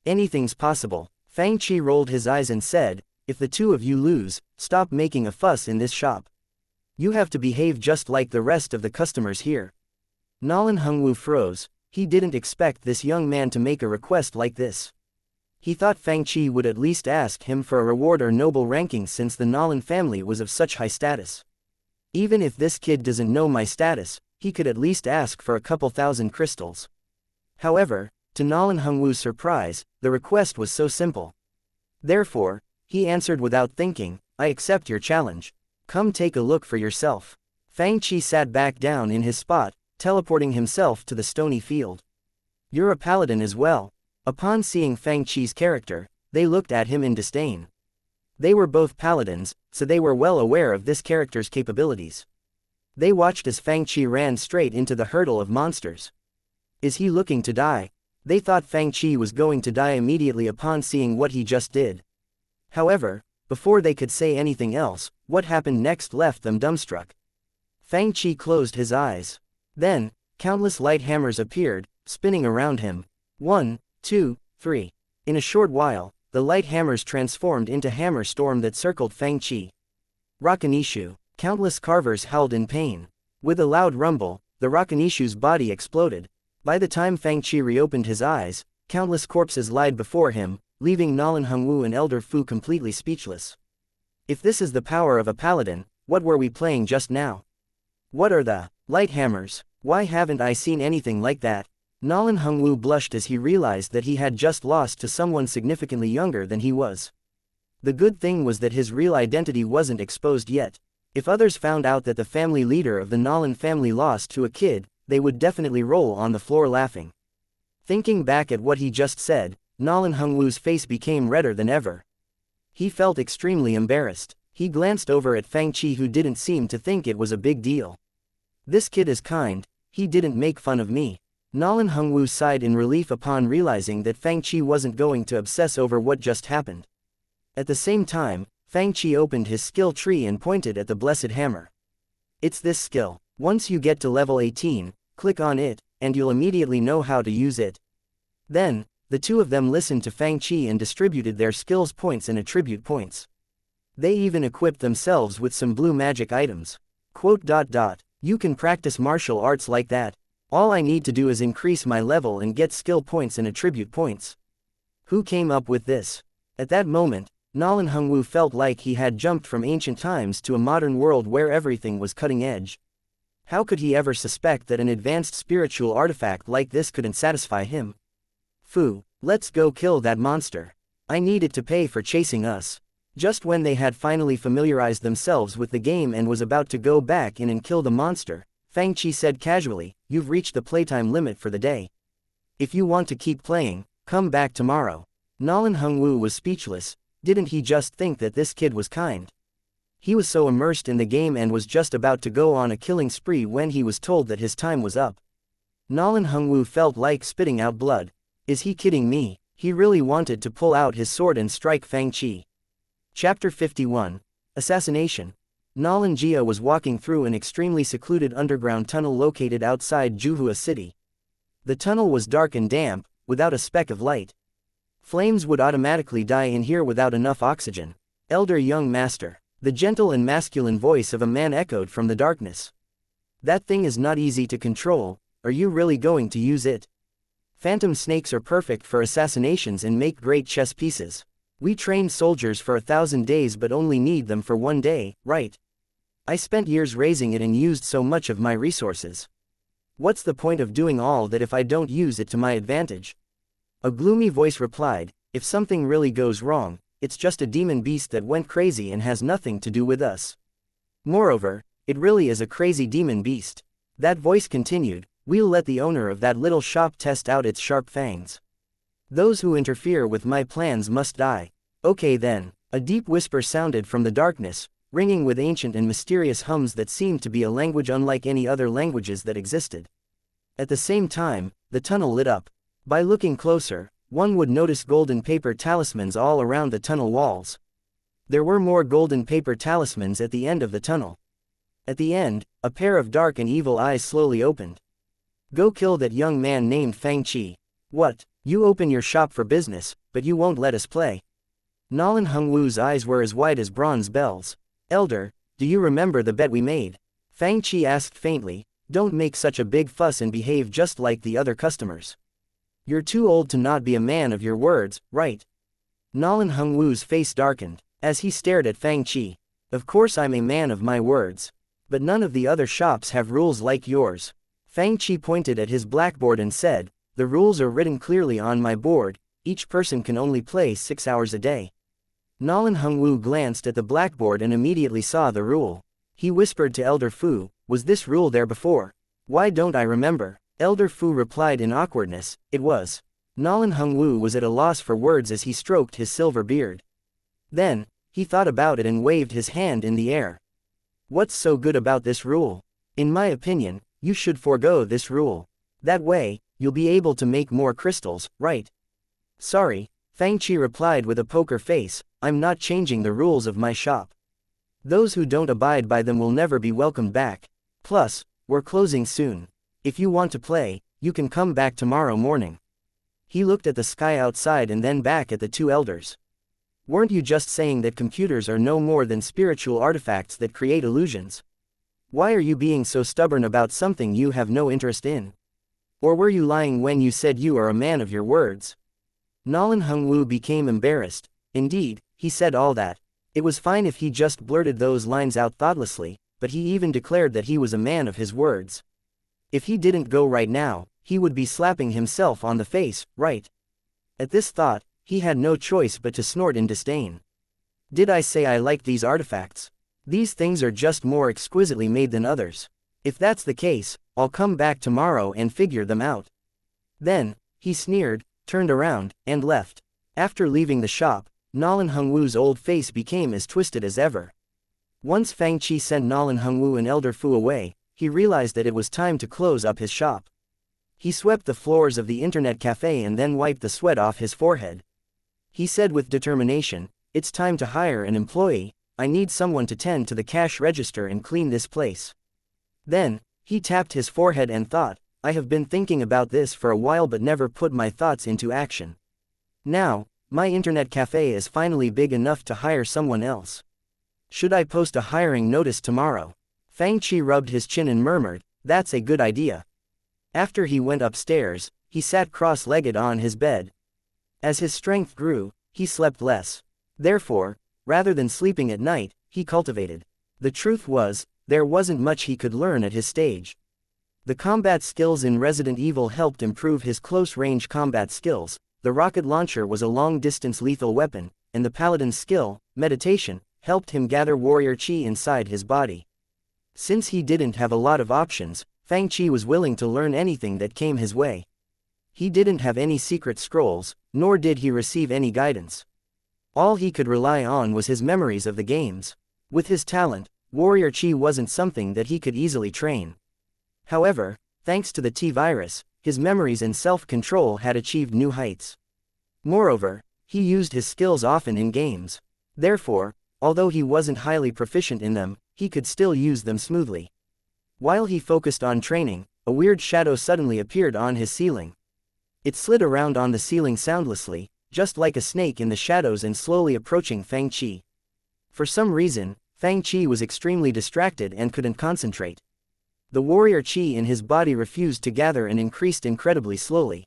Anything's possible. Fang Qi rolled his eyes and said, if the two of you lose, stop making a fuss in this shop. You have to behave just like the rest of the customers here. Nolan Hongwu froze. He didn't expect this young man to make a request like this. He thought Fang Qi would at least ask him for a reward or noble ranking since the Nolan family was of such high status. Even if this kid doesn't know my status, he could at least ask for a couple thousand crystals. However, to Nolan Hongwu's surprise, the request was so simple. Therefore, he answered without thinking, I accept your challenge. Come take a look for yourself. Fang Qi sat back down in his spot, teleporting himself to the stony field. You're a paladin as well. Upon seeing Fang Qi's character, they looked at him in disdain. They were both paladins, so they were well aware of this character's capabilities. They watched as Fang Qi ran straight into the hurdle of monsters. Is he looking to die? They thought Fang Qi was going to die immediately upon seeing what he just did. However, before they could say anything else, what happened next left them dumbstruck. Fang Qi closed his eyes. Then, countless light hammers appeared, spinning around him. 1, 2, 3. In a short while, the light hammers transformed into hammer storm that circled Fang Qi. Rakanishu. Countless carvers howled in pain. With a loud rumble, the Rakanishu's body exploded. By the time Fang Qi reopened his eyes, countless corpses lied before him, leaving Nolan Hongwu and Elder Fu completely speechless. If this is the power of a paladin, what were we playing just now? What are the light hammers? Why haven't I seen anything like that? Nolan Hongwu blushed as he realized that he had just lost to someone significantly younger than he was. The good thing was that his real identity wasn't exposed yet. If others found out that the family leader of the Nolan family lost to a kid, they would definitely roll on the floor laughing. Thinking back at what he just said, Nolan Hongwu's face became redder than ever. He felt extremely embarrassed. He glanced over at Fang Qi, who didn't seem to think it was a big deal. This kid is kind, he didn't make fun of me. Nolan Hongwu sighed in relief upon realizing that Fang Qi wasn't going to obsess over what just happened. At the same time, Fang Qi opened his skill tree and pointed at the blessed hammer. It's this skill. Once you get to level 18, click on it, and you'll immediately know how to use it. Then, the two of them listened to Fang Qi and distributed their skills points and attribute points. They even equipped themselves with some blue magic items. ... You can practice martial arts like that. All I need to do is increase my level and get skill points and attribute points. Who came up with this? At that moment, Nolan Hongwu felt like he had jumped from ancient times to a modern world where everything was cutting edge. How could he ever suspect that an advanced spiritual artifact like this couldn't satisfy him? Fu, let's go kill that monster. I need it to pay for chasing us. Just when they had finally familiarized themselves with the game and was about to go back in and kill the monster, Fang Qi said casually, you've reached the playtime limit for the day. If you want to keep playing, come back tomorrow. Nolan Hongwu was speechless. Didn't he just think that this kid was kind? He was so immersed in the game and was just about to go on a killing spree when he was told that his time was up. Nolan Hungwu felt like spitting out blood. Is he kidding me? He really wanted to pull out his sword and strike Fang Qi. Chapter 51. Assassination. Nolan Jia was walking through an extremely secluded underground tunnel located outside Juhua City. The tunnel was dark and damp, without a speck of light. Flames would automatically die in here without enough oxygen. Elder young master. The gentle and masculine voice of a man echoed from the darkness. That thing is not easy to control. Are you really going to use it? Phantom snakes are perfect for assassinations and make great chess pieces. We trained soldiers for 1,000 days but only need them for 1 day, right? I spent years raising it and used so much of my resources. What's the point of doing all that if I don't use it to my advantage? A gloomy voice replied, if something really goes wrong, it's just a demon beast that went crazy and has nothing to do with us. Moreover, it really is a crazy demon beast. That voice continued, we'll let the owner of that little shop test out its sharp fangs. Those who interfere with my plans must die. Okay then. A deep whisper sounded from the darkness, ringing with ancient and mysterious hums that seemed to be a language unlike any other languages that existed. At the same time, the tunnel lit up. By looking closer, one would notice golden paper talismans all around the tunnel walls. There were more golden paper talismans at the end of the tunnel. At the end, a pair of dark and evil eyes slowly opened. Go kill that young man named Fang Qi. What? You open your shop for business, but you won't let us play. Nolan Hungwu's eyes were as white as bronze bells. Elder, do you remember the bet we made? Fang Qi asked faintly. Don't make such a big fuss and behave just like the other customers. You're too old to not be a man of your words, right? Nolan Hungwu's face darkened, as he stared at Fang Qi. Of course I'm a man of my words. But none of the other shops have rules like yours. Fang Qi pointed at his blackboard and said, the rules are written clearly on my board, each person can only play 6 hours a day. Nolan Hungwu glanced at the blackboard and immediately saw the rule. He whispered to Elder Fu, was this rule there before? Why don't I remember? Elder Fu replied in awkwardness, it was. Nolan Hungwu was at a loss for words as he stroked his silver beard. Then, he thought about it and waved his hand in the air. What's so good about this rule? In my opinion, you should forego this rule. That way, you'll be able to make more crystals, right? Sorry, Fang Qi replied with a poker face, I'm not changing the rules of my shop. Those who don't abide by them will never be welcomed back. Plus, we're closing soon. If you want to play, you can come back tomorrow morning. He looked at the sky outside and then back at the two elders. Weren't you just saying that computers are no more than spiritual artifacts that create illusions? Why are you being so stubborn about something you have no interest in? Or were you lying when you said you are a man of your words? Nolan Hungwu became embarrassed. Indeed, he said all that. It was fine if he just blurted those lines out thoughtlessly, but he even declared that he was a man of his words. If he didn't go right now, he would be slapping himself on the face, right? At this thought, he had no choice but to snort in disdain. Did I say I like these artifacts? These things are just more exquisitely made than others. If that's the case, I'll come back tomorrow and figure them out. Then, he sneered, turned around, and left. After leaving the shop, Nolan Hungwu's old face became as twisted as ever. Once Fang Qi sent Nolan Hungwu and Elder Fu away, he realized that it was time to close up his shop. He swept the floors of the internet cafe and then wiped the sweat off his forehead. He said with determination, it's time to hire an employee, I need someone to tend to the cash register and clean this place. Then, he tapped his forehead and thought, I have been thinking about this for a while but never put my thoughts into action. Now, my internet cafe is finally big enough to hire someone else. Should I post a hiring notice tomorrow? Fang Qi rubbed his chin and murmured, that's a good idea. After he went upstairs, he sat cross-legged on his bed. As his strength grew, he slept less. Therefore, rather than sleeping at night, he cultivated. The truth was, there wasn't much he could learn at his stage. The combat skills in Resident Evil helped improve his close-range combat skills, the rocket launcher was a long-distance lethal weapon, and the paladin's skill, meditation, helped him gather warrior chi inside his body. Since he didn't have a lot of options, Fang Qi was willing to learn anything that came his way. He didn't have any secret scrolls, nor did he receive any guidance. All he could rely on was his memories of the games. With his talent, warrior chi wasn't something that he could easily train. However, thanks to the T-virus, his memories and self-control had achieved new heights. Moreover, he used his skills often in games. Therefore, although he wasn't highly proficient in them, he could still use them smoothly. While he focused on training, a weird shadow suddenly appeared on his ceiling. It slid around on the ceiling soundlessly, just like a snake in the shadows, and slowly approaching Fang Qi. For some reason, Fang Qi was extremely distracted and couldn't concentrate. The warrior qi in his body refused to gather and increased incredibly slowly.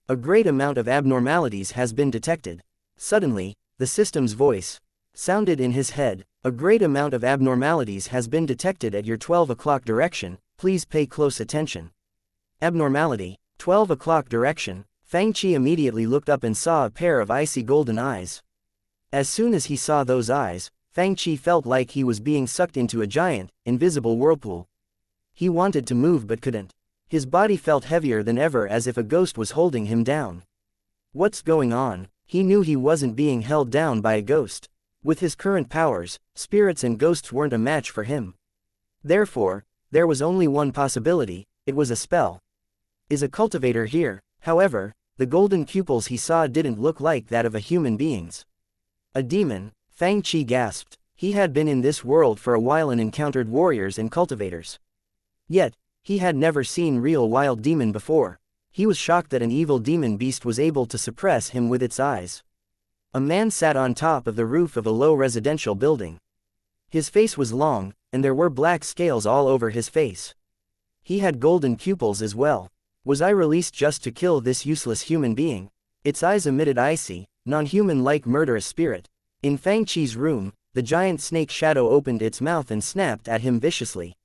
A great amount of abnormalities has been detected. Suddenly, the system's voice sounded in his head. A great amount of abnormalities has been detected at your 12 o'clock direction, please pay close attention. Abnormality, 12 o'clock direction. Fang Qi immediately looked up and saw a pair of icy golden eyes. As soon as he saw those eyes, Fang Qi felt like he was being sucked into a giant, invisible whirlpool. He wanted to move but couldn't. His body felt heavier than ever, as if a ghost was holding him down. What's going on? He knew he wasn't being held down by a ghost. With his current powers, spirits and ghosts weren't a match for him. Therefore, there was only one possibility: it was a spell. Is a cultivator here? However, the golden pupils he saw didn't look like that of a human being's. A demon, Fang Qi gasped. He had been in this world for a while and encountered warriors and cultivators. Yet, he had never seen real wild demon before. He was shocked that an evil demon beast was able to suppress him with its eyes. A man sat on top of the roof of a low residential building. His face was long, and there were black scales all over his face. He had golden pupils as well. Was I released just to kill this useless human being? Its eyes emitted icy, non-human-like murderous spirit. In Fang Qi's room, the giant snake shadow opened its mouth and snapped at him viciously.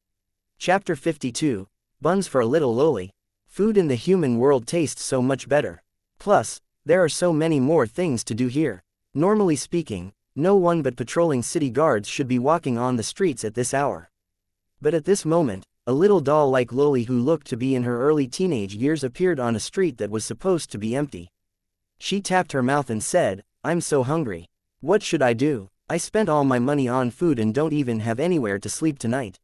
Chapter 52, Buns for a Little Loli. Food in the human world tastes so much better. Plus, there are so many more things to do here. Normally speaking, no one but patrolling city guards should be walking on the streets at this hour. But at this moment, a little doll-like loli who looked to be in her early teenage years appeared on a street that was supposed to be empty. She tapped her mouth and said, "I'm so hungry. What should I do? I spent all my money on food and don't even have anywhere to sleep tonight.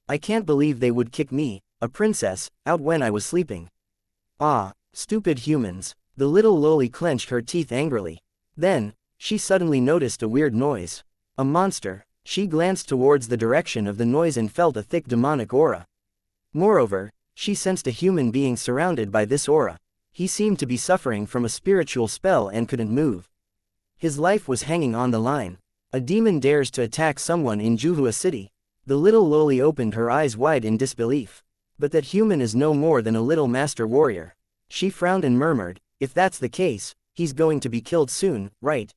I can't believe they would kick me, a princess, out when I was sleeping. Ah, stupid humans." The little loli clenched her teeth angrily. Then, she suddenly noticed a weird noise. A monster. She glanced towards the direction of the noise and felt a thick demonic aura. Moreover, she sensed a human being surrounded by this aura. He seemed to be suffering from a spiritual spell and couldn't move. His life was hanging on the line. A demon dares to attack someone in Juhua City. The little loli opened her eyes wide in disbelief. But that human is no more than a little master warrior. She frowned and murmured, "If that's the case, he's going to be killed soon, right?"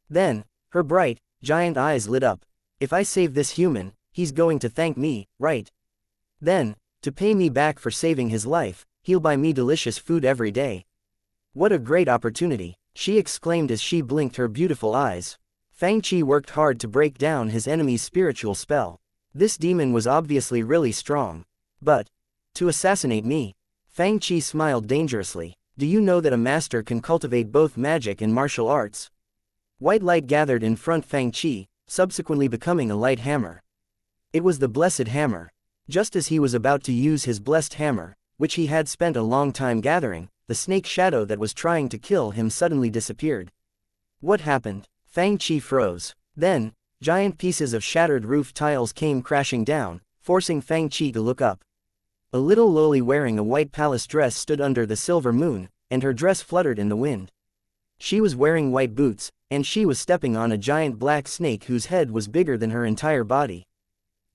Then, her bright, giant eyes lit up. "If I save this human, he's going to thank me, right? Then, to pay me back for saving his life, he'll buy me delicious food every day. What a great opportunity," she exclaimed as she blinked her beautiful eyes. Fang Qi worked hard to break down his enemy's spiritual spell. This demon was obviously really strong. But, to assassinate me? Fang Qi smiled dangerously. "Do you know that a master can cultivate both magic and martial arts?" White light gathered in front Fang Qi, subsequently becoming a light hammer. It was the blessed hammer. Just as he was about to use his blessed hammer, which he had spent a long time gathering, the snake shadow that was trying to kill him suddenly disappeared. What happened? Fang Qi froze. Then, giant pieces of shattered roof tiles came crashing down, forcing Fang Qi to look up. A little loli wearing a white palace dress stood under the silver moon, and her dress fluttered in the wind. She was wearing white boots, and she was stepping on a giant black snake whose head was bigger than her entire body.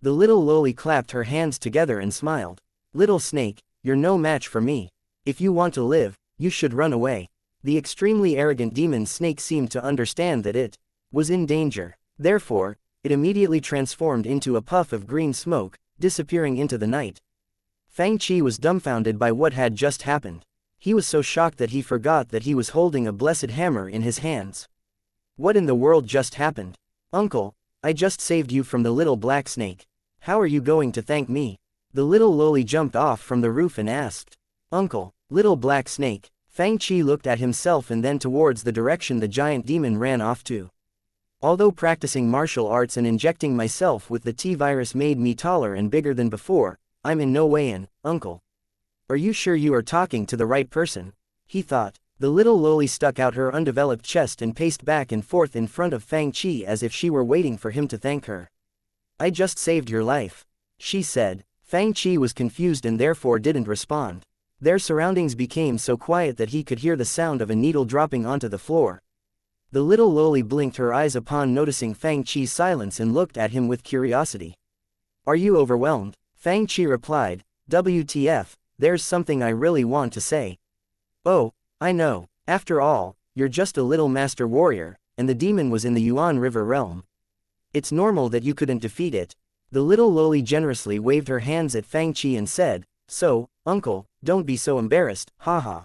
The little loli clapped her hands together and smiled. "Little snake, you're no match for me. If you want to live, you should run away." The extremely arrogant demon snake seemed to understand that it was in danger. Therefore, it immediately transformed into a puff of green smoke, disappearing into the night. Fang Qi was dumbfounded by what had just happened. He was so shocked that he forgot that he was holding a blessed hammer in his hands. What in the world just happened? "Uncle, I just saved you from the little black snake. How are you going to thank me?" The little loli jumped off from the roof and asked. "Uncle, little black snake." Fang Qi looked at himself and then towards the direction the giant demon ran off to. Although practicing martial arts and injecting myself with the T-virus made me taller and bigger than before, I'm in no way an uncle. Are you sure you are talking to the right person? He thought. The little loli stuck out her undeveloped chest and paced back and forth in front of Fang Chi as if she were waiting for him to thank her. I just saved your life, she said. Fang Chi was confused and therefore didn't respond. Their surroundings became so quiet that he could hear the sound of a needle dropping onto the floor. The little loli blinked her eyes upon noticing Fang Chi's silence and looked at him with curiosity. Are you overwhelmed? Fang Chi replied, WTF, there's something I really want to say. Oh, I know. After all, you're just a little master warrior, and the demon was in the Yuan River realm. It's normal that you couldn't defeat it. The little loli generously waved her hands at Fang Chi and said, so, uncle, don't be so embarrassed, haha.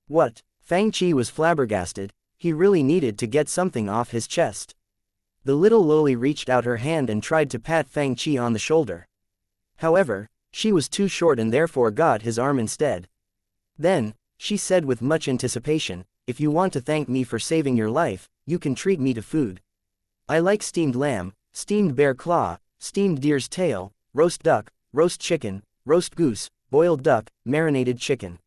What? Fang Chi was flabbergasted. He really needed to get something off his chest. The little loli reached out her hand and tried to pat Fang Chi on the shoulder. However, she was too short and therefore got his arm instead. Then, she said with much anticipation, if you want to thank me for saving your life, you can treat me to food. I like steamed lamb, steamed bear claw, steamed deer's tail, roast duck, roast chicken, roast goose, boiled duck, marinated chicken.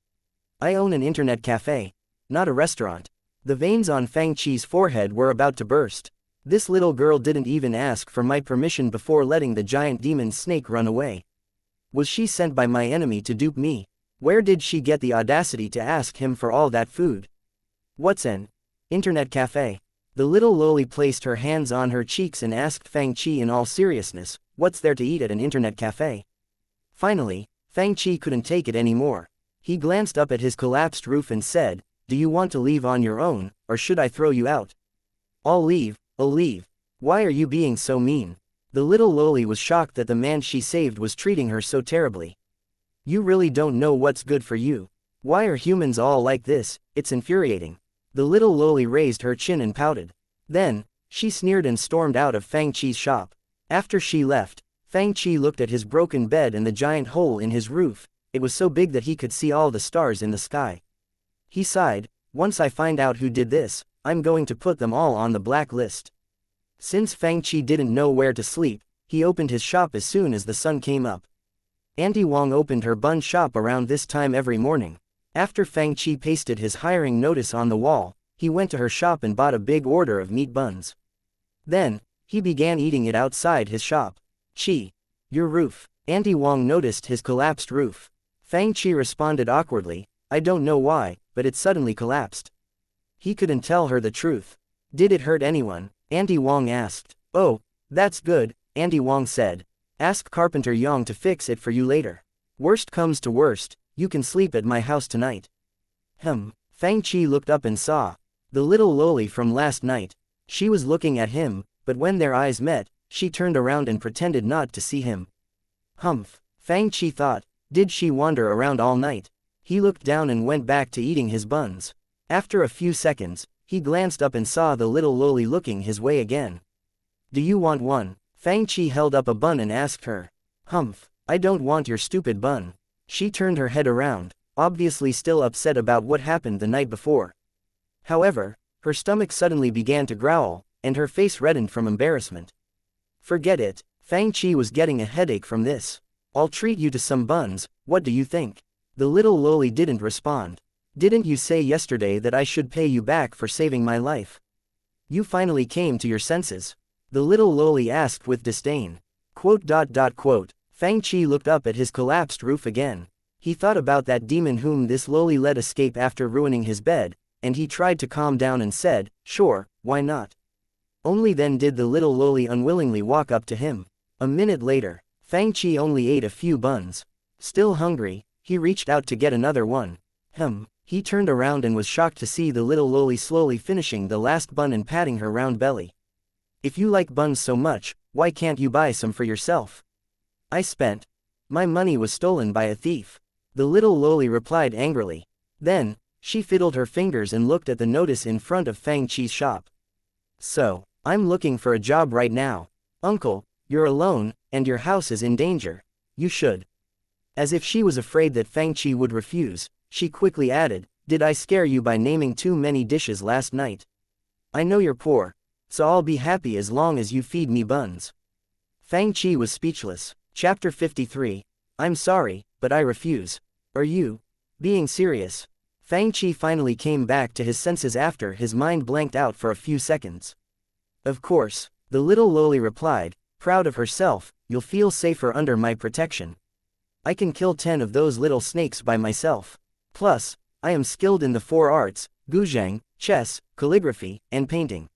I own an internet cafe, not a restaurant. The veins on Fang Chi's forehead were about to burst. This little girl didn't even ask for my permission before letting the giant demon snake run away. Was she sent by my enemy to dupe me? Where did she get the audacity to ask him for all that food? What's an internet cafe? The little loli placed her hands on her cheeks and asked Fang Chi in all seriousness, what's there to eat at an internet cafe? Finally, Fang Chi couldn't take it anymore. He glanced up at his collapsed roof and said, do you want to leave on your own, or should I throw you out? I'll leave. Why are you being so mean? The little loli was shocked that the man she saved was treating her so terribly. You really don't know what's good for you. Why are humans all like this? It's infuriating. The little loli raised her chin and pouted. Then, she sneered and stormed out of Fang Chi's shop. After she left, Fang Chi looked at his broken bed and the giant hole in his roof. It was so big that he could see all the stars in the sky. He sighed, once I find out who did this, I'm going to put them all on the black list. Since Fang Chi didn't know where to sleep, he opened his shop as soon as the sun came up. Auntie Wong opened her bun shop around this time every morning. After Fang Chi pasted his hiring notice on the wall, he went to her shop and bought a big order of meat buns. Then, he began eating it outside his shop. Chi. Your roof. Auntie Wong noticed his collapsed roof. Fang Chi responded awkwardly, I don't know why, but it suddenly collapsed. He couldn't tell her the truth. Did it hurt anyone? Auntie Wong asked. Oh, that's good, Auntie Wong said. Ask Carpenter Yang to fix it for you later. Worst comes to worst, you can sleep at my house tonight. Fang Chi looked up and saw the little loli from last night. She was looking at him, but when their eyes met, she turned around and pretended not to see him. Fang Chi thought, did she wander around all night? He looked down and went back to eating his buns. After a few seconds, he glanced up and saw the little loli looking his way again. Do you want one? Fang Chi held up a bun and asked her. I don't want your stupid bun. She turned her head around, obviously still upset about what happened the night before. However, her stomach suddenly began to growl, and her face reddened from embarrassment. Forget it, Fang Chi was getting a headache from this. I'll treat you to some buns, what do you think? The little loli didn't respond. Didn't you say yesterday that I should pay you back for saving my life? You finally came to your senses. The little loli asked with disdain. Fang Chi looked up at his collapsed roof again. He thought about that demon whom this loli let escape after ruining his bed, and he tried to calm down and said, sure, why not? Only then did the little loli unwillingly walk up to him. A minute later, Fang Chi only ate a few buns. Still hungry, he reached out to get another one. He turned around and was shocked to see the little loli slowly finishing the last bun and patting her round belly. If you like buns so much, why can't you buy some for yourself? My money was stolen by a thief. The little loli replied angrily. Then, she fiddled her fingers and looked at the notice in front of Fang Chi's shop. So, I'm looking for a job right now. Uncle, you're alone, and your house is in danger. You should. As if she was afraid that Fang Chi would refuse, she quickly added, did I scare you by naming too many dishes last night? I know you're poor. so I'll be happy as long as you feed me buns. Fang Qi was speechless. Chapter 53. I'm sorry, but I refuse. Are you being serious? Fang Qi finally came back to his senses after his mind blanked out for a few seconds. Of course, the little loli replied, proud of herself, you'll feel safer under my protection. I can kill 10 of those little snakes by myself. Plus, I am skilled in the 4 arts, guzheng, chess, calligraphy, and painting.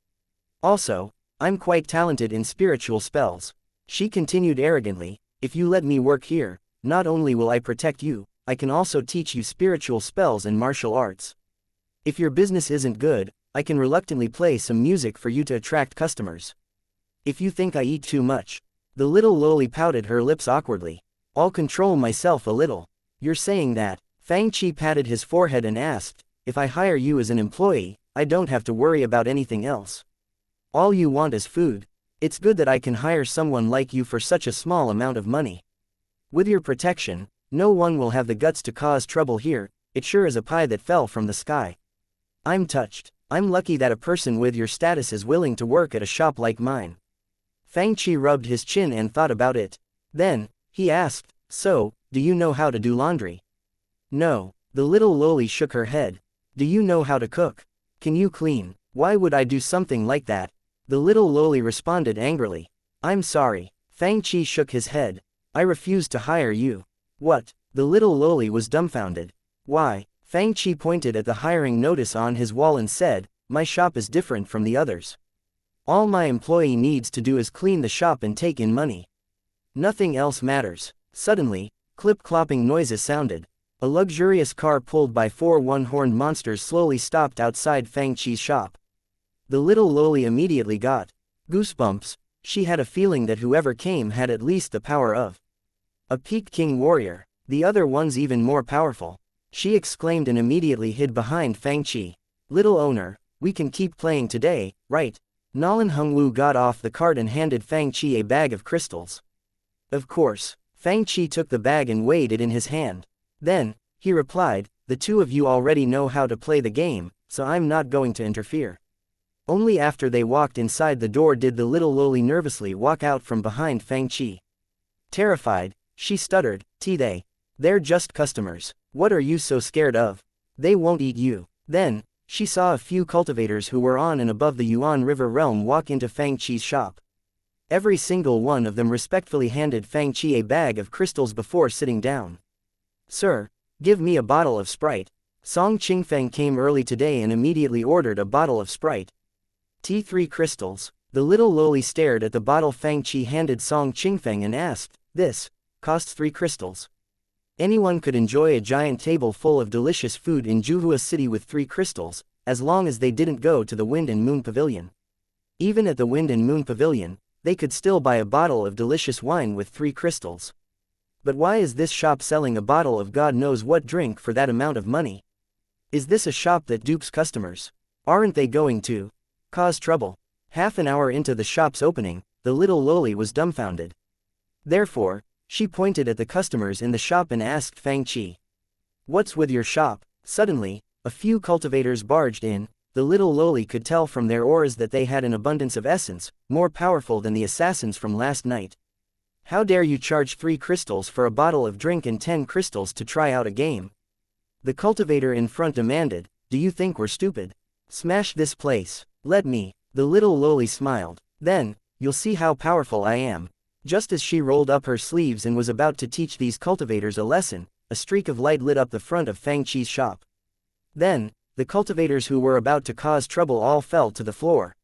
Also, I'm quite talented in spiritual spells. She continued arrogantly, if you let me work here, not only will I protect you, I can also teach you spiritual spells and martial arts. If your business isn't good, I can reluctantly play some music for you to attract customers. If you think I eat too much. The little loli pouted her lips awkwardly. I'll control myself a little. You're saying that? Fang Qi patted his forehead and asked, if I hire you as an employee, I don't have to worry about anything else. All you want is food. It's good that I can hire someone like you for such a small amount of money. With your protection, no one will have the guts to cause trouble here. It sure is a pie that fell from the sky. I'm touched. I'm lucky that a person with your status is willing to work at a shop like mine. Fang Qi rubbed his chin and thought about it. Then, he asked, so, do you know how to do laundry? No. The little loli shook her head. Do you know how to cook? Can you clean? Why would I do something like that? The little loli responded angrily. I'm sorry. Fang Qi shook his head. I refuse to hire you. What? The little loli was dumbfounded. Why? Fang Qi pointed at the hiring notice on his wall and said, my shop is different from the others. All my employee needs to do is clean the shop and take in money. Nothing else matters. Suddenly, clip-clopping noises sounded. A luxurious car pulled by 4 one-horned monsters slowly stopped outside Fang Qi's shop. The little loli immediately got goosebumps. She had a feeling that whoever came had at least the power of a peak king warrior. The other one's even more powerful. She exclaimed and immediately hid behind Fang Qi. Little owner, we can keep playing today, right? Nolan Hongwu got off the cart and handed Fang Qi a bag of crystals. Of course. Fang Qi took the bag and weighed it in his hand. Then, he replied, the two of you already know how to play the game, so I'm not going to interfere. Only after they walked inside the door did the little loli nervously walk out from behind Fang Qi. Terrified, she stuttered, they're just customers. What are you so scared of? They won't eat you. Then, she saw a few cultivators who were on and above the Yuan River realm walk into Fang Qi's shop. Every single one of them respectfully handed Fang Qi a bag of crystals before sitting down. Sir, give me a bottle of Sprite. Song Qingfeng came early today and immediately ordered a bottle of Sprite. T3 crystals. The little loli stared at the bottle Fang Qi handed Song Qingfeng and asked, this costs 3 crystals. Anyone could enjoy a giant table full of delicious food in Juhua City with 3 crystals, as long as they didn't go to the Wind and Moon Pavilion. Even at the Wind and Moon Pavilion, they could still buy a bottle of delicious wine with 3 crystals. But why is this shop selling a bottle of God knows what drink for that amount of money? Is this a shop that dupes customers? Aren't they going to cause trouble? Half an hour into the shop's opening, the little loli was dumbfounded. Therefore, she pointed at the customers in the shop and asked Fang Qi, what's with your shop? Suddenly, a few cultivators barged in. The little loli could tell from their auras that they had an abundance of essence, more powerful than the assassins from last night. How dare you charge 3 crystals for a bottle of drink and 10 crystals to try out a game? The cultivator in front demanded, do you think we're stupid? Smash this place. Let me. The little loli smiled. Then, you'll see how powerful I am. Just as she rolled up her sleeves and was about to teach these cultivators a lesson, a streak of light lit up the front of Fang Qi's shop. Then, the cultivators who were about to cause trouble all fell to the floor.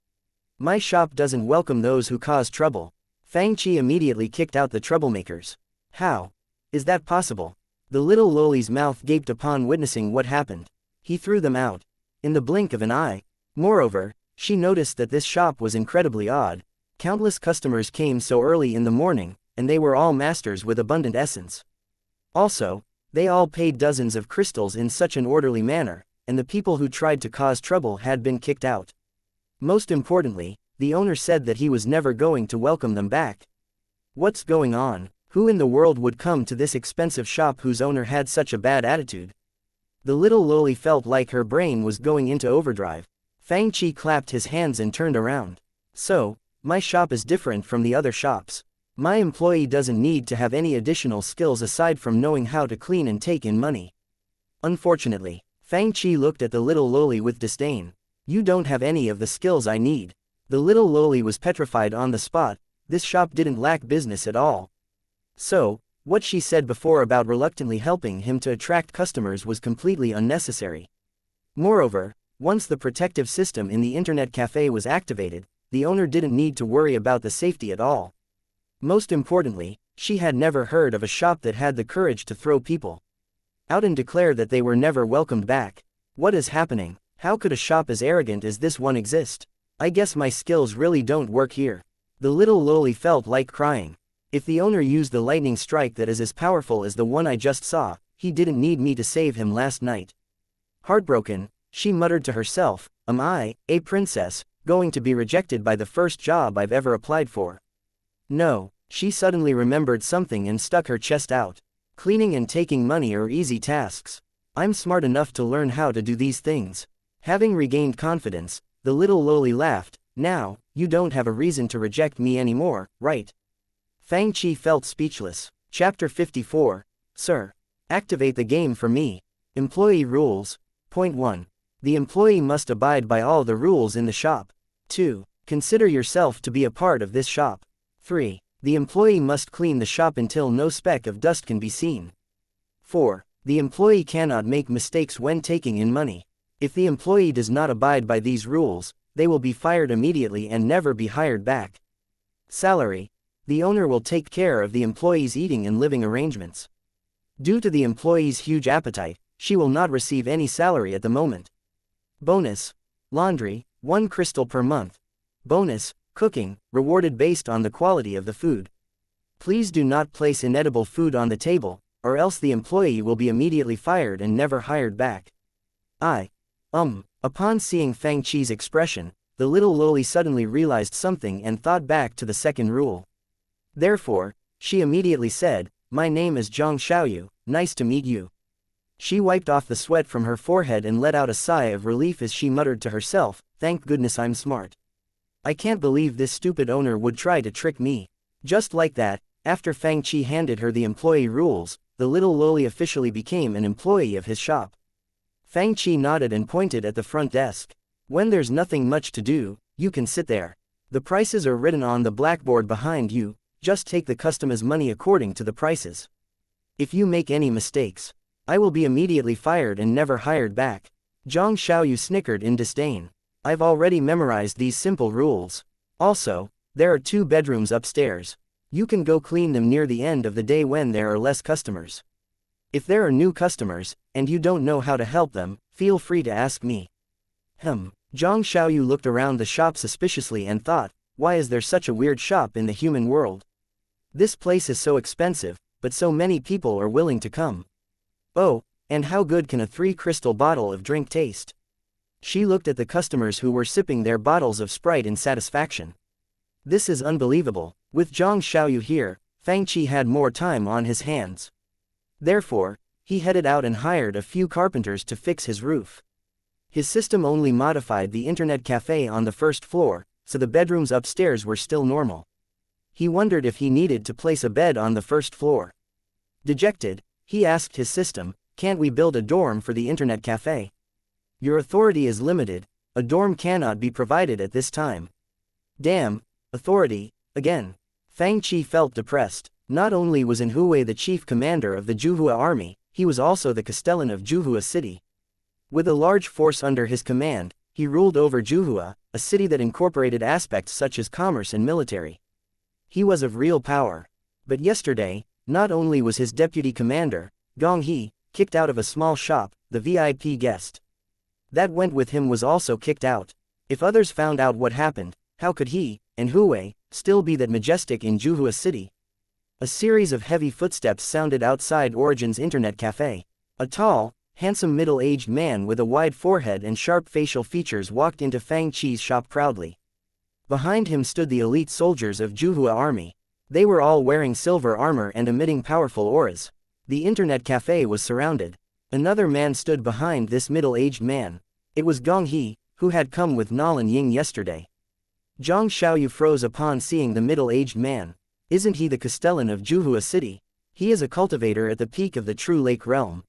My shop doesn't welcome those who cause trouble. Fang Qi immediately kicked out the troublemakers. How is that possible? The little loli's mouth gaped upon witnessing what happened. He threw them out in the blink of an eye. Moreover, she noticed that this shop was incredibly odd. Countless customers came so early in the morning, and they were all masters with abundant essence. Also, they all paid dozens of crystals in such an orderly manner, and the people who tried to cause trouble had been kicked out. Most importantly, the owner said that he was never going to welcome them back. What's going on? Who in the world would come to this expensive shop whose owner had such a bad attitude? The little loli felt like her brain was going into overdrive. Fang Qi clapped his hands and turned around. So, my shop is different from the other shops. My employee doesn't need to have any additional skills aside from knowing how to clean and take in money. Unfortunately, Fang Qi looked at the little loli with disdain. You don't have any of the skills I need. The little loli was petrified on the spot. This shop didn't lack business at all. So, what she said before about reluctantly helping him to attract customers was completely unnecessary. Moreover, once the protective system in the internet cafe was activated, the owner didn't need to worry about the safety at all. Most importantly, she had never heard of a shop that had the courage to throw people out and declare that they were never welcomed back. What is happening? How could a shop as arrogant as this one exist? I guess my skills really don't work here. The little loli felt like crying. If the owner used the lightning strike that is as powerful as the one I just saw, he didn't need me to save him last night. Heartbroken, she muttered to herself, am I, a princess, going to be rejected by the first job I've ever applied for? No, she suddenly remembered something and stuck her chest out. Cleaning and taking money are easy tasks. I'm smart enough to learn how to do these things. Having regained confidence, the little loli laughed. Now, you don't have a reason to reject me anymore, right? Fang Qi felt speechless. Chapter 54. Sir. Activate the game for me. Employee rules. Point 1. The employee must abide by all the rules in the shop. 2. Consider yourself to be a part of this shop. 3. The employee must clean the shop until no speck of dust can be seen. 4. The employee cannot make mistakes when taking in money. If the employee does not abide by these rules, they will be fired immediately and never be hired back. Salary. The owner will take care of the employee's eating and living arrangements. Due to the employee's huge appetite, she will not receive any salary at the moment. Bonus. Laundry, 1 crystal per month. Bonus. Cooking, rewarded based on the quality of the food. Please do not place inedible food on the table, or else the employee will be immediately fired and never hired back. Upon seeing Fang Qi's expression, the little loli suddenly realized something and thought back to the second rule. Therefore, she immediately said, my name is Zhang Xiaoyu, nice to meet you. She wiped off the sweat from her forehead and let out a sigh of relief as she muttered to herself, thank goodness I'm smart. I can't believe this stupid owner would try to trick me. Just like that, after Fang Qi handed her the employee rules, the little loli officially became an employee of his shop. Fang Qi nodded and pointed at the front desk. When there's nothing much to do, you can sit there. The prices are written on the blackboard behind you, just take the customer's money according to the prices. If you make any mistakes, I will be immediately fired and never hired back. Zhang Xiaoyu snickered in disdain. I've already memorized these simple rules. Also, there are 2 bedrooms upstairs. You can go clean them near the end of the day when there are less customers. If there are new customers, and you don't know how to help them, feel free to ask me. Zhang Xiaoyu looked around the shop suspiciously and thought, why is there such a weird shop in the human world? This place is so expensive, but so many people are willing to come. Oh, and how good can a 3-crystal bottle of drink taste? She looked at the customers who were sipping their bottles of Sprite in satisfaction. This is unbelievable. With Zhang Xiaoyu here, Fang Qi had more time on his hands. Therefore, he headed out and hired a few carpenters to fix his roof. His system only modified the internet cafe on the first floor, so the bedrooms upstairs were still normal. He wondered if he needed to place a bed on the first floor. Dejected, he asked his system, can't we build a dorm for the internet cafe? Your authority is limited, a dorm cannot be provided at this time. Damn, authority, again. Fang Qi felt depressed. Not only was Inhui the chief commander of the Juhua army, he was also the castellan of Juhua city. With a large force under his command, he ruled over Juhua, a city that incorporated aspects such as commerce and military. He was of real power. But yesterday, not only was his deputy commander, Gong He, kicked out of a small shop, the VIP guest that went with him was also kicked out. If others found out what happened, how could he, and Hui, still be that majestic in Juhua city? A series of heavy footsteps sounded outside Origin's internet cafe. A tall, handsome middle-aged man with a wide forehead and sharp facial features walked into Fang Qi's shop proudly. Behind him stood the elite soldiers of Juhua army. They were all wearing silver armor and emitting powerful auras. The internet cafe was surrounded. Another man stood behind this middle-aged man. It was Gong He, who had come with Nolan Ying yesterday. Zhang Xiaoyu froze upon seeing the middle-aged man. Isn't he the Castellan of Juhua City? He is a cultivator at the peak of the true lake realm.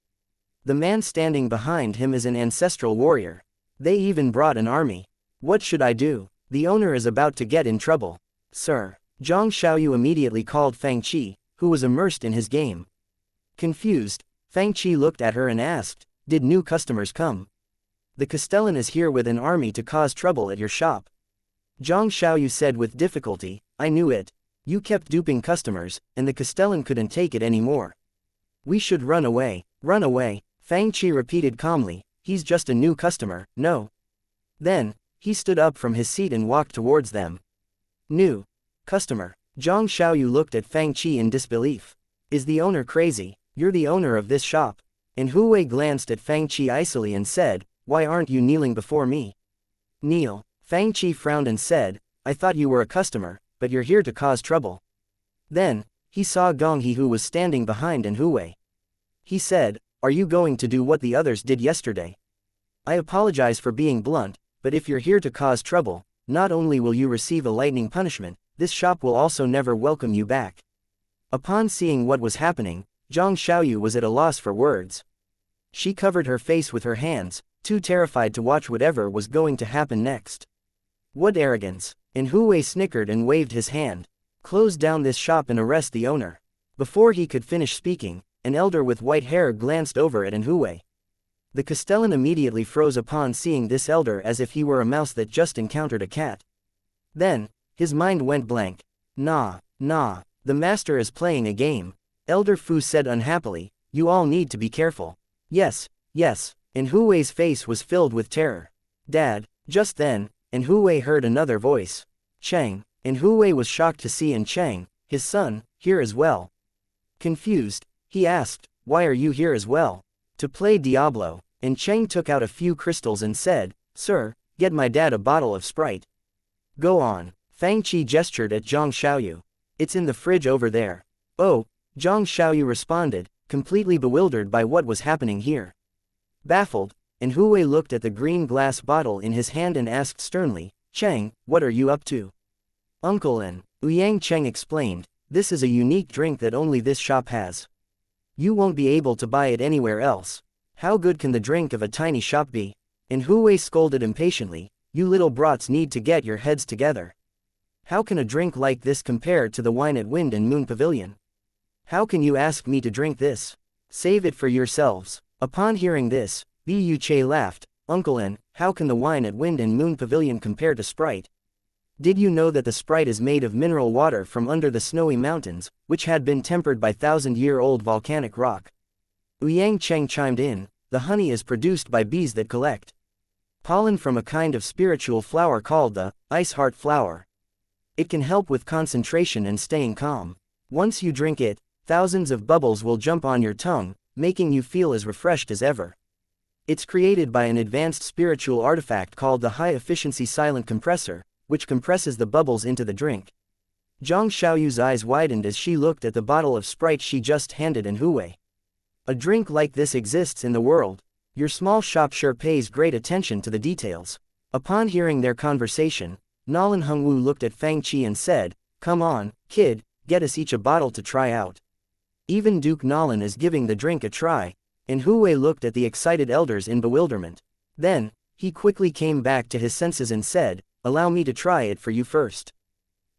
The man standing behind him is an ancestral warrior. They even brought an army. What should I do? The owner is about to get in trouble. Sir. Zhang Xiaoyu immediately called Fang Qi, who was immersed in his game. Confused, Fang Qi looked at her and asked, "Did new customers come? The Castellan is here with an army to cause trouble at your shop." Zhang Xiaoyu said with difficulty, "I knew it. You kept duping customers, and the Castellan couldn't take it anymore. We should run away." "Run away," Fang Qi repeated calmly, "he's just a new customer, no." Then, he stood up from his seat and walked towards them. "New customer." Zhang Xiaoyu looked at Fang Qi in disbelief. "Is the owner crazy? You're the owner of this shop." And Hu Wei glanced at Fang Qi icily and said, "Why aren't you kneeling before me?" "Kneel." Fang Qi frowned and said, "I thought you were a customer, but you're here to cause trouble." Then, he saw Gong He who was standing behind and Hu Wei. He said, "Are you going to do what the others did yesterday? I apologize for being blunt, but if you're here to cause trouble, not only will you receive a lightning punishment, this shop will also never welcome you back." Upon seeing what was happening, Zhang Xiaoyu was at a loss for words. She covered her face with her hands, too terrified to watch whatever was going to happen next. What arrogance! And Hu Wei snickered and waved his hand. "Close down this shop and arrest the owner." Before he could finish speaking, an elder with white hair glanced over at Hu Wei. The Castellan immediately froze upon seeing this elder as if he were a mouse that just encountered a cat. Then, his mind went blank. Nah, the master is playing a game. Elder Fu said unhappily, "You all need to be careful." Yes, and Hu Wei's face was filled with terror. "Dad." Just then, and Hu Wei heard another voice. "Chang," and Hu Wei was shocked to see Chang, his son, here as well. Confused, he asked, "Why are you here as well?" "To play Diablo," and Chang took out a few crystals and said, "Sir, get my dad a bottle of Sprite." "Go on." Fang Qi gestured at Zhang Xiaoyu. "It's in the fridge over there." "Oh," Zhang Xiaoyu responded, completely bewildered by what was happening here. Baffled, and Hu Wei looked at the green glass bottle in his hand and asked sternly, "Chang, what are you up to?" "Uncle and Ouyang," Cheng explained, "this is a unique drink that only this shop has. You won't be able to buy it anywhere else. How good can the drink of a tiny shop be?" And Hu Wei scolded impatiently, "You little brats need to get your heads together. How can a drink like this compare to the wine at Wind and Moon Pavilion? How can you ask me to drink this? Save it for yourselves." Upon hearing this, Bu Yuche laughed, "Uncle N, how can the wine at Wind and Moon Pavilion compare to Sprite? Did you know that the Sprite is made of mineral water from under the snowy mountains, which had been tempered by thousand-year-old volcanic rock?" Ouyang Cheng chimed in, "The honey is produced by bees that collect pollen from a kind of spiritual flower called the ice heart flower. It can help with concentration and staying calm. Once you drink it, thousands of bubbles will jump on your tongue, making you feel as refreshed as ever. It's created by an advanced spiritual artifact called the high-efficiency silent compressor, which compresses the bubbles into the drink." Zhang Xiaoyu's eyes widened as she looked at the bottle of Sprite she just handed Hu Wei. "A drink like this exists in the world. Your small shop sure pays great attention to the details." Upon hearing their conversation, Nolan Hongwu looked at Fang Qi and said, "Come on, kid, get us each a bottle to try out." Even Duke Nolan is giving the drink a try, and Hu Wei looked at the excited elders in bewilderment. Then, he quickly came back to his senses and said, "Allow me to try it for you first.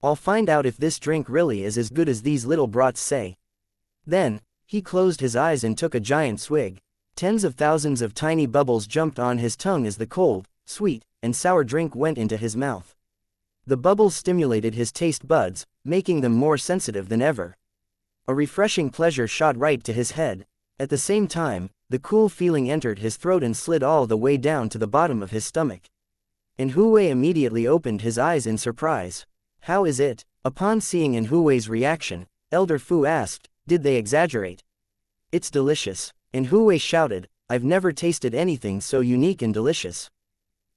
I'll find out if this drink really is as good as these little brats say." Then, he closed his eyes and took a giant swig. Tens of thousands of tiny bubbles jumped on his tongue as the cold, sweet, and sour drink went into his mouth. The bubbles stimulated his taste buds, making them more sensitive than ever. A refreshing pleasure shot right to his head. At the same time, the cool feeling entered his throat and slid all the way down to the bottom of his stomach. And Hu Wei immediately opened his eyes in surprise. "How is it?" Upon seeing Hu Wei's reaction, Elder Fu asked, "Did they exaggerate?" "It's delicious." And Hu Wei shouted, "I've never tasted anything so unique and delicious."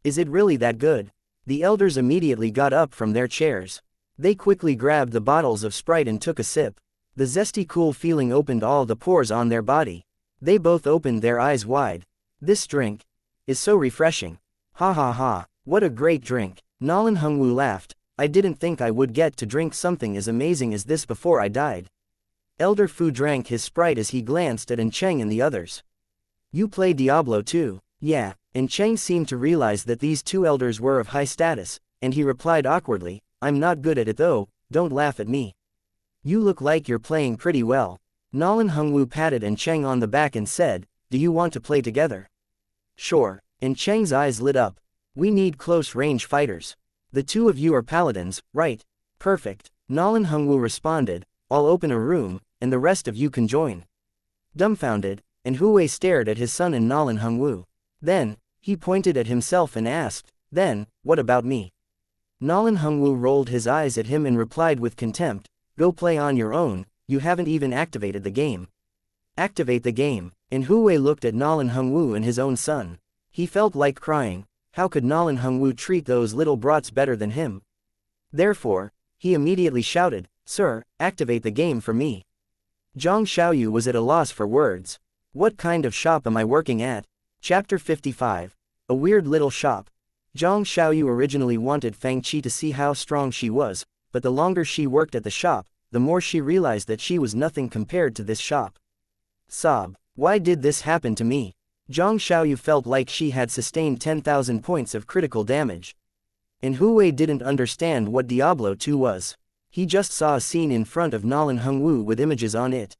"Is it really that good?" The elders immediately got up from their chairs. They quickly grabbed the bottles of Sprite and took a sip. The zesty cool feeling opened all the pores on their body. They both opened their eyes wide. "This drink is so refreshing. Ha ha ha, what a great drink." Nolan Hongwu laughed, I didn't think I would get to drink something as amazing as this before I died. Elder Fu drank his Sprite as he glanced at Cheng and the others. You play Diablo too? Yeah, Cheng seemed to realize that these two elders were of high status, and he replied awkwardly, I'm not good at it though, don't laugh at me. You look like you're playing pretty well. Nolan Hungwu patted Cheng on the back and said, do you want to play together? Sure, Cheng's eyes lit up. We need close-range fighters. The two of you are paladins, right? Perfect. Nolan Hungwu responded, I'll open a room, and the rest of you can join. Dumbfounded, Hui stared at his son and Nolan Hungwu. Then, he pointed at himself and asked, then, what about me? Nolan Hungwu rolled his eyes at him and replied with contempt, go play on your own, you haven't even activated the game. Activate the game. Hui looked at Nolan Hungwu and his own son. He felt like crying. How could Nolan Hungwu treat those little brats better than him? Therefore, he immediately shouted, Sir, activate the game for me. Zhang Xiaoyu was at a loss for words. What kind of shop am I working at? Chapter 55. A weird little shop. Zhang Xiaoyu originally wanted Fang Qi to see how strong she was, but the longer she worked at the shop, the more she realized that she was nothing compared to this shop. Sob. Why did this happen to me? Zhang Xiaoyu felt like she had sustained 10,000 points of critical damage. Hui didn't understand what Diablo 2 was. He just saw a scene in front of Nolan Hungwu with images on it.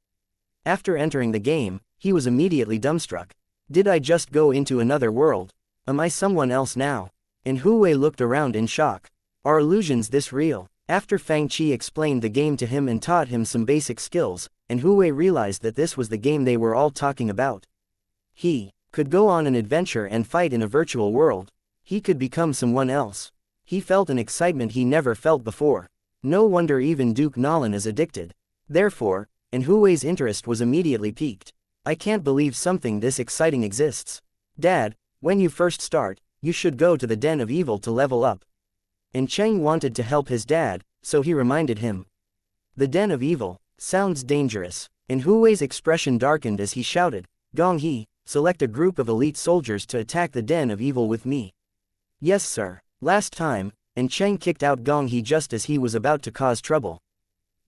After entering the game, he was immediately dumbstruck. Did I just go into another world? Am I someone else now? Hui looked around in shock. Are illusions this real? After Fang Qi explained the game to him and taught him some basic skills, Hui realized that this was the game they were all talking about. He could go on an adventure and fight in a virtual world. He could become someone else. He felt an excitement he never felt before. No wonder even Duke Nolan is addicted. Therefore, Hui's interest was immediately piqued. I can't believe something this exciting exists. Dad, when you first start, you should go to the Den of Evil to level up. Cheng wanted to help his dad, so he reminded him. The Den of Evil sounds dangerous. Hui's expression darkened as he shouted, Gong He, select a group of elite soldiers to attack the Den of Evil with me. Yes sir. Last time, Cheng kicked out Gong He just as he was about to cause trouble.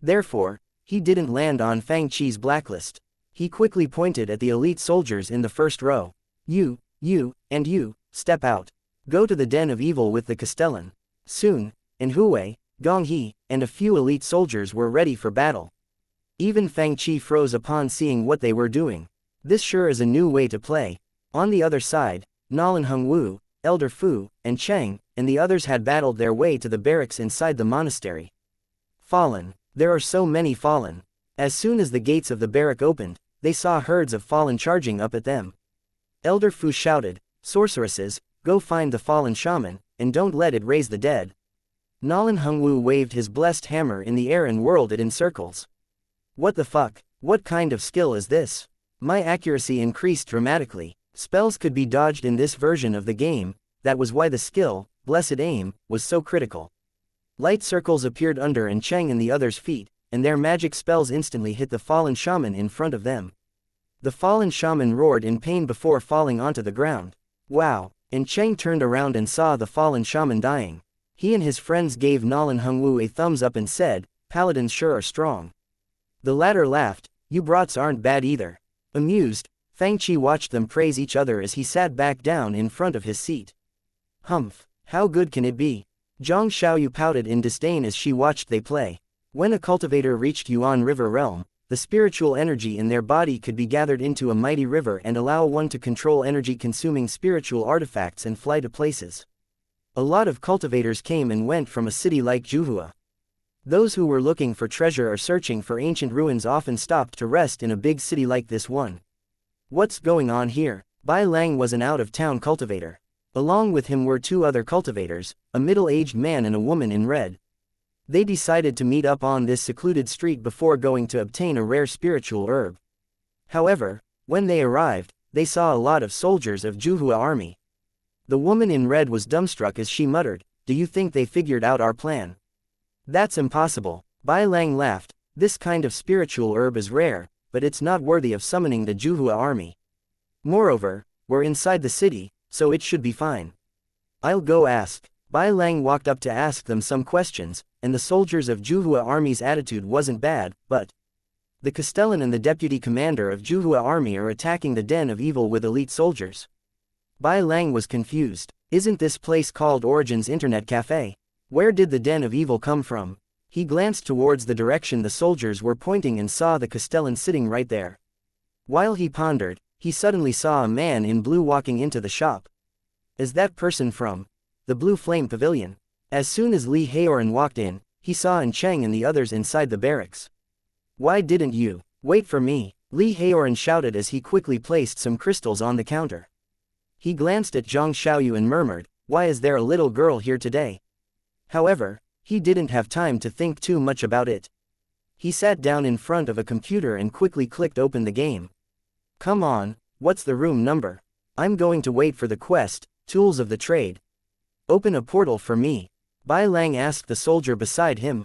Therefore, he didn't land on Fang Qi's blacklist. He quickly pointed at the elite soldiers in the first row. You, and you, step out. Go to the Den of Evil with the Castellan. Soon, Hui, Gong He, and a few elite soldiers were ready for battle. Even Fang Qi froze upon seeing what they were doing. This sure is a new way to play. On the other side, Nolan Hungwu, Elder Fu, and Cheng, and the others had battled their way to the barracks inside the monastery. Fallen. There are so many fallen. As soon as the gates of the barrack opened, they saw herds of fallen charging up at them. Elder Fu shouted, Sorceresses, go find the fallen shaman, and don't let it raise the dead. Nolan Hungwu waved his blessed hammer in the air and whirled it in circles. What the fuck? What kind of skill is this? My accuracy increased dramatically. Spells could be dodged in this version of the game, that was why the skill, Blessed Aim, was so critical. Light circles appeared under Cheng and the others' feet, and their magic spells instantly hit the fallen shaman in front of them. The fallen shaman roared in pain before falling onto the ground. Wow! Cheng turned around and saw the fallen shaman dying. He and his friends gave Nolan Hungwu a thumbs up and said, Paladins sure are strong. The latter laughed, you brats aren't bad either. Amused, Fang Qi watched them praise each other as he sat back down in front of his seat. Humph, how good can it be? Zhang Xiaoyu pouted in disdain as she watched they play. When a cultivator reached Yuan River realm, the spiritual energy in their body could be gathered into a mighty river and allow one to control energy-consuming spiritual artifacts and fly to places. A lot of cultivators came and went from a city like Juhua. Those who were looking for treasure or searching for ancient ruins often stopped to rest in a big city like this one. What's going on here? Bai Lang was an out-of-town cultivator. Along with him were two other cultivators, a middle-aged man and a woman in red. They decided to meet up on this secluded street before going to obtain a rare spiritual herb. However, when they arrived, they saw a lot of soldiers of Juhua army. The woman in red was dumbstruck as she muttered, do you think they figured out our plan? That's impossible. Bai Lang laughed, this kind of spiritual herb is rare, but it's not worthy of summoning the Juhua army. Moreover, we're inside the city, so it should be fine. I'll go ask. Bai Lang walked up to ask them some questions, and the soldiers of Juhua army's attitude wasn't bad, but the Castellan and the deputy commander of Juhua army are attacking the den of evil with elite soldiers. Bai Lang was confused. Isn't this place called Origin's Internet Café? Where did the den of evil come from? He glanced towards the direction the soldiers were pointing and saw the Castellan sitting right there. While he pondered, he suddenly saw a man in blue walking into the shop. Is that person from the Blue Flame Pavilion? As soon as Li Haoran walked in, he saw An Cheng and the others inside the barracks. Why didn't you wait for me? Li Haoran shouted as he quickly placed some crystals on the counter. He glanced at Zhang Xiaoyu and murmured, "Why is there a little girl here today?" However, he didn't have time to think too much about it. He sat down in front of a computer and quickly clicked open the game. Come on, what's the room number? I'm going to wait for the quest, Tools of the Trade. Open a portal for me. Bai Lang asked the soldier beside him.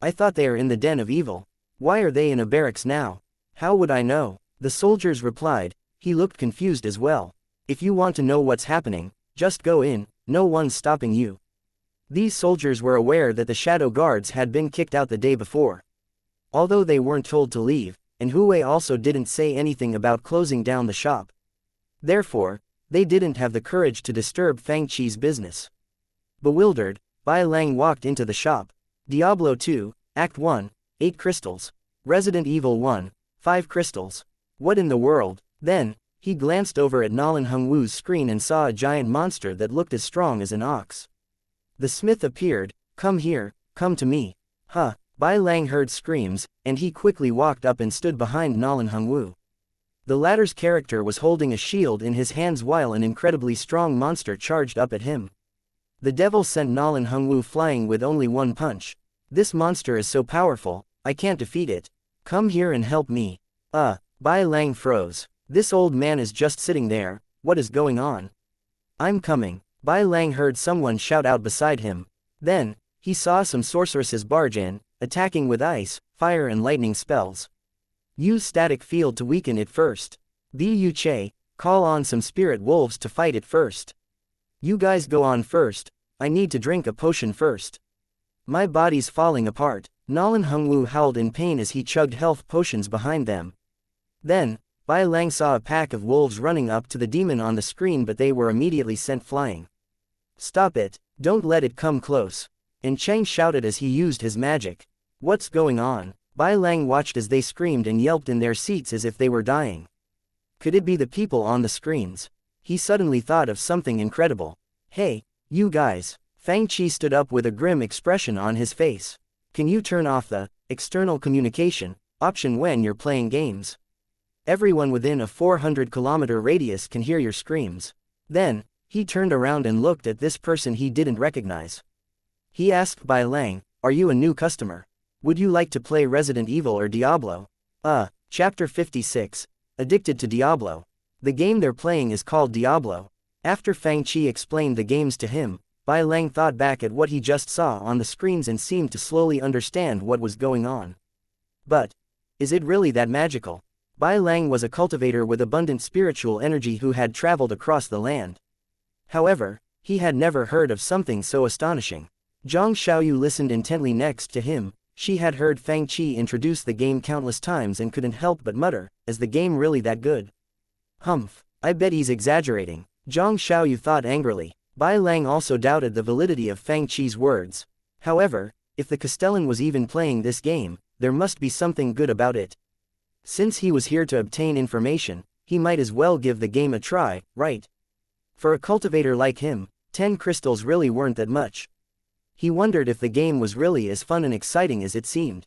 I thought they are in the den of evil. Why are they in a barracks now? How would I know? The soldiers replied. He looked confused as well. If you want to know what's happening, just go in, no one's stopping you. These soldiers were aware that the shadow guards had been kicked out the day before. Although they weren't told to leave, and Hui also didn't say anything about closing down the shop. Therefore, they didn't have the courage to disturb Fang Qi's business. Bewildered, Bai Lang walked into the shop. Diablo 2, Act 1, 8 crystals. Resident Evil 1, 5 crystals. What in the world? Then, he glanced over at Nolan Hongwu's screen and saw a giant monster that looked as strong as an ox. The smith appeared. Come here, come to me. Bai Lang heard screams, and he quickly walked up and stood behind Nolan Hongwu. The latter's character was holding a shield in his hands while an incredibly strong monster charged up at him. The devil sent Nolan Hongwu flying with only one punch. This monster is so powerful, I can't defeat it. Come here and help me. Bai Lang froze. This old man is just sitting there, what is going on? I'm coming. Bai Lang heard someone shout out beside him. Then, he saw some sorceresses barge in, attacking with ice, fire and lightning spells. Use static field to weaken it first. Bi Yu Che, call on some spirit wolves to fight it first. You guys go on first, I need to drink a potion first. My body's falling apart. Nolan Hongwu howled in pain as he chugged health potions behind them. Then, Bai Lang saw a pack of wolves running up to the demon on the screen, but they were immediately sent flying. Stop it, don't let it come close. An Cheng shouted as he used his magic. What's going on? Bai Lang watched as they screamed and yelped in their seats as if they were dying. Could it be the people on the screens? He suddenly thought of something incredible. Hey, you guys. Fang Qi stood up with a grim expression on his face. Can you turn off the external communication option when you're playing games? Everyone within a 400-kilometer radius can hear your screams. Then, he turned around and looked at this person he didn't recognize. He asked Bai Lang, are you a new customer? Would you like to play Resident Evil or Diablo? Chapter 56, Addicted to Diablo. The game they're playing is called Diablo. After Fang Qi explained the games to him, Bai Lang thought back at what he just saw on the screens and seemed to slowly understand what was going on. But, is it really that magical? Bai Lang was a cultivator with abundant spiritual energy who had traveled across the land. However, he had never heard of something so astonishing. Zhang Xiaoyu listened intently next to him. She had heard Fang Qi introduce the game countless times and couldn't help but mutter, is the game really that good? Humph, I bet he's exaggerating. Zhang Xiaoyu thought angrily. Bai Lang also doubted the validity of Fang Qi's words. However, if the Castellan was even playing this game, there must be something good about it. Since he was here to obtain information, he might as well give the game a try, right? For a cultivator like him, 10 crystals really weren't that much. He wondered if the game was really as fun and exciting as it seemed.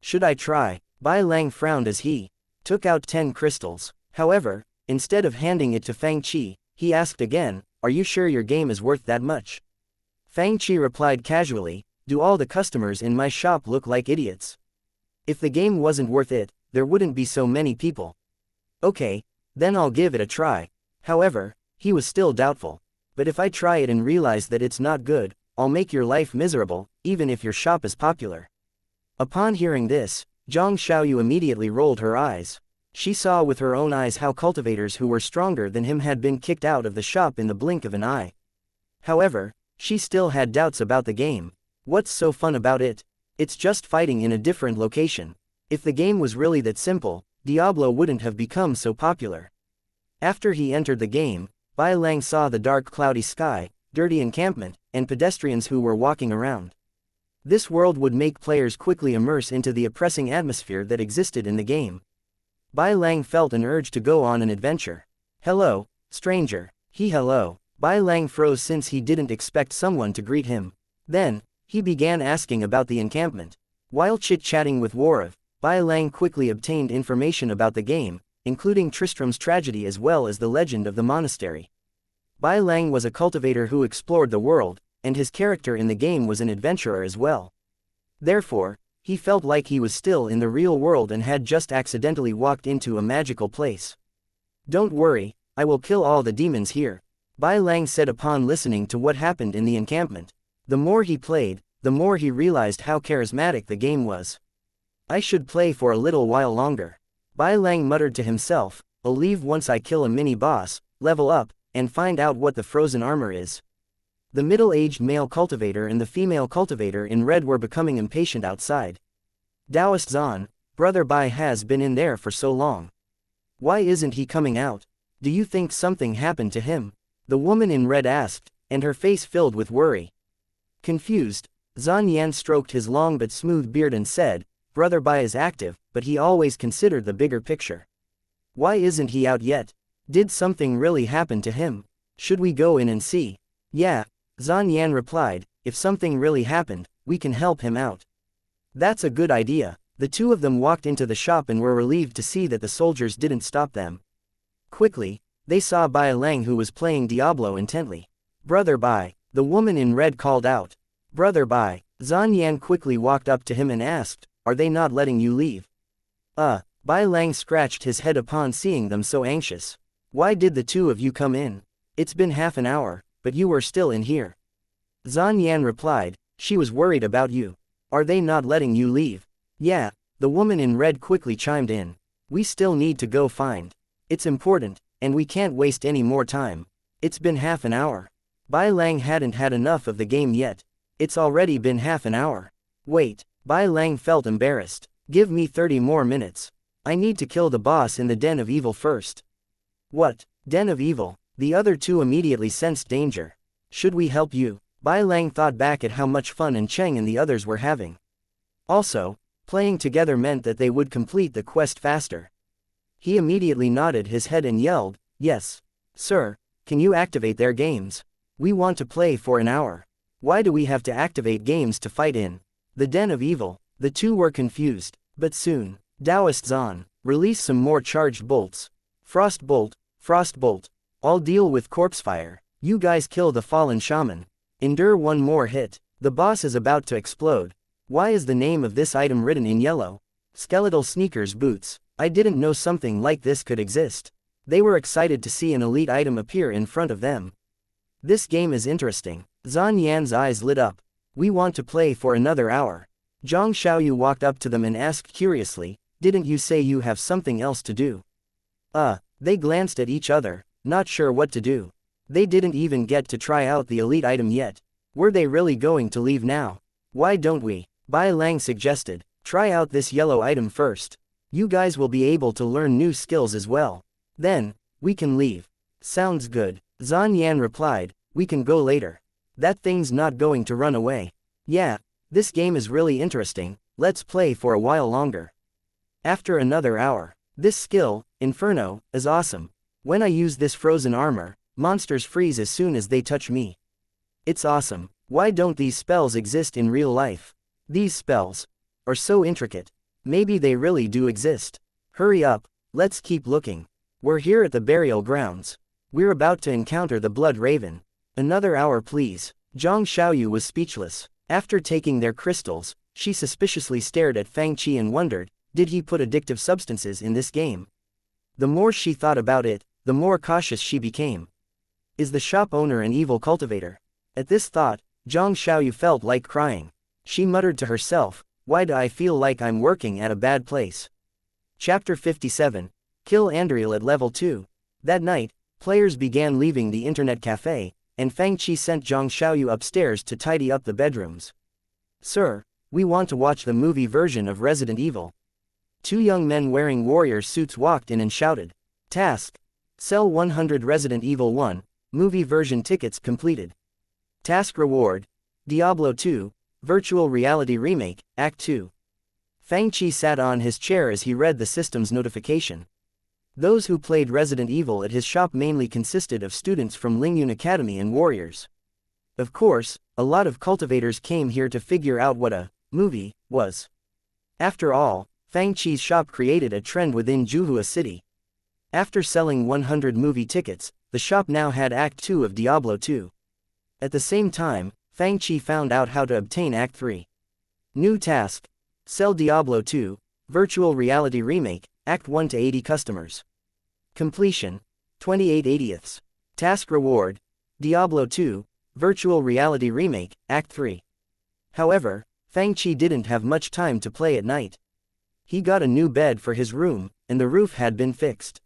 Should I try? Bai Lang frowned as he took out 10 crystals. However, instead of handing it to Fang Qi, he asked again, are you sure your game is worth that much? Fang Qi replied casually, do all the customers in my shop look like idiots? If the game wasn't worth it, there wouldn't be so many people. Okay, then I'll give it a try. However, he was still doubtful. But if I try it and realize that it's not good, I'll make your life miserable, even if your shop is popular. Upon hearing this, Zhang Xiaoyu immediately rolled her eyes. She saw with her own eyes how cultivators who were stronger than him had been kicked out of the shop in the blink of an eye. However, She still had doubts about the game. What's so fun about it? It's just fighting in a different location. If the game was really that simple, Diablo wouldn't have become so popular. After he entered the game, Bai Lang saw the dark cloudy sky, dirty encampment, and pedestrians who were walking around. This world would make players quickly immerse into the oppressing atmosphere that existed in the game. Bai Lang felt an urge to go on an adventure. Hello, stranger. Hello. Bai Lang froze since he didn't expect someone to greet him. Then, he began asking about the encampment. While chit-chatting with Warav, Bai Lang quickly obtained information about the game, including Tristram's tragedy as well as the legend of the monastery. Bai Lang was a cultivator who explored the world, and his character in the game was an adventurer as well. Therefore, he felt like he was still in the real world and had just accidentally walked into a magical place. Don't worry, I will kill all the demons here, Bai Lang said upon listening to what happened in the encampment. The more he played, the more he realized how charismatic the game was. I should play for a little while longer. Bai Lang muttered to himself, I'll leave once I kill a mini-boss, level up, and find out what the frozen armor is. The middle-aged male cultivator and the female cultivator in red were becoming impatient outside. Daoist Zan, brother Bai has been in there for so long. Why isn't he coming out? Do you think something happened to him? The woman in red asked, and her face filled with worry. Confused, Zan Yan stroked his long but smooth beard and said, Brother Bai is active, but he always considered the bigger picture. Why isn't he out yet? Did something really happen to him? Should we go in and see? Yeah, Zan Yan replied, if something really happened, we can help him out. That's a good idea. The two of them walked into the shop and were relieved to see that the soldiers didn't stop them. Quickly, they saw Bai Lang who was playing Diablo intently. Brother Bai, the woman in red called out. Brother Bai, Zan Yan quickly walked up to him and asked, are they not letting you leave? Bai Lang scratched his head upon seeing them so anxious. Why did the two of you come in? It's been half an hour, but you were still in here. Zan Yan replied, she was worried about you. Are they not letting you leave? Yeah, the woman in red quickly chimed in. We still need to go find. It's important, and we can't waste any more time. It's been half an hour. Bai Lang hadn't had enough of the game yet. It's already been half an hour. Wait, Bai Lang felt embarrassed. Give me 30 more minutes. I need to kill the boss in the Den of Evil first. What? Den of Evil? The other two immediately sensed danger. Should we help you? Bai Lang thought back at how much fun Cheng and the others were having. Also, playing together meant that they would complete the quest faster. He immediately nodded his head and yelled, yes. Sir, can you activate their games? We want to play for an hour. Why do we have to activate games to fight in? The Den of Evil. The two were confused, but soon. Daoist Zan, release some more charged bolts. Frost bolt, I'll deal with corpse fire. You guys kill the fallen shaman. Endure one more hit. The boss is about to explode. Why is the name of this item written in yellow? Skeletal sneakers boots. I didn't know something like this could exist. They were excited to see an elite item appear in front of them. This game is interesting. Zan Yan's eyes lit up. We want to play for another hour. Zhang Xiaoyu walked up to them and asked curiously, didn't you say you have something else to do? They glanced at each other, not sure what to do. They didn't even get to try out the elite item yet. Were they really going to leave now? Why don't we? Bai Lang suggested, try out this yellow item first. You guys will be able to learn new skills as well. Then, we can leave. Sounds good. Zan Yan replied, we can go later. That thing's not going to run away. Yeah, this game is really interesting, let's play for a while longer. After another hour. This skill, Inferno, is awesome. When I use this frozen armor, monsters freeze as soon as they touch me. It's awesome. Why don't these spells exist in real life? These spells are so intricate. Maybe they really do exist. Hurry up, let's keep looking. We're here at the burial grounds. We're about to encounter the Blood Raven. Another hour please. Zhang Xiaoyu was speechless. After taking their crystals, she suspiciously stared at Fang and wondered, did he put addictive substances in this game? The more she thought about it, the more cautious she became. Is the shop owner an evil cultivator? At this thought, Zhang Xiaoyu felt like crying. She muttered to herself, why do I feel like I'm working at a bad place? Chapter 57. Kill Andriel at level 2. That night, players began leaving the internet cafe, and Fang Qi sent Zhang Xiaoyu upstairs to tidy up the bedrooms. "Sir, we want to watch the movie version of Resident Evil." Two young men wearing warrior suits walked in and shouted. Task: sell 100 Resident Evil 1 movie version tickets completed. Task reward: Diablo 2 Virtual Reality Remake, Act 2. Fang Qi sat on his chair as he read the system's notification. Those who played Resident Evil at his shop mainly consisted of students from Lingyun Academy and warriors. Of course, a lot of cultivators came here to figure out what a movie was. After all, Fang Qi's shop created a trend within Juhua City. After selling 100 movie tickets, the shop now had Act 2 of Diablo 2. At the same time, Fang Qi found out how to obtain Act 3. New task: sell Diablo 2 Virtual Reality Remake, Act 1 to 80 customers. Completion: 28/80ths. Task reward: Diablo 2 Virtual Reality Remake, Act 3. However, Fang Qi didn't have much time to play at night. He got a new bed for his room, and the roof had been fixed.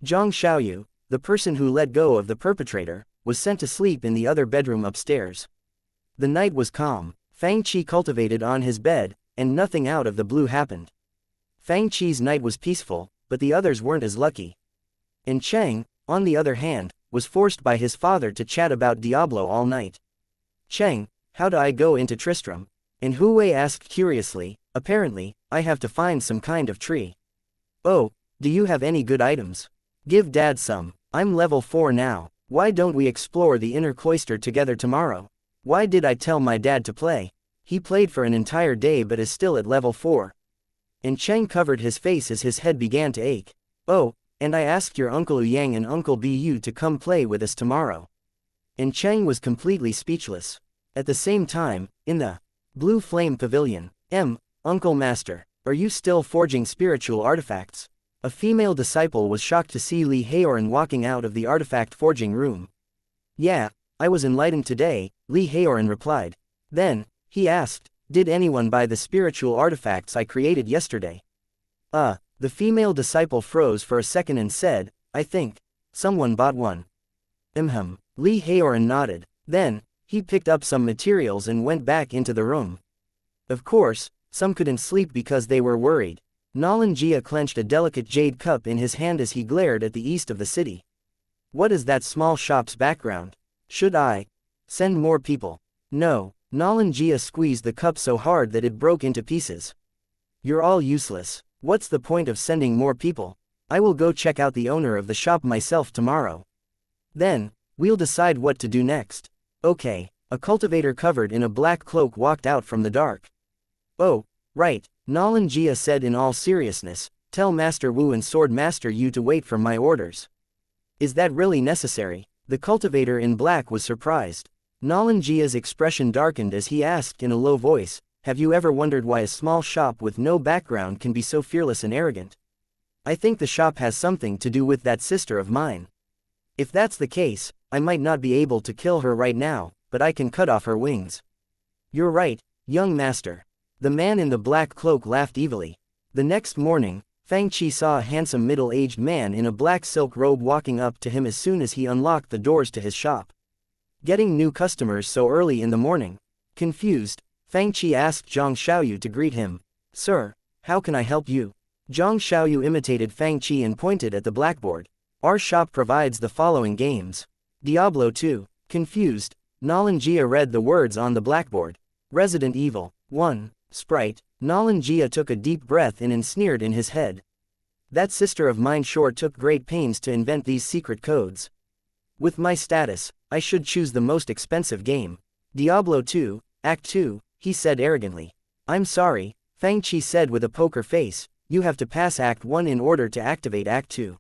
Zhang Xiaoyu, the person who let go of the perpetrator, was sent to sleep in the other bedroom upstairs. The night was calm. Fang Qi cultivated on his bed, and nothing out of the blue happened. Fang Qi's night was peaceful, but the others weren't as lucky. And Cheng, on the other hand, was forced by his father to chat about Diablo all night. "Cheng, how do I go into Tristram?" And Hu Wei asked curiously. "Apparently, I have to find some kind of tree." "Oh, do you have any good items? Give Dad some. I'm level 4 now. Why don't we explore the inner cloister together tomorrow?" "Why did I tell my dad to play? He played for an entire day but is still at level 4. And Cheng covered his face as his head began to ache. "Oh, and I asked your Uncle Yang and Uncle Bu to come play with us tomorrow." And Cheng was completely speechless. At the same time, in the Blue Flame Pavilion, Uncle Master, are you still forging spiritual artifacts?" A female disciple was shocked to see Li Haoran walking out of the artifact forging room. "Yeah, I was enlightened today," Li Haoran replied. Then, he asked, "Did anyone buy the spiritual artifacts I created yesterday?" The female disciple froze for a second and said, "I think someone bought one." Li Haoran nodded. Then, he picked up some materials and went back into the room. Of course, some couldn't sleep because they were worried. Nolan Jia clenched a delicate jade cup in his hand as he glared at the east of the city. "What is that small shop's background? Should I send more people?" "No." Nolan Jia squeezed the cup so hard that it broke into pieces. "You're all useless. What's the point of sending more people? I will go check out the owner of the shop myself tomorrow. Then, we'll decide what to do next." "Okay." A cultivator covered in a black cloak walked out from the dark. "Oh, right," Nolan Jia said in all seriousness. "Tell Master Wu and Sword Master Yu to wait for my orders." "Is that really necessary?" The cultivator in black was surprised. Nolan Jia's expression darkened as he asked in a low voice, "Have you ever wondered why a small shop with no background can be so fearless and arrogant? I think the shop has something to do with that sister of mine. If that's the case, I might not be able to kill her right now, but I can cut off her wings." "You're right, young master." The man in the black cloak laughed evilly. The next morning, Fang Qi saw a handsome middle-aged man in a black silk robe walking up to him as soon as he unlocked the doors to his shop. Getting new customers so early in the morning? Confused, Fang Qi asked Zhang Xiaoyu to greet him. "Sir, how can I help you?" Zhang Xiaoyu imitated Fang Qi and pointed at the blackboard. "Our shop provides the following games. Diablo 2. Confused, Nolan Jia read the words on the blackboard. Resident Evil 1. Sprite. Nolan Jia took a deep breath in and sneered in his head. That sister of mine sure took great pains to invent these secret codes. With my status, I should choose the most expensive game. Diablo 2, Act 2, he said arrogantly. "I'm sorry," Fang Qi said with a poker face, "you have to pass Act 1 in order to activate Act 2.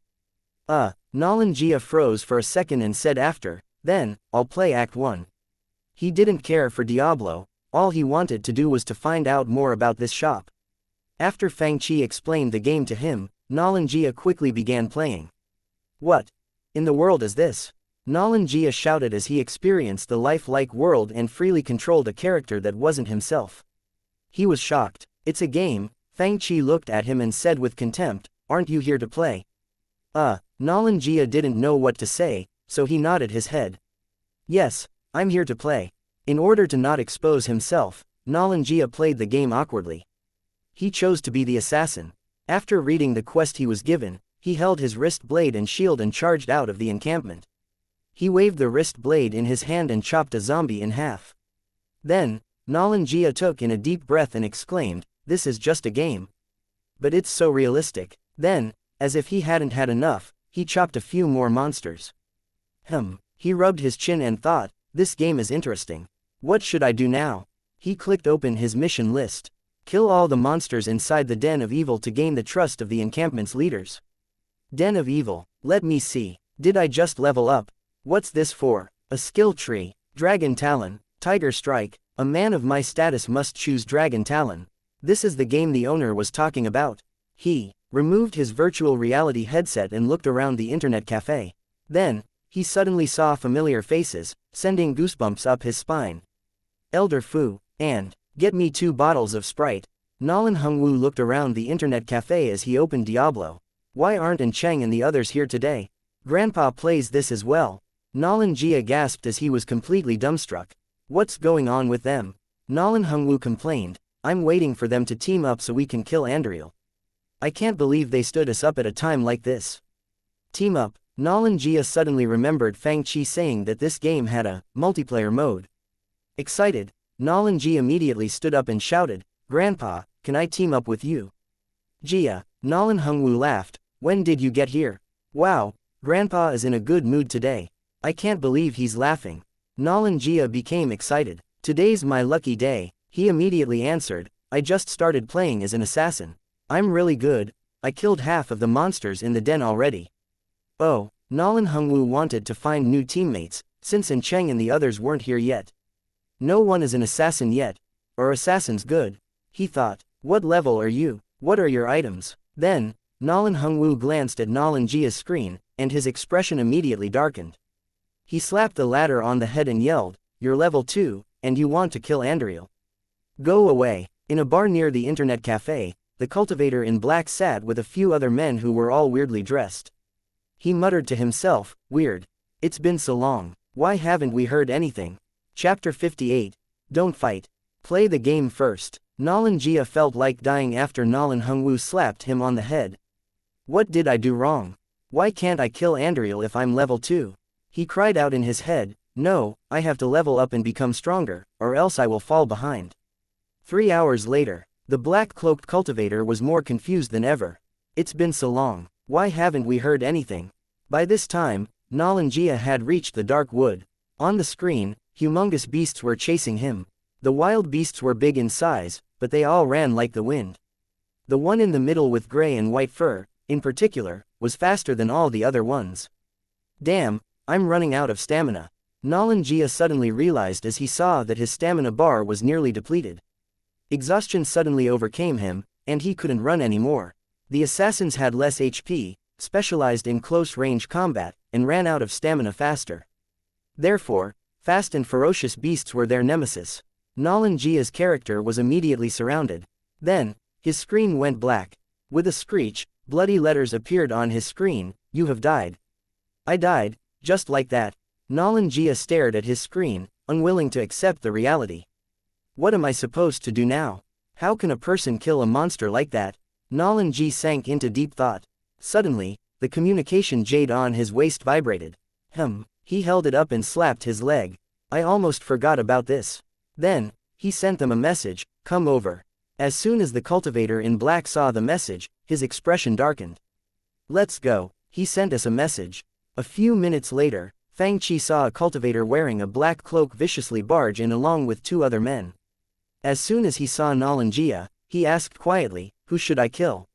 Nolan Jia froze for a second and said after, "Then, I'll play Act 1. He didn't care for Diablo, all he wanted to do was to find out more about this shop. After Fang Qi explained the game to him, Nolan Jia quickly began playing. "What in the world is this?" Nolan Jia shouted as he experienced the lifelike world and freely controlled a character that wasn't himself. He was shocked. "It's a game," Fang Qi looked at him and said with contempt, "Aren't you here to play?" Nolan Jia didn't know what to say, so he nodded his head. Yes, I'm here to play. In order to not expose himself, xianxia played the game awkwardly. He chose to be the assassin. After reading the quest he was given, he held his wrist blade and shield and charged out of the encampment. He waved the wrist blade in his hand and chopped a zombie in half. Then, xianxia took in a deep breath and exclaimed, "This is just a game. But it's so realistic." Then, as if he hadn't had enough, he chopped a few more monsters. He rubbed his chin and thought, "This game is interesting. What should I do now?" He clicked open his mission list. Kill all the monsters inside the Den of Evil to gain the trust of the encampment's leaders. Den of Evil, let me see. Did I just level up? What's this for? A skill tree, Dragon Talon, Tiger Strike. A man of my status must choose Dragon Talon. This is the game the owner was talking about. He removed his virtual reality headset and looked around the internet cafe. Then, he suddenly saw familiar faces, sending goosebumps up his spine. Elder Fu, and get me 2 bottles of Sprite. Nolan Hungwu looked around the internet cafe as he opened Diablo. Why aren't An Cheng and the others here today? Grandpa plays this as well. xianxia gasped as he was completely dumbstruck. What's going on with them? Nolan Hungwu complained. I'm waiting for them to team up so we can kill Andriel. I can't believe they stood us up at a time like this. Team up. xianxia suddenly remembered Fang saying that this game had a multiplayer mode. Excited, xianxia immediately stood up and shouted, "Grandpa, can I team up with you?" "Jia," Nolan Hungwu laughed, "when did you get here? Wow, Grandpa is in a good mood today. I can't believe he's laughing." xianxia became excited. "Today's my lucky day," he immediately answered. "I just started playing as an assassin. I'm really good. I killed half of the monsters in the den already." Oh, Nolan Hungwu wanted to find new teammates, since An Cheng and the others weren't here yet. No one is an assassin yet. Or assassins good. He thought, what level are you? What are your items? Then, Nolan Hungwu glanced at xianxia's screen, and his expression immediately darkened. He slapped the latter on the head and yelled, "You're level 2, and you want to kill Andriel. Go away." In a bar near the internet cafe, the cultivator in black sat with a few other men who were all weirdly dressed. He muttered to himself, "Weird. It's been so long. Why haven't we heard anything?" Chapter 58. Don't fight. Play the game first. xianxia felt like dying after Nolan Hungwu slapped him on the head. What did I do wrong? Why can't I kill Andriel if I'm level 2? He cried out in his head, "No, I have to level up and become stronger, or else I will fall behind." 3 hours later, the black-cloaked cultivator was more confused than ever. It's been so long. Why haven't we heard anything? By this time, xianxia had reached the dark wood. On the screen, humongous beasts were chasing him. The wild beasts were big in size, but they all ran like the wind. The one in the middle with gray and white fur, in particular, was faster than all the other ones. Damn, I'm running out of stamina. xianxia suddenly realized as he saw that his stamina bar was nearly depleted. Exhaustion suddenly overcame him, and he couldn't run anymore. The assassins had less HP, specialized in close-range combat, and ran out of stamina faster. Therefore, fast and ferocious beasts were their nemesis. xianxia's character was immediately surrounded. Then, his screen went black. With a screech, bloody letters appeared on his screen, "You have died." "I died, just like that." xianxia stared at his screen, unwilling to accept the reality. What am I supposed to do now? How can a person kill a monster like that? xianxia sank into deep thought. Suddenly, the communication jade on his waist vibrated. He held it up and slapped his leg. I almost forgot about this. Then, he sent them a message, "Come over." As soon as the cultivator in black saw the message, his expression darkened. "Let's go," he sent us a message. A few minutes later, Fang saw a cultivator wearing a black cloak viciously barge in along with 2 other men. As soon as he saw xianxia, he asked quietly, "Who should I kill?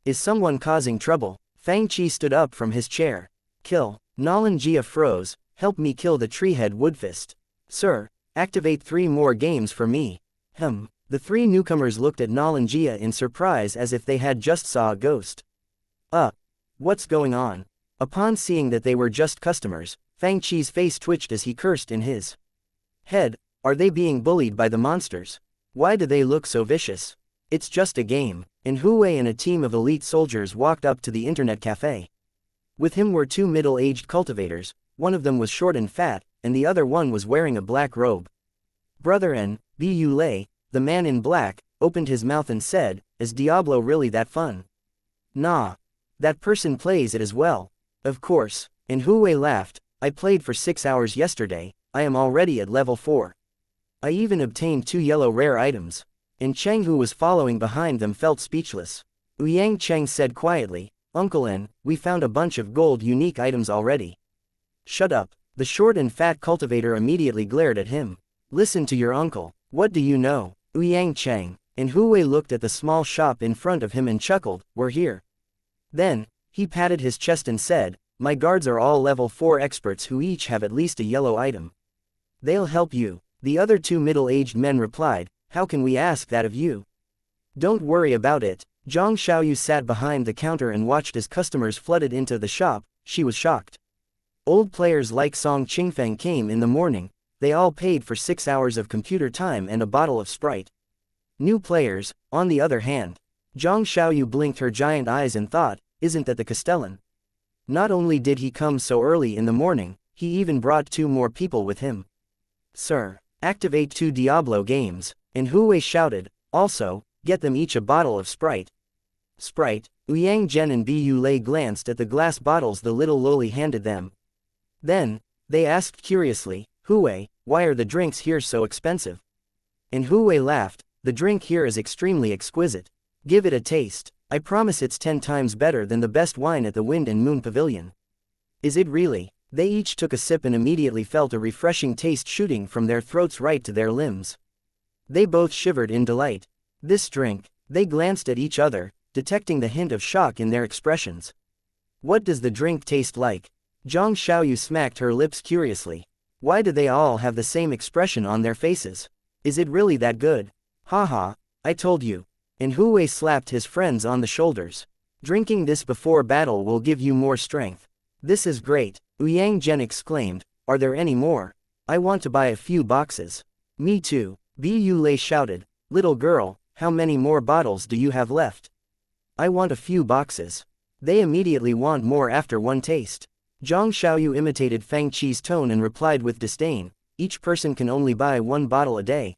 Is someone causing trouble?" Fang stood up from his chair. "Kill." xianxia froze, "Help me kill the treehead Woodfist." "Sir, activate 3 more games for me." The 3 newcomers looked at xianxia in surprise as if they had just saw a ghost. What's going on?" Upon seeing that they were just customers, Fang face twitched as he cursed in his head. Are they being bullied by the monsters? Why do they look so vicious? It's just a game. And Huwei and a team of elite soldiers walked up to the internet cafe. With him were 2 middle-aged cultivators, one of them was short and fat, and the other one was wearing a black robe. Brother N, Bu Lei, the man in black, opened his mouth and said, "Is Diablo really that fun?" "Nah. That person plays it as well." "Of course." And Hui laughed, "I played for 6 hours yesterday, I am already at level 4. I even obtained 2 yellow rare items." And Cheng, who was following behind them, felt speechless. Ouyang Cheng said quietly, "Uncle N, we found a bunch of gold unique items already." "Shut up." The short and fat cultivator immediately glared at him. "Listen to your uncle. What do you know?" Ouyang Cheng. And Hui looked at the small shop in front of him and chuckled, "We're here." Then, he patted his chest and said, "My guards are all level 4 experts who each have at least a yellow item. They'll help you." The other 2 middle-aged men replied, "How can we ask that of you?" "Don't worry about it." Zhang Xiaoyu sat behind the counter and watched as customers flooded into the shop. She was shocked. Old players like Song Qingfeng came in the morning. They all paid for 6 hours of computer time and a bottle of Sprite. New players, on the other hand. Zhang Xiaoyu blinked her giant eyes and thought, "Isn't that the Castellan?" Not only did he come so early in the morning, he even brought 2 more people with him. "Sir, activate 2 Diablo games." And Hui shouted, "Also, get them each a bottle of Sprite." Sprite. Ouyang Zhen and Bu Lei glanced at the glass bottles the little loli handed them. Then, they asked curiously, "Hui, why are the drinks here so expensive?" And Hui laughed, "The drink here is extremely exquisite. Give it a taste. I promise it's 10 times better than the best wine at the Wind and Moon Pavilion." "Is it really?" They each took a sip and immediately felt a refreshing taste shooting from their throats right to their limbs. They both shivered in delight. This drink. They glanced at each other, detecting the hint of shock in their expressions. "What does the drink taste like?" Zhang Xiaoyu smacked her lips curiously. "Why do they all have the same expression on their faces? Is it really that good?" "Haha, I told you." And Hui slapped his friends on the shoulders. "Drinking this before battle will give you more strength." "This is great," Ouyang Zhen exclaimed. "Are there any more? I want to buy a few boxes." "Me too," Bu Lei shouted. "Little girl, how many more bottles do you have left?" "I want a few boxes." They immediately want more after one taste. Zhang Xiaoyu imitated Fang Qi's tone and replied with disdain, "Each person can only buy 1 bottle a day."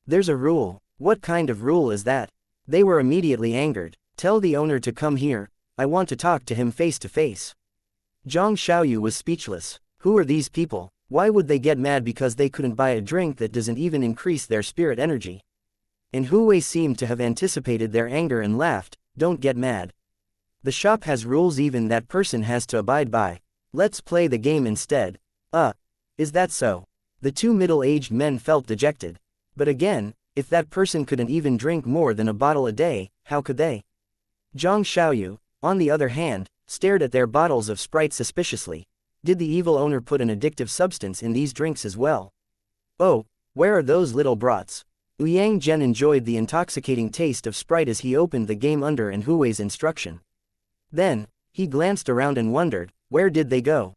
"There's a rule." "What kind of rule is that?" They were immediately angered. "Tell the owner to come here, I want to talk to him face to face." Zhang Xiaoyu was speechless. Who are these people? Why would they get mad because they couldn't buy a drink that doesn't even increase their spirit energy? And Hui seemed to have anticipated their anger and laughed, "Don't get mad. The shop has rules even that person has to abide by. Let's play the game instead." Is that so?" The 2 middle-aged men felt dejected. But again, if that person couldn't even drink more than a bottle a day, how could they? Zhang Xiaoyu, on the other hand, stared at their bottles of Sprite suspiciously. Did the evil owner put an addictive substance in these drinks as well? "Oh, where are those little brats?" Ouyang Zhen enjoyed the intoxicating taste of Sprite as he opened the game under and Hui's instruction. Then, he glanced around and wondered, where did they go?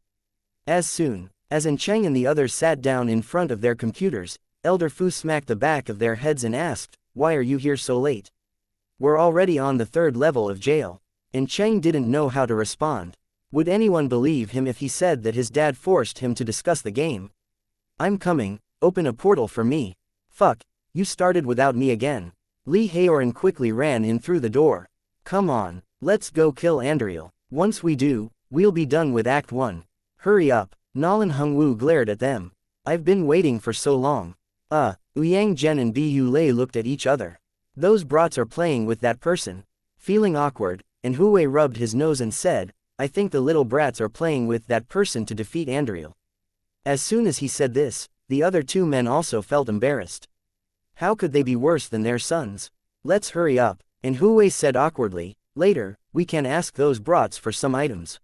As soon as An Cheng and the others sat down in front of their computers, Elder Fu smacked the back of their heads and asked, "Why are you here so late? We're already on the 3rd level of jail." And Cheng didn't know how to respond. Would anyone believe him if he said that his dad forced him to discuss the game? "I'm coming, open a portal for me." "Fuck, you started without me again." Li Haoran quickly ran in through the door. "Come on, let's go kill Andriel. Once we do, we'll be done with Act 1. Hurry up." Nolan Hungwu glared at them. "I've been waiting for so long." Ouyang Zhen and Bu Lei looked at each other. "Those brats are playing with that person." Feeling awkward, and Hui rubbed his nose and said, "I think the little brats are playing with that person to defeat Andriel." As soon as he said this, the other 2 men also felt embarrassed. How could they be worse than their sons? "Let's hurry up," and Hui said awkwardly, "Later, we can ask those brats for some items.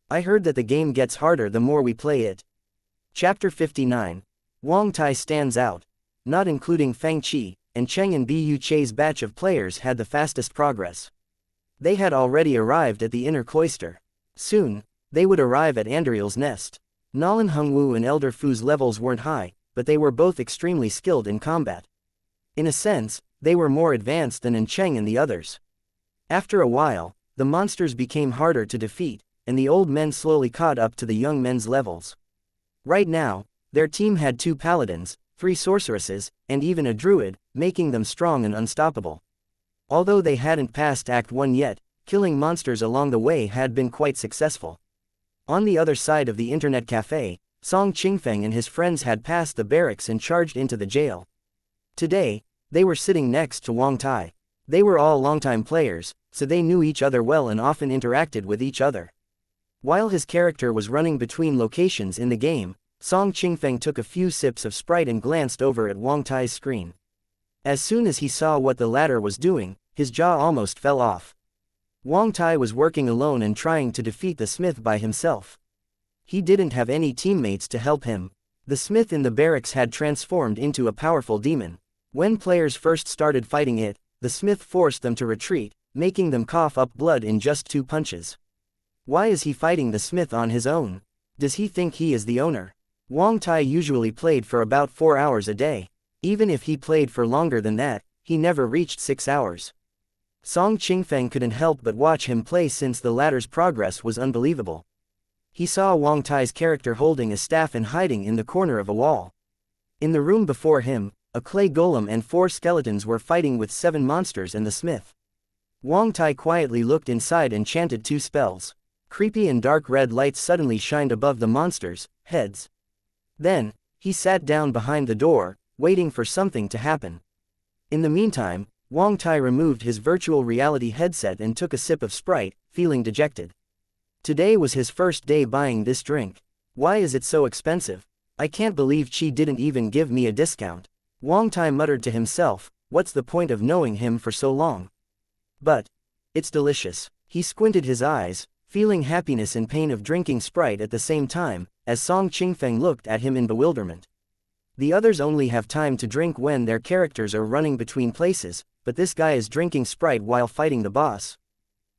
I heard that the game gets harder the more we play it." Chapter 59. Wang Tai stands out. Not including Fang Qi, and Cheng and Bu Che's batch of players had the fastest progress. They had already arrived at the inner cloister. Soon, they would arrive at Andriel's nest. Nolan Hungwu and Elder Fu's levels weren't high, but they were both extremely skilled in combat. In a sense, they were more advanced than An Cheng and the others. After a while, the monsters became harder to defeat, and the old men slowly caught up to the young men's levels. Right now, Their team had 2 paladins, 3 sorceresses, and even a druid, making them strong and unstoppable. Although they hadn't passed Act 1 yet, killing monsters along the way had been quite successful. On the other side of the internet cafe, Song Qingfeng and his friends had passed the barracks and charged into the jail. Today, they were sitting next to Wang Tai. They were all longtime players, so they knew each other well and often interacted with each other. While his character was running between locations in the game, Song Qingfeng took a few sips of Sprite and glanced over at Wang Tai's screen. As soon as he saw what the latter was doing, his jaw almost fell off. Wang Tai was working alone and trying to defeat the smith by himself. He didn't have any teammates to help him. The smith in the barracks had transformed into a powerful demon. When players first started fighting it, the smith forced them to retreat, making them cough up blood in just 2 punches. Why is he fighting the smith on his own? Does he think he is the owner? Wang Tai usually played for about 4 hours a day. Even if he played for longer than that, he never reached 6 hours. Song Qingfeng couldn't help but watch him play since the latter's progress was unbelievable. He saw Wang Tai's character holding a staff and hiding in the corner of a wall. In the room before him, a clay golem and 4 skeletons were fighting with 7 monsters and the smith. Wang Tai quietly looked inside and chanted 2 spells. Creepy and dark red lights suddenly shined above the monsters' heads. Then, he sat down behind the door, waiting for something to happen. In the meantime, Wang Tai removed his virtual reality headset and took a sip of Sprite, feeling dejected. Today was his first day buying this drink. Why is it so expensive? I can't believe Chi didn't even give me a discount. Wang Tai muttered to himself, what's the point of knowing him for so long? But it's delicious. He squinted his eyes, feeling happiness and pain of drinking Sprite at the same time, as Song Qingfeng looked at him in bewilderment. The others only have time to drink when their characters are running between places, but this guy is drinking Sprite while fighting the boss.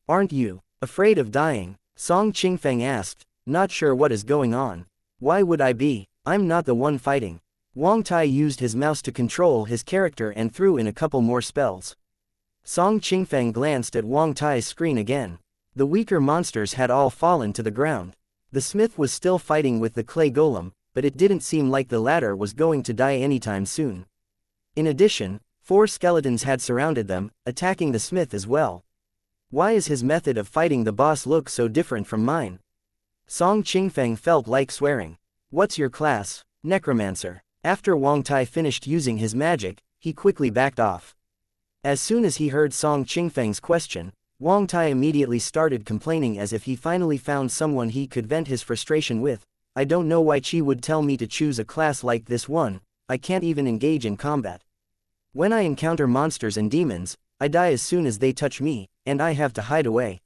Aren't you afraid of dying? Song Qingfeng asked, not sure what is going on. Why would I be? I'm not the one fighting. Wang Tai used his mouse to control his character and threw in a couple more spells. Song Qingfeng glanced at Wang Tai's screen again. The weaker monsters had all fallen to the ground. The smith was still fighting with the clay golem, but it didn't seem like the latter was going to die anytime soon. In addition, 4 skeletons had surrounded them, attacking the smith as well. Why is his method of fighting the boss look so different from mine? Song Qingfeng felt like swearing. What's your class? Necromancer. After Wang Tai finished using his magic, he quickly backed off. As soon as he heard Song Qingfeng's question, Wang Tai immediately started complaining as if he finally found someone he could vent his frustration with. I don't know why Chi would tell me to choose a class like this one. I can't even engage in combat. When I encounter monsters and demons, I die as soon as they touch me, and I have to hide away.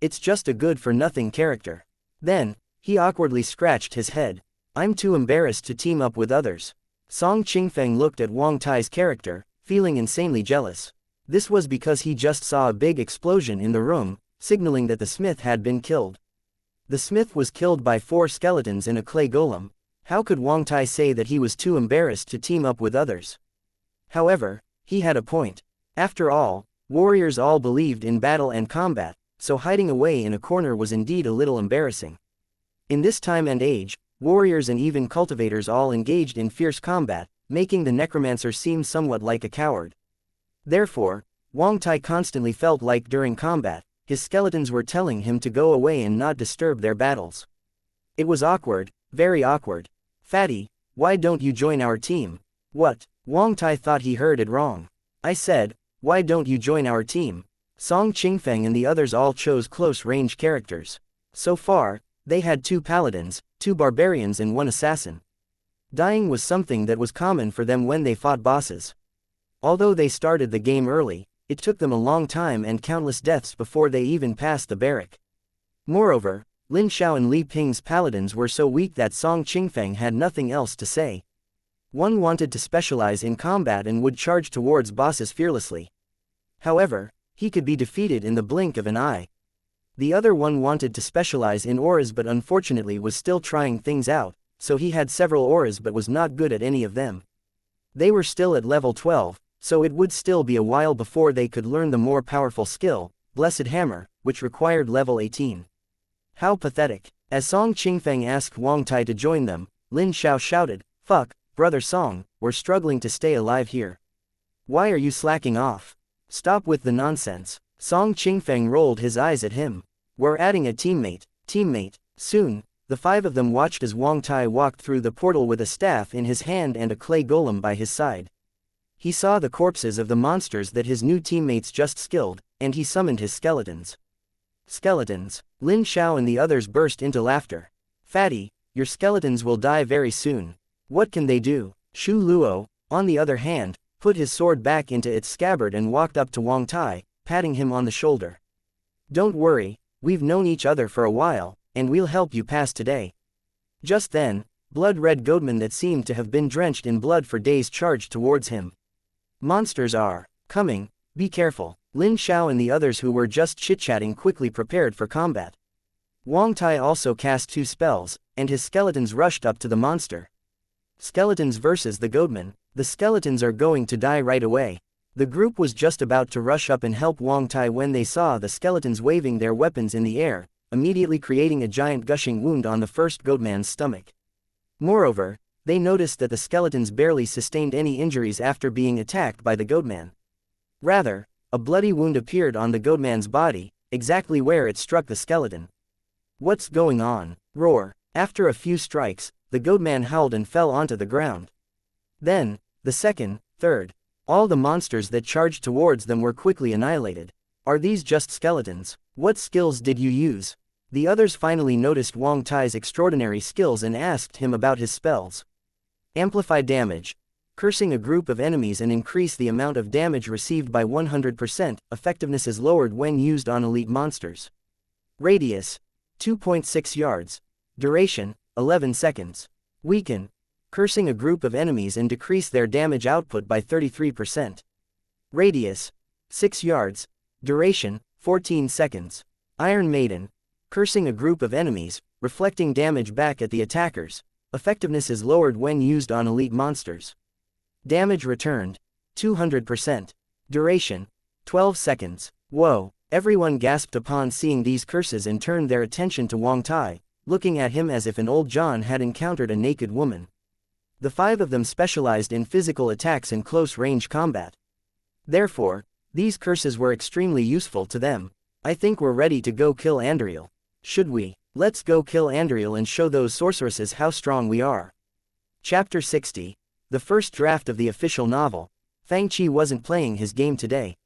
It's just a good-for-nothing character. Then, he awkwardly scratched his head. I'm too embarrassed to team up with others. Song Qingfeng looked at Wang Tai's character, feeling insanely jealous. This was because he just saw a big explosion in the room, signaling that the smith had been killed. The smith was killed by 4 skeletons and a clay golem. How could Wang Tai say that he was too embarrassed to team up with others? However, he had a point. After all, warriors all believed in battle and combat, so hiding away in a corner was indeed a little embarrassing. In this time and age, warriors and even cultivators all engaged in fierce combat, making the necromancer seem somewhat like a coward. Therefore, Wang Tai constantly felt like during combat, his skeletons were telling him to go away and not disturb their battles. It was awkward, very awkward. Fatty, why don't you join our team? What? Wang Tai thought he heard it wrong. I said, why don't you join our team? Song Qingfeng and the others all chose close-range characters. So far, they had 2 paladins, 2 barbarians and 1 assassin. Dying was something that was common for them when they fought bosses. Although they started the game early, it took them a long time and countless deaths before they even passed the barrack. Moreover, Lin Xiao and Li Ping's paladins were so weak that Song Qingfeng had nothing else to say. One wanted to specialize in combat and would charge towards bosses fearlessly. However, he could be defeated in the blink of an eye. The other one wanted to specialize in auras but unfortunately was still trying things out, so he had several auras but was not good at any of them. They were still at level 12, so it would still be a while before they could learn the more powerful skill, Blessed Hammer, which required level 18. How pathetic. As Song Qingfeng asked Wang Tai to join them, Lin Xiao shouted, "Fuck, brother Song, we're struggling to stay alive here. Why are you slacking off? Stop with the nonsense." Song Qingfeng rolled his eyes at him. "We're adding a teammate." Soon, the five of them watched as Wang Tai walked through the portal with a staff in his hand and a clay golem by his side. He saw the corpses of the monsters that his new teammates just skilled, and he summoned his skeletons. Skeletons. Lin Xiao and the others burst into laughter. "Fatty, your skeletons will die very soon. What can they do?" Shu Luo, on the other hand, put his sword back into its scabbard and walked up to Wang Tai, patting him on the shoulder. "Don't worry, we've known each other for a while, and we'll help you pass today." Just then, blood-red goatmen that seemed to have been drenched in blood for days charged towards him. "Monsters are coming, be careful." Lin Xiao and the others who were just chit-chatting quickly prepared for combat. Wang Tai also cast 2 spells, and his skeletons rushed up to the monster. Skeletons versus the goatmen. The skeletons are going to die right away. The group was just about to rush up and help Wang Tai when they saw the skeletons waving their weapons in the air, immediately creating a giant gushing wound on the first goatman's stomach. Moreover, they noticed that the skeletons barely sustained any injuries after being attacked by the goatman. Rather, a bloody wound appeared on the goatman's body, exactly where it struck the skeleton. "What's going on?" Roar. After a few strikes, the goatman howled and fell onto the ground. Then, the second, third. All the monsters that charged towards them were quickly annihilated. "Are these just skeletons? What skills did you use?" The others finally noticed Wang Tai's extraordinary skills and asked him about his spells. "Amplify damage. Cursing a group of enemies and increase the amount of damage received by 100%, effectiveness is lowered when used on elite monsters. Radius, 2.6 yards. Duration, 11 seconds. Weaken. Cursing a group of enemies and decrease their damage output by 33%. Radius, 6 yards. Duration, 14 seconds. Iron Maiden. Cursing a group of enemies, reflecting damage back at the attackers. Effectiveness is lowered when used on elite monsters. Damage returned, 200%. Duration, 12 seconds. Whoa! Everyone gasped upon seeing these curses and turned their attention to Wang Tai, looking at him as if an old John had encountered a naked woman. The 5 of them specialized in physical attacks and close-range combat. Therefore, these curses were extremely useful to them. "I think we're ready to go kill Andriel. Should we? Let's go kill Andriel and show those sorceresses how strong we are." Chapter 60. The first draft of the official novel. Fang Qi wasn't playing his game today.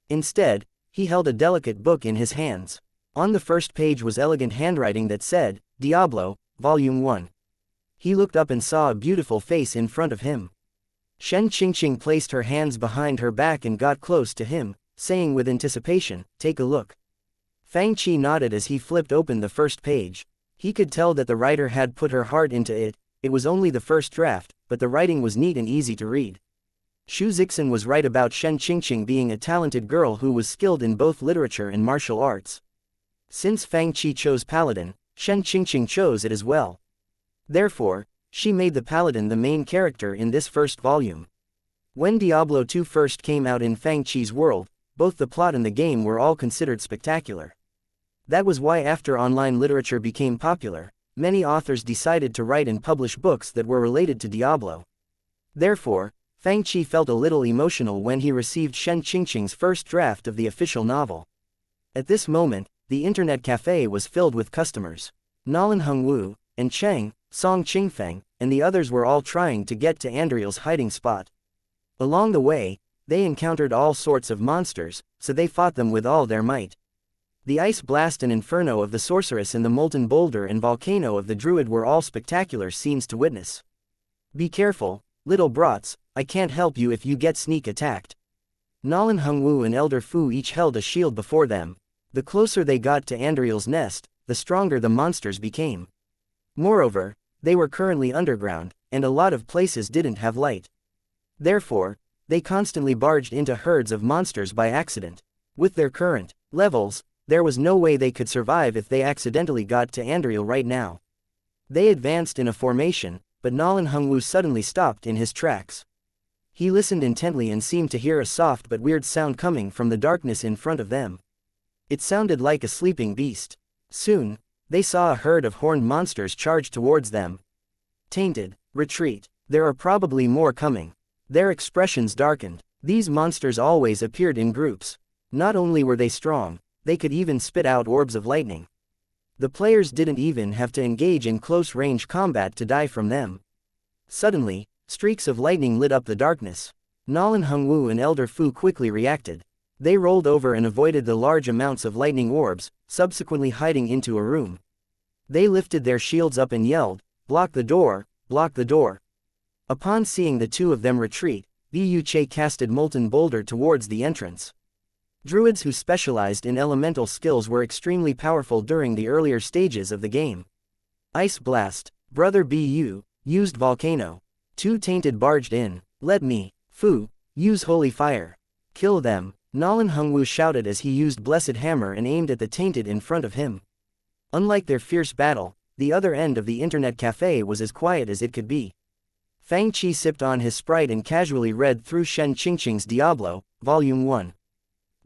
Instead, he held a delicate book in his hands. On the first page was elegant handwriting that said, "Diablo, Volume 1. He looked up and saw a beautiful face in front of him. Shen Qingqing placed her hands behind her back and got close to him, saying with anticipation, "Take a look." Fang Qi nodded as he flipped open the first page. He could tell that the writer had put her heart into it. It was only the first draft, but the writing was neat and easy to read. Xu Zixin was right about Shen Qingqing being a talented girl who was skilled in both literature and martial arts. Since Fang Qi chose Paladin, Shen Qingqing chose it as well. Therefore, she made the Paladin the main character in this first volume. When Diablo 2 first came out in Fang Qi's world, both the plot and the game were all considered spectacular. That was why after online literature became popular, many authors decided to write and publish books that were related to Diablo. Therefore, Fang Qi felt a little emotional when he received Shen Qingqing's first draft of the official novel. At this moment, the internet cafe was filled with customers. Nalan Hongwu, and Cheng, Song Qingfeng, and the others were all trying to get to Andriel's hiding spot. Along the way, they encountered all sorts of monsters, so they fought them with all their might. The ice blast and inferno of the sorceress and the molten boulder and volcano of the druid were all spectacular scenes to witness. "Be careful, little brats, I can't help you if you get sneak attacked." Nalan Hongwu and Elder Fu each held a shield before them. The closer they got to Andriel's nest, the stronger the monsters became. Moreover, they were currently underground, and a lot of places didn't have light. Therefore, they constantly barged into herds of monsters by accident. With their current levels, there was no way they could survive if they accidentally got to Andriel right now. They advanced in a formation, but Nalan Hongwu suddenly stopped in his tracks. He listened intently and seemed to hear a soft but weird sound coming from the darkness in front of them. It sounded like a sleeping beast. Soon, they saw a herd of horned monsters charge towards them. Tainted, retreat. There are probably more coming. Their expressions darkened. These monsters always appeared in groups. Not only were they strong, they could even spit out orbs of lightning. The players didn't even have to engage in close-range combat to die from them. Suddenly, streaks of lightning lit up the darkness. Nolan Hongwu and Elder Fu quickly reacted. They rolled over and avoided the large amounts of lightning orbs, subsequently hiding into a room. They lifted their shields up and yelled, "Block the door, block the door." Upon seeing the two of them retreat, Bu Che casted Molten Boulder towards the entrance. Druids who specialized in elemental skills were extremely powerful during the earlier stages of the game. Ice Blast. Brother Bu used Volcano. Two Tainted barged in. "Let me, Fu, use Holy Fire. Kill them." Nolan Hongwu shouted as he used Blessed Hammer and aimed at the Tainted in front of him. Unlike their fierce battle, the other end of the internet cafe was as quiet as it could be. Fang Qi sipped on his Sprite and casually read through Shen Qingqing's Diablo, Volume 1.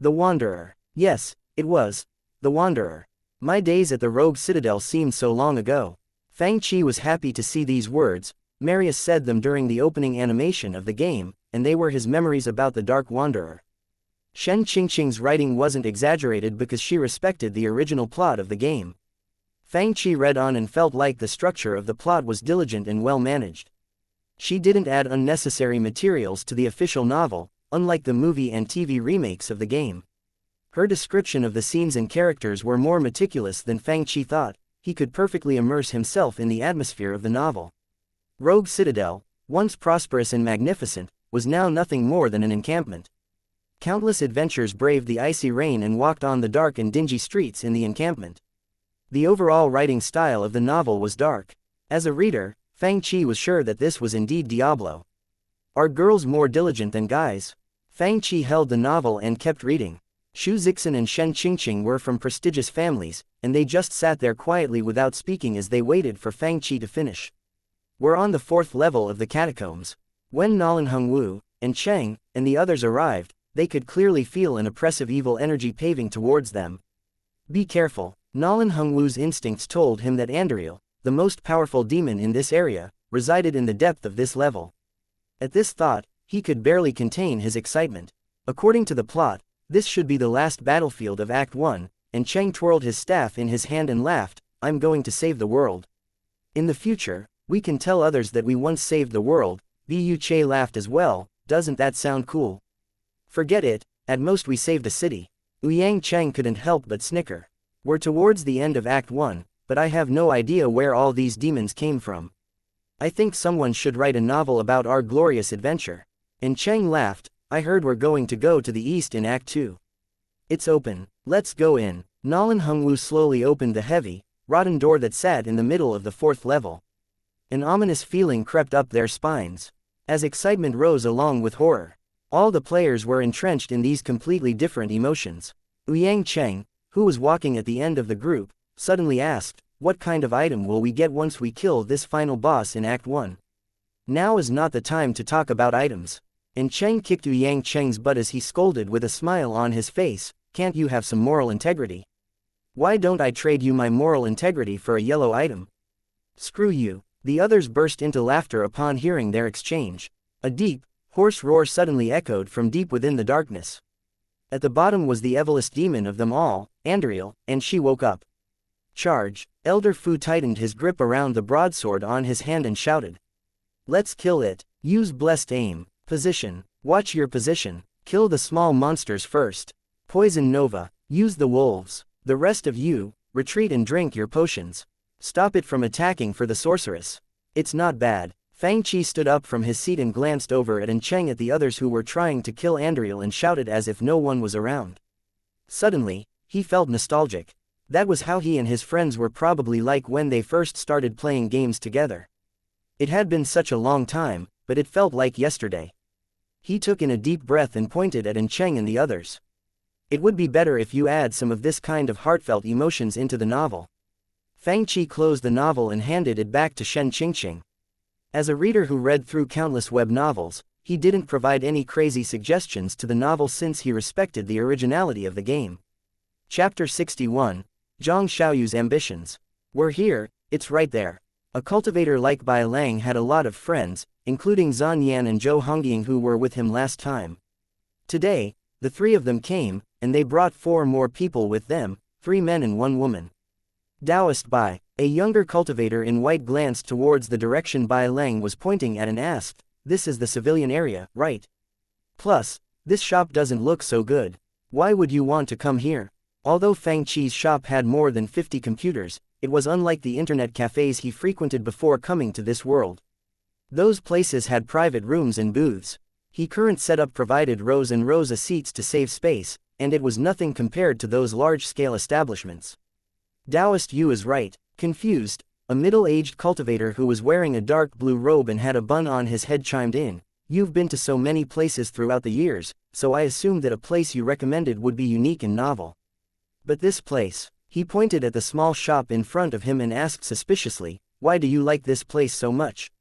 The Wanderer. Yes, it was. The Wanderer. My days at the Rogue Citadel seemed so long ago. Fang Qi was happy to see these words. Marius said them during the opening animation of the game, and they were his memories about the Dark Wanderer. Shen Qingqing's writing wasn't exaggerated because she respected the original plot of the game. Fang Qi read on and felt like the structure of the plot was diligent and well managed. She didn't add unnecessary materials to the official novel, unlike the movie and TV remakes of the game. Her description of the scenes and characters were more meticulous than Fang Qi thought. He could perfectly immerse himself in the atmosphere of the novel. Rogue Citadel, once prosperous and magnificent, was now nothing more than an encampment. Countless adventurers braved the icy rain and walked on the dark and dingy streets in the encampment. The overall writing style of the novel was dark. As a reader, Fang Qi was sure that this was indeed Diablo. Are girls more diligent than guys? Fang Qi held the novel and kept reading. Xu Zixin and Shen Qingqing were from prestigious families, and they just sat there quietly without speaking as they waited for Fang Qi to finish. We're on the 4th level of the catacombs. When Nolan Hongwu, and Cheng, and the others arrived, they could clearly feel an oppressive evil energy paving towards them. Be careful. Nolan Hongwu's instincts told him that Andariel, the most powerful demon in this area, resided in the depth of this level. At this thought, he could barely contain his excitement. According to the plot, this should be the last battlefield of Act 1, and Cheng twirled his staff in his hand and laughed, "I'm going to save the world. In the future, we can tell others that we once saved the world." Bu Che laughed as well. "Doesn't that sound cool?" "Forget it, at most we saved a city." Ouyang Cheng couldn't help but snicker. "We're towards the end of Act 1, but I have no idea where all these demons came from. I think someone should write a novel about our glorious adventure." And Cheng laughed, "I heard we're going to go to the east in Act 2. It's open, let's go in." Nolan Hongwu slowly opened the heavy, rotten door that sat in the middle of the 4th level. An ominous feeling crept up their spines. As excitement rose along with horror. All the players were entrenched in these completely different emotions. Ouyang Cheng, who was walking at the end of the group, suddenly asked, "What kind of item will we get once we kill this final boss in Act 1? Now is not the time to talk about items." And Cheng kicked Ouyang Cheng's butt as he scolded with a smile on his face, "Can't you have some moral integrity? Why don't I trade you my moral integrity for a yellow item? Screw you." The others burst into laughter upon hearing their exchange. A deep, hoarse roar suddenly echoed from deep within the darkness. At the bottom was the evilest demon of them all, Andariel, and she woke up. "Charge!" Elder Fu tightened his grip around the broadsword on his hand and shouted. "Let's kill it. Use blessed aim. Position. Watch your position. Kill the small monsters first. Poison Nova. Use the wolves. The rest of you, retreat and drink your potions. Stop it from attacking for the sorceress. It's not bad." Fang Qi stood up from his seat and glanced over at Cheng at the others who were trying to kill Andariel and shouted as if no one was around. Suddenly, he felt nostalgic. That was how he and his friends were probably like when they first started playing games together. It had been such a long time, but it felt like yesterday. He took in a deep breath and pointed at Cheng and the others. "It would be better if you add some of this kind of heartfelt emotions into the novel." Fang Qi closed the novel and handed it back to Shen Qingqing. As a reader who read through countless web novels, he didn't provide any crazy suggestions to the novel since he respected the originality of the game. Chapter 61, Zhang Xiaoyu's Ambitions. "We're here, it's right there." A cultivator like Bai Lang had a lot of friends, including Zhan Yan and Zhou Hongying who were with him last time. Today, the three of them came, and they brought 4 more people with them, 3 men and 1 woman. Taoist Bai, a younger cultivator in white, glanced towards the direction Bai Lang was pointing at and asked, "This is the civilian area, right? Plus, this shop doesn't look so good. Why would you want to come here?" Although Fang Qi's shop had more than 50 computers, it was unlike the internet cafes he frequented before coming to this world. Those places had private rooms and booths. His current setup provided rows and rows of seats to save space, and it was nothing compared to those large-scale establishments. Taoist Yu is right. Confused, a middle-aged cultivator who was wearing a dark blue robe and had a bun on his head chimed in, "You've been to so many places throughout the years, so I assumed that a place you recommended would be unique and novel. But this place," he pointed at the small shop in front of him and asked suspiciously, "Why do you like this place so much?"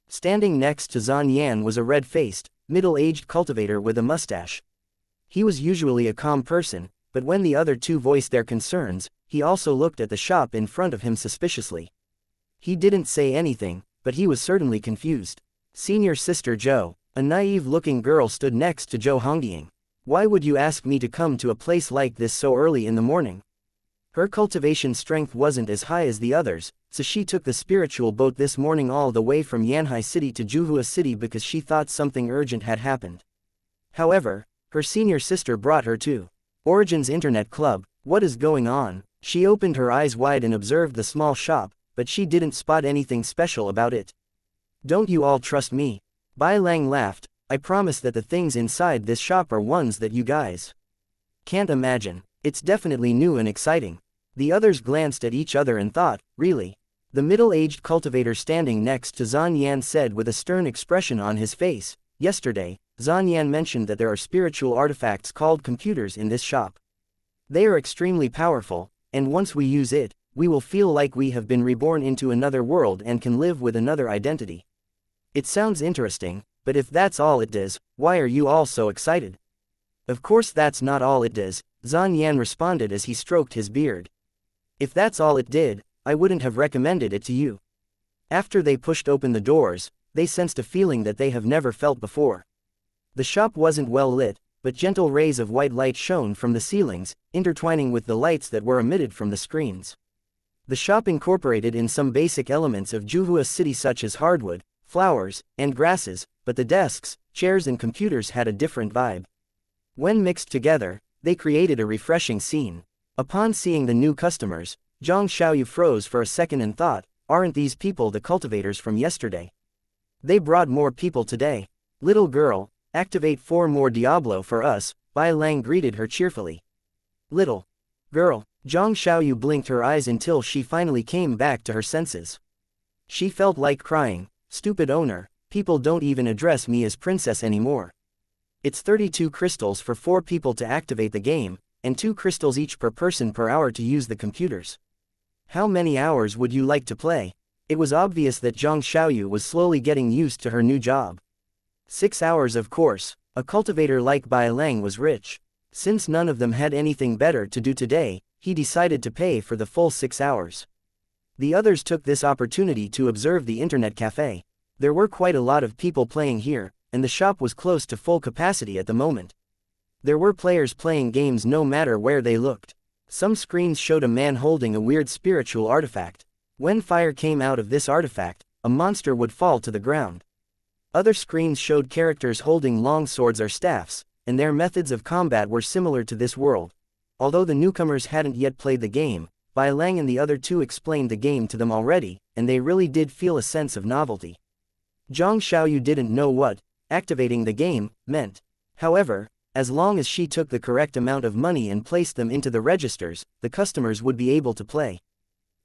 Standing next to Zhan Yan was a red-faced, middle-aged cultivator with a mustache. He was usually a calm person, but when the other two voiced their concerns, he also looked at the shop in front of him suspiciously. He didn't say anything, but he was certainly confused. Senior Sister Zhou, a naive-looking girl, stood next to Zhou Hongying. "Why would you ask me to come to a place like this so early in the morning?" Her cultivation strength wasn't as high as the others, so she took the spiritual boat this morning all the way from Yanhai City to Juhua City because she thought something urgent had happened. However, her senior sister brought her to Origin's Internet Club. "What is going on?" She opened her eyes wide and observed the small shop, but she didn't spot anything special about it. "Don't you all trust me?" Bai Lang laughed. "I promise that the things inside this shop are ones that you guys can't imagine. It's definitely new and exciting." The others glanced at each other and thought, "Really?" The middle-aged cultivator standing next to Zhan Yan said with a stern expression on his face, "Yesterday, Zhan Yan mentioned that there are spiritual artifacts called computers in this shop. They are extremely powerful, and once we use it, we will feel like we have been reborn into another world and can live with another identity. It sounds interesting, but if that's all it does, why are you all so excited?" "Of course that's not all it does," Zhan Yan responded as he stroked his beard. "If that's all it did, I wouldn't have recommended it to you." After they pushed open the doors, they sensed a feeling that they have never felt before. The shop wasn't well lit, but gentle rays of white light shone from the ceilings, intertwining with the lights that were emitted from the screens. The shop incorporated in some basic elements of Juhua City such as hardwood, flowers, and grasses, but the desks, chairs and computers had a different vibe. When mixed together, they created a refreshing scene. Upon seeing the new customers, Zhang Xiaoyu froze for a second and thought, "Aren't these people the cultivators from yesterday? They brought more people today." "Little girl, activate 4 more Diablo for us," Bai Lang greeted her cheerfully. "Little girl." Zhang Xiaoyu blinked her eyes until she finally came back to her senses. She felt like crying. "Stupid owner, people don't even address me as princess anymore. It's 32 crystals for 4 people to activate the game, and 2 crystals each per person per hour to use the computers. How many hours would you like to play?" It was obvious that Zhang Xiaoyu was slowly getting used to her new job. 6 hours, of course. A cultivator like Bai Lang was rich. Since none of them had anything better to do today, he decided to pay for the full 6 hours. The others took this opportunity to observe the internet cafe. There were quite a lot of people playing here, and the shop was close to full capacity at the moment. There were players playing games no matter where they looked. Some screens showed a man holding a weird spiritual artifact. When fire came out of this artifact, a monster would fall to the ground. Other screens showed characters holding long swords or staffs, and their methods of combat were similar to this world. Although the newcomers hadn't yet played the game, Bai Lang and the other two explained the game to them already, and they really did feel a sense of novelty. Zhang Xiaoyu didn't know what activating the game meant. However, as long as she took the correct amount of money and placed them into the registers, the customers would be able to play.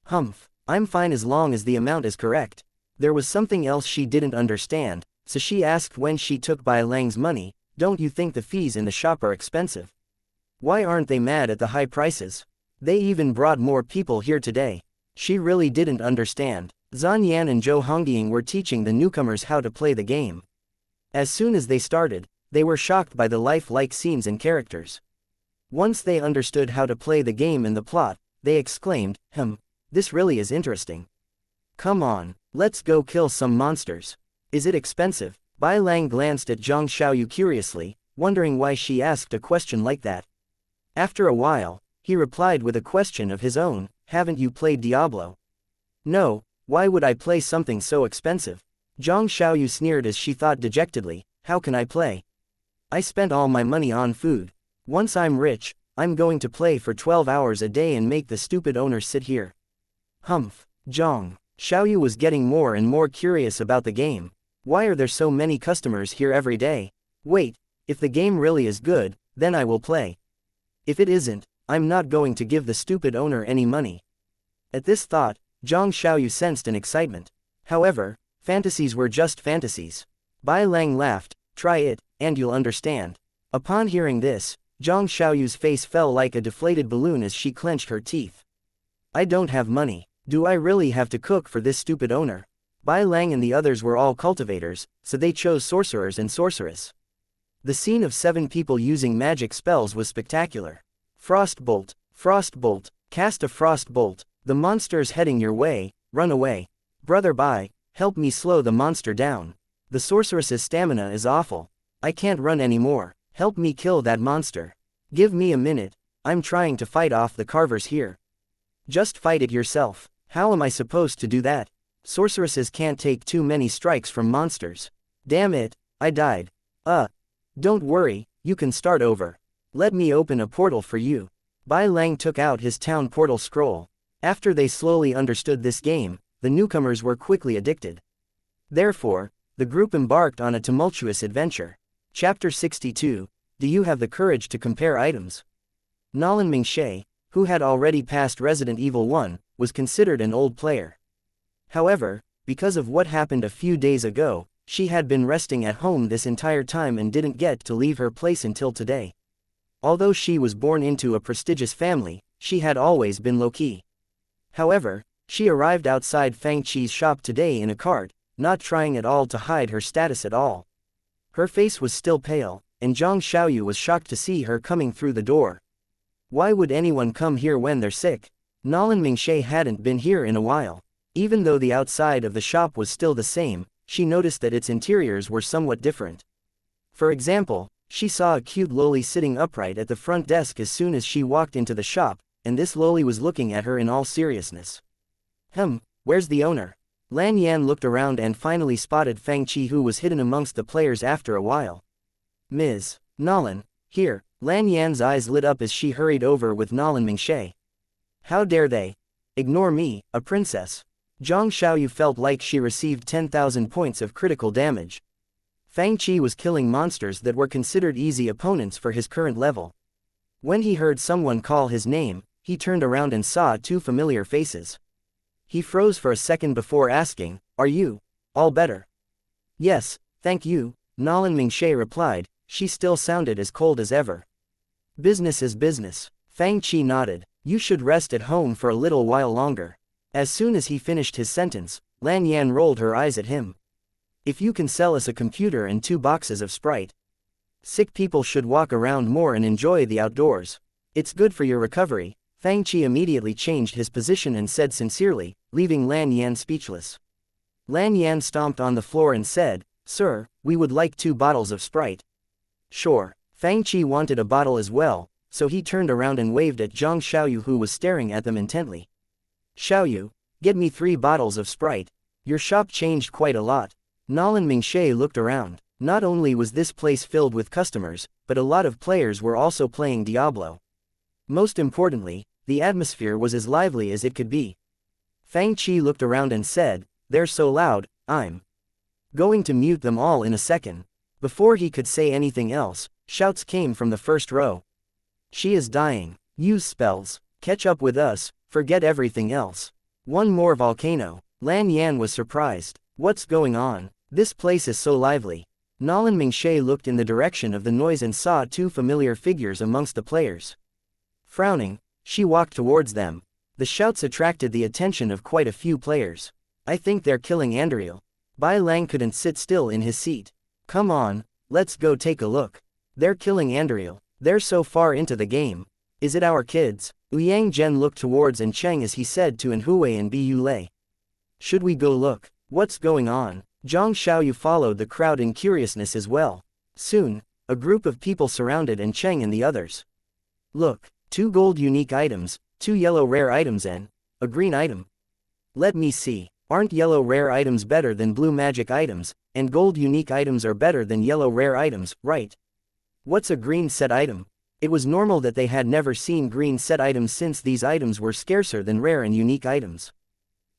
"Humph, I'm fine as long as the amount is correct." There was something else she didn't understand, so she asked when she took Bai Lang's money, "Don't you think the fees in the shop are expensive? Why aren't they mad at the high prices? They even brought more people here today." She really didn't understand. Zhan Yan and Zhou Hongying were teaching the newcomers how to play the game. As soon as they started, they were shocked by the lifelike scenes and characters. Once they understood how to play the game and the plot, they exclaimed, "This really is interesting." Come on, let's go kill some monsters. Is it expensive? Bai Lang glanced at Zhang Xiaoyu curiously, wondering why she asked a question like that. After a while, he replied with a question of his own, haven't you played Diablo? No, why would I play something so expensive? Zhang Xiaoyu sneered as she thought dejectedly, how can I play? I spent all my money on food. Once I'm rich, I'm going to play for 12 hours a day and make the stupid owner sit here. Humph. Zhang Xiaoyu was getting more and more curious about the game. Why are there so many customers here every day? Wait, if the game really is good, then I will play. If it isn't, I'm not going to give the stupid owner any money. At this thought, Zhang Xiaoyu sensed an excitement. However, fantasies were just fantasies. Bai Lang laughed, try it, and you'll understand. Upon hearing this, Zhang Xiaoyu's face fell like a deflated balloon as she clenched her teeth. I don't have money. Do I really have to cook for this stupid owner? Bai Lang and the others were all cultivators, so they chose sorcerers and sorceress. The scene of 7 people using magic spells was spectacular. Frost bolt, cast a frost bolt, the monster's heading your way, run away. Brother Bai, help me slow the monster down. The sorceress's stamina is awful. I can't run anymore, help me kill that monster. Give me a minute, I'm trying to fight off the carvers here. Just fight it yourself. How am I supposed to do that? Sorceresses can't take too many strikes from monsters. Damn it, I died. Don't worry, you can start over. Let me open a portal for you. Bai Lang took out his town portal scroll. After they slowly understood this game, the newcomers were quickly addicted. Therefore, the group embarked on a tumultuous adventure. Chapter 62, Do You Have the Courage to Compare Items? Nolan Mingxie, who had already passed Resident Evil 1, was considered an old player. However, because of what happened a few days ago, she had been resting at home this entire time and didn't get to leave her place until today. Although she was born into a prestigious family, she had always been low-key. However, she arrived outside Fang Qi's shop today in a cart, not trying at all to hide her status at all. Her face was still pale, and Zhang Xiaoyu was shocked to see her coming through the door. Why would anyone come here when they're sick? Nolan Mingxie hadn't been here in a while. Even though the outside of the shop was still the same, she noticed that its interiors were somewhat different. For example, she saw a cute loli sitting upright at the front desk as soon as she walked into the shop, and this loli was looking at her in all seriousness. Where's the owner? Lan Yan looked around and finally spotted Fang Qi, who was hidden amongst the players after a while. Ms. Nolan, here. Lan Yan's eyes lit up as she hurried over with Nolan Mingxie. How dare they? Ignore me, a princess. Zhang Xiaoyu felt like she received 10,000 points of critical damage. Fang Qi was killing monsters that were considered easy opponents for his current level. When he heard someone call his name, he turned around and saw 2 familiar faces. He froze for a second before asking, are you all better? Yes, thank you, Nolan Mingxie replied. She still sounded as cold as ever. Business is business. Fang Qi nodded. You should rest at home for a little while longer. As soon as he finished his sentence, Lan Yan rolled her eyes at him. If you can sell us a computer and 2 boxes of Sprite. Sick people should walk around more and enjoy the outdoors. It's good for your recovery. Fang Qi immediately changed his position and said sincerely, leaving Lan Yan speechless. Lan Yan stomped on the floor and said, Sir, we would like 2 bottles of Sprite. Sure. Fang Qi wanted a bottle as well, so he turned around and waved at Zhang Xiaoyu, who was staring at them intently. Xiaoyu, get me 3 bottles of Sprite. Your shop changed quite a lot. Nolan Mingxie looked around. Not only was this place filled with customers, but a lot of players were also playing Diablo. Most importantly, the atmosphere was as lively as it could be. Fang Qi looked around and said, they're so loud, I'm going to mute them all in a second. Before he could say anything else, shouts came from the first row. She is dying. Use spells. Catch up with us, forget everything else. One more volcano. Lan Yan was surprised. What's going on? This place is so lively. Nolan Mingxie looked in the direction of the noise and saw 2 familiar figures amongst the players. Frowning, she walked towards them. The shouts attracted the attention of quite a few players. I think they're killing Andriel. Bai Lang couldn't sit still in his seat. Come on, let's go take a look. They're killing Andriel. They're so far into the game. Is it our kids? Ouyang Zhen looked towards An Cheng as he said to An Hui and Bu Lei. Should we go look? What's going on? Zhang Xiaoyu followed the crowd in curiousness as well. Soon, a group of people surrounded Cheng and the others. Look, 2 gold unique items, 2 yellow rare items and a green item. Let me see. Aren't yellow rare items better than blue magic items, and gold unique items are better than yellow rare items, right? What's a green set item? It was normal that they had never seen green set items since these items were scarcer than rare and unique items.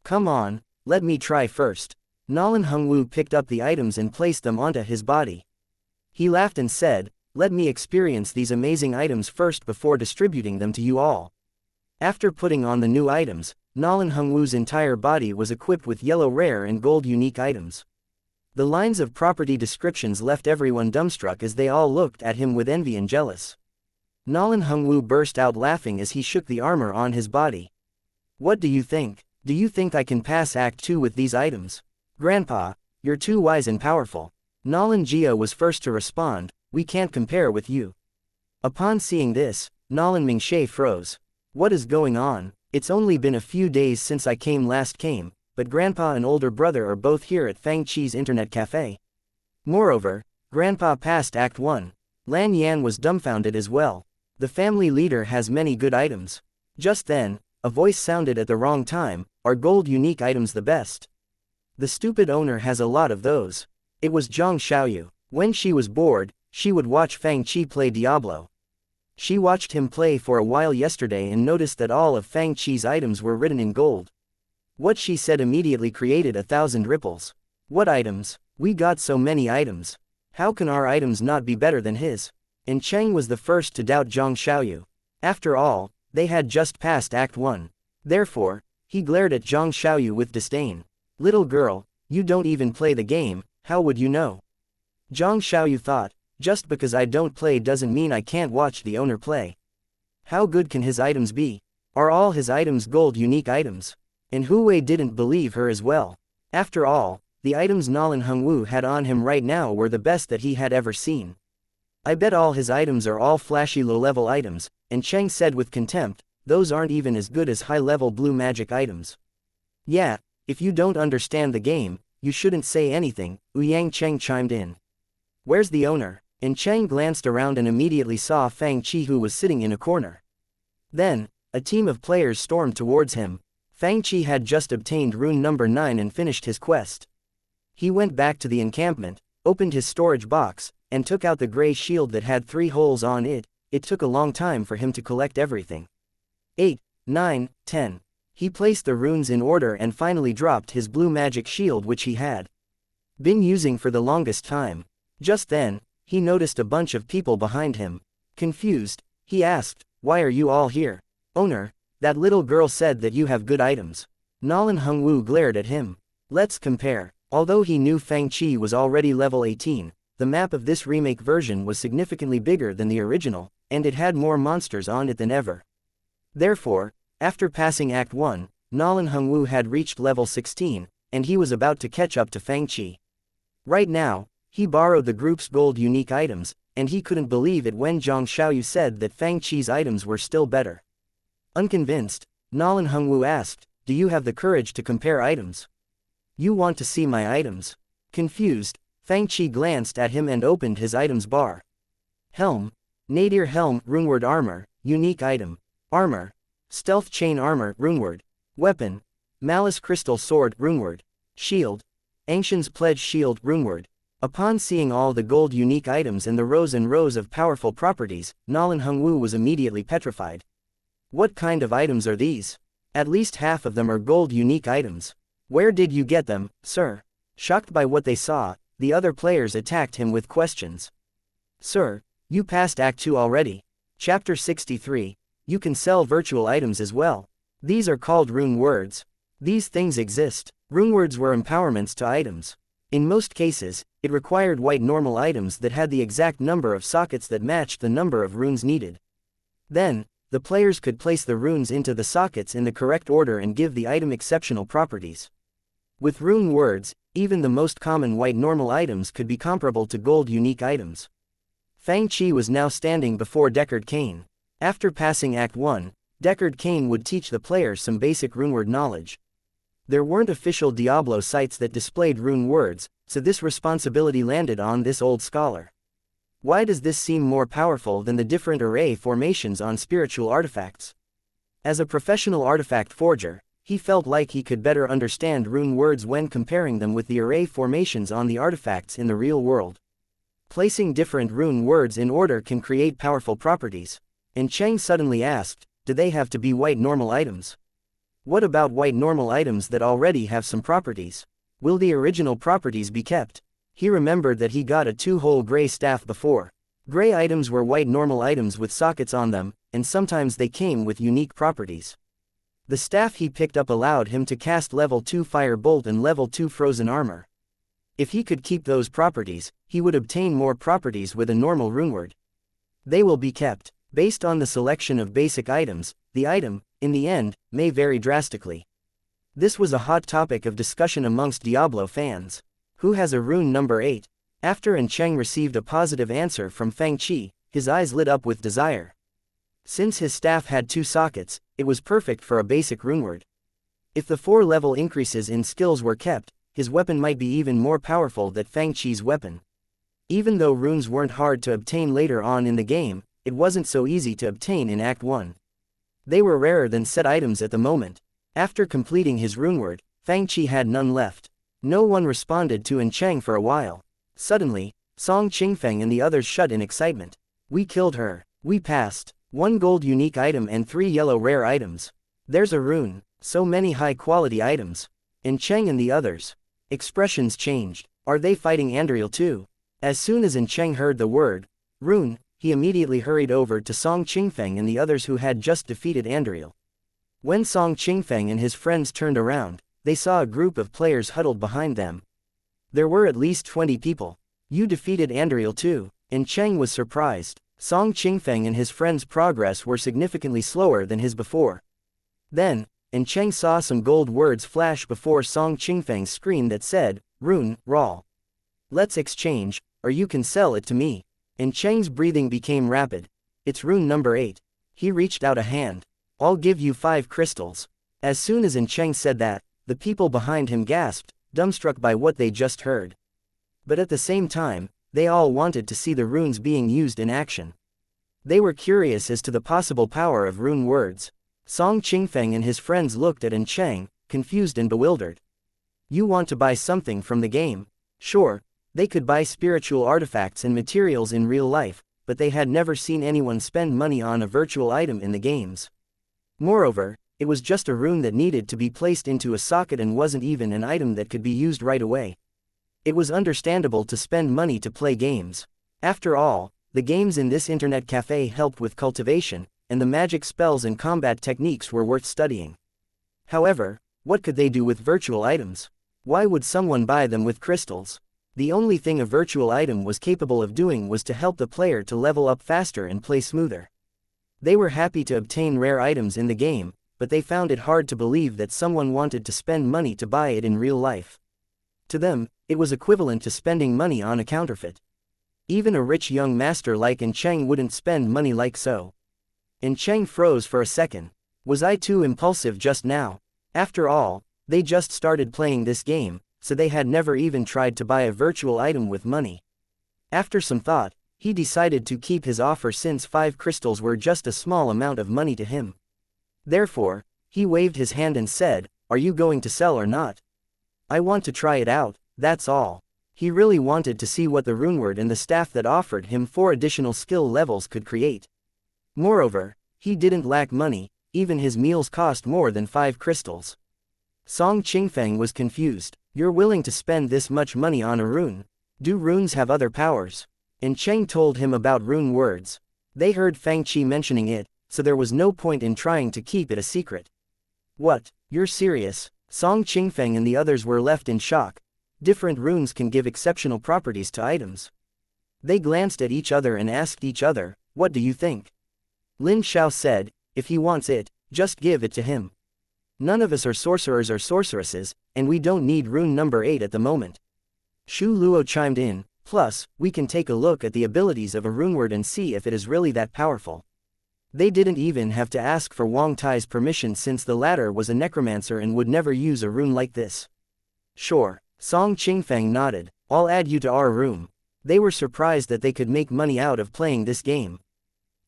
Come on, let me try first. Nolan Hongwu picked up the items and placed them onto his body. He laughed and said, let me experience these amazing items first before distributing them to you all. After putting on the new items, Nolan Hongwu's entire body was equipped with yellow rare and gold unique items. The lines of property descriptions left everyone dumbstruck as they all looked at him with envy and jealous. Nolan Hongwu burst out laughing as he shook the armor on his body. What do you think? Do you think I can pass Act 2 with these items? Grandpa, you're too wise and powerful. Nolan Jia was first to respond, we can't compare with you. Upon seeing this, Nolan Mingshe froze. What is going on? It's only been a few days since I last came, but Grandpa and older brother are both here at Fang Chi's Internet Café. Moreover, Grandpa passed Act 1. Lan Yan was dumbfounded as well. The family leader has many good items. Just then, a voice sounded at the wrong time, are gold unique items the best? The stupid owner has a lot of those. It was Zhang Xiaoyu. When she was bored, she would watch Fang Chi play Diablo. She watched him play for a while yesterday and noticed that all of Fang Chi's items were written in gold. What she said immediately created 1,000 ripples. What items? We got so many items. How can our items not be better than his? And Cheng was the first to doubt Zhang Xiaoyu. After all, they had just passed Act 1. Therefore, he glared at Zhang Xiaoyu with disdain. Little girl, you don't even play the game, how would you know? Zhang Xiaoyu thought, just because I don't play doesn't mean I can't watch the owner play. How good can his items be? Are all his items gold unique items? And Hu Wei didn't believe her as well. After all, the items Nolan Hongwu had on him right now were the best that he had ever seen. I bet all his items are all flashy low-level items, and Cheng said with contempt, those aren't even as good as high-level blue magic items. Yeah, if you don't understand the game, you shouldn't say anything, Ouyang Cheng chimed in. Where's the owner? And Cheng glanced around and immediately saw Fang Chi who was sitting in a corner. Then, a team of players stormed towards him. Fang Chi had just obtained rune number 9 and finished his quest. He went back to the encampment, opened his storage box, and took out the gray shield that had 3 holes on it. It took a long time for him to collect everything. 8, 9, 10. He placed the runes in order and finally dropped his blue magic shield which he had been using for the longest time. Just then, he noticed a bunch of people behind him. Confused, he asked, why are you all here? Owner, that little girl said that you have good items. Nolan Hongwu glared at him. Let's compare. Although he knew Fang Chi was already level 18, the map of this remake version was significantly bigger than the original, and it had more monsters on it than ever. Therefore, after passing Act 1, Nolan Hongwu had reached level 16, and he was about to catch up to Fang Chi. Right now, he borrowed the group's gold unique items, and he couldn't believe it when Zhang Xiaoyu said that Fang Chi's items were still better. Unconvinced, Nolan Hongwu asked, do you have the courage to compare items? You want to see my items? Confused, Fang Chi glanced at him and opened his items bar. Helm, Nadir Helm, runeward armor, unique item. Armor, Stealth Chain Armor, runeward. Weapon, Malice Crystal Sword, runeward. Shield, Ancient's Pledge Shield, runeward. Upon seeing all the gold unique items and the rows and rows of powerful properties, Nolan Hongwu was immediately petrified. What kind of items are these? At least half of them are gold unique items. Where did you get them, sir? Shocked by what they saw, the other players attacked him with questions. Sir, you passed Act 2 already. Chapter 63, you can sell virtual items as well. These are called rune words. These things exist. Rune words were empowerments to items. In most cases, it required white normal items that had the exact number of sockets that matched the number of runes needed. Then, the players could place the runes into the sockets in the correct order and give the item exceptional properties. With rune words, even the most common white normal items could be comparable to gold unique items. Fang Chi was now standing before Deckard Cain. After passing Act 1, Deckard Cain would teach the players some basic runeword knowledge. There weren't official Diablo sites that displayed rune words, so this responsibility landed on this old scholar. Why does this seem more powerful than the different array formations on spiritual artifacts? As a professional artifact forger, he felt like he could better understand rune words when comparing them with the array formations on the artifacts in the real world. Placing different rune words in order can create powerful properties. And Cheng suddenly asked, do they have to be white normal items? What about white normal items that already have some properties? Will the original properties be kept? He remembered that he got a 2-hole gray staff before. Gray items were white normal items with sockets on them, and sometimes they came with unique properties. The staff he picked up allowed him to cast level 2 fire bolt and level 2 frozen armor. If he could keep those properties, he would obtain more properties with a normal runeword. They will be kept. Based on the selection of basic items, the item, in the end, may vary drastically. This was a hot topic of discussion amongst Diablo fans. Who has a rune number 8? After An Cheng received a positive answer from Fang Qi, his eyes lit up with desire. Since his staff had 2 sockets, it was perfect for a basic runeword. If the 4-level increases in skills were kept, his weapon might be even more powerful than Fang Qi's weapon. Even though runes weren't hard to obtain later on in the game, it wasn't so easy to obtain in Act 1. They were rarer than set items at the moment. After completing his runeword, Fang Qi had none left. No one responded to An Cheng for a while. Suddenly, Song Qingfeng and the others shut in excitement. We killed her. We passed. 1 gold unique item and 3 yellow rare items. There's a rune. So many high-quality items. An Cheng and the others. Expressions changed. Are they fighting Andriel too? As soon as An Cheng heard the word rune, he immediately hurried over to Song Qingfeng and the others who had just defeated Andriel. When Song Qingfeng and his friends turned around, they saw a group of players huddled behind them. There were at least 20 people. You defeated Andriel too? An Cheng was surprised. Song Qingfeng and his friends' progress were significantly slower than his before. Then, An Cheng saw some gold words flash before Song Qingfeng's screen that said, Rune, Raw. Let's exchange, or you can sell it to me. An Cheng's breathing became rapid. It's rune number 8. He reached out a hand. I'll give you 5 crystals. As soon as An Cheng said that, the people behind him gasped, dumbstruck by what they just heard. But at the same time, they all wanted to see the runes being used in action. They were curious as to the possible power of rune words. Song Qingfeng and his friends looked at An Cheng, confused and bewildered. You want to buy something from the game? Sure, they could buy spiritual artifacts and materials in real life, but they had never seen anyone spend money on a virtual item in the games. Moreover, it was just a rune that needed to be placed into a socket and wasn't even an item that could be used right away. It was understandable to spend money to play games. After all, the games in this internet cafe helped with cultivation, and the magic spells and combat techniques were worth studying. However, what could they do with virtual items? Why would someone buy them with crystals? The only thing a virtual item was capable of doing was to help the player to level up faster and play smoother. They were happy to obtain rare items in the game, but they found it hard to believe that someone wanted to spend money to buy it in real life. To them, it was equivalent to spending money on a counterfeit. Even a rich young master like An Cheng wouldn't spend money like so. An Cheng froze for a second. Was I too impulsive just now? After all, they just started playing this game, so they had never even tried to buy a virtual item with money. After some thought, he decided to keep his offer since 5 crystals were just a small amount of money to him. Therefore, he waved his hand and said, "Are you going to sell or not? I want to try it out, that's all." He really wanted to see what the runeword and the staff that offered him 4 additional skill levels could create. Moreover, he didn't lack money, even his meals cost more than 5 crystals. Song Qingfeng was confused. You're willing to spend this much money on a rune? Do runes have other powers? An Cheng told him about rune words. They heard Fang Qi mentioning it, so there was no point in trying to keep it a secret. What, you're serious? Song Qingfeng and the others were left in shock. Different runes can give exceptional properties to items. They glanced at each other and asked each other, what do you think? Lin Xiao said, if he wants it, just give it to him. None of us are sorcerers or sorceresses, and we don't need rune number 8 at the moment. Shu Luo chimed in, plus, we can take a look at the abilities of a runeword and see if it is really that powerful. They didn't even have to ask for Wang Tai's permission since the latter was a necromancer and would never use a rune like this. Sure, Song Qingfang nodded, I'll add you to our room. They were surprised that they could make money out of playing this game.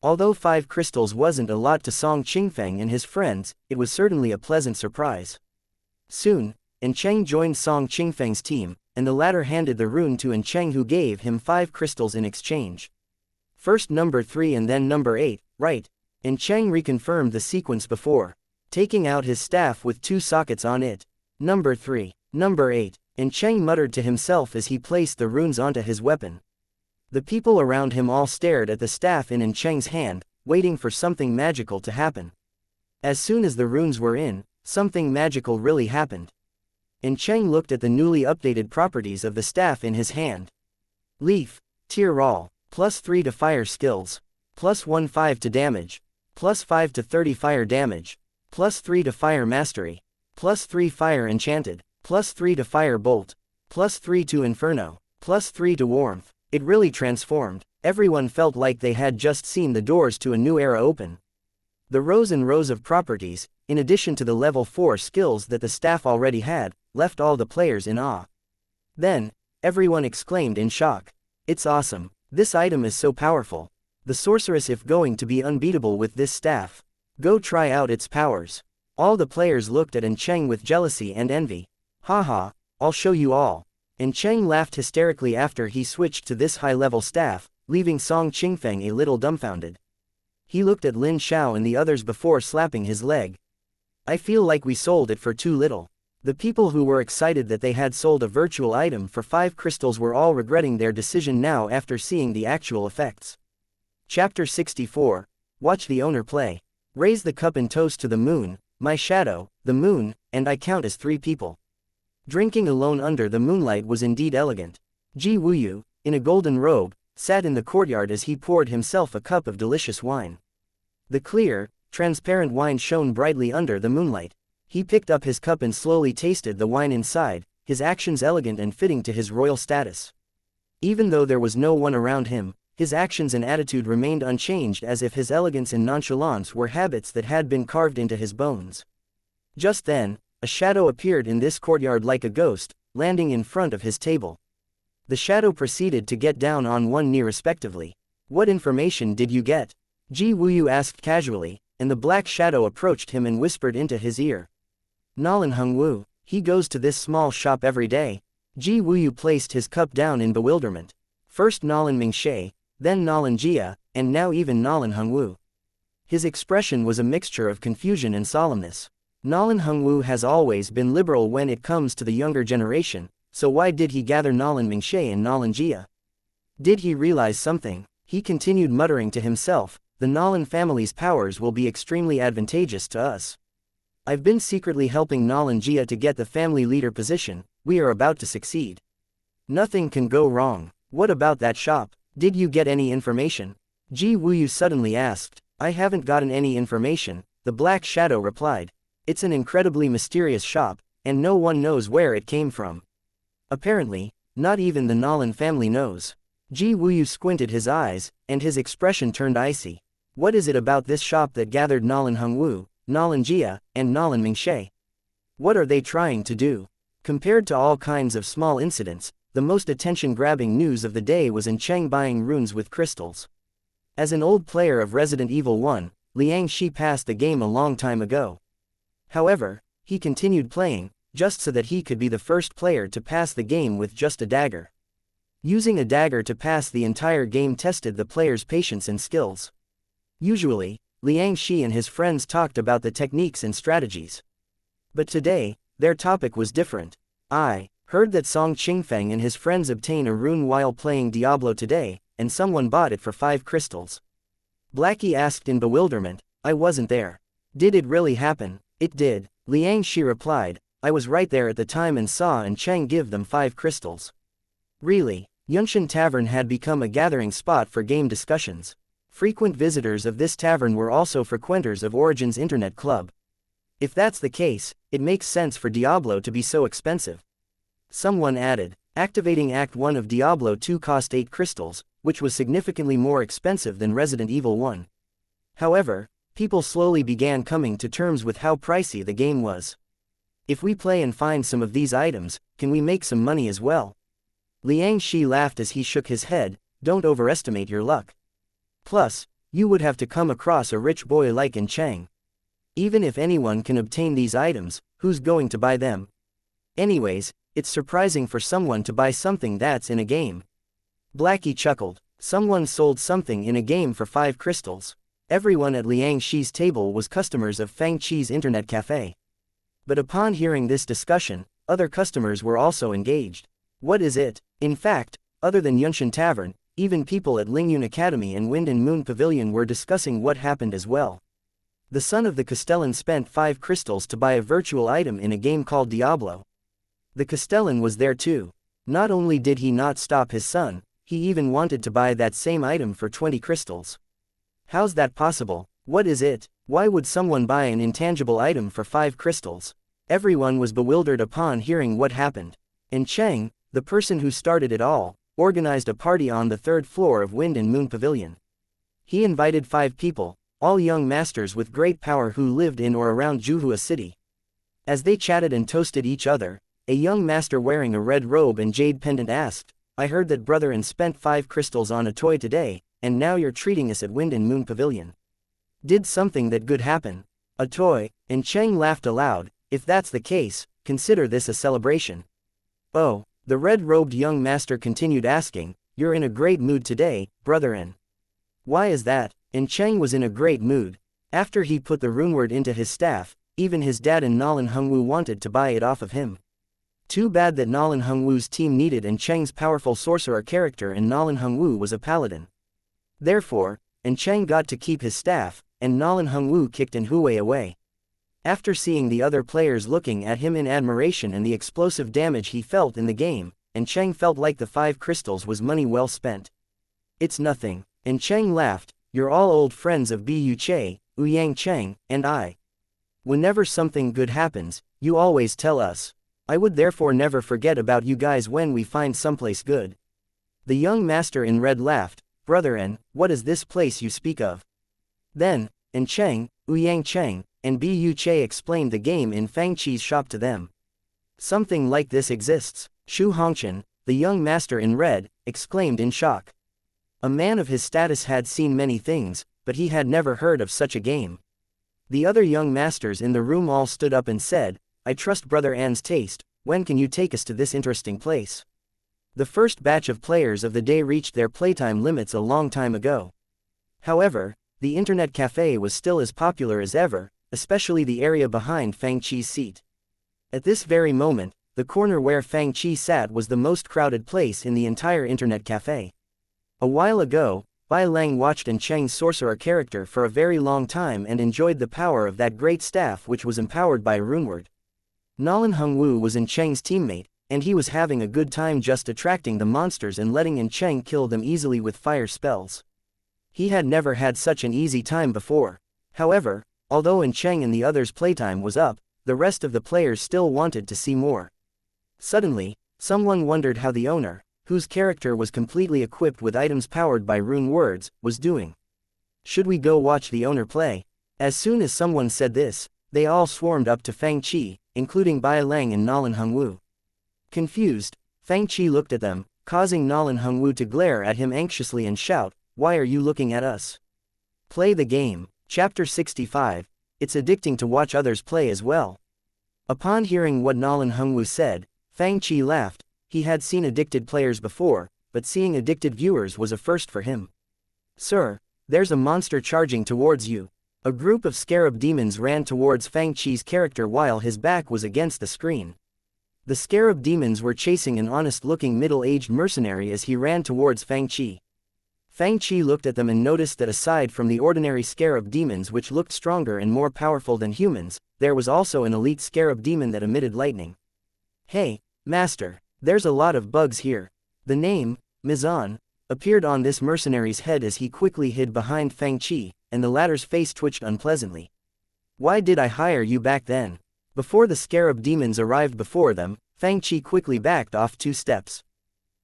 Although 5 crystals wasn't a lot to Song Qingfang and his friends, it was certainly a pleasant surprise. Soon, Cheng joined Song Qingfang's team, and the latter handed the rune to Cheng, who gave him 5 crystals in exchange. First number 3 and then number 8, right? Cheng reconfirmed the sequence before, taking out his staff with 2 sockets on it. Number 3, number 8, Cheng muttered to himself as he placed the runes onto his weapon. The people around him all stared at the staff in Cheng's hand, waiting for something magical to happen. As soon as the runes were in, something magical really happened. Cheng looked at the newly updated properties of the staff in his hand. Leaf, Tier Raw, +3 to fire skills, +1/5 to damage, +5 to 30 fire damage, +3 to fire mastery, +3 fire enchanted, +3 to fire bolt, +3 to inferno, +3 to warmth. It really transformed. Everyone felt like they had just seen the doors to a new era open. The rows and rows of properties, in addition to the level 4 skills that the staff already had, left all the players in awe. Then, everyone exclaimed in shock. It's awesome. This item is so powerful. The sorceress is going to be unbeatable with this staff. Go try out its powers. All the players looked at Cheng with jealousy and envy. Haha, I'll show you all. Cheng laughed hysterically after he switched to this high-level staff, leaving Song Qingfang a little dumbfounded. He looked at Lin Xiao and the others before slapping his leg. I feel like we sold it for too little. The people who were excited that they had sold a virtual item for 5 crystals were all regretting their decision now after seeing the actual effects. Chapter 64. Watch the owner play. Raise the cup and toast to the moon, my shadow, the moon, and I count as 3 people. Drinking alone under the moonlight was indeed elegant. Ji Wuyu, in a golden robe, sat in the courtyard as he poured himself a cup of delicious wine. The clear, transparent wine shone brightly under the moonlight. He picked up his cup and slowly tasted the wine inside, his actions elegant and fitting to his royal status. Even though there was no one around him, his actions and attitude remained unchanged, as if his elegance and nonchalance were habits that had been carved into his bones. Just then, a shadow appeared in this courtyard like a ghost, landing in front of his table. The shadow proceeded to get down on one knee respectively. What information did you get? Ji Wuyu asked casually, and the black shadow approached him and whispered into his ear. Nalan Hongwu, he goes to this small shop every day. Ji Wuyu placed his cup down in bewilderment. First Nalan Mingshe, then Nalan Jia, and now even Nalan Hongwu. His expression was a mixture of confusion and solemnness. Nalan Hongwu has always been liberal when it comes to the younger generation, so why did he gather Nalan Mingshe and Nalan Jia? Did he realize something? He continued muttering to himself, the Nalan family's powers will be extremely advantageous to us. I've been secretly helping Nalan Jia to get the family leader position, we are about to succeed. Nothing can go wrong. What about that shop? Did you get any information? Ji Wuyu suddenly asked. I haven't gotten any information, the black shadow replied. It's an incredibly mysterious shop, and no one knows where it came from. Apparently, not even the Nalan family knows. Ji Wuyu squinted his eyes, and his expression turned icy. What is it about this shop that gathered Nalan Hongwu, Nalan Jia, and Nalan Mingshe? What are they trying to do? Compared to all kinds of small incidents, the most attention-grabbing news of the day was Cheng buying runes with crystals. As an old player of Resident Evil 1, Liang Shi passed the game a long time ago. However, he continued playing, just so that he could be the first player to pass the game with just a dagger. Using a dagger to pass the entire game tested the player's patience and skills. Usually, Liang Shi and his friends talked about the techniques and strategies. But today, their topic was different. I heard that Song Qingfang and his friends obtained a rune while playing Diablo today, and someone bought it for 5 crystals. Blackie asked in bewilderment, I wasn't there. Did it really happen? It did, Liang Shi replied, I was right there at the time and saw Cheng give them 5 crystals. Really, Yunshan Tavern had become a gathering spot for game discussions. Frequent visitors of this tavern were also frequenters of Origin's internet club. If that's the case, it makes sense for Diablo to be so expensive. Someone added, activating Act 1 of Diablo 2 cost 8 crystals, which was significantly more expensive than Resident Evil 1. However, people slowly began coming to terms with how pricey the game was. If we play and find some of these items, can we make some money as well? Liang Shi laughed as he shook his head. Don't overestimate your luck. Plus, you would have to come across a rich boy like in Chang. Even if anyone can obtain these items, who's going to buy them? Anyways, it's surprising for someone to buy something that's in a game. Blackie chuckled. Someone sold something in a game for 5 crystals. Everyone at Liang Shi's table was customers of Fang Chi's internet cafe. But upon hearing this discussion, other customers were also engaged. What is it? In fact, other than Yunshan Tavern, even people at Lingyun Academy and Wind and Moon Pavilion were discussing what happened as well. The son of the Castellan spent 5 crystals to buy a virtual item in a game called Diablo. The Castellan was there too. Not only did he not stop his son, he even wanted to buy that same item for 20 crystals. How's that possible? What is it? Why would someone buy an intangible item for 5 crystals? Everyone was bewildered upon hearing what happened. And Cheng, the person who started it all, organized a party on the 3rd floor of Wind and Moon Pavilion. He invited 5 people, all young masters with great power who lived in or around Juhua City. As they chatted and toasted each other, a young master wearing a red robe and jade pendant asked, I heard that brother and spent 5 crystals on a toy today, and now you're treating us at Wind and Moon Pavilion. Did something that good happen? A toy? And Cheng laughed aloud. If that's the case, consider this a celebration. Oh, the red-robed young master continued asking, you're in a great mood today, brother and why is that? And Cheng was in a great mood. After he put the runeword into his staff, even his dad and Nolan Hungwu wanted to buy it off of him. Too bad that Nolan Hungwu's team needed and Cheng's powerful sorcerer character and Nolan Hungwu was a paladin. Therefore, and Cheng got to keep his staff, and Nolan Hungwu kicked and Huwei away. After seeing the other players looking at him in admiration and the explosive damage he felt in the game, and Cheng felt like the 5 crystals was money well spent. It's nothing. And Cheng laughed, you're all old friends of Bu Che, Ouyang Cheng, and I. Whenever something good happens, you always tell us. I would therefore never forget about you guys when we find someplace good. The young master in red laughed, brother and what is this place you speak of? Then, and Cheng, Ouyang Cheng, and Bu Che explained the game in Fang Chi's shop to them. Something like this exists, Shu Hongchen, the young master in red, exclaimed in shock. A man of his status had seen many things, but he had never heard of such a game. The other young masters in the room all stood up and said, I trust Brother An's taste, when can you take us to this interesting place? The first batch of players of the day reached their playtime limits a long time ago. However, the internet cafe was still as popular as ever, especially the area behind Fang Chi's seat. At this very moment, the corner where Fang Chi sat was the most crowded place in the entire internet cafe. A while ago, Bai Lang watched and Cheng's sorcerer character for a very long time and enjoyed the power of that great staff which was empowered by a runeword. Nolan Hungwu was in Cheng's teammate, and he was having a good time just attracting the monsters and letting in Cheng kill them easily with fire spells. He had never had such an easy time before. However, although in Cheng and the others' playtime was up, the rest of the players still wanted to see more. Suddenly, someone wondered how the owner, whose character was completely equipped with items powered by rune words, was doing. Should we go watch the owner play? As soon as someone said this, they all swarmed up to Fang Chi, including Bai Lang and Nolan Hungwu. Confused, Fang Chi looked at them, causing Nolan Hungwu to glare at him anxiously and shout, why are you looking at us? Play the game. Chapter 65, It's addicting to watch others play as well. Upon hearing what Nolan Hungwu said, Fang Chi laughed. He had seen addicted players before, but seeing addicted viewers was a first for him. Sir, there's a monster charging towards you. A group of scarab demons ran towards Fang Chi's character while his back was against the screen. The scarab demons were chasing an honest-looking middle-aged mercenary as he ran towards Fang Chi. Fang Chi looked at them and noticed that aside from the ordinary scarab demons which looked stronger and more powerful than humans, there was also an elite scarab demon that emitted lightning. Hey, Master. There's a lot of bugs here. The name, Mizan, appeared on this mercenary's head as he quickly hid behind Fang Chi, and the latter's face twitched unpleasantly. Why did I hire you back then? Before the scarab demons arrived before them, Fang Chi quickly backed off 2 steps.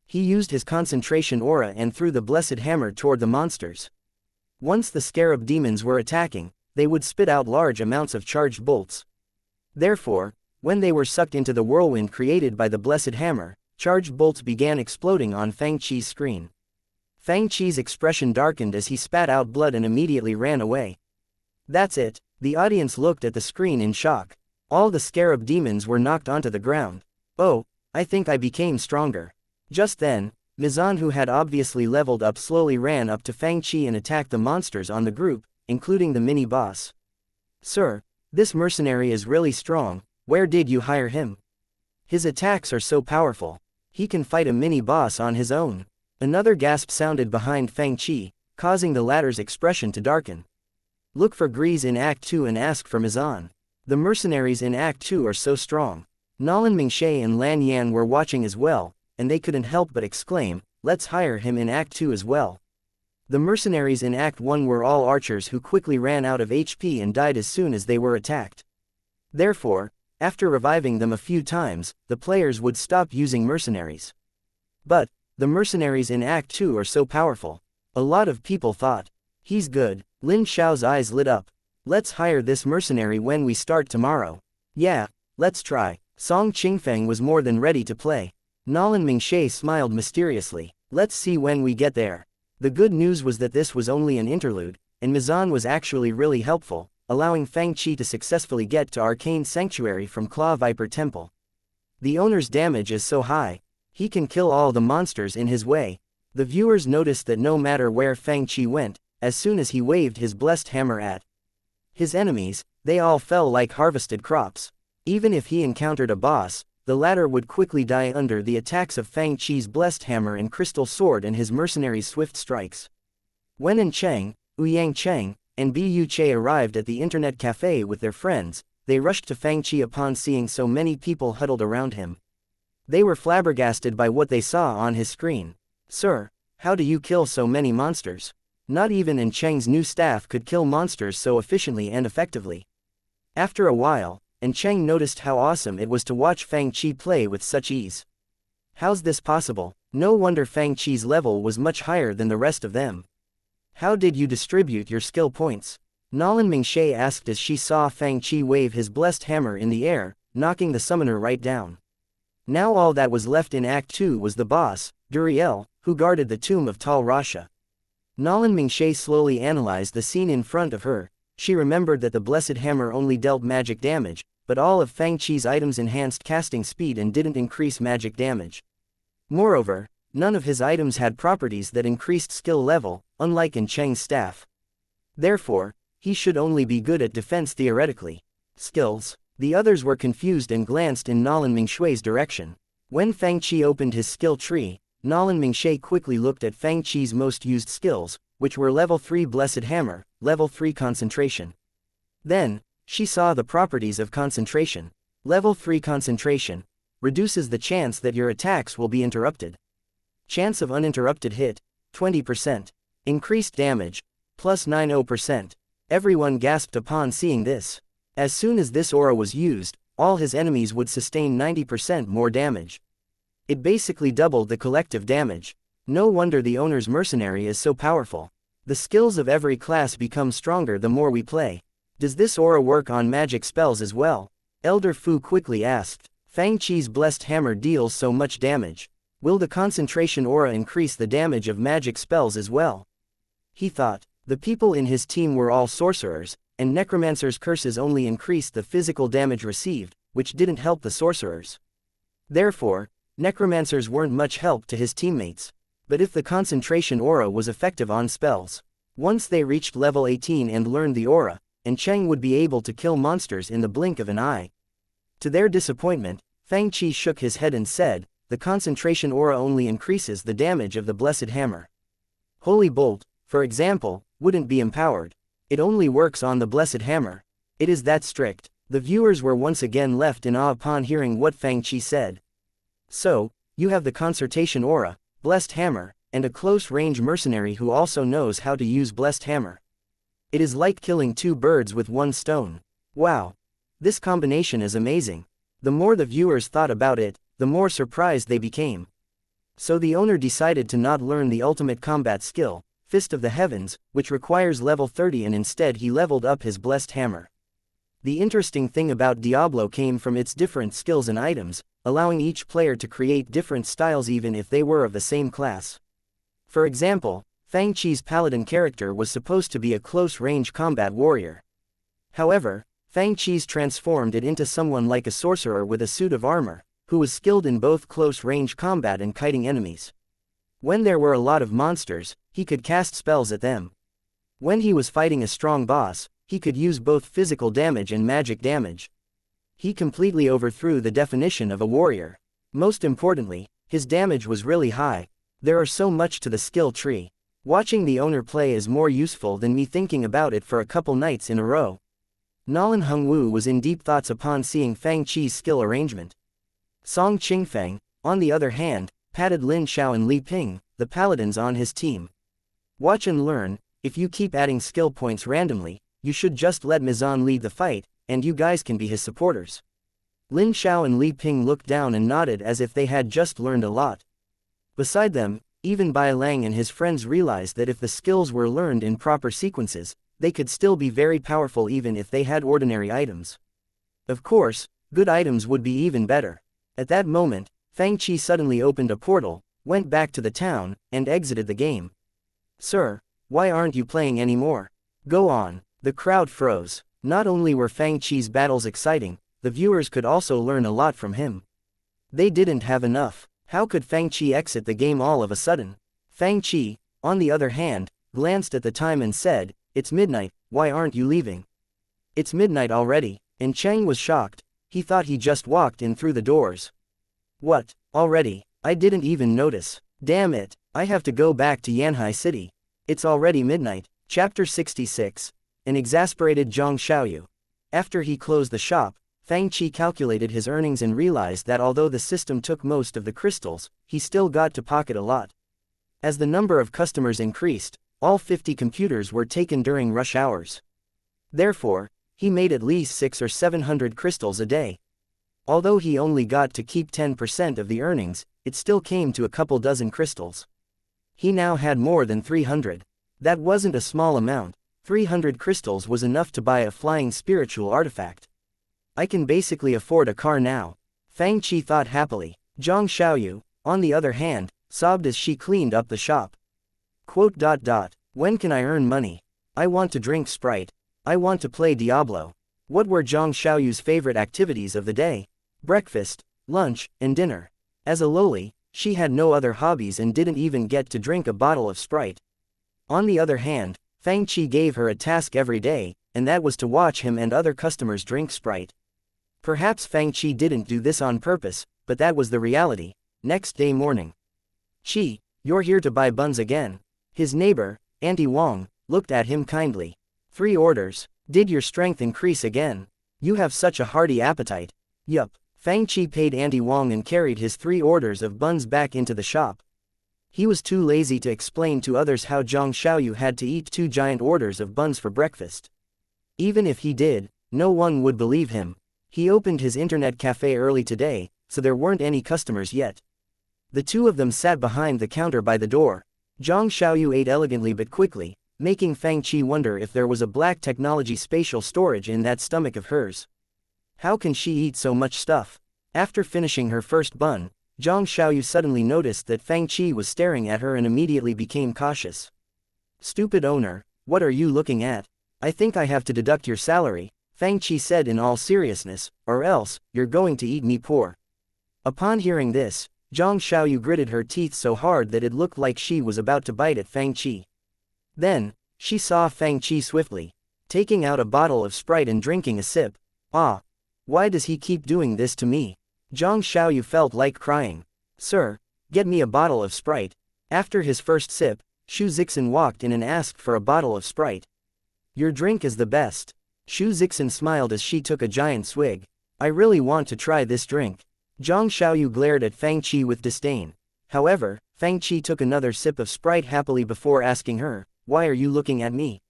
He used his concentration aura and threw the blessed hammer toward the monsters. Once the scarab demons were attacking, they would spit out large amounts of charged bolts. Therefore, when they were sucked into the whirlwind created by the blessed hammer, charged bolts began exploding on Fang Qi's screen. Fang Qi's expression darkened as he spat out blood and immediately ran away. That's it, the audience looked at the screen in shock. All the scarab demons were knocked onto the ground. Oh, I think I became stronger. Just then, Mizan, who had obviously leveled up, slowly ran up to Fang Qi and attacked the monsters on the group, including the mini-boss. Sir, this mercenary is really strong, where did you hire him? His attacks are so powerful. He can fight a mini-boss on his own. Another gasp sounded behind Fang Qi, causing the latter's expression to darken. Look for Grease in Act 2 and ask for Mizan. The mercenaries in Act 2 are so strong. Nolan Mingshe and Lan Yan were watching as well, and they couldn't help but exclaim, let's hire him in Act 2 as well. The mercenaries in Act 1 were all archers who quickly ran out of HP and died as soon as they were attacked. Therefore, after reviving them a few times, the players would stop using mercenaries. But, the mercenaries in Act 2 are so powerful. A lot of people thought, he's good. Lin Xiao's eyes lit up. Let's hire this mercenary when we start tomorrow. Yeah, let's try. Song Qingfeng was more than ready to play. Nolan Mingshe smiled mysteriously. Let's see when we get there. The good news was that this was only an interlude, and Mizan was actually really helpful, allowing Fang Qi to successfully get to Arcane Sanctuary from Claw Viper Temple. The owner's damage is so high, he can kill all the monsters in his way. The viewers noticed that no matter where Fang Qi went, as soon as he waved his blessed hammer at his enemies, they all fell like harvested crops. Even if he encountered a boss, the latter would quickly die under the attacks of Fang Qi's blessed hammer and crystal sword and his mercenaries' swift strikes. Wen and Cheng, Ouyang Cheng, and Bu Che arrived at the internet cafe with their friends. They rushed to Fang Qi upon seeing so many people huddled around him. They were flabbergasted by what they saw on his screen. Sir, how do you kill so many monsters? Not even Cheng's new staff could kill monsters so efficiently and effectively. After a while, Cheng noticed how awesome it was to watch Fang Qi play with such ease. How's this possible? No wonder Fang Qi's level was much higher than the rest of them. How did you distribute your skill points? Nolan Mingshe asked as she saw Fang Qi wave his blessed hammer in the air, knocking the summoner right down. Now all that was left in Act 2 was the boss, Duriel, who guarded the tomb of Tal Rasha. Nolan Mingshe slowly analyzed the scene in front of her. She remembered that the blessed hammer only dealt magic damage, but all of Fang Qi's items enhanced casting speed and didn't increase magic damage. Moreover, none of his items had properties that increased skill level, unlike Cheng's staff. Therefore, he should only be good at defense theoretically. Skills. The others were confused and glanced in Nolan Mingshui's direction. When Fang Qi opened his skill tree, Nolan Mingshe quickly looked at Fang Qi's most used skills, which were Level 3 Blessed Hammer, Level 3 Concentration. Then, she saw the properties of concentration. Level 3 Concentration reduces the chance that your attacks will be interrupted. Chance of uninterrupted hit, 20%. Increased damage, plus 90%. Everyone gasped upon seeing this. As soon as this aura was used, all his enemies would sustain 90% more damage. It basically doubled the collective damage. No wonder the owner's mercenary is so powerful. The skills of every class become stronger the more we play. Does this aura work on magic spells as well? Elder Fu quickly asked. Fang Qi's blessed hammer deals so much damage. Will the concentration aura increase the damage of magic spells as well? He thought. The people in his team were all sorcerers, and necromancer's curses only increased the physical damage received, which didn't help the sorcerers. Therefore, necromancers weren't much help to his teammates. But if the concentration aura was effective on spells, once they reached level 18 and learned the aura, Cheng would be able to kill monsters in the blink of an eye. To their disappointment, Fang Qi shook his head and said, the concentration aura only increases the damage of the blessed hammer. Holy Bolt, for example, wouldn't be empowered. It only works on the blessed hammer. It is that strict. The viewers were once again left in awe upon hearing what Fang Qi said. So, you have the concentration aura, blessed hammer, and a close-range mercenary who also knows how to use blessed hammer. It is like killing two birds with one stone. Wow! This combination is amazing. The more the viewers thought about it, the more surprised they became. So the owner decided to not learn the ultimate combat skill, Fist of the Heavens, which requires level 30, and instead he leveled up his blessed hammer. The interesting thing about Diablo came from its different skills and items, allowing each player to create different styles even if they were of the same class. For example, Fang Qi's paladin character was supposed to be a close-range combat warrior. However, Fang Qi's transformed it into someone like a sorcerer with a suit of armor, who was skilled in both close-range combat and kiting enemies. When there were a lot of monsters, he could cast spells at them. When he was fighting a strong boss, he could use both physical damage and magic damage. He completely overthrew the definition of a warrior. Most importantly, his damage was really high. There are so much to the skill tree. Watching the owner play is more useful than me thinking about it for a couple nights in a row. Nolan Hongwu was in deep thoughts upon seeing Fang Qi's skill arrangement. Song Qingfeng, on the other hand, patted Lin Xiao and Li Ping, the paladins on his team. Watch and learn. If you keep adding skill points randomly, you should just let Mizan lead the fight, and you guys can be his supporters. Lin Xiao and Li Ping looked down and nodded as if they had just learned a lot. Beside them, even Bai Lang and his friends realized that if the skills were learned in proper sequences, they could still be very powerful even if they had ordinary items. Of course, good items would be even better. At that moment, Fang Qi suddenly opened a portal, went back to the town, and exited the game. "Sir, why aren't you playing anymore? Go on." The crowd froze. Not only were Fang Qi's battles exciting, the viewers could also learn a lot from him. They didn't have enough. How could Fang Qi exit the game all of a sudden? Fang Qi, on the other hand, glanced at the time and said, "It's midnight, why aren't you leaving?" "It's midnight already," and Cheng was shocked. He thought he just walked in through the doors. "What, already? I didn't even notice. Damn it, I have to go back to Yanhai City. It's already midnight." Chapter 66. An exasperated Zhang Xiaoyu. After he closed the shop, Fang Qi calculated his earnings and realized that although the system took most of the crystals, he still got to pocket a lot. As the number of customers increased, all 50 computers were taken during rush hours. Therefore, he made at least 600 or 700 crystals a day. Although he only got to keep 10% of the earnings, it still came to a couple dozen crystals. He now had more than 300. That wasn't a small amount. 300 crystals was enough to buy a flying spiritual artifact. I can basically afford a car now. Fang Qi thought happily. Zhang Xiaoyu, on the other hand, sobbed as she cleaned up the shop. When can I earn money? I want to drink Sprite. I want to play Diablo. What were Zhang Xiaoyu's favorite activities of the day? Breakfast, lunch, and dinner. As a loli, she had no other hobbies and didn't even get to drink a bottle of Sprite. On the other hand, Fang Qi gave her a task every day, and that was to watch him and other customers drink Sprite. Perhaps Fang Qi didn't do this on purpose, but that was the reality. Next day morning. "Qi, you're here to buy buns again." His neighbor, Auntie Wang, looked at him kindly. "3 orders. Did your strength increase again? You have such a hearty appetite." "Yup." Fang Qi paid Auntie Wang and carried his 3 orders of buns back into the shop. He was too lazy to explain to others how Zhang Xiaoyu had to eat 2 giant orders of buns for breakfast. Even if he did, no one would believe him. He opened his internet cafe early today, so there weren't any customers yet. The two of them sat behind the counter by the door. Zhang Xiaoyu ate elegantly but quickly, making Fang Qi wonder if there was a black technology spatial storage in that stomach of hers. How can she eat so much stuff? After finishing her first bun, Zhang Xiaoyu suddenly noticed that Fang Qi was staring at her and immediately became cautious. "Stupid owner, what are you looking at? I think I have to deduct your salary," Fang Qi said in all seriousness, "or else, you're going to eat me poor." Upon hearing this, Zhang Xiaoyu gritted her teeth so hard that it looked like she was about to bite at Fang Qi. Then, she saw Fang Qi swiftly taking out a bottle of Sprite and drinking a sip. "Ah! Why does he keep doing this to me?" Zhang Xiaoyu felt like crying. "Sir, get me a bottle of Sprite." After his first sip, Xu Zixin walked in and asked for a bottle of Sprite. "Your drink is the best." Xu Zixin smiled as she took a giant swig. "I really want to try this drink." Zhang Xiaoyu glared at Fang Qi with disdain. However, Fang Qi took another sip of Sprite happily before asking her, "Why are you looking at me?"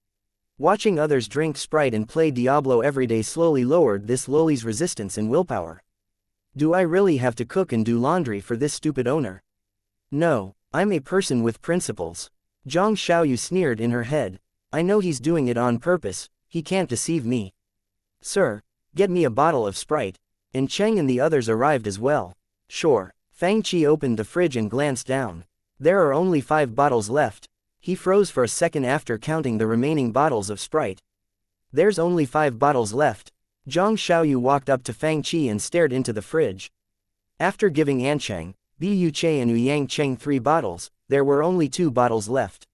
Watching others drink Sprite and play Diablo every day slowly lowered this loli's resistance and willpower. "Do I really have to cook and do laundry for this stupid owner? No, I'm a person with principles." Zhang Xiaoyu sneered in her head. I know he's doing it on purpose, he can't deceive me. Sir, get me a bottle of Sprite. And Cheng and the others arrived as well. Sure. Fang Qi opened the fridge and glanced down. There are only 5 bottles left. He froze for a second after counting the remaining bottles of Sprite. There's only 5 bottles left. Zhang Xiaoyu walked up to Fang Qi and stared into the fridge. After giving Ancheng, Bu Che and Yang Cheng 3 bottles, there were only 2 bottles left.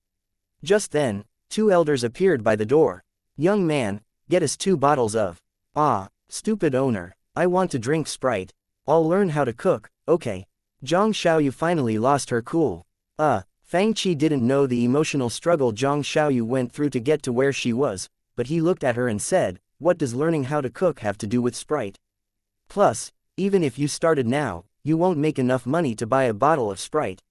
Just then, 2 elders appeared by the door. Young man, get us 2 bottles of. Ah, stupid owner, I want to drink Sprite. I'll learn how to cook, okay. Zhang Xiaoyu finally lost her cool. Fang Qi didn't know the emotional struggle Zhang Xiaoyu went through to get to where she was, but he looked at her and said, what does learning how to cook have to do with Sprite? Plus, even if you started now, you won't make enough money to buy a bottle of Sprite.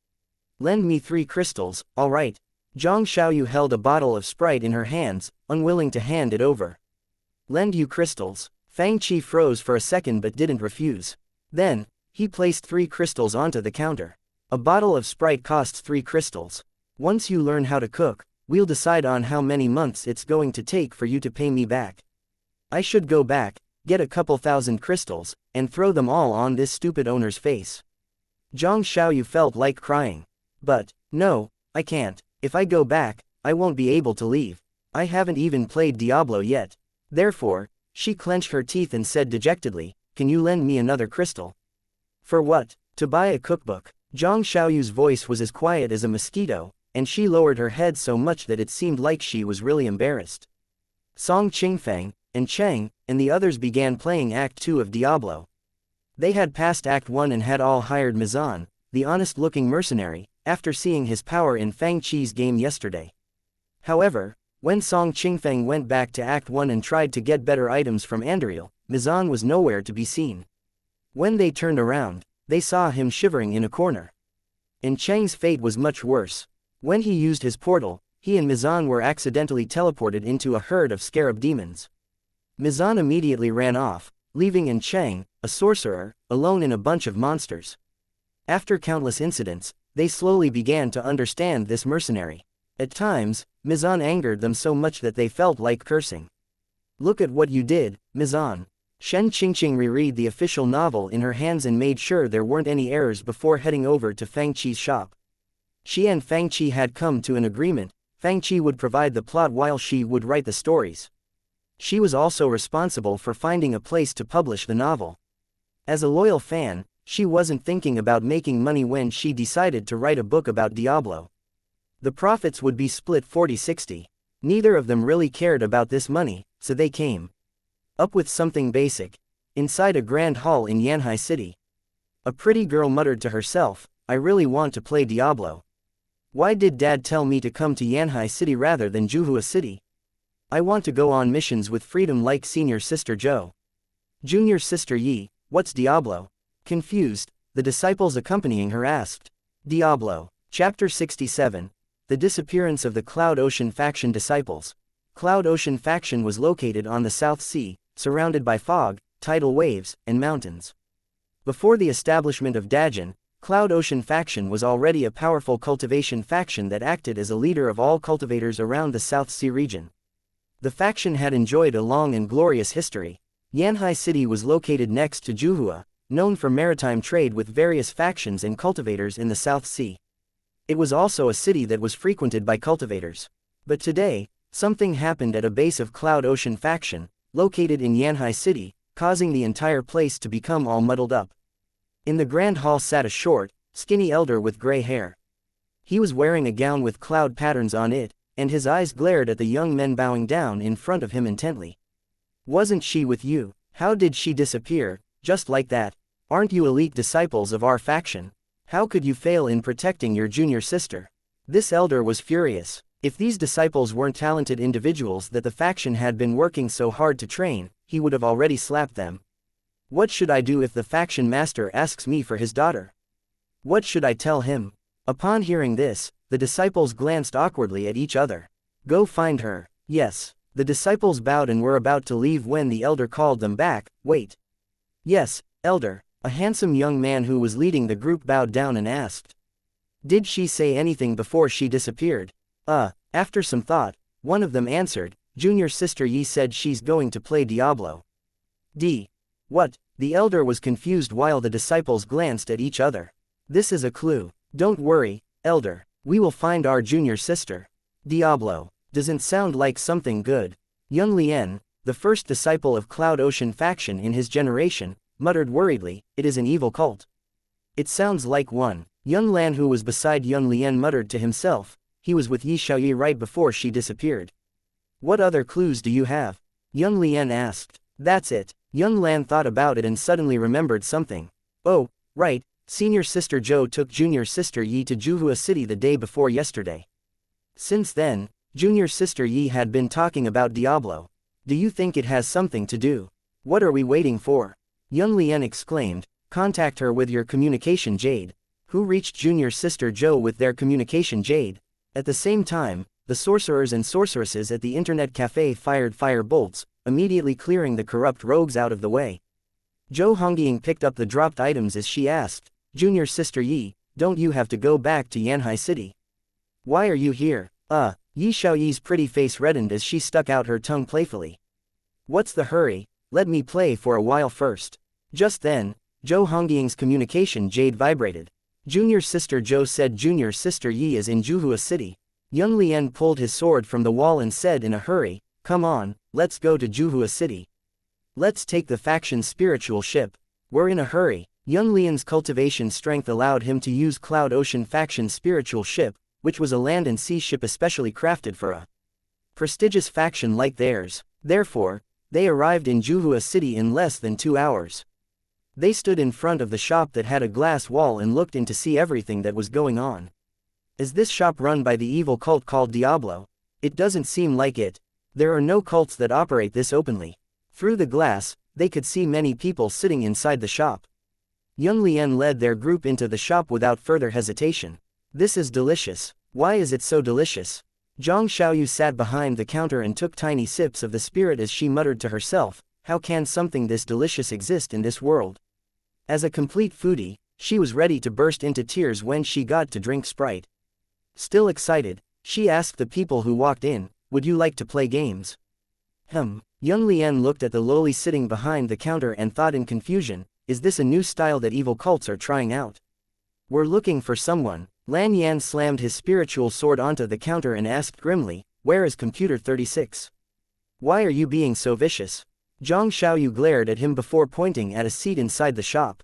Lend me 3 crystals, alright. Zhang Xiaoyu held a bottle of Sprite in her hands, unwilling to hand it over. Lend you crystals. Fang Qi froze for a second but didn't refuse. Then, he placed 3 crystals onto the counter. A bottle of Sprite costs 3 crystals. Once you learn how to cook, we'll decide on how many months it's going to take for you to pay me back. I should go back, get a couple thousand crystals, and throw them all on this stupid owner's face. Zhang Xiaoyu felt like crying. But, no, I can't. If I go back, I won't be able to leave. I haven't even played Diablo yet. Therefore, she clenched her teeth and said dejectedly, can you lend me another crystal? For what? To buy a cookbook. Zhang Xiaoyu's voice was as quiet as a mosquito, and she lowered her head so much that it seemed like she was really embarrassed. Song Qingfeng, and Cheng, and the others began playing Act 2 of Diablo. They had passed Act 1 and had all hired Mizan, the honest-looking mercenary, after seeing his power in Fang Qi's game yesterday. However, when Song Qingfeng went back to Act 1 and tried to get better items from Andriel, Mizan was nowhere to be seen. When they turned around, they saw him shivering in a corner. And Cheng's fate was much worse. When he used his portal, he and Mizan were accidentally teleported into a herd of scarab demons. Mizan immediately ran off, leaving in Cheng, a sorcerer, alone in a bunch of monsters. After countless incidents, they slowly began to understand this mercenary. At times, Mizan angered them so much that they felt like cursing. Look at what you did, Mizan. Shen Qingqing reread the official novel in her hands and made sure there weren't any errors before heading over to Fang Qi's shop. She and Fang Qi had come to an agreement. Fang Qi would provide the plot while she would write the stories. She was also responsible for finding a place to publish the novel. As a loyal fan, she wasn't thinking about making money when she decided to write a book about Diablo. The profits would be split 40-60. Neither of them really cared about this money, so they came up with something basic. Inside a grand hall in Yanhai City, a pretty girl muttered to herself, I really want to play Diablo. Why did Dad tell me to come to Yanhai City rather than Juhua City? I want to go on missions with freedom like senior sister Zhou. Junior sister Yi, what's Diablo? Confused, the disciples accompanying her asked. Diablo. Chapter 67. The disappearance of the Cloud Ocean Faction disciples. Cloud Ocean Faction was located on the South Sea, surrounded by fog, tidal waves, and mountains. Before the establishment of Dajin, Cloud Ocean Faction was already a powerful cultivation faction that acted as a leader of all cultivators around the South Sea region. The faction had enjoyed a long and glorious history. Yanhai City was located next to Juhua, known for maritime trade with various factions and cultivators in the South Sea. It was also a city that was frequented by cultivators. But today, something happened at a base of Cloud Ocean Faction, located in Yanhai City, causing the entire place to become all muddled up. In the grand hall sat a short, skinny elder with gray hair. He was wearing a gown with cloud patterns on it, and his eyes glared at the young men bowing down in front of him intently. Wasn't she with you? How did she disappear, just like that? Aren't you elite disciples of our faction? How could you fail in protecting your junior sister? This elder was furious. If these disciples weren't talented individuals that the faction had been working so hard to train, he would have already slapped them. What should I do if the faction master asks me for his daughter? What should I tell him? Upon hearing this, the disciples glanced awkwardly at each other. Go find her. Yes. The disciples bowed and were about to leave when the elder called them back. Wait. Yes, elder. A handsome young man who was leading the group bowed down and asked. Did she say anything before she disappeared? After some thought, one of them answered, junior sister Yi said she's going to play Diablo. What? The elder was confused while the disciples glanced at each other. This is a clue. Don't worry, elder. We will find our junior sister. Diablo. Doesn't sound like something good. Young Lien, the first disciple of Cloud Ocean faction in his generation, muttered worriedly, it is an evil cult. It sounds like one. Young Lan who was beside Young Lien muttered to himself, he was with Yi Xiaoyi right before she disappeared. What other clues do you have? Young Lien asked. That's it. Young Lan thought about it and suddenly remembered something. Oh, right, senior sister Zhou took junior sister Yi to Juhua City the day before yesterday. Since then, junior sister Yi had been talking about Diablo. Do you think it has something to do? What are we waiting for? Young Lien exclaimed, contact her with your communication jade. Who reached junior sister Zhou with their communication jade? At the same time, the sorcerers and sorceresses at the internet cafe fired fire bolts, immediately clearing the corrupt rogues out of the way. Zhou Hongying picked up the dropped items as she asked, junior sister Yi, don't you have to go back to Yanhai City? Why are you here? Yi Xiaoyi's pretty face reddened as she stuck out her tongue playfully. What's the hurry? Let me play for a while first. Just then, Zhou Hongying's communication jade vibrated. Junior sister Zhou said junior sister Yi is in Juhua City. Young Lien pulled his sword from the wall and said in a hurry, come on, let's go to Juhua City. Let's take the faction's spiritual ship. We're in a hurry. Young Lien's cultivation strength allowed him to use Cloud Ocean faction's spiritual ship, which was a land and sea ship especially crafted for a prestigious faction like theirs. Therefore, they arrived in Juhua City in less than 2 hours. They stood in front of the shop that had a glass wall and looked in to see everything that was going on. Is this shop run by the evil cult called Diablo? It doesn't seem like it. There are no cults that operate this openly. Through the glass, they could see many people sitting inside the shop. Young Lien led their group into the shop without further hesitation. This is delicious. Why is it so delicious? Zhang Xiaoyu sat behind the counter and took tiny sips of the spirit as she muttered to herself, how can something this delicious exist in this world? As a complete foodie, she was ready to burst into tears when she got to drink Sprite. Still excited, she asked the people who walked in, would you like to play games? Young Lien looked at the lowly sitting behind the counter and thought in confusion, is this a new style that evil cults are trying out? We're looking for someone. Lan Yan slammed his spiritual sword onto the counter and asked grimly, where is computer 36? Why are you being so vicious? Zhang Xiaoyu glared at him before pointing at a seat inside the shop.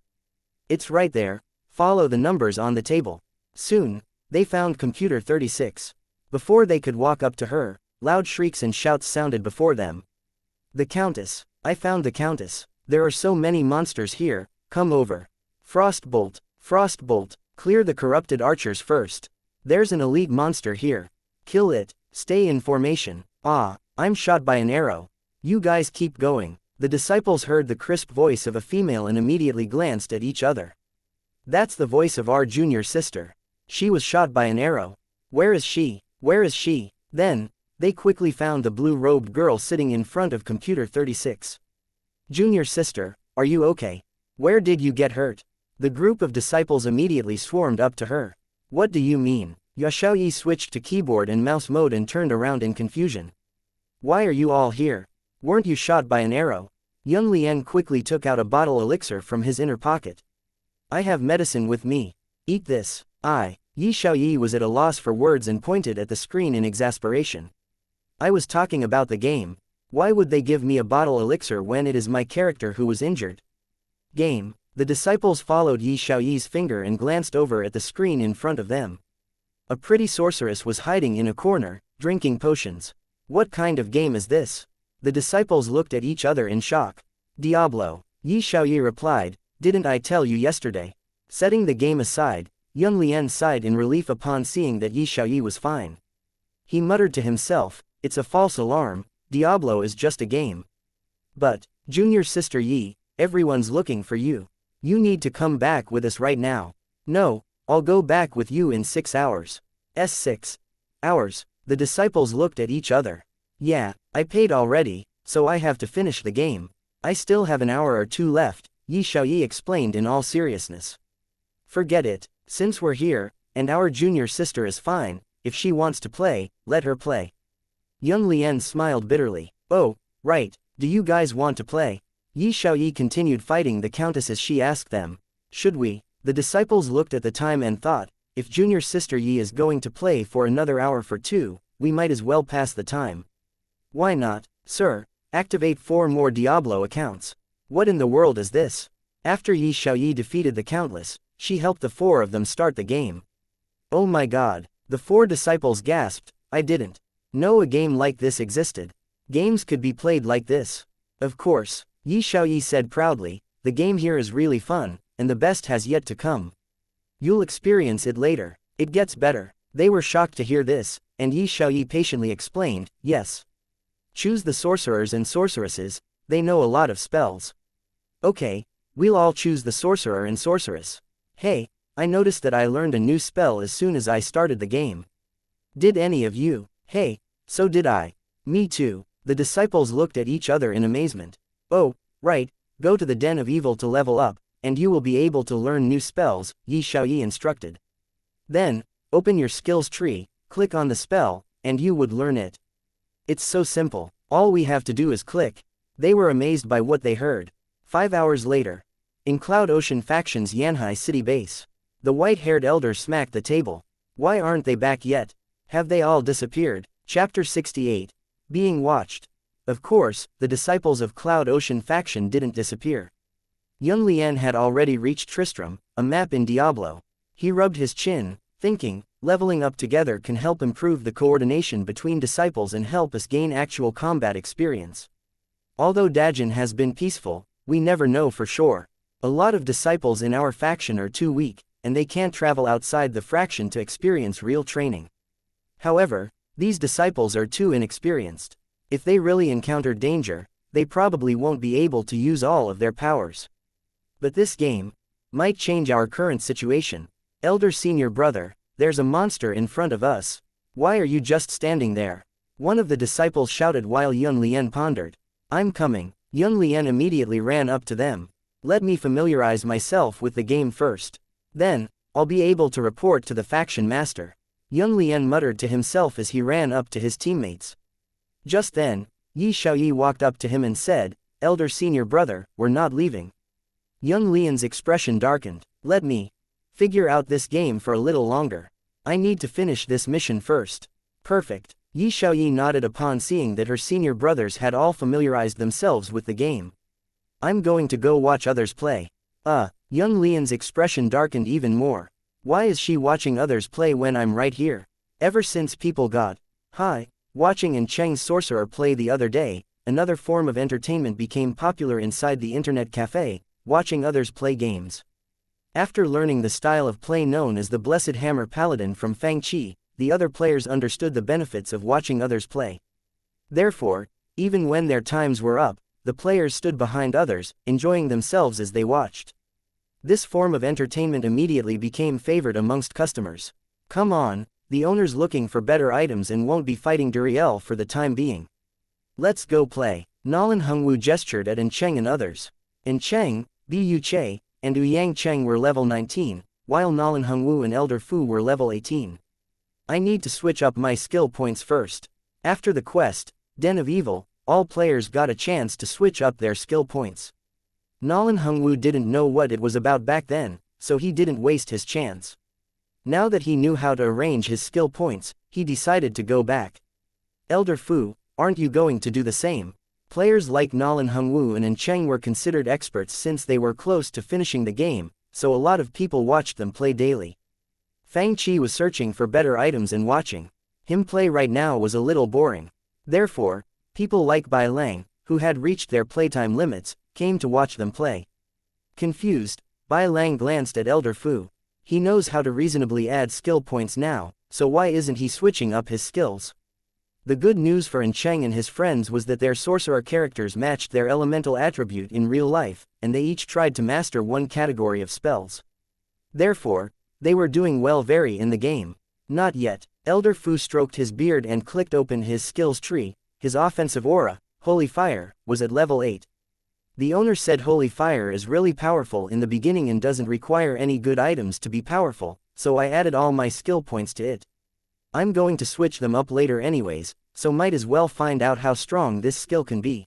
It's right there, follow the numbers on the table. Soon, they found computer 36. Before they could walk up to her, loud shrieks and shouts sounded before them. The Countess, I found the Countess. There are so many monsters here, come over. Frostbolt, Frostbolt, clear the corrupted archers first. There's an elite monster here. Kill it, stay in formation. I'm shot by an arrow. You guys keep going. The disciples heard the crisp voice of a female and immediately glanced at each other. That's the voice of our junior sister. She was shot by an arrow. Where is she? Where is she? Then, they quickly found the blue-robed girl sitting in front of computer 36. Junior sister, are you okay? Where did you get hurt? The group of disciples immediately swarmed up to her. What do you mean? Xiaoyi switched to keyboard and mouse mode and turned around in confusion. Why are you all here? Weren't you shot by an arrow? Young Lien quickly took out a bottle elixir from his inner pocket. I have medicine with me. Eat this. Yi Xiaoyi was at a loss for words and pointed at the screen in exasperation. I was talking about the game. Why would they give me a bottle elixir when it is my character who was injured? Game. The disciples followed Yi Xiaoyi's finger and glanced over at the screen in front of them. A pretty sorceress was hiding in a corner, drinking potions. What kind of game is this? The disciples looked at each other in shock. Diablo. Yi Xiaoyi replied, didn't I tell you yesterday? Setting the game aside, Young Lien sighed in relief upon seeing that Yi Xiaoyi was fine. He muttered to himself, it's a false alarm, Diablo is just a game. But, junior sister Yi, everyone's looking for you. You need to come back with us right now. No, I'll go back with you in 6 hours. 6 hours. The disciples looked at each other. Yeah, I paid already, so I have to finish the game. I still have an hour or two left, Yi Xiaoyi explained in all seriousness. Forget it, since we're here, and our junior sister is fine, if she wants to play, let her play. Young Lien smiled bitterly. Oh, right, do you guys want to play? Yi Xiaoyi continued fighting the countess as she asked them. Should we? The disciples looked at the time and thought, if junior sister Yi is going to play for another hour for 2, we might as well pass the time. Why not, sir? Activate 4 more Diablo accounts. What in the world is this? After Yi Xiaoyi defeated the Countless, she helped the 4 of them start the game. Oh my god, the 4 disciples gasped, I didn't know a game like this existed. Games could be played like this. Of course, Yi Xiaoyi said proudly, the game here is really fun, and the best has yet to come. You'll experience it later, it gets better. They were shocked to hear this, and Yi Xiaoyi patiently explained, yes. Choose the sorcerers and sorceresses, they know a lot of spells. Okay, we'll all choose the sorcerer and sorceress. Hey, I noticed that I learned a new spell as soon as I started the game. Did any of you? Hey, so did I. Me too. The disciples looked at each other in amazement. Oh, right, go to the Den of Evil to level up, and you will be able to learn new spells, Yi Xiaoyi instructed. Then, open your skills tree, click on the spell, and you would learn it. It's so simple, all we have to do is click. They were amazed by what they heard. 5 hours later. In Cloud Ocean Faction's Yanhai City base. The white-haired elder smacked the table. Why aren't they back yet? Have they all disappeared? Chapter 68. Being watched. Of course, the disciples of Cloud Ocean Faction didn't disappear. Young Lien had already reached Tristram, a map in Diablo. He rubbed his chin, thinking, leveling up together can help improve the coordination between disciples and help us gain actual combat experience. Although Dajin has been peaceful, we never know for sure. A lot of disciples in our faction are too weak, and they can't travel outside the fraction to experience real training. However, these disciples are too inexperienced. If they really encounter danger, they probably won't be able to use all of their powers. But this game might change our current situation. Elder senior brother, there's a monster in front of us. Why are you just standing there? One of the disciples shouted while Yun Lien pondered. I'm coming. Yun Lien immediately ran up to them. Let me familiarize myself with the game first. Then, I'll be able to report to the faction master. Yun Lien muttered to himself as he ran up to his teammates. Just then, Yi Xiaoyi walked up to him and said, Elder senior brother, we're not leaving. Young Lien's expression darkened. Let me figure out this game for a little longer. I need to finish this mission first. Perfect. Yi Xiaoyi nodded upon seeing that her senior brothers had all familiarized themselves with the game. I'm going to go watch others play. Young Lien's expression darkened even more. Why is she watching others play when I'm right here? Ever since people got watching and Cheng's sorcerer play the other day, another form of entertainment became popular inside the internet cafe, watching others play games. After learning the style of play known as the Blessed Hammer Paladin from Fang, the other players understood the benefits of watching others play. Therefore, even when their times were up, the players stood behind others, enjoying themselves as they watched. This form of entertainment immediately became favored amongst customers. Come on, the owner's looking for better items and won't be fighting Duriel for the time being. Let's go play. Nalan Hengwu gestured at Cheng and others. Cheng, Bu Che, and Ouyang Cheng were level 19, while Nalan Hengwu and Elder Fu were level 18. I need to switch up my skill points first. After the quest, Den of Evil, all players got a chance to switch up their skill points. Nalan Hengwu didn't know what it was about back then, so he didn't waste his chance. Now that he knew how to arrange his skill points, he decided to go back. Elder Fu, aren't you going to do the same? Players like Nalan Hengwu and Cheng were considered experts since they were close to finishing the game, so a lot of people watched them play daily. Fang Qi was searching for better items and watching him play right now was a little boring. Therefore, people like Bai Lang, who had reached their playtime limits, came to watch them play. Confused, Bai Lang glanced at Elder Fu. He knows how to reasonably add skill points now, so why isn't he switching up his skills? The good news for Cheng and his friends was that their sorcerer characters matched their elemental attribute in real life, and they each tried to master one category of spells. Therefore, they were doing well very in the game. Not yet. Elder Fu stroked his beard and clicked open his skills tree. His offensive aura, Holy Fire, was at level 8. The owner said Holy Fire is really powerful in the beginning and doesn't require any good items to be powerful, so I added all my skill points to it. I'm going to switch them up later anyways, so might as well find out how strong this skill can be.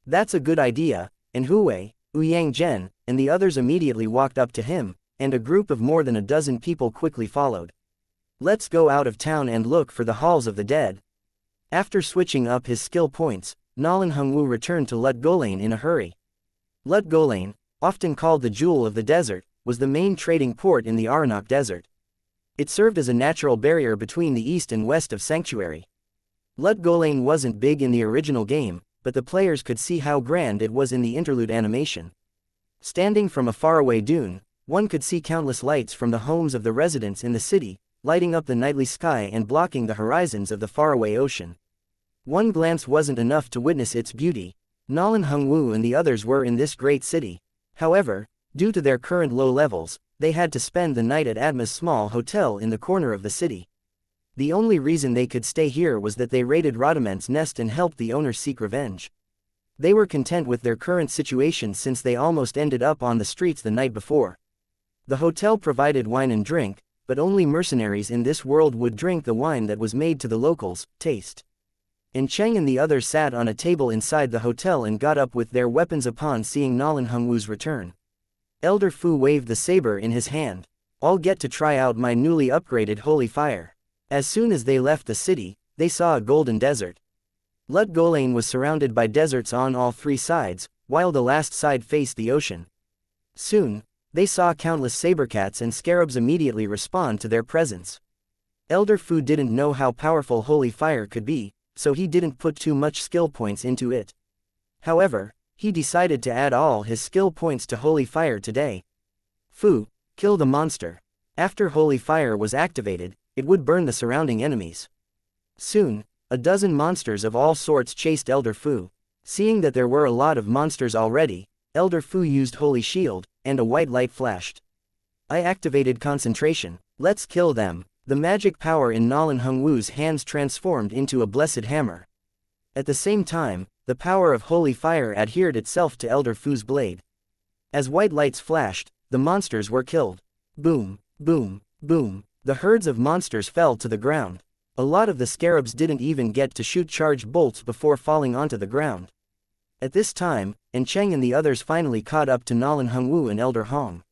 That's a good idea, and Hui, Ouyang Zhen, and the others immediately walked up to him, and a group of more than a dozen people quickly followed. Let's go out of town and look for the halls of the dead. After switching up his skill points, Nalan Hongwu returned to Lut Golain in a hurry. Lut Golain, often called the Jewel of the Desert, was the main trading port in the Aranok Desert. It served as a natural barrier between the east and west of Sanctuary. Lut Golain wasn't big in the original game, but the players could see how grand it was in the interlude animation. Standing from a faraway dune, one could see countless lights from the homes of the residents in the city, lighting up the nightly sky and blocking the horizons of the faraway ocean. One glance wasn't enough to witness its beauty. Nalan Hongwu and the others were in this great city. However, due to their current low levels, they had to spend the night at Adma's small hotel in the corner of the city. The only reason they could stay here was that they raided Radament's nest and helped the owner seek revenge. They were content with their current situation since they almost ended up on the streets the night before. The hotel provided wine and drink, but only mercenaries in this world would drink the wine that was made to the locals' taste. And Cheng and the others sat on a table inside the hotel and got up with their weapons upon seeing Nalan Hongwu's return. Elder Fu waved the saber in his hand. I'll get to try out my newly upgraded holy fire. As soon as they left the city, they saw a golden desert. Lut Golain was surrounded by deserts on all three sides, while the last side faced the ocean. Soon, they saw countless sabercats and scarabs immediately respond to their presence. Elder Fu didn't know how powerful holy fire could be, so he didn't put too much skill points into it. However, he decided to add all his skill points to holy fire today. Fu, kill the monster. After holy fire was activated, it would burn the surrounding enemies. Soon, a dozen monsters of all sorts chased Elder Fu. Seeing that there were a lot of monsters already, Elder Fu used holy shield, and a white light flashed. I activated concentration. Let's kill them. The magic power in Nalan Hongwu's hands transformed into a blessed hammer. At the same time, the power of holy fire adhered itself to Elder Fu's blade. As white lights flashed, the monsters were killed. Boom, boom, boom. The herds of monsters fell to the ground. A lot of the scarabs didn't even get to shoot charged bolts before falling onto the ground. At this time, Cheng and the others finally caught up to Nalan Hongwu and Elder Hong.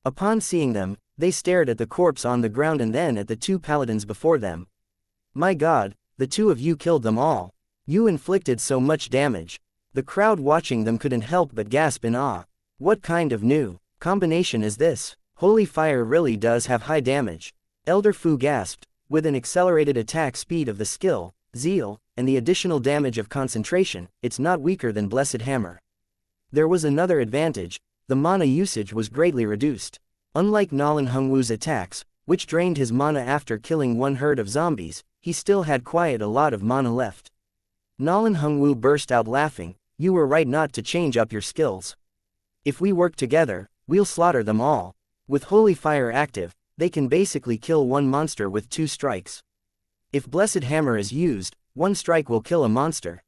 Upon seeing them, they stared at the corpse on the ground and then at the two paladins before them. My god, the two of you killed them all. You inflicted so much damage. The crowd watching them couldn't help but gasp in awe. What kind of new combination is this? Holy fire really does have high damage. Elder Fu gasped. With an accelerated attack speed of the skill, zeal, and the additional damage of concentration, it's not weaker than Blessed Hammer. There was another advantage, the mana usage was greatly reduced. Unlike Nalan Hongwu's attacks, which drained his mana after killing one herd of zombies, he still had quite a lot of mana left. Nalan Hongwu burst out laughing, you were right not to change up your skills. If we work together, we'll slaughter them all. With Holy Fire active, they can basically kill one monster with 2 strikes. If Blessed Hammer is used, 1 strike will kill a monster.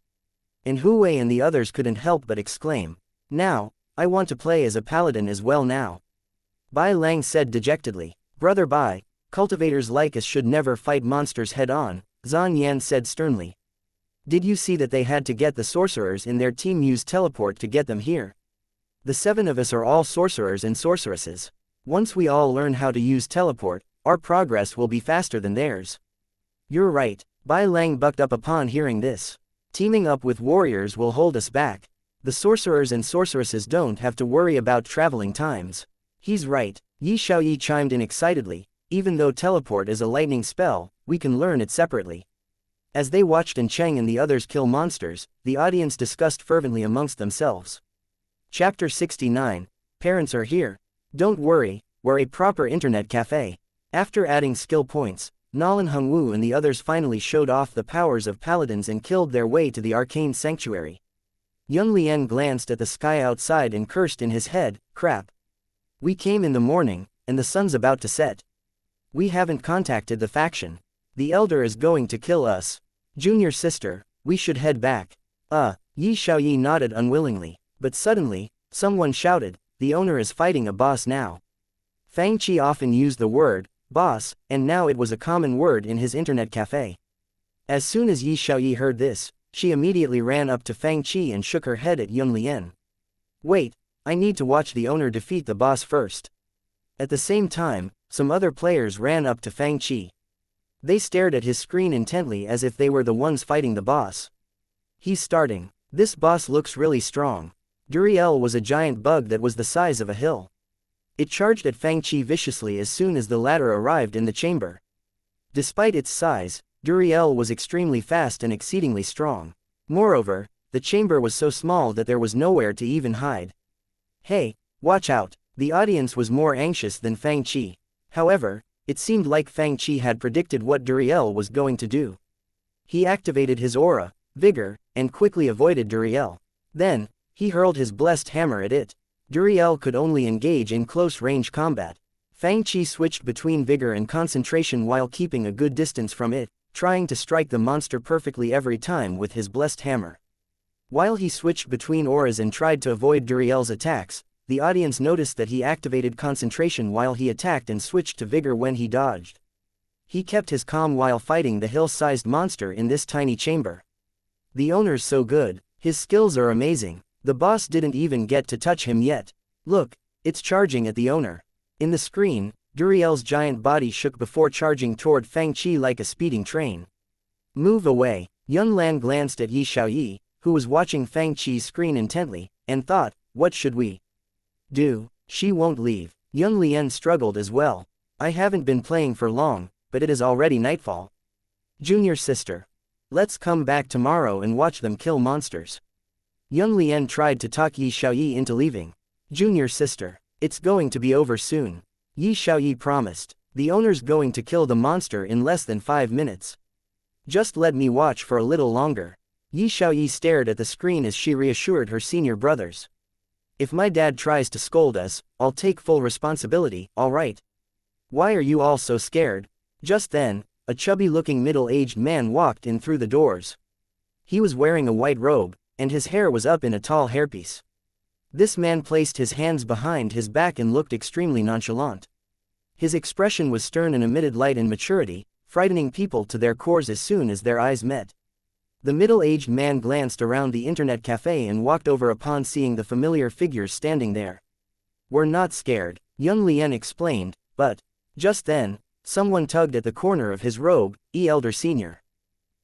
And Hui and the others couldn't help but exclaim, now, I want to play as a paladin as well now. Bai Lang said dejectedly, Brother Bai, cultivators like us should never fight monsters head-on, Zan Yan said sternly. Did you see that they had to get the sorcerers in their team use teleport to get them here? The 7 of us are all sorcerers and sorceresses. Once we all learn how to use teleport, our progress will be faster than theirs. You're right, Bai Lang bucked up upon hearing this. Teaming up with warriors will hold us back. The sorcerers and sorceresses don't have to worry about traveling times. He's right, Yi Xiaoyi chimed in excitedly, even though teleport is a lightning spell, we can learn it separately. As they watched Cheng and the others kill monsters, the audience discussed fervently amongst themselves. Chapter 69, Parents are here. Don't worry, we're a proper internet cafe. After adding skill points, Nalan Hongwu and the others finally showed off the powers of paladins and killed their way to the arcane sanctuary. Young Lien glanced at the sky outside and cursed in his head, crap. We came in the morning, and the sun's about to set. We haven't contacted the faction. The elder is going to kill us. Junior sister, we should head back. Yi Xiaoyi nodded unwillingly, but suddenly, someone shouted, the owner is fighting a boss now. Fang Qi often used the word, boss, and now it was a common word in his internet cafe. As soon as Yi Xiaoyi heard this, she immediately ran up to Fang Qi and shook her head at Yun Lian. Wait, I need to watch the owner defeat the boss first. At the same time, some other players ran up to Fang Qi. They stared at his screen intently as if they were the ones fighting the boss. He's starting. This boss looks really strong. Duriel was a giant bug that was the size of a hill. It charged at Fang Qi viciously as soon as the latter arrived in the chamber. Despite its size, Duriel was extremely fast and exceedingly strong. Moreover, the chamber was so small that there was nowhere to even hide. Hey, watch out! The audience was more anxious than Fang Qi. However, it seemed like Fang Qi had predicted what Duriel was going to do. He activated his aura, vigor, and quickly avoided Duriel. Then, he hurled his blessed hammer at it. Duriel could only engage in close-range combat. Fang Qi switched between vigor and concentration while keeping a good distance from it, trying to strike the monster perfectly every time with his blessed hammer. While he switched between auras and tried to avoid Duriel's attacks, the audience noticed that he activated concentration while he attacked and switched to vigor when he dodged. He kept his calm while fighting the hill-sized monster in this tiny chamber. The owner's so good, his skills are amazing, the boss didn't even get to touch him yet. Look, it's charging at the owner. In the screen, Duriel's giant body shook before charging toward Fang Qi like a speeding train. Move away. Yun Lan glanced at Yi Xiaoyi, who was watching Fang Qi's screen intently, and thought, what should we do? She won't leave. Yun Lian struggled as well. I haven't been playing for long, but it is already nightfall. Junior sister. Let's come back tomorrow and watch them kill monsters. Yun Lian tried to talk Yi Xiaoyi into leaving. Junior sister. It's going to be over soon. Yi Xiaoyi promised. The owner's going to kill the monster in less than 5 minutes. Just let me watch for a little longer. Yi Xiaoyi stared at the screen as she reassured her senior brothers. If my dad tries to scold us, I'll take full responsibility, alright? Why are you all so scared? Just then, a chubby-looking middle-aged man walked in through the doors. He was wearing a white robe, and his hair was up in a tall hairpiece. This man placed his hands behind his back and looked extremely nonchalant. His expression was stern and emitted light and maturity, frightening people to their cores as soon as their eyes met. The middle-aged man glanced around the internet cafe and walked over upon seeing the familiar figures standing there. We're not scared, Yun Lian explained, but, just then, someone tugged at the corner of his robe, elder senior.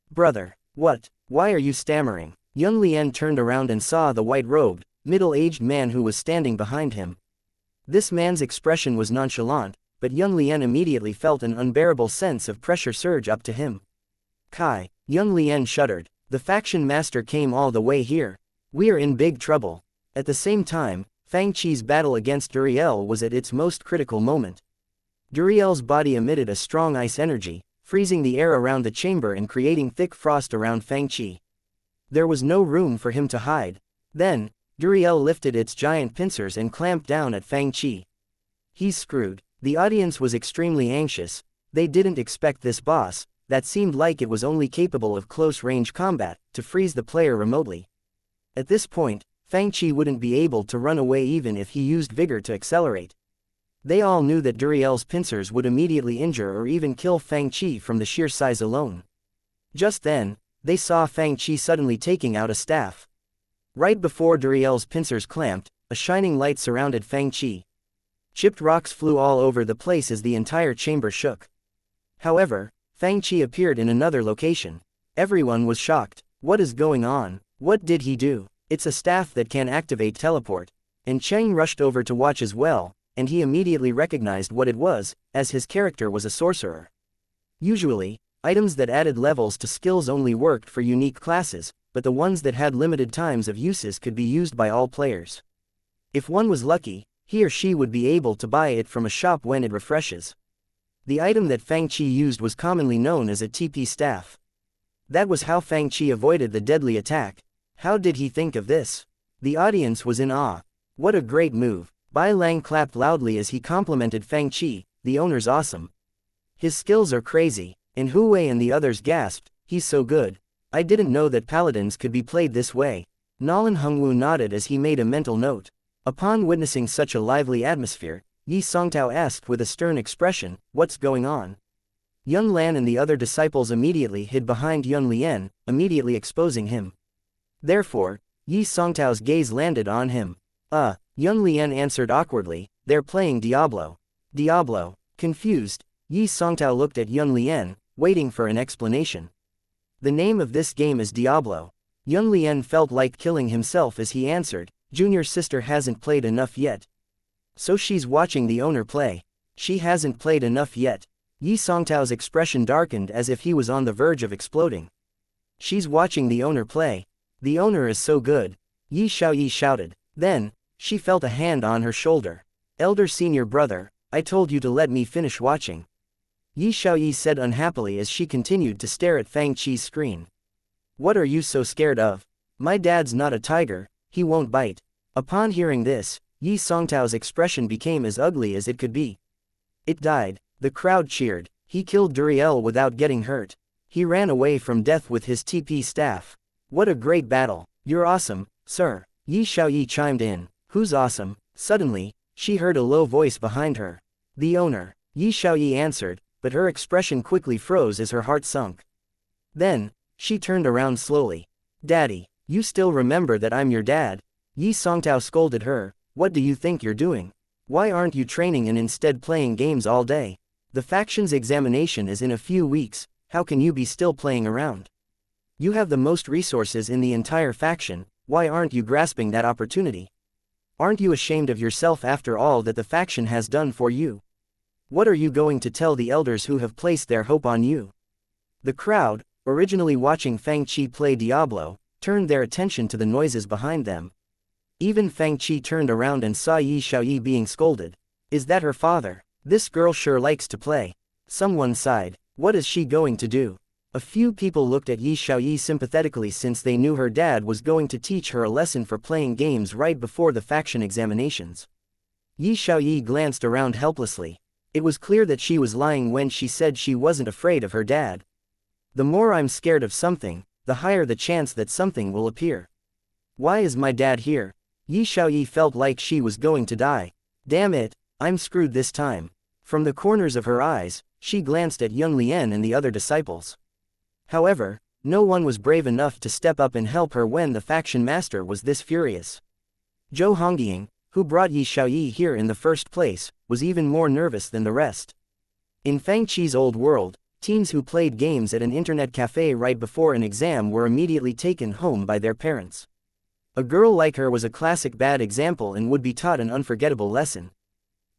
Brother, what? Why are you stammering? Yun Lian turned around and saw the white-robed, middle-aged man who was standing behind him. This man's expression was nonchalant, but Yun Lian immediately felt an unbearable sense of pressure surge up to him. Kai, Yun Lian shuddered. The faction master came all the way here. We're in big trouble. At the same time, Fang Qi's battle against Duriel was at its most critical moment. Duriel's body emitted a strong ice energy, freezing the air around the chamber and creating thick frost around Fang Qi. There was no room for him to hide. Then, Duriel lifted its giant pincers and clamped down at Fang Qi. He's screwed. The audience was extremely anxious. They didn't expect this boss, that seemed like it was only capable of close-range combat, to freeze the player remotely. At this point, Fang Qi wouldn't be able to run away even if he used vigor to accelerate. They all knew that Duriel's pincers would immediately injure or even kill Fang Qi from the sheer size alone. Just then, they saw Fang Qi suddenly taking out a staff. Right before Duriel's pincers clamped, a shining light surrounded Fang Qi. Chipped rocks flew all over the place as the entire chamber shook. However, Fang Qi appeared in another location. Everyone was shocked. What is going on? What did he do? It's a staff that can activate teleport. And Cheng rushed over to watch as well, and he immediately recognized what it was, as his character was a sorcerer. Usually, items that added levels to skills only worked for unique classes, but the ones that had limited times of uses could be used by all players. If one was lucky, he or she would be able to buy it from a shop when it refreshes. The item that Fang Qi used was commonly known as a TP staff. That was how Fang Qi avoided the deadly attack. How did he think of this? The audience was in awe. What a great move. Bai Lang clapped loudly as he complimented Fang Qi, the owner's awesome. His skills are crazy, and Hu Wei and the others gasped, he's so good. I didn't know that paladins could be played this way. Nolan Hungwu nodded as he made a mental note. Upon witnessing such a lively atmosphere, Yi Songtao asked with a stern expression, "What's going on?" Yun Lan and the other disciples immediately hid behind Yun Lian, immediately exposing him. Therefore, Yi Songtao's gaze landed on him. Yun Lian answered awkwardly, "They're playing Diablo." Diablo. Confused, Yi Songtao looked at Yun Lian, waiting for an explanation. "The name of this game is Diablo." Yun Lian felt like killing himself as he answered, "Junior sister hasn't played enough yet." "So she's watching the owner play." "She hasn't played enough yet." Yi Songtao's expression darkened as if he was on the verge of exploding. "She's watching the owner play. The owner is so good," Yi Xiaoyi shouted. Then, she felt a hand on her shoulder. "Elder senior brother, I told you to let me finish watching," Yi Xiaoyi said unhappily as she continued to stare at Fang Qi's screen. "What are you so scared of? My dad's not a tiger, he won't bite." Upon hearing this, Yi Songtao's expression became as ugly as it could be. It died. The crowd cheered. He killed Duriel without getting hurt. He ran away from death with his TP staff. What a great battle. "You're awesome, sir," Yi Xiaoyi chimed in. "Who's awesome?" Suddenly, she heard a low voice behind her. "The owner," Yi Xiaoyi answered, but her expression quickly froze as her heart sunk. Then, she turned around slowly. "Daddy, you still remember that I'm your dad?" Yi Songtao scolded her. "What do you think you're doing? Why aren't you training and instead playing games all day? The faction's examination is in a few weeks, how can you be still playing around? You have the most resources in the entire faction, why aren't you grasping that opportunity? Aren't you ashamed of yourself after all that the faction has done for you? What are you going to tell the elders who have placed their hope on you?" The crowd, originally watching Fang Qi play Diablo, turned their attention to the noises behind them. Even Fang Qi turned around and saw Yi Xiaoyi being scolded. "Is that her father? This girl sure likes to play." Someone sighed. "What is she going to do?" A few people looked at Yi Xiaoyi sympathetically since they knew her dad was going to teach her a lesson for playing games right before the faction examinations. Yi Xiaoyi glanced around helplessly. It was clear that she was lying when she said she wasn't afraid of her dad. "The more I'm scared of something, the higher the chance that something will appear. Why is my dad here?" Yi Xiaoyi felt like she was going to die. "Damn it, I'm screwed this time." From the corners of her eyes, she glanced at Yun Lian and the other disciples. However, no one was brave enough to step up and help her when the faction master was this furious. Zhou Hongying, who brought Yi Xiaoyi here in the first place, was even more nervous than the rest. In Fang Qi's old world, teens who played games at an internet cafe right before an exam were immediately taken home by their parents. A girl like her was a classic bad example and would be taught an unforgettable lesson.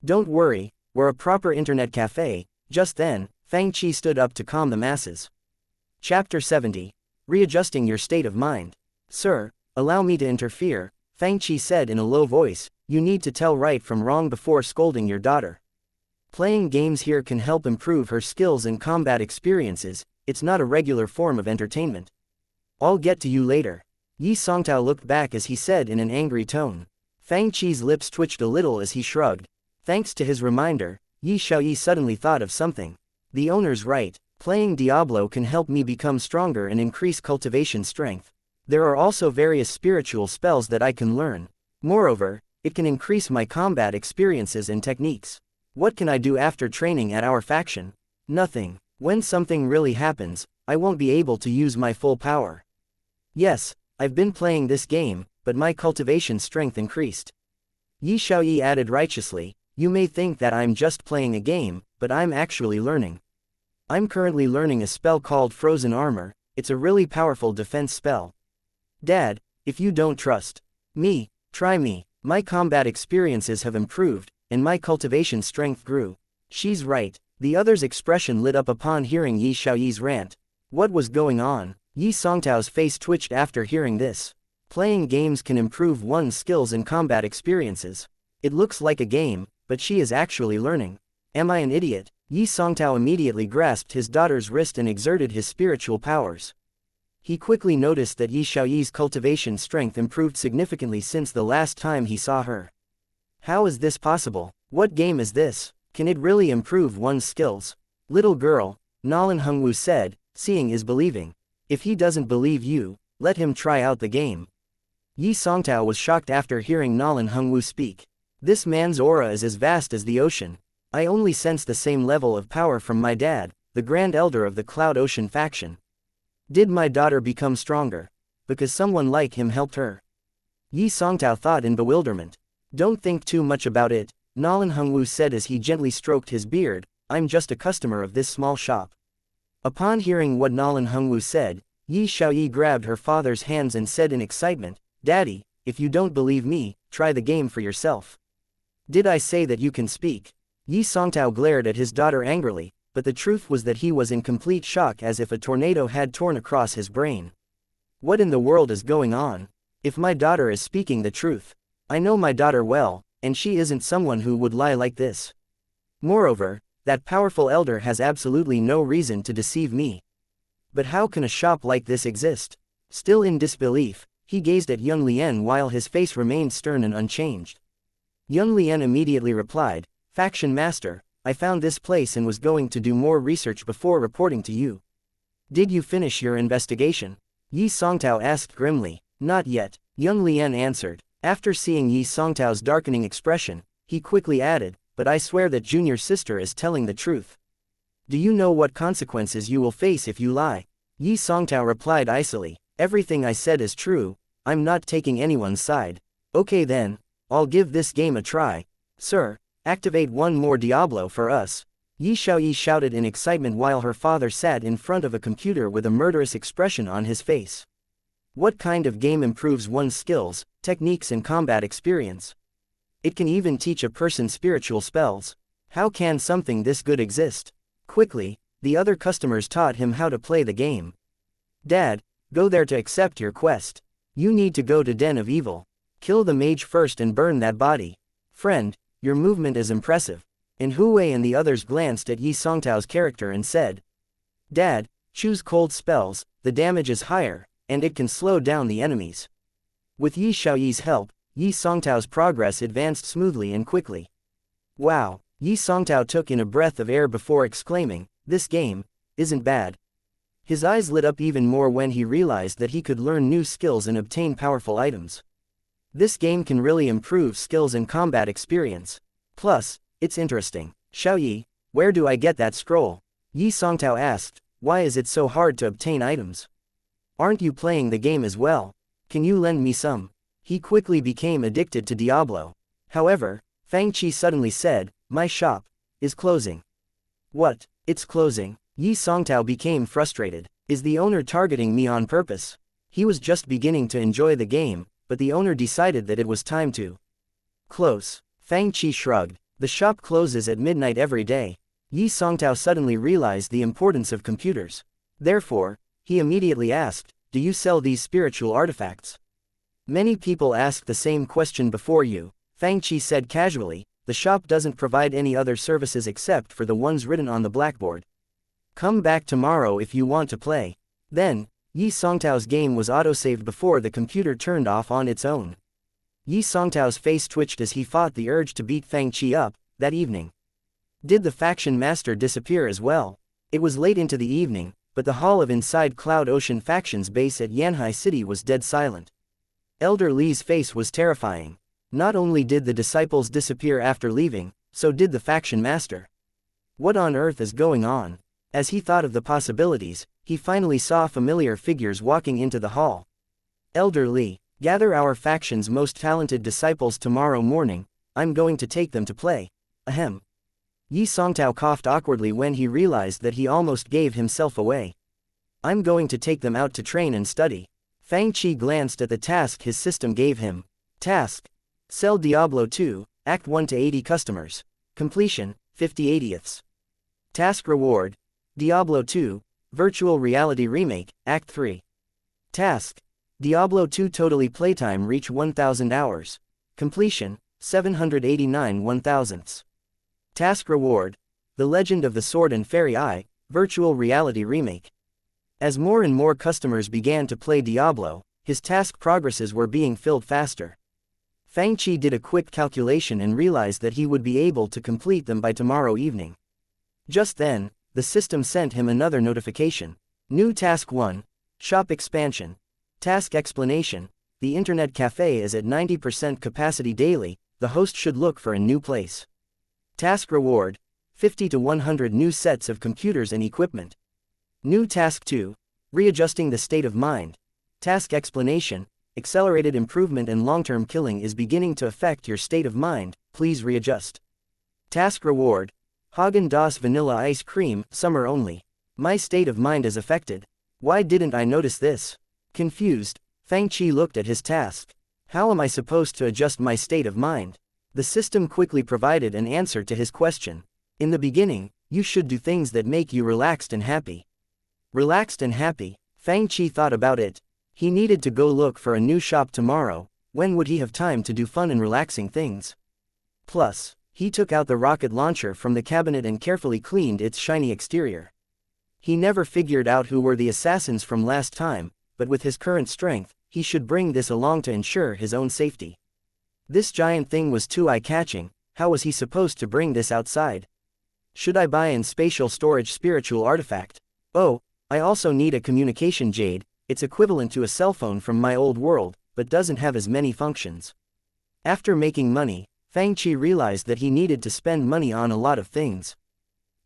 "Don't worry, we're a proper internet cafe." Just then, Fang Qi stood up to calm the masses. Chapter 70. Readjusting your state of mind. "Sir, allow me to interfere," Fang Qi said in a low voice. "You need to tell right from wrong before scolding your daughter. Playing games here can help improve her skills and combat experiences, it's not a regular form of entertainment. I'll get to you later." Yi Songtao looked back as he said in an angry tone. Fang Qi's lips twitched a little as he shrugged. Thanks to his reminder, Yi Xiaoyi suddenly thought of something. The owner's right, playing Diablo can help me become stronger and increase cultivation strength. There are also various spiritual spells that I can learn. Moreover, it can increase my combat experiences and techniques. What can I do after training at our faction? Nothing. When something really happens, I won't be able to use my full power. Yes, I've been playing this game, but my cultivation strength increased. Yi Xiaoyi added righteously, "You may think that I'm just playing a game, but I'm actually learning. I'm currently learning a spell called Frozen Armor, it's a really powerful defense spell. Dad, if you don't trust me, try me. My combat experiences have improved, and my cultivation strength grew." She's right. The other's expression lit up upon hearing Yi Xiaoyi's rant. What was going on? Yi Songtao's face twitched after hearing this. Playing games can improve one's skills and combat experiences. It looks like a game, but she is actually learning. Am I an idiot? Yi Songtao immediately grasped his daughter's wrist and exerted his spiritual powers. He quickly noticed that Yi Xiaoyi's cultivation strength improved significantly since the last time he saw her. How is this possible? What game is this? Can it really improve one's skills? Little girl, Nalan Hengwu said, seeing is believing. If he doesn't believe you, let him try out the game. Yi Songtao was shocked after hearing Nalan Hengwu speak. This man's aura is as vast as the ocean. I only sense the same level of power from my dad, the Grand Elder of the Cloud Ocean faction. Did my daughter become stronger? Because someone like him helped her? Yi Songtao thought in bewilderment. Don't think too much about it, Nalan Hongwu said as he gently stroked his beard. I'm just a customer of this small shop. Upon hearing what Nalan Hongwu said, Yi Xiaoyi grabbed her father's hands and said in excitement, Daddy, if you don't believe me, try the game for yourself. Did I say that you can speak? Yi Songtao glared at his daughter angrily, but the truth was that he was in complete shock, as if a tornado had torn across his brain. What in the world is going on? If my daughter is speaking the truth, I know my daughter well, and she isn't someone who would lie like this. Moreover, that powerful elder has absolutely no reason to deceive me. But how can a shop like this exist? Still in disbelief, he gazed at Young Lien while his face remained stern and unchanged. Young Lien immediately replied, Faction Master, I found this place and was going to do more research before reporting to you. Did you finish your investigation? Yi Songtao asked grimly. Not yet, Young Lien answered. After seeing Yi Songtao's darkening expression, he quickly added, but I swear that junior sister is telling the truth. Do you know what consequences you will face if you lie? Yi Songtao replied icily, everything I said is true, I'm not taking anyone's side. Okay then, I'll give this game a try. Sir, activate one more Diablo for us. Yi Xiaoyi shouted in excitement while her father sat in front of a computer with a murderous expression on his face. What kind of game improves one's skills, techniques and combat experience? It can even teach a person spiritual spells. How can something this good exist? Quickly, the other customers taught him how to play the game. Dad, go there to accept your quest. You need to go to Den of Evil. Kill the mage first and burn that body. Friend, your movement is impressive. And Hu Wei and the others glanced at Yi Songtao's character and said, Dad, choose cold spells, the damage is higher, and it can slow down the enemies. With Yi Xiaoyi's help, Yi Songtao's progress advanced smoothly and quickly. Wow, Yi Songtao took in a breath of air before exclaiming, this game isn't bad. His eyes lit up even more when he realized that he could learn new skills and obtain powerful items. This game can really improve skills and combat experience. Plus, it's interesting. Xiaoyi, where do I get that scroll? Yi Songtao asked, why is it so hard to obtain items? Aren't you playing the game as well? Can you lend me some? He quickly became addicted to Diablo. However, Fang Qi suddenly said, my shop is closing. What? It's closing? Yi Songtao became frustrated. Is the owner targeting me on purpose? He was just beginning to enjoy the game, but the owner decided that it was time to close. Fang Qi shrugged. The shop closes at midnight every day. Yi Songtao suddenly realized the importance of computers. Therefore, he immediately asked, do you sell these spiritual artifacts? Many people asked the same question before you, Fang Qi said casually. The shop doesn't provide any other services except for the ones written on the blackboard. Come back tomorrow if you want to play. Then, Yi Songtao's game was autosaved before the computer turned off on its own. Yi Songtao's face twitched as he fought the urge to beat Fang Qi up. That evening, did the faction master disappear as well? It was late into the evening, but the hall of inside Cloud Ocean faction's base at Yanhai City was dead silent. Elder Li's face was terrifying. Not only did the disciples disappear after leaving, so did the faction master. What on earth is going on? As he thought of the possibilities, he finally saw familiar figures walking into the hall. Elder Li, gather our faction's most talented disciples tomorrow morning, I'm going to take them to play. Ahem. Yi Songtao coughed awkwardly when he realized that he almost gave himself away. I'm going to take them out to train and study. Fang Qi glanced at the task his system gave him. Task: sell Diablo 2, Act 1 to 80 customers. Completion, 50 80ths. Task reward: Diablo 2, Virtual Reality Remake, Act 3. Task: Diablo 2 totally playtime reach 1000 hours. Completion, 789 1000ths. Task reward: The Legend of the Sword and Fairy Eye, Virtual Reality Remake. As more and more customers began to play Diablo, his task progresses were being filled faster. Fang Qi did a quick calculation and realized that he would be able to complete them by tomorrow evening. Just then, the system sent him another notification. New Task 1. Shop Expansion. Task Explanation. The Internet Café is at 90% capacity daily, the host should look for a new place. Task reward: 50 to 100 new sets of computers and equipment. New task 2: readjusting the state of mind. Task explanation: accelerated improvement and long-term killing is beginning to affect your state of mind, please readjust. Task reward: Haagen-Dazs vanilla ice cream, summer only. My state of mind is affected. Why didn't I notice this? Confused, Fang looked at his task. How am I supposed to adjust my state of mind? The system quickly provided an answer to his question. In the beginning, you should do things that make you relaxed and happy. Relaxed and happy, Fang thought about it. He needed to go look for a new shop tomorrow. When would he have time to do fun and relaxing things? Plus, he took out the rocket launcher from the cabinet and carefully cleaned its shiny exterior. He never figured out who were the assassins from last time, but with his current strength, he should bring this along to ensure his own safety. This giant thing was too eye-catching. How was he supposed to bring this outside? Should I buy in spatial storage spiritual artifact? Oh, I also need a communication jade. It's equivalent to a cell phone from my old world, but doesn't have as many functions. After making money, Fang realized that he needed to spend money on a lot of things.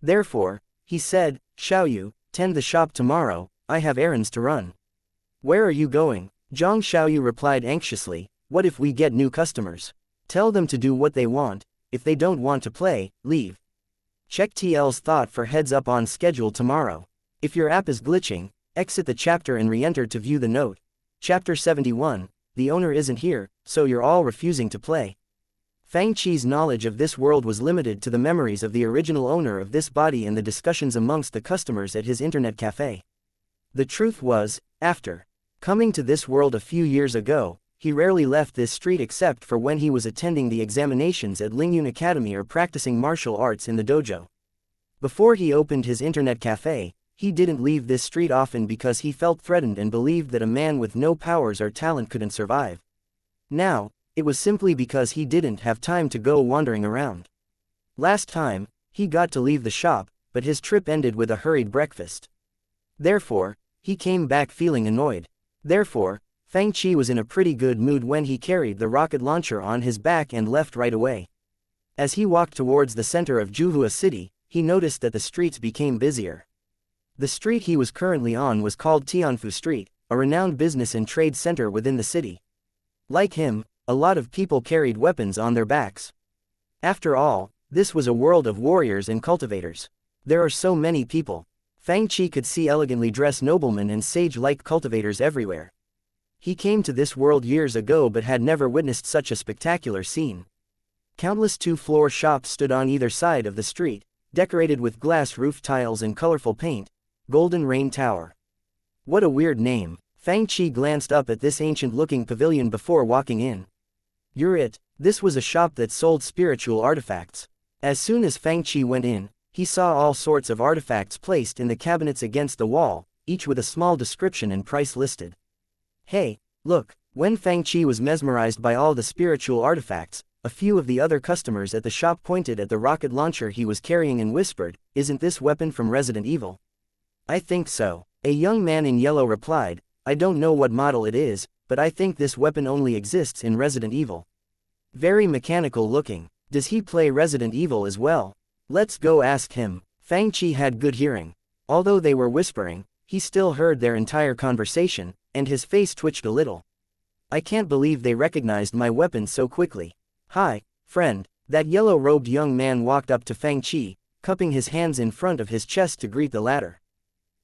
Therefore, he said, Xiaoyu, tend the shop tomorrow, I have errands to run. Where are you going? Zhang Xiaoyu replied anxiously, what if we get new customers? Tell them to do what they want, if they don't want to play, leave. Check TL's thought for heads up on schedule tomorrow. If your app is glitching, exit the chapter and re-enter to view the note. Chapter 71, the owner isn't here, so you're all refusing to play. Fang knowledge of this world was limited to the memories of the original owner of this body and the discussions amongst the customers at his internet cafe. The truth was, after coming to this world a few years ago, he rarely left this street except for when he was attending the examinations at Lingyun Academy or practicing martial arts in the dojo. Before he opened his internet cafe, he didn't leave this street often because he felt threatened and believed that a man with no powers or talent couldn't survive. Now, it was simply because he didn't have time to go wandering around. Last time, he got to leave the shop, but his trip ended with a hurried breakfast. Therefore, he came back feeling annoyed. Therefore, Fang was in a pretty good mood when he carried the rocket launcher on his back and left right away. As he walked towards the center of Juhua City, he noticed that the streets became busier. The street he was currently on was called Tianfu Street, a renowned business and trade center within the city. Like him, a lot of people carried weapons on their backs. After all, this was a world of warriors and cultivators. There are so many people. Fang could see elegantly dressed noblemen and sage-like cultivators everywhere. He came to this world years ago but had never witnessed such a spectacular scene. Countless two-floor shops stood on either side of the street, decorated with glass roof tiles and colorful paint. Golden Rain Tower. What a weird name. Fang glanced up at this ancient-looking pavilion before walking in. You're it. This was a shop that sold spiritual artifacts. As soon as Fang went in, he saw all sorts of artifacts placed in the cabinets against the wall, each with a small description and price listed. Hey, look. When Fang was mesmerized by all the spiritual artifacts, a few of the other customers at the shop pointed at the rocket launcher he was carrying and whispered, "Isn't this weapon from Resident Evil?" "I think so," a young man in yellow replied. "I don't know what model it is, but I think this weapon only exists in Resident Evil." Very mechanical looking. Does he play Resident Evil as well? Let's go ask him. Fang had good hearing. Although they were whispering, he still heard their entire conversation, and his face twitched a little. "I can't believe they recognized my weapon so quickly." "Hi, friend." That yellow-robed young man walked up to Fang cupping his hands in front of his chest to greet the latter.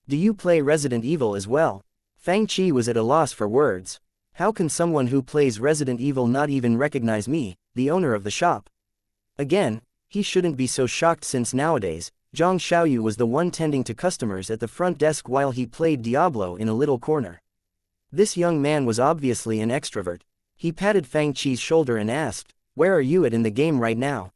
"Do you play Resident Evil as well?" Fang was at a loss for words. How can someone who plays Resident Evil not even recognize me, the owner of the shop? Again, he shouldn't be so shocked since nowadays, Zhang Xiaoyu was the one tending to customers at the front desk while he played Diablo in a little corner. This young man was obviously an extrovert. He patted Fang shoulder and asked, "Where are you at in the game right now?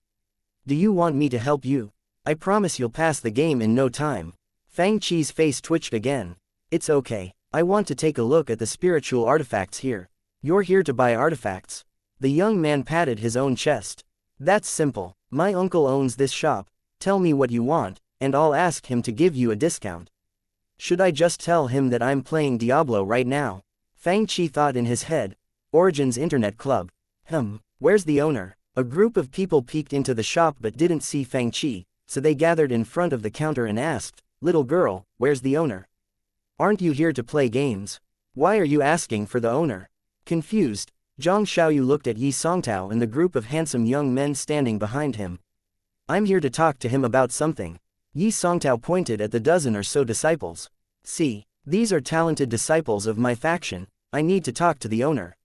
Do you want me to help you? I promise you'll pass the game in no time." Fang face twitched again. "It's okay. I want to take a look at the spiritual artifacts here." "You're here to buy artifacts?" The young man patted his own chest. "That's simple. My uncle owns this shop. Tell me what you want, and I'll ask him to give you a discount." Should I just tell him that I'm playing Diablo right now? Fang thought in his head. Origins Internet Club. Where's the owner? A group of people peeked into the shop but didn't see Fangchi, so they gathered in front of the counter and asked, "Little girl, where's the owner? Aren't you here to play games? Why are you asking for the owner?" Confused, Zhang Xiaoyu looked at Yi Songtao and the group of handsome young men standing behind him. "I'm here to talk to him about something." Yi Songtao pointed at the dozen or so disciples. "See, these are talented disciples of my faction, I need to talk to the owner."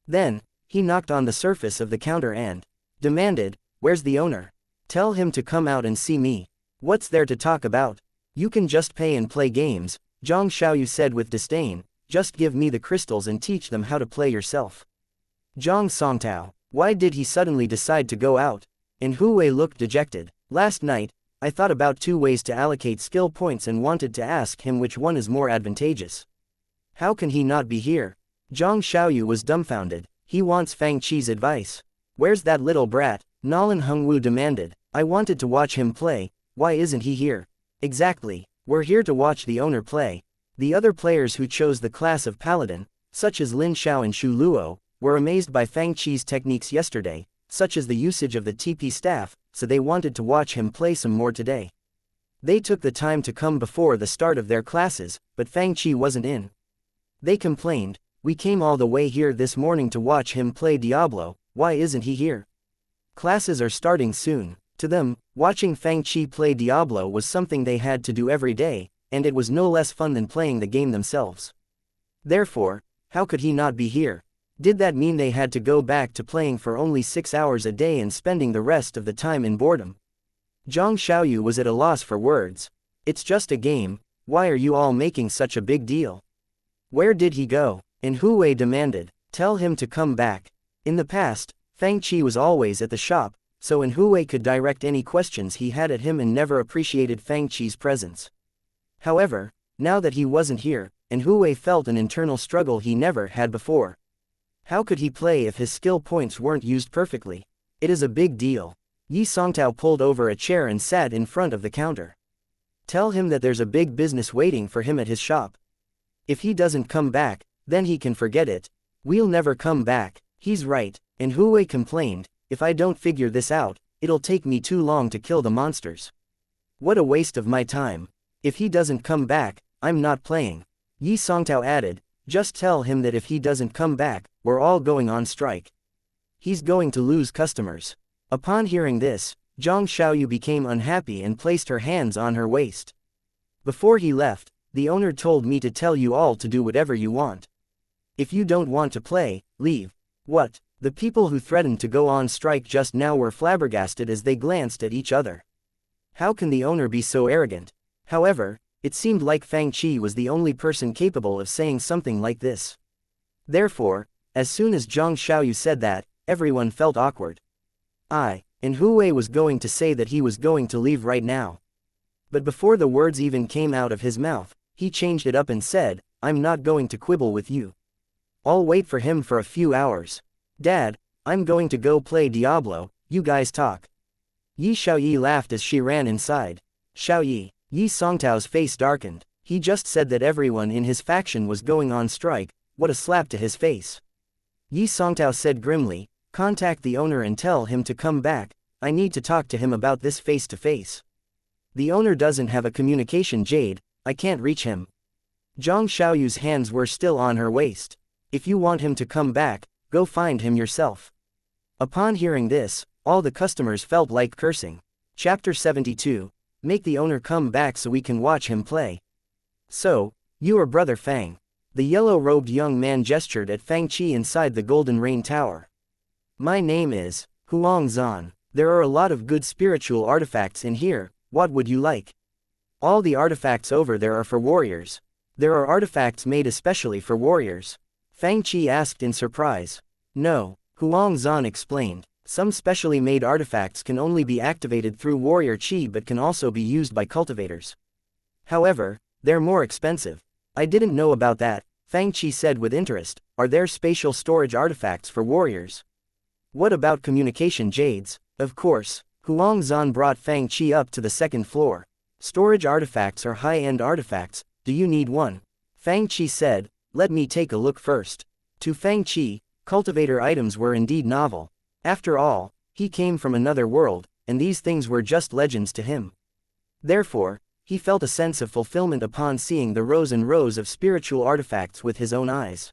Then, he knocked on the surface of the counter and demanded, "Where's the owner? Tell him to come out and see me. What's there to talk about? You can just pay and play games," Zhang Xiaoyu said with disdain, "just give me the crystals and teach them how to play yourself." Zhang Songtao, why did he suddenly decide to go out? And Hu Wei looked dejected. "Last night, I thought about 2 ways to allocate skill points and wanted to ask him which one is more advantageous. How can he not be here?" Zhang Xiaoyu was dumbfounded. He wants Fang Qi's advice. "Where's that little brat?" Nalin Hengwu demanded. "I wanted to watch him play, why isn't he here?" "Exactly, we're here to watch the owner play." The other players who chose the class of paladin, such as Lin Xiao and Xu Luo, were amazed by Fang Qi's techniques yesterday, such as the usage of the TP staff, so they wanted to watch him play some more today. They took the time to come before the start of their classes, but Fang Qi wasn't in. They complained, "We came all the way here this morning to watch him play Diablo, why isn't he here? Classes are starting soon." To them, watching Fang Qi play Diablo was something they had to do every day, and it was no less fun than playing the game themselves. Therefore, how could he not be here? Did that mean they had to go back to playing for only 6 hours a day and spending the rest of the time in boredom? Zhang Xiaoyu was at a loss for words. "It's just a game, why are you all making such a big deal? Where did he go?" And Hu Wei demanded, "Tell him to come back." In the past, Fang Qi was always at the shop, so Hu Wei could direct any questions he had at him and never appreciated Fang Qi's presence. However, now that he wasn't here, Hu Wei felt an internal struggle he never had before. How could he play if his skill points weren't used perfectly? It is a big deal. Yi Songtao pulled over a chair and sat in front of the counter. "Tell him that there's a big business waiting for him at his shop. If he doesn't come back, then he can forget it. We'll never come back." "He's right," Hu Wei complained, "if I don't figure this out, it'll take me too long to kill the monsters. What a waste of my time. If he doesn't come back, I'm not playing." Yi Songtao added, "Just tell him that if he doesn't come back, we're all going on strike. He's going to lose customers." Upon hearing this, Zhang Xiaoyu became unhappy and placed her hands on her waist. "Before he left, the owner told me to tell you all to do whatever you want. If you don't want to play, leave." What? The people who threatened to go on strike just now were flabbergasted as they glanced at each other. How can the owner be so arrogant? However, it seemed like Fang Qi was the only person capable of saying something like this. Therefore, as soon as Zhang Xiaoyu said that, everyone felt awkward. And Hu Wei was going to say that he was going to leave right now. But before the words even came out of his mouth, he changed it up and said, "I'm not going to quibble with you. I'll wait for him for a few hours. Dad, I'm going to go play Diablo, you guys talk." Yi Xiaoyi laughed as she ran inside. "Xiaoyi." Yi Songtao's face darkened. He just said that everyone in his faction was going on strike, what a slap to his face. Yi Songtao said grimly, "Contact the owner and tell him to come back, I need to talk to him about this face to face. The owner doesn't have a communication jade, I can't reach him." Zhang Xiaoyu's hands were still on her waist. "If you want him to come back, go find him yourself." Upon hearing this, all the customers felt like cursing. Chapter 72. Make the owner come back so we can watch him play. "So, you are Brother Fang." The yellow-robed young man gestured at Fang Qi inside the Golden Rain Tower. "My name is Huang Zan. There are a lot of good spiritual artifacts in here, what would you like?" "All the artifacts over there are for warriors. There are artifacts made especially for warriors?" Fang Qi asked in surprise. "No," Huang Zan explained. "Some specially made artifacts can only be activated through warrior qi but can also be used by cultivators. However, they're more expensive." "I didn't know about that," Fang Qi said with interest. "Are there spatial storage artifacts for warriors? What about communication jades?" "Of course." Huang Zan brought Fang Qi up to the second floor. "Storage artifacts are high-end artifacts, do you need one?" Fang Qi said, "Let me take a look first." To Fang Qi, cultivator items were indeed novel. After all, He came from another world, and these things were just legends to him. Therefore, he felt a sense of fulfillment upon seeing the rows and rows of spiritual artifacts with his own eyes.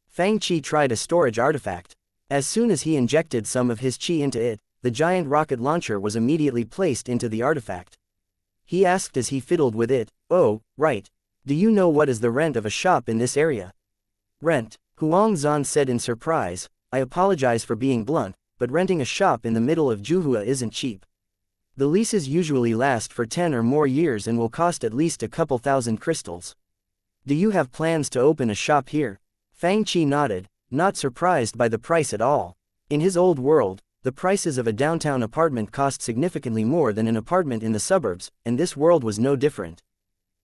Fang Qi tried a storage artifact. As soon as he injected some of his qi into it, the giant rocket launcher was immediately placed into the artifact. He asked as he fiddled with it, "Oh, right. Do you know what is the rent of a shop in this area?" "Rent," Huang Zhan said in surprise. "I apologize for being blunt, but renting a shop in the middle of Juhua isn't cheap. The leases usually last for 10 or more years and will cost at least a couple thousand crystals. Do you have plans to open a shop here?" Fang Qi nodded, not surprised by the price at all. In his old world, the prices of a downtown apartment cost significantly more than an apartment in the suburbs, and this world was no different.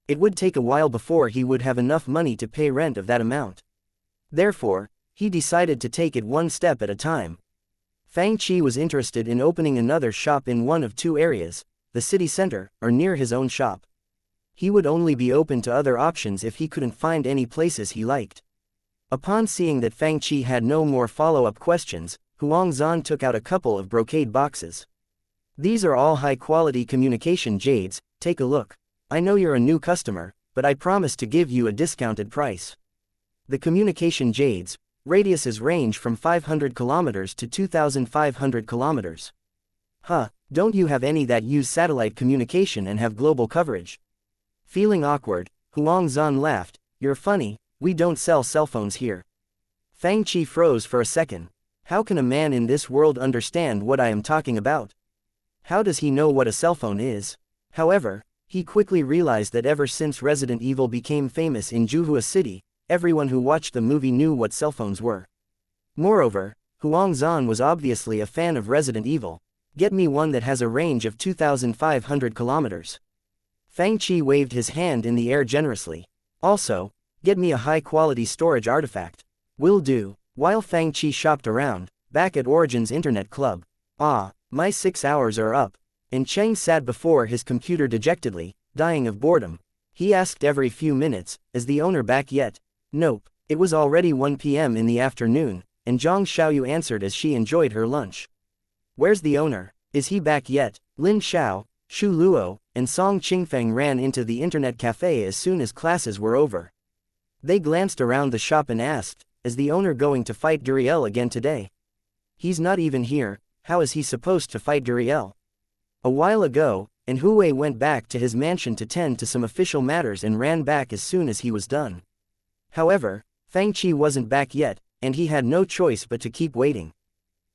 It would take a while before he would have enough money to pay rent of that amount. Therefore, he decided to take it one step at a time. Fang Qi was interested in opening another shop in one of two areas, the city center, or near his own shop. He would only be open to other options if he couldn't find any places he liked. Upon seeing that Fang Qi had no more follow-up questions, Huang Zhan took out a couple of brocade boxes. "These are all high-quality communication jades, take a look. I know you're a new customer, but I promise to give you a discounted price." The communication jades, radiuses range from 500 kilometers to 2,500 kilometers. "Huh, don't you have any that use satellite communication and have global coverage?" Feeling awkward, Huang Zhan laughed, "You're funny, we don't sell cell phones here." Fang Qi froze for a second. How can a man in this world understand what I am talking about? How does he know what a cell phone is? However, he quickly realized that ever since Resident Evil became famous in Juhua City, everyone who watched the movie knew what cell phones were. Moreover, Huang Zhan was obviously a fan of Resident Evil. "Get me one that has a range of 2,500 kilometers." Fang Qi waved his hand in the air generously. "Also, get me a high-quality storage artifact." "Will do." While Fang Qi shopped around, back at Origin's Internet Club. "Ah, my 6 hours are up." And Cheng sat before his computer dejectedly, dying of boredom. He asked every few minutes, "Is the owner back yet?" Nope. It was already 1 p.m. in the afternoon, and Zhang Xiaoyu answered as she enjoyed her lunch. "Where's the owner? Is he back yet?" Lin Xiao, Shu Luo, and Song Qingfeng ran into the internet cafe as soon as classes were over. They glanced around the shop and asked, "Is the owner going to fight Duriel again today?" "He's not even here, how is he supposed to fight Duriel?" A while ago, and Hui went back to his mansion to tend to some official matters and ran back as soon as he was done. However, Fang Qi wasn't back yet, and he had no choice but to keep waiting.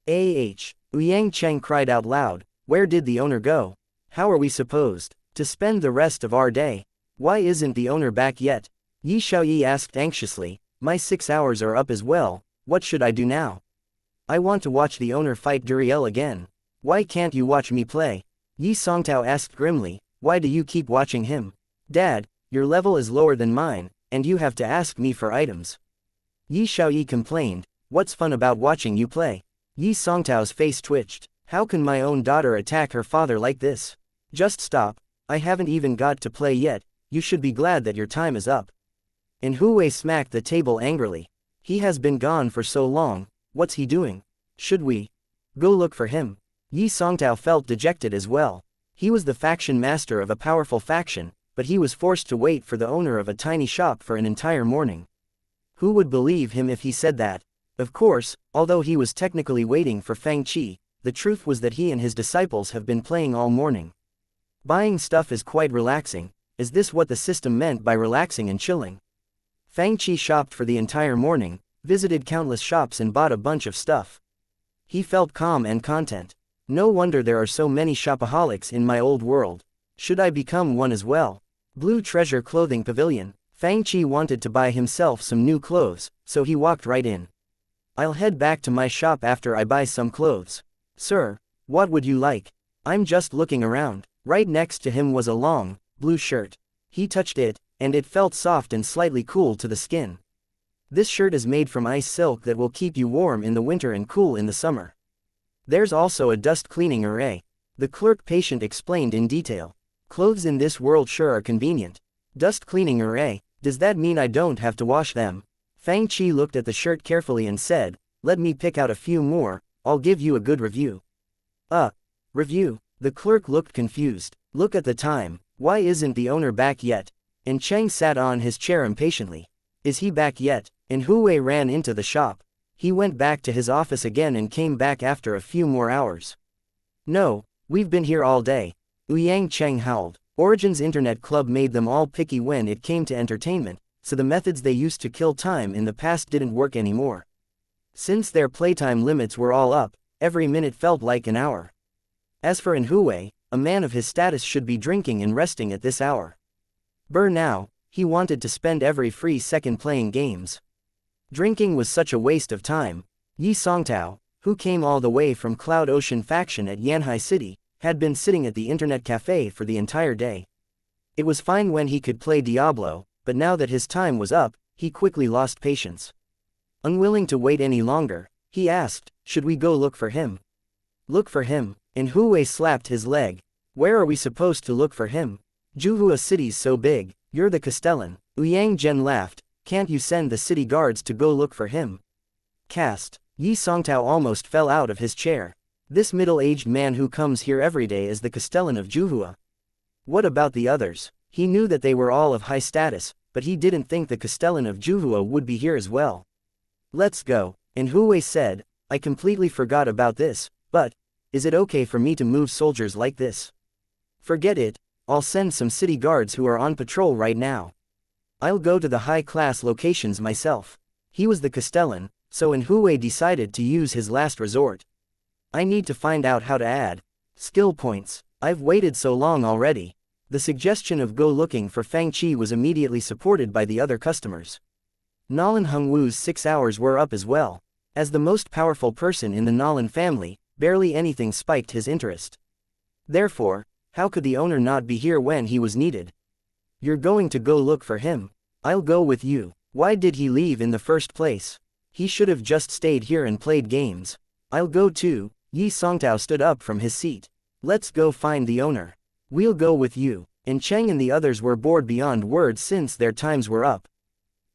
Ouyang Cheng cried out loud, "Where did the owner go? How are we supposed to spend the rest of our day? Why isn't the owner back yet?" Yi Xiaoyi asked anxiously, "My 6 hours are up as well, what should I do now? I want to watch the owner fight Duriel again. Why can't you watch me play?" Yi Songtao asked grimly, "Why do you keep watching him? Dad, your level is lower than mine, and you have to ask me for items." Yi Xiaoyi complained, "What's fun about watching you play?" Yi Songtao's face twitched. "How can my own daughter attack her father like this? Just stop, I haven't even got to play yet, you should be glad that your time is up." And Hui smacked the table angrily. "He has been gone for so long, what's he doing? Should we go look for him?" Yi Songtao felt dejected as well. He was the faction master of a powerful faction, but he was forced to wait for the owner of a tiny shop for an entire morning. Who would believe him if he said that? Of course, although he was technically waiting for Fang Qi, the truth was that he and his disciples have been playing all morning. Buying stuff is quite relaxing. Is this what the system meant by relaxing and chilling? Fang Qi shopped for the entire morning, visited countless shops and bought a bunch of stuff. He felt calm and content. No wonder there are so many shopaholics in my old world. Should I become one as well? Blue Treasure Clothing Pavilion. Fang Qi wanted to buy himself some new clothes, so he walked right in. "I'll head back to my shop after I buy some clothes." "Sir, what would you like?" "I'm just looking around." Right next to him was a long, blue shirt. He touched it, and it felt soft and slightly cool to the skin. "This shirt is made from ice silk that will keep you warm in the winter and cool in the summer. There's also a dust cleaning array." The clerk patient explained in detail. "Clothes in this world sure are convenient. Dust cleaning array, does that mean I don't have to wash them?" Fang Qi looked at the shirt carefully and said, "Let me pick out a few more, I'll give you a good review." Review. The clerk looked confused. Look at the time. Why isn't the owner back yet? And Cheng sat on his chair impatiently. Is he back yet? And Hui ran into the shop. He went back to his office again and came back after a few more hours. No, we've been here all day. Liang Cheng howled. Origin's Internet Club made them all picky when it came to entertainment, so the methods they used to kill time in the past didn't work anymore. Since their playtime limits were all up, every minute felt like an hour. As for Hui, a man of his status should be drinking and resting at this hour. Now, he wanted to spend every free second playing games. Drinking was such a waste of time. Yi Songtao, who came all the way from Cloud Ocean faction at Yanhai City, had been sitting at the internet cafe for the entire day. It was fine when he could play Diablo, but now that his time was up, he quickly lost patience. Unwilling to wait any longer, he asked, should we go look for him? Look for him? And Hui slapped his leg. Where are we supposed to look for him? Juhua city's so big, you're the Castellan. Liang Zhen laughed, can't you send the city guards to go look for him? Cast. Yi Songtao almost fell out of his chair. This middle-aged man who comes here every day is the Castellan of Juhua. What about the others? He knew that they were all of high status, but he didn't think the Castellan of Juhua would be here as well. Let's go. And Hui said, I completely forgot about this, but is it okay for me to move soldiers like this? Forget it, I'll send some city guards who are on patrol right now. I'll go to the high-class locations myself. He was the Castellan, so Hui decided to use his last resort. I need to find out how to add skill points. I've waited so long already. The suggestion of go looking for Fang Qi was immediately supported by the other customers. Nolan Hongwu's 6 hours were up as well. As the most powerful person in the Nolan family, barely anything spiked his interest. Therefore, how could the owner not be here when he was needed? You're going to go look for him. I'll go with you. Why did he leave in the first place? He should have just stayed here and played games. I'll go too. Yi Songtao stood up from his seat. Let's go find the owner. We'll go with you. And Cheng and the others were bored beyond words since their times were up.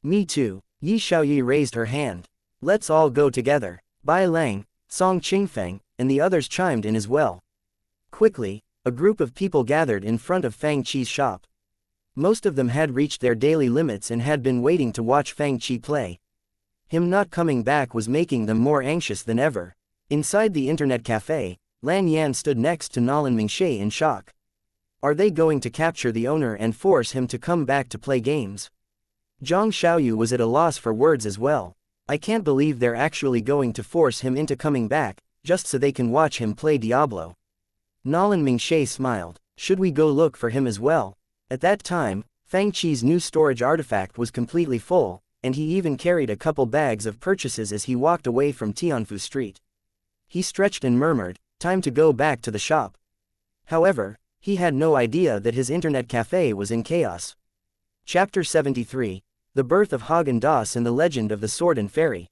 Me too. Yi Xiaoyi raised her hand. Let's all go together. Bai Lang, Song Qingfeng, and the others chimed in as well. Quickly, a group of people gathered in front of Fang Qi's shop. Most of them had reached their daily limits and had been waiting to watch Fang Qi play. Him not coming back was making them more anxious than ever. Inside the internet cafe, Lan Yan stood next to Nolan Mingxie in shock. Are they going to capture the owner and force him to come back to play games? Zhang Xiaoyu was at a loss for words as well. I can't believe they're actually going to force him into coming back, just so they can watch him play Diablo. Nolan Mingxie smiled. Should we go look for him as well? At that time, Fang Qi's new storage artifact was completely full, and he even carried a couple bags of purchases as he walked away from Tianfu Street. He stretched and murmured, time to go back to the shop. However, he had no idea that his internet cafe was in chaos. Chapter 73, The Birth of Haagen-Dazs and the Legend of the Sword and Fairy.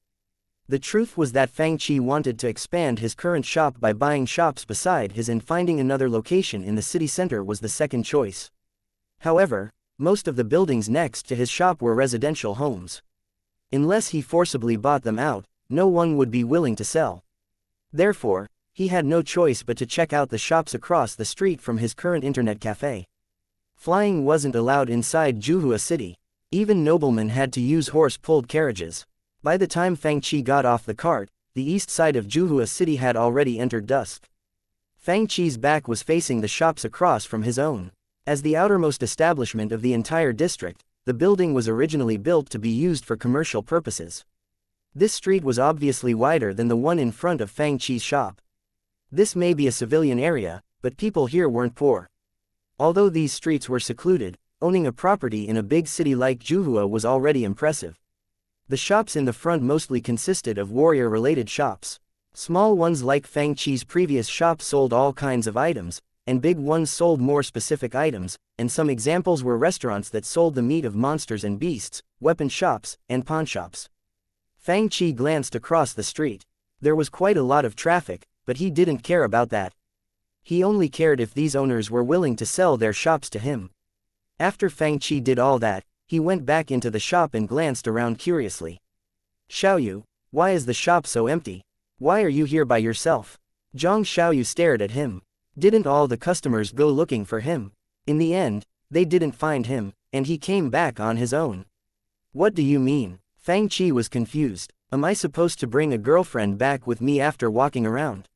The truth was that Fang Qi wanted to expand his current shop by buying shops beside his, and finding another location in the city center was the second choice. However, most of the buildings next to his shop were residential homes. Unless he forcibly bought them out, no one would be willing to sell. Therefore, he had no choice but to check out the shops across the street from his current internet cafe. Flying wasn't allowed inside Juhua City. Even noblemen had to use horse-pulled carriages. By the time Fang Qi got off the cart, the east side of Juhua City had already entered dusk. Fang Qi's back was facing the shops across from his own. As the outermost establishment of the entire district, the building was originally built to be used for commercial purposes. This street was obviously wider than the one in front of Fang Qi's shop. This may be a civilian area, but people here weren't poor. Although these streets were secluded, owning a property in a big city like Juhua was already impressive. The shops in the front mostly consisted of warrior-related shops. Small ones like Fang Qi's previous shop sold all kinds of items, and big ones sold more specific items, and some examples were restaurants that sold the meat of monsters and beasts, weapon shops, and pawn shops. Fang Qi glanced across the street. There was quite a lot of traffic, but he didn't care about that. He only cared if these owners were willing to sell their shops to him. After Fang Qi did all that, he went back into the shop and glanced around curiously. Xiaoyu, why is the shop so empty? Why are you here by yourself? Zhang Xiaoyu stared at him. Didn't all the customers go looking for him? In the end, they didn't find him, and he came back on his own. What do you mean? Fang Qi was confused. Am I supposed to bring a girlfriend back with me after walking around?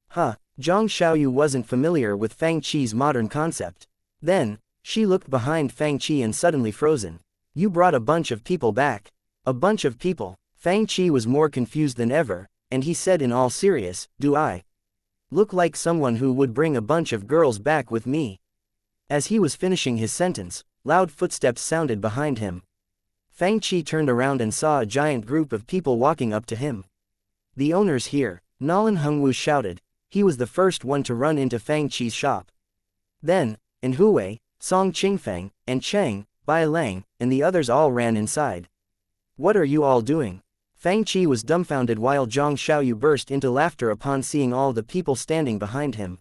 Huh, Zhang Xiaoyu wasn't familiar with Fang Qi's modern concept. Then, she looked behind Fang Qi and suddenly frozen. You brought a bunch of people back. A bunch of people. Fang Qi was more confused than ever, and he said in all seriousness, do I look like someone who would bring a bunch of girls back with me? As he was finishing his sentence, loud footsteps sounded behind him. Fang Qi turned around and saw a giant group of people walking up to him. The owner's here, Nalan Hengwu shouted. He was the first one to run into Fang Qi's shop. Then, in Huwei, Song Qingfeng, and Cheng, Bai Lang, and the others all ran inside. What are you all doing? Fang Qi was dumbfounded while Zhang Xiaoyu burst into laughter upon seeing all the people standing behind him.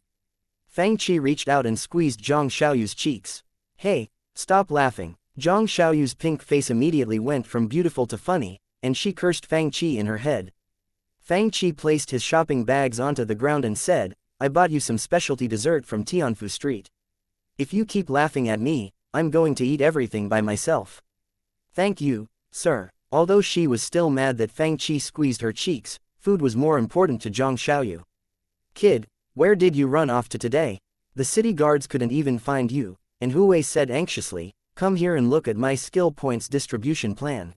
Fang Qi reached out and squeezed Zhang Xiaoyu's cheeks. Hey, stop laughing. Zhang Xiaoyu's pink face immediately went from beautiful to funny, and she cursed Fang Qi in her head. Fang Qi placed his shopping bags onto the ground and said, I bought you some specialty dessert from Tianfu Street. If you keep laughing at me, I'm going to eat everything by myself. Thank you, sir. Although she was still mad that Fang Qi squeezed her cheeks, food was more important to Zhang Xiaoyu. Kid, where did you run off to today? The city guards couldn't even find you, and Huwei said anxiously, come here and look at my skill points distribution plan.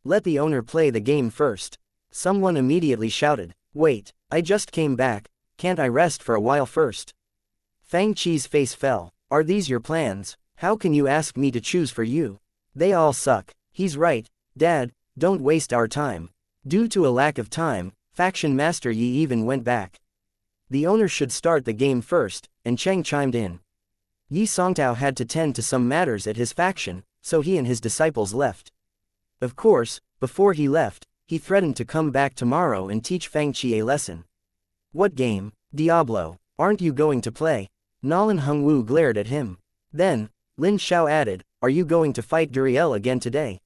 Let the owner play the game first. Someone immediately shouted, wait, I just came back, can't I rest for a while first? Fang Qi's face fell. Are these your plans? How can you ask me to choose for you? They all suck. He's right. Dad, don't waste our time. Due to a lack of time, Faction Master Yi even went back. The owner should start the game first, and Cheng chimed in. Yi Songtao had to tend to some matters at his faction, so he and his disciples left. Of course, before he left, he threatened to come back tomorrow and teach Fang Qi a lesson. What game? Diablo, aren't you going to play? Nalan Hengwu glared at him. Then, Lin Xiao added, are you going to fight Duriel again today?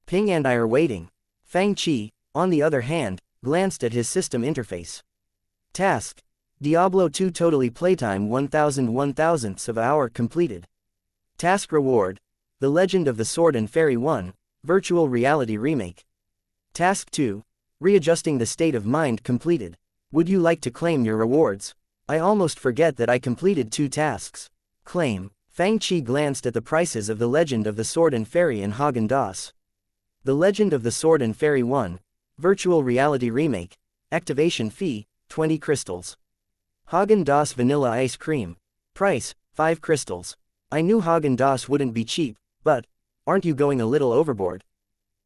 Ping and I are waiting. Fang Qi, on the other hand, glanced at his system interface. Task. Diablo 2 totally playtime 1,000/1000ths of hour completed. Task reward. The Legend of the Sword and Fairy 1, Virtual Reality Remake. Task 2. Readjusting the state of mind completed. Would you like to claim your rewards? I almost forget that I completed 2 tasks. Claim. Fang Qi glanced at the prices of The Legend of the Sword and Fairy and Haagen-Dazs. The Legend of the Sword and Fairy 1, Virtual Reality Remake. Activation fee, 20 crystals. Haagen-Dazs Vanilla Ice Cream. Price, 5 crystals. I knew Haagen-Dazs wouldn't be cheap, but aren't you going a little overboard?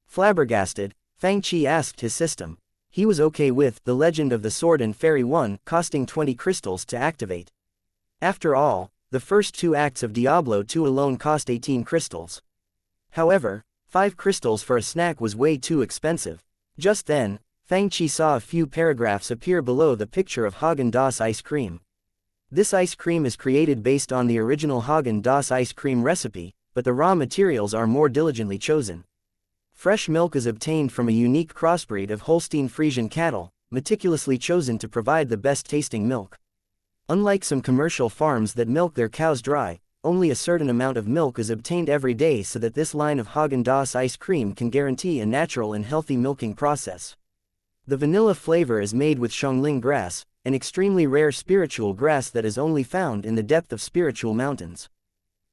Flabbergasted, Fang Qi asked his system. He was okay with The Legend of the Sword and Fairy 1 costing 20 crystals to activate. After all, the first 2 acts of Diablo 2 alone cost 18 crystals. However, 5 crystals for a snack was way too expensive. Just then, Fang Qi saw a few paragraphs appear below the picture of Haagen-Dazs ice cream. This ice cream is created based on the original Haagen-Dazs ice cream recipe, but the raw materials are more diligently chosen. Fresh milk is obtained from a unique crossbreed of Holstein Friesian cattle, meticulously chosen to provide the best tasting milk. Unlike some commercial farms that milk their cows dry, only a certain amount of milk is obtained every day so that this line of Haagen-Dazs ice cream can guarantee a natural and healthy milking process. The vanilla flavor is made with Xiongling grass, an extremely rare spiritual grass that is only found in the depth of spiritual mountains.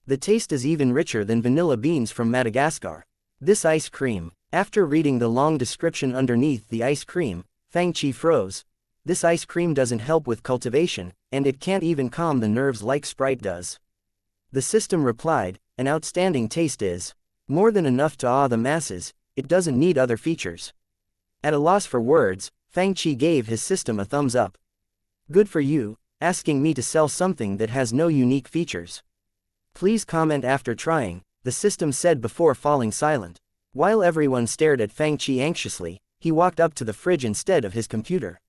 The taste is even richer than vanilla beans from Madagascar. This ice cream. After reading the long description underneath the ice cream, Fang Qi froze. This ice cream doesn't help with cultivation, and it can't even calm the nerves like Sprite does. The system replied, an outstanding taste is more than enough to awe the masses, it doesn't need other features. At a loss for words, Fang Qi gave his system a thumbs up. Good for you, asking me to sell something that has no unique features. Please comment after trying, the system said before falling silent. While everyone stared at Fang Qi anxiously, he walked up to the fridge instead of his computer.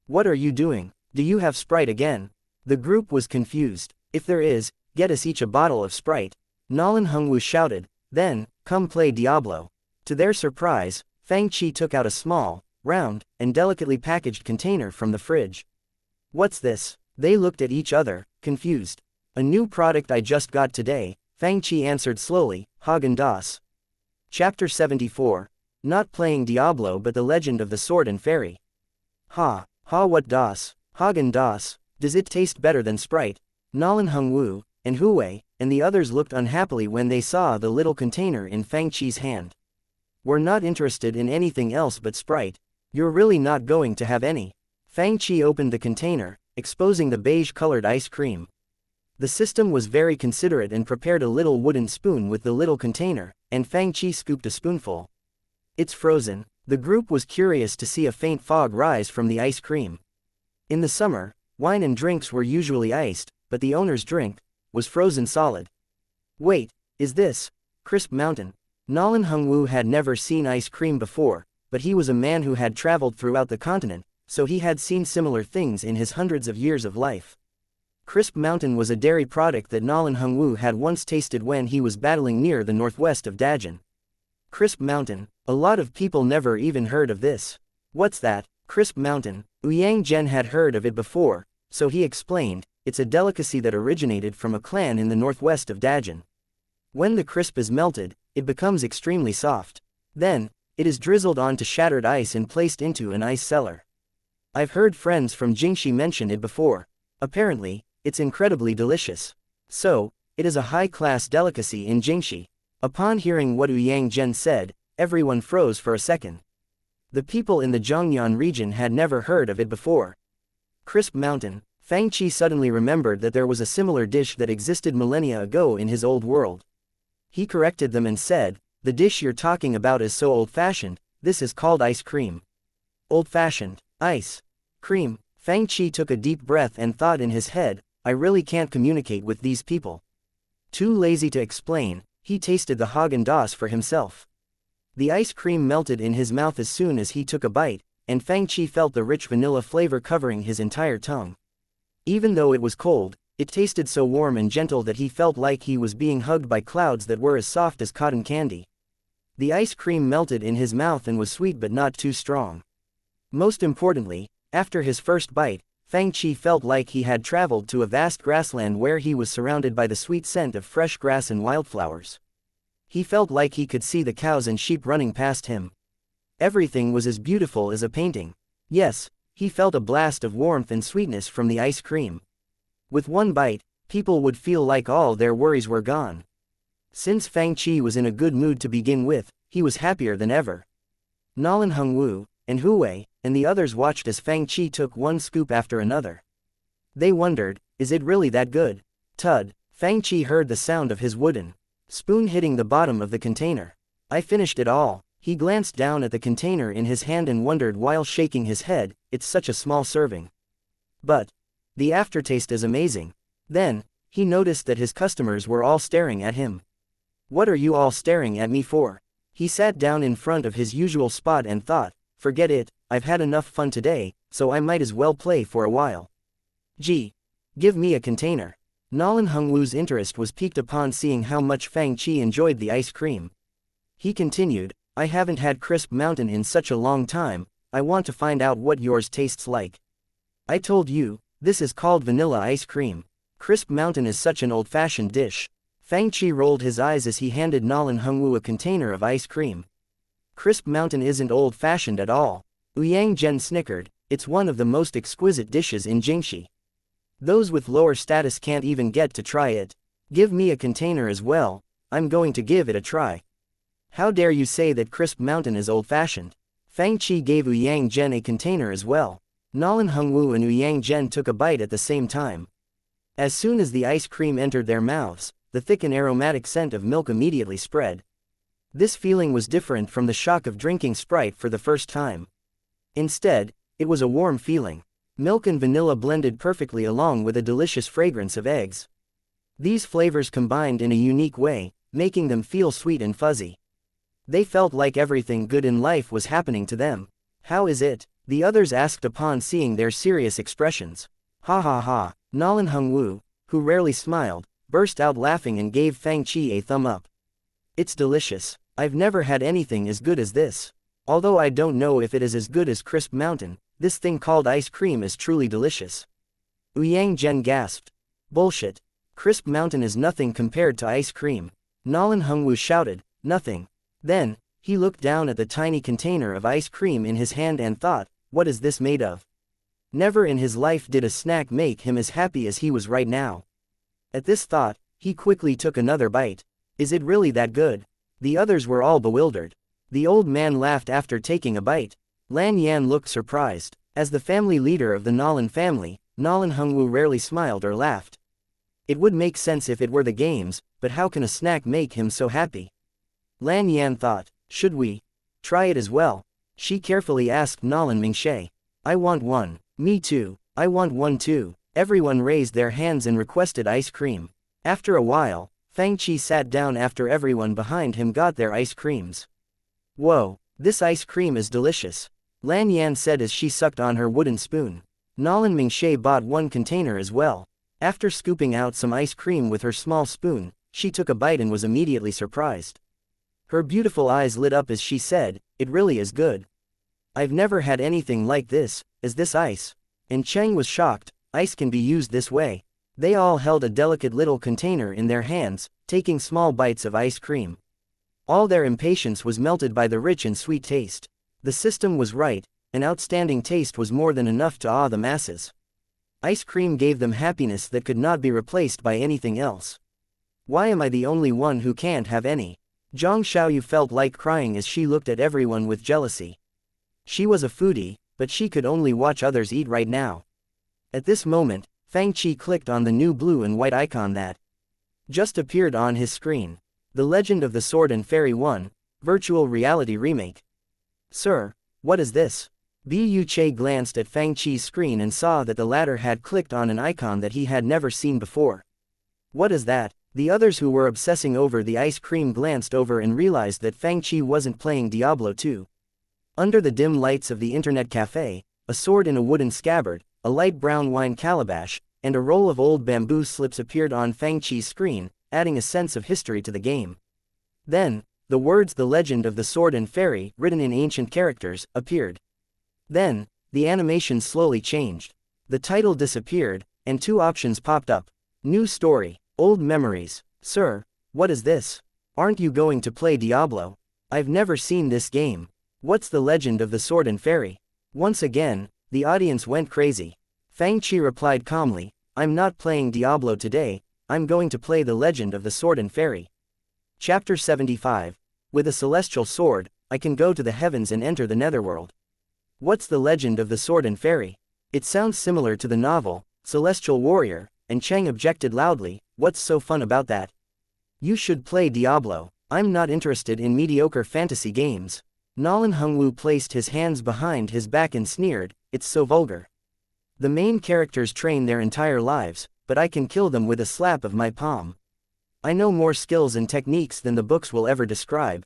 What are you doing? Do you have Sprite again? The group was confused. If there is, get us each a bottle of Sprite. Nalan Hengwu shouted, then, come play Diablo. To their surprise, Fang Qi took out a small, round, and delicately packaged container from the fridge. What's this? They looked at each other, confused. A new product I just got today, Fang answered slowly, Häagen-Dazs. Chapter 74. Not playing Diablo but the legend of the sword and fairy. What das? Häagen-Dazs, does it taste better than Sprite? Nolan Hongwu, and Huwei, and the others looked unhappily when they saw the little container in Fang Chi's hand. We're not interested in anything else but Sprite. You're really not going to have any. Fang Chi opened the container, exposing the beige-colored ice cream. The system was very considerate and prepared a little wooden spoon with the little container, and Fang Chi scooped a spoonful. It's frozen. The group was curious to see a faint fog rise from the ice cream. In the summer, wine and drinks were usually iced, but the owner's drink was frozen solid. Wait, is this Crisp Mountain? Nolan Hongwu had never seen ice cream before, but he was a man who had traveled throughout the continent, so he had seen similar things in his hundreds of years of life. Crisp Mountain was a dairy product that Nolan Hongwu had once tasted when he was battling near the northwest of Dajin. Crisp Mountain, a lot of people never even heard of this. What's that? Crisp Mountain. Yang Zhen had heard of it before, so he explained, it's a delicacy that originated from a clan in the northwest of Dajin. When the crisp is melted, it becomes extremely soft. Then, it is drizzled onto shattered ice and placed into an ice cellar. I've heard friends from Jingxi mention it before. Apparently, it's incredibly delicious. So, it is a high-class delicacy in Jingxi. Upon hearing what Yang Zhen said, everyone froze for a second. The people in the Zhongyan region had never heard of it before. Crisp Mountain. Fang Chi suddenly remembered that there was a similar dish that existed millennia ago in his old world. He corrected them and said, the dish you're talking about is so old-fashioned, this is called ice cream. Old-fashioned. Ice. Cream. Fang Chi took a deep breath and thought in his head, I really can't communicate with these people. Too lazy to explain, he tasted the Häagen-Dazs for himself. The ice cream melted in his mouth as soon as he took a bite, and Fang Chi felt the rich vanilla flavor covering his entire tongue. Even though it was cold, it tasted so warm and gentle that he felt like he was being hugged by clouds that were as soft as cotton candy. The ice cream melted in his mouth and was sweet but not too strong. Most importantly, after his first bite, Fang Chi felt like he had traveled to a vast grassland where he was surrounded by the sweet scent of fresh grass and wildflowers. He felt like he could see the cows and sheep running past him. Everything was as beautiful as a painting. Yes, he felt a blast of warmth and sweetness from the ice cream. With one bite, people would feel like all their worries were gone. Since Fang Chi was in a good mood to begin with, he was happier than ever. Nolan Hongwu, and Huwei, and the others watched as Fang Chi took one scoop after another. They wondered, is it really that good? Thud. Fang Chi heard the sound of his wooden spoon hitting the bottom of the container. I finished it all. He glanced down at the container in his hand and wondered while shaking his head, it's such a small serving. But the aftertaste is amazing. Then, he noticed that his customers were all staring at him. What are you all staring at me for? He sat down in front of his usual spot and thought, forget it, I've had enough fun today, so I might as well play for a while. Gee. Give me a container. Nolan Hongwu's interest was piqued upon seeing how much Fang Chi enjoyed the ice cream. He continued, I haven't had Crisp Mountain in such a long time, I want to find out what yours tastes like. I told you, this is called vanilla ice cream. Crisp Mountain is such an old-fashioned dish. Fang Chi rolled his eyes as he handed Nolan Hongwu a container of ice cream. Crisp Mountain isn't old-fashioned at all. Yang Zhen snickered, it's one of the most exquisite dishes in Jingxi. Those with lower status can't even get to try it. Give me a container as well, I'm going to give it a try. How dare you say that Crisp Mountain is old-fashioned? Fang Chi gave Yang Zhen a container as well. Nolan Hongwu and Yang Zhen took a bite at the same time. As soon as the ice cream entered their mouths, the thick and aromatic scent of milk immediately spread. This feeling was different from the shock of drinking Sprite for the first time. Instead, it was a warm feeling. Milk and vanilla blended perfectly along with a delicious fragrance of eggs. These flavors combined in a unique way, making them feel sweet and fuzzy. They felt like everything good in life was happening to them. How is it? The others asked upon seeing their serious expressions. Ha ha ha. Nolan Hongwu, who rarely smiled, burst out laughing and gave Fang Chi a thumb up. It's delicious. I've never had anything as good as this. Although I don't know if it is as good as Crisp Mountain, this thing called ice cream is truly delicious. Ouyang Zhen gasped. Bullshit. Crisp Mountain is nothing compared to ice cream. Nolan Hungwu shouted, nothing. Then, he looked down at the tiny container of ice cream in his hand and thought, what is this made of? Never in his life did a snack make him as happy as he was right now. At this thought, he quickly took another bite. Is it really that good? The others were all bewildered. The old man laughed after taking a bite. Lan Yan looked surprised. As the family leader of the Nolan family, Nolan Hungwu rarely smiled or laughed. It would make sense if it were the games, but how can a snack make him so happy? Lan Yan thought, should we try it as well? She carefully asked Nolan Mingshe. I want one. Me too. I want one too. Everyone raised their hands and requested ice cream. After a while, Fang Qi sat down after everyone behind him got their ice creams. Whoa, this ice cream is delicious, Lan Yan said as she sucked on her wooden spoon. Nolan Mingshe bought one container as well. After scooping out some ice cream with her small spoon, she took a bite and was immediately surprised. Her beautiful eyes lit up as she said, it really is good. I've never had anything like this. Is this ice? And Cheng was shocked. Ice can be used this way. They all held a delicate little container in their hands, taking small bites of ice cream. All their impatience was melted by the rich and sweet taste. The system was right, an outstanding taste was more than enough to awe the masses. Ice cream gave them happiness that could not be replaced by anything else. Why am I the only one who can't have any? Zhang Xiaoyu felt like crying as she looked at everyone with jealousy. She was a foodie, but she could only watch others eat right now. At this moment, Fang Qi clicked on the new blue and white icon that just appeared on his screen. The Legend of the Sword and Fairy 1, Virtual Reality Remake. Sir, what is this? Bu Che glanced at Fang Qi's screen and saw that the latter had clicked on an icon that he had never seen before. What is that? The others who were obsessing over the ice cream glanced over and realized that Fang Qi wasn't playing Diablo 2. Under the dim lights of the internet cafe, a sword in a wooden scabbard, a light brown wine calabash, and a roll of old bamboo slips appeared on Fang Qi's screen, adding a sense of history to the game. Then, the words The Legend of the Sword and Fairy, written in ancient characters, appeared. Then, the animation slowly changed. The title disappeared, and two options popped up. New story, old memories. Sir, what is this? Aren't you going to play Diablo? I've never seen this game. What's The Legend of the Sword and Fairy? Once again, the audience went crazy. Fang Qi replied calmly, I'm not playing Diablo today, I'm going to play The Legend of the Sword and Fairy. Chapter 75. With a celestial sword, I can go to the heavens and enter the netherworld. What's The Legend of the Sword and Fairy? It sounds similar to the novel, Celestial Warrior, and Cheng objected loudly, what's so fun about that? You should play Diablo, I'm not interested in mediocre fantasy games. Nolan Hungwu placed his hands behind his back and sneered, it's so vulgar. The main characters train their entire lives, but I can kill them with a slap of my palm. I know more skills and techniques than the books will ever describe.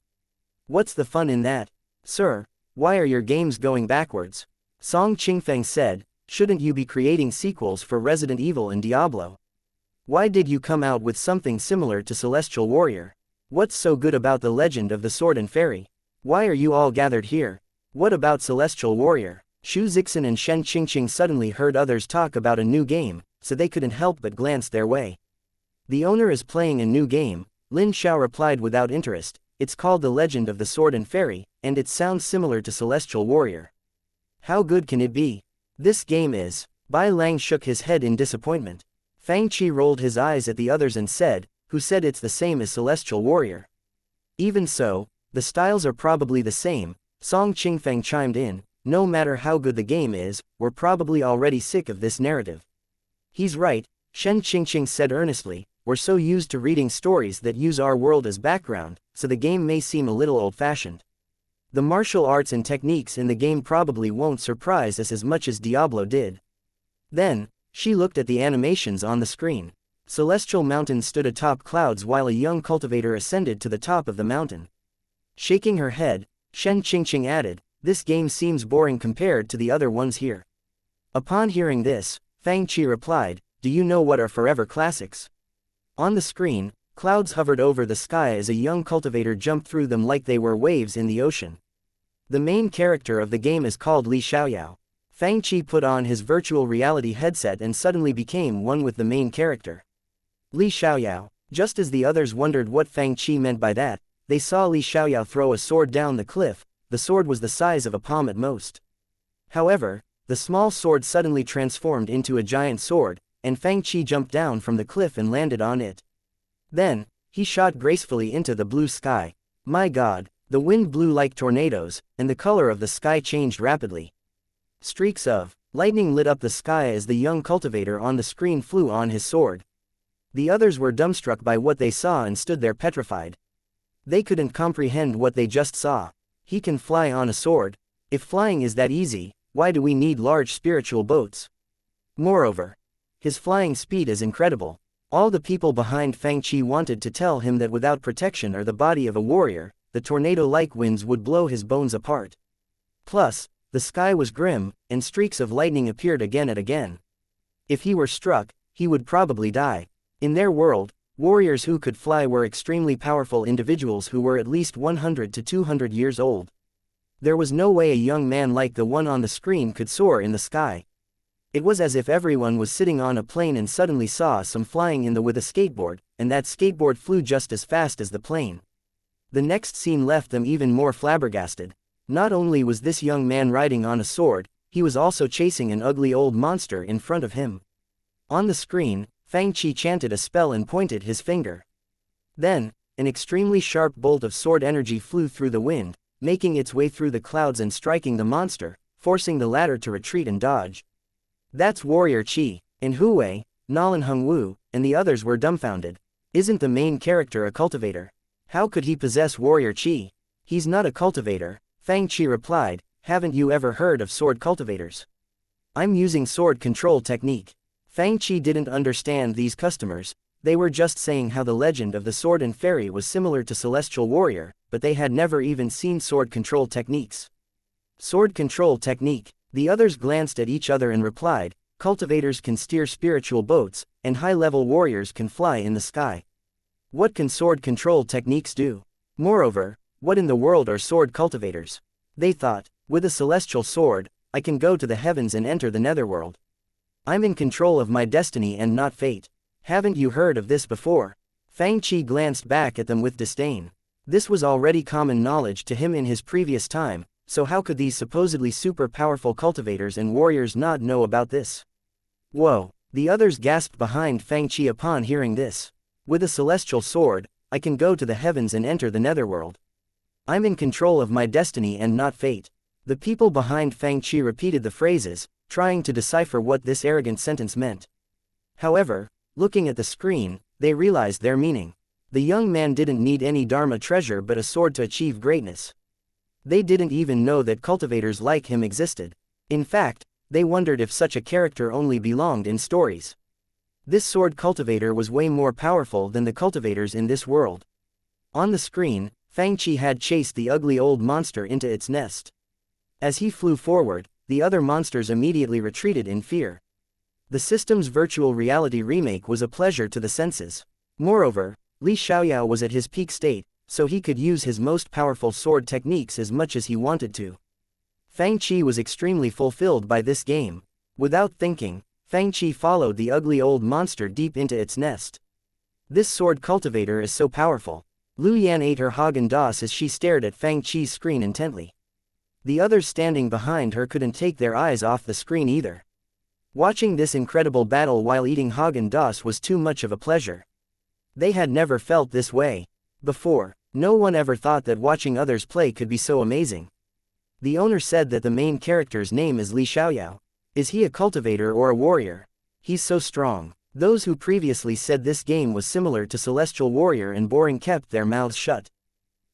What's the fun in that? Sir, why are your games going backwards? Song Qingfeng said, shouldn't you be creating sequels for Resident Evil and Diablo? Why did you come out with something similar to Celestial Warrior? What's so good about The Legend of the Sword and Fairy? Why are you all gathered here? What about Celestial Warrior? Xu Zixin and Shen Qingqing suddenly heard others talk about a new game, so they couldn't help but glance their way. The owner is playing a new game, Lin Xiao replied without interest, it's called The Legend of the Sword and Fairy, and it sounds similar to Celestial Warrior. How good can it be? This game is. Bai Lang shook his head in disappointment. Fang Qi rolled his eyes at the others and said, who said it's the same as Celestial Warrior? Even so, the styles are probably the same, Song Qingfeng chimed in, no matter how good the game is, we're probably already sick of this narrative. He's right, Shen Qingqing said earnestly, we're so used to reading stories that use our world as background, so the game may seem a little old-fashioned. The martial arts and techniques in the game probably won't surprise us as much as Diablo did. Then, she looked at the animations on the screen. Celestial Mountain stood atop clouds while a young cultivator ascended to the top of the mountain. Shaking her head, Shen Qingqing added, this game seems boring compared to the other ones here. Upon hearing this, Fang Qi replied, do you know what are forever classics? On the screen, clouds hovered over the sky as a young cultivator jumped through them like they were waves in the ocean. The main character of the game is called Li Xiaoyao. Fang Chi put on his virtual reality headset and suddenly became one with the main character. Li Xiaoyao. Just as the others wondered what Fang Chi meant by that, they saw Li Xiaoyao throw a sword down the cliff. The sword was the size of a palm at most. However, the small sword suddenly transformed into a giant sword, and Fang Chi jumped down from the cliff and landed on it. Then, he shot gracefully into the blue sky. My God, the wind blew like tornadoes, and the color of the sky changed rapidly. Streaks of lightning lit up the sky as the young cultivator on the screen flew on his sword. The others were dumbstruck by what they saw and stood there petrified. They couldn't comprehend what they just saw. He can fly on a sword. If flying is that easy, why do we need large spiritual boats? Moreover, his flying speed is incredible. All the people behind Fang Chi wanted to tell him that without protection or the body of a warrior, the tornado-like winds would blow his bones apart. Plus, the sky was grim, and streaks of lightning appeared again and again. If he were struck, he would probably die. In their world, warriors who could fly were extremely powerful individuals who were at least 100 to 200 years old. There was no way a young man like the one on the screen could soar in the sky. It was as if everyone was sitting on a plane and suddenly saw some flying with a skateboard, and that skateboard flew just as fast as the plane. The next scene left them even more flabbergasted. Not only was this young man riding on a sword, he was also chasing an ugly old monster in front of him. On the screen, Fang Chi chanted a spell and pointed his finger. Then, an extremely sharp bolt of sword energy flew through the wind, making its way through the clouds and striking the monster, forcing the latter to retreat and dodge. That's warrior chi. In Huwei, Nalan Hongwu, and the others were dumbfounded. Isn't the main character a cultivator? How could he possess warrior chi? He's not a cultivator, Fang Chi replied. Haven't you ever heard of sword cultivators? I'm using sword control technique. Fang Chi didn't understand these customers. They were just saying how the legend of the sword and fairy was similar to celestial warrior, but they had never even seen sword control techniques. Sword control technique. The others glanced at each other and replied, cultivators can steer spiritual boats, and high-level warriors can fly in the sky. What can sword control techniques do? Moreover, what in the world are sword cultivators? They thought, with a celestial sword, I can go to the heavens and enter the netherworld. I'm in control of my destiny and not fate. Haven't you heard of this before? Fang Chi glanced back at them with disdain. This was already common knowledge to him in his previous time. So how could these supposedly super powerful cultivators and warriors not know about this? Whoa! The others gasped behind Fang Chi upon hearing this. With a celestial sword, I can go to the heavens and enter the netherworld. I'm in control of my destiny and not fate. The people behind Fang Chi repeated the phrases, trying to decipher what this arrogant sentence meant. However, looking at the screen, they realized their meaning. The young man didn't need any Dharma treasure but a sword to achieve greatness. They didn't even know that cultivators like him existed. In fact, they wondered if such a character only belonged in stories. This sword cultivator was way more powerful than the cultivators in this world. On the screen, Fang Chi had chased the ugly old monster into its nest. As he flew forward, the other monsters immediately retreated in fear. The system's virtual reality remake was a pleasure to the senses. Moreover, Li Xiaoyao was at his peak state, so he could use his most powerful sword techniques as much as he wanted to. Fang Chi was extremely fulfilled by this game. Without thinking, Fang Chi followed the ugly old monster deep into its nest. This sword cultivator is so powerful. Lu Yan ate her Haagen-Dazs as she stared at Fang Chi's screen intently. The others standing behind her couldn't take their eyes off the screen either. Watching this incredible battle while eating Haagen-Dazs was too much of a pleasure. They had never felt this way before. No one ever thought that watching others play could be so amazing. The owner said that the main character's name is Li Xiaoyao. Is he a cultivator or a warrior? He's so strong. Those who previously said this game was similar to Celestial Warrior and boring kept their mouths shut.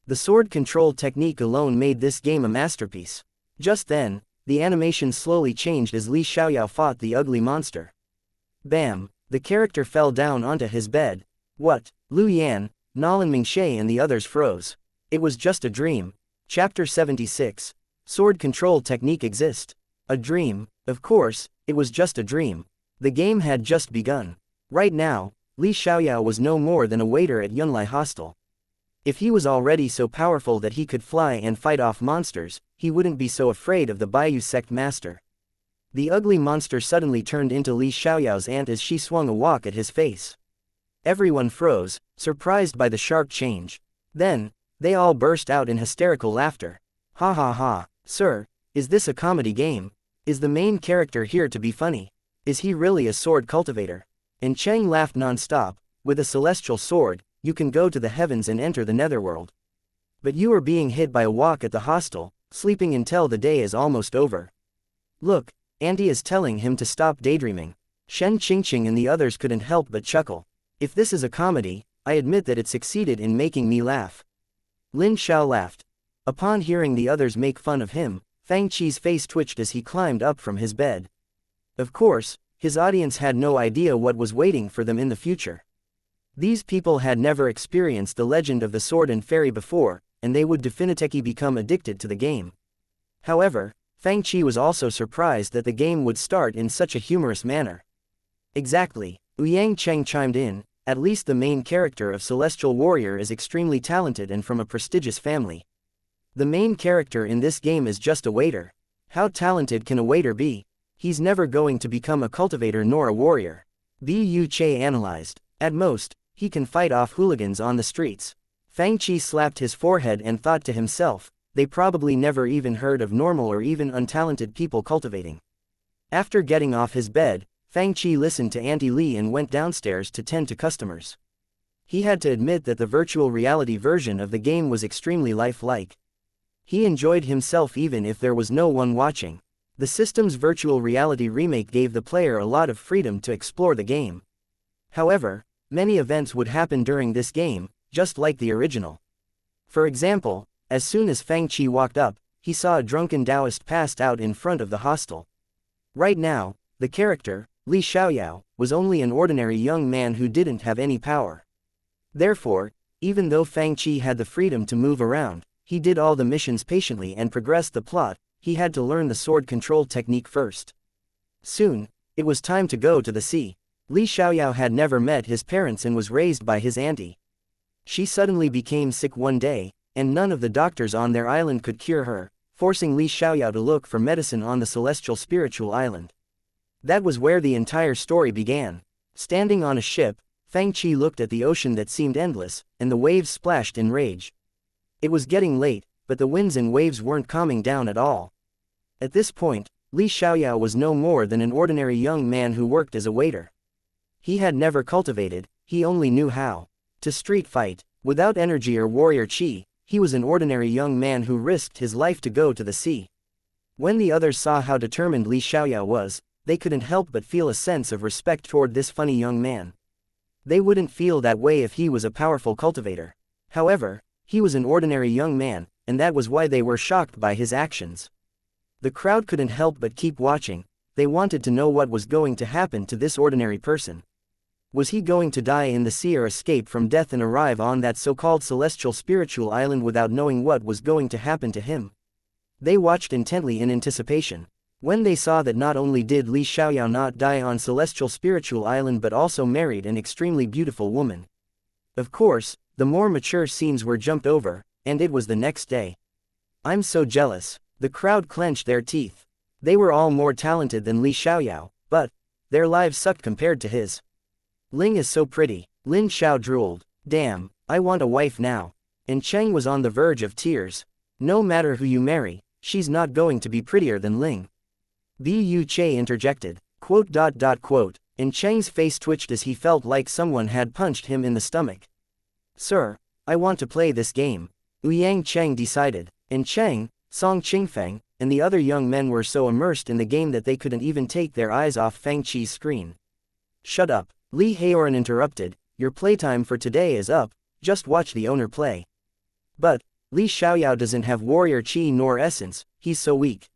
The sword control technique alone made this game a masterpiece. Just then, the animation slowly changed as Li Xiaoyao fought the ugly monster. Bam! The character fell down onto his bed. What? Lu Yan, Nalan Mingxie and the others froze. It was just a dream. Chapter 76. Sword control technique exist. A dream? Of course, it was just a dream. The game had just begun. Right now, Li Xiaoyao was no more than a waiter at Yunlai Hostel. If he was already so powerful that he could fly and fight off monsters, he wouldn't be so afraid of the Baiyu sect master. The ugly monster suddenly turned into Li Xiaoyao's aunt as she swung a wok at his face. Everyone froze, surprised by the sharp change. Then, they all burst out in hysterical laughter. Ha ha ha, sir, is this a comedy game? Is the main character here to be funny? Is he really a sword cultivator? And Cheng laughed non-stop. With a celestial sword, you can go to the heavens and enter the netherworld. But you are being hit by a wok at the hostel, sleeping until the day is almost over. Look, Auntie is telling him to stop daydreaming. Shen Qingqing and the others couldn't help but chuckle. If this is a comedy, I admit that it succeeded in making me laugh. Lin Xiao laughed. Upon hearing the others make fun of him, Fang Qi's face twitched as he climbed up from his bed. Of course, his audience had no idea what was waiting for them in the future. These people had never experienced the legend of the sword and fairy before, and they would definitively become addicted to the game. However, Fang Qi was also surprised that the game would start in such a humorous manner. Exactly, Liang Cheng chimed in. At least the main character of Celestial Warrior is extremely talented and from a prestigious family. The main character in this game is just a waiter. How talented can a waiter be? He's never going to become a cultivator nor a warrior. Bu Che analyzed. At most, he can fight off hooligans on the streets. Fang Qi slapped his forehead and thought to himself, they probably never even heard of normal or even untalented people cultivating. After getting off his bed, Fang Qi listened to Auntie Li and went downstairs to tend to customers. He had to admit that the virtual reality version of the game was extremely lifelike. He enjoyed himself even if there was no one watching. The system's virtual reality remake gave the player a lot of freedom to explore the game. However, many events would happen during this game, just like the original. For example, as soon as Fang Qi walked up, he saw a drunken Taoist passed out in front of the hostel. Right now, the character, Li Xiaoyao, was only an ordinary young man who didn't have any power. Therefore, even though Fang Qi had the freedom to move around, he did all the missions patiently and progressed the plot. He had to learn the sword control technique first. Soon, it was time to go to the sea. Li Xiaoyao had never met his parents and was raised by his auntie. She suddenly became sick one day, and none of the doctors on their island could cure her, forcing Li Xiaoyao to look for medicine on the celestial spiritual island. That was where the entire story began. Standing on a ship, Fang Qi looked at the ocean that seemed endless, and the waves splashed in rage. It was getting late, but the winds and waves weren't calming down at all. At this point, Li Xiaoyao was no more than an ordinary young man who worked as a waiter. He had never cultivated, he only knew how to street fight. Without energy or warrior chi, he was an ordinary young man who risked his life to go to the sea. When the others saw how determined Li Xiaoyao was, they couldn't help but feel a sense of respect toward this funny young man. They wouldn't feel that way if he was a powerful cultivator. However, he was an ordinary young man, and that was why they were shocked by his actions. The crowd couldn't help but keep watching. They wanted to know what was going to happen to this ordinary person. Was he going to die in the sea or escape from death and arrive on that so-called celestial spiritual island without knowing what was going to happen to him? They watched intently in anticipation. When they saw that not only did Li Xiaoyao not die on celestial spiritual island but also married an extremely beautiful woman. Of course, the more mature scenes were jumped over, and it was the next day. I'm so jealous. The crowd clenched their teeth. They were all more talented than Li Xiaoyao, but their lives sucked compared to his. Ling is so pretty. Lin Xiao drooled. Damn, I want a wife now. And Cheng was on the verge of tears. No matter who you marry, she's not going to be prettier than Ling. Bu Che interjected. And Cheng's face twitched as he felt like someone had punched him in the stomach. Sir, I want to play this game, Liang Cheng decided. And Cheng, Song Qingfeng, and the other young men were so immersed in the game that they couldn't even take their eyes off Fang Qi's screen. Shut up, Li Haoran interrupted, your playtime for today is up, just watch the owner play. But, Li Xiaoyao doesn't have warrior chi nor essence, he's so weak.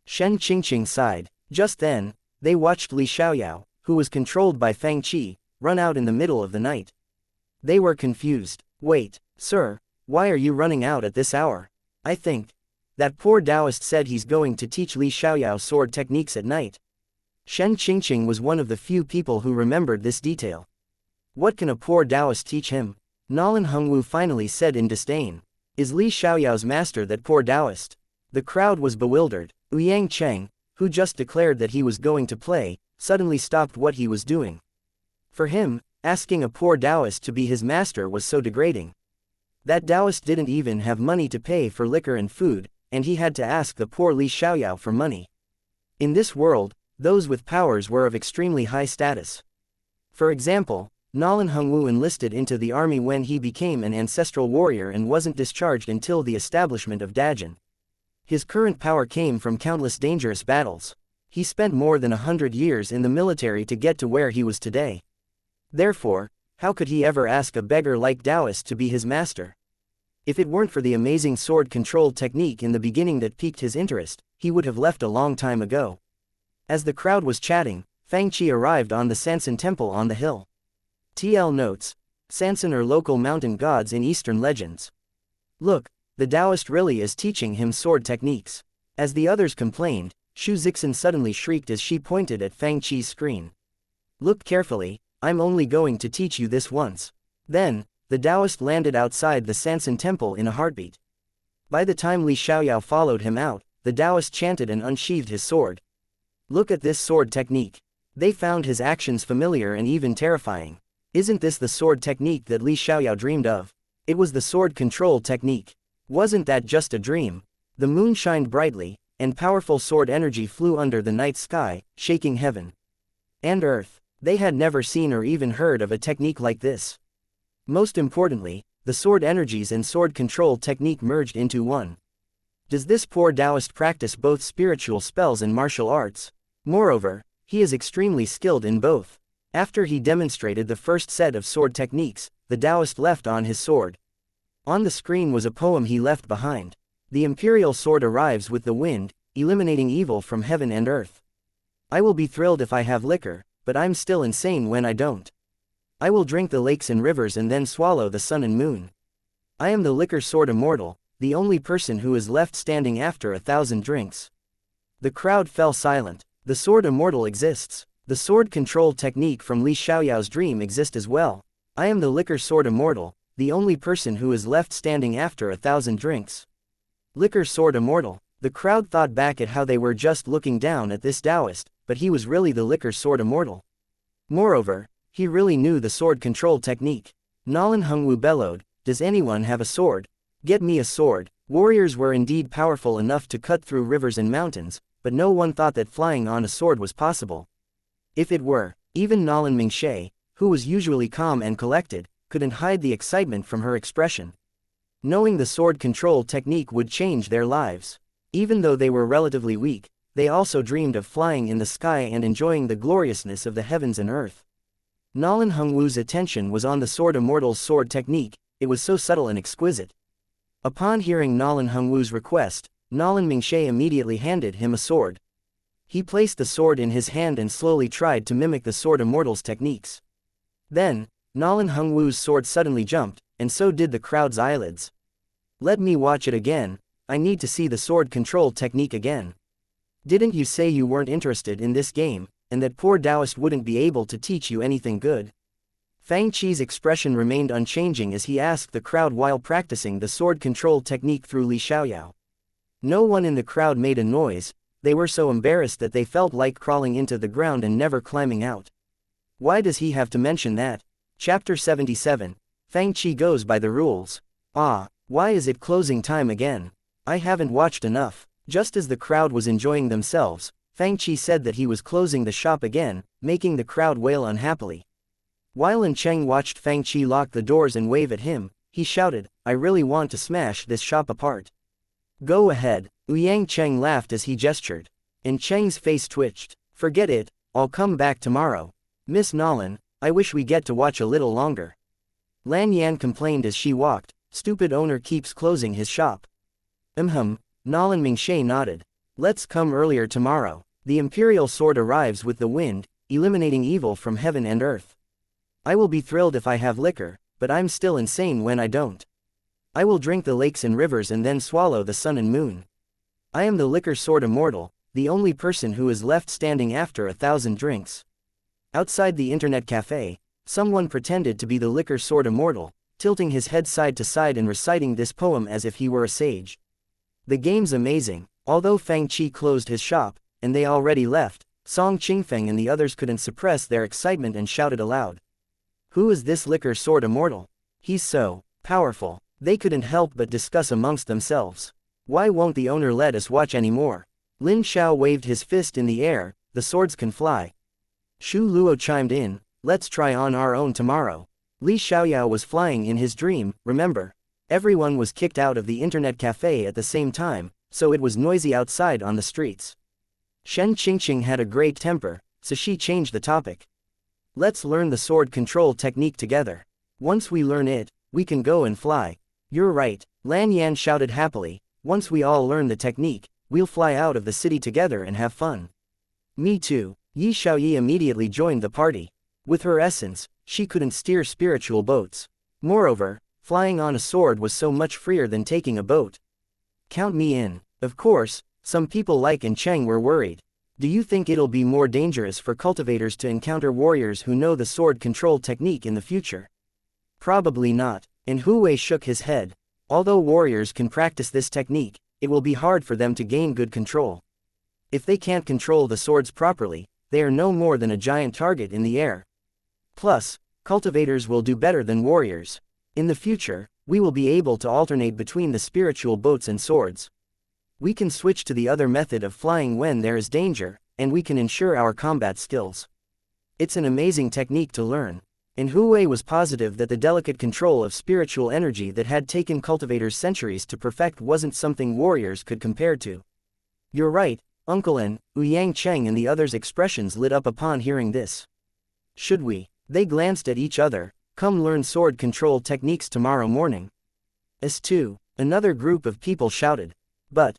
Shen Qingqing sighed. Just then, they watched Li Xiaoyao, who was controlled by Fang Qi, run out in the middle of the night. They were confused. Wait, sir, why are you running out at this hour? I think that poor Taoist said he's going to teach Li Xiaoyao sword techniques at night. Shen Qingqing was one of the few people who remembered this detail. What can a poor Taoist teach him? Nolan Hongwu finally said in disdain. Is Li Xiaoyao's master that poor Taoist? The crowd was bewildered. Liang Cheng, who just declared that he was going to play, suddenly stopped what he was doing. For him, asking a poor Taoist to be his master was so degrading. That Taoist didn't even have money to pay for liquor and food, and he had to ask the poor Li Xiaoyao for money. In this world, those with powers were of extremely high status. For example, Nolan Hongwu enlisted into the army when he became an ancestral warrior and wasn't discharged until the establishment of Dajin. His current power came from countless dangerous battles. He spent more than 100 years in the military to get to where he was today. Therefore, how could he ever ask a beggar like Taoist to be his master? If it weren't for the amazing sword control technique in the beginning that piqued his interest, he would have left a long time ago. As the crowd was chatting, Fang Qi arrived on the Sansan temple on the hill. TL notes, Sansan are local mountain gods in Eastern legends. Look, the Taoist really is teaching him sword techniques. As the others complained, Xu Zixin suddenly shrieked as she pointed at Fang Qi's screen. Look carefully, I'm only going to teach you this once. Then, the Taoist landed outside the Sansan temple in a heartbeat. By the time Li Xiaoyao followed him out, the Taoist chanted and unsheathed his sword. Look at this sword technique. They found his actions familiar and even terrifying. Isn't this the sword technique that Li Xiaoyao dreamed of? It was the sword control technique. Wasn't that just a dream? The moon shined brightly, and powerful sword energy flew under the night sky, shaking heaven and earth. They had never seen or even heard of a technique like this. Most importantly, the sword energies and sword control technique merged into one. Does this poor Taoist practice both spiritual spells and martial arts? Moreover, he is extremely skilled in both. After he demonstrated the first set of sword techniques, the Taoist left on his sword. On the screen was a poem he left behind. The imperial sword arrives with the wind, eliminating evil from heaven and earth. I will be thrilled if I have liquor, but I'm still insane when I don't. I will drink the lakes and rivers and then swallow the sun and moon. I am the liquor sword immortal, the only person who is left standing after 1,000 drinks. The crowd fell silent. The sword immortal exists. The sword control technique from Li Xiaoyao's dream exists as well. I am the liquor sword immortal, the only person who is left standing after 1,000 drinks. Liquor sword immortal. The crowd thought back at how they were just looking down at this Taoist, but he was really the liquor sword immortal. Moreover, he really knew the sword control technique. Nolan Hongwu bellowed, "Does anyone have a sword? Get me a sword." Warriors were indeed powerful enough to cut through rivers and mountains, but no one thought that flying on a sword was possible. If it were, even Nolan Mingxie, who was usually calm and collected, couldn't hide the excitement from her expression. Knowing the sword control technique would change their lives. Even though they were relatively weak, they also dreamed of flying in the sky and enjoying the gloriousness of the heavens and earth. Nolan Hongwu's attention was on the sword immortal's sword technique, it was so subtle and exquisite. Upon hearing Nolan Hongwu's request, Nolan Mingxie immediately handed him a sword. He placed the sword in his hand and slowly tried to mimic the sword immortal's techniques. Then, Nolan Hongwu's sword suddenly jumped, and so did the crowd's eyelids. Let me watch it again, I need to see the sword control technique again. Didn't you say you weren't interested in this game, and that poor Taoist wouldn't be able to teach you anything good? Fang Qi's expression remained unchanging as he asked the crowd while practicing the sword control technique through Li Xiaoyao. No one in the crowd made a noise, they were so embarrassed that they felt like crawling into the ground and never climbing out. Why does he have to mention that? Chapter 77. Fang Qi goes by the rules. Ah, why is it closing time again? I haven't watched enough. Just as the crowd was enjoying themselves, Fang Qi said that he was closing the shop again, making the crowd wail unhappily. While An Cheng watched Fang Qi lock the doors and wave at him, he shouted, "I really want to smash this shop apart." Go ahead. Liang Cheng laughed as he gestured. An Cheng's face twitched. Forget it, I'll come back tomorrow. Miss Nolan, I wish we get to watch a little longer. Lan Yan complained as she walked, stupid owner keeps closing his shop. Nolan Mingxie nodded. Let's come earlier tomorrow. The imperial sword arrives with the wind, eliminating evil from heaven and earth. I will be thrilled if I have liquor, but I'm still insane when I don't. I will drink the lakes and rivers and then swallow the sun and moon. I am the liquor sword immortal, the only person who is left standing after 1,000 drinks. Outside the internet cafe, someone pretended to be the liquor sword immortal, tilting his head side to side and reciting this poem as if he were a sage. The game's amazing. Although Fang Qi closed his shop, and they already left, Song Qingfeng and the others couldn't suppress their excitement and shouted aloud. Who is this liquor sword immortal? He's so powerful. They couldn't help but discuss amongst themselves. Why won't the owner let us watch anymore? Lin Xiao waved his fist in the air, the swords can fly. Shu Luo chimed in, let's try on our own tomorrow. Li Xiaoyao was flying in his dream, remember? Everyone was kicked out of the internet cafe at the same time, so it was noisy outside on the streets. Shen Qingqing had a great temper, so she changed the topic. Let's learn the sword control technique together. Once we learn it, we can go and fly. You're right, Lan Yan shouted happily. Once we all learn the technique, we'll fly out of the city together and have fun. Me too. Yi Xiaoyi immediately joined the party. With her essence, she couldn't steer spiritual boats. Moreover, flying on a sword was so much freer than taking a boat. Count me in. Of course, some people like and Cheng were worried. Do you think it'll be more dangerous for cultivators to encounter warriors who know the sword control technique in the future? Probably not. And Hu Wei shook his head. Although warriors can practice this technique, it will be hard for them to gain good control. If they can't control the swords properly, they are no more than a giant target in the air. Plus, cultivators will do better than warriors. In the future, we will be able to alternate between the spiritual boats and swords. We can switch to the other method of flying when there is danger, and we can ensure our combat skills. It's an amazing technique to learn. And Hu Wei was positive that the delicate control of spiritual energy that had taken cultivators centuries to perfect wasn't something warriors could compare to. You're right, Uncle N, Ouyang Cheng and the others' expressions lit up upon hearing this. Should we? They glanced at each other. Come learn sword control techniques tomorrow morning. S2, another group of people shouted. But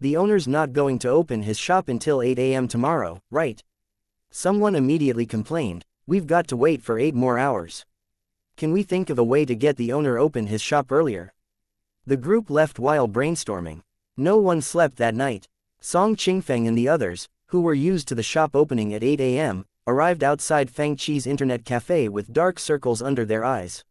the owner's not going to open his shop until 8 a.m. tomorrow, right? Someone immediately complained, we've got to wait for 8 more hours. Can we think of a way to get the owner open his shop earlier? The group left while brainstorming. No one slept that night. Song Qingfeng and the others, who were used to the shop opening at 8 a.m., arrived outside Fang Chi's internet cafe with dark circles under their eyes.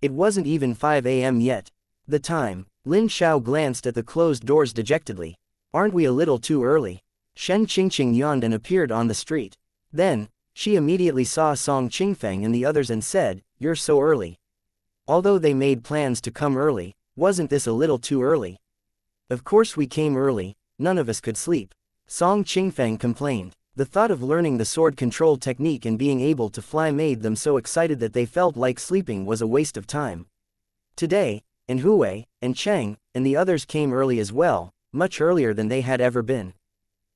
It wasn't even 5 a.m. yet. The time. Lin Xiao glanced at the closed doors dejectedly. Aren't we a little too early? Shen Qingqing yawned and appeared on the street. Then, she immediately saw Song Qingfeng and the others and said, you're so early. Although they made plans to come early, wasn't this a little too early? Of course we came early, none of us could sleep. Song Qingfeng complained. The thought of learning the sword control technique and being able to fly made them so excited that they felt like sleeping was a waste of time. Today, and Hu Wei, and Cheng, and the others came early as well, much earlier than they had ever been.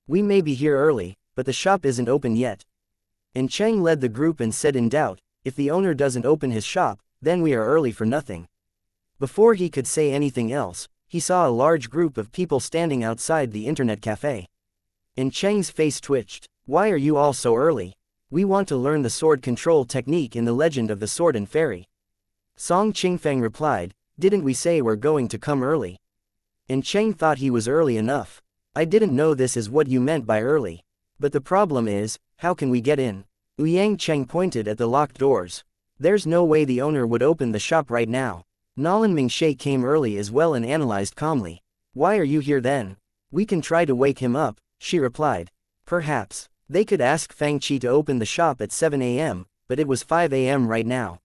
We may be here early, but the shop isn't open yet. And Cheng led the group and said in doubt, if the owner doesn't open his shop, then we are early for nothing. Before he could say anything else, he saw a large group of people standing outside the internet cafe. And Cheng's face twitched. Why are you all so early? We want to learn the sword control technique in the legend of the sword and fairy. Song Qingfeng replied, didn't we say we're going to come early? And Cheng thought he was early enough. I didn't know this is what you meant by early. But the problem is, how can we get in? Ouyang Cheng pointed at the locked doors. There's no way the owner would open the shop right now. Nolan Mingshe came early as well and analyzed calmly. Why are you here then? We can try to wake him up, she replied. Perhaps. They could ask Fang Chi to open the shop at 7 a.m., but it was 5 a.m. right now.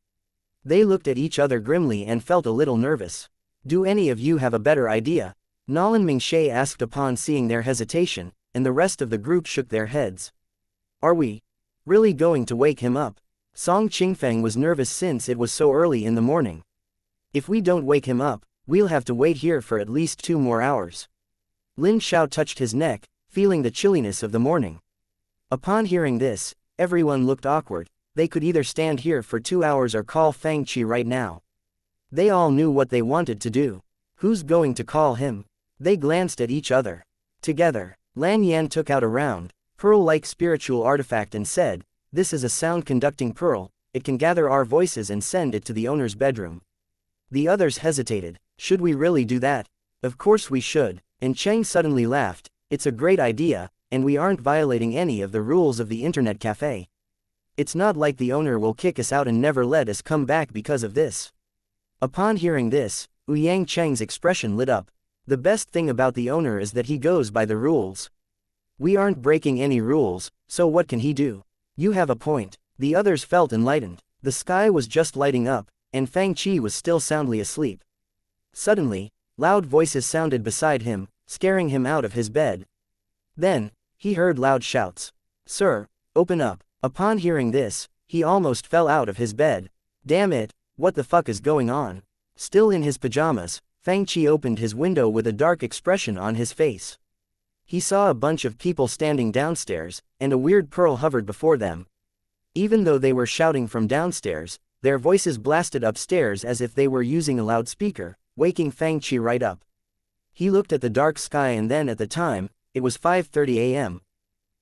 They looked at each other grimly and felt a little nervous. Do any of you have a better idea? Nolan Mingshe asked upon seeing their hesitation, and the rest of the group shook their heads. Are we really going to wake him up? Song Qingfeng was nervous since it was so early in the morning. If we don't wake him up, we'll have to wait here for at least 2 more hours. Lin Xiao touched his neck, feeling the chilliness of the morning. Upon hearing this, everyone looked awkward. They could either stand here for 2 hours or call Fang Chi right now. They all knew what they wanted to do. Who's going to call him? They glanced at each other. Together, Lan Yan took out a round, pearl-like spiritual artifact and said, this is a sound-conducting pearl, it can gather our voices and send it to the owner's bedroom. The others hesitated. Should we really do that? Of course we should. And Cheng suddenly laughed. It's a great idea, and we aren't violating any of the rules of the internet cafe. It's not like the owner will kick us out and never let us come back because of this. Upon hearing this, Ouyang Cheng's expression lit up. The best thing about the owner is that he goes by the rules. We aren't breaking any rules, so what can he do? You have a point. The others felt enlightened. The sky was just lighting up, and Fang Qi was still soundly asleep. Suddenly, loud voices sounded beside him, scaring him out of his bed. Then, he heard loud shouts. "Sir, open up." Upon hearing this, he almost fell out of his bed. Damn it, what the fuck is going on? Still in his pajamas, Fang Qi opened his window with a dark expression on his face. He saw a bunch of people standing downstairs, and a weird pearl hovered before them. Even though they were shouting from downstairs, their voices blasted upstairs as if they were using a loudspeaker, waking Fang Qi right up. He looked at the dark sky and then at the time, it was 5:30 a.m.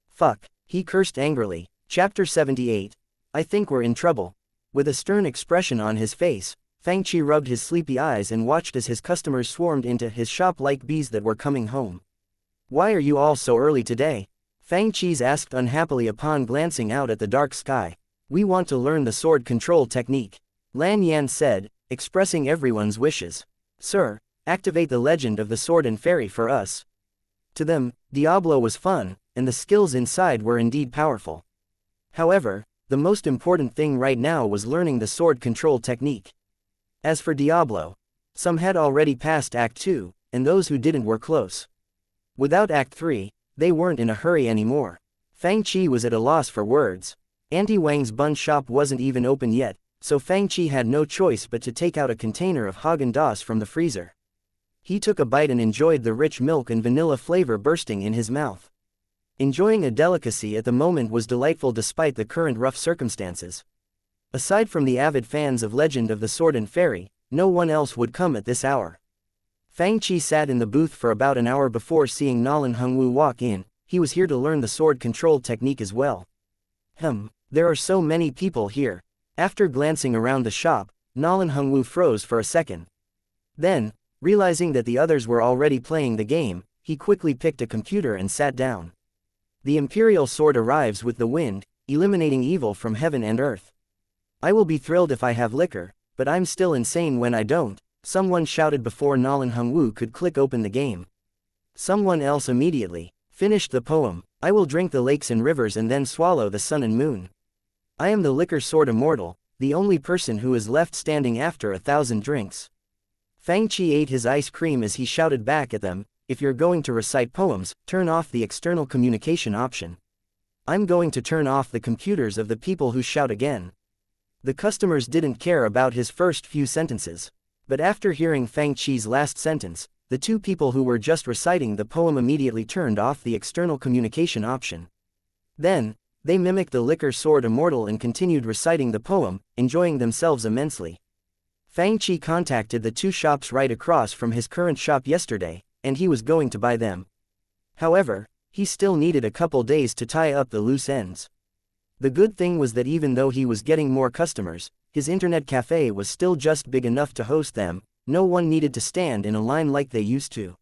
Fuck, he cursed angrily. Chapter 78. I think we're in trouble. With a stern expression on his face, Fang Qi rubbed his sleepy eyes and watched as his customers swarmed into his shop like bees that were coming home. Why are you all so early today? Fang Qi asked unhappily upon glancing out at the dark sky. We want to learn the sword control technique. Lan Yan said, expressing everyone's wishes. Sir, activate the legend of the sword and fairy for us. To them, Diablo was fun, and the skills inside were indeed powerful. However, the most important thing right now was learning the sword control technique. As for Diablo, some had already passed Act 2, and those who didn't were close. Without Act 3, they weren't in a hurry anymore. Fang Qi was at a loss for words. Auntie Wang's bun shop wasn't even open yet, so Fang Qi had no choice but to take out a container of Haagen-Dazs from the freezer. He took a bite and enjoyed the rich milk and vanilla flavor bursting in his mouth. Enjoying a delicacy at the moment was delightful despite the current rough circumstances. Aside from the avid fans of Legend of the Sword and Fairy, no one else would come at this hour. Fang Qi sat in the booth for about an hour before seeing Nolan Hongwu walk in. He was here to learn the sword control technique as well. There are so many people here. After glancing around the shop, Nolan Hongwu froze for a second. Then, realizing that the others were already playing the game, he quickly picked a computer and sat down. The Imperial Sword arrives with the wind, eliminating evil from heaven and earth. I will be thrilled if I have liquor, but I'm still insane when I don't, someone shouted before Nolan Hongwu could click open the game. Someone else immediately finished the poem. I will drink the lakes and rivers and then swallow the sun and moon. I am the liquor sword immortal, the only person who is left standing after 1,000 drinks. Fang Qi ate his ice cream as he shouted back at them, if you're going to recite poems, turn off the external communication option. I'm going to turn off the computers of the people who shout again. The customers didn't care about his first few sentences. But after hearing Fang Qi's last sentence, the two people who were just reciting the poem immediately turned off the external communication option. Then, they mimicked the liquor sword immortal and continued reciting the poem, enjoying themselves immensely. Fang Qi contacted the two shops right across from his current shop yesterday, and he was going to buy them. However, he still needed a couple days to tie up the loose ends. The good thing was that even though he was getting more customers, his internet cafe was still just big enough to host them. No one needed to stand in a line like they used to.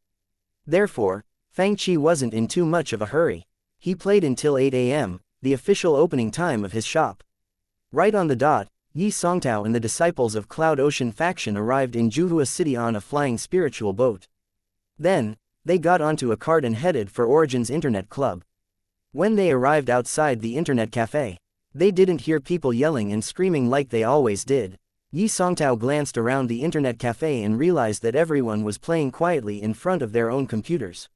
Therefore, Fang Qi wasn't in too much of a hurry. He played until 8 a.m., the official opening time of his shop. Right on the dot, Yi Songtao and the disciples of Cloud Ocean faction arrived in Juhua City on a flying spiritual boat. Then, they got onto a cart and headed for Origin's Internet Club. When they arrived outside the Internet Cafe, they didn't hear people yelling and screaming like they always did. Yi Songtao glanced around the Internet Cafe and realized that everyone was playing quietly in front of their own computers.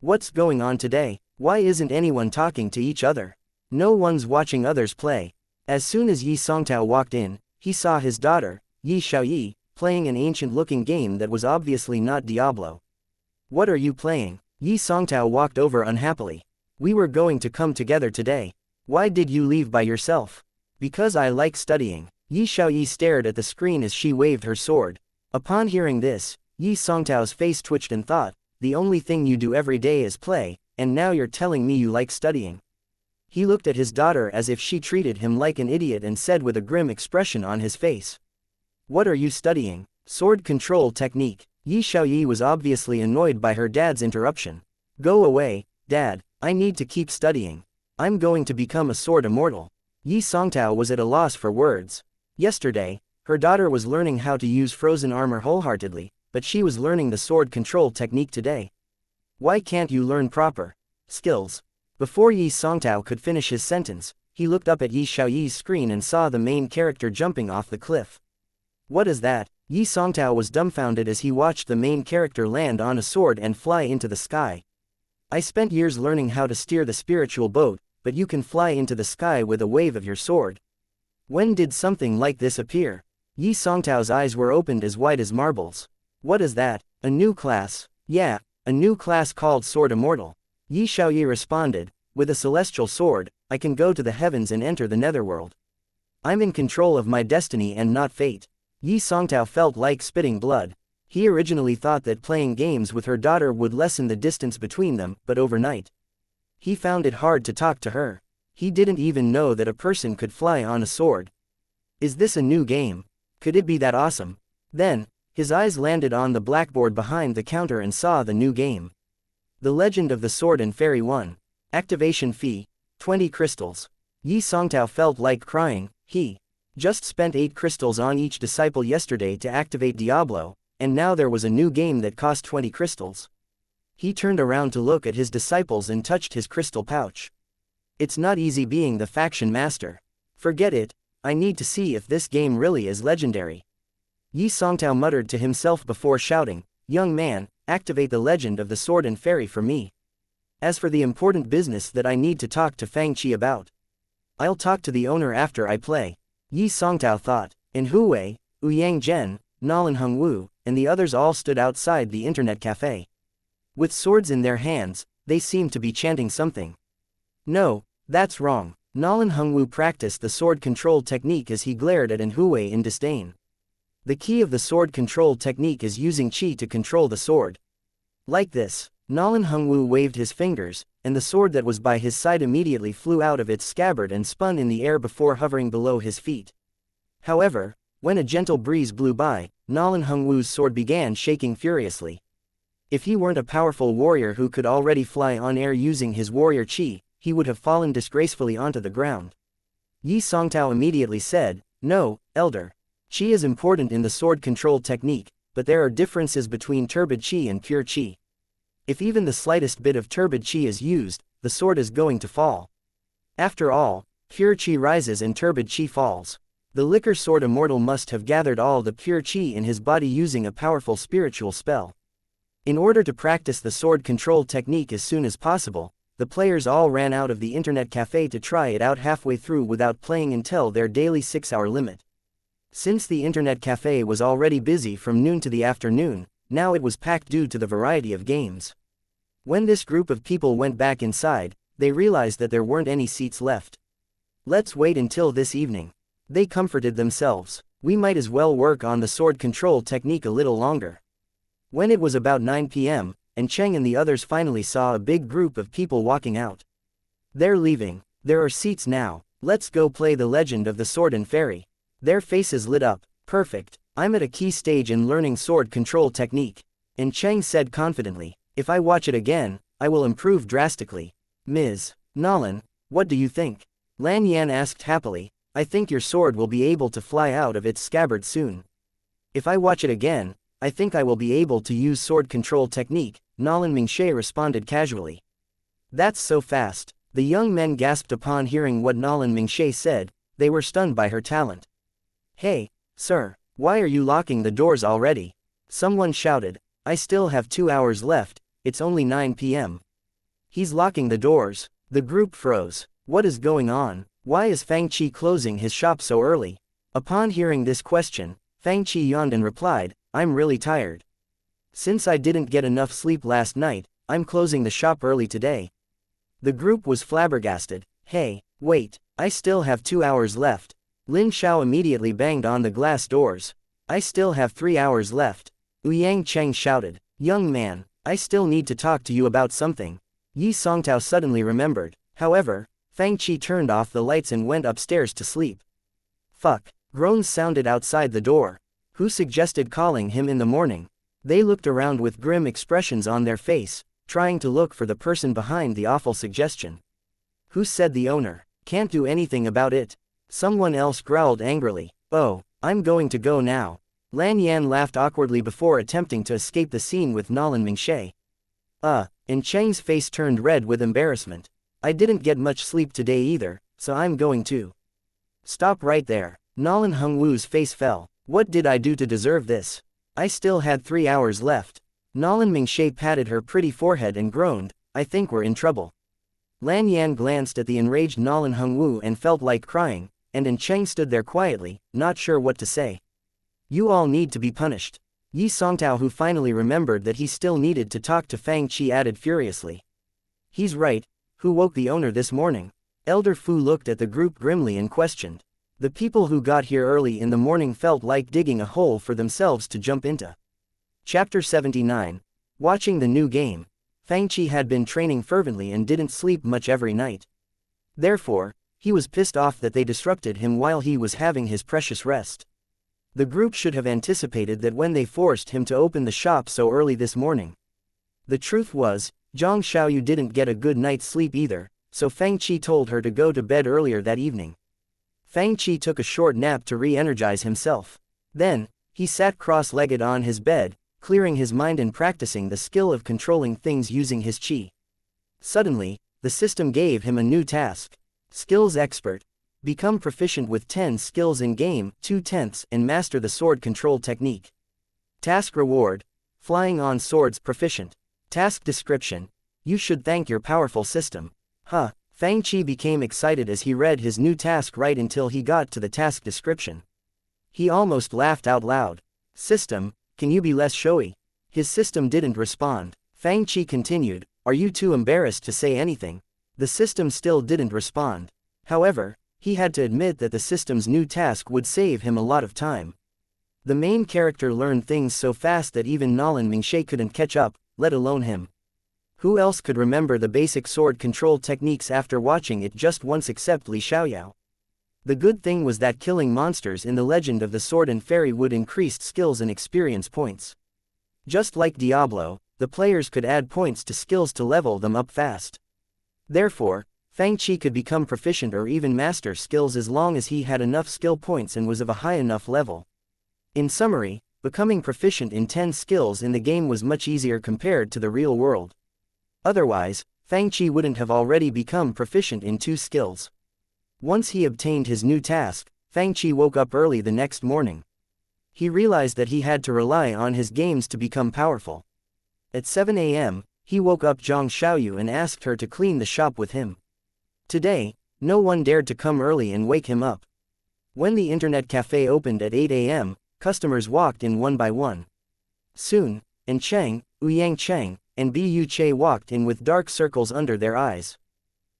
What's going on today? Why isn't anyone talking to each other? No one's watching others play. As soon as Yi Songtao walked in, he saw his daughter, Yi Xiaoyi, playing an ancient-looking game that was obviously not Diablo. What are you playing? Yi Songtao walked over unhappily. We were going to come together today. Why did you leave by yourself? Because I like studying. Yi Xiaoyi stared at the screen as she waved her sword. Upon hearing this, Yi Songtao's face twitched and thought, the only thing you do every day is play, and now you're telling me you like studying. He looked at his daughter as if she treated him like an idiot and said with a grim expression on his face. What are you studying? Sword control technique. Yi Xiaoyi was obviously annoyed by her dad's interruption. Go away, Dad, I need to keep studying. I'm going to become a sword immortal. Yi Songtao was at a loss for words. Yesterday, her daughter was learning how to use frozen armor wholeheartedly, but she was learning the sword control technique today. Why can't you learn proper skills? Before Yi Songtao could finish his sentence, he looked up at Yi Xiaoyi's screen and saw the main character jumping off the cliff. What is that? Yi Songtao was dumbfounded as he watched the main character land on a sword and fly into the sky. I spent years learning how to steer the spiritual boat, but you can fly into the sky with a wave of your sword. When did something like this appear? Yi Songtao's eyes were opened as wide as marbles. What is that? A new class? Yeah, a new class called Sword Immortal. Yi Xiaoyi responded, with a celestial sword, I can go to the heavens and enter the netherworld. I'm in control of my destiny and not fate. Yi Songtao felt like spitting blood. He originally thought that playing games with her daughter would lessen the distance between them, but overnight, he found it hard to talk to her. He didn't even know that a person could fly on a sword. Is this a new game? Could it be that awesome? Then, his eyes landed on the blackboard behind the counter and saw the new game. The Legend of the Sword and Fairy 1. Activation fee, 20 crystals. Yi Songtao felt like crying. He just spent 8 crystals on each disciple yesterday to activate Diablo, and now there was a new game that cost 20 crystals. He turned around to look at his disciples and touched his crystal pouch. It's not easy being the faction master. Forget it, I need to see if this game really is legendary. Yi Songtao muttered to himself before shouting, young man, activate the Legend of the Sword and Fairy for me. As for the important business that I need to talk to Fang about, I'll talk to the owner after I play. Yi Songtao thought, and Hu Wei, Ouyang Zhen, Nalan Hongwu, and the others all stood outside the internet cafe. With swords in their hands, they seemed to be chanting something. No, that's wrong. Nalan Hongwu practiced the sword control technique as he glared at Hu Wei in disdain. The key of the sword control technique is using qi to control the sword. Like this. Nalan Hongwu waved his fingers, and the sword that was by his side immediately flew out of its scabbard and spun in the air before hovering below his feet. However, when a gentle breeze blew by, Nalan Hongwu's sword began shaking furiously. If he weren't a powerful warrior who could already fly on air using his warrior qi, he would have fallen disgracefully onto the ground. Yi Songtao immediately said, no, elder. Qi is important in the sword control technique, but there are differences between turbid qi and pure qi. If even the slightest bit of turbid qi is used, the sword is going to fall. After all, pure qi rises and turbid qi falls. The liquor sword immortal must have gathered all the pure qi in his body using a powerful spiritual spell. In order to practice the sword control technique as soon as possible, the players all ran out of the internet cafe to try it out halfway through without playing until their daily 6-hour limit. Since the internet cafe was already busy from noon to the afternoon, now it was packed due to the variety of games. When this group of people went back inside, they realized that there weren't any seats left. Let's wait until this evening. They comforted themselves. We might as well work on the sword control technique a little longer. When it was about 9 p.m., and Cheng and the others finally saw a big group of people walking out. They're leaving. There are seats now. Let's go play the Legend of the Sword and Fairy. Their faces lit up. Perfect. I'm at a key stage in learning sword control technique. And Cheng said confidently, if I watch it again, I will improve drastically. Ms. Nalan, what do you think? Lan Yan asked happily. I think your sword will be able to fly out of its scabbard soon. If I watch it again, I think I will be able to use sword control technique, Nalan Mingxie responded casually. That's so fast. The young men gasped upon hearing what Nalan Mingxie said. They were stunned by her talent. Hey, sir, why are you locking the doors already? Someone shouted. I still have 2 hours left, it's only 9 p.m. He's locking the doors. The group froze. What is going on? Why is Fang closing his shop so early? Upon hearing this question, Fang yawned and replied, I'm really tired. Since I didn't get enough sleep last night, I'm closing the shop early today. The group was flabbergasted. Hey, wait, I still have 2 hours left. Lin Xiao immediately banged on the glass doors. I still have 3 hours left. Ouyang Cheng shouted. Young man, I still need to talk to you about something. Yi Songtao suddenly remembered. However, Fang turned off the lights and went upstairs to sleep. Fuck. Groans sounded outside the door. Who suggested calling him in the morning? They looked around with grim expressions on their face, trying to look for the person behind the awful suggestion. Who said the owner? Can't do anything about it. Someone else growled angrily. Oh, I'm going to go now. Lan Yan laughed awkwardly before attempting to escape the scene with Nalan Mingxie. And Cheng's face turned red with embarrassment. I didn't get much sleep today either, so I'm going to. Stop right there. Nolan Hongwu's face fell. What did I do to deserve this? I still had 3 hours left. Nolan Mingshe patted her pretty forehead and groaned, I think we're in trouble. Lan Yan glanced at the enraged Nolan Hongwu and felt like crying, and Cheng stood there quietly, not sure what to say. You all need to be punished. Yi Songtao, who finally remembered that he still needed to talk to Fang Qi, added furiously. He's right. Who woke the owner this morning? Elder Fu looked at the group grimly and questioned. The people who got here early in the morning felt like digging a hole for themselves to jump into. Chapter 79. Watching the new game. Fang Qi had been training fervently and didn't sleep much every night. Therefore, he was pissed off that they disrupted him while he was having his precious rest. The group should have anticipated that when they forced him to open the shop so early this morning. The truth was, Zhang Xiaoyu didn't get a good night's sleep either, so Fang Qi told her to go to bed earlier that evening. Fang Qi took a short nap to re-energize himself. Then, he sat cross-legged on his bed, clearing his mind and practicing the skill of controlling things using his qi. Suddenly, the system gave him a new task. Skills Expert. Become proficient with 10 skills in game, 2/10, and master the sword control technique. Task Reward. Flying on swords proficient. Task Description. You should thank your powerful system. Huh. Fang Qi became excited as he read his new task right until he got to the task description. He almost laughed out loud. System, can you be less showy? His system didn't respond. Fang Qi continued, are you too embarrassed to say anything? The system still didn't respond. However, he had to admit that the system's new task would save him a lot of time. The main character learned things so fast that even Nolan Mingshe couldn't catch up, let alone him. Who else could remember the basic sword control techniques after watching it just once except Li Xiaoyao? The good thing was that killing monsters in the Legend of the Sword and Fairy would increase skills and experience points. Just like Diablo, the players could add points to skills to level them up fast. Therefore, Fang Qi could become proficient or even master skills as long as he had enough skill points and was of a high enough level. In summary, becoming proficient in 10 skills in the game was much easier compared to the real world. Otherwise, Fang Qi wouldn't have already become proficient in 2 skills. Once he obtained his new task, Fang Qi woke up early the next morning. He realized that he had to rely on his games to become powerful. At 7 a.m., he woke up Zhang Xiaoyu and asked her to clean the shop with him. Today, no one dared to come early and wake him up. When the internet cafe opened at 8 a.m., customers walked in one by one. Soon, Cheng, Ouyang Cheng, and Bu Che walked in with dark circles under their eyes.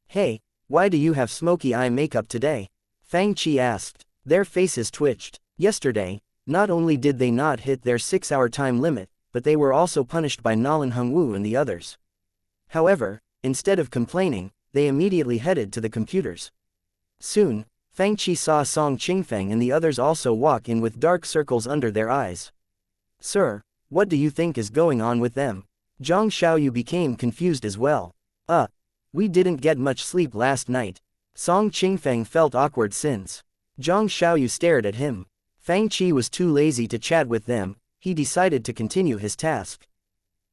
Hey, why do you have smoky eye makeup today? Fang Qi asked. Their faces twitched. Yesterday, not only did they not hit their 6-hour time limit, but they were also punished by Nolan Hongwu and the others. However, instead of complaining, they immediately headed to the computers. Soon, Fang Qi saw Song Qingfeng and the others also walk in with dark circles under their eyes. Sir, what do you think is going on with them? Zhang Xiaoyu became confused as well. We didn't get much sleep last night. Song Qingfeng felt awkward since Zhang Xiaoyu stared at him. Fang Qi was too lazy to chat with them, he decided to continue his task.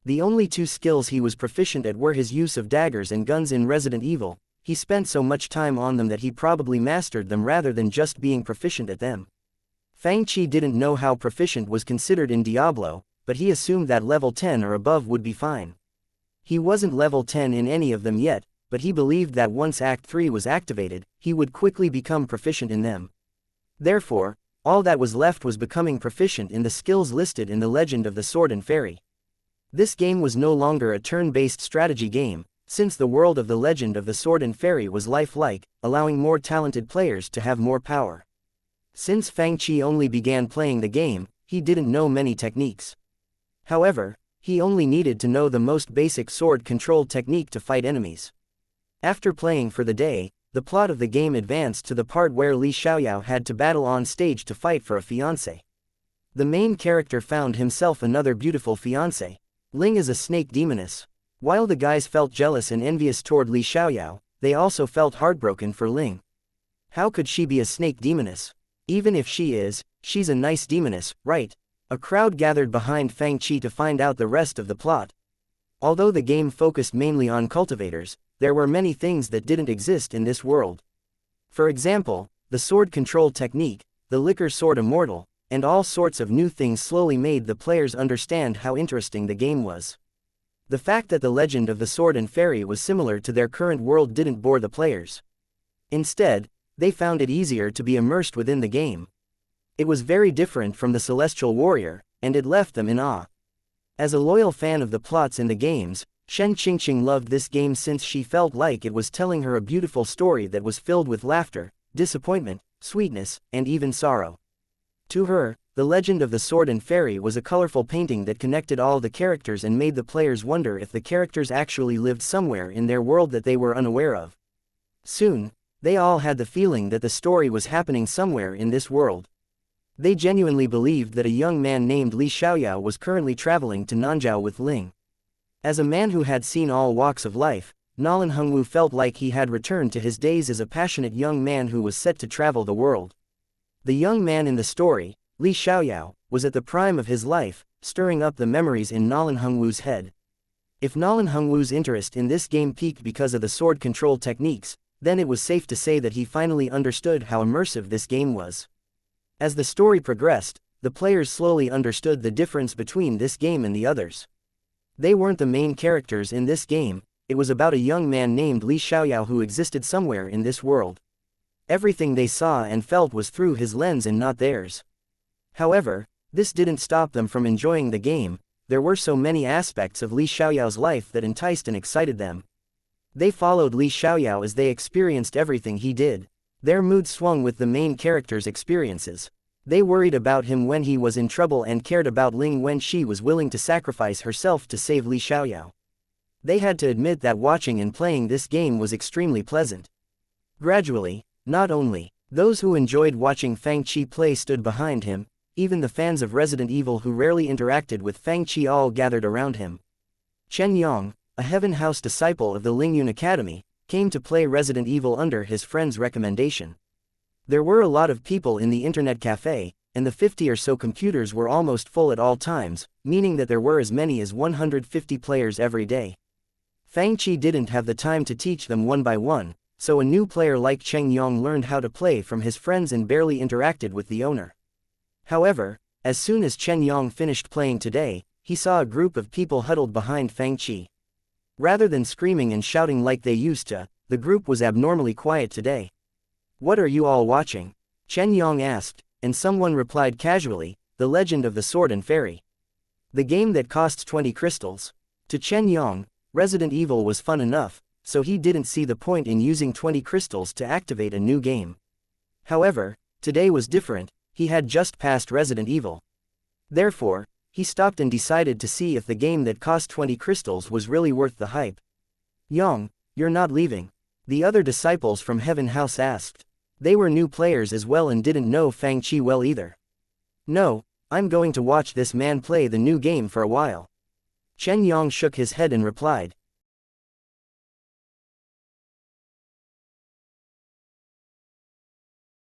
The only 2 skills he was proficient at were his use of daggers and guns in Resident Evil. He spent so much time on them that he probably mastered them rather than just being proficient at them. Fang Qi didn't know how proficient was considered in Diablo, but he assumed that level 10 or above would be fine. He wasn't level 10 in any of them yet, but he believed that once Act 3 was activated, he would quickly become proficient in them. Therefore, all that was left was becoming proficient in the skills listed in the Legend of the Sword and Fairy. This game was no longer a turn-based strategy game, since the world of the Legend of the Sword and Fairy was lifelike, allowing more talented players to have more power. Since Fang Qi only began playing the game, he didn't know many techniques. However, he only needed to know the most basic sword control technique to fight enemies. After playing for the day, the plot of the game advanced to the part where Li Xiaoyao had to battle on stage to fight for a fiancé. The main character found himself another beautiful fiancé. Ling is a snake demoness. While the guys felt jealous and envious toward Li Xiaoyao, they also felt heartbroken for Ling. How could she be a snake demoness? Even if she is, she's a nice demoness, right? A crowd gathered behind Fang Qi to find out the rest of the plot. Although the game focused mainly on cultivators, there were many things that didn't exist in this world. For example, the sword control technique, the liquor sword immortal, and all sorts of new things slowly made the players understand how interesting the game was. The fact that the legend of the sword and fairy was similar to their current world didn't bore the players. Instead, they found it easier to be immersed within the game. It was very different from the celestial warrior, and it left them in awe. As a loyal fan of the plots in the games, Shen Qingqing loved this game since she felt like it was telling her a beautiful story that was filled with laughter, disappointment, sweetness, and even sorrow. To her, the legend of the sword and fairy was a colorful painting that connected all the characters and made the players wonder if the characters actually lived somewhere in their world that they were unaware of. Soon, they all had the feeling that the story was happening somewhere in this world. They genuinely believed that a young man named Li Xiaoyao was currently traveling to Nanzhao with Ling. As a man who had seen all walks of life, Nolan Hongwu felt like he had returned to his days as a passionate young man who was set to travel the world. The young man in the story, Li Xiaoyao, was at the prime of his life, stirring up the memories in Nolan Hongwu's head. If Nolan Hongwu's interest in this game peaked because of the sword control techniques, then it was safe to say that he finally understood how immersive this game was. As the story progressed, the players slowly understood the difference between this game and the others. They weren't the main characters in this game, it was about a young man named Li Xiaoyao who existed somewhere in this world. Everything they saw and felt was through his lens and not theirs. However, this didn't stop them from enjoying the game. There were so many aspects of Li Xiaoyao's life that enticed and excited them. They followed Li Xiaoyao as they experienced everything he did. Their mood swung with the main character's experiences. They worried about him when he was in trouble and cared about Ling when she was willing to sacrifice herself to save Li Xiaoyao. They had to admit that watching and playing this game was extremely pleasant. Gradually, not only those who enjoyed watching Fang play stood behind him, even the fans of Resident Evil who rarely interacted with Fang all gathered around him. Chen Yong, a Heaven House disciple of the Lingyun Academy, came to play Resident Evil under his friend's recommendation. There were a lot of people in the internet cafe, and the 50 or so computers were almost full at all times, meaning that there were as many as 150 players every day. Fang didn't have the time to teach them one by one, so a new player like Cheng Yong learned how to play from his friends and barely interacted with the owner. However, as soon as Chen Yong finished playing today, he saw a group of people huddled behind Fang. Rather than screaming and shouting like they used to, the group was abnormally quiet today. "What are you all watching?" Chen Yong asked, and someone replied casually, "The Legend of the Sword and Fairy. The game that costs 20 crystals." To Chen Yong, Resident Evil was fun enough, so he didn't see the point in using 20 crystals to activate a new game. However, today was different. He had just passed Resident Evil. Therefore, he stopped and decided to see if the game that cost 20 crystals was really worth the hype. "Yong, you're not leaving?" the other disciples from Heaven House asked. They were new players as well and didn't know Fang well either. "No, I'm going to watch this man play the new game for a while." Chen Yong shook his head and replied,